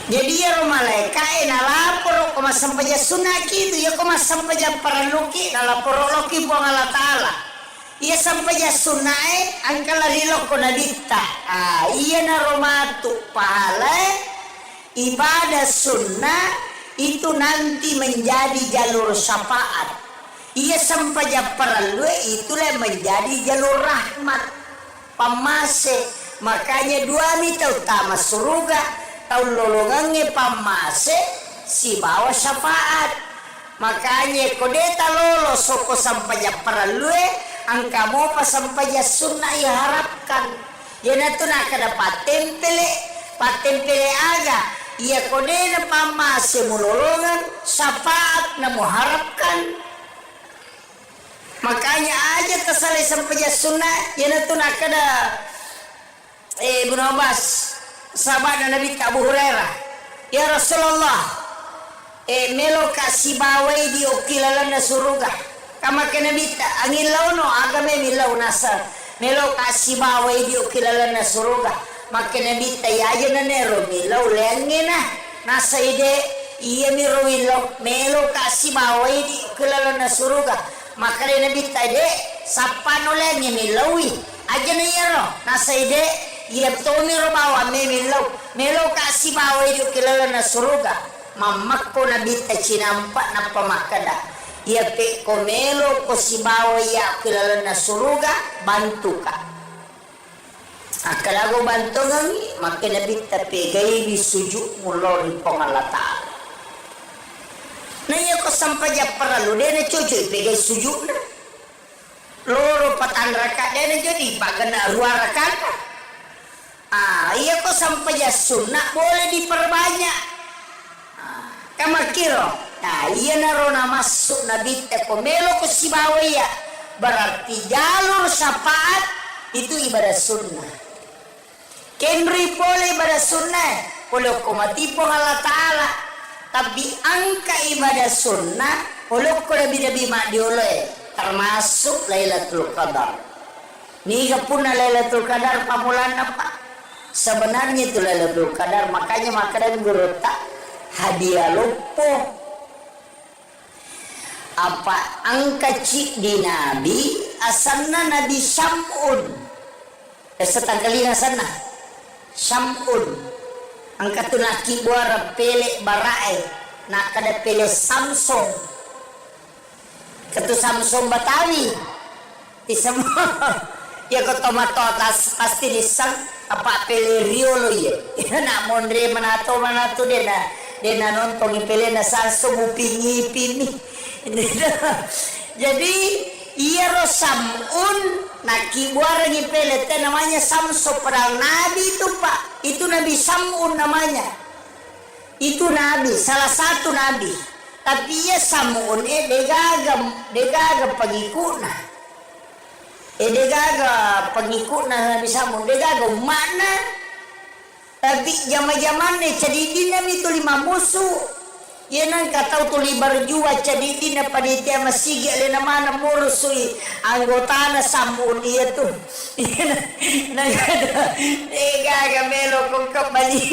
Jadi ya malaikat na lapor ko masampaja sunaki itu ya ko masampaja paraluki na lapor loki po ang Allah Ta'ala. Iya sampaja sunai angkala lilo ko na dita. Iya na romatu pahala ibadah sunnah itu nanti menjadi jalur syafaat. Iya sampaja paralu itulah menjadi jalur rahmat. Pamase makanya dua mita utama surga. Tahun lolongannya pamase si bawa syafaat. Makanya kodeta lolo soko sampaya paralue angka mo pa sampaya sunnah iharapkan. Yan ato na kada patempele aga. Iya kodena pamase mulolongan syafaat na muharapkan. Makanya aja tasalay sampaya sunnah yan ato na kada Ibnu Abbas sahabat Nabi Abu Hurairah, ya Rasulullah, melo kasih bawai di okilalan na suruga. Kama ke Nabi angin launo agame milau nasa melo kasih bawai di okilalan na suruga. Maka Nabi tayaja na nero milau lengena nasa ide iya miro melo kasih bawai di okilalan na suruga. Maka Nabi tade sapano lengi milawi aja na yero nasa ide iya tomi bawa melo kasih bawa itu kilala na suruga mamak ko na bita cinampak na pamakada iya pe ko melo ko si bawa ya kilala na suruga bantu ka akala go bantu ngangi makin na bita pe gay bisuju mulori pangalata na iya ko sampaja paralu dena cucu pe gay suju na loro patan raka dena jadi pagana ruara raka. Iya kok sampai ya sunnah boleh diperbanyak. Kama kiro. Iya narona masuk nabi teko melo ko si ya. Berarti jalur syafaat itu ibadah sunnah. Kenri boleh ibadah sunnah. Boleh ko matipo Allah Ta'ala. Tapi angka ibadah sunnah boleh ko lebih madioleh. Termasuk Lailatul Qadar. Niga pun Lailatul Qadar pamulan apa? Sebenarnya itu Lailatul Qadar, makanya makanan gerota hadiah lupo apa angka cik di Nabi asalna Nabi Syam'un setanggalina sana Syam'un angka tu laki buara pele barae nak kada pele Samsung ketu Samsung Batawi di semua ya kau tomato atas pasti disang apa pele Rio lo ya nak mondre manato dena nonton pele na salso mupingi pini jadi iya rosamun naki buar pele teh namanya Samso padahal Nabi itu pak itu Nabi Samun namanya itu Nabi salah satu Nabi tapi ya Samun degaga pengikutna degaga pengikut na Nabi Samun degaga mana tapi zaman-zaman ni cadidin Nabi tu lima musuh ya nang katau tu libar jua cadidin na panitia masigi alina mana murusui anggota na Samun iya tu nang degaga melo kong kembali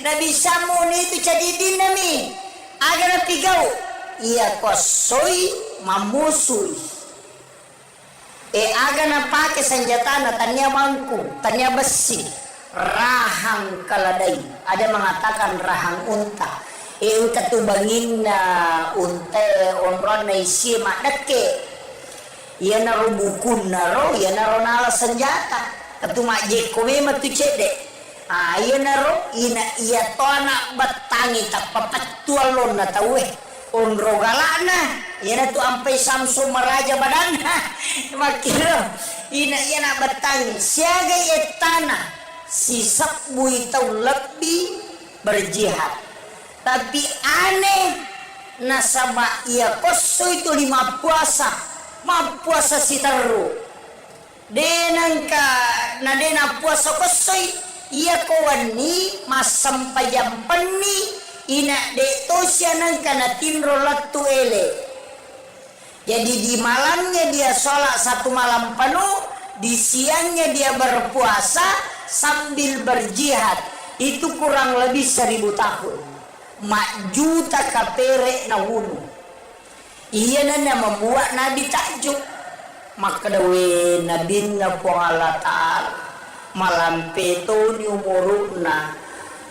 Nabi Samun itu cadidin Nabi agar pigau iya kosoi mamusui aga na pake senjata na tanya bangku, tanya besi, rahang kaladai. Ada mengatakan rahang unta. Unta tu bangin na unta onron na isi madake. Ia na rubukun na ro, ia na ro nala senjata. Katu makje kome matu cede. Ia na ro, ia to anak batangi tak papatual lon na tawe. Onro galana yana tu ampai Samsung meraja badanna makira ina yana batang siaga etana sisak bui tau lebih berjihad tapi aneh nasaba ia koso itu lima puasa si teru denangka nadena puasa kosoi ia kawani masam pajam peni ina de tosyanan kana tinro latu ele jadi di malamnya dia sholat satu malam penuh di siangnya dia berpuasa sambil berjihad itu kurang lebih 1000 tahun. Mak juta kapere na hunu. Iya na membuat Nabi takjub. Maka dawe Nabi na po Allah Ta'ala malampeto ni umuruna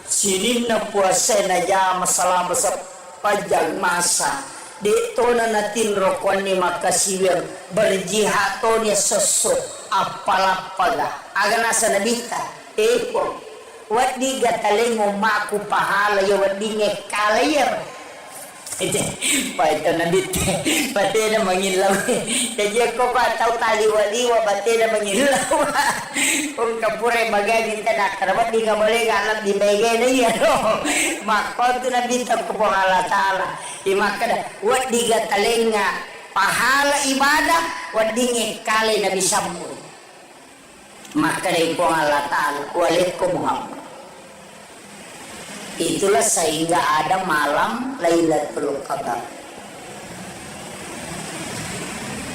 sinin na puasa na jama selama sepanjang masa. Dito na natin rokuan ni makasiwir berjihad to ni sosok apalapaga aga nasa nabita po wadi gataling umaku pahala yo wadi ngekalayar ite paito nabita pati na mangilaw jadi ko pa taw taliwaliwa pati na mangilaw kung kapure magagin ta na karabat di ka boleh alam di bagay na yan makot na bita ko po Allah Ta'ala imakada wadi gataling nga pahala ibadah wadi ngekali nabi sambut maka dari Allah Ta'ala walikum Muhammad. Itulah sehingga ada malam Lailatul Qadar.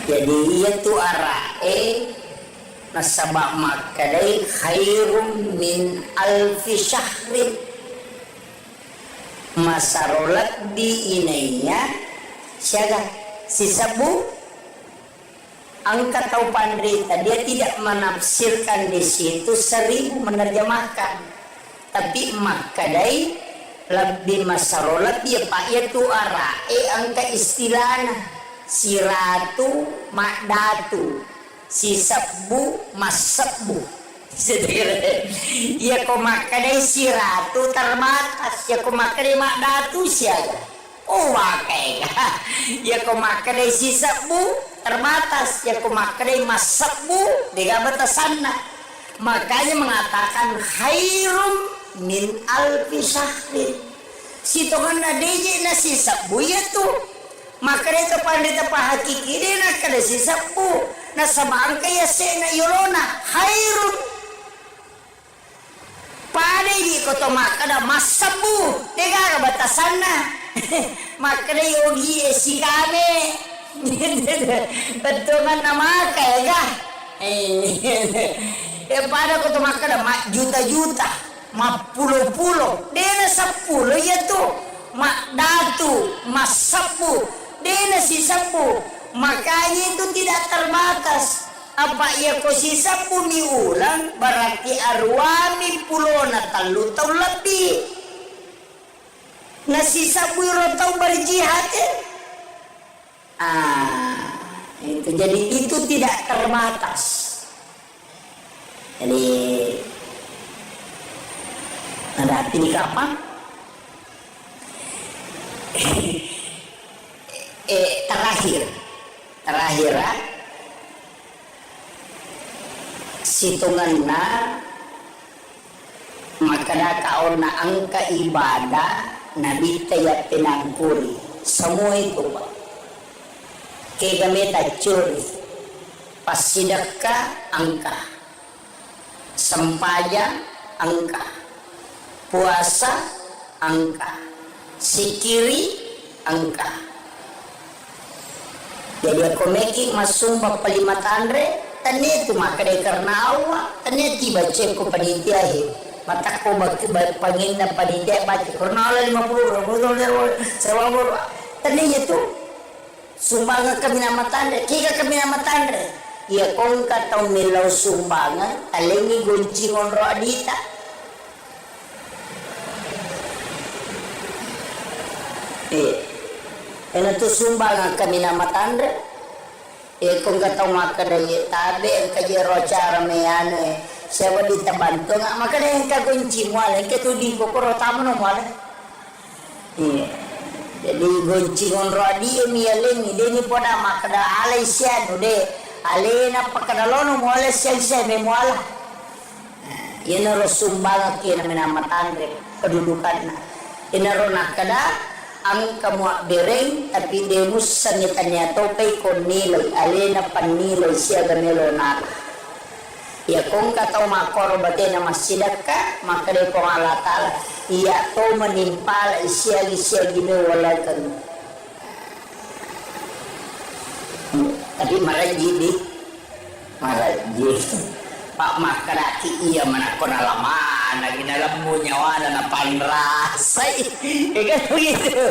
Jadi itu arae nasabak makadai khairum min alfi syahrin masarolat di inainya siaga si sabu angka atau pandrita dia tidak menafsirkan di situ 1000 menerjemahkan tapi makadai lebih masarolat dia pak itu arae angka istilahnya si ratu makdatu si sabu masabu ya ko makadai si ratu terbatas ya ko makadai makdatu siaga oh wakai ya ko makadai si sabu terbatas ya ko makadai masabu diga batasanna makanya mengatakan khairum min alfi syahrin si Tuhan na deje na si sabu ya tu maka itu pandita pa hakiki din na kada si sabu na sabang kaya se na yolona khairun pada di ko to makada masabu tega ka batasan na makada yogi si kame betul kan nama kaya pada ko to makada juta-juta mak pulo-pulo dena 10 ya tuh mak datu mas 10 dena si 10 makanya itu tidak terbatas apa ya ko si 10 ulang berarti arwami pulona talu tahun lebih na si 10 tau berjihad itu jadi itu tidak terbatas jadi ada arti kapan? terakhir situnganna maka kaon na angka ibadah nabi tayat pinangkuri semua itu Pak kaya gamita curi pas sidaka angka sempaya angka puasa angka sikiri angka jadi aku making masumba palimatandre tani itu makade karena awak tani tiba ceko panitia mata ko pangin na panitia baca karena 50 sewa tani itu sumbangan kami nama tandre kika kami nama tandre ya kong katau milau sumbangan alengi gunci ngonro adita ena tu sumbangan kami nama tandre kung katong makadaya tabi ang kajero cara meyane siapa ditabanto nga makadaya ang kagunci mo alay katudi ko kuro tamo no mo alay jadi gunci ngonro adi miyaleng ide ni po na makada alay siya no de alay na pakadalono mo alay siya may mo alay yan na ro sumbangan kaya namin nama tandre kedudukan na inaro nakada ang kamwa bereng tapi demus sanitanya topay kon nilay alena panilay siya ganelo na ya kung kataw makoro bate na masidak ka makade ko Allah Ta'ala iya to manimpala siya ginawala kan tapi maraji pak makaraki iya manakon alaman anak inalammu nyawa na panrasay. Kan begitu.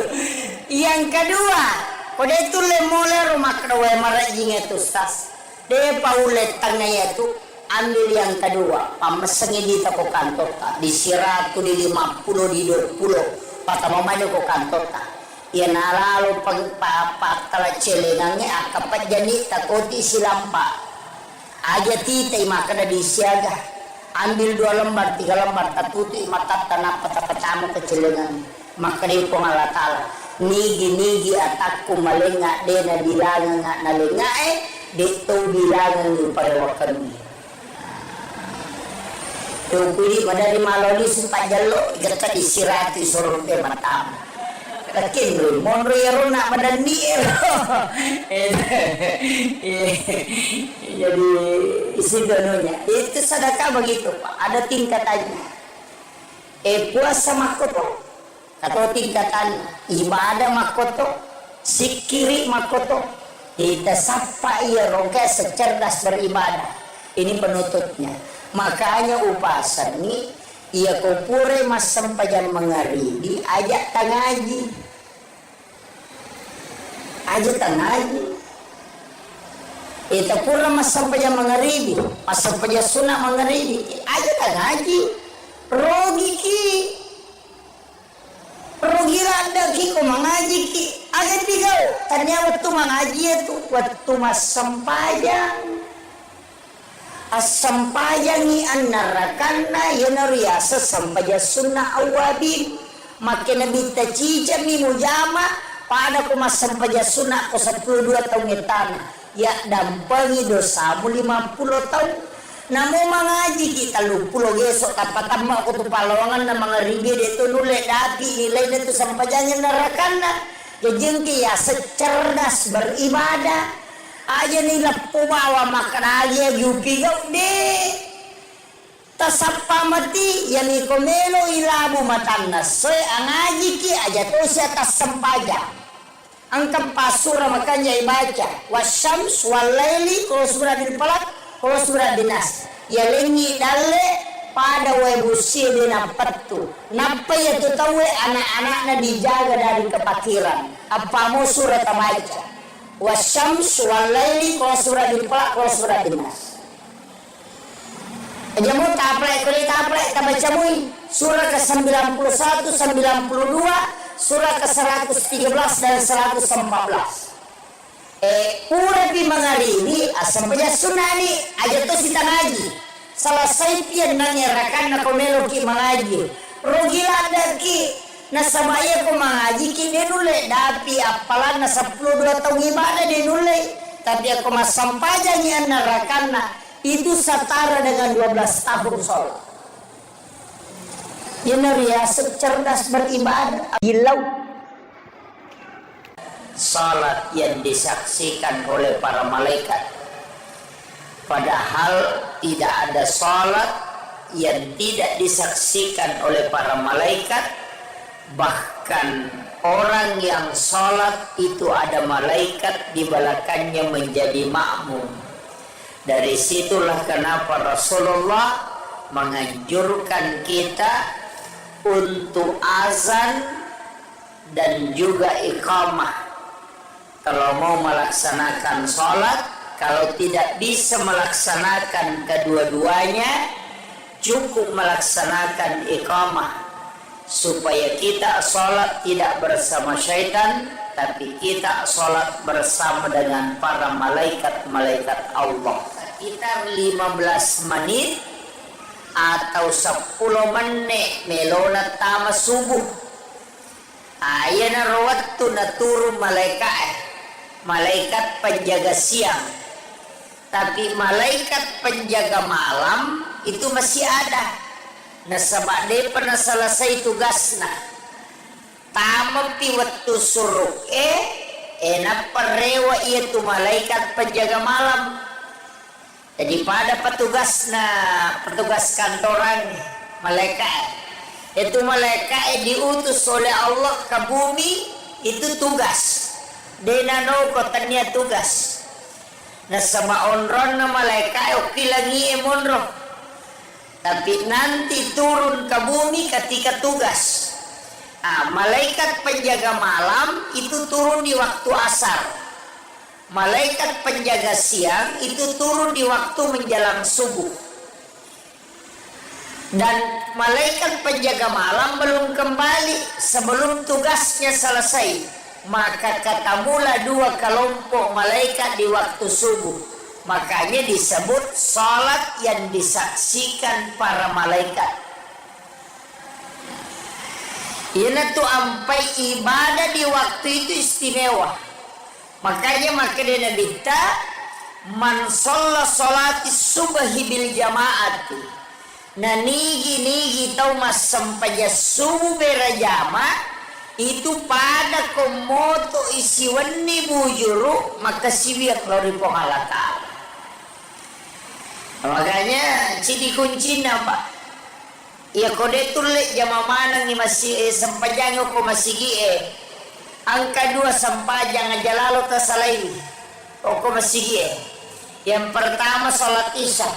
Yang kedua, pada itu lemole rumah kedua marajing itu stas. Dia paulet tangnya itu ambil yang kedua, pamesengi di toko kantor ta, di 100, di 50, di 20, patama mana ko kantor ta. Ya nalalo pagpapatala celenangnya akapat jani takoti silampa. Aja tita makana di siaga. Ambil 2 lembar, 3 lembar, tatuti mata tanah pata-patamu ke celengan. Maka di pengalatala. Nigi atakku malenga dena bilangan na lenga dito bilangan ni parewakan ni. Yung pili madari maloli sumpa jalo igata isirati sorong te matam. Kakin rin monro yaro na madani jadi isi dononya itu sedekah begitu Pak. Ada tingkatannya. Puasa makoto atau tingkatan ibadah makoto, sikiri makoto. Kita sapa ia roga secerdas beribadah. Ini penutupnya. Makanya upasan ini ia kupure mas sampajan mengaridi ajak tangaji. Ajak tangaji. Ita pura mas sampajan mengaridi, mas sampajan sunah mengaridi. Ajak tangaji. Rogi ki. Rogi rada ki ko mengaji ki. Ajak digau. Tanya waktu mengaji itu waktu mas sampajan. As-sampayangi an-narakanna yanariyasa sampaja sunnah awabin makin nabi tajija mi mujama pada ko masampaja sunnah ko 12 tahun etana ya dampangi dosamu 50 tahun namo mangaji kita 30 gesok tapatama ko tu palongan na mga ribe dito nule dati nilai dito sampajanya narakanna jengki ya secerdas beribadah aja nila pumawa makanalya yupi gaw de tasapa mati yani komelo ilamu matannas soy ang aji ki aja to siya tasampaja ang kampasura makanya ibaca wasyams walaili kalau surah din palat kalau surah dinas ya lengi dalle pada webusi dinapatu napa ya tutawe anak-anak na dijaga dari kepakiran apa mo surah tamaja wasyams walaili kalau surah dipelak kalau surah dinas jamu taplek kali taplek tabaca mui surah ke-91 92 surah ke-113 dan 114 pura di mengalimi asampanya sunani aja to sita ngaji selesai pian nangerakan na komelo ki mengaji rogila daki nasabaya ko mengaji ki denule dapi apalan na 12 tahun ibadah denule tapi aku masampajanya narakanna itu setara dengan 12 tahun sholat ya cerdas beribadah gilau salat yang disaksikan oleh para malaikat padahal tidak ada salat yang tidak disaksikan oleh para malaikat bahkan orang yang sholat itu ada malaikat di belakangnya menjadi makmum. Dari situlah kenapa Rasulullah menganjurkan kita untuk azan dan juga iqamah kalau mau melaksanakan sholat. Kalau tidak bisa melaksanakan kedua-duanya cukup melaksanakan iqamah supaya kita sholat tidak bersama syaitan tapi kita sholat bersama dengan para malaikat-malaikat Allah. Sekitar 15 menit atau 10 menit melona tama subuh ayana rawattu na turun malaikat penjaga siang tapi malaikat penjaga malam itu masih ada. Nasabak dia pernah selesai tugasnya tama pi waktu suruh enak perewa itu malaikat penjaga malam jadi pada petugas kantoran malaikat itu malaikat diutus oleh Allah ke bumi itu tugas denano kotanya tugas nasabak onron na malaikat oki lagi emonro tapi nanti turun ke bumi ketika tugas. Malaikat penjaga malam itu turun di waktu asar. Malaikat penjaga siang itu turun di waktu menjelang subuh. Dan malaikat penjaga malam belum kembali sebelum tugasnya selesai. Maka ketemulah dua kelompok malaikat di waktu subuh. Makanya disebut salat yang disaksikan para malaikat. Ini tuh ampai ibadah di waktu itu istimewa. Makanya makanya kita man sholla sholati subhi bil jamaati. Nah nigi tau mas sampaja subuh berjama itu pada komoto isi wani bujuru maka siwiak lori pengalata. Makanya ciri kunci apa? Ya kode tulik jama mana ni masih sampajang ko masih angka 2 sampajang aja lalu tasalai. Ko masih yang pertama salat isya.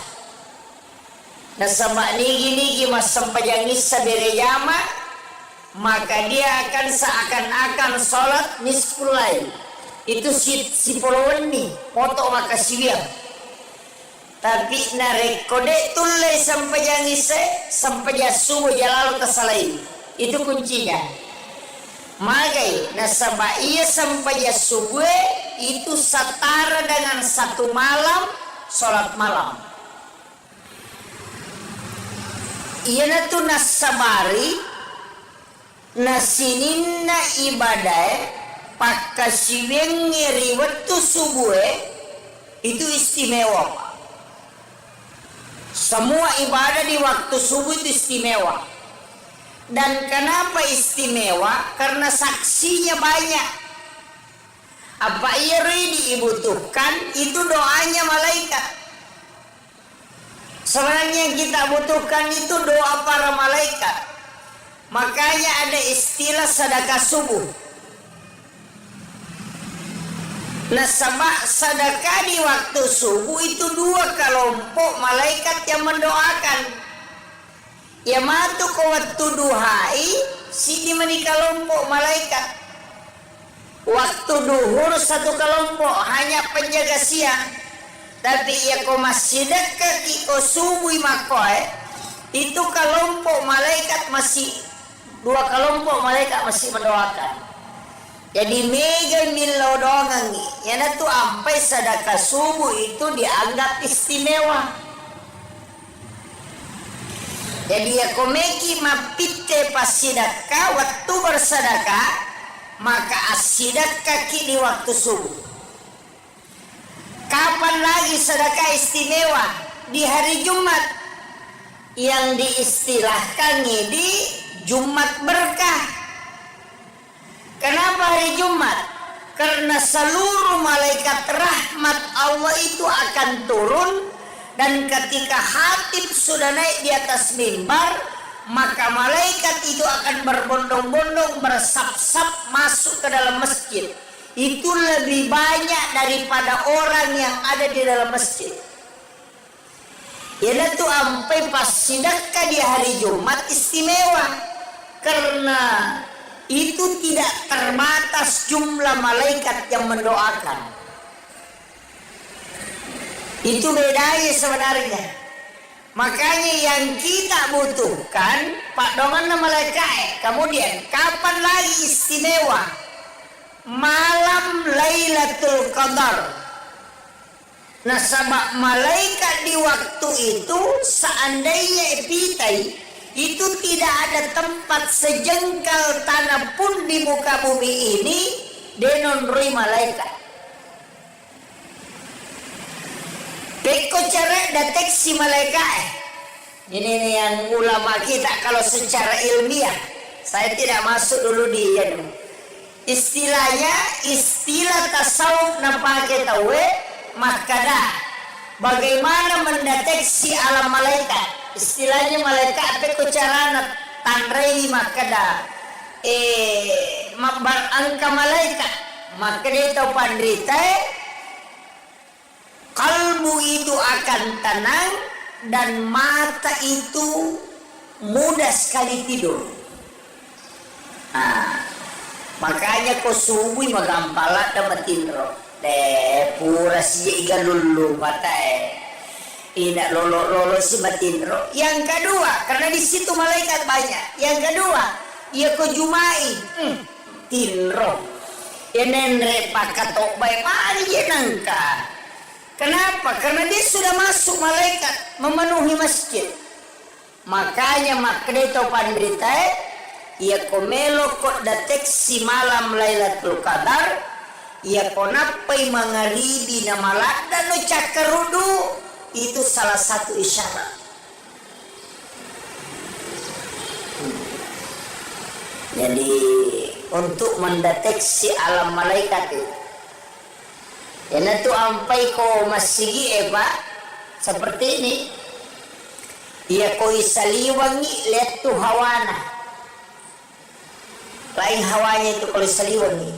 Nah sama nigi mas sampajang isya berjama maka dia akan seakan-akan sholat nisful lail. Itu si puluhan nih foto maka siwiak. Tapi narek kode tulai sampai yang ise sampai subuh jalal kesalai. Itu kuncinya. Magai nasabah ia sampai subuh itu setara dengan satu malam sholat malam. Ia natu nasabari nasininna ibadah pakasiweng ngiri waktu subuh itu istimewa. Semua ibadah di waktu subuh itu istimewa. Dan kenapa istimewa? Karena saksinya banyak. Apa ia dibutuhkan itu doanya malaikat. Sebenarnya yang kita butuhkan itu doa para malaikat. Makanya ada istilah sedekah subuh. Nah sedekah di waktu subuh itu 2 kelompok malaikat yang mendoakan. Ya matu ke waktu duhai sini meni kelompok malaikat. Waktu duhur 1 kelompok hanya penjaga siang. Tapi ya ko masih dekat ko subuh makoy itu kelompok malaikat masih 2 kelompok malaikat masih mendoakan. Jadi mega milau dongang ya tu ampai sedekah subuh itu dianggap istimewa. Jadi ya komeki mapite pas sedekah waktu bersedekah maka asidekah di waktu subuh. Kapan lagi sedekah istimewa? Di hari Jumat yang diistilahkan di Jumat berkah. Kenapa hari Jumat? Karena seluruh malaikat rahmat Allah itu akan turun. Dan ketika khatib sudah naik di atas mimbar, maka malaikat itu akan berbondong-bondong bersap-sap masuk ke dalam masjid. Itu lebih banyak daripada orang yang ada di dalam masjid. Ya itu sampai pas sedekah di hari Jumat istimewa. Karena itu tidak terbatas jumlah malaikat yang mendoakan. Itu bedanya sebenarnya. Makanya yang kita butuhkan Pak Dongan malaikat. Kemudian kapan lagi istimewa? Malam Lailatul Qadar. Nah sabak malaikat di waktu itu seandainya epitai itu tidak ada tempat sejengkal tanah pun di muka bumi ini denonrui malaikat. Peko cara deteksi malaikat. Ini yang ulama kita kalau secara ilmiah. Saya tidak masuk dulu di istilahnya istilah tasawuf napake tawe makada. Bagaimana mendeteksi alam malaikat? Istilahnya malaikat peko cara tanrei makada. Angka malaikat maka dia tahu pandrita kalbu itu akan tenang dan mata itu mudah sekali tidur. Makanya ko subuh magampala da matindro. Pura si iga lulu mata ina lolo si matindro. Yang kedua, karena di situ malaikat banyak. Yang kedua, ia ko jumai tinro. Yenenre pakatok bay mari yenangka. Kenapa? Karena dia sudah masuk malaikat memenuhi masjid. Makanya makreto pandrita ia komelo kok deteksi malam Lailatul Qadar ia konapai mangaribi na malada no cakarudu itu salah satu isyarat. Jadi untuk mendeteksi alam malaikat itu yan tu ampai ko masigi Pak seperti ini ia ko isaliwangi lihat tu hawana lain hawanya itu kalau isaliwangi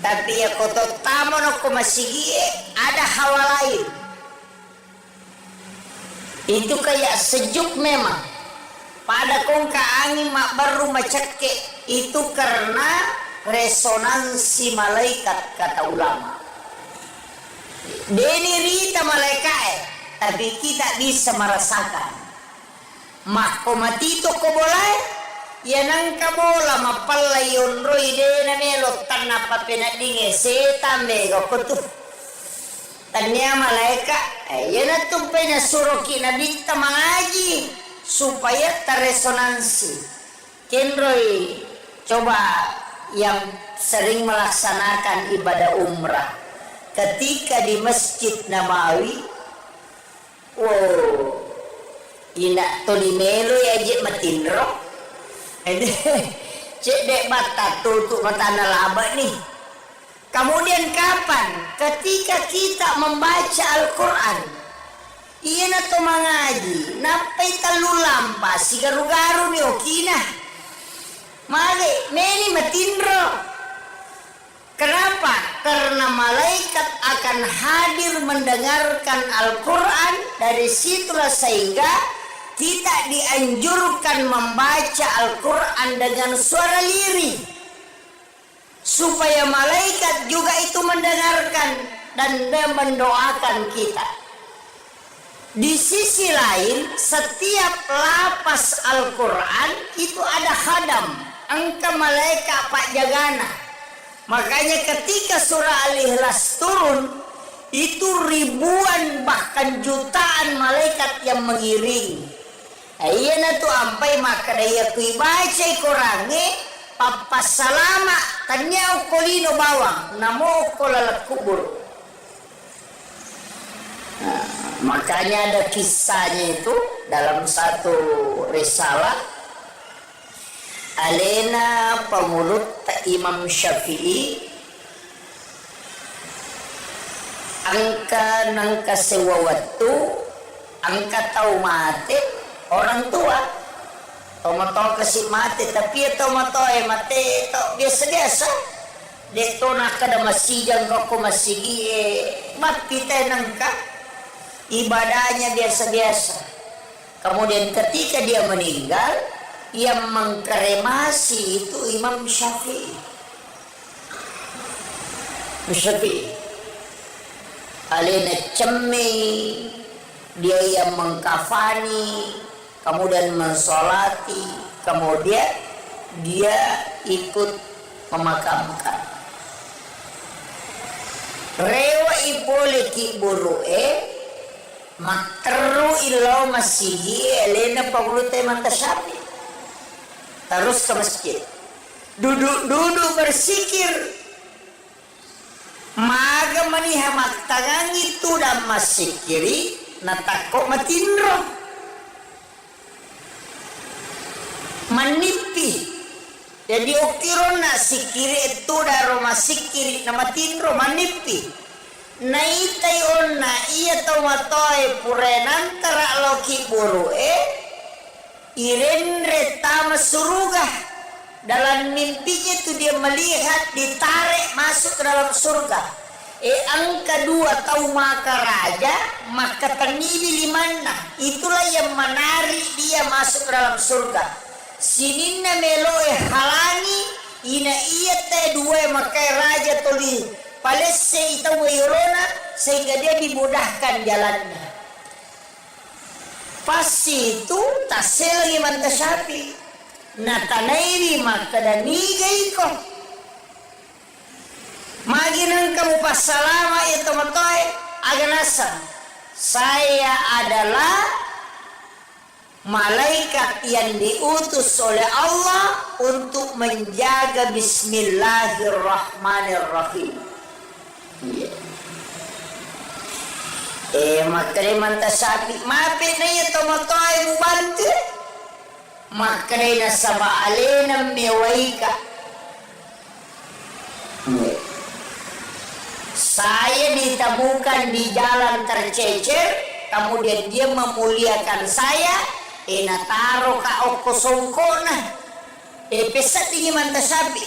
tapi ia ko totamo no ko masigi ada hawa lain itu kayak sejuk memang pada kong angin mak baru macake itu karena resonansi malaikat kata ulama. Deni rita malaikat tapi kita bisa merasakan. Mako matito ko boleh ya nangka bola mapalla yonro ide na melo tanna papenadinge setambe ko tu. Tanya malaikat ya na tumpe na suroki na bita mengaji supaya terresonansi. Kenroy coba yang sering melaksanakan ibadah umrah ketika di Masjid Nabawi, ina tolimelo ya je matindro, cek dek mata tutup mata nalaba nih. Kemudian kapan? Ketika kita membaca Al-Quran, ina to mengaji, napai talu lampa si garu-garu ni okina, male meni matindro. Kenapa? Karena malaikat akan hadir mendengarkan Al-Quran. Dari situlah sehingga kita dianjurkan membaca Al-Quran dengan suara lirih supaya malaikat juga itu mendengarkan dan mendoakan kita. Di sisi lain, setiap lapas Al-Quran itu ada khadam, angka malaikat pak jagana. Makanya ketika surah Al-Ikhlas turun, itu ribuan bahkan jutaan malaikat yang mengiring. Ayeuna tu ampai maka daya kui baca Qur'ane papas salama tanya kolino bawang namo kolala kubur. Makanya ada kisahnya itu dalam satu risalah Alena pemulut Imam Syafi'i angka nangka sewa waktu angka tahu mati orang tua tomato kasih mati tapi ya tomato mati to biasa-biasa deto nak kada masih jangka ko masih mati teh nangka ibadahnya biasa-biasa. Kemudian ketika dia meninggal yang mengkremasi itu Imam Syafi'i. Alena cemi dia yang mengkafani, kemudian mensolati, kemudian dia ikut memakamkan. Rewa ipole ki burue matru ilo masigi Elena pagulute manta Syafi'i. Terus ke masjid, duduk bersikir, maga manihamat tangan itu dan masih kiri, natakok matindro, manipi, jadi okiron na si kiri itu daro masih kiri nama tindro manipi, naitai onna iya tomatoy purenan tera loki buru Iren retama surga. Dalam mimpinya itu dia melihat ditarik masuk ke dalam surga. ang kedua tahu maka raja, maka tanibi limana. Itulah yang menarik dia masuk ke dalam surga. Sininna meloe halangi, ina iya te dua maka raja toli palesse itawe yorona sehingga dia dimudahkan jalannya. Pas itu tasel lagi mantasapi. Natanaibi maka danigay ko. Maginang kamu pasalama itu matoy aganasa. Saya adalah malaikat yang diutus oleh Allah untuk menjaga bismillahirrahmanirrahim. Makanya mantasapi mapit na ito matoy mubantu. Makanya sama alena mewaika. Saya ditemukan di jalan tercecer, kemudian dia memuliakan saya. Nataro ka oko songkona. Pesat ini mantasabi.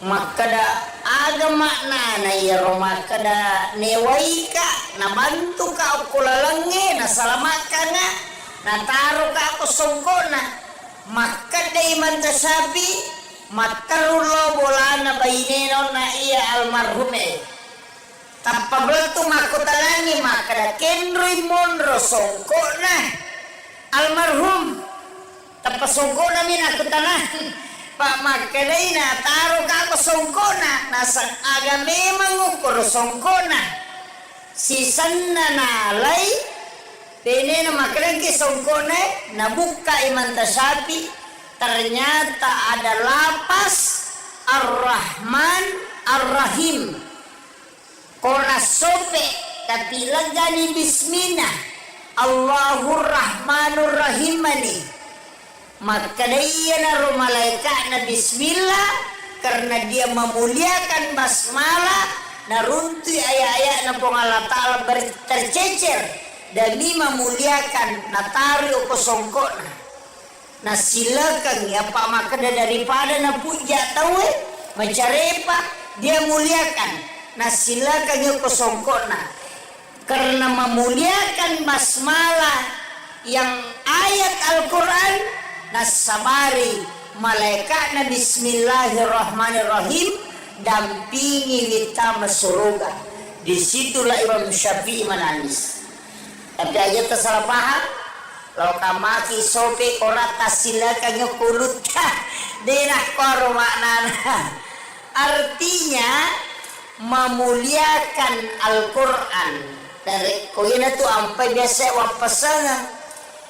Makada agama na yaro makada newaika na bantu ka oko lalange na salamakan na taro ka oko songkona. Makada mantasabi matarulo bolana baineno na iya almarhume. Tanpa belatu makutalani makada kenri monro songkona. Almarhum tanpa songkona min aku tanah Pak makanay na taro ka ako songkona nasang aga memang ukur songkona sisan na nalay pene na makanay ki songkona nabuka iman tasapi ternyata ada lapas Ar-Rahman Ar-Rahim kona sope tapi lagani bismillah Allahur Rahmanur Rahimani. Maka dia naruh malaikat na bismillah karena dia memuliakan basmalah narunti ayat-ayat na pong Allah Ta'ala tercecer dan dia memuliakan natari o kosongko na silakan ya pak maka daripada na puja tahu mencarepa dia muliakan na silakan ya kosongko karena memuliakan basmalah yang ayat Al-Quran nasabari malaikat na bismillahirrahmanirrahim dampingi kita surga. Disitulah Imam Syafi'i menangis. Tapi aja tersalah paham. Kalau kamaki sope korata silakan kulut denah koro maknana. Artinya memuliakan Al-Quran. Dari koina tu ampai biasa wapasangan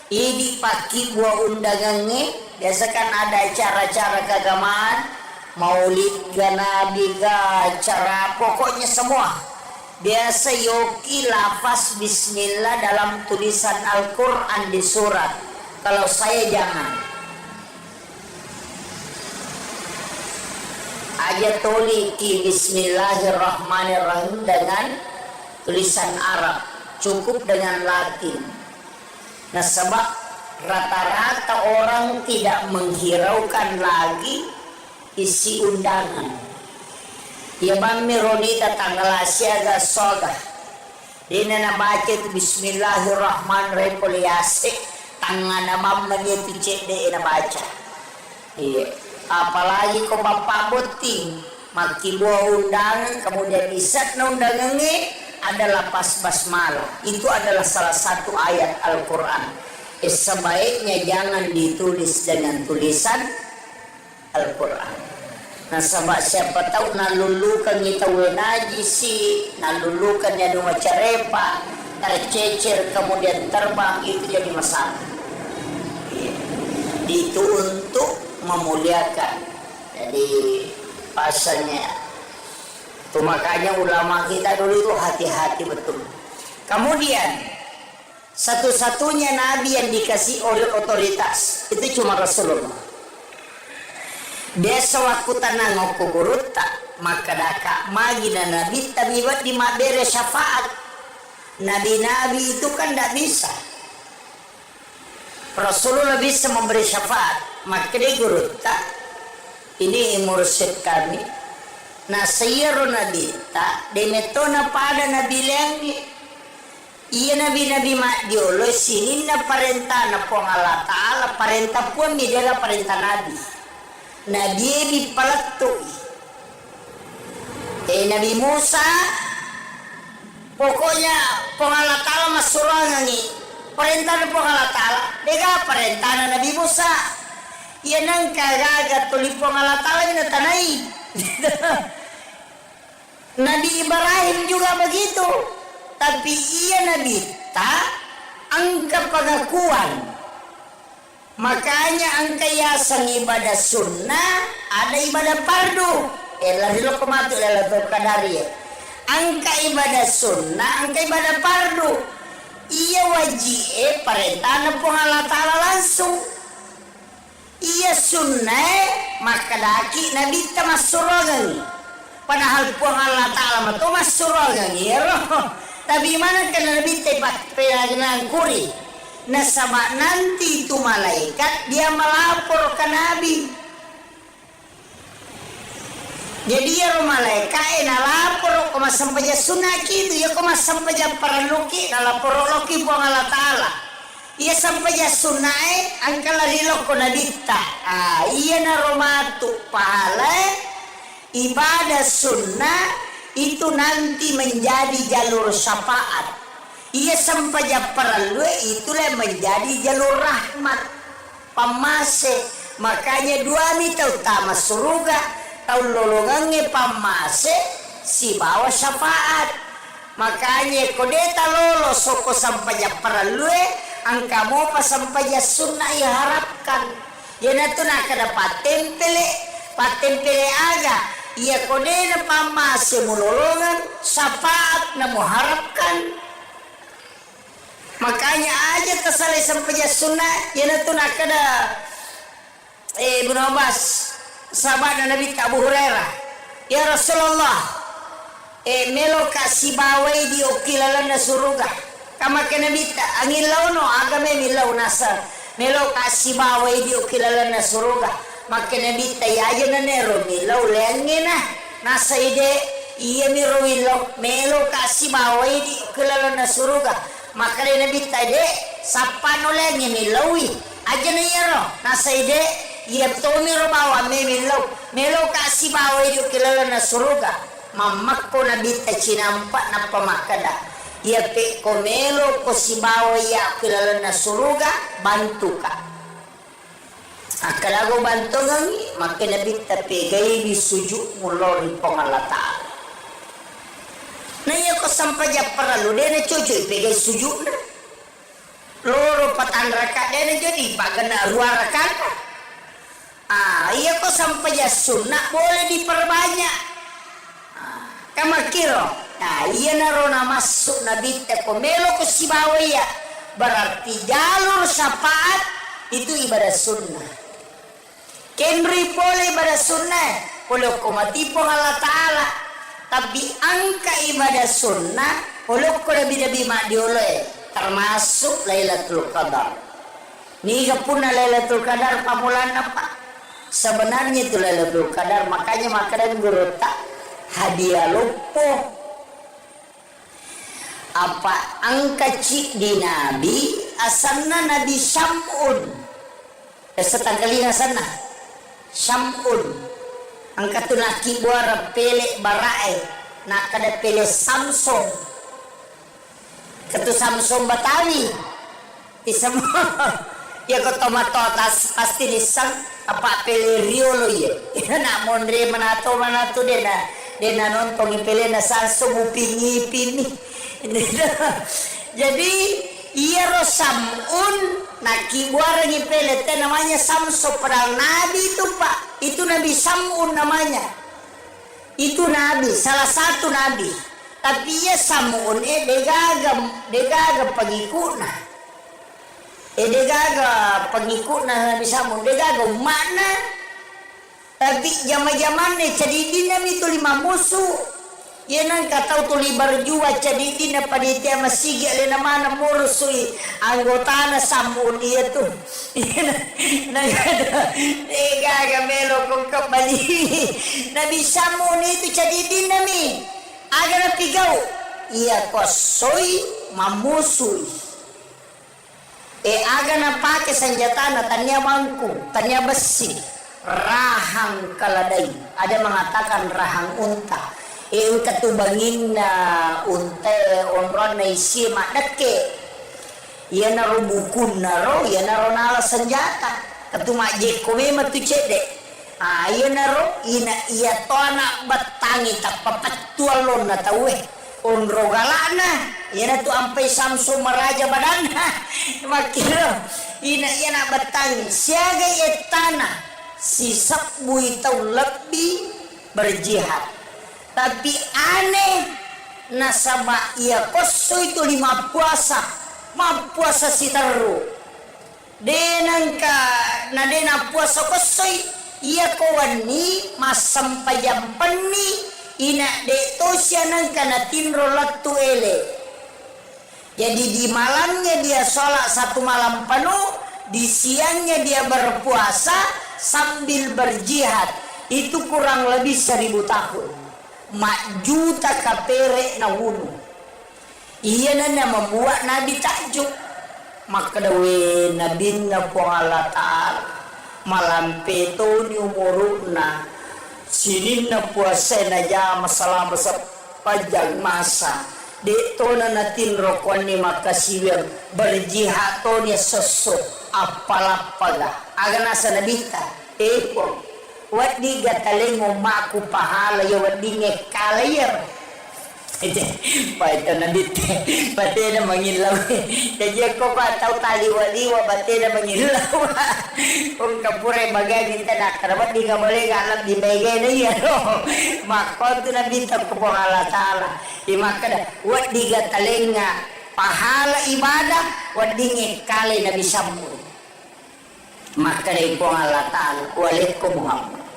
ini paki buah undangannya biasa kan ada acara-acara keagamaan maulid nabi acara pokoknya semua biasa yoki lafaz bismillah dalam tulisan Al-Quran di surat. Kalau saya jangan aja toliki bismillahirrahmanirrahim dengan tulisan Arab cukup dengan Latin. Nah sebab rata-rata orang tidak menghiraukan lagi isi undangan. Ya mami ronita tanggal asyaga soga. Dina na baca itu bismillahirrahmanirrahim poliase tangan nama menye picek de na baca. Iya. Apalagi kau bapak boting maki buah undangan kemudian isat na undangannya adalah pas basmalah. Itu adalah salah satu ayat Al-Quran. Sebaiknya jangan ditulis dengan tulisan Al-Quran. Nah sebab siapa tahu nalulukan kita najisi, nalulukan jadi macarepa, tercecer kemudian terbang itu jadi masalah. Itu untuk memuliakan. Jadi pasalnya itu makanya ulama kita dulu itu hati-hati betul. Kemudian satu-satunya nabi yang dikasih oleh otoritas itu cuma Rasulullah. Desa waktu tanah ngoku guruta maka daka magina nabi tabibat di mabere syafaat. Nabi-nabi itu kan tidak bisa. Rasulullah bisa memberi syafaat. Maka dia guruta ini mursyid kami. na sayro nabi ta demetona pada nabi lengi iya nabi mak diolo sinin na parenta na po Allah Ta'ala parenta po mi dela parenta nabi nabi palatto Nabi Musa pokoknya po Allah Ta'ala masurangan ni perintah na po Allah Ta'ala dega perintah na Nabi Musa yan ang kagagat tuloy po Allah Ta'ala na tanay Nabi Ibrahim juga begitu tapi iya Nabi ang kapangakuan makanya ang kayasang ibadah sunnah ada ibadah fardu lahilo kumatu lalatul kadari ang ibadah sunnah ang ibadah fardu iya wajib perintah na po Allah Ta'ala langsung iya sunnah maka daki Nabi tamasurogan padahal po Allah Ta'ala mato masurogan tapi mana kan Nabi tepat penagnan kuri nasaba nanti itu malaikat dia melapor ke Nabi jadi ya malaikat lapor koma sampai sunnah gitu ya koma sampai paraluki lapor loki po Allah Ta'ala iya sampai sunnah angkala rilok ko nabita iya na romatu pahala ibadah sunnah itu nanti menjadi jalur syafaat iya sampai paralu itulah menjadi jalur rahmat pamase makanya dua mita utama surga tahun lolongannya pamase si bawa syafaat makanya kodeta lolos soko sampai paralu ang kamu pa sampai sunnah ya harapkan ya nato na kada patempele aga iya kodena pamase mulolongan syafaat na muharapkan makanya aja tersalai sampai sunnah ya nato na kada Ibnu Abbas sahabat Nabi Abu Hurairah ya Rasulullah melo kasih bawai di okilalan na suruga kama ke Nabi angin law no agame milaw nasa melo kasih bawai di okilalan na suruga maka Nabi tayaja na nero milaw lengin na nasa ide iya miro milaw melo kasih bawai di okilalan na suruga maka Nabi tade sapano lengin milawi aja na yero nasa ide iya to miro bawa melo kasih bawai di okilalan na suruga mamakko Nabi tacinampak na pamakada iya pe komelo ko si bawai ya okilalan na suruga bantu ka akalago bantu ngangi maka Nabi tapegay di sujud mulori Allah Ta'ala na iya ko sampai paralu dia na cucu pegay sujud na loro patan raka dia na jadi pagana dua raka iya ko sampai sunnah boleh diperbanyak kamakiro iya narona masuk Nabi komelo ko si bawai ya berarti jalur syafaat itu ibadah sunnah Kenri boleh ibadah sunnah boleh kumati po Allah Ta'ala tapi angka ibadah sunnah boleh ko nabi mak dioleh termasuk Lailatul Qadar niga pun Lailatul Qadar pamulan apa sebenarnya itu Lailatul Qadar makanya makanan guru tak hadiah lupo apa angka cik di Nabi asalna Nabi Syam'un setanggalina sana Syam'un angka tu laki buara pelek barae nak kada pele Samsung ketu Samsung Batawi di semua ya ko tomato tas pasti disang apa pele Rio lo ye nak mondre manato dena nonton pele na Samsung upingi jadi iya Rosamun naki buara ngipele teh namanya Samsung padahal Nabi itu Pak itu Nabi Samun namanya itu Nabi salah satu Nabi tapi ya Samun degaga pengikutna degaga pengikutna Nabi Samun degaga mana tapi zaman-zaman nih jadi Nabi itu 5 musuh Yan kataw to libar juwa cadidi na panitia masigi alin naman na murusui anggota na samun iya to. Gagamelo kong kabali. Nabisa mo nito cadidi nami. Aga na pigaw. Iya kosoy mamusuy. Aga na pake sanjata na tanya mangku, tanya besi. Rahang kaladay. Ada mengatakan rahang unta. Yung katubangin na unte onron na isi madake yan na ro bukun na ro yan na ro nala senjata katumaje kome matucede yan na ro iya to anak batangi tapapatualon na tawe onro galana yan na to ampay samso maraja badan makiro yan na batangi siaga etana si sakbuy taw lebih berjihad. Tapi aneh nasaba ia koso itu 5 puasa si taru denang ka na dena puasa kosoy ia kawani masam pajampani ina de to siya nang kana tinro latu ele. Jadi di malamnya dia sholat 1 malam penuh, di siangnya dia berpuasa sambil berjihad. Itu kurang lebih 1000 tahun. Juta kapere na wunu. Iya na membuat Nabi takjub. Maka dawe Nabi na po Allah Ta'ala malampe to ni umuruna sinin na puasa na jama selama sepanjang masa. Dito na natin rokon ni makasiwir berjihad to ni sosok apalapaga. Aga nasa Nabita. Po. Wadi gataling umaku pahala ya wadi ngekalayar. Paito na dito. Pati na mangilaw. Jadi ako pa tahu tali waliwa pati na mangilaw. Kung kapure magagin ta nakarabat di ka boleh alam di bagay na yan. Makot na dito ko po Allah Ta'ala. Maka na wadi gataling nga pahala ibadah wadi ngekalay na bisambo. Maka na po Allah Ta'ala walid ko Muhammad.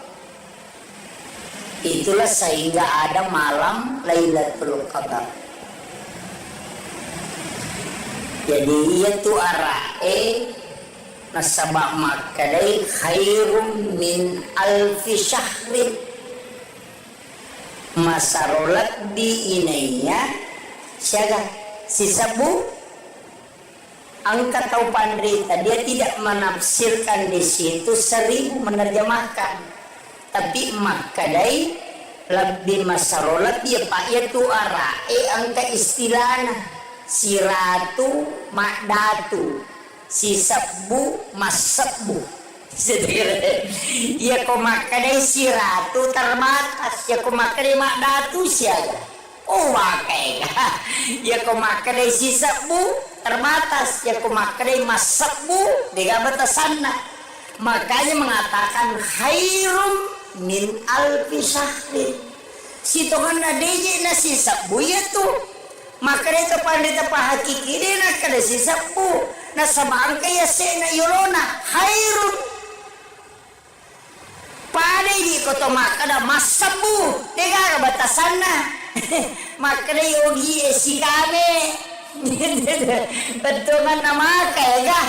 Itulah sehingga ada malam Lailatul Qadar. Jadi itu arae nasabak makadai khairum min alfi syahrin masarolat di inainya siaga si sabu angkat tahu pandrita dia tidak menafsirkan di situ 1000 menerjemahkan. Tapi makadai lebih masarolat dia pak ya tu arae angka istilahna si ratu makdatu si sabu masabbu ya ko makadai si ratu terbatas ya ko makadai makdatu siaga oh wakai ya ko makadai si sabu terbatas ya ko makadai masabbu dengan batasanna makanya mengatakan khairum min alfi syahrin. Si Tuhan na deje na si sabu ya tu. Maka itu pandita pahakiki dia na kada si sabu. Na sabang kaya se na yolona hairun. Pada di koto makada masabu. Tega ka batasan na. Makada yogi si kame. Betungan na maka ya.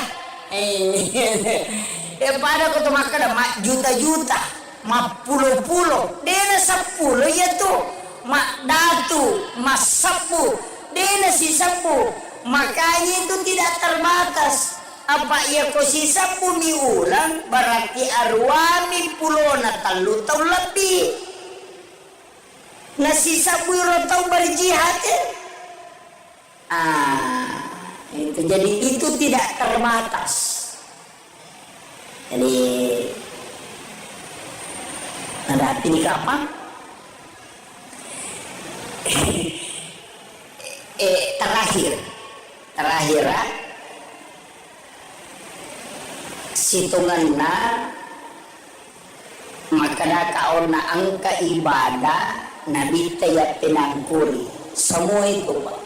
Pada koto makada juta-juta. Pulo-pulo dena 10 ya tuh mak datu mas 10 dena si 10 makanya itu tidak terbatas apa ya ko si 10 ulang berarti arwani pulona talu tau lebih nasi 10 rotau berjihad itu jadi itu tidak terbatas jadi ada arti di kapan? Terakhir situnganna makana kaona angka ibadah nabi taya pinangkuri semua itu Pak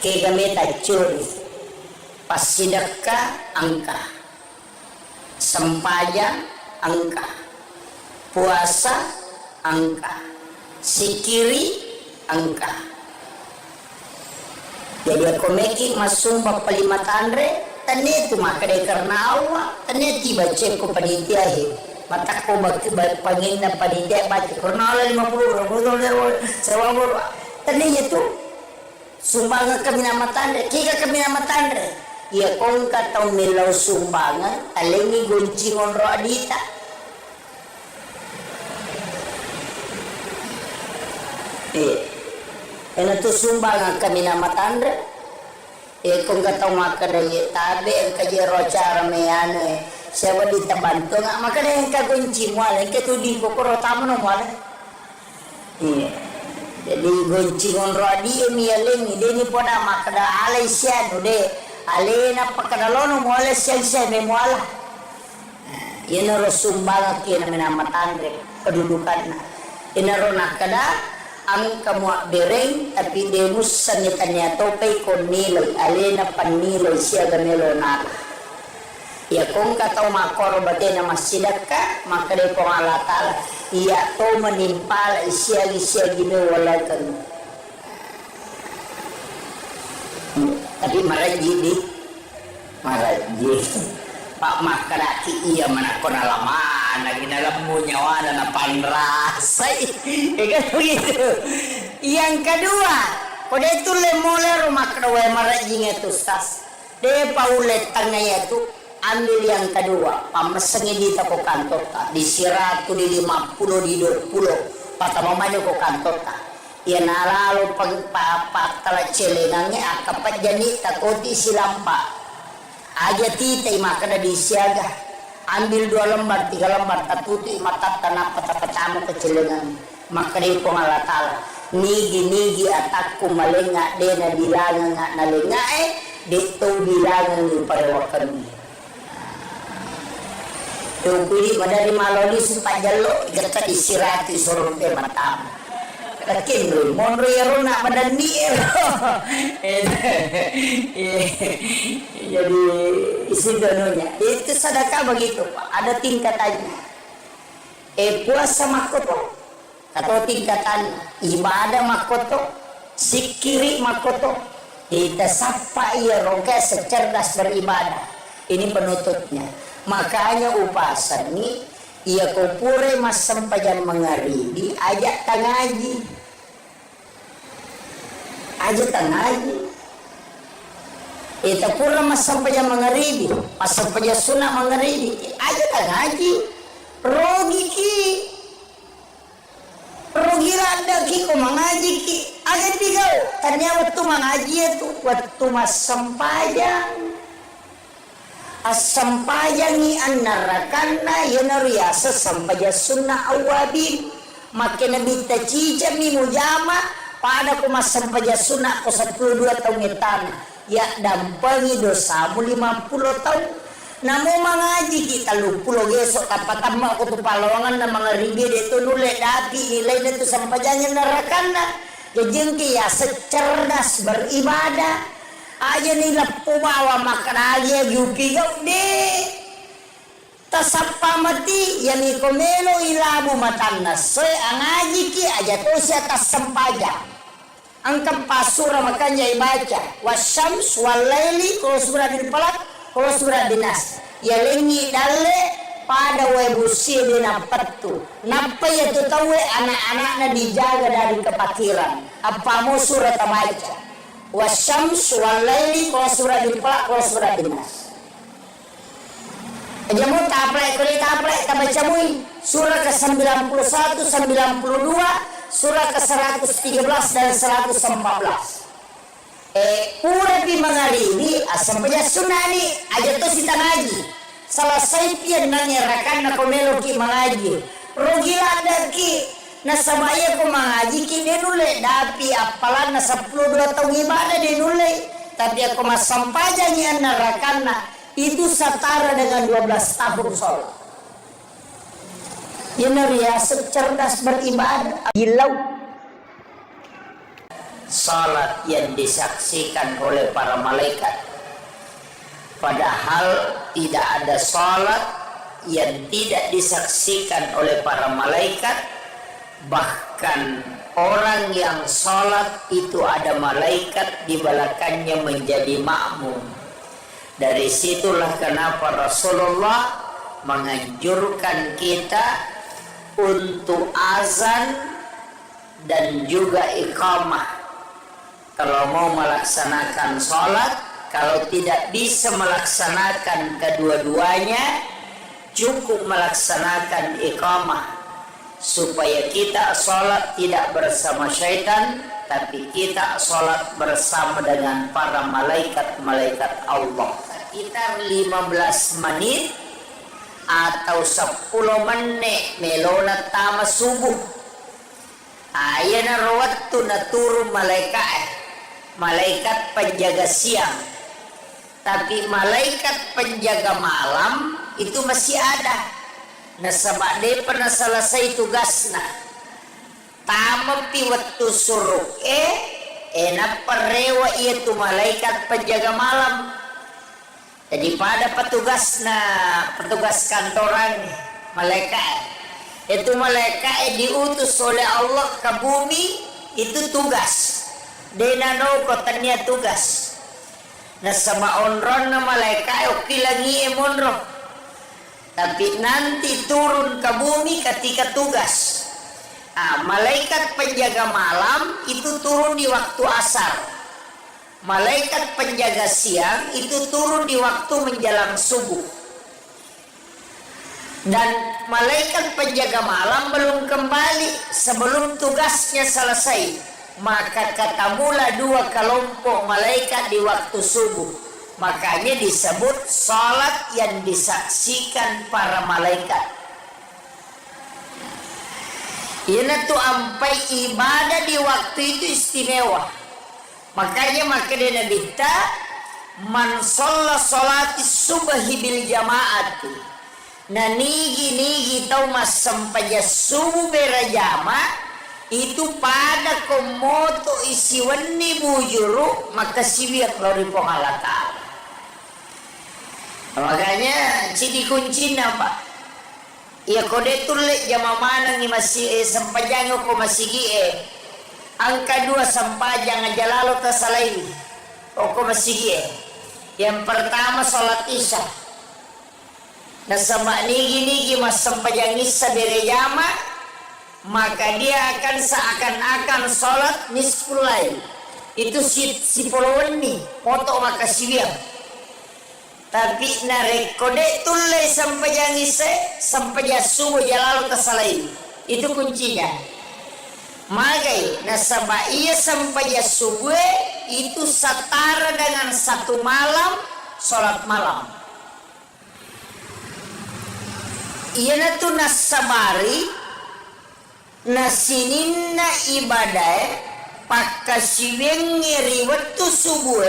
kaya kami curi pas sedekah angka sempaya angka puasa angka si kiri angka. Jadi aku making masumba palima tandre, tani itu makade karena awa, tani tiba ceko panitia he, mata ko pangin na panitia baca karena ala 50 sewa tani itu sumbangan kami nama tandre, kika kami nama tandre, ya kong katau milau sumbangan, alengi goncing onro adita. Ena tu sumbangan kami nama tandre. Kung katong makadaya tabi ang kajero cara meyano siya wali tabanto nga makadaya ang kagunci mo alay katudin ko kuro tamo no mo alay. Jadi gunci ngonro adi miyaling hindi po na makada alay siya no de alay na pagkadalo mo alay siya may mo ala. Yan na ro sumbangan kaya namin nama tandre kedudukan na. Inaro na kada ang kamwa bereng tapi demus sanitanya topay kon nilay alena panilay siya ganelo na ya kung kataw makoro bate na masidak ka makade ko alatala iya to manimpala siya ginawala kan tapi maraji Pak Makaraki iya mana kona lama lagi dalam nyawa dan panrasai kan begitu. Yang kedua kode itu lemole rumah kedua marajing itu stas de paulet tangnya itu ambil yang kedua pamesengi di toko kantor di siratu di 50 di 20 patama maju ko kantor ya nalalo pagpapak tala celenangnya akapat jani takoti silampa aja titai makana disiaga ambil 2 lembar 3 lembar tatuti mata tanah peta-petamu kecelengan makana ko ngalatala nigi atakku malenga dena bilangan nga nalenga dito bilangan yung parewakan yung pili madari maloli sumpa jalo gata isirati sorong te matamu kakin rin monro yaro na madani jadi isi dononya itu sedekah begitu Pak ada tingkatannya puasa makoto atau tingkatan ibadah makoto sikiri makoto kita sapa ia roga secerdas beribadah ini penutupnya makanya upasan ini ia kupure mas sempajan mengaridi ajak tangaji itu pura mas sempajan mengaridi mas sempajan sunah mengaridi ajak tangaji rogi rada ki ko mengaji ki agak digau tanya waktu mengaji itu waktu mas sempajan asampayangi annarakanna yanariyasa sampaja sunnah awabin makin nabita cica mi mujama pada ko masampaja sunnah ko 12 tahun ngetana ya dampangi dosamu 50 tahun namo mangaji kita 30 gesok kapatama ko tu palawangan na mga ribi dito nule dati nilai dito sampajanya narakanna jejengki ya secerdas beribadah aja nila pumawa makanalya yupi gau de tasapa mati yani komelo ilabu matanna soy angaji ki aja to siya tasampaja ang kapasura makanya ibaca wasyams walaili kalau surah din palat kalau surah dinas ya lengi dalle pada webusi dina patu napa ya tu tawe anak-anaknya dijaga dari kepakiran apa mau surah tabaca wasyams walaili kalau surah diplak kalau surah dinas aja mau taplek tabaca mui surah ke 91 92 surah ke 113 dan 114 pura di mengalimi asam punya sunani aja tuh si tangaji selesai pian nangerakan na komelo ki mengaji rogila ada ki nasabaya ko mangaji ki denule dapi apalan na 12 tahun ibadah denule tapi aku masampajanya narakanna itu setara dengan 12 tahun sholat ya cerdas beribadah gilau salat yang disaksikan oleh para malaikat padahal tidak ada salat yang tidak disaksikan oleh para malaikat Bahkan orang yang sholat itu ada malaikat di belakangnya menjadi makmum. Dari situlah kenapa Rasulullah menganjurkan kita untuk azan dan juga iqamah kalau mau melaksanakan sholat. Kalau tidak bisa melaksanakan kedua-duanya, cukup melaksanakan iqamah, supaya kita sholat tidak bersama syaitan, tapi kita sholat bersama dengan para malaikat-malaikat Allah. Sekitar 15 menit atau 10 menit melona tama subuh. Ayana rawattu na turun malaikat penjaga siang. Tapi malaikat penjaga malam itu masih ada. Nasabak dia pernah selesai tugasnya. Tama pi waktu suruk enak perewa itu malaikat penjaga malam. Jadi pada petugas kantoran malaikat itu malaikat diutus oleh Allah ke bumi, itu tugas denano kotanya tugas. Nah sama onron na malaikat oke lagi emonro, tapi nanti turun ke bumi ketika tugas. Malaikat penjaga malam itu turun di waktu asar. Malaikat penjaga siang itu turun di waktu menjelang subuh. Dan malaikat penjaga malam belum kembali sebelum tugasnya selesai. Maka ketemulah 2 kelompok malaikat di waktu subuh. Makanya disebut salat yang disaksikan para malaikat. Ini tuh ampai ibadah di waktu itu istimewa. Makanya dia nabita man sholla sholati subahi bil jamaati. Nah nigi tau mas sampaja subuh berjama itu pada komoto isi wani bujuru maka siwiak lori pongalata. Makanya ciri kuncinya pak. Ya kode tulik jama mana ni masih sampajang ko masih angka 2 sampajang aja lalu tersalai. Ko masih yang pertama sholat isya. Nah sama nigi mas sampajang isya berjama, maka dia akan seakan-akan sholat nisful lail. Itu si puluhan nih foto maka siwiang. Tapi narekode tulai sampai sampai subuh jalan tersalai. Itu kuncinya. Magai nasabah ia sampai subuh itu setara dengan 1 malam sholat malam. Ia tu nasabari nasininna ibadah pakasiwengi riwatu subuh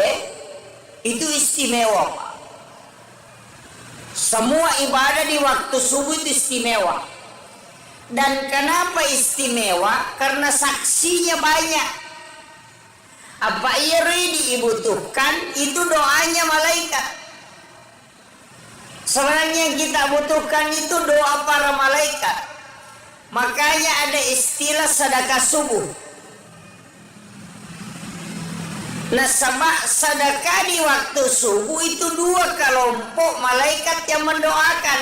itu istimewa. Semua ibadah di waktu subuh itu istimewa. Dan kenapa istimewa? Karena saksinya banyak. Apa ia dibutuhkan? Itu doanya malaikat. Sebenarnya yang kita butuhkan itu doa para malaikat. Makanya ada istilah sedekah subuh. Nah sedekah di waktu subuh itu 2 kelompok malaikat yang mendoakan.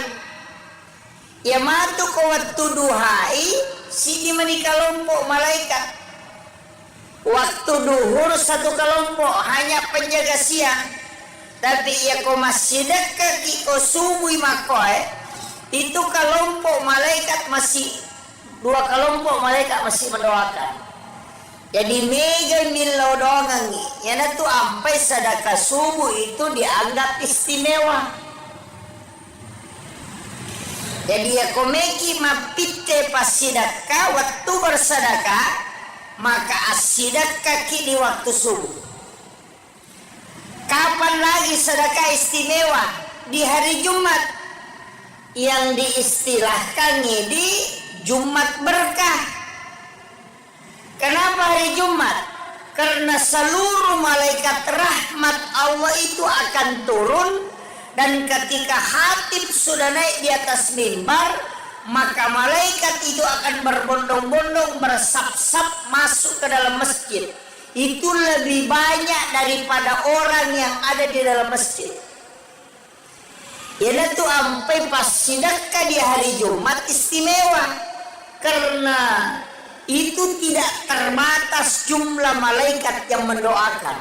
Ya matu ko waktu duhai sini mani kelompok malaikat. Waktu duhur 1 kelompok hanya penjaga siang. Tapi ya ko masih dekat ko subuh makoy itu kelompok malaikat masih 2 kelompok malaikat masih mendoakan. Jadi mega milau doangan ya tu ampai sedekah subuh itu dianggap istimewa. Jadi ya komeki mapite pas sedekah waktu bersedekah maka asidekah di waktu subuh. Kapan lagi sedekah istimewa? Di hari Jumat yang diistilahkan di Jumat berkah. Kenapa hari Jumat? Karena seluruh malaikat rahmat Allah itu akan turun. Dan ketika khatib sudah naik di atas mimbar, maka malaikat itu akan berbondong-bondong, bersap-sap masuk ke dalam masjid. Itu lebih banyak daripada orang yang ada di dalam masjid. Ialah tu sampai pas sedekah di hari Jumat istimewa, karena itu tidak terbatas jumlah malaikat yang mendoakan.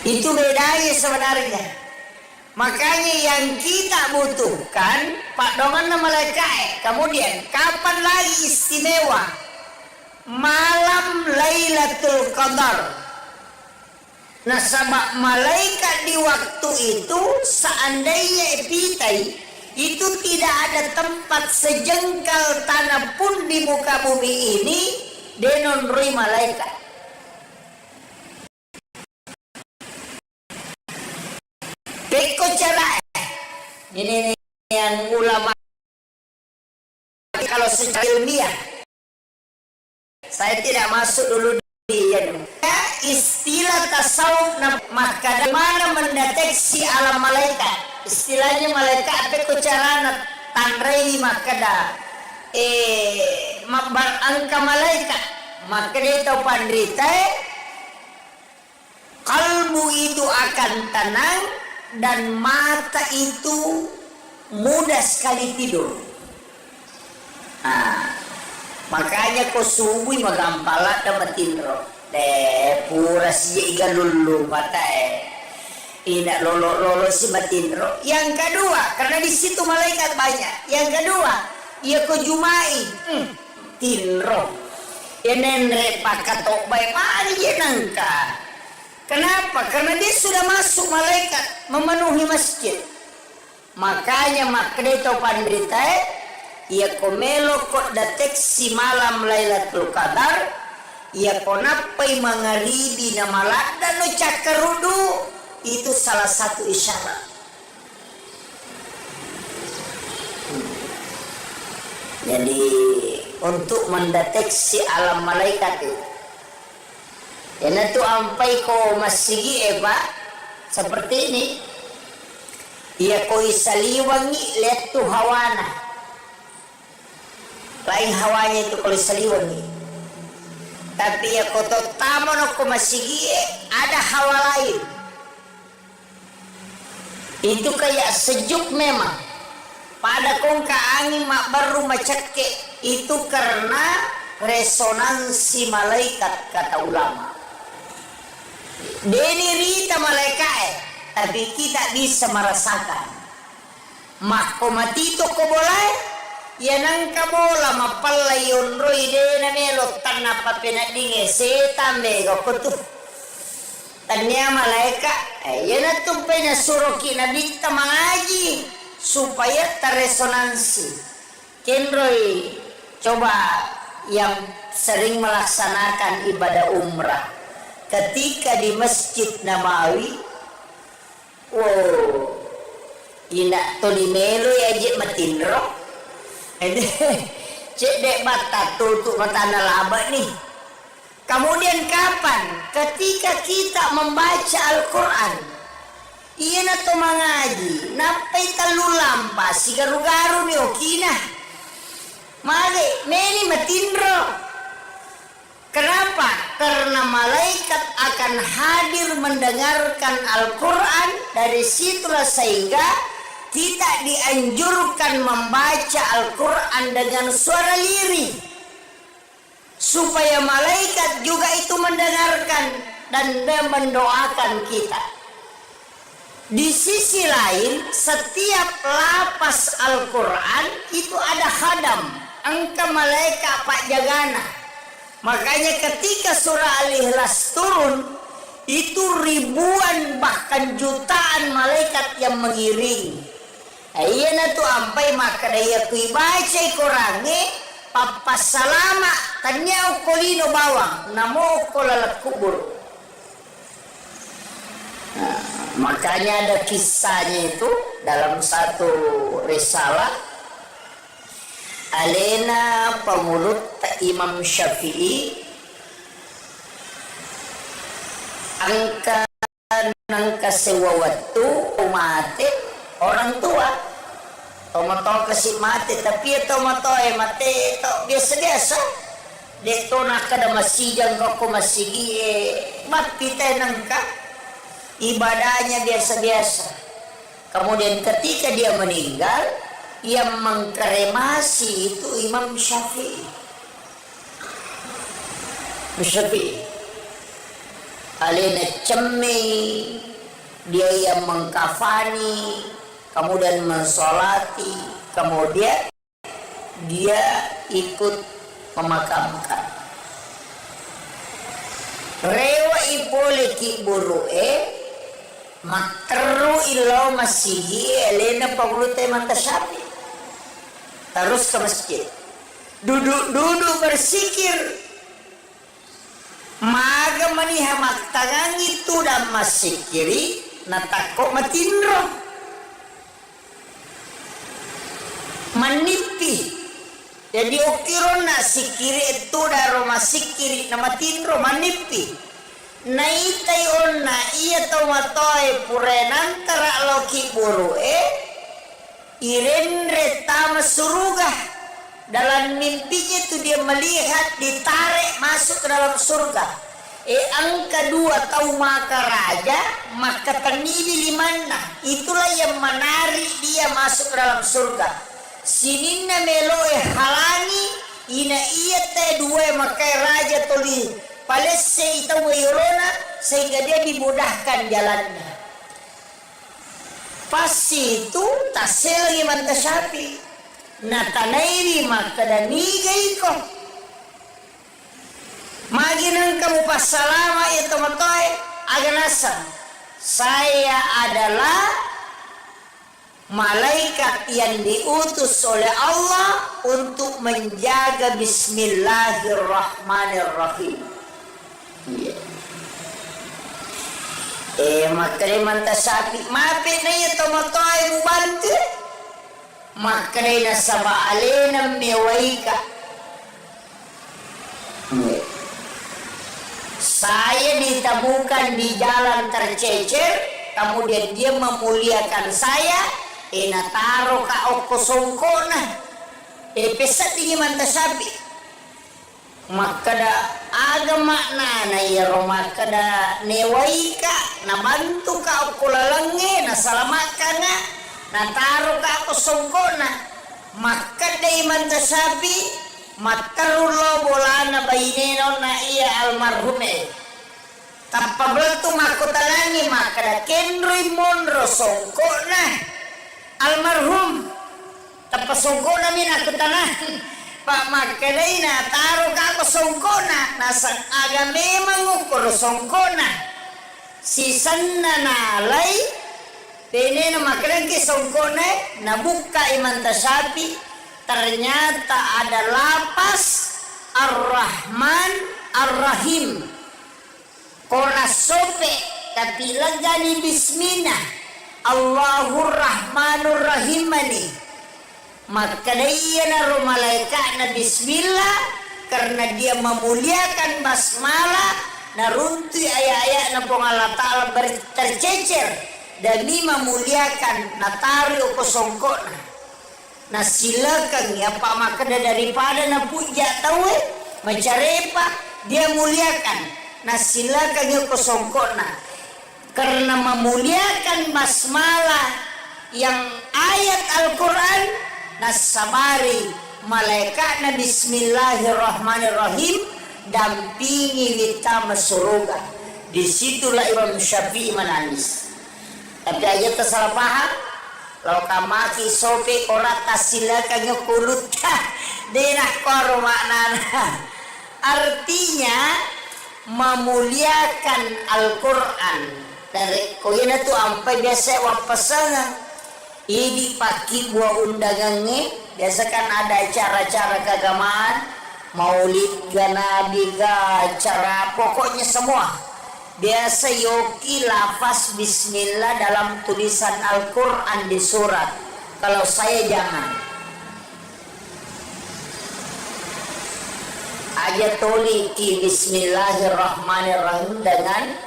Itu bedanya sebenarnya. Makanya yang kita butuhkan Pak Dongan malaikat. Kemudian kapan lagi istimewa? Malam Lailatul Qadar. Nah, sebab malaikat di waktu itu seandainya epitai itu tidak ada tempat sejengkal tanah pun di muka bumi ini denonrui malaikat. Beko cara ini yang ulama kalau secara ilmiah, saya tidak masuk dulu di istilah tasawuf, maka mana mendeteksi alam malaikat. Istilahnya malaikat beko cara tanrei makada angka malaikat, maka dia tahu pandrita kalbu itu akan tenang dan mata itu mudah sekali tidur. Makanya ko subuh magampala da matindro. Pura si iga lulu mata ina lolo si matindro. Yang kedua, karena di situ malaikat banyak. Yang kedua, ia ko jumai tinro. Yenenre pakatok bay mari yenangka. Kenapa? Karena dia sudah masuk malaikat memenuhi masjid. Makanya makreto pandrita ia komelo kok deteksi malam Lailatul Qadar, ia konapai mangaribi na malada no cakarudu, itu salah satu isyarat. Jadi untuk mendeteksi alam malaikat itu yan tu ampai ko masigi Pak seperti ini. Ia ko isaliwangi lihat tu hawana. Lain hawanya itu kalau isaliwangi. Tapi ia ko tamon ko masigi ada hawa lain. Itu kayak sejuk memang. Pada kong angin mak baru macake itu karena resonansi malaikat kata ulama. Deni rita malaikat, tapi kita bisa merasakan. Mako matito ko boleh, yan ang kabola mapalayon roy dena melo tanah papenadinge setambe ko kutu. Tanya malaikat, yan at tumpay na suroki na dita mangaji supaya terresonansi. Kenroy, coba yang sering melaksanakan ibadah umrah. Ketika di Masjid Nabawi, wow, ina to di melo ya je matindro, cek dek bata tutup mata laba nih. Kemudian kapan? Ketika kita membaca Al-Quran, iya na to mangaji, napai talu lampa, si garu-garu ni okina, mali meni matindro. Kenapa? Karena malaikat akan hadir mendengarkan Al-Quran. Dari situlah sehingga tidak dianjurkan membaca Al-Quran dengan suara lirih, supaya malaikat juga itu mendengarkan dan mendoakan kita. Di sisi lain, setiap lapas Al-Quran itu ada khadam, angka malaikat pak jagana. Makanya ketika surah Al-Ikhlas turun, itu ribuan bahkan jutaan malaikat yang mengiringi. Ayeuna tu ampai maka daya kui baca Qur'ane papas salama tanya kolino bawang namo kolalat kubur. Makanya ada kisahnya itu dalam satu risalah Alena pemulut Imam Syafi'i angka sewawatu umate orang tua tomato kasih mati tapi tomato mati to biasa-biasa deto nak kada masijang ko masigi mati tenangka ibadahnya biasa-biasa. Kemudian ketika dia meninggal, yang mengkremasi itu Imam Syafi'i. Alina cemi, dia yang mengkafani, kemudian mensolati, kemudian dia ikut memakamkan. Rewa ipoliki buru'e materu ilo masihi elena paglute manta syafi terus ke masjid duduk bersikir maga maniha maktangang itu dan masikiri natakok matindro manipi jadi okiro na sikiri itu daro masikiri na matindro manipi naitai onna iya tomatoy purenan tara loki buru'e irenre tama surga. Dalam mimpinya itu dia melihat ditarik masuk ke dalam surga. Ang kedua tahu maka raja maka tanibi limana itulah yang menarik dia masuk ke dalam surga. Sininna meloe halangi ina iya te dua maka raja toli palese itaw wayorona sehingga dia dimudahkan jalannya. Pas itu tasel manta Syafi natanairi makadamigay ko maginang kamu pasalama ito matoy aganasa saya adalah malaikat yang diutus oleh Allah untuk menjaga bismillahirrahmanirrahim. Makanya manta Syafi mapit na iya tomatoy mubantu makanya nasaba alena mewaika saya ditemukan di jalan tercecer kemudian dia memuliakan saya nataro ka oko songkona pesat ini manta Syafi makada agama na iya makada newaika na bantu ka ako lalangi na salamakan na taro ka ako songkona makada imanta Syafi matarulo bolana baineno na iya almarhume tapabeltu makotalangi makada kenri monro songkona almarhum tapasongkona min aku tanah Pak makanay na taro ka ko songkona nasang aga memang ukur songkona sisan na nalay pene na makanay ki songkona nabuka imanta Syafi ternyata ada lapas Ar-Rahman Ar-Rahim kona sope katilag gani bismillah Allahur Rahmanur Rahimani maka dia naruh malaikat na bismillah karena dia memuliakan basmalah narunti ayat-ayat na pong Allah Ta'ala tercecer demi memuliakan natari o kosongko na silakan ya pak maka daripada na puja tahu mencarepa dia muliakan na silakan ya kosongko na karena memuliakan basmalah yang ayat Al-Quran nasabari malaikat na bismillahirrahmanirrahim dampingi kita surga. Disitulah Imam Syafi'i menangis. Tapi aja tersalah paham. Kalau kamaki sope korat tasilakan kulut denah koro maknana. Artinya memuliakan Al-Quran. Dari koyena tu ampai biasa wapasangan. Ini pagi buah undangannya biasa kan ada acara-acara keagamaan maulid nabi acara pokoknya semua biasa yoki lafaz bismillah dalam tulisan Al-Quran di surat kalau saya jangan aja toliki bismillahirrahmanirrahim dengan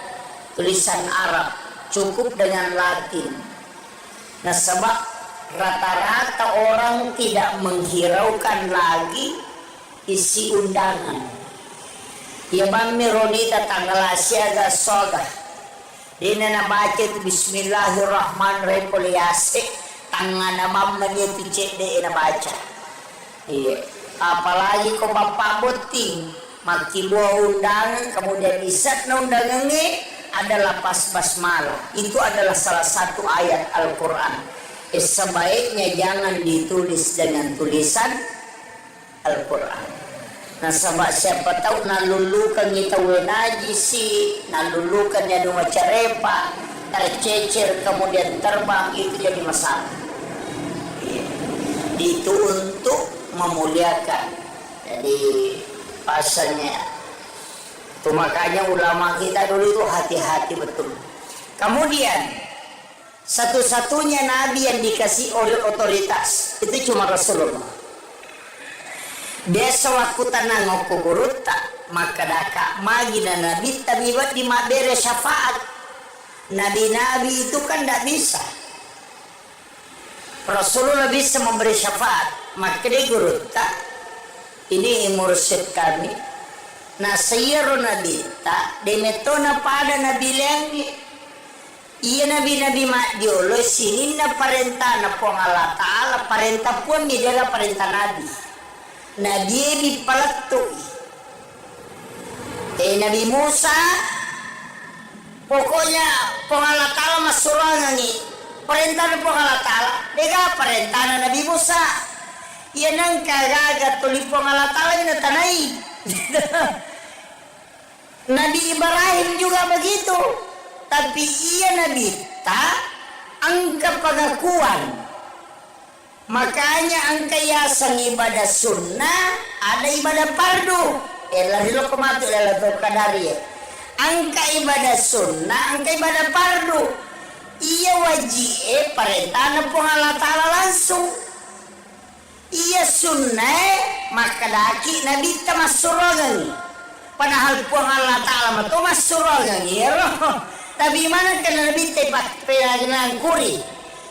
tulisan Arab cukup dengan Latin. Nah sebab rata-rata orang tidak menghiraukan lagi isi undangan. Ya mami ronita tanggal asyaga soga. Dina na baca itu Bismillahirrahmanirrahim poliasik tangan mamma itu cek deh na baca. Iya. Apalagi kau bapak boting maki buah undangan kemudian isat na undangannya adalah pas basmalah. Itu adalah salah satu ayat Al-Quran. Sebaiknya jangan ditulis dengan tulisan Al-Quran. Nah sabak siapa tahu nalulukan kita najisi, nalulukan ya dua carepa, tercecer kemudian terbang, itu jadi masalah. Itu untuk memuliakan. Jadi pasalnya itu makanya ulama kita dulu itu hati-hati betul. Kemudian satu-satunya nabi yang dikasih oleh otoritas itu cuma Rasulullah. Desa waktu tanah ngoku guruta maka daka magina nabi tabibat di mabere syafaat. Nabi-nabi itu kan tidak bisa. Rasulullah bisa memberi syafaat. Maka di guruta ini mursyid kami. Nah sayyiru nabi ta demetona pada nabi lengi. Iya nabi-nabi mak diolo sini na perintah na pong Allah Ta'ala perintah pun di dalam perintah nabi. Nabi di palatui. Nabi Musa pokoknya pong Allah Ta'ala masurangan ni perintah na pong Allah Ta'ala. Dega perintah na Nabi Musa. Iya nang kagagat tuli pong Allah Ta'ala na tanay. Nabi Ibrahim juga begitu. Tapi ia Nabi tak angka pengakuan. Makanya angka yasang ibadah sunnah ada ibadah fardu. Lahilo kematu lalatul kadari. Angka ibadah sunnah, angka ibadah fardu. Ia wajib perintah na po Allah Ta'ala langsung. Ia sunnah maka daki Nabi tamasurogan. Padahal po Allah Ta'ala matu masurogan. Tapi mana kan Nabi tepat pengajaran kuri.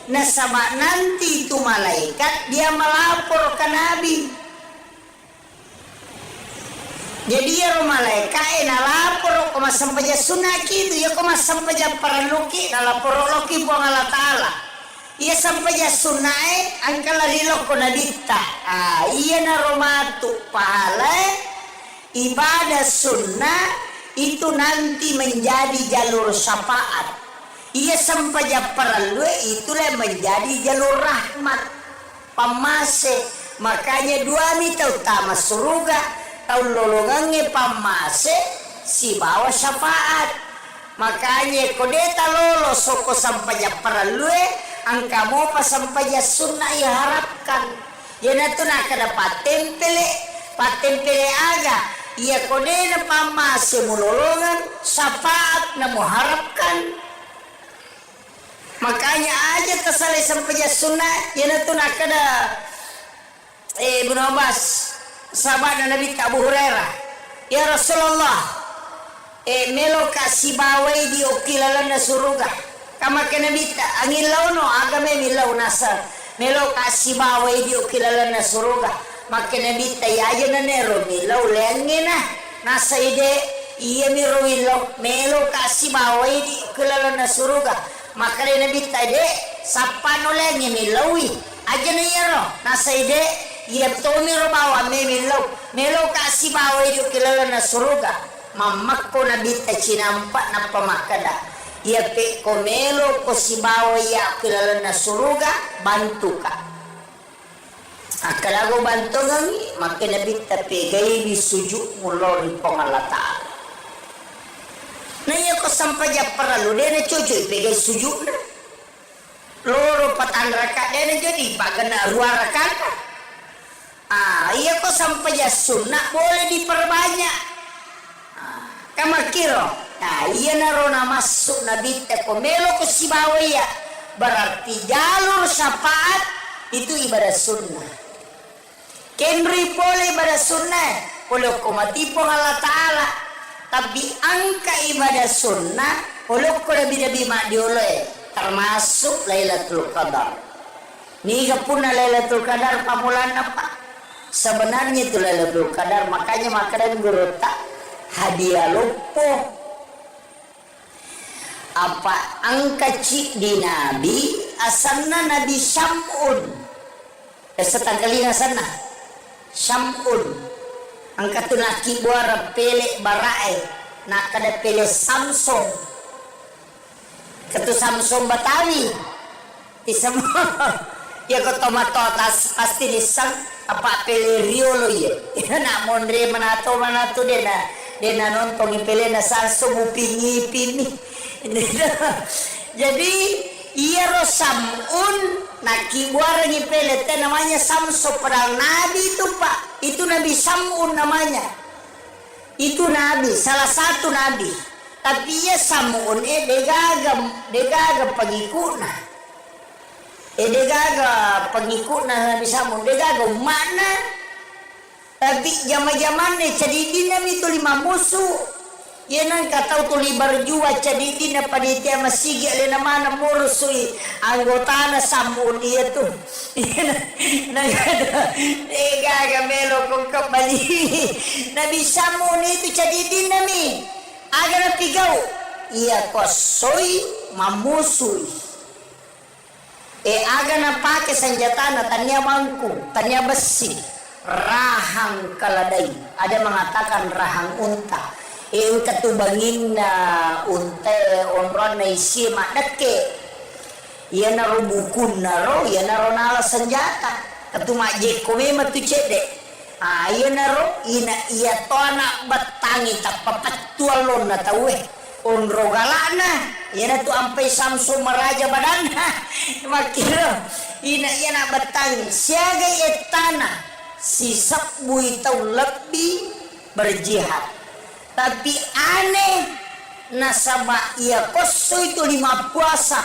Nah sama nanti itu malaikat dia melapor ke Nabi. Jadi ya malaikat lapor koma sampai sunnah gitu ya koma sampai paraluki lapor loki po Allah Ta'ala. Ia sampai sunnah angkala lilo ko nabita. Iya na romatu pahala ibadah sunnah itu nanti menjadi jalur syafaat. Ia sampai perlu itulah menjadi jalur rahmat pamase. Makanya dua mita utama surga tahun lolongannya pamase si bawa syafaat. Makanya kodeta lolo soko sampai perlu angka mo pa sampai sunnah ya harapkan. Ya natu nak ada patempele aga. Ia kode na pamase mulolongan syafaat na muharapkan. Makanya aja tersalih sampai sunnah ya natu nak ada Ibnu Abbas sahabat Nabi Abu Hurairah. Ya Rasulullah melo kasih bawai di okilalan na suruga. Kama ke Nabi angin launo agame milau nasa melo kasih bawai di okilalan na suruga. Maka Nabi aja na nero milau lengin nasa ide iya miro milau melo kasih bawai di okilalan na suruga. Maka Nabi de sapano lengin milaui aja na yero nasa ide iya to miro bawa milau melo kasih bawai di okilalan na suruga. Mamakko Nabi cinampak na pamakada. Ia pe komelo ko si bawa ya kilala na suruga bantu ka. Akalago bantu ngangi makin Nabi tapi gay bisuju mulori Allah Ta'ala. Nanya ko sampai perlu dia na cucu pegai sujud na. Loro patan raka dia na jadi pagana ruang raka. Iya ko sampai sunnah boleh diperbanyak. Kamakiro. Nah, iya narona masuk Nabi komelo ko si bawaya berarti jalur syafaat itu ibadah sunnah. Kenri boleh ibadah sunnah, boleh ko matipo Allah Ta'ala. Tapi angka ibadah sunnah, boleh ko nabi-nabi mak dioleh termasuk Lailatul Qadar. Niga pun Lailatul Qadar pamulana Pak. Sebenarnya itu Lailatul Qadar, makanya makanan guru tak hadiah lupo. Apa angka cik di Nabi asalna Nabi Syam'un. Setangkalina sana Syam'un. Angka tu naki buara pelek barae. Nak kada pelek Samsung. Ketu Samsung Batawi. Di semua. Ya ko tomato tas pasti disang apa pele Rio lo ya. Na mondre manato dena nonton pele na salso mupingi pini. Jadi iya rosamun naki buara ni pele teh namanya Samso padahal nabi itu Pak. Itu Nabi Samun namanya. Itu nabi, salah satu nabi. Tapi ya Samun degaga pengikutna. Degaga pengikutna Nabi Samun, degaga mana? Tapi zaman-zaman ni cadidin nabi tu 5 musuh. Ya nang katau tu libar jua cadidin na panitia masigi alina mana murusui anggota na Samun dia tu. Nang degaga melo kong kabali. Nabi Samun itu cadidin nami. Aga na pigaw. Iya kosoy mamusui. Aga na pake senjata na tanya mangku, tanya besi, rahang kaladai. Ada mengatakan rahang unta. Ang katubangin na unta onron na isi madake. Ia naro bukun naro, ia naro nala senjata. Katuma jekome matu cede. Ia naro ia to anak batangi tapapatualon na tawe. Onro galana, yana tu ampai Samsung meraja badanna. Makira ina yana batang siaga etana si sabbu itu lebih berjihad. Tapi aneh nasaba ia koso itu 5 puasa.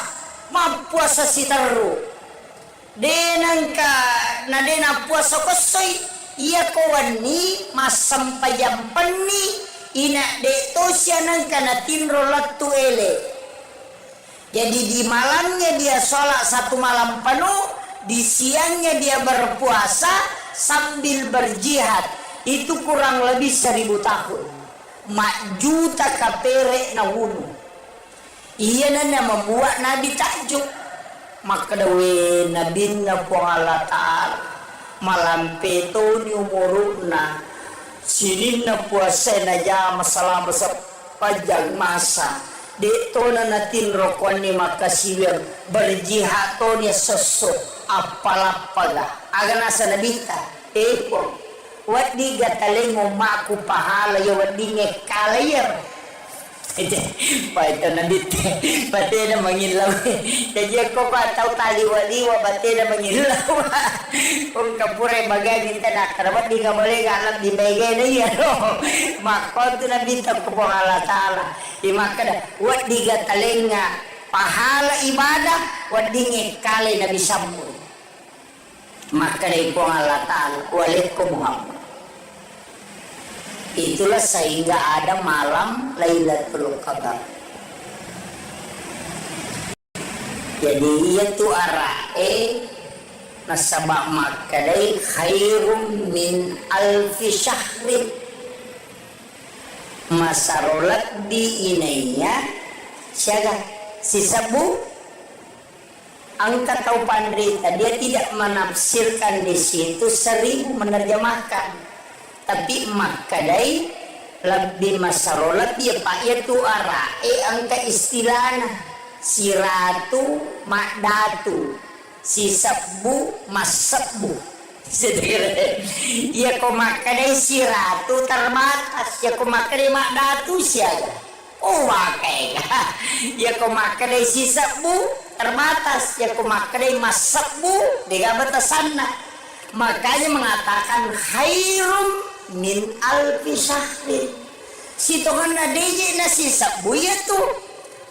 5 puasa si taru. Denangka nadena puasa koso ia kawani masam payam peni. Ina de tosya nang kana tinro latu ele. Jadi di malamnya dia sholat 1 malam penuh, di siangnya dia berpuasa sambil berjihad. Itu kurang lebih 1000 tahun. Mak juta kapere na wunu. Iya nana membuat Nabi takjub. Maka dawe Nabi na po Allah Ta'ala malam peto ni umuruna. Sinin na puasa na jama selama sepanjang masa. Dito na natin rokon ni makasiwir berjihad to niya sosok apalapaga. Aga nasa nabita. Po. Wat di gataling mo maku pahala yo wat di ngekalayar. Ito na dito. Pati na mangilaw. Jadi ako pa tau taliwa-liwa pati na mangilaw. Kung kapure magagin ta na karabat di ka boleh alam di bagay na yan. Makon to na dito ko po Allah Ta'ala. Maka da wat di gataling nga pahala ibadah wat di ngekalay na bisambo. Maka da po Allah Ta'ala walit ko Muhammad. Itulah sehingga ada malam Lailatul Qadar. Jadi itu arae nasabak makadai khairum min alfi syahrin. Masarolat di inainya siaga si sabu angkat tau pandrita, dia tidak menafsirkan di situ 1000 menerjemahkan. Tapi makadai lebih masarolat dia pak itu arae angka istilahna si ratu makdatu si sabu masabu. Ya ko makadai si ratu terbatas, ya ko makadai makdatu siaga. Oh wakai ya ko makadai si sabu terbatas, ya ko makadai masabu dengan batasanna. Makanya mengatakan khairum min alfi syahrin. Si Tuhan na deje na si sabu ya tu.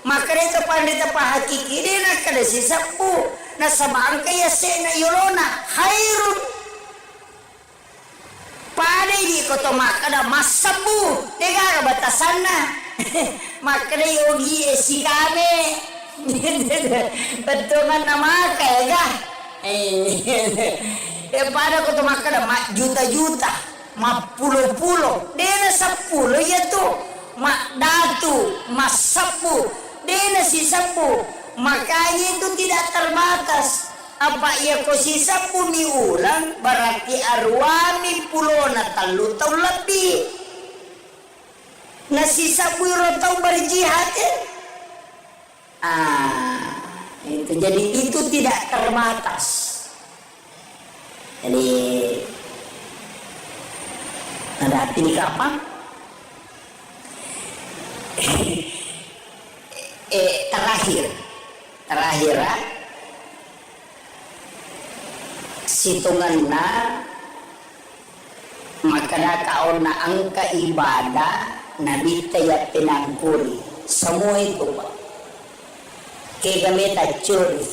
Maka itu pandita pa hakiki dia na kada si sabu. Na sabang kaya se na yolona khairun. Pada di koto makada masabu. Tega batasan na. Makada yogi si kame. Betul kan nama kaya pada ko tumakada mak juta-juta, mak pulo-pulo, dena 10 ya tuh, mak datu, mak 10, dena si 10, makanya itu tidak terbatas. Apa ya ko si 10 ni ulang berarti arwami pulona 3 tahun lebih. Nah si 10 tahun berjihad ya. Itu jadi itu tidak terbatas. Jadi ada arti kapan? Terakhir situnganna makana kaona angka ibadah nabi taya pinangkuri semua itu Pak. Kami curi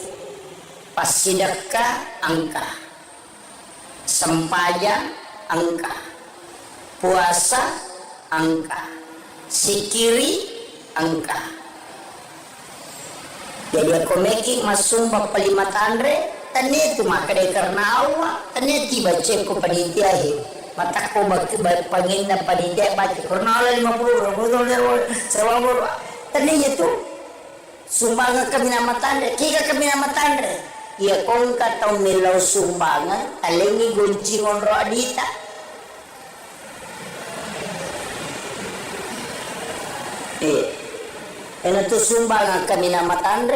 pas sedekah angka, sempaya angka, puasa angka, sikiri angka. Jadi aku making masuk bapa 5 tandre, tanya itu maka karena Allah, tanya tiba cek ko panitia he, mata ko pangin na panitia baca karena Allah 50, tanya itu. Sumbangan kami nama tanda, kika kami nama tanda. Ya kong katong milaw sumbangan, talengi guncingon ro adita. Ena tu sumbangan kami nama tanda.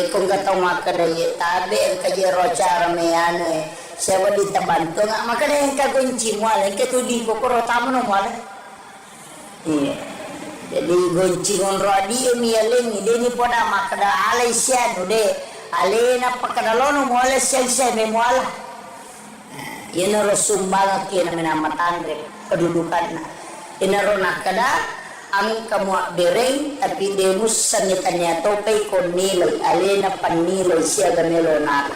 Kong katong makada ye tabe, kaje ro cara meyano sewa dita bantu nga makada yang ka guncing wala, yang ketudi ko ro tamo no wala. Jadi goncingon rodi mialing ini poda makada alai sian ude alena pakada lono moale sian memuala. Ina ro sumbangan kina nama tandre kedudukanna. Ina ro nakada ang kamu bereng tapi demus sanitanya topay kon nilai alena panilai sia ganelo na.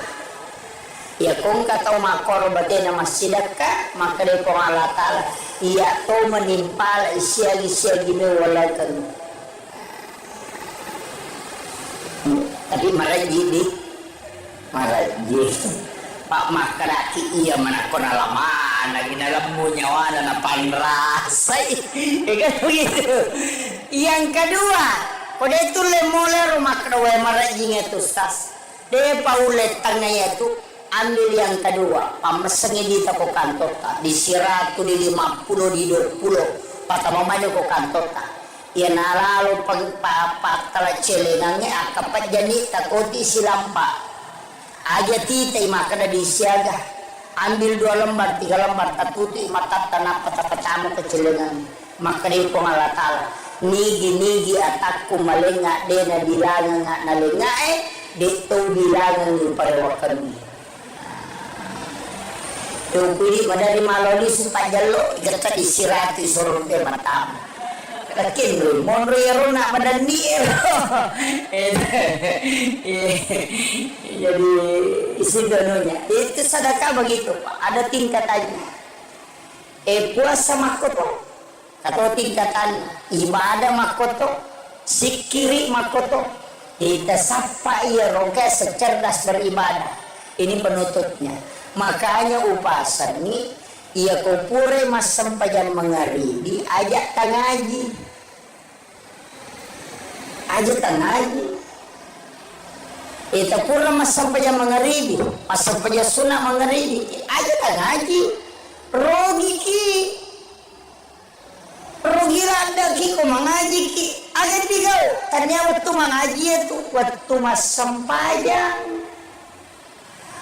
Ya kung kataw makor bate na masidaka makade ko Allah taala iya to menimpal isia gini walakan. Tapi maraji Pak makaraki iya mana ko nalaman lagi dalam munyawana na panrasay kan begitu. Yang kedua kode itu lemole rumah kedua maraji ngetu sas de paulet tangnya itu ambil yang kedua pamesengi di toko kantor di 100 di 50 di 20 pata mamanya ko kantor ya nalalo pagpapak tala celenangnya akapat jani takoti silampa aja titai makana di siaga ambil 2 lembar 3 lembar tatuti mata tanah pata-patamu ke celengan makana ko ngalatala nigi atakku malenga dena bilangan nalenga dito bilangan ni parewakan. Tupili madari maloli sempat jalo kita disirati suruh ke matam. Lakin lu monro yaro nak madani jadi isi dononya itu sedekah begitu Pak. Ada tingkatannya. Puasa makoto atau tingkatan ibadah makoto, sikiri makoto. Kita sapa ia roga secerdas beribadah. Ini penutupnya. Makanya upasan ini ia kupure mas sempajan mengaribi ajak tangaji itu pura mas sempajan mengaribi mas sempajan sunah mengaribi ajak tangaji rogi randa ki ko mengaji ki ajak digau ternyata waktu mengaji itu waktu mas sempajan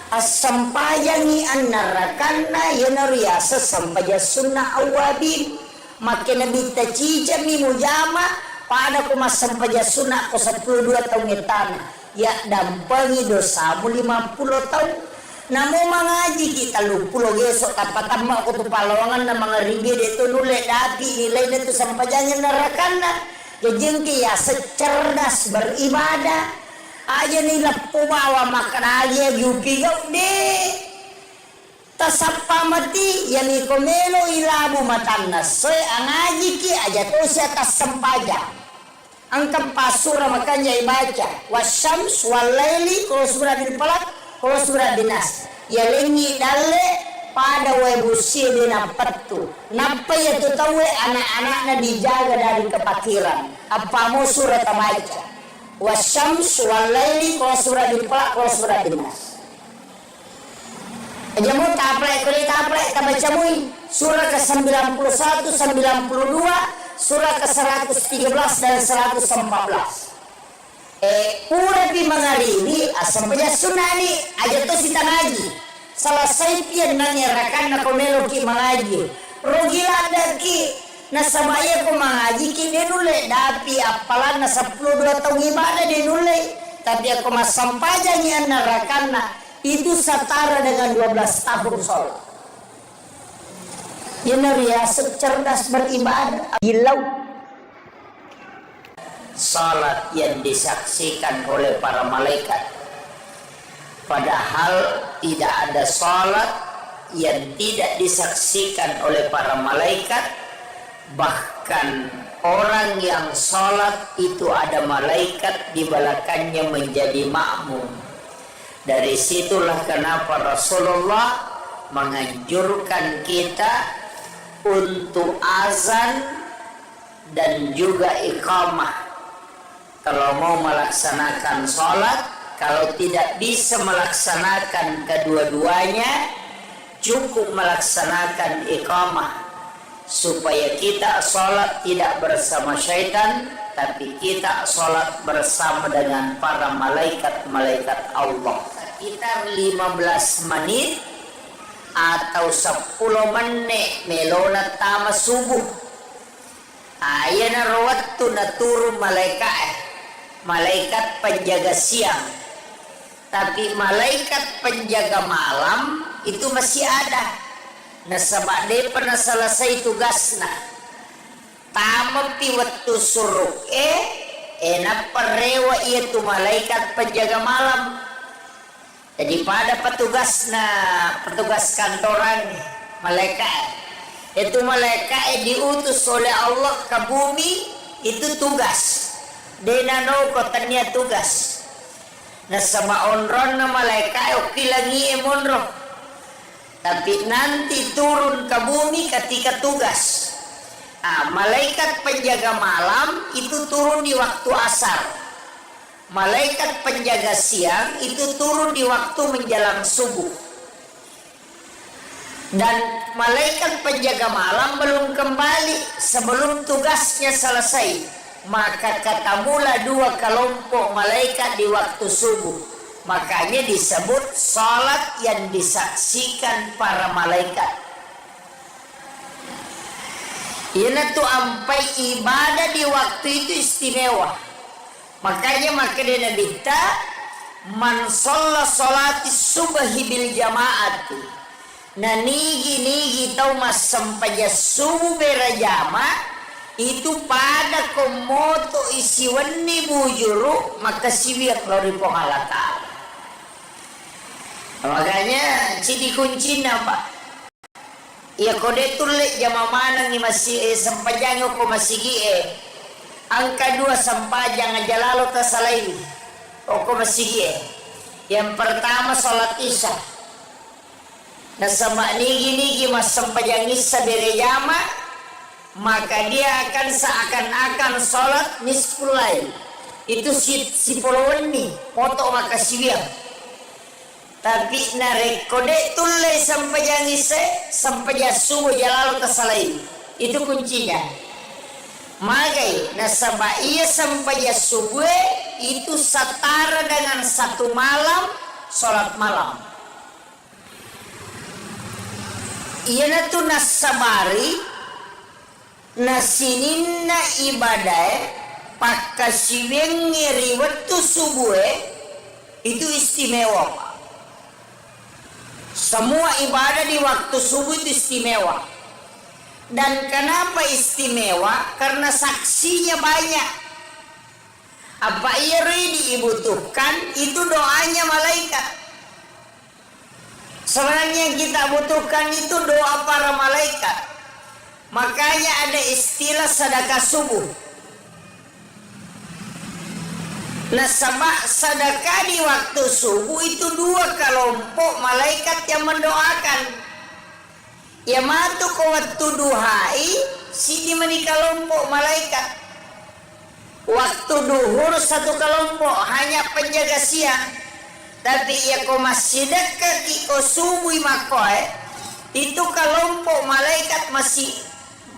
asampayangi annarakanna yanariasa sampaya sunnah awabin makin nabi tacija mi mujama pada ko masampaya sunnah ko 12 tahun etana ya dampangi dosamu 50 tahun namo mengaji kita 30 gesok tapatama ko tu palawangan na mga ribi dito nule dati nilai dito sampayanya narakanna jengki ya secerdas beribadah aja nila pumawa makanaya yuki gau de tasapa mati yani komelo ilabu matanna soy angaji ki aja to siya tasampaja ang kampasura makanya ibaca wasyams walaili kalau surah di palak kalau surat dinas ya lengi dalle pada webusi dina patu napa ya tu tahu anak-anaknya dijaga dari kepakiran apa mau surat baca wasyams walaili kalau surat dipelak kalau surat dinas aja mau taplek baca mui surah ke-91 92 surah ke-113 dan 114 pura pi mengaliri asam punya sunani aja tu sita ngaji selesai pian nanyarakan na komelo ki mengaji rogila ada ki na samaya ko mengaji ki denule dapi apalan na 10 tahun ibadah denule tapi aku masampajanya narakan na itu setara dengan 12 tahun sholat ya nariasuk cerdas beribadah gilau salat yang disaksikan oleh para malaikat padahal tidak ada salat yang tidak disaksikan oleh para malaikat bahkan orang yang salat itu ada malaikat di belakangnya menjadi makmum dari situlah kenapa Rasulullah menganjurkan kita untuk azan dan juga iqamah kalau mau melaksanakan sholat. Kalau tidak bisa melaksanakan kedua-duanya cukup melaksanakan iqamah supaya kita sholat tidak bersama syaitan tapi kita sholat bersama dengan para malaikat Allah. Sekitar 15 menit atau 10 menit melona tama subuh ayana rawattu na turun malaikat penjaga siang tapi malaikat penjaga malam itu masih ada na sabade pernah selesai tugasna tama pi waktu suruk enak perewa itu malaikat penjaga malam jadi pada petugas kantoran malaikat itu malaikat diutus oleh Allah ke bumi itu tugas denano kotanya tugas na sama onron na malaikat oke lagi emonro tapi nanti turun ke bumi ketika tugas malaikat penjaga malam itu turun di waktu asar malaikat penjaga siang itu turun di waktu menjelang subuh dan malaikat penjaga malam belum kembali sebelum tugasnya selesai maka ketemulah 2 kelompok malaikat di waktu subuh makanya disebut salat yang disaksikan para malaikat ini tuh ampai ibadah di waktu itu istimewa makanya makanya dita man sholla sholati subhi bil jamaati na nigi tau mas sampaja subuh berjamaah itu pada komoto isiwani bujuru maka siwiak dari pengalatan makanya ciri kuncinya pak ya kode tulik jama mana ni masih sampajang ko masih angka 2 sampajang aja lalu tasalain ko masih yang pertama salat isya na sama nigi mas sampajang isya berjama maka dia akan seakan-akan sholat nisful lail itu si polowen nih foto maka siwiang tapi narekode tulle sampai jangise sampai subuh jalal kesalain itu kuncinya magai nasaba iya sampai subuh itu setara dengan 1 malam sholat malam iya natu nasabari nasininna ibadah pakasiweng ngiri waktu subuh itu istimewa Pak. Semua ibadah di waktu subuh itu istimewa dan kenapa istimewa karena saksinya banyak apa ia dibutuhkan itu doanya malaikat sebenarnya yang kita butuhkan itu doa para malaikat makanya ada istilah sedekah subuh Nasabak sedekah di waktu subuh itu dua kelompok malaikat yang mendoakan. Ya matu ke waktu duhai si dimani kelompok malaikat. Waktu duhur satu kelompok hanya penjaga siang. Tapi ya ko masih dekat ko subuh makoy itu kelompok malaikat masih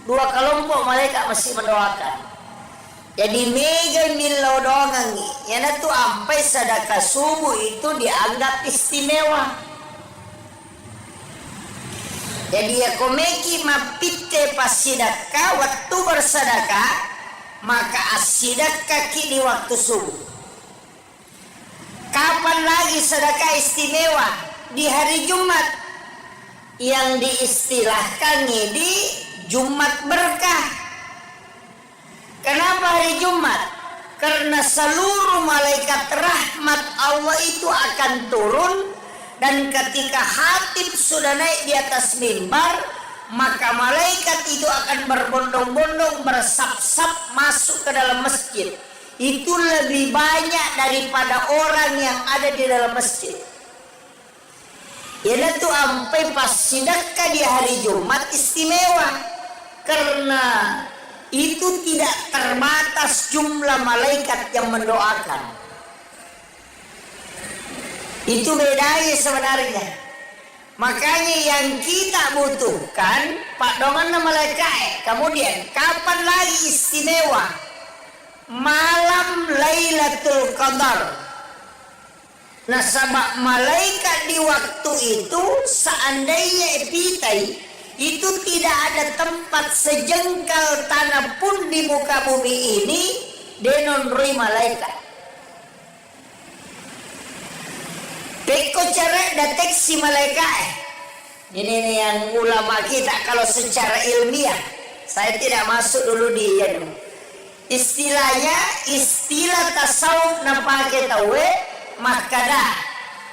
dua kelompok malaikat masih mendoakan. Jadi mega milau dongangi. Yana tu ampai sedekah subuh itu dianggap istimewa. Jadi ya komeki mapite pas sedekah waktu bersedekah maka asidekah ki di waktu subuh. Kapan lagi sedekah istimewa? Di hari Jumat yang diistilahkan di Jumat berkah. Kenapa hari Jumat? Karena seluruh malaikat rahmat Allah itu akan turun, dan ketika khatib sudah naik di atas mimbar, maka malaikat itu akan berbondong-bondong bersap-sap masuk ke dalam masjid. Itu lebih banyak daripada orang yang ada di dalam masjid. Ya itu sampai pas sedekah di hari Jumat istimewa karena itu tidak terbatas jumlah malaikat yang mendoakan. Itu bedanya sebenarnya. Makanya yang kita butuhkan Pak Dongan malaikat. Kemudian kapan lagi istimewa? Malam Lailatul Qadar. Nah sabak malaikat di waktu itu seandainya epitai itu tidak ada tempat sejengkal tanah pun di muka bumi ini denonrui malaikat. Peko cara deteksi malaikat. Ini yang ulama kita kalau secara ilmiah, saya tidak masuk dulu di istilahnya, istilah tasawuf napake tawe makada.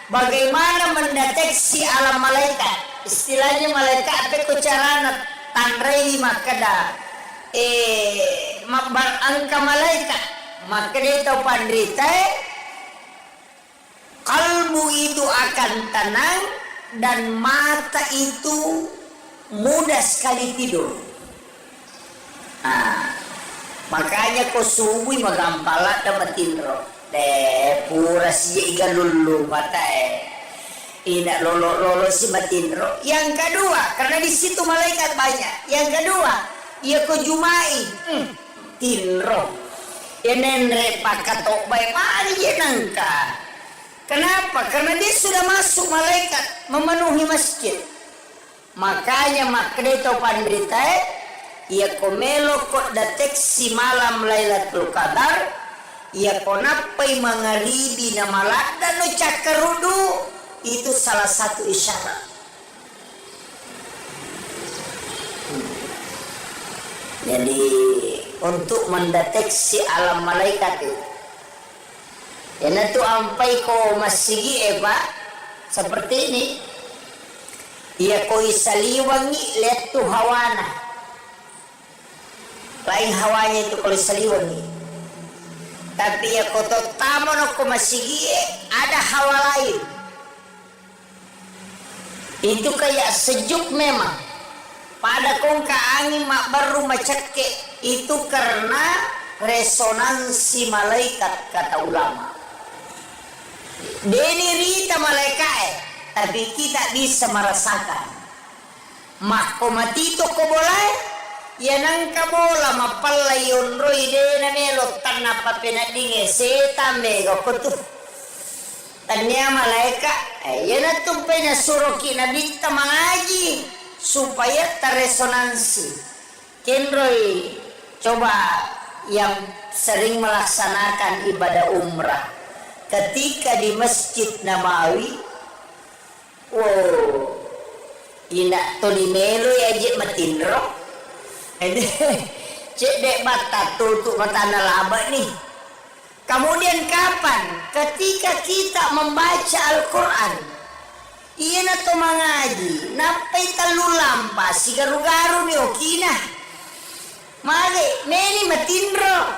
Bagaimana mendeteksi alam malaikat? Istilahnya malaikat apa carana tanrei makada makbar angka malaikat maka dia tahu pandrita kalbu itu akan tenang dan mata itu mudah sekali tidur. Makanya ko subuh magampalat dapat tinro pura si iga lulu mata tidak lolo si matinro. Yang kedua, karena di situ malaikat banyak. Yang kedua, ia ko jumai tinro. Enenre pakatok baik mari jenangka. Kenapa? Karena dia sudah masuk malaikat memenuhi masjid. Makanya makreto pandrita ia ko melo ko deteksi malam Lailatul Qadar. Ia ko napai mangaribi na malada no cakarudu. Itu salah satu isyarat. Jadi untuk mendeteksi alam malaikat itu. Karena itu ampai ko masigi Eva seperti ini. Ia ko isaliwangi lihat tu hawana. Lain hawanya itu kalau isaliwangi. Tapi ya ko totamon ko masigi ada hawa lain. Itu kayak sejuk memang. Pada kongka angin mak baru macake itu karena resonansi malaikat kata ulama. Deni rita malaikat tapi kita bisa merasakan. Mako matito ko boleh ya nangka bola mapalayon roy dena melo tanapa penadinge setan mego kutu. Tanya malaikat, ya natumpay na suruki na bita mengaji supaya terresonansi. Kenroy, coba yang sering melaksanakan ibadah umrah, ketika di Masjid Nabawi, ina tolimelo ya jik matinro, cek dek mata tutup mata nalaba nih. Kemudian kapan? Ketika kita membaca Al-Quran. Iya na to mengaji. Napai talu lampa. Si garu-garu ni okina. Mari, meni matinro.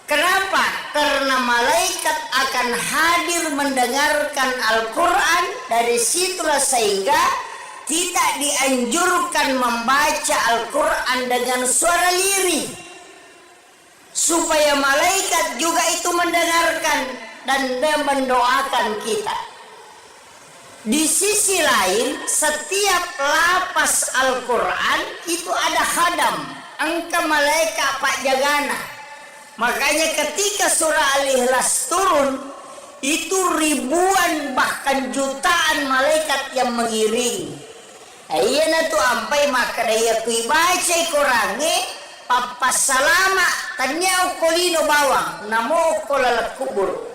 Kenapa? Karena malaikat akan hadir mendengarkan Al-Quran. Dari situlah sehingga tidak dianjurkan membaca Al-Quran dengan suara lirih, supaya malaikat juga itu mendengarkan dan mendoakan kita. Di sisi lain, setiap lapas Al-Quran itu ada khadam, angka malaikat pak jagana. Makanya ketika surah Al-Ikhlas turun, itu ribuan bahkan jutaan malaikat yang mengiringi. Iya na tu ampai maka daya kui baca Qurannya papa salama tanya kolino bawang namo kolala kubur.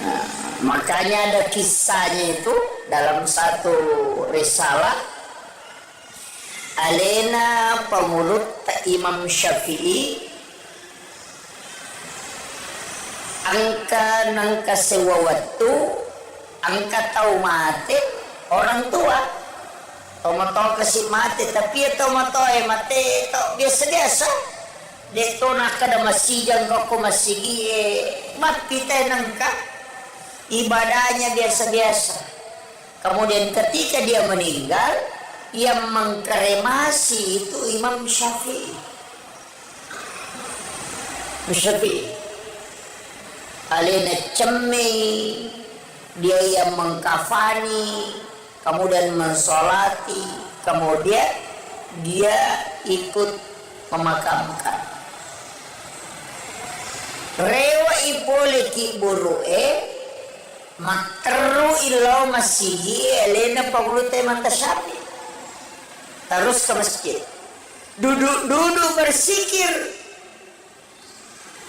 Nah, makanya ada kisahnya itu dalam satu risalah alena pemulut Imam Syafi'i angka nangka sewa waktu angka tahu mati orang tua tomato kasih mati tapi ya tomato mati to biasa de to nak kada masih jangka ko masih mati nangka ibadahnya biasa-biasa. Kemudian ketika dia meninggal, yang mengkremasi itu Imam Syafi'i. Alina cemi, dia yang mengkafani, kemudian mensolati, kemudian dia ikut memakamkan. Rewa ipole ki buru'e Makteru ilau masih elena pagulute mantasapi. Terus ke masjid. Duduk bersikir.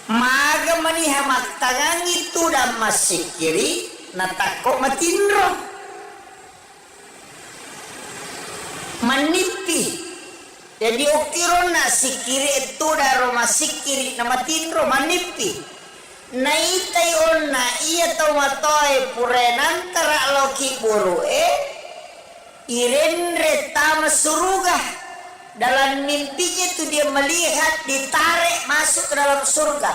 Maga maniha maktangang itu dan masikiri natako matindro. Manipi. Jadi okiro na sikiri itu daro masikiri na matindro manipi. Naitay on na iya tomatoy purenan tara loki buru'e irenre tama suruga. Dalam mimpinya itu dia melihat ditarik masuk ke dalam surga.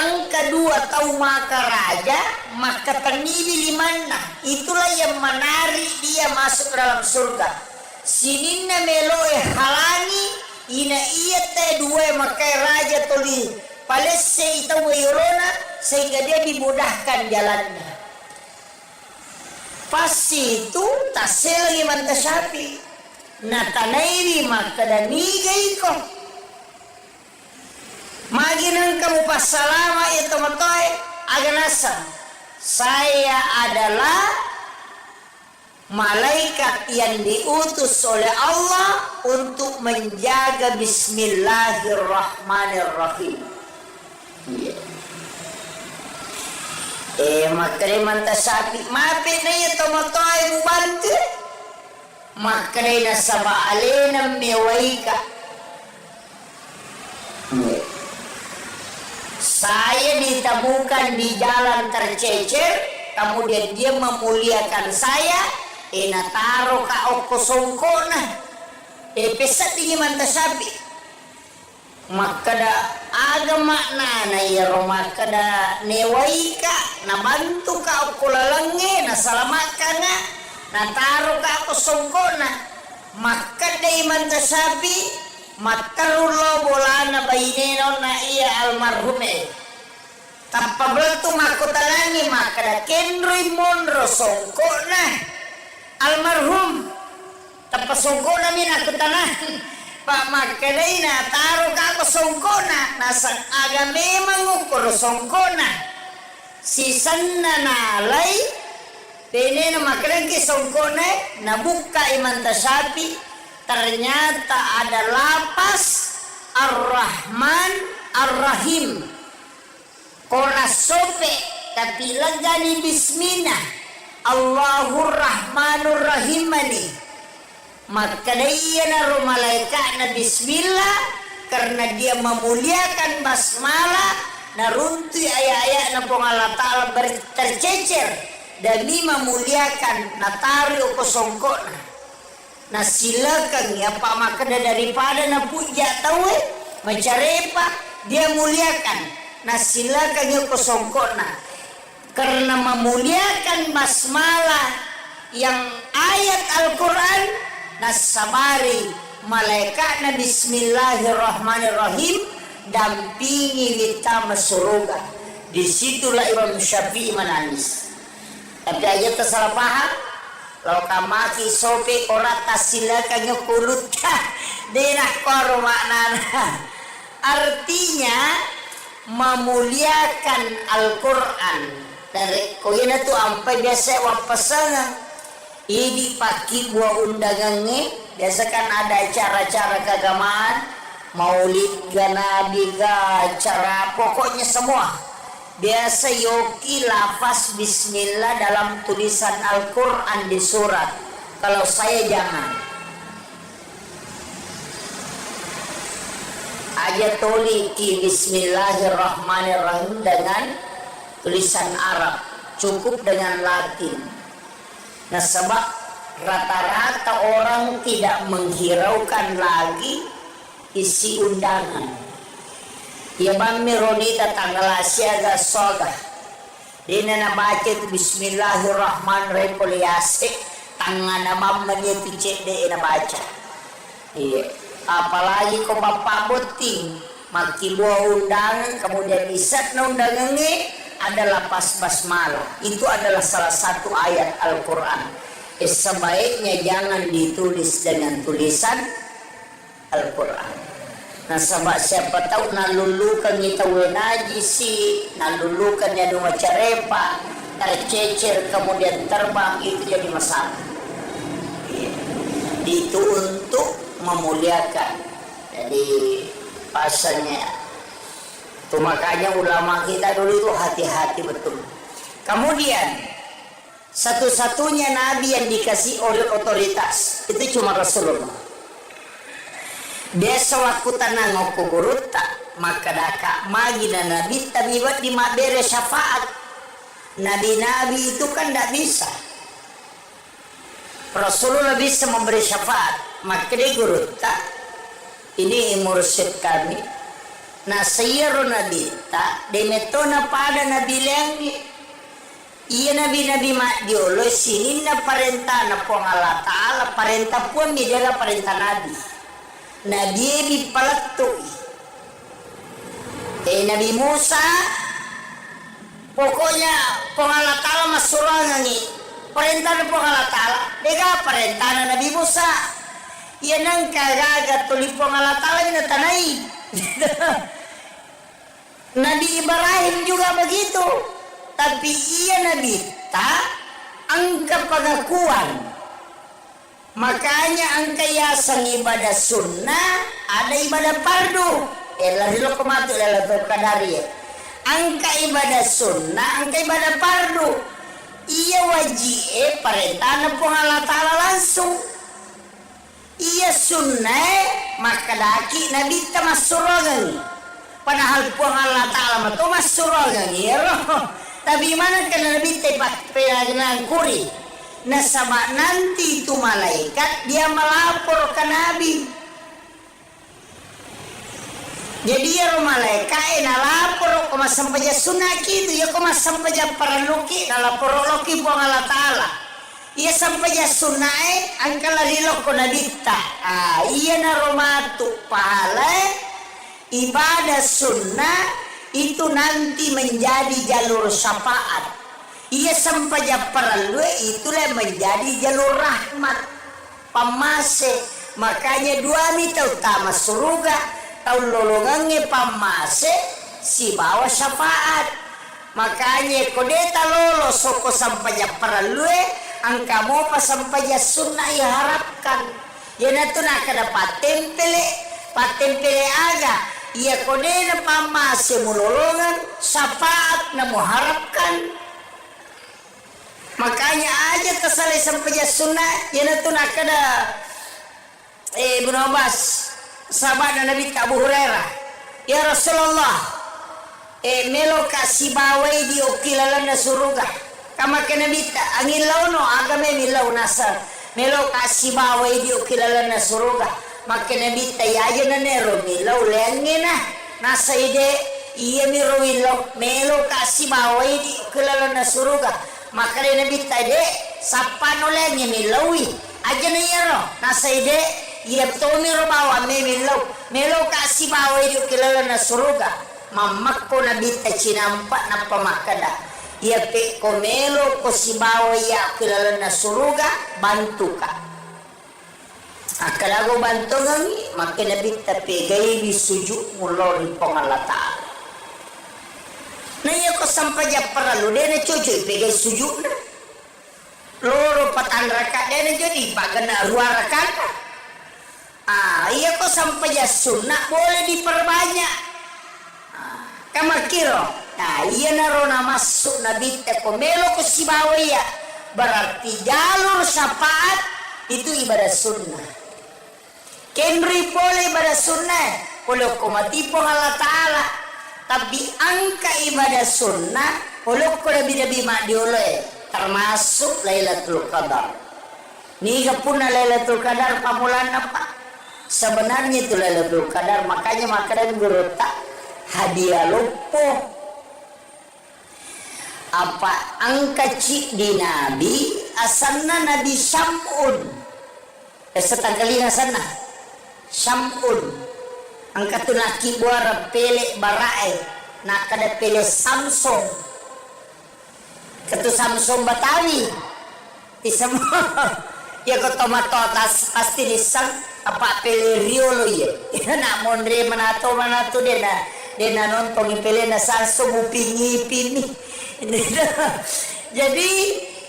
Angka dua tahu maka raja maka tanibi limana itulah yang menarik dia masuk ke dalam surga. Sininna meloe halangi ina iya te dua maka raja toli palese itawa yorona sehingga dia dimudahkan jalannya. Pasti itu tasel lagi mantasapi natanairi maka dan nigay ko maginang kamu pasalama itu matoy aganasan saya adalah malaikat yang diutus oleh Allah untuk menjaga bismillahirrahmanirrahim. Makanya mantasapi mapit na iya tomotoy mo bantu makanya nasa baalena mewai ka. Saya ditemukan di jalan tercecer, kemudian dia memuliakan saya, nataro ka oko songkona, pesat ini mantasapi. Makada agama na iya makada newai ka, nabantu ka oko lalange, nasalamakan na, nataro ka oko songkona, makada imantasapi. Matarulo bolana baineno na iya almarhume tanpa beltu makutalani makada kenroy monro songko na almarhum tanpa songko na min aku tanah pak makadai na taro ka ako songko na nasan aga memang ukur songko na sisan na nalay teneno makadai ki songko na nabuka imantasapi. Ternyata ada lapas Ar-Rahman Ar-Rahim kona sope tapi lagani bismillah Allahur Rahmanur Rahimani maka dia naruh malaikat na bismillah karena dia memuliakan basmalah narunti ayat-ayat na Allah Ta'ala tercecer demi memuliakan natari ukosongkona. Nah silakan ya Pak makada daripada na puja tahu macarepa dia muliakan nasila kanyo kosongkona karena memuliakan basmalah yang ayat Al-Quran nasabari malaikat na bismillahirrahmanirrahim dampingi kita surga. Disitulah Imam Syafi'i menangis. Tapi aja tersalah paham. Kalau kamaki sope korata sila kanyo kulut denah koro maknana. Artinya memuliakan Al-Quran. Dari koyena tu ampai biasa wapasangan. Ini paki buah undangannya. Biasa kan ada acara-acara keagamaan. Maulid ga Nabi ga acara pokoknya semua. Biasa yoki lafaz bismillah dalam tulisan Al-Quran di surat. Kalau saya jangan. Aja toliki bismillahirrahmanirrahim dengan tulisan Arab. Cukup dengan Latin. Nah sebab rata-rata orang tidak menghiraukan lagi isi undangan. Ya bami rodita tanggal asyaga soga. Dina na baca itu bismillahirrahmanirrahim poliase tangan nama menyetu cek de na baca. Iya. Apalagi kau bapak boting maki buah undangan kemudian isat na undangannya adalah pas basmalah. Itu adalah salah satu ayat Al-Quran. Sebaiknya jangan ditulis dengan tulisan Al-Quran. Nah sabak siapa tahu nalulukan kita wenaji si nalulukan ya dua carepa tercecer kemudian terbang itu jadi masalah. Itu untuk memuliakan. Jadi pasalnya itu makanya ulama kita dulu itu hati-hati betul. Kemudian satu-satunya nabi yang dikasih oleh otoritas itu cuma Rasulullah. Biasa waktu tanah ngoko guruta maka daka magi dan nabi tabibat di mabere syafaat. Nabi-nabi itu kan tidak bisa. Rasulullah bisa memberi syafaat. Maka di guruta ini mursyid kami. Nah sayyiru nabi ta demetona pada nabi lengi. Iya nabi-nabi mak diolo sini na parenta na pong Allah Ta'ala parenta pun midera parenta nabi. Nabi dipalattui. Nabi Musa pokoknya Allah Ta'ala masurangan ni perintah Allah Ta'ala dega perintah Nabi Musa ia nang kagagat tuli Allah Ta'ala ni tanai. Nabi Ibrahim juga begitu tapi ia Nabi tak angka pengakuan. Makanya angka yasan ibadah sunnah ada ibadah fardu. Lahirul kematu lalatul kadari. Angka ibadah sunnah, angka ibadah fardu. Ia wajib perintah pun Allah Ta'ala langsung. Ia sunnah maka daki Nabi tamassurogan. Padahal pun Allah Ta'ala matu massurogan ya. Tapi mana kan Nabi tepat penang kuri. Nah sama nanti itu malaikat dia melapor ke Nabi. Jadi ya malaikat lapor koma sampai sunnah gitu ya koma sampai paraluki lapor loki buang Allah Ta'ala. Ia sampai sunnah angkala lilo kona dita. Iya na romatu pahala ibadah sunnah itu nanti menjadi jalur syafaat. Ia sampai perlu itulah menjadi jalur rahmat pamase. Makanya dua mita utama surga tahun lolongannya pamase si bawa syafaat. Makanya kodeta lolos soko sampai perlu angka mau pas sampai sunnah ya harapkan ya natu nak ada patempele aga ia kodena pamase mulolongan syafaat namu harapkan. Makanya aja tersalih sampai sunnah ya natu nak ada Ibnu Abbas sahabat Nabi Abu Hurairah ya Rasulullah melo kasih bawai di okilalan na surga kama ke Nabi angin launo agame milau nasar melo kasih bawai di okilalan na surga maka Nabi tayaja na nero milau lengena nasa ide iya mirowilo melo kasih bawai di kelalo na suruga maka dia nabi tade sapa nolenya milawi aja na yero nasa ide iya betul miro bawa melo kasih bawai di kelalo na suruga mamak ko nabi ta cinampak na pamakada iya pe ko melo ko si bawai ya kelalo na suruga bantu ka akalago bantu ngangi makin nabi ta pe gay bisujud mulo di pangalata na iya ko sampai japara lu dia na cucuy pegai sujud na loro patan raka dia na jadi pagana ruang raka iya ko sampai ya sunnah boleh diperbanyak kamakiro iya narona masuk nabi te komelo ko si ya berarti jalur syafaat itu ibadah sunnah kenri boleh ibadah sunnah boleh ko mati po Allah Ta'ala tapi angka ibadah sunnah uluk ko lebih madioleh termasuk Lailatul Qadar nih pun Lailatul Qadar pamulan apa sebenarnya itu Lailatul Qadar makanya makanan gerota hadiah lupo apa angka cik di Nabi asalna Nabi Syam'un setanggalina sana Syam'un angkat tu laki buara pelek barae nak kada pele Samsung ketu Samsung Batawi di semua ya ko tomato tas pasti disang apa pele Rio lo ya nak mondre manato dena nonton pele na Samsung upingi pini jadi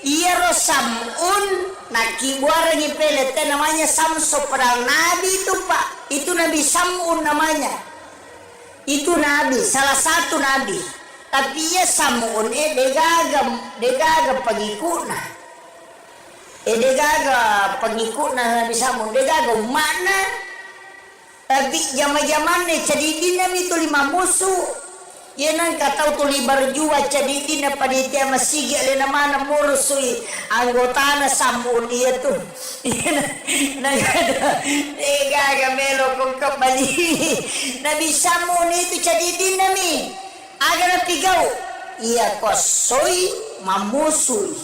iya rosamun naki buara ngipele teh namanya Samsung padahal Nabi itu Pak itu Nabi Sam'un namanya itu Nabi salah satu Nabi tapi ya Sam'un degaga pengikutna degaga pengikutna Nabi Sam'un degaga mana tapi zaman-zaman cadidin Nabi itu 5 musuh ya nang katau tuli berjuang cadidin panitia masih gak lena mana mursui anggota na Sam'un iya tuh nang ada ega melo kong kembali Nabi Sam'un itu cadidin nami agar pigau iya kosoi mamusui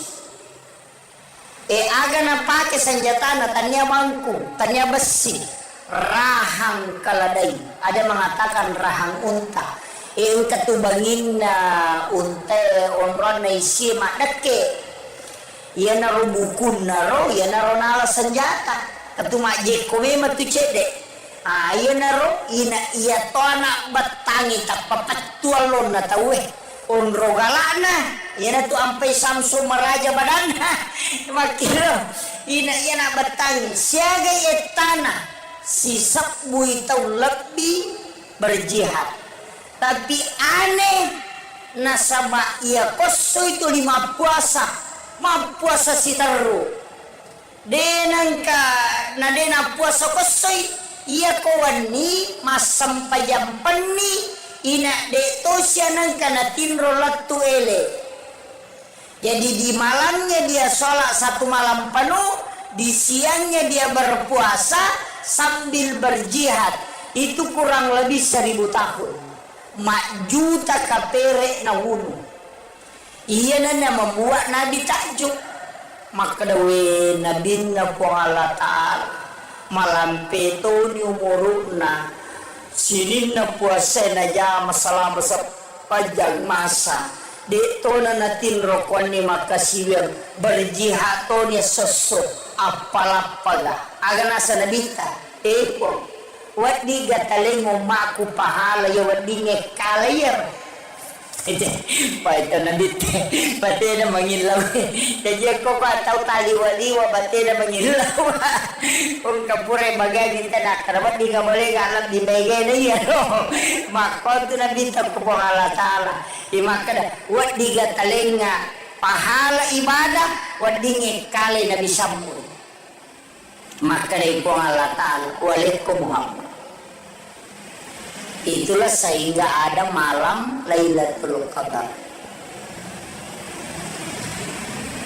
agar na pakai senjata na tanya bangku tanya besi rahang kaladai ada mengatakan rahang unta yung katubangin na unte onron na isi madake yan na ro bukun na ro yan na ro nala senjata katumaje kome matucede yan na ro iya to na batangi tapapatualon na tawe onro galana yan na to ampay Samsung maraja badana makiro yan na batangi siaga etana sisak buitaw lebih berjihad tapi aneh nasaba iya koso itu 5 puasa si taru denangka na dena puasa koso iya kawani masam pajam peni ina de tosya nangka na tinro latu ele jadi di malamnya dia sholat 1 malam penuh di siangnya dia berpuasa sambil berjihad itu kurang lebih 1000 tahun juta kapere na wunu iya na membuat Nabi takjub maka dawe Nabi na po Allah Ta'ala malam peto ni umuruna sinin na puasa na jama selama sepanjang masa dito na natin rokuan ni makasiwir berjihad to niya sosok apalapaga aga nasa nabita po wadi gataling umaku pahala ya wadi ngekalayar Paita na dite, pati na mangilaw. Jadi ako pa tau taliwa-liwa, pati na mangilaw. Kung kapure magagin ka na, karabat di ka muli alam di bagay na yan. Makonto na bintang ko po Allah Ta'ala. Imaka na, wat di ka taling nga pahala ibadah, wat di ngekali na bisampo. Maka na po Allah Ta'ala, walit ko Muhammad. Itulah sehingga ada malam Lailatul Qadar.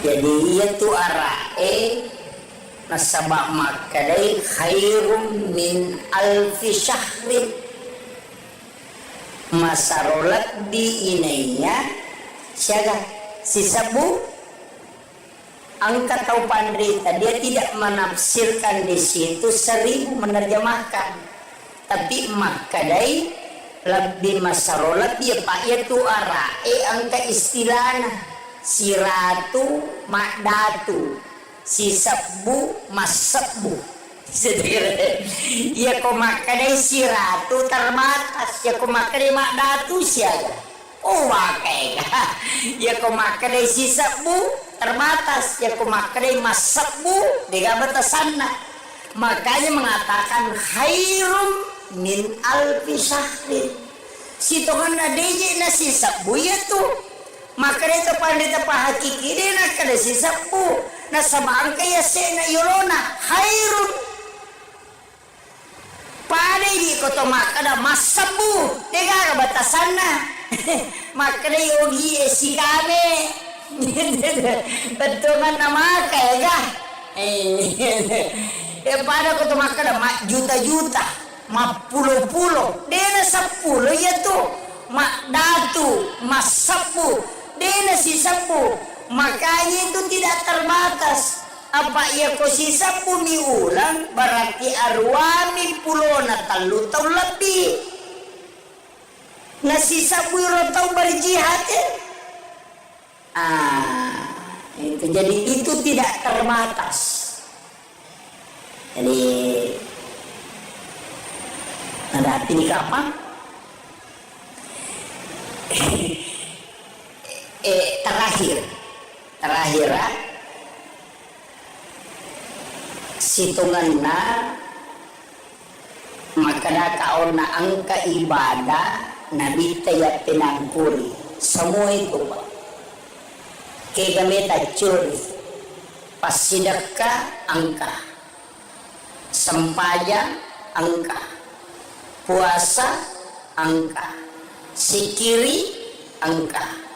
Jadi itu arae nasabak makadai khairum min alfi syahrin. masarolat di inainya siaga si sabu angka tahu pandrita, dia tidak menafsirkan di situ 1000 menerjemahkan, tapi makadai lebih masarolat dia pak itu arae angka istilahnya si ratu makdatu si sabu masabu ya ko makadai si ratu terbatas ya ko makadai makdatu siaga oh wakai ya ko makadai si sabu terbatas ya ko makadai masabu dengan batasanna, makanya mengatakan khairum min alfi syahrin si Tuhan na deje na si sabu ya tuh makanya itu pandita pahakiki dia na kada si sabu na sabang kaya sena yolona khairum pada di koto makada masabu tega batasanna makada yogi si kame betul nama kaya pada koto makada juta-juta mak pulo-pulo dena 10 ya tuh mak datu masabu dena si sabu, makanya itu tidak terbatas apa ya ko si sabu miulang berarti arwami pulona 3 tahun lebih na si sabu tau berjihad itu jadi itu tidak terbatas. Jadi ada arti kapan? terakhir situnganna makana kaona angka ibadah nabi taya pinangkuri semua itu Pak kegame curi pas sedekah angka sempaya angka puasa angka sikiri angka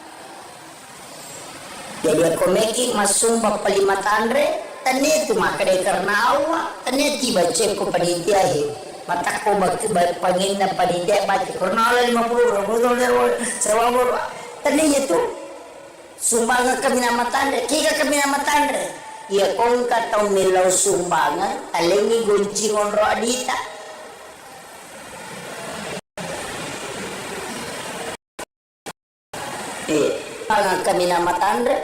jadi aku making masumba palimatandre tani itu makade karena awak tani tiba ceko panitia mata ko pangin na panitia baca karena 50 sewa tani itu sumbangan kami nama tandre kika kami nama tandre ya kong katau milau sumbangan alengi gunci ngonro adita pangang kami nama tandre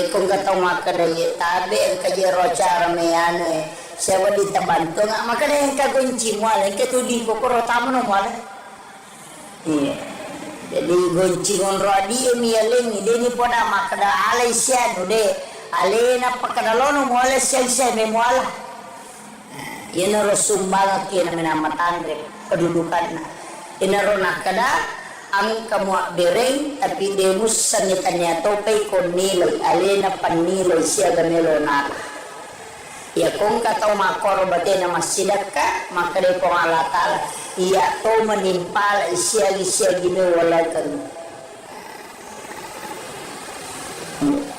kung kataw makadaya tabi ang kajero cara meyano sewa di tabanto nga makadaya ang kagunci mo alay katudin ko kuro tamo no mo alay jadi gunci ngonro adi miyaling hindi ni po na makada alay siya no de alay na pakadalono mo alay siya may mo alay yan aro sumbaga kaya namin nama tandre kedudukan na inaro nakada ang kamwa bereng tapi demus sanitanya topay kon nilay alena panilay siya ganilo na ya kung kataw makoro bate na masidaka makade kong alatala iya to manimpala siya ginawala kan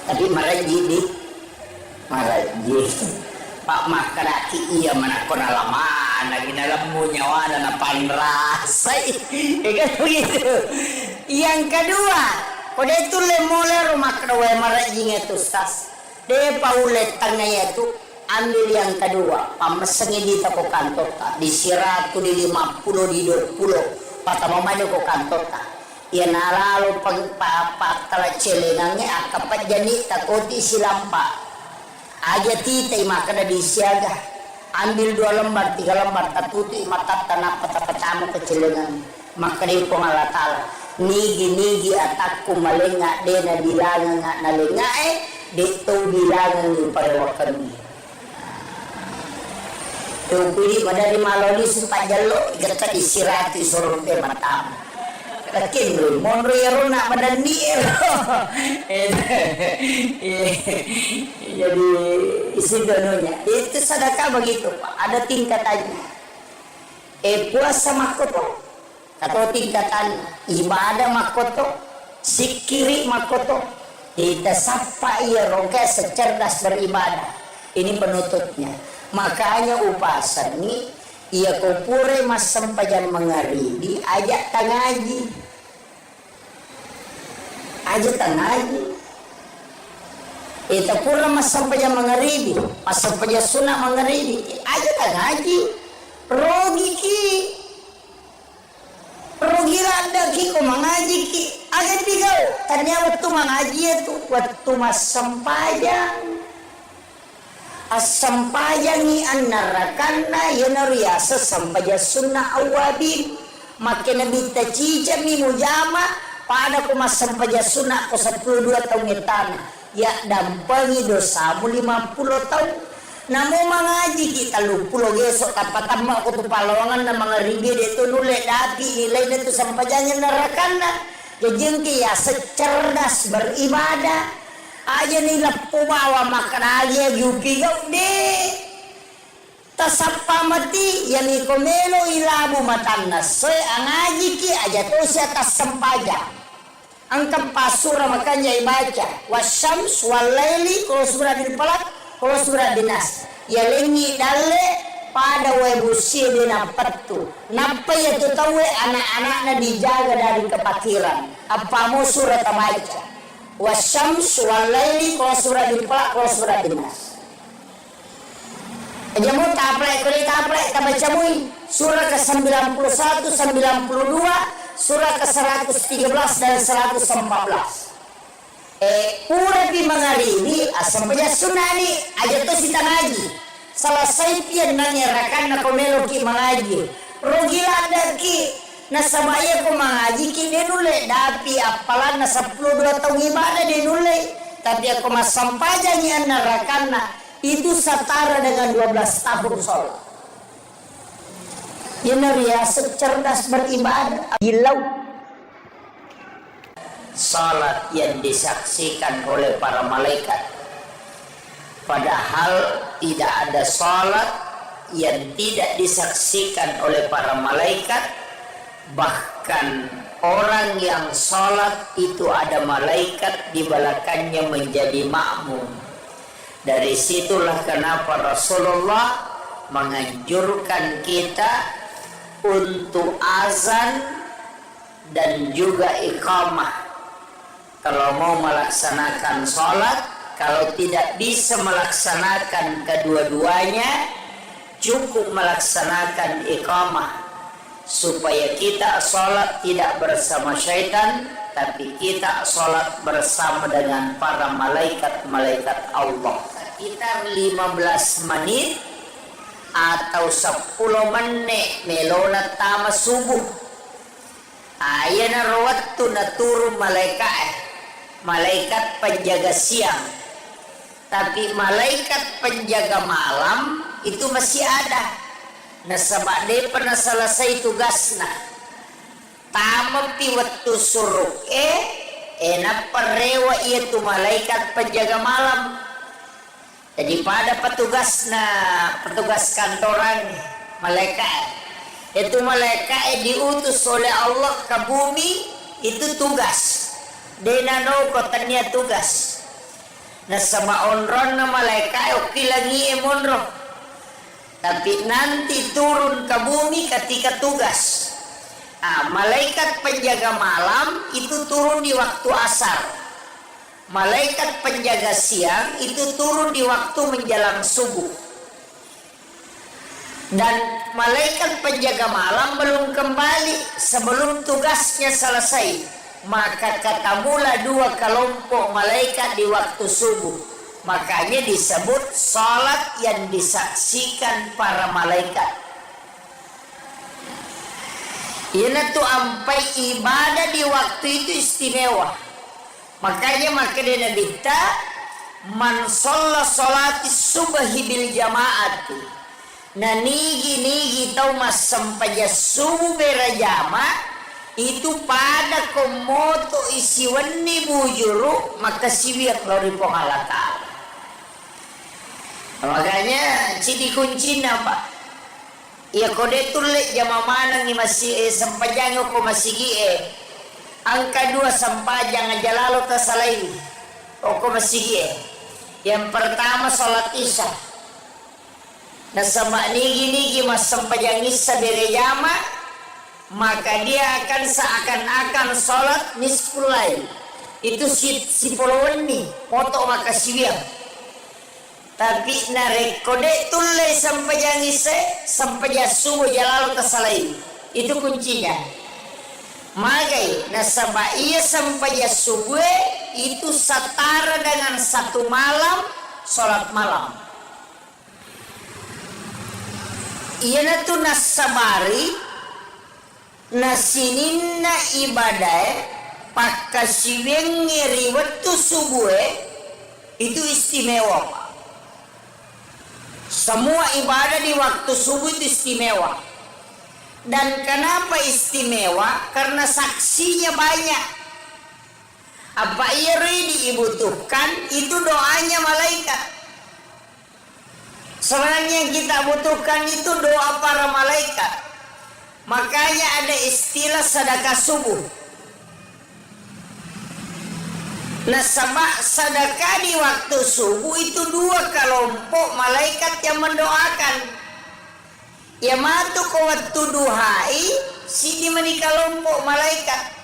tapi maraji Pak makaraki iya manakon alaman lagi dalam munyawana na panrasay kan begitu. Yang kedua kode itu lemole rumah kedua marajing itu stas de paulet tangnya itu ambil yang kedua pamesengi di toko kantor di siratu di 50 di 20 patama maju ko kantor ya nalalo pag tala celenangnya akapat jani takoti silampa aja titai makana di siaga ambil 2 lembar 3 lembar tatuti mata tanah peta-petamu kecelengan makana ipong alatala nigi atakku malenga dena bilangan nga nalenga dito bilangan yung palawakan yung pili madari maloli sumpa jalo ikata disirati sorong te matamu lakin bro monro yaro na madani jadi isi dononya itu sedekah begitu Pak ada tingkatannya puasa makoto atau tingkatan ibadah makoto sikiri makoto kita sapa iya roga secerdas beribadah ini penutupnya makanya upasani Ia kupure mas sampajan mengaribi ajak tangaji. Ajak tangaji. Ita pura mas sampajan mengaribi, mas sampajan sunnah mengaribi. Ajak tangaji. Rogi ki. Rogi randa ki ko mengaji ki. Ajak bigau. Tanya waktu mengaji itu waktu mas sampajan. As-sampajangi an-narakanna yanariasa sampaja sunnah awabin makin nabi tacija mi mujama pada ko mas sampaja sunnah ko 12 tahun ngetana ya dampangi dosa 50 tahun namo mangaji kita 30 gesok kapatama ko tu palawangan na mga ribi dito nule dati nilai dito sampajanya narakanna ya jengki ya secerdas beribadah aja nila pumawa makanalya yupigaw de tasapa mati yani komelo ilabu matannas soy angaji ki aja to siya tasampaja ang kampasura makanya ibaca wasyams walaili kalau surah din palak kalau surah dinas ya lengi dalle pada webusi dina patu napa ya tu tawe anak-anaknya dijaga dari kepakiran apa mau surah tabaca wasyams walaili kalau surah dilpalak kalau surah dinas aja mau taplek tabaca mui surah ke-91 92 surah ke-113 dan 114 pura di mengarini asam baca sunnah ni aja tu sita ngaji selesai pian nanyarakan na komelo ki mengaji rogila daki nasabaya ko mengaji ki denule dapi apalan na 12 tahun ibadah denule tapi aku mas sampajanya narakanna itu setara dengan 12 tahun sholat ini riaset cerdas beribadah gilau salat yang disaksikan oleh para malaikat padahal tidak ada salat yang tidak disaksikan oleh para malaikat. Bahkan orang yang sholat itu ada malaikat di belakangnya menjadi makmum. Dari situlah kenapa Rasulullah menganjurkan kita untuk azan dan juga iqamah. Kalau mau melaksanakan sholat, kalau tidak bisa melaksanakan kedua-duanya, cukup melaksanakan iqamah. Supaya kita sholat tidak bersama syaitan, tapi kita sholat bersama dengan para malaikat-malaikat Allah. Sekitar 15 menit atau 10 menit melona tama subuh. Ayana rawattu na turun malaikat penjaga siang. Tapi malaikat penjaga malam itu masih ada. Nasabak de pernah selesai tugasna tama pi waktu suruk enak perewa itu malaikat penjaga malam jadi pada petugas kantoran malaikat itu malaikat diutus oleh Allah ke bumi itu tugas denano kotanya tugas nasama onron na malaikat oke lagi emonro tapi nanti turun ke bumi ketika tugas. Malaikat penjaga malam itu turun di waktu asar. Malaikat penjaga siang itu turun di waktu menjelang subuh. Dan malaikat penjaga malam belum kembali sebelum tugasnya selesai. Maka katamulah 2 kelompok malaikat di waktu subuh. Makanya disebut salat yang disaksikan para malaikat. Ini tuh ampai ibadah di waktu itu istimewa. Makanya makanya dikta man sholla sholati subhi bil jamaati. Nah nigi tau mas sampaja subuh berjama itu pada komoto isiwani bujuru maka siwiat dari pengalata. Makanya ciri kuncinya Pak ya kode tulik jama mana ni masih sampajang ko masih angka 2 sampajang aja lalu tasalai ko masih yang pertama salat isya Nasama nigi mas sampajangis sa direjama, maka dia akan seakan-akan sholat nisful lail. Itu si puluhan nih foto makasih. Tapi narekode tulai sampajangis sampai subuh jalal kesalai. Itu kuncinya. Magai nasaba iya sampai subuh itu setara dengan satu malam sholat malam. Iya tu nasabari nasininna ibadah pakasiweng ngiri waktu subuh itu istimewa. Semua ibadah di waktu subuh itu istimewa. Dan kenapa istimewa? Karena saksinya banyak. Apa ia dibutuhkan itu doanya malaikat. Sebenarnya yang kita butuhkan itu doa para malaikat. Makanya ada istilah sedekah subuh. Nah, sedekah di waktu subuh itu dua kelompok malaikat yang mendoakan. Ya matu ko waktu duhai sini meni kelompok malaikat.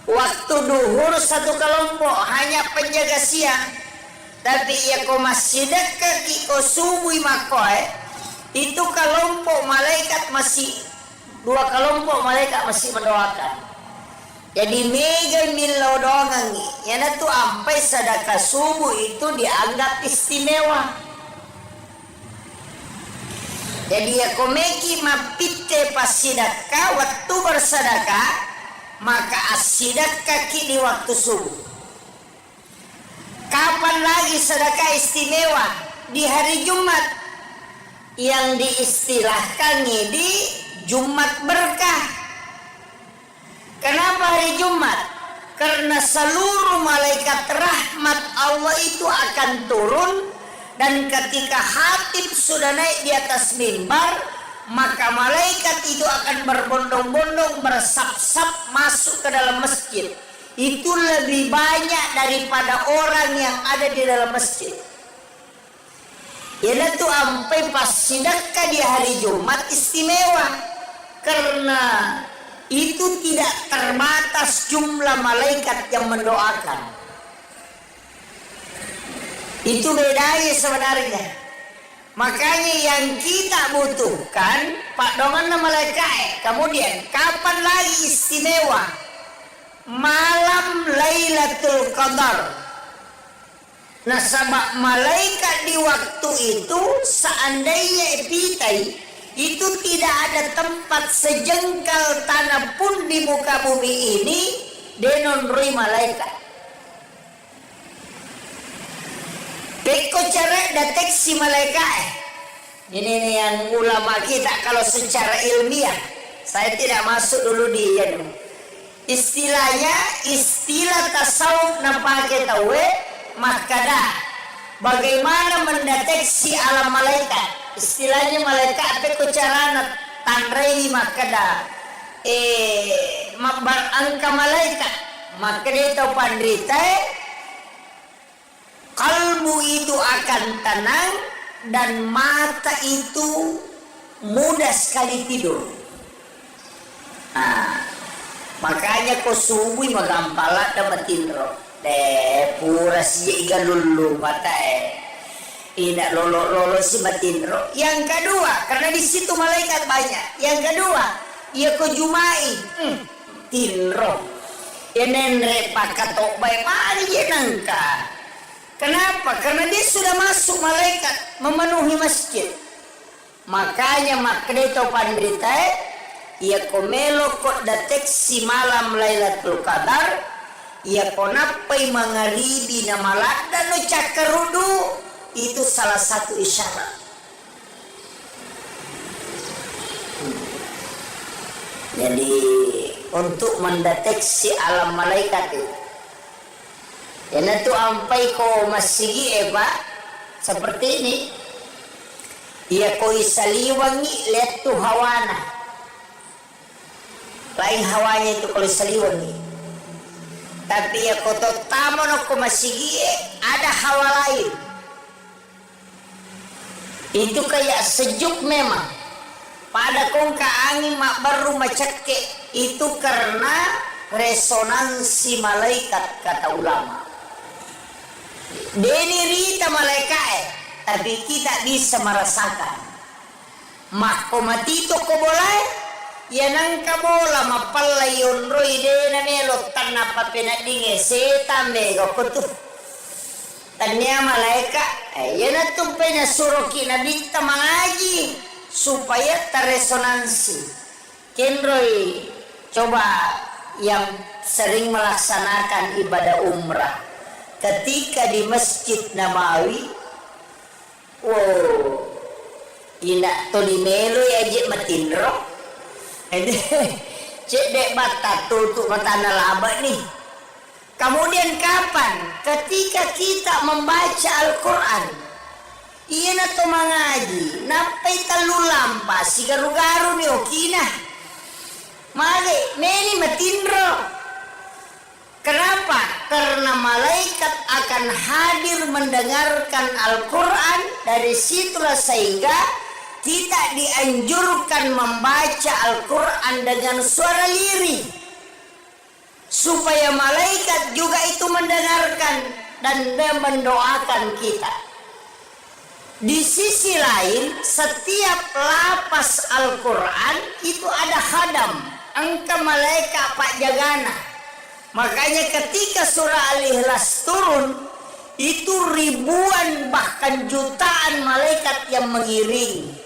Waktu duhur satu kelompok hanya penjaga siang. Tapi ya ko masih dekat ko subuh makoy itu kelompok malaikat masih dua kelompok malaikat masih mendoakan. Jadi mega milo doang ya tu sampai sedekah subuh itu dianggap istimewa. Jadi ya komeki mapite pas sedekah waktu bersedekah maka asidekah di waktu subuh. Kapan lagi sedekah istimewa? Di hari Jumat yang diistilahkan di Jumat berkah. Kenapa hari Jumat? Karena seluruh malaikat rahmat Allah itu akan turun, dan ketika khatib sudah naik di atas mimbar, maka malaikat itu akan berbondong-bondong bersap-sap masuk ke dalam masjid. Itu lebih banyak daripada orang yang ada di dalam masjid. Ya itu sampai pas sedekah di hari Jumat istimewa karena itu tidak terbatas jumlah malaikat yang mendoakan. Itu bedanya sebenarnya. Makanya yang kita butuhkan Pak Dongan malaikat. Kemudian kapan lagi istimewa? Malam Lailatul Qadar. Nah, sabak malaikat di waktu itu seandainya epitai itu tidak ada tempat sejengkal tanah pun di muka bumi ini denonrui malaikat. Peko cara deteksi malaikat. Ini yang ulama kita kalau secara ilmiah, saya tidak masuk dulu di istilahnya istilah tasawuf nampake tahu makada bagaimana mendeteksi alam malaikat. Istilahnya malaikat apa carana tanrei makada angka malaikat makada itu pandrita kalbu itu akan tenang dan mata itu mudah sekali tidur. Makanya ko subuh magampala da matinro. Pura si iga lulu mata Ina lolo si matinro. Yang kedua, karena di situ malaikat banyak. Yang kedua, ia ko jumai. Tinro. Yenenre pakatok bay mari yenangka. Kenapa? Karena dia sudah masuk malaikat memenuhi masjid. Makanya makreto pandrita ia komelo kok deteksi malam Lailatul Qadar, ia konapai mangaribi na malada no cakarudu, itu salah satu isyarat. Jadi untuk mendeteksi alam malaikat itu, ya itu ampai ko masigi seperti ini, ia ko isaliwangi lihat tu hawana. Lain hawanya itu kalau seliwangi. Tapi ya koto tamono ko masigi ada hawa lain. Itu kayak sejuk memang. Pada kongka angin mak baru macake itu karena resonansi malaikat kata ulama. Deni rita malaikat tapi kita bisa merasakan. Mako matito ko boleh ya nangka bola mapalla yonro ide na melo tanna papenadinge setan mego kutu. Tanya malaikat ya na tumpena suruki na dikta mengaji supaya terresonansi. Kenroy coba yang sering melaksanakan ibadah umrah ketika di Masjid Nabawi, wow, ina tolimelo ya je matinro, cek dek bata tutup mata laba nih. Kemudian kapan? Ketika kita membaca Al-Quran, iya na to mengaji, napai talu lampa, si garu-garu ni okina, mali meni matinro. Kenapa? Karena malaikat akan hadir mendengarkan Al-Quran. Dari situlah sehingga kita dianjurkan membaca Al-Quran dengan suara lirih, supaya malaikat juga itu mendengarkan dan mendoakan kita. Di sisi lain, setiap lapas Al-Quran itu ada khadam, angka malaikat pak jagana. Makanya ketika surah Al-Ikhlas turun, itu ribuan bahkan jutaan malaikat yang mengiringi.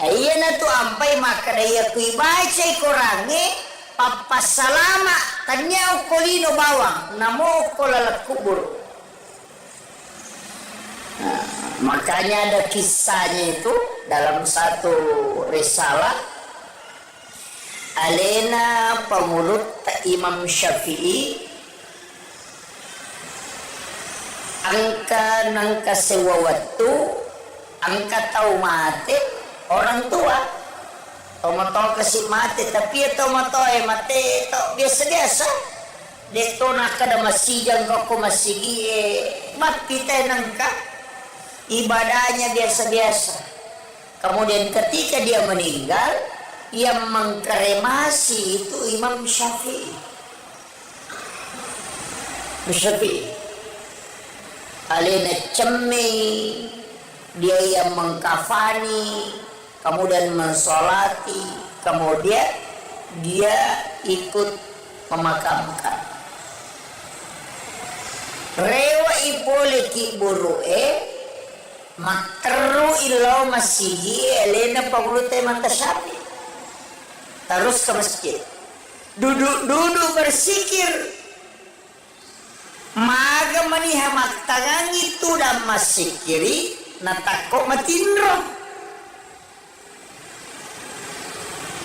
Iya na tu ampai maka daya kui baca korange papa salama tanya kolino bawang namo kolala kubur. Nah, makanya ada kisahnya itu dalam satu risalah alena pemulut Imam Syafi'i angka nangka sewa waktu angka tahu mati orang tua tomato kasih mati tapi ya tomato mati to biasa-biasa deto nak kada masih jangka ko masih mati nangka ibadahnya biasa-biasa. Kemudian ketika dia meninggal, yang mengkremasi itu Imam Syafi'i. Alena cemi, dia yang mengkafani, kemudian mensolati, kemudian dia ikut memakamkan. Rewa ipoleki buru'e makteru ilau masigi elena pagulute mantasyafi. Terus ke masjid, duduk bersikir, maga manihamak tangan itu dan masikiri natako matinro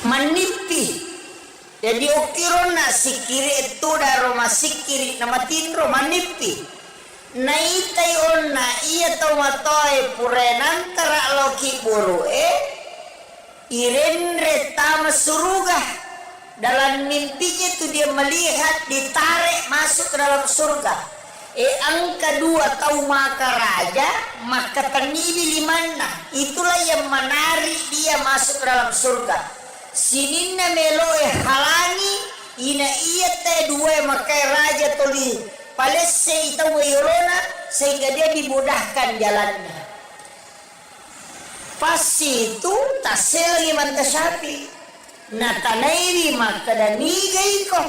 manipi. Jadi okiro na sikiri itu daro masikiri na matinro manipi. Naitay onna iya tomatoy purenantara loki buru'e irenre tama surga. Dalam mimpinya itu dia melihat ditarik masuk ke dalam surga. Angka dua tahu maka raja maka tanibi limana, itulah yang menarik dia masuk ke dalam surga. Sininna meloe halangi ina iya te dua maka raja toli palesse itu wayorona sehingga dia dimudahkan jalannya. Pasti itu tasel lagi mantasyafi natanairi maka dan nigai ko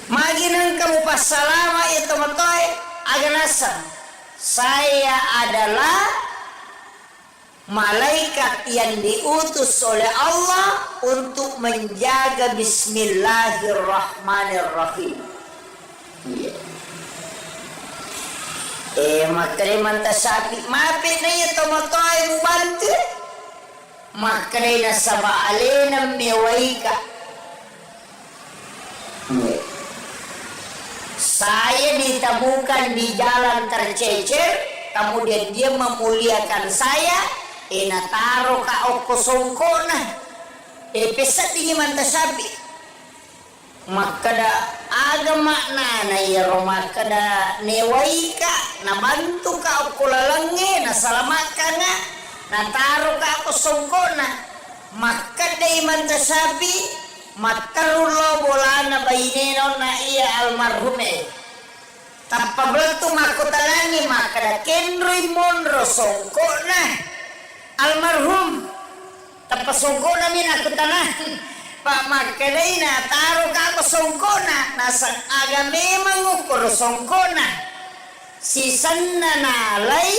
maginang kamu pasalama itu matoy aganasa saya adalah malaikat yang diutus oleh Allah untuk menjaga bismillahirrahmanirrahim. Makanya mantasyafi mapit na ito matoy mubantu makanya nasaba alena mewaika. Saya ditemukan di jalan tercecer, kemudian dia memuliakan saya. Nataro ka oko songkona. Pesat ini mantasyafi. makada agama na ya makada newaika na bantu ka ukulalange na salamaka na taro ka ako sungkona makada iman tasabi matarulo bola na baineno na iya almarhume tapabeltu makutalani makada kenroy monro sungkona almarhum tapasungkona min aku tanan Pak makalay na taro ka ko songkona nasa aga memang ukur songkona sisan na nalay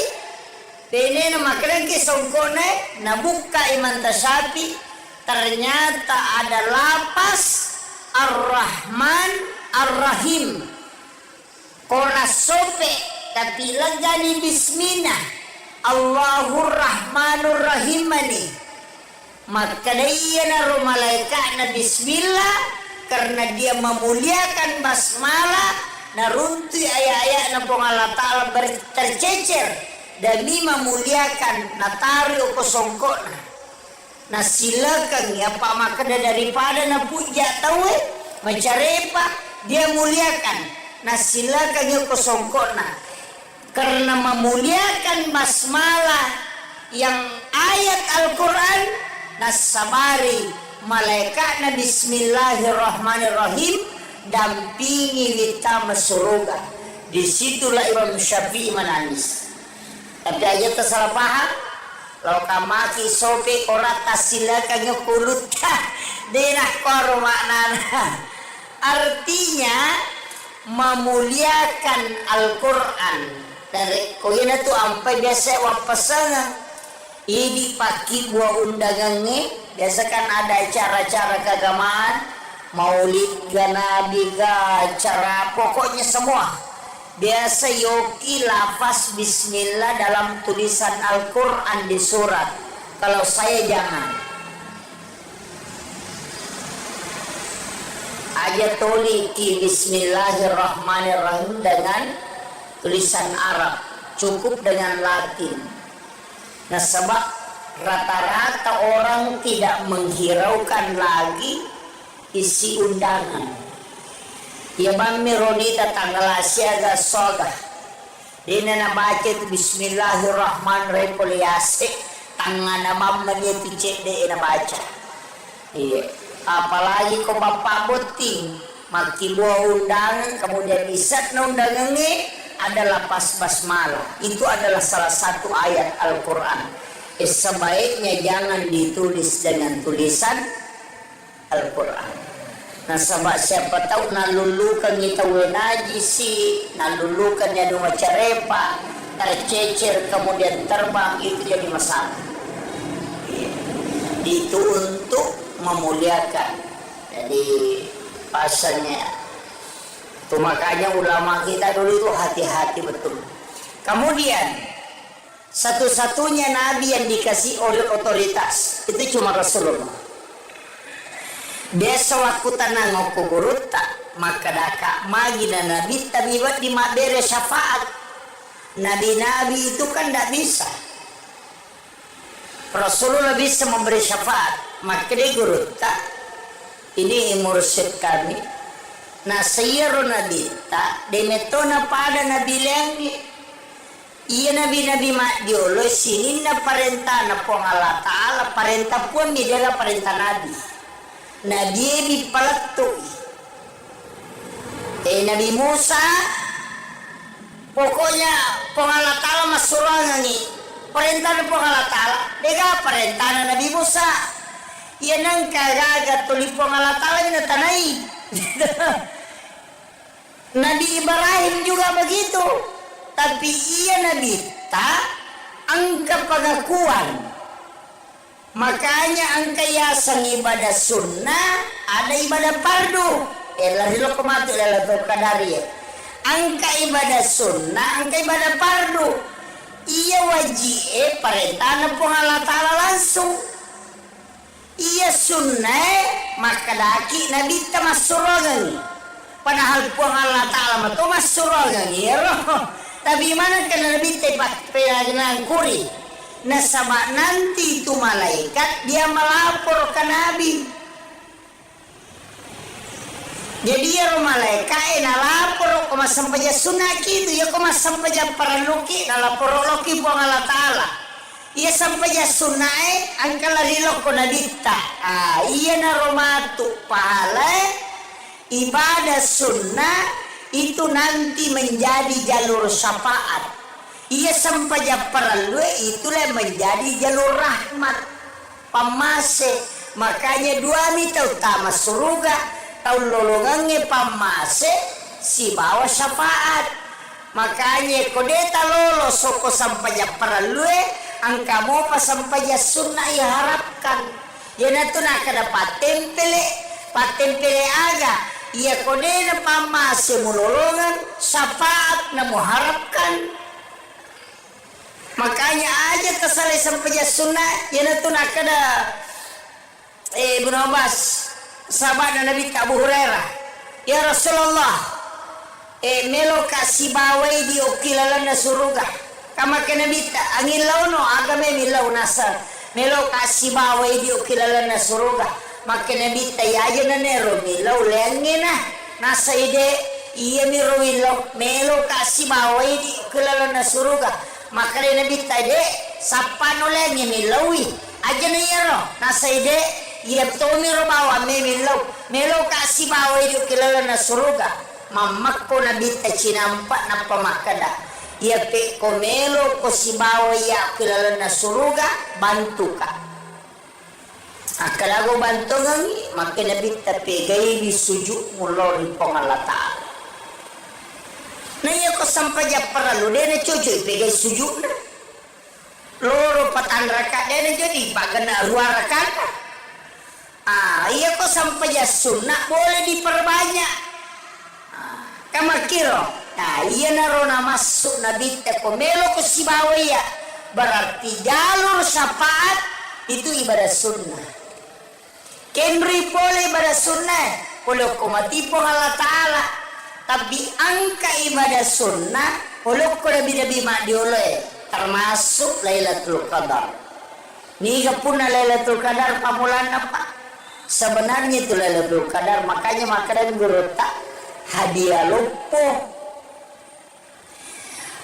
pene na makalay ki songkona nabuka iman tasapi ternyata ada lapas Ar-Rahman Ar-Rahim kona sope tapi lagani bismillah Allahur Rahmanur Rahimani maka dia naruh malaikat na bismillah karena dia memuliakan basmalah narunti ayat-ayat na pong Allah Ta'ala tercecer demi memuliakan natari o kosongko na silakan ya pak maka daripada na puja tahu mencarepa dia muliakan na silakan ya kosongko karena memuliakan basmalah yang ayat Al-Quran nasabari malaikat na bismillahirrahmanirrahim dampingi kita surga. Disitulah Imam Syafi'i menangis. Tapi aja tersalah paham. Kalau kamaki sope korata silakan nyukulut denah kor maknana. Artinya memuliakan Al-Quran. Dari koyena tu ampai biasa wapasangan. Ini pagi buah undangannya biasa kan ada acara-acara keagamaan maulid nabi acara pokoknya semua biasa yoki lafaz bismillah dalam tulisan Al-Quran di surat kalau saya jangan aja toliki bismillahirrahmanirrahim dengan tulisan Arab cukup dengan Latin. Nah sebab rata-rata orang tidak menghiraukan lagi isi undangan. Ya bami ronita tanggal asyaga soga. Dina na baca itu bismillahirrahmanirrahim poliase tangan na mamanya picek de na baca. Iya. Apalagi kau bapak boting maki buah undangan kemudian isat na undangannya adalah pas basmalah itu adalah salah satu ayat Al-Quran sebaiknya jangan ditulis dengan tulisan Al-Quran nah sebab siapa tahu nalulukan kita wenaji si nalulukan ya dua carepa tercecer kemudian terbang itu jadi masalah itu untuk memuliakan jadi pasalnya itu makanya ulama kita dulu itu hati-hati betul. Kemudian satu-satunya nabi yang dikasih oleh otoritas itu cuma Rasulullah. Biasa waktu tanang kuguruta maka daka magi dan nabi tabibat di mabere syafaat. Nabi-nabi itu kan tidak bisa. Rasulullah bisa memberi syafaat. Maka dia guruta ini mursyid kami. Nah sayaro nabi tak demetona pada nabi lengi iya nabi-nabi mak diolo sini na parenta na pong Allah Ta'ala parenta pun midera parenta nabi nabi di palatu nabi Musa pokoknya pong Allah Ta'ala masurangan ni parenta na pong Allah Ta'ala dega parenta na nabi Musa iya nang kagagat tuli pong Allah Ta'ala binatanay Nabi Ibrahim juga begitu tapi ia Nabi tak angka pengakuan makanya angka yasan ibadah sunnah ada ibadah fardu lahirul kemati lalatul kadari angka ibadah sunnah angka ibadah fardu ia wajib perintah nepung Allah Ta'ala langsung ia sunnah maka daki Nabi tamasuragan padahal puang Allah Ta'ala itu masuk surga tapi mana kena Nabi tepat pelangan kuri nah sama nanti itu malaikat dia melapor ke Nabi Jadi ya malaikat na lapor ko masampaja sunaki itu ya ko masampaja paraluki na lapor loki po Allah taala. Iya sampaja sunai angkala lilok ko na dita. Iya na romatu pahala ibadah sunnah itu nanti menjadi jalur syafaat. Iya sampaja paralu itulah menjadi jalur rahmat pamase. Makanya dua mita utama surga tahun lolongannya pamase si bawa syafaat. Makanya kodeta lolo soko sampaja paralue angka mo pa sampaja sunnah harapkan ya natu nakada patempele aga iya kodena pamase mulolongan syafaat na muharapkan. Makanya aja tersalai sampaja sunnah ya natu nakada Ibnu Abbas sahabat Nabi Abu Hurairah, ya Rasulullah, melo kasih bawai di okilalana surga. Kama kena bita angin launo agame milau nasa melo kasih bawai di okilalana surga. Makena bita ya aja nanero milau lengena nasa ide iya miro melo kasih bawai di okilalana surga. Makena bita de sapano lengi milaui aja nero nasa ide iya tomiro bawa melo kasih bawa itu kilala na suruga mamak po na bita cinampak na pamakada iya pe ko melo ko si bawa ya kilala na suruga bantu ka akalago bantu ngangi makin na bita pe gay di sujud mulori pangalata na iya ko sampaja paralu dena cucu pe gay sujud na loro patan raka dena jadi pagana ruara kata. Iya kok sampai ya sunnah boleh diperbanyak. Kamakiro. Iya narona masuk nabi teko melo ko si ya. Berarti jalur syafaat itu ibadah sunnah. Kenri boleh ibadah sunnah. Boleh ko mati po Allah Ta'ala. Tapi angka ibadah sunnah boleh ko nabi-nabi madioleh. Termasuk Lailatul Qadar. Niga pun Lailatul Qadar pamulan apa? Sebenarnya itu Lailatul Qadar, makanya makanan gerota hadiah lupo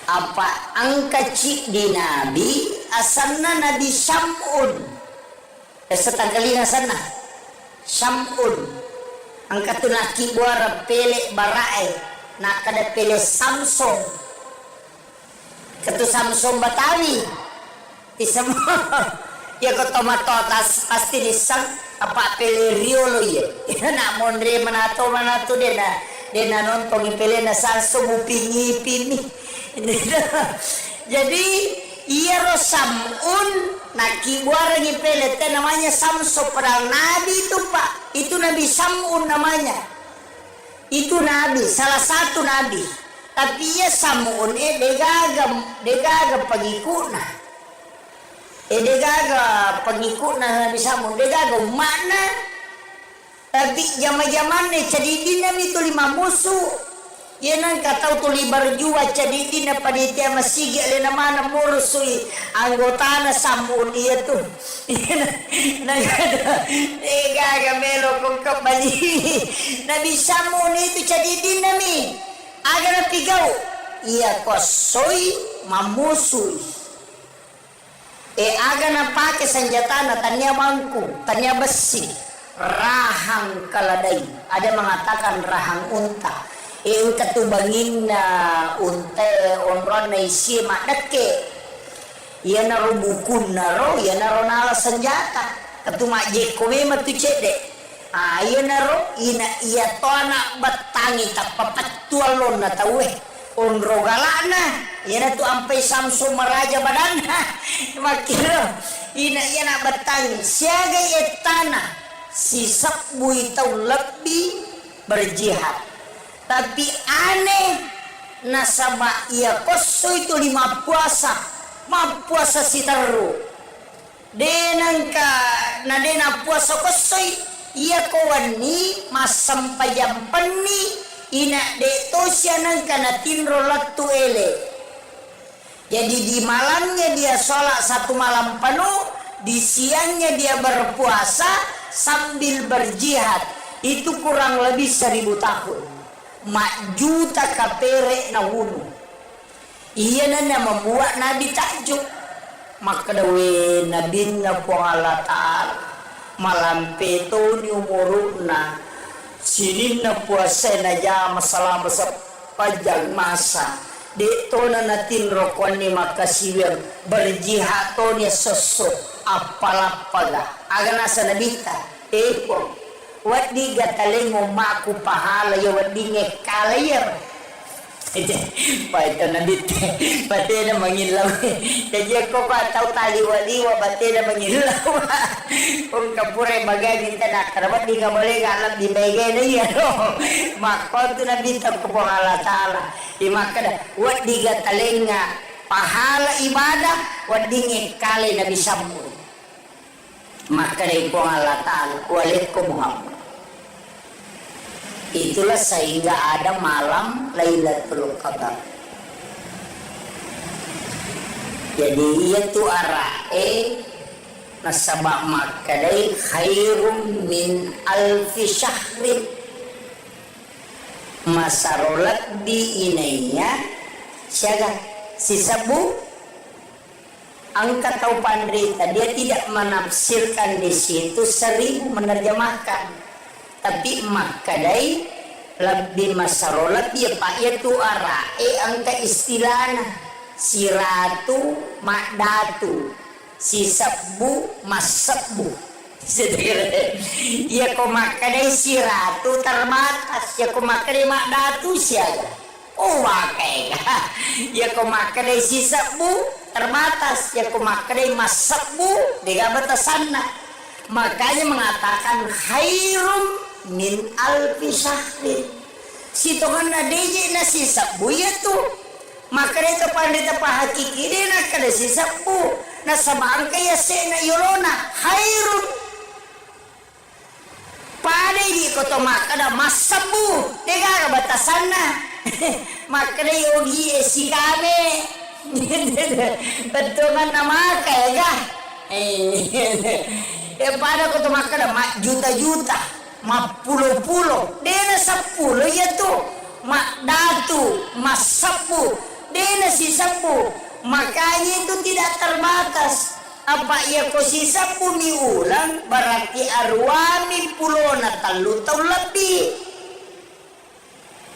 apa angka cik di Nabi asalna Nabi Syam'un setanggalina sana Syam'un angka tu naki buara pele barae nak ada pele Samsung ketu Samsung Batawi di semua ya kau tomato pasti disang apa pele riolo ya nak mondre manato dena nonton pele na salso mupingi pini jadi iya rosamun naki buara pele teh namanya Samso perang Nabi itu Pak itu Nabi Samun namanya itu Nabi salah satu Nabi tapi ya Samun degaga pengikutna degaga pengikut Nabi Samun degaga mana tapi zaman-zaman nih cadidin itu 5 musuh ya nang katau tu libar jua cadidin panitia masih gak lena mana mursui anggota na Samun iya tuh degaga melo kong kembali Nabi Samun itu cadidin nami agar pigau iya kosoi mamusui aga pakai senjata na tanya bangku, tanya besi, rahang kaladai. Ada mengatakan rahang unta. Ketubangin na unta onron na isi makdake. Ia naro buku naro, ia naro nala senjata. Ketumak jekome matu cede. Ia naro, ia to anak batangi tak papatualon na tawe. Onro galana yana tu ampai Samsung meraja badana makira ina yana batang siaga etana si sabui tau lebih berjihad tapi aneh nasaba ia koso itu 5 puasa si taru denangka nadena puasa koso ia kawani masam pajam peni ina de tosyanan kana tinro latu ele jadi di malamnya dia sholat 1 malam penuh di siangnya dia berpuasa sambil berjihad itu kurang lebih 1000 tahun. Mak juta kapere na hunu. Iya na membuat Nabi takjub. Maka dawe Nabi na po Allah Ta'ala malampeto ni umuruna sinin na puasa na jama selama sepanjang masa. Dito na natin rokon ni makasiwir berjihad to ni sosok apalapaga aga nasa nabita po wadi gataling mo maku pahala ya wadi ngekalayar Ito nabit pati na mangilaw jadi ako pa tau taliwa-liwa pati na mangilaw kung kapure magagin ta nakarabat di ka boleh alam di bagay na yan makon to nabit ko po Allah Ta'ala imakada wat di gataling nga pahala ibadah wat di ngekali na bisamu makada po Allah Ta'ala walit ko Muhammad. Itulah sehingga ada malam Lailatul Qadar. Jadi itu arae nasabak makadai khairum min alfi syahrin masarolat di inainya siaga si sabu angkat tau pandrita dia tidak menafsirkan di situ 1000 menerjemahkan. Tapi makadai lebih masarolat dia pak itu arae angka istilahnya si ratu makdatu si sabu masabu ya kau makadai si ratu terbatas ya kau makadai makdatu siaga oh wakai ya kau makadai si sabu terbatas ya kau makadai masabu dengan batasanna makanya mengatakan khairum min alfi syahrin si Tuhan na deje na si sabu ya tu maka itu pandita pa hakiki din na kada si sabu na sabang kaya se na yurona hairun pade di ko to makada masabu tega batasan na maka yogi si kame betul kan nama kaya pada ko to makada juta-juta mak pulo-pulo dena 10 ya tuh mak datu mak sabu dena si sabu makanya itu tidak terbatas apa ya ko si sabu mi ulang berarti arwami pulo na talu tau lebih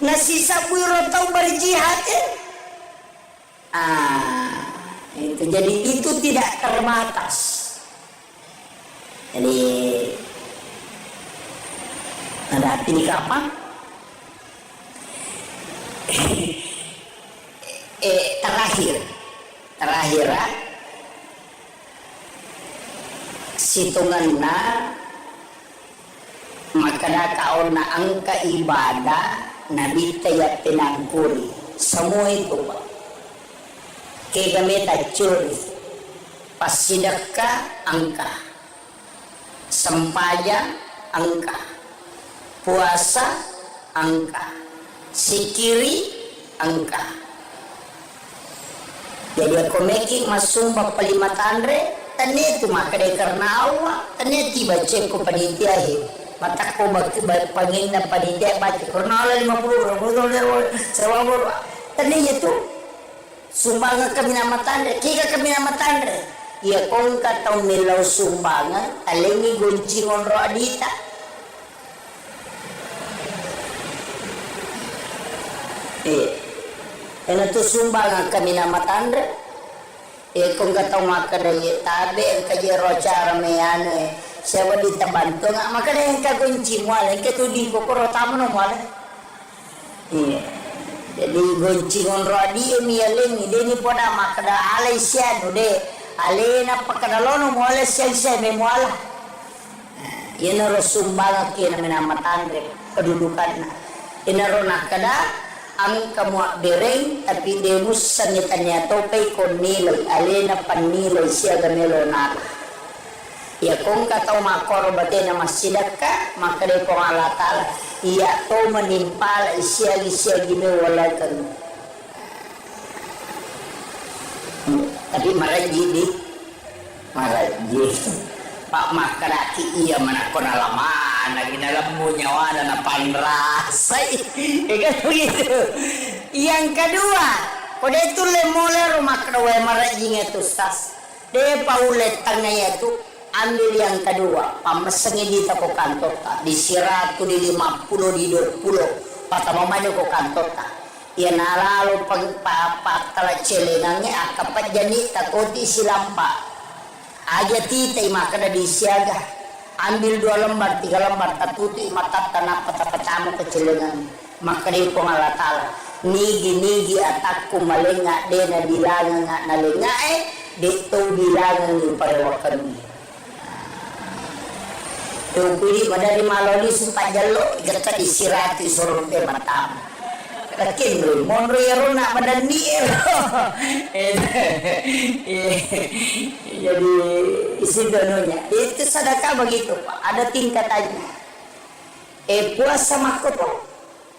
na si sabu tau berjihad itu jadi itu tidak terbatas jadi ada arti nikah apa? Terakhir situnganna maka kau na angka ibadah nabi tayat pinangkuri semua itu Pak kaya kami curi pas sedekah angka sempaya angka puasa angka sikiri angka jadi aku making masuk bapak 5 tandre tani itu maka dari karena awak tani tiba cek ko panitia mata ko pangin na panitia baca karena Allah 50 sewabur tani itu sumbangan kami nama tandre kika kami nama tandre ya kong katong nilaw sumbangan alengi guncingon ro adita ena tu sumbang kami nama tandre kung kataw makadaya tabi ang kajero cara meyane siapa ditabanto nga makadaya ang kagunci mo alay katudi ko kuro tamo no mo alay jadi gunci ngon rodi miyaling ide ni poda makada alay siya no de alay na pakadalono mo alay siya me mo ala yan ro sumbang kina nama tandre kedudukan na inaro nakada ang kamwa bereng tapi demus sanitanya topay kon nilay alena panilay siya ganilo na ya kung kataw makoro bate na masidaka makade po Allah Ta'ala iya to manimpala siya giniwala kan tapi maraji pak makaraki iya manakon alaman anak inalam nyawa na panrasay. Kan begitu. Yang kedua, kode itu lemole rumah kedua marajing itu stas. De paulet tangnya itu ambil yang kedua, pamesengi di toko kantor ta, di siratu di 50 di 20, patamamanya ko kantor ta. Ya nalalo pagpapatala celenangnya akapat jani takoti silampa. Aja titai makana di siaga. Ambil 2 lembar, 3 lembar, tatuti mata tanah pata-patamu ke celengan. Maka di pengalatala. Nigi atakku malenga dena bilangan nga nalenga dito bilangan yung parawakan mo. Yung pili madari maloli sumpa jalo, gata disirati sorong matamu. Lakin lo, monro yaro na madani jadi isi dononya. Itu sedekah begitu Pak, ada tingkatannya. Puasa makoto,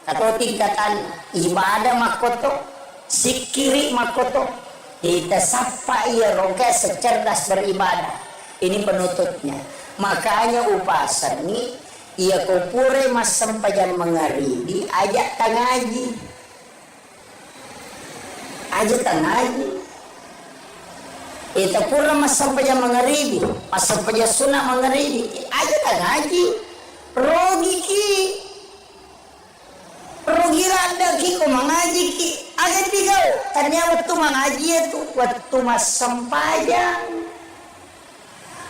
atau tingkatan ibadah makoto, sikiri makoto. Kita sapa ia roga secerdas beribadah. Ini penutupnya. Makanya upasan ini ia kupure mas sempajan mengaribi ajak tangaji. Ajak tangaji. Ita pura mas sempajan mengaribi, mas sempajan sunah mengaribi. Ajak tangaji. Rogi ki. Rogi rada ki ko mengaji ki. Ajak tigau. Tanya waktu mengaji itu waktu mas sempajan.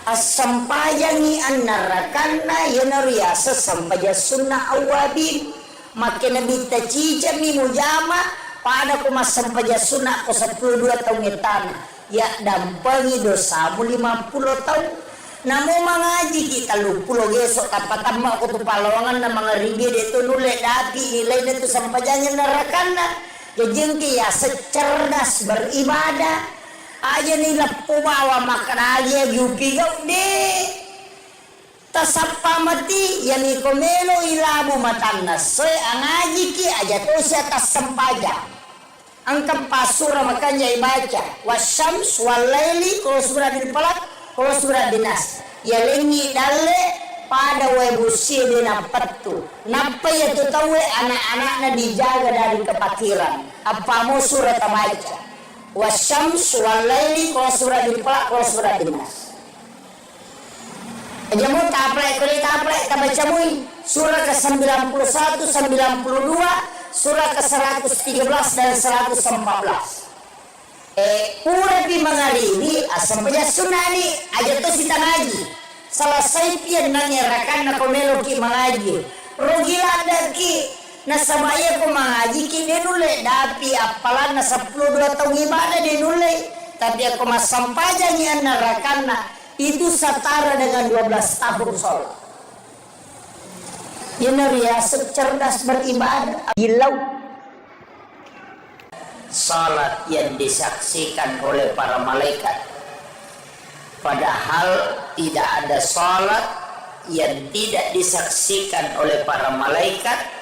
As-sampayangi an-narakanna yanariasa sampaja sunnah awabin makin nabi tacija mi mujama pada ko masampaja sunnah ko 12 tahun etan ya dampangi dosamu 50 tahun namo mangaji kita 30 gesok tapatama ko tu palawangan na mga ribi dito nule dati nilai dito sampajanya narakanna ya jengki ya secerdas beribadah aja nila pumawa makaragya gyupigaw de tasapa mati yani komelo ilabu matannas soy ang aji ki aja to siya tasampaja ang kampasura makanya ibaca wasyams walaili kalau surah di palak kalau surah dinas ya lengi dalle pada webusi dinapatu napa ya to tawe anak-anaknya dijaga dari kepakiran apa mau surah tabaca wasyams walaili kalau surah di palak kalau surah dinas jamu taplek kali taplek tabaca mui surah ke-91 92 surah ke-113 dan 114 pura di mangaribi asampanya sunani aja to si tangaji selesai pian nangerakan na komelo ki mangaji rogila daki nasabaya ko mangaji ki denule dapi apalan na 12 tahun ibadah denule tapi aku masampaja ni narakanna itu setara dengan 12 tahun sholat. Ini riasa cerdas beribadah. Gilau salat yang disaksikan oleh para malaikat, padahal tidak ada salat yang tidak disaksikan oleh para malaikat.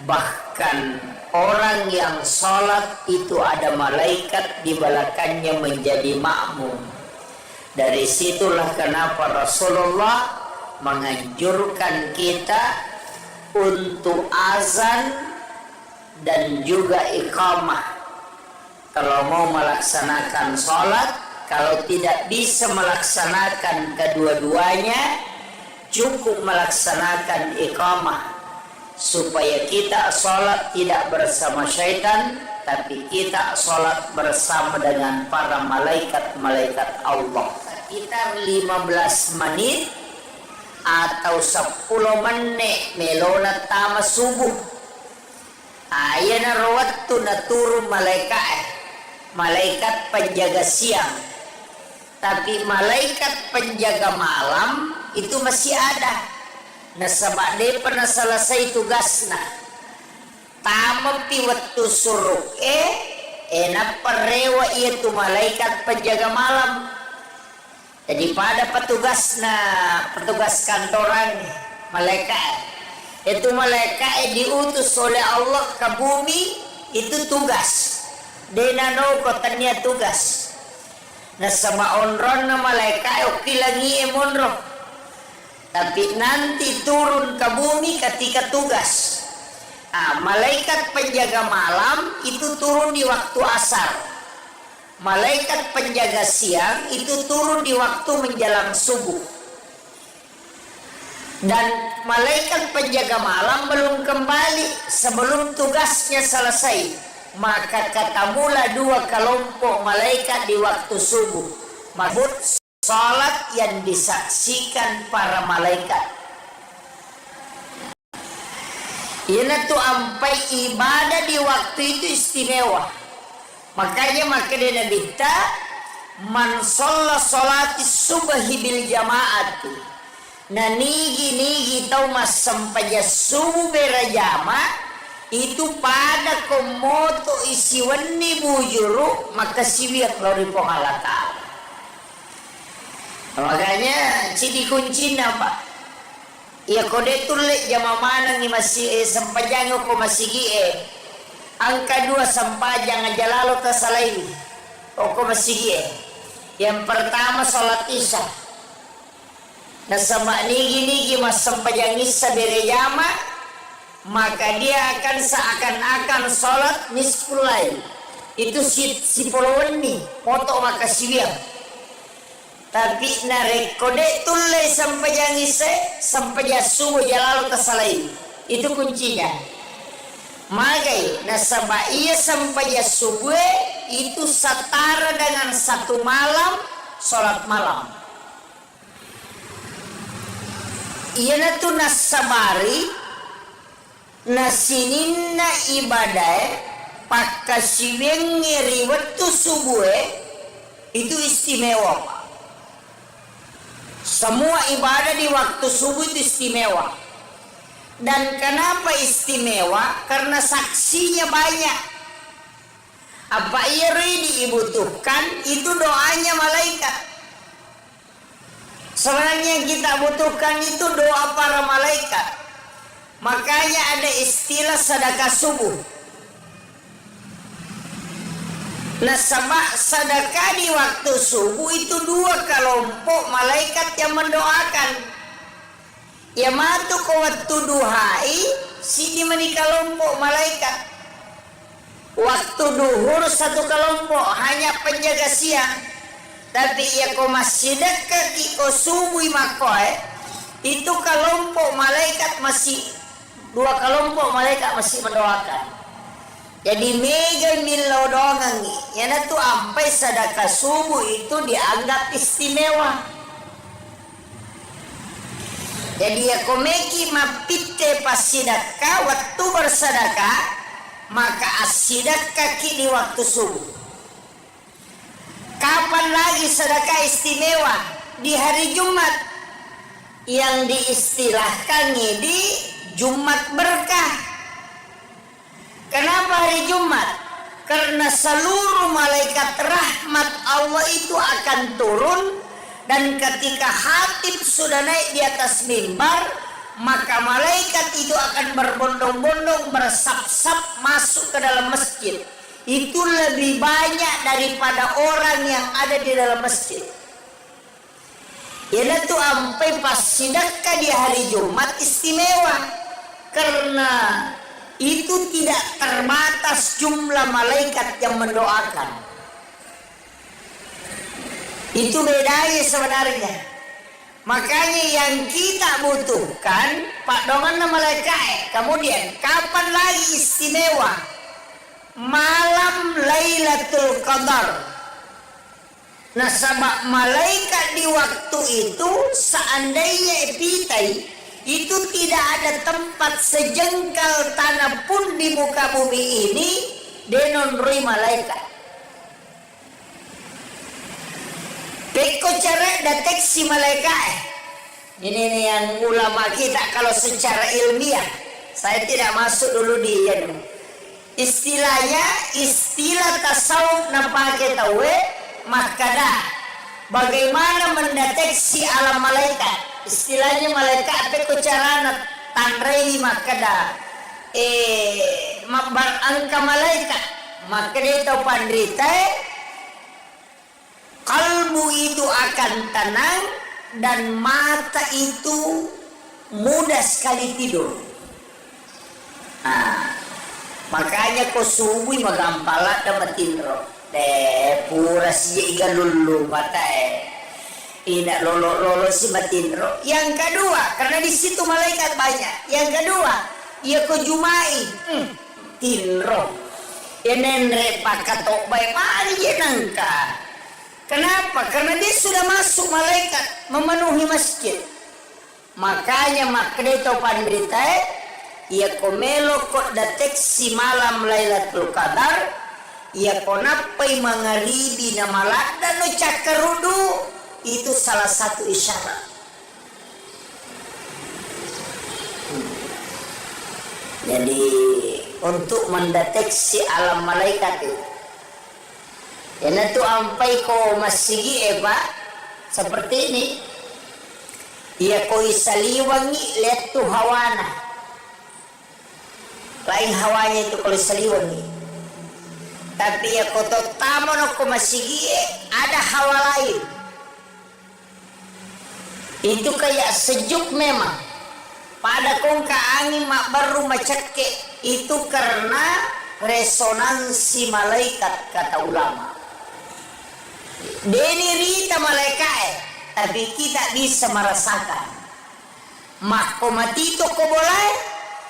Bahkan orang yang sholat itu ada malaikat di belakangnya menjadi makmum. Dari situlah kenapa Rasulullah menganjurkan kita untuk azan dan juga iqamah kalau mau melaksanakan sholat. Kalau tidak bisa melaksanakan kedua-duanya, cukup melaksanakan iqamah supaya kita sholat tidak bersama syaitan, tapi kita sholat bersama dengan para malaikat-malaikat Allah. Sekitar 15 menit atau 10 menit melona tama subuh. Ayana rawattu na turun malaikat penjaga siang. Tapi malaikat penjaga malam itu masih ada. Nasabak de pernah selesai tugasna tamapi waktu suruk enak perewa itu malaikat penjaga malam. Jadi pada petugas kantoran malaikat itu malaikat diutus oleh Allah ke bumi itu tugas denano kotanya tugas nasama onron na malaikat oki lagi emonro tapi nanti turun ke bumi ketika tugas. Malaikat penjaga malam itu turun di waktu asar. Malaikat penjaga siang itu turun di waktu menjelang subuh. Dan malaikat penjaga malam belum kembali sebelum tugasnya selesai. Maka ketemulah dua kelompok malaikat di waktu subuh. Mabut salat yang disaksikan para malaikat. Ini tuh ampai ibadah di waktu itu istimewa. Makanya Nabi kita man sholla sholati subhi bil jamaati. Nah nigi tau mas sampaja subuh berjama itu pada komoto isi wani bujuru maka siwiak lori pengalata. Makanya ciri kunci apa? Ya kode tulik jama mana ni masih sampajang ko masih angka 2 sampajang aja lalu tersalai. Ko masih yang pertama salat isya. Dan sama nigi mas sampajang isya berjama maka dia akan seakan-akan salat nisful lail. Itu si puluhan nih foto maka siwiak. Tapi narekode tulai sampai yang ise sampai subuh jalan tersalai itu kuncinya. Magai nasabah ia sampai subuh itu setara dengan satu malam sholat malam. Ia tu nasabari nasininna ibadah pakasiwengi riwatu subuh itu istimewa. Semua ibadah di waktu subuh itu istimewa. Dan kenapa istimewa? Karena saksinya banyak. Apa ia dibutuhkan? Itu doanya malaikat. Sebenarnya yang kita butuhkan itu doa para malaikat. Makanya ada istilah sedekah subuh. Nah sedekah di waktu subuh itu dua kelompok malaikat yang mendoakan. Ya matu ke waktu duhai sini meni kelompok malaikat. Waktu duhur satu kelompok hanya penjaga siang. Tapi ya ko masih dekat ko subuh makoy itu kelompok malaikat masih dua kelompok malaikat masih mendoakan. Jadi mega milau dongang yana tu ampai sedekah subuh itu dianggap istimewa. Jadi ya komeki mapite pas sedekah waktu bersedekah maka asidekah di waktu subuh. Kapan lagi sedekah istimewa? Di hari Jumat yang diistilahkan di Jumat berkah. Kenapa hari Jumat? Karena seluruh malaikat rahmat Allah itu akan turun. Dan ketika khatib sudah naik di atas mimbar, maka malaikat itu akan berbondong-bondong bersap-sap masuk ke dalam masjid. Itu lebih banyak daripada orang yang ada di dalam masjid. Ya itu sampai pas sedekah di hari Jumat istimewa. Karena itu tidak terbatas jumlah malaikat yang mendoakan. Itu bedanya sebenarnya. Makanya yang kita butuhkan Pak Dongan malaikat. Kemudian kapan lagi istimewa? Malam Lailatul Qadar. Nah sebab malaikat di waktu itu seandainya epitai itu tidak ada tempat sejengkal tanah pun di muka bumi ini denonrui malaikat. Peko cara deteksi malaikat. Ini yang ulama kita kalau secara ilmiah. Saya tidak masuk dulu di istilahnya istilah tasawuf nampake tawe makada. Bagaimana mendeteksi alam malaikat? Istilahnya malaikat peko carana tanrei makada angka malaikat maka dia tahu pandrita kalbu itu akan tenang dan mata itu mudah sekali tidur. Makanya ko subuh magampala da matindro. Pura siya igalulu mata ina lolo si matindro. Yang kedua, karena di situ malaikat banyak. Yang kedua, ia ko jumai tinro. Yenenre pakatok bay mari nangka. Kenapa? Karena dia sudah masuk malaikat memenuhi masjid. Makanya makreto pandrita ia komelo kok deteksi malam Lailatul Qadar ia konapai mangaribi na malada no cakarudu itu salah satu isyarat. Jadi untuk mendeteksi alam malaikat itu ya tu ampai ko masigi Pak seperti ini ia ko isaliwangi lihat tu hawana lain hawanya itu kalau isaliwangi tapi ya ko totamo no ko masigi ada hawa lain itu kayak sejuk memang pada kongka angin mak baru macake itu karena resonansi malaikat kata ulama. Deni rita malaikat tapi kita bisa merasakan. Mako matito ko boleh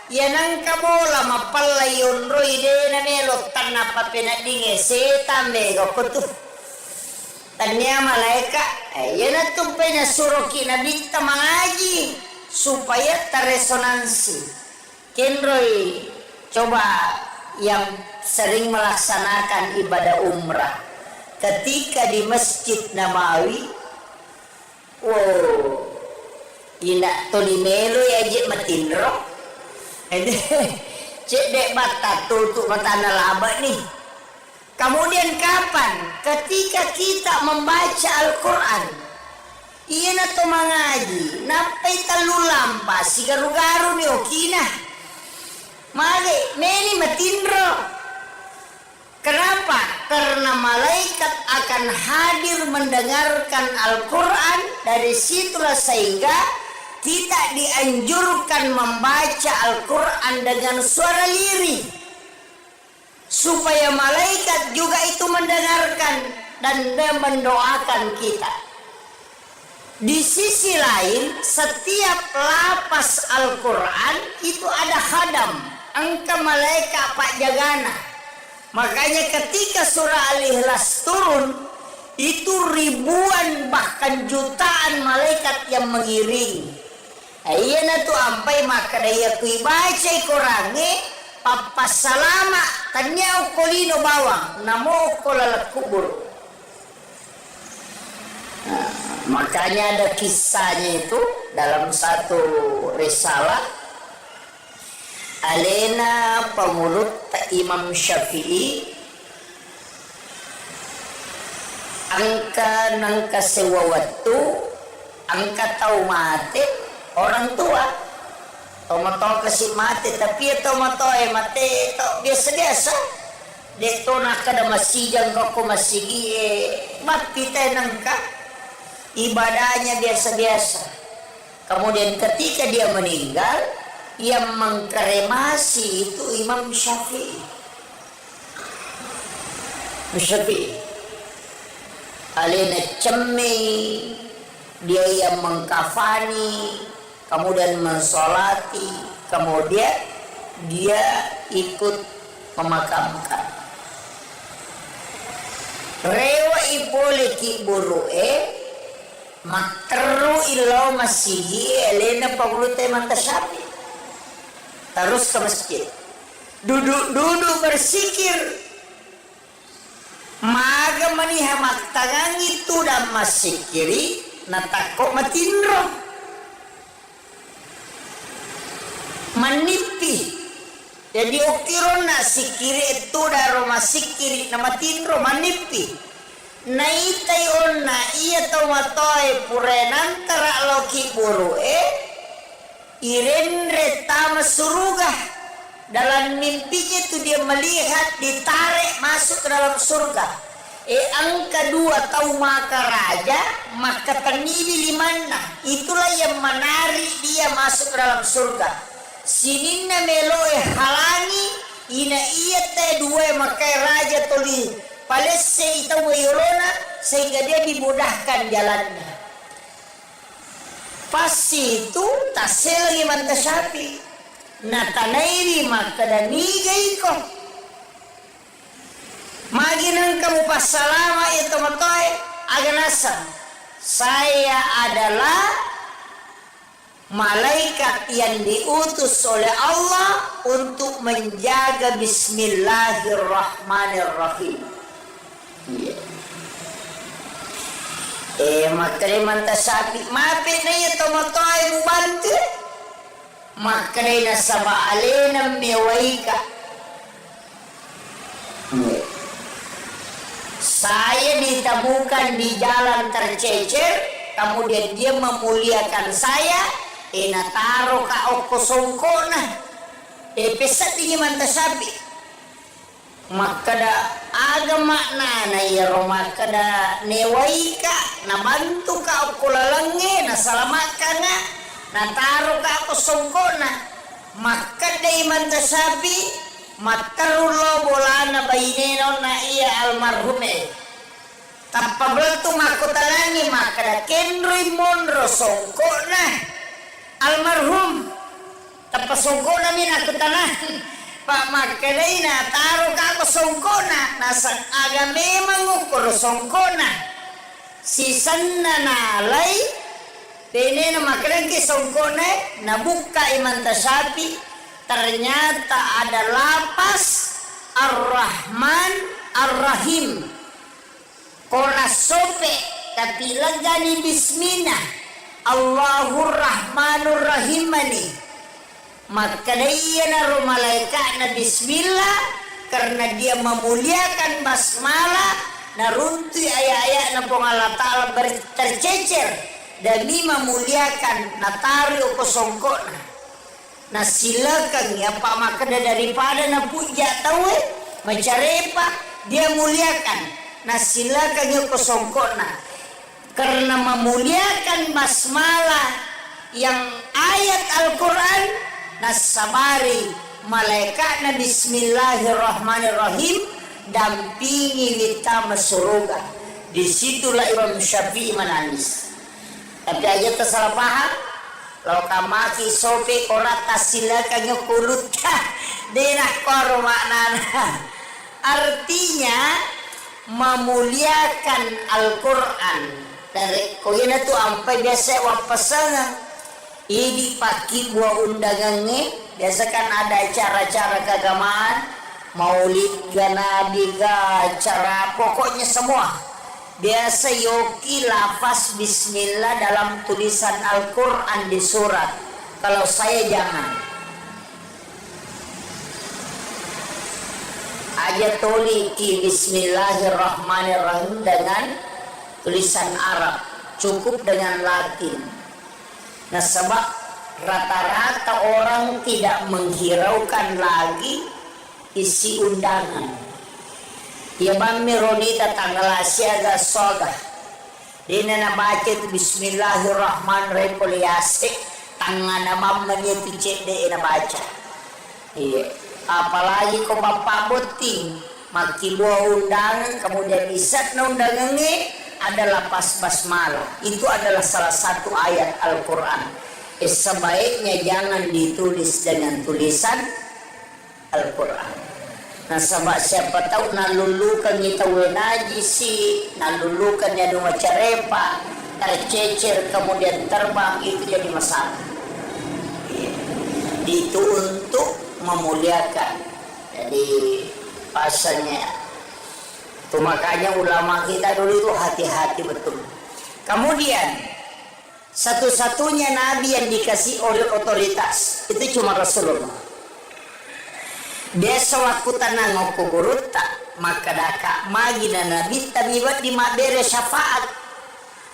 ya nangka bola mapalla yonro ide na melo tanna papenadinge setan bego kutu. Tanya malaikat ya na tumpenya suruki na binta mengaji supaya terresonansi. Kenroy coba yang sering melaksanakan ibadah umrah ketika di Masjid Nabawi ina toni melo ya je matindro cek dek bata tutup mata laba nih. Kemudian kapan ketika kita membaca Al-Quran iya na to mangaji napai talu lampa si garu-garu ni okina mali meni matindro. Kenapa? Karena malaikat akan hadir mendengarkan Al-Quran. Dari situlah sehingga kita dianjurkan membaca Al-Quran dengan suara lirih supaya malaikat juga itu mendengarkan dan mendoakan kita. Di sisi lain, setiap lapas Al-Quran itu ada khadam, angka malaikat pak jagana. Makanya ketika surah Al-Ikhlas turun, itu ribuan bahkan jutaan malaikat yang mengiringi. Ayeuna tu ampai maka daya kui baca Qur'ane papa salama tanya kolino bawang namo kolala kubur. Makanya ada kisahnya itu dalam satu risalah Alena pemulut Imam Syafi'i angka nangka sewawatu angka tau mati orang tua tomato kasih mati tapi ya tomato mati to biasa-biasa deto nak kada masijang koko masigi mati nangka ibadahnya biasa-biasa. Kemudian ketika dia meninggal yang mengkremasi itu Imam Syafi'i. Alena cemi dia yang mengkafani, kemudian mensolati, kemudian dia ikut memakamkan. Rewa ipole ki buru'e materu ilau masihi Elena pagulute mata Syafi'i. Terus ke masjid duduk bersikir maga maniha maktangang itu dan masikiri natako matindro manipi jadi okiro na sikiri itu daro masikiri na matindro manipi naitai onna iya tomatoy purenantara loki buru irenre tama surga. Dalam mimpinya itu dia melihat ditarik masuk ke dalam surga. ang kedua tahu maka raja, maka tanibi limana. Itulah yang menarik dia masuk dalam surga. Sininna meloe halangi, ina iya te dua maka raja toli palesse itaw mayolona sehingga dia dimudahkan jalannya. Pas itu tasel lagi mantasapi. Natanairi maka danigay ko. Maginang kamu pasalama itu matoy aganasam. Saya adalah malaikat yang diutus oleh Allah untuk menjaga bismillahirrahmanirrahim. Makanya mantasapi mapit na ito matoy mubantu. Makanya nasaba alenam mewaika. Saya ditemukan di jalan tercecer, kemudian dia memuliakan saya. Nataro ka oko songkona. Pesat ini mantasabi. Makada agama na yaro makada newaika nabantu ka oko lalange nasalamakan na nataro ka oko songkona. Makada imantasabi. Matarulo bolana baineno na iya almarhume. Tapabel tu makutalani makada kenri monro songko na almarhum. Tapa songko na min aku tanah. Pak makada ina taruh kako songko na nasan aga memang ukur songko na. Sisanna nalay penena makada ke songko na nabuka imantasapi. Ternyata ada lapas Ar-Rahman Ar-Rahim. Kona sope tapi lagani bismillah Allahur Rahmanur Rahimani. Maka dia naruh malaikat na bismillah karena dia memuliakan basmalah narunti ayat-ayat na pong Allah Ta'ala tercecer demi memuliakan natari o kosongkona. Nah silakan ya Pak makada daripada na puja tahu mencarepa dia muliakan. Nah silakan ya kosongkona karena memuliakan basmalah yang ayat Al-Quran nasabari malaikat na bismillahirrahmanirrahim dampingi kita surga. Disitulah Imam Syafi'i menangis. Tapi ayat tersalah paham. Kalau kamaki sope korata silakan nyukulut denah kor maknana. Artinya memuliakan Al-Quran. Dari koyena tu ampai biasa wapasangan. Ini paki buah undangannya. Biasa kan ada acara-acara keagamaan. Maulid ga Nabi ga acara pokoknya semua. Biasa yoki lafaz bismillah dalam tulisan Al-Quran di surat. Kalau saya jangan. Aja toliki bismillahirrahmanirrahim dengan tulisan Arab. Cukup dengan Latin. Nah sebab rata-rata orang tidak menghiraukan lagi isi undangan. Ya mami ronita tanggal asyaga soga. Dina na baca itu bismillahirrahmanirrahim poliasik. Tangan na mamanya picek de na baca. Iya. Apalagi kau bapak boting. Maki buah undangan kemudian isat na undangannya adalah pas basmalah. Itu adalah salah satu ayat Al-Quran. Sebaiknya jangan ditulis dengan tulisan Al-Quran. Nah sebab siapa tahu nalulukan kita najisi, nalulukan ya dua carepa, tercecer kemudian terbang itu jadi masalah. Itu untuk memuliakan. Jadi pasalnya. Itu makanya ulama kita dulu itu hati-hati betul. Kemudian satu-satunya nabi yang dikasih oleh otoritas itu cuma Rasulullah. Biasa waktu tanah ngoku guruta maka daka magina nabi tabibat di mabere syafaat.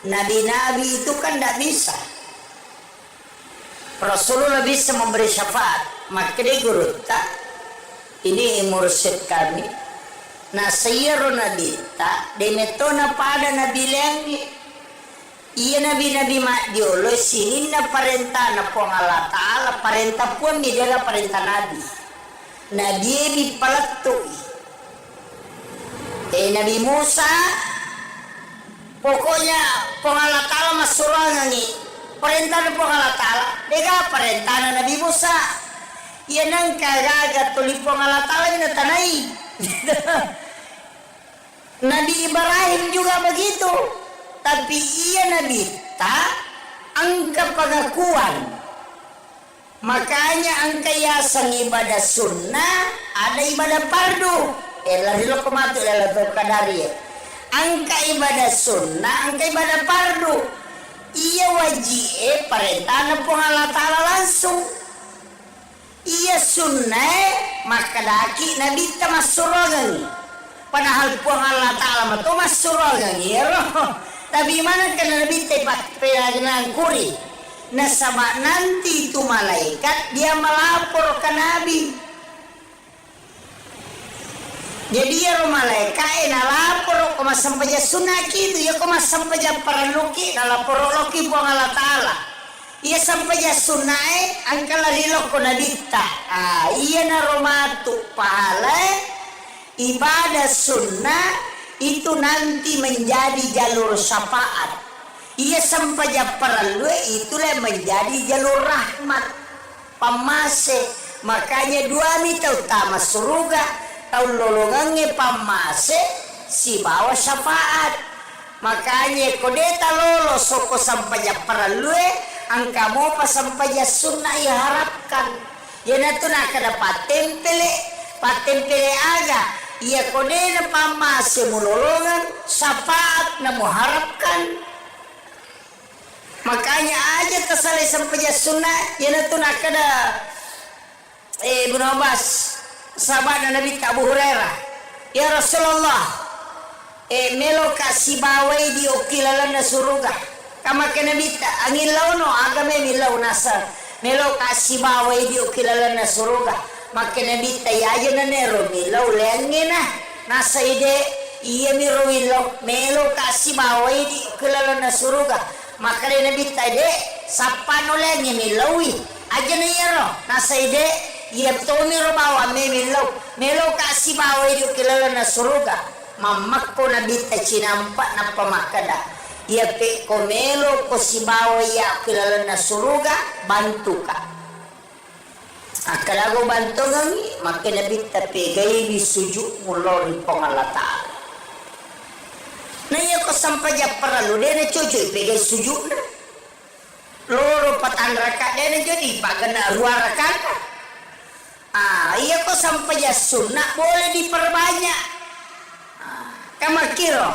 Nabi-nabi itu kan tidak bisa. Rasulullah bisa memberi syafaat. Maka dia guruta ini mursyid kami na sayro nabi ta demetona pada nabi lengi iya nabi diolo sinin na parenta na po Allah Ta'ala parenta pun di dalam parenta nabi nabi palatui Nabi Musa pokoknya po Allah Ta'ala masurangan ni perintah po Allah Ta'ala dega perintah na Nabi Musa iya nang kagagat tuli po Allah Ta'ala na tanay Nabi Ibrahim juga begitu tapi iya Nabi ang kapangakuan makanya ang kayasang ibadah sunnah ada ibadah fardu lalo kumatu lalo kadari ang ibadah sunnah ang ibadah fardu iya wajib perintah na po Allah Ta'ala langsung iya sunnah maka daki Nabi tamasurogan padahal po Allah Ta'ala mato masurogan tapi mana kan Nabi tepat penagnan kuri nasaba nanti itu malaikat dia melapor ke Nabi jadi ya malaikat lapor koma sampai sunnah gitu ya koma sampai paraluki lapor loki po Allah Ta'ala iya sampai sunnah angkala lilo ko nabita iya na romatu pahala ibadah sunnah itu nanti menjadi jalur syafaat iya sampai perlu itulah menjadi jalur rahmat pamase makanya dua mita utama surga tahun lolongannya pamase si bawa syafaat makanya kodeta lolo soko sampai perlu angka mo pa sampai sunnah ya harapkan ya nato nakada patempele aga iya kode na pamase mulolongan syafaat na muharapkan makanya aja tersalai sampai sunnah ya nato nakada Ibnu Abbas sahabat Nabi Abu Hurairah ya Rasulullah melo kasih bawai di okilalan na suruga kama ke Nabi angin law no agame milaw nasa melo kasih bawai di okilalan na suruga maka Nabi tayayo na nero milaw lengin na nasa ide iya miro milaw melo kasih bawai di okilalan na suruga maka Nabi tayo sapano lengin milawi aja na yero nasa ide iya to miro bawa milaw melo kasih bawai di okilalan na suruga mamak ko Nabi tayo cinampak na pamakada iya pe komelo ko si bawai ya okilalan na suruga bantu ka akalago bantu ngangi makin Nabi tapi gay bisujud mulori pong Allah Ta'ala na iya ko sampai perlu dia na cucu pegay sujud na loro patan raka dia na jadi pagana ruang raka iya ko sampai sunnah boleh diperbanyak kamakiro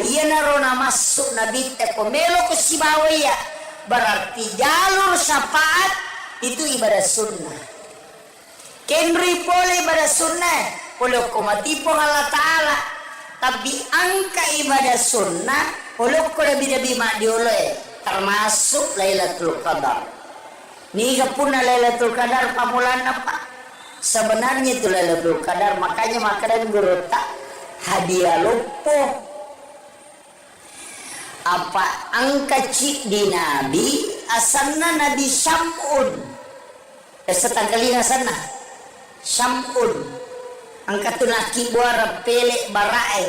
iya na rona masuk Nabi ko melo ko si bawaya berarti jalur syafaat itu ibadah sunnah Kenri boleh ibadah sunnah boleh kumati po Allah Ta'ala tapi angka ibadah sunnah boleh ko nabi madioleh termasuk Lailatul Qadar ni pun Lailatul Qadar pamulan apa sebenarnya itu Lailatul Qadar makanya makanan guru tak hadiah lupo apa angka cik di Nabi asalna Nabi Sam'un setangkalina sana Sam'un angka tu laki buara pele barae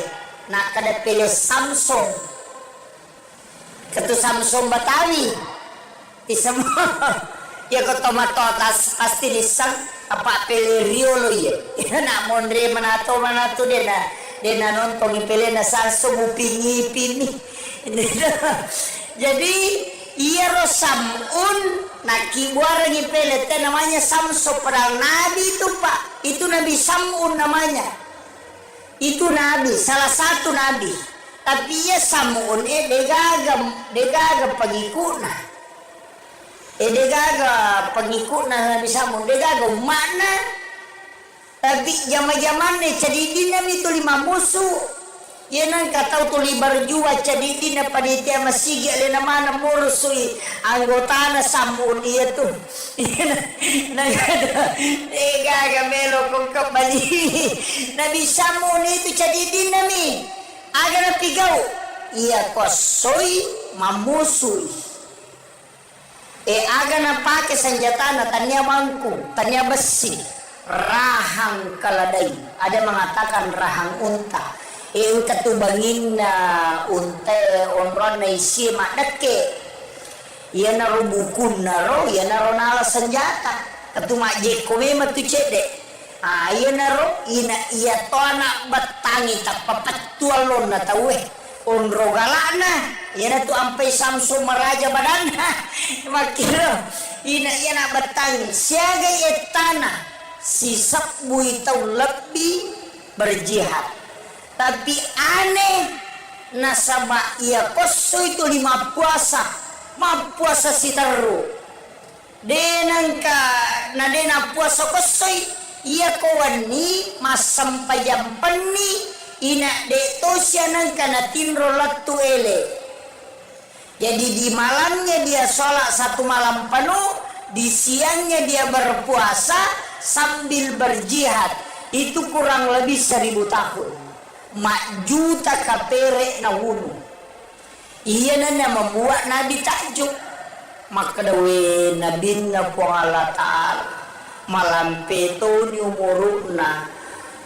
nak kada pele Samsung ketu Samsung Batawi di semua ya ko tomato tas pasti disang apa pele Rio lo ya nak mondre manato dena nonton pele na Samsung upingi pini jadi iya ro Sam'un naki buara ni pele namanya Samso padahal Nabi itu Pak itu Nabi Sam'un namanya itu Nabi salah satu Nabi tapi ya Sam'un degaga pengikutna degaga pengikutna Nabi Sam'un degaga mana tapi zaman-zaman nih jadi Nabi itu 5 musuh Yan ang kataw to libar juwa cadidi na panitia masigi alin naman na murusui anggota na samun iya to. Gagamelo kong kapali. Nabi samun itu cadidi nami. Aga na pigaw. Iya kosoy mamusuy. Aga na pake sanjata na tanya mangku, tanya besi. Rahang kaladay. Ada mengatakan rahang unta. Yung katubangin na unte onron na isi makdake yan na ro bukun na ro yan na ro nala senjata katumaje kome matucede yan na ro iya to anak batangi tapapatualon na tawe onro galana yan na to ampay samso maraja badan makiro yan na batangi siaga etana si sakbu itaw lebih berjihad. Tapi aneh nasaba iya koso itu 5 puasa si taru denang ka na dena puasa kosoy iya kawani masam pajampani ina de to siya nang kana tinro latu ele. Jadi di malamnya dia sholat 1 malam penuh, di siangnya dia berpuasa sambil berjihad. Itu kurang lebih 1000 tahun. Mak juta kapere na wunu. Iya na membuat Nabi takjub. Maka dawe Nabi na po Allah Ta'ala malampe to ni umuruna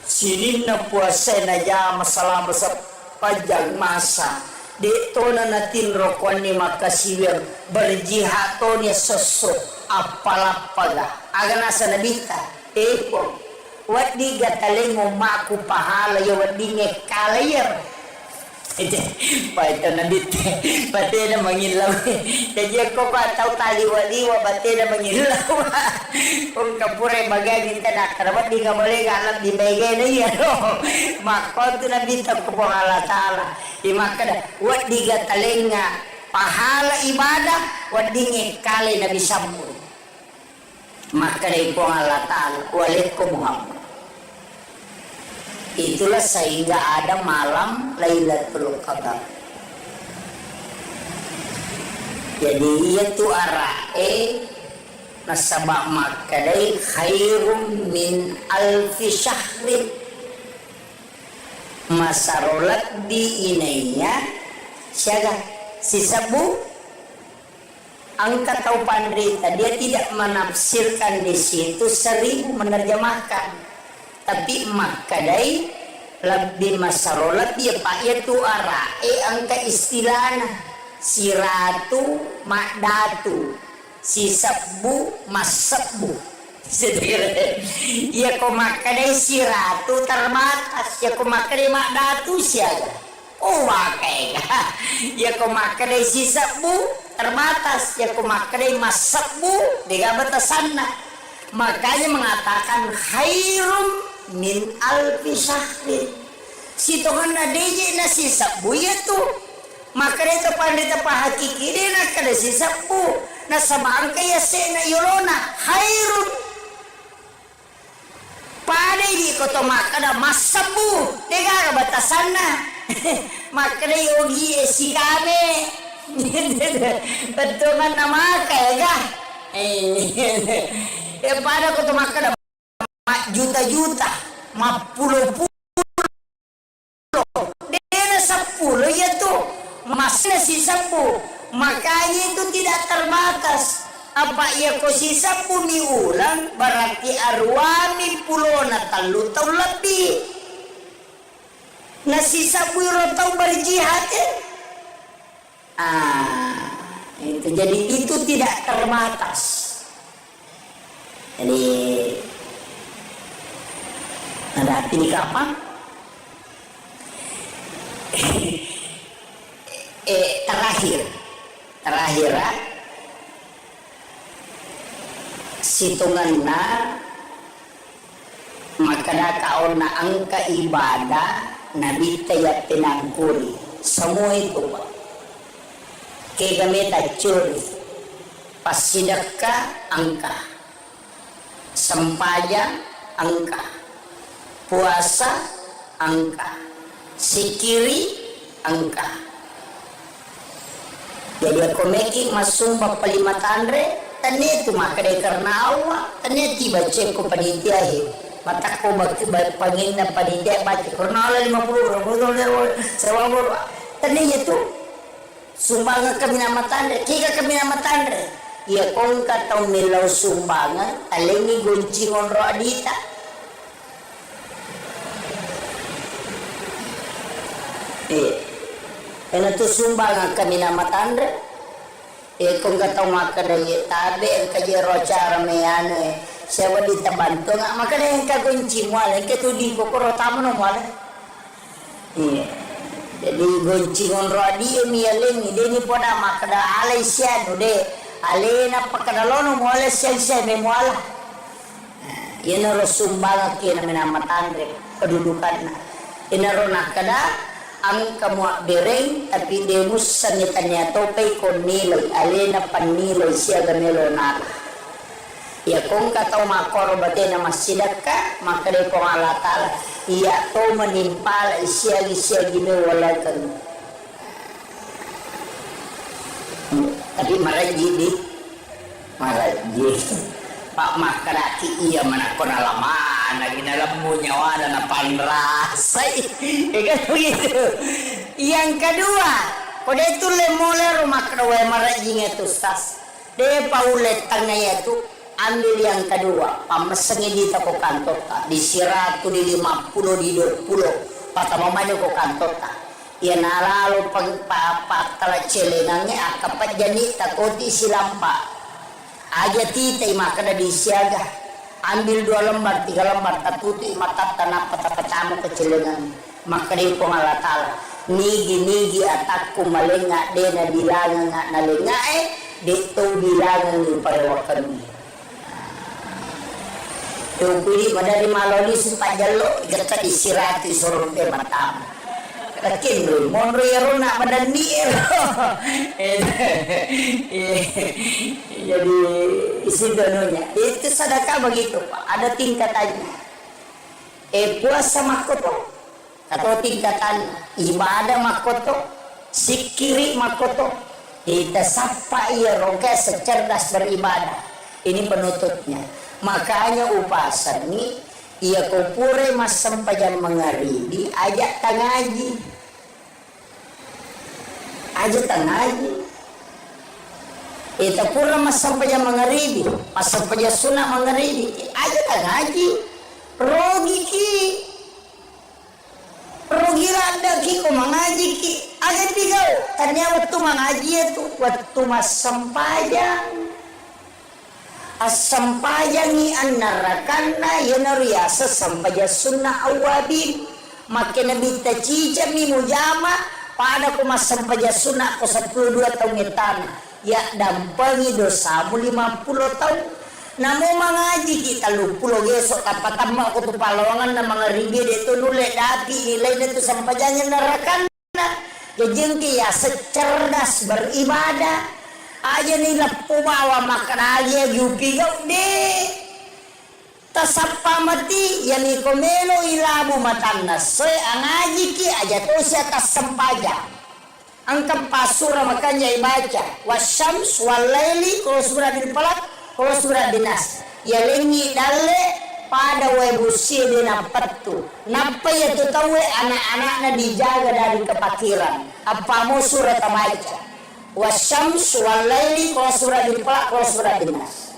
sinin na puasa na jam selama sepanjang masa. Dito na natin rokuan ni makasiwir berjihad to ni sosok apalapaga. Aga nasa Nabita. Po. Wadi gataling mo maku pahala ya wadi ngekalayar. Paito na dito. Pati na mangilaw. Jadi ako pa tau tali waliwa pati na mangilaw. Kung kapure magagin ta na karabat di ka boleh galap di bagay na yan. Maka to na dito ko po Allah Ta'ala. Maka wadi gataling nga pahala ibadah wadi ngekalay na bisampo. Maka na po Allah Ta'ala walit ko Muhammad. Itulah sehingga ada malam Lailatul Qadar. Jadi itu arae nasabak makadai khairum min alfi syahrin masarolat di inainya siaga si sabu angkat tau pandrita dia tidak menafsirkan di situ 1000 menerjemahkan. Tapi makadai lebih masarolat dia pak itu arae angka istilahna si ratu makdatu si sabu masabu ya ko makadai si ratu terbatas ya ko makadai makdatu siaga oh wakai ya ko makadai si sabu terbatas ya ko makadai masabu diga batasanna makanya mengatakan khairum min alfi syahrin. Si Tuhan na deje na si sabu ya tu. Maka itu pandita pahakiki dia na kada si sabu. Na sabang kaya se na yolona hairun. Pada di koto makada mas sabu. Dega ka batasan na. Makada yogi si kame. Betul man nama kaya pada koto makada juta-juta, puluh-puluh, dia 10 ya tuh, masih si 10, makanya itu tidak terbatas. Apa ya ko si 10 ulang berarti arwami pulona talu tau lebih. Nah si 10 tau berjihad ya. Itu jadi itu tidak terbatas. Jadi ada hati di kapan? Terakhir situnganna maka kaon na angka ibadah nabi tayat tinangkuri semua itu kaya kami curi pas sedekah angka sempaya angka puasa angka si kiri angka. Jadi aku making masumba palima tandre, tanya itu makanya karena awak, tanya tiba cek ko panitia mata ko pangin na panitia baca karena ala 50 sewa tanya itu sumbangan kami nama tandre, kika kami nama tandre. Ya kong katong nilaw sumbangan, alengi guncingon ro adita. Ena tu sumbangan kami nama tandre. Kung katong makadaya tabi ang kajero cara meyano siya dita banto nga makadaya ang kagunci mo alay katudi ko kuro tamo no mo alay. Jadi goncingon ro adi miyaling ide ni po na makada alay siya no de alay na pakadalono mo alay siya may mo ala. Yan ro sumbangan kina minama tandre kedudukan na. Inaro nakada ang kamwa bereng tapi demus sanitanya topay kon nilay alena panilay siya ganelo na ya kung kataw makoro bate na masidak ka makade kong alatala iya to manimpala siya ginawala kan tapi maraji Pak Makaraki iya manakon alaman lagi dalam nyawa dan panrasay kan begitu. Yang kedua kode itu lemole rumah kedua marajing itu stas de paulet tangnya itu ambil yang kedua pamesengi di toko kantor di siratu di 50 di 20 patama maju ko kantor ya nalalo pagpapatala celenangnya akapat jani takoti silampa aja titay makana di siaga ambil 2 lembar 3 lembar tatuti mata tanah peta-petamu kecilengan makana ko ngalatala nigi atakku malenga dena bilangan nga nalenga dito bilangan ni parewakan yung pili madari maloli sumpajalo gata disirati sorong te matamu kakin dulu monro yaro nak madani jadi isi dononya itu sedekah begitu Pak ada tingkatannya puasa makoto atau tingkatan ibadah makoto sikiri makoto kita sapa iya roga secerdas beribadah ini penutupnya makanya upasan ini ia kupure mas sempajan mengaridi ajak tangaji itu pura mas sempajan mengaridi mas sempajan sunnah mengaridi ajak tangaji rogi rada ki ko mengaji ki ajak tigau tanya waktu mengaji itu waktu mas sempajan asampayangi annarakanna yanariasa sampaja sunnah awabin makin nabi tacija mi mujama pada ko masampaja sunnah ko 12 tahun etan ya dampangi dosa 50 tahun namo mangaji kita 30 gesok tapatama ko tu palawangan na mga rigi dito nule dati nilai dito sampajanya narakanna ya jengki ya secerdas beribadah aja nila pumawa makanagya yupigaw de tasapa mati yani komelo ilabu matannas soy angaji ki aja to siya tasampaja ang kampasura makanya ibaca wasyams walaili kalau surah din palak kalau surah dinas ya lengi dalle pada webusi dina patu napa ya to tawe anak-anaknya dijaga dari kepakiran apa mau surah tabaca wasyams walaili kalau surah dipelak kalau surah dinas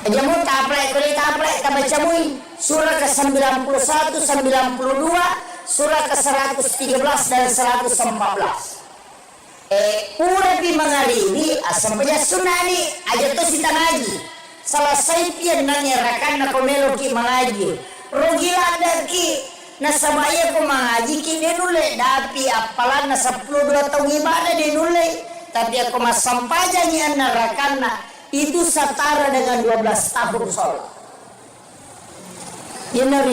jamu taplek tabaca mui surah ke-91 92 surah ke-113 dan 114 pura di mengalini asam baca sunani aja tuh sita ngaji selesai pian nanyarakan na komelo ki mengaji rogila daki nasabaya ko mengaji kini nule tapi apalan na 12 tahun ibadah di nule tapi aku masampajanya narakanna itu setara dengan 12 tahun sholat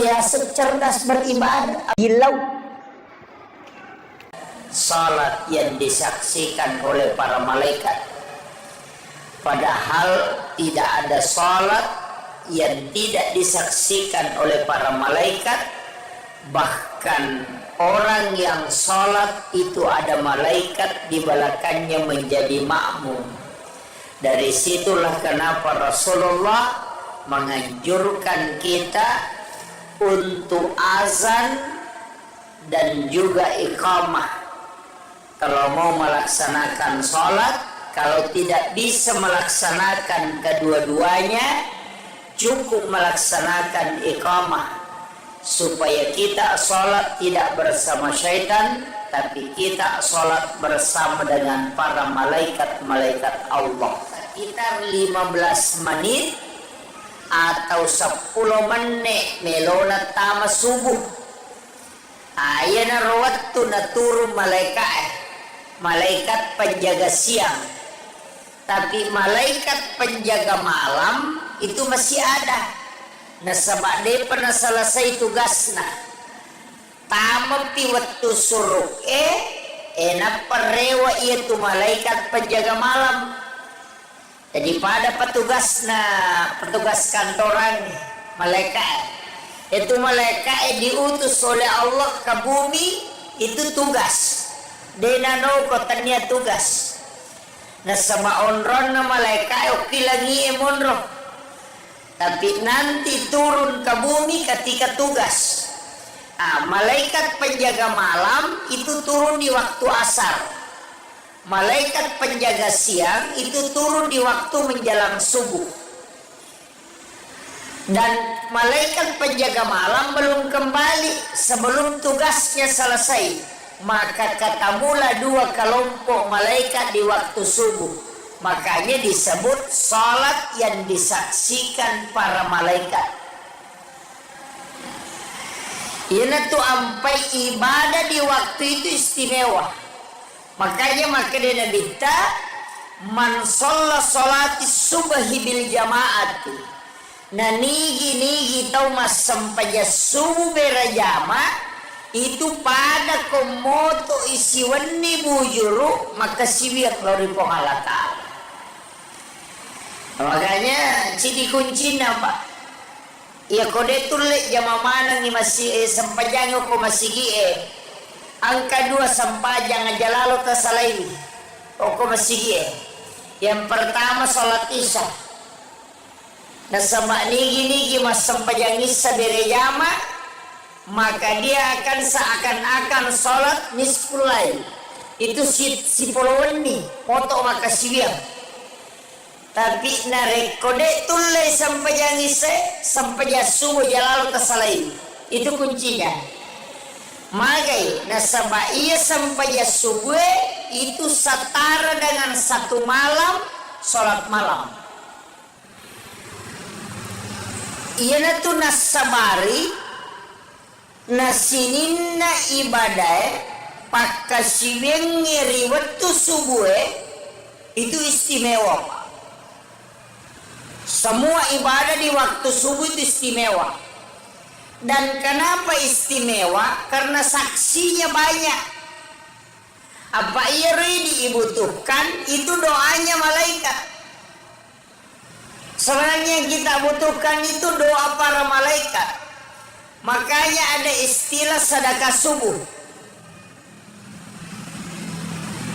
ya cerdas beribadah gilau salat yang disaksikan oleh para malaikat padahal tidak ada salat yang tidak disaksikan oleh para malaikat Bahkan orang yang sholat itu ada malaikat di belakangnya menjadi makmum. Dari situlah kenapa Rasulullah menganjurkan kita untuk azan dan juga iqamah kalau mau melaksanakan sholat. Kalau tidak bisa melaksanakan kedua-duanya, cukup melaksanakan iqamah, supaya kita sholat tidak bersama syaitan, tapi kita sholat bersama dengan para malaikat-malaikat Allah. Sekitar 15 menit atau 10 menit melona tama subuh. Ayana rawattu na turun malaikat penjaga siang. Tapi malaikat penjaga malam itu masih ada. Nasabak dia pernah selesai tugasnya. Tamapi waktu suruk enak perewa itu malaikat penjaga malam. Jadi pada petugas kantoran malaikat. Itu malaikat diutus oleh Allah ke bumi, itu tugas. Denano kotanya tugas. Nah sama onron na malaikat oke lagi emonro. Tapi nanti turun ke bumi ketika tugas. Malaikat penjaga malam itu turun di waktu asar. Malaikat penjaga siang itu turun di waktu menjelang subuh. Dan malaikat penjaga malam belum kembali sebelum tugasnya selesai. Maka katamulah 2 kelompok malaikat di waktu subuh. Makanya disebut salat yang disaksikan para malaikat. Ini tuh ampai ibadah di waktu itu istimewa. Makanya dia dikta man sholla sholati subhi bil jamaati. Nah nigi tau mas sampaya subuh berjamaah itu pada komoto isi wani bujuru maka siwiak lori pengalata. Makanya ciri kuncinya Pak. Ya kode tulik jama mana ni masih sampajang ko masih angka 2 sampajang aja lalu tasalai. Ko masih Yang pertama salat isya. Nah sama nigi mas sampajang isya berjamaah, maka dia akan seakan-akan sholat nisful lail. Itu si puluhan nih foto maka siang. Tapi narekode tulai sampai yang sampai subuh jalan kesalahin. Itu kuncinya. Magai nasabah ia sampai subuh itu setara dengan 1 malam sholat malam. Ia natu nasabari nasinina ibadah pakasiweng ngeri waktu subuh itu istimewa. Semua ibadah di waktu subuh itu istimewa. Dan kenapa istimewa? Karena saksinya banyak. Apa ia dibutuhkan itu doanya malaikat. Sebenarnya yang kita butuhkan itu doa para malaikat. Makanya ada istilah sedekah subuh.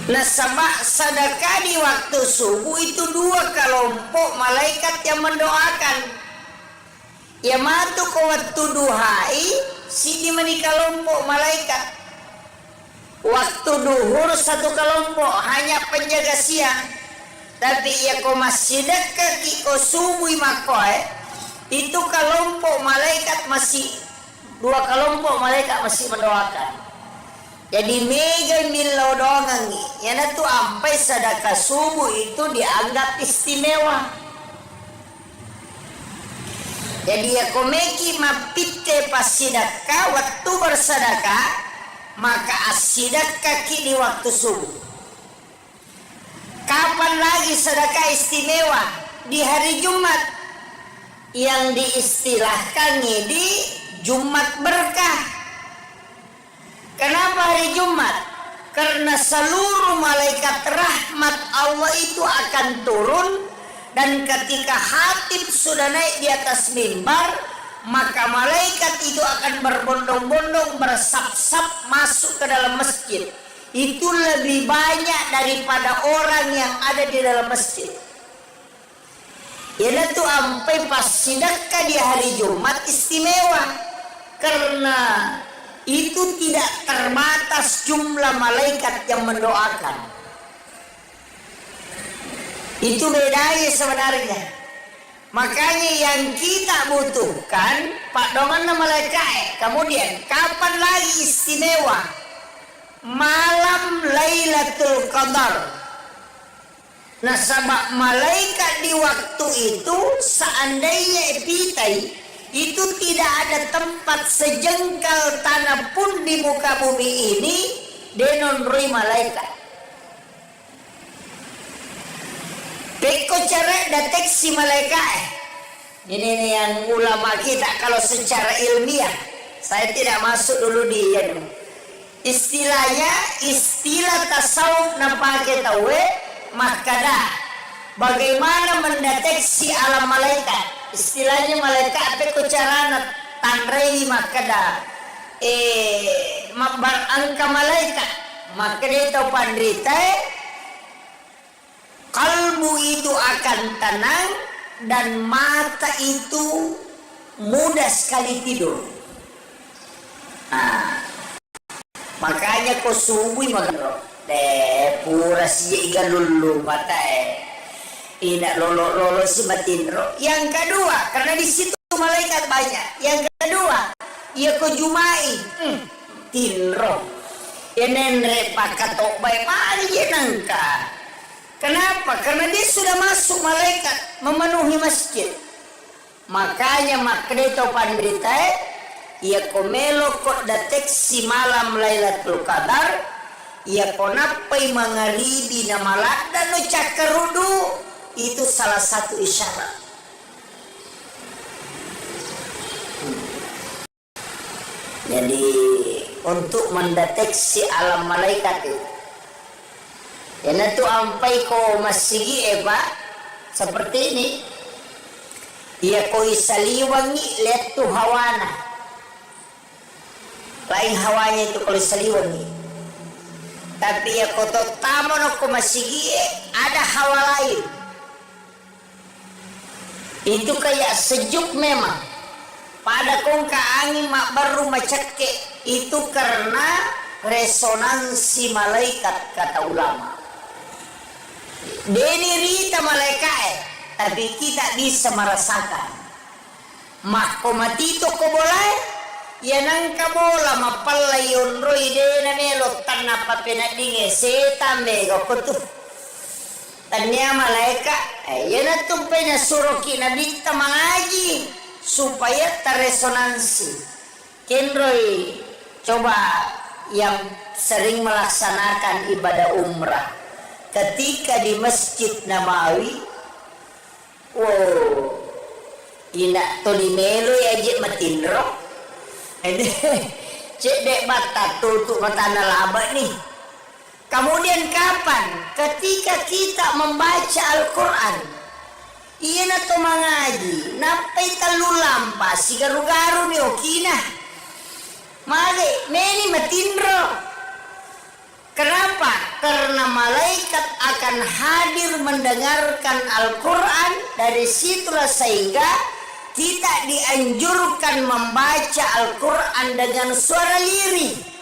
Nah sama sedekah di waktu subuh itu 2 kelompok malaikat yang mendoakan. Ya matu ko waktu duhai si dimani kelompok malaikat. Waktu duhur 1 kelompok hanya penjaga siang. Tapi ya ko masih dekat ko subuh makoy itu kelompok malaikat masih 2 kelompok malaikat masih mendoakan. Jadi mega milau doangan nih. Yana tuh sampai sedekah subuh itu dianggap istimewa. Jadi ya komeki mapite pas sedekah waktu bersedekah maka asidekah di waktu subuh. Kapan lagi sedekah istimewa? Di hari Jumat yang diistilahkan di Jumat berkah. Kenapa hari Jumat? Karena seluruh malaikat rahmat Allah itu akan turun. Dan ketika khatib sudah naik di atas mimbar, maka malaikat itu akan akan berbondong-bondong bersap-sap masuk ke dalam masjid. Itu lebih banyak daripada orang yang ada di dalam masjid. Ialah tuh sampai pas sedekah di hari Jumat istimewa, karena itu tidak terbatas jumlah malaikat yang mendoakan. Itu bedanya sebenarnya. Makanya yang kita butuhkan Pak Dongan malaikat. Kemudian kapan lagi istimewa? Malam Lailatul Qadar. Nah, sabab malaikat di waktu itu seandainya epitai itu tidak ada tempat sejengkal tanah pun di muka bumi ini denonrui malaikat. Beko cara deteksi malaikat. Ini yang ulama kita kalau secara ilmiah, saya tidak masuk dulu di istilahnya, istilah tasawuf nampake tahu makada. Bagaimana mendeteksi alam malaikat? Istilahnya malaikat apa carana tanrei makada. Angka malaikat. Maka itu pandrita kalbu itu akan tenang dan mata itu mudah sekali tidur. Nah, makanya kau subuh magro pura si iga lulu mata ina lolo si matinro. Yang kedua, karena di situ malaikat banyak. Yang kedua, ia ko jumai tinro enenre pakatok bay mari nangka. Kenapa? Karena dia sudah masuk malaikat memenuhi masjid. Makanya makreto pandrita ia komelo kok deteksi malam Lailatul Qadar, ia konapai mangaribi na malada no cakarudu, itu salah satu isyarat. Jadi untuk mendeteksi alam malaikat itu, ya tu ampai ko masigi Pak seperti ini. Ia ko isaliwangi lihat tu hawana. Lain hawanya itu kalau isaliwangi. Tapi ya ko tamon ko masigi ada hawa lain. Itu kayak sejuk memang. Pada kongka angin mak baru macake itu karena resonansi malaikat kata ulama. Deni rita malaikat, tapi kita bisa merasakan. Mako matito ko boleh, ya nangka bola mapalayon roy dena melo tanah papenadinge setambe ko tu. Tanya malaikat, ya natumpenya suruki nabita mengaji supaya terresonansi. Kenroy coba yang sering melaksanakan ibadah umrah ketika di Masjid Nabawi, wow, ina tolimelo ya je matinro, cek dek bata tutup mata nalaba nih. Kemudian kapan? Ketika kita membaca Al-Quran, iya na to mengaji, napai talu lampa, si garu-garu ni okina, mali meni matinro. Kenapa? Karena malaikat akan hadir mendengarkan Al-Quran. Dari situlah sehingga kita dianjurkan membaca Al-Quran dengan suara lirih.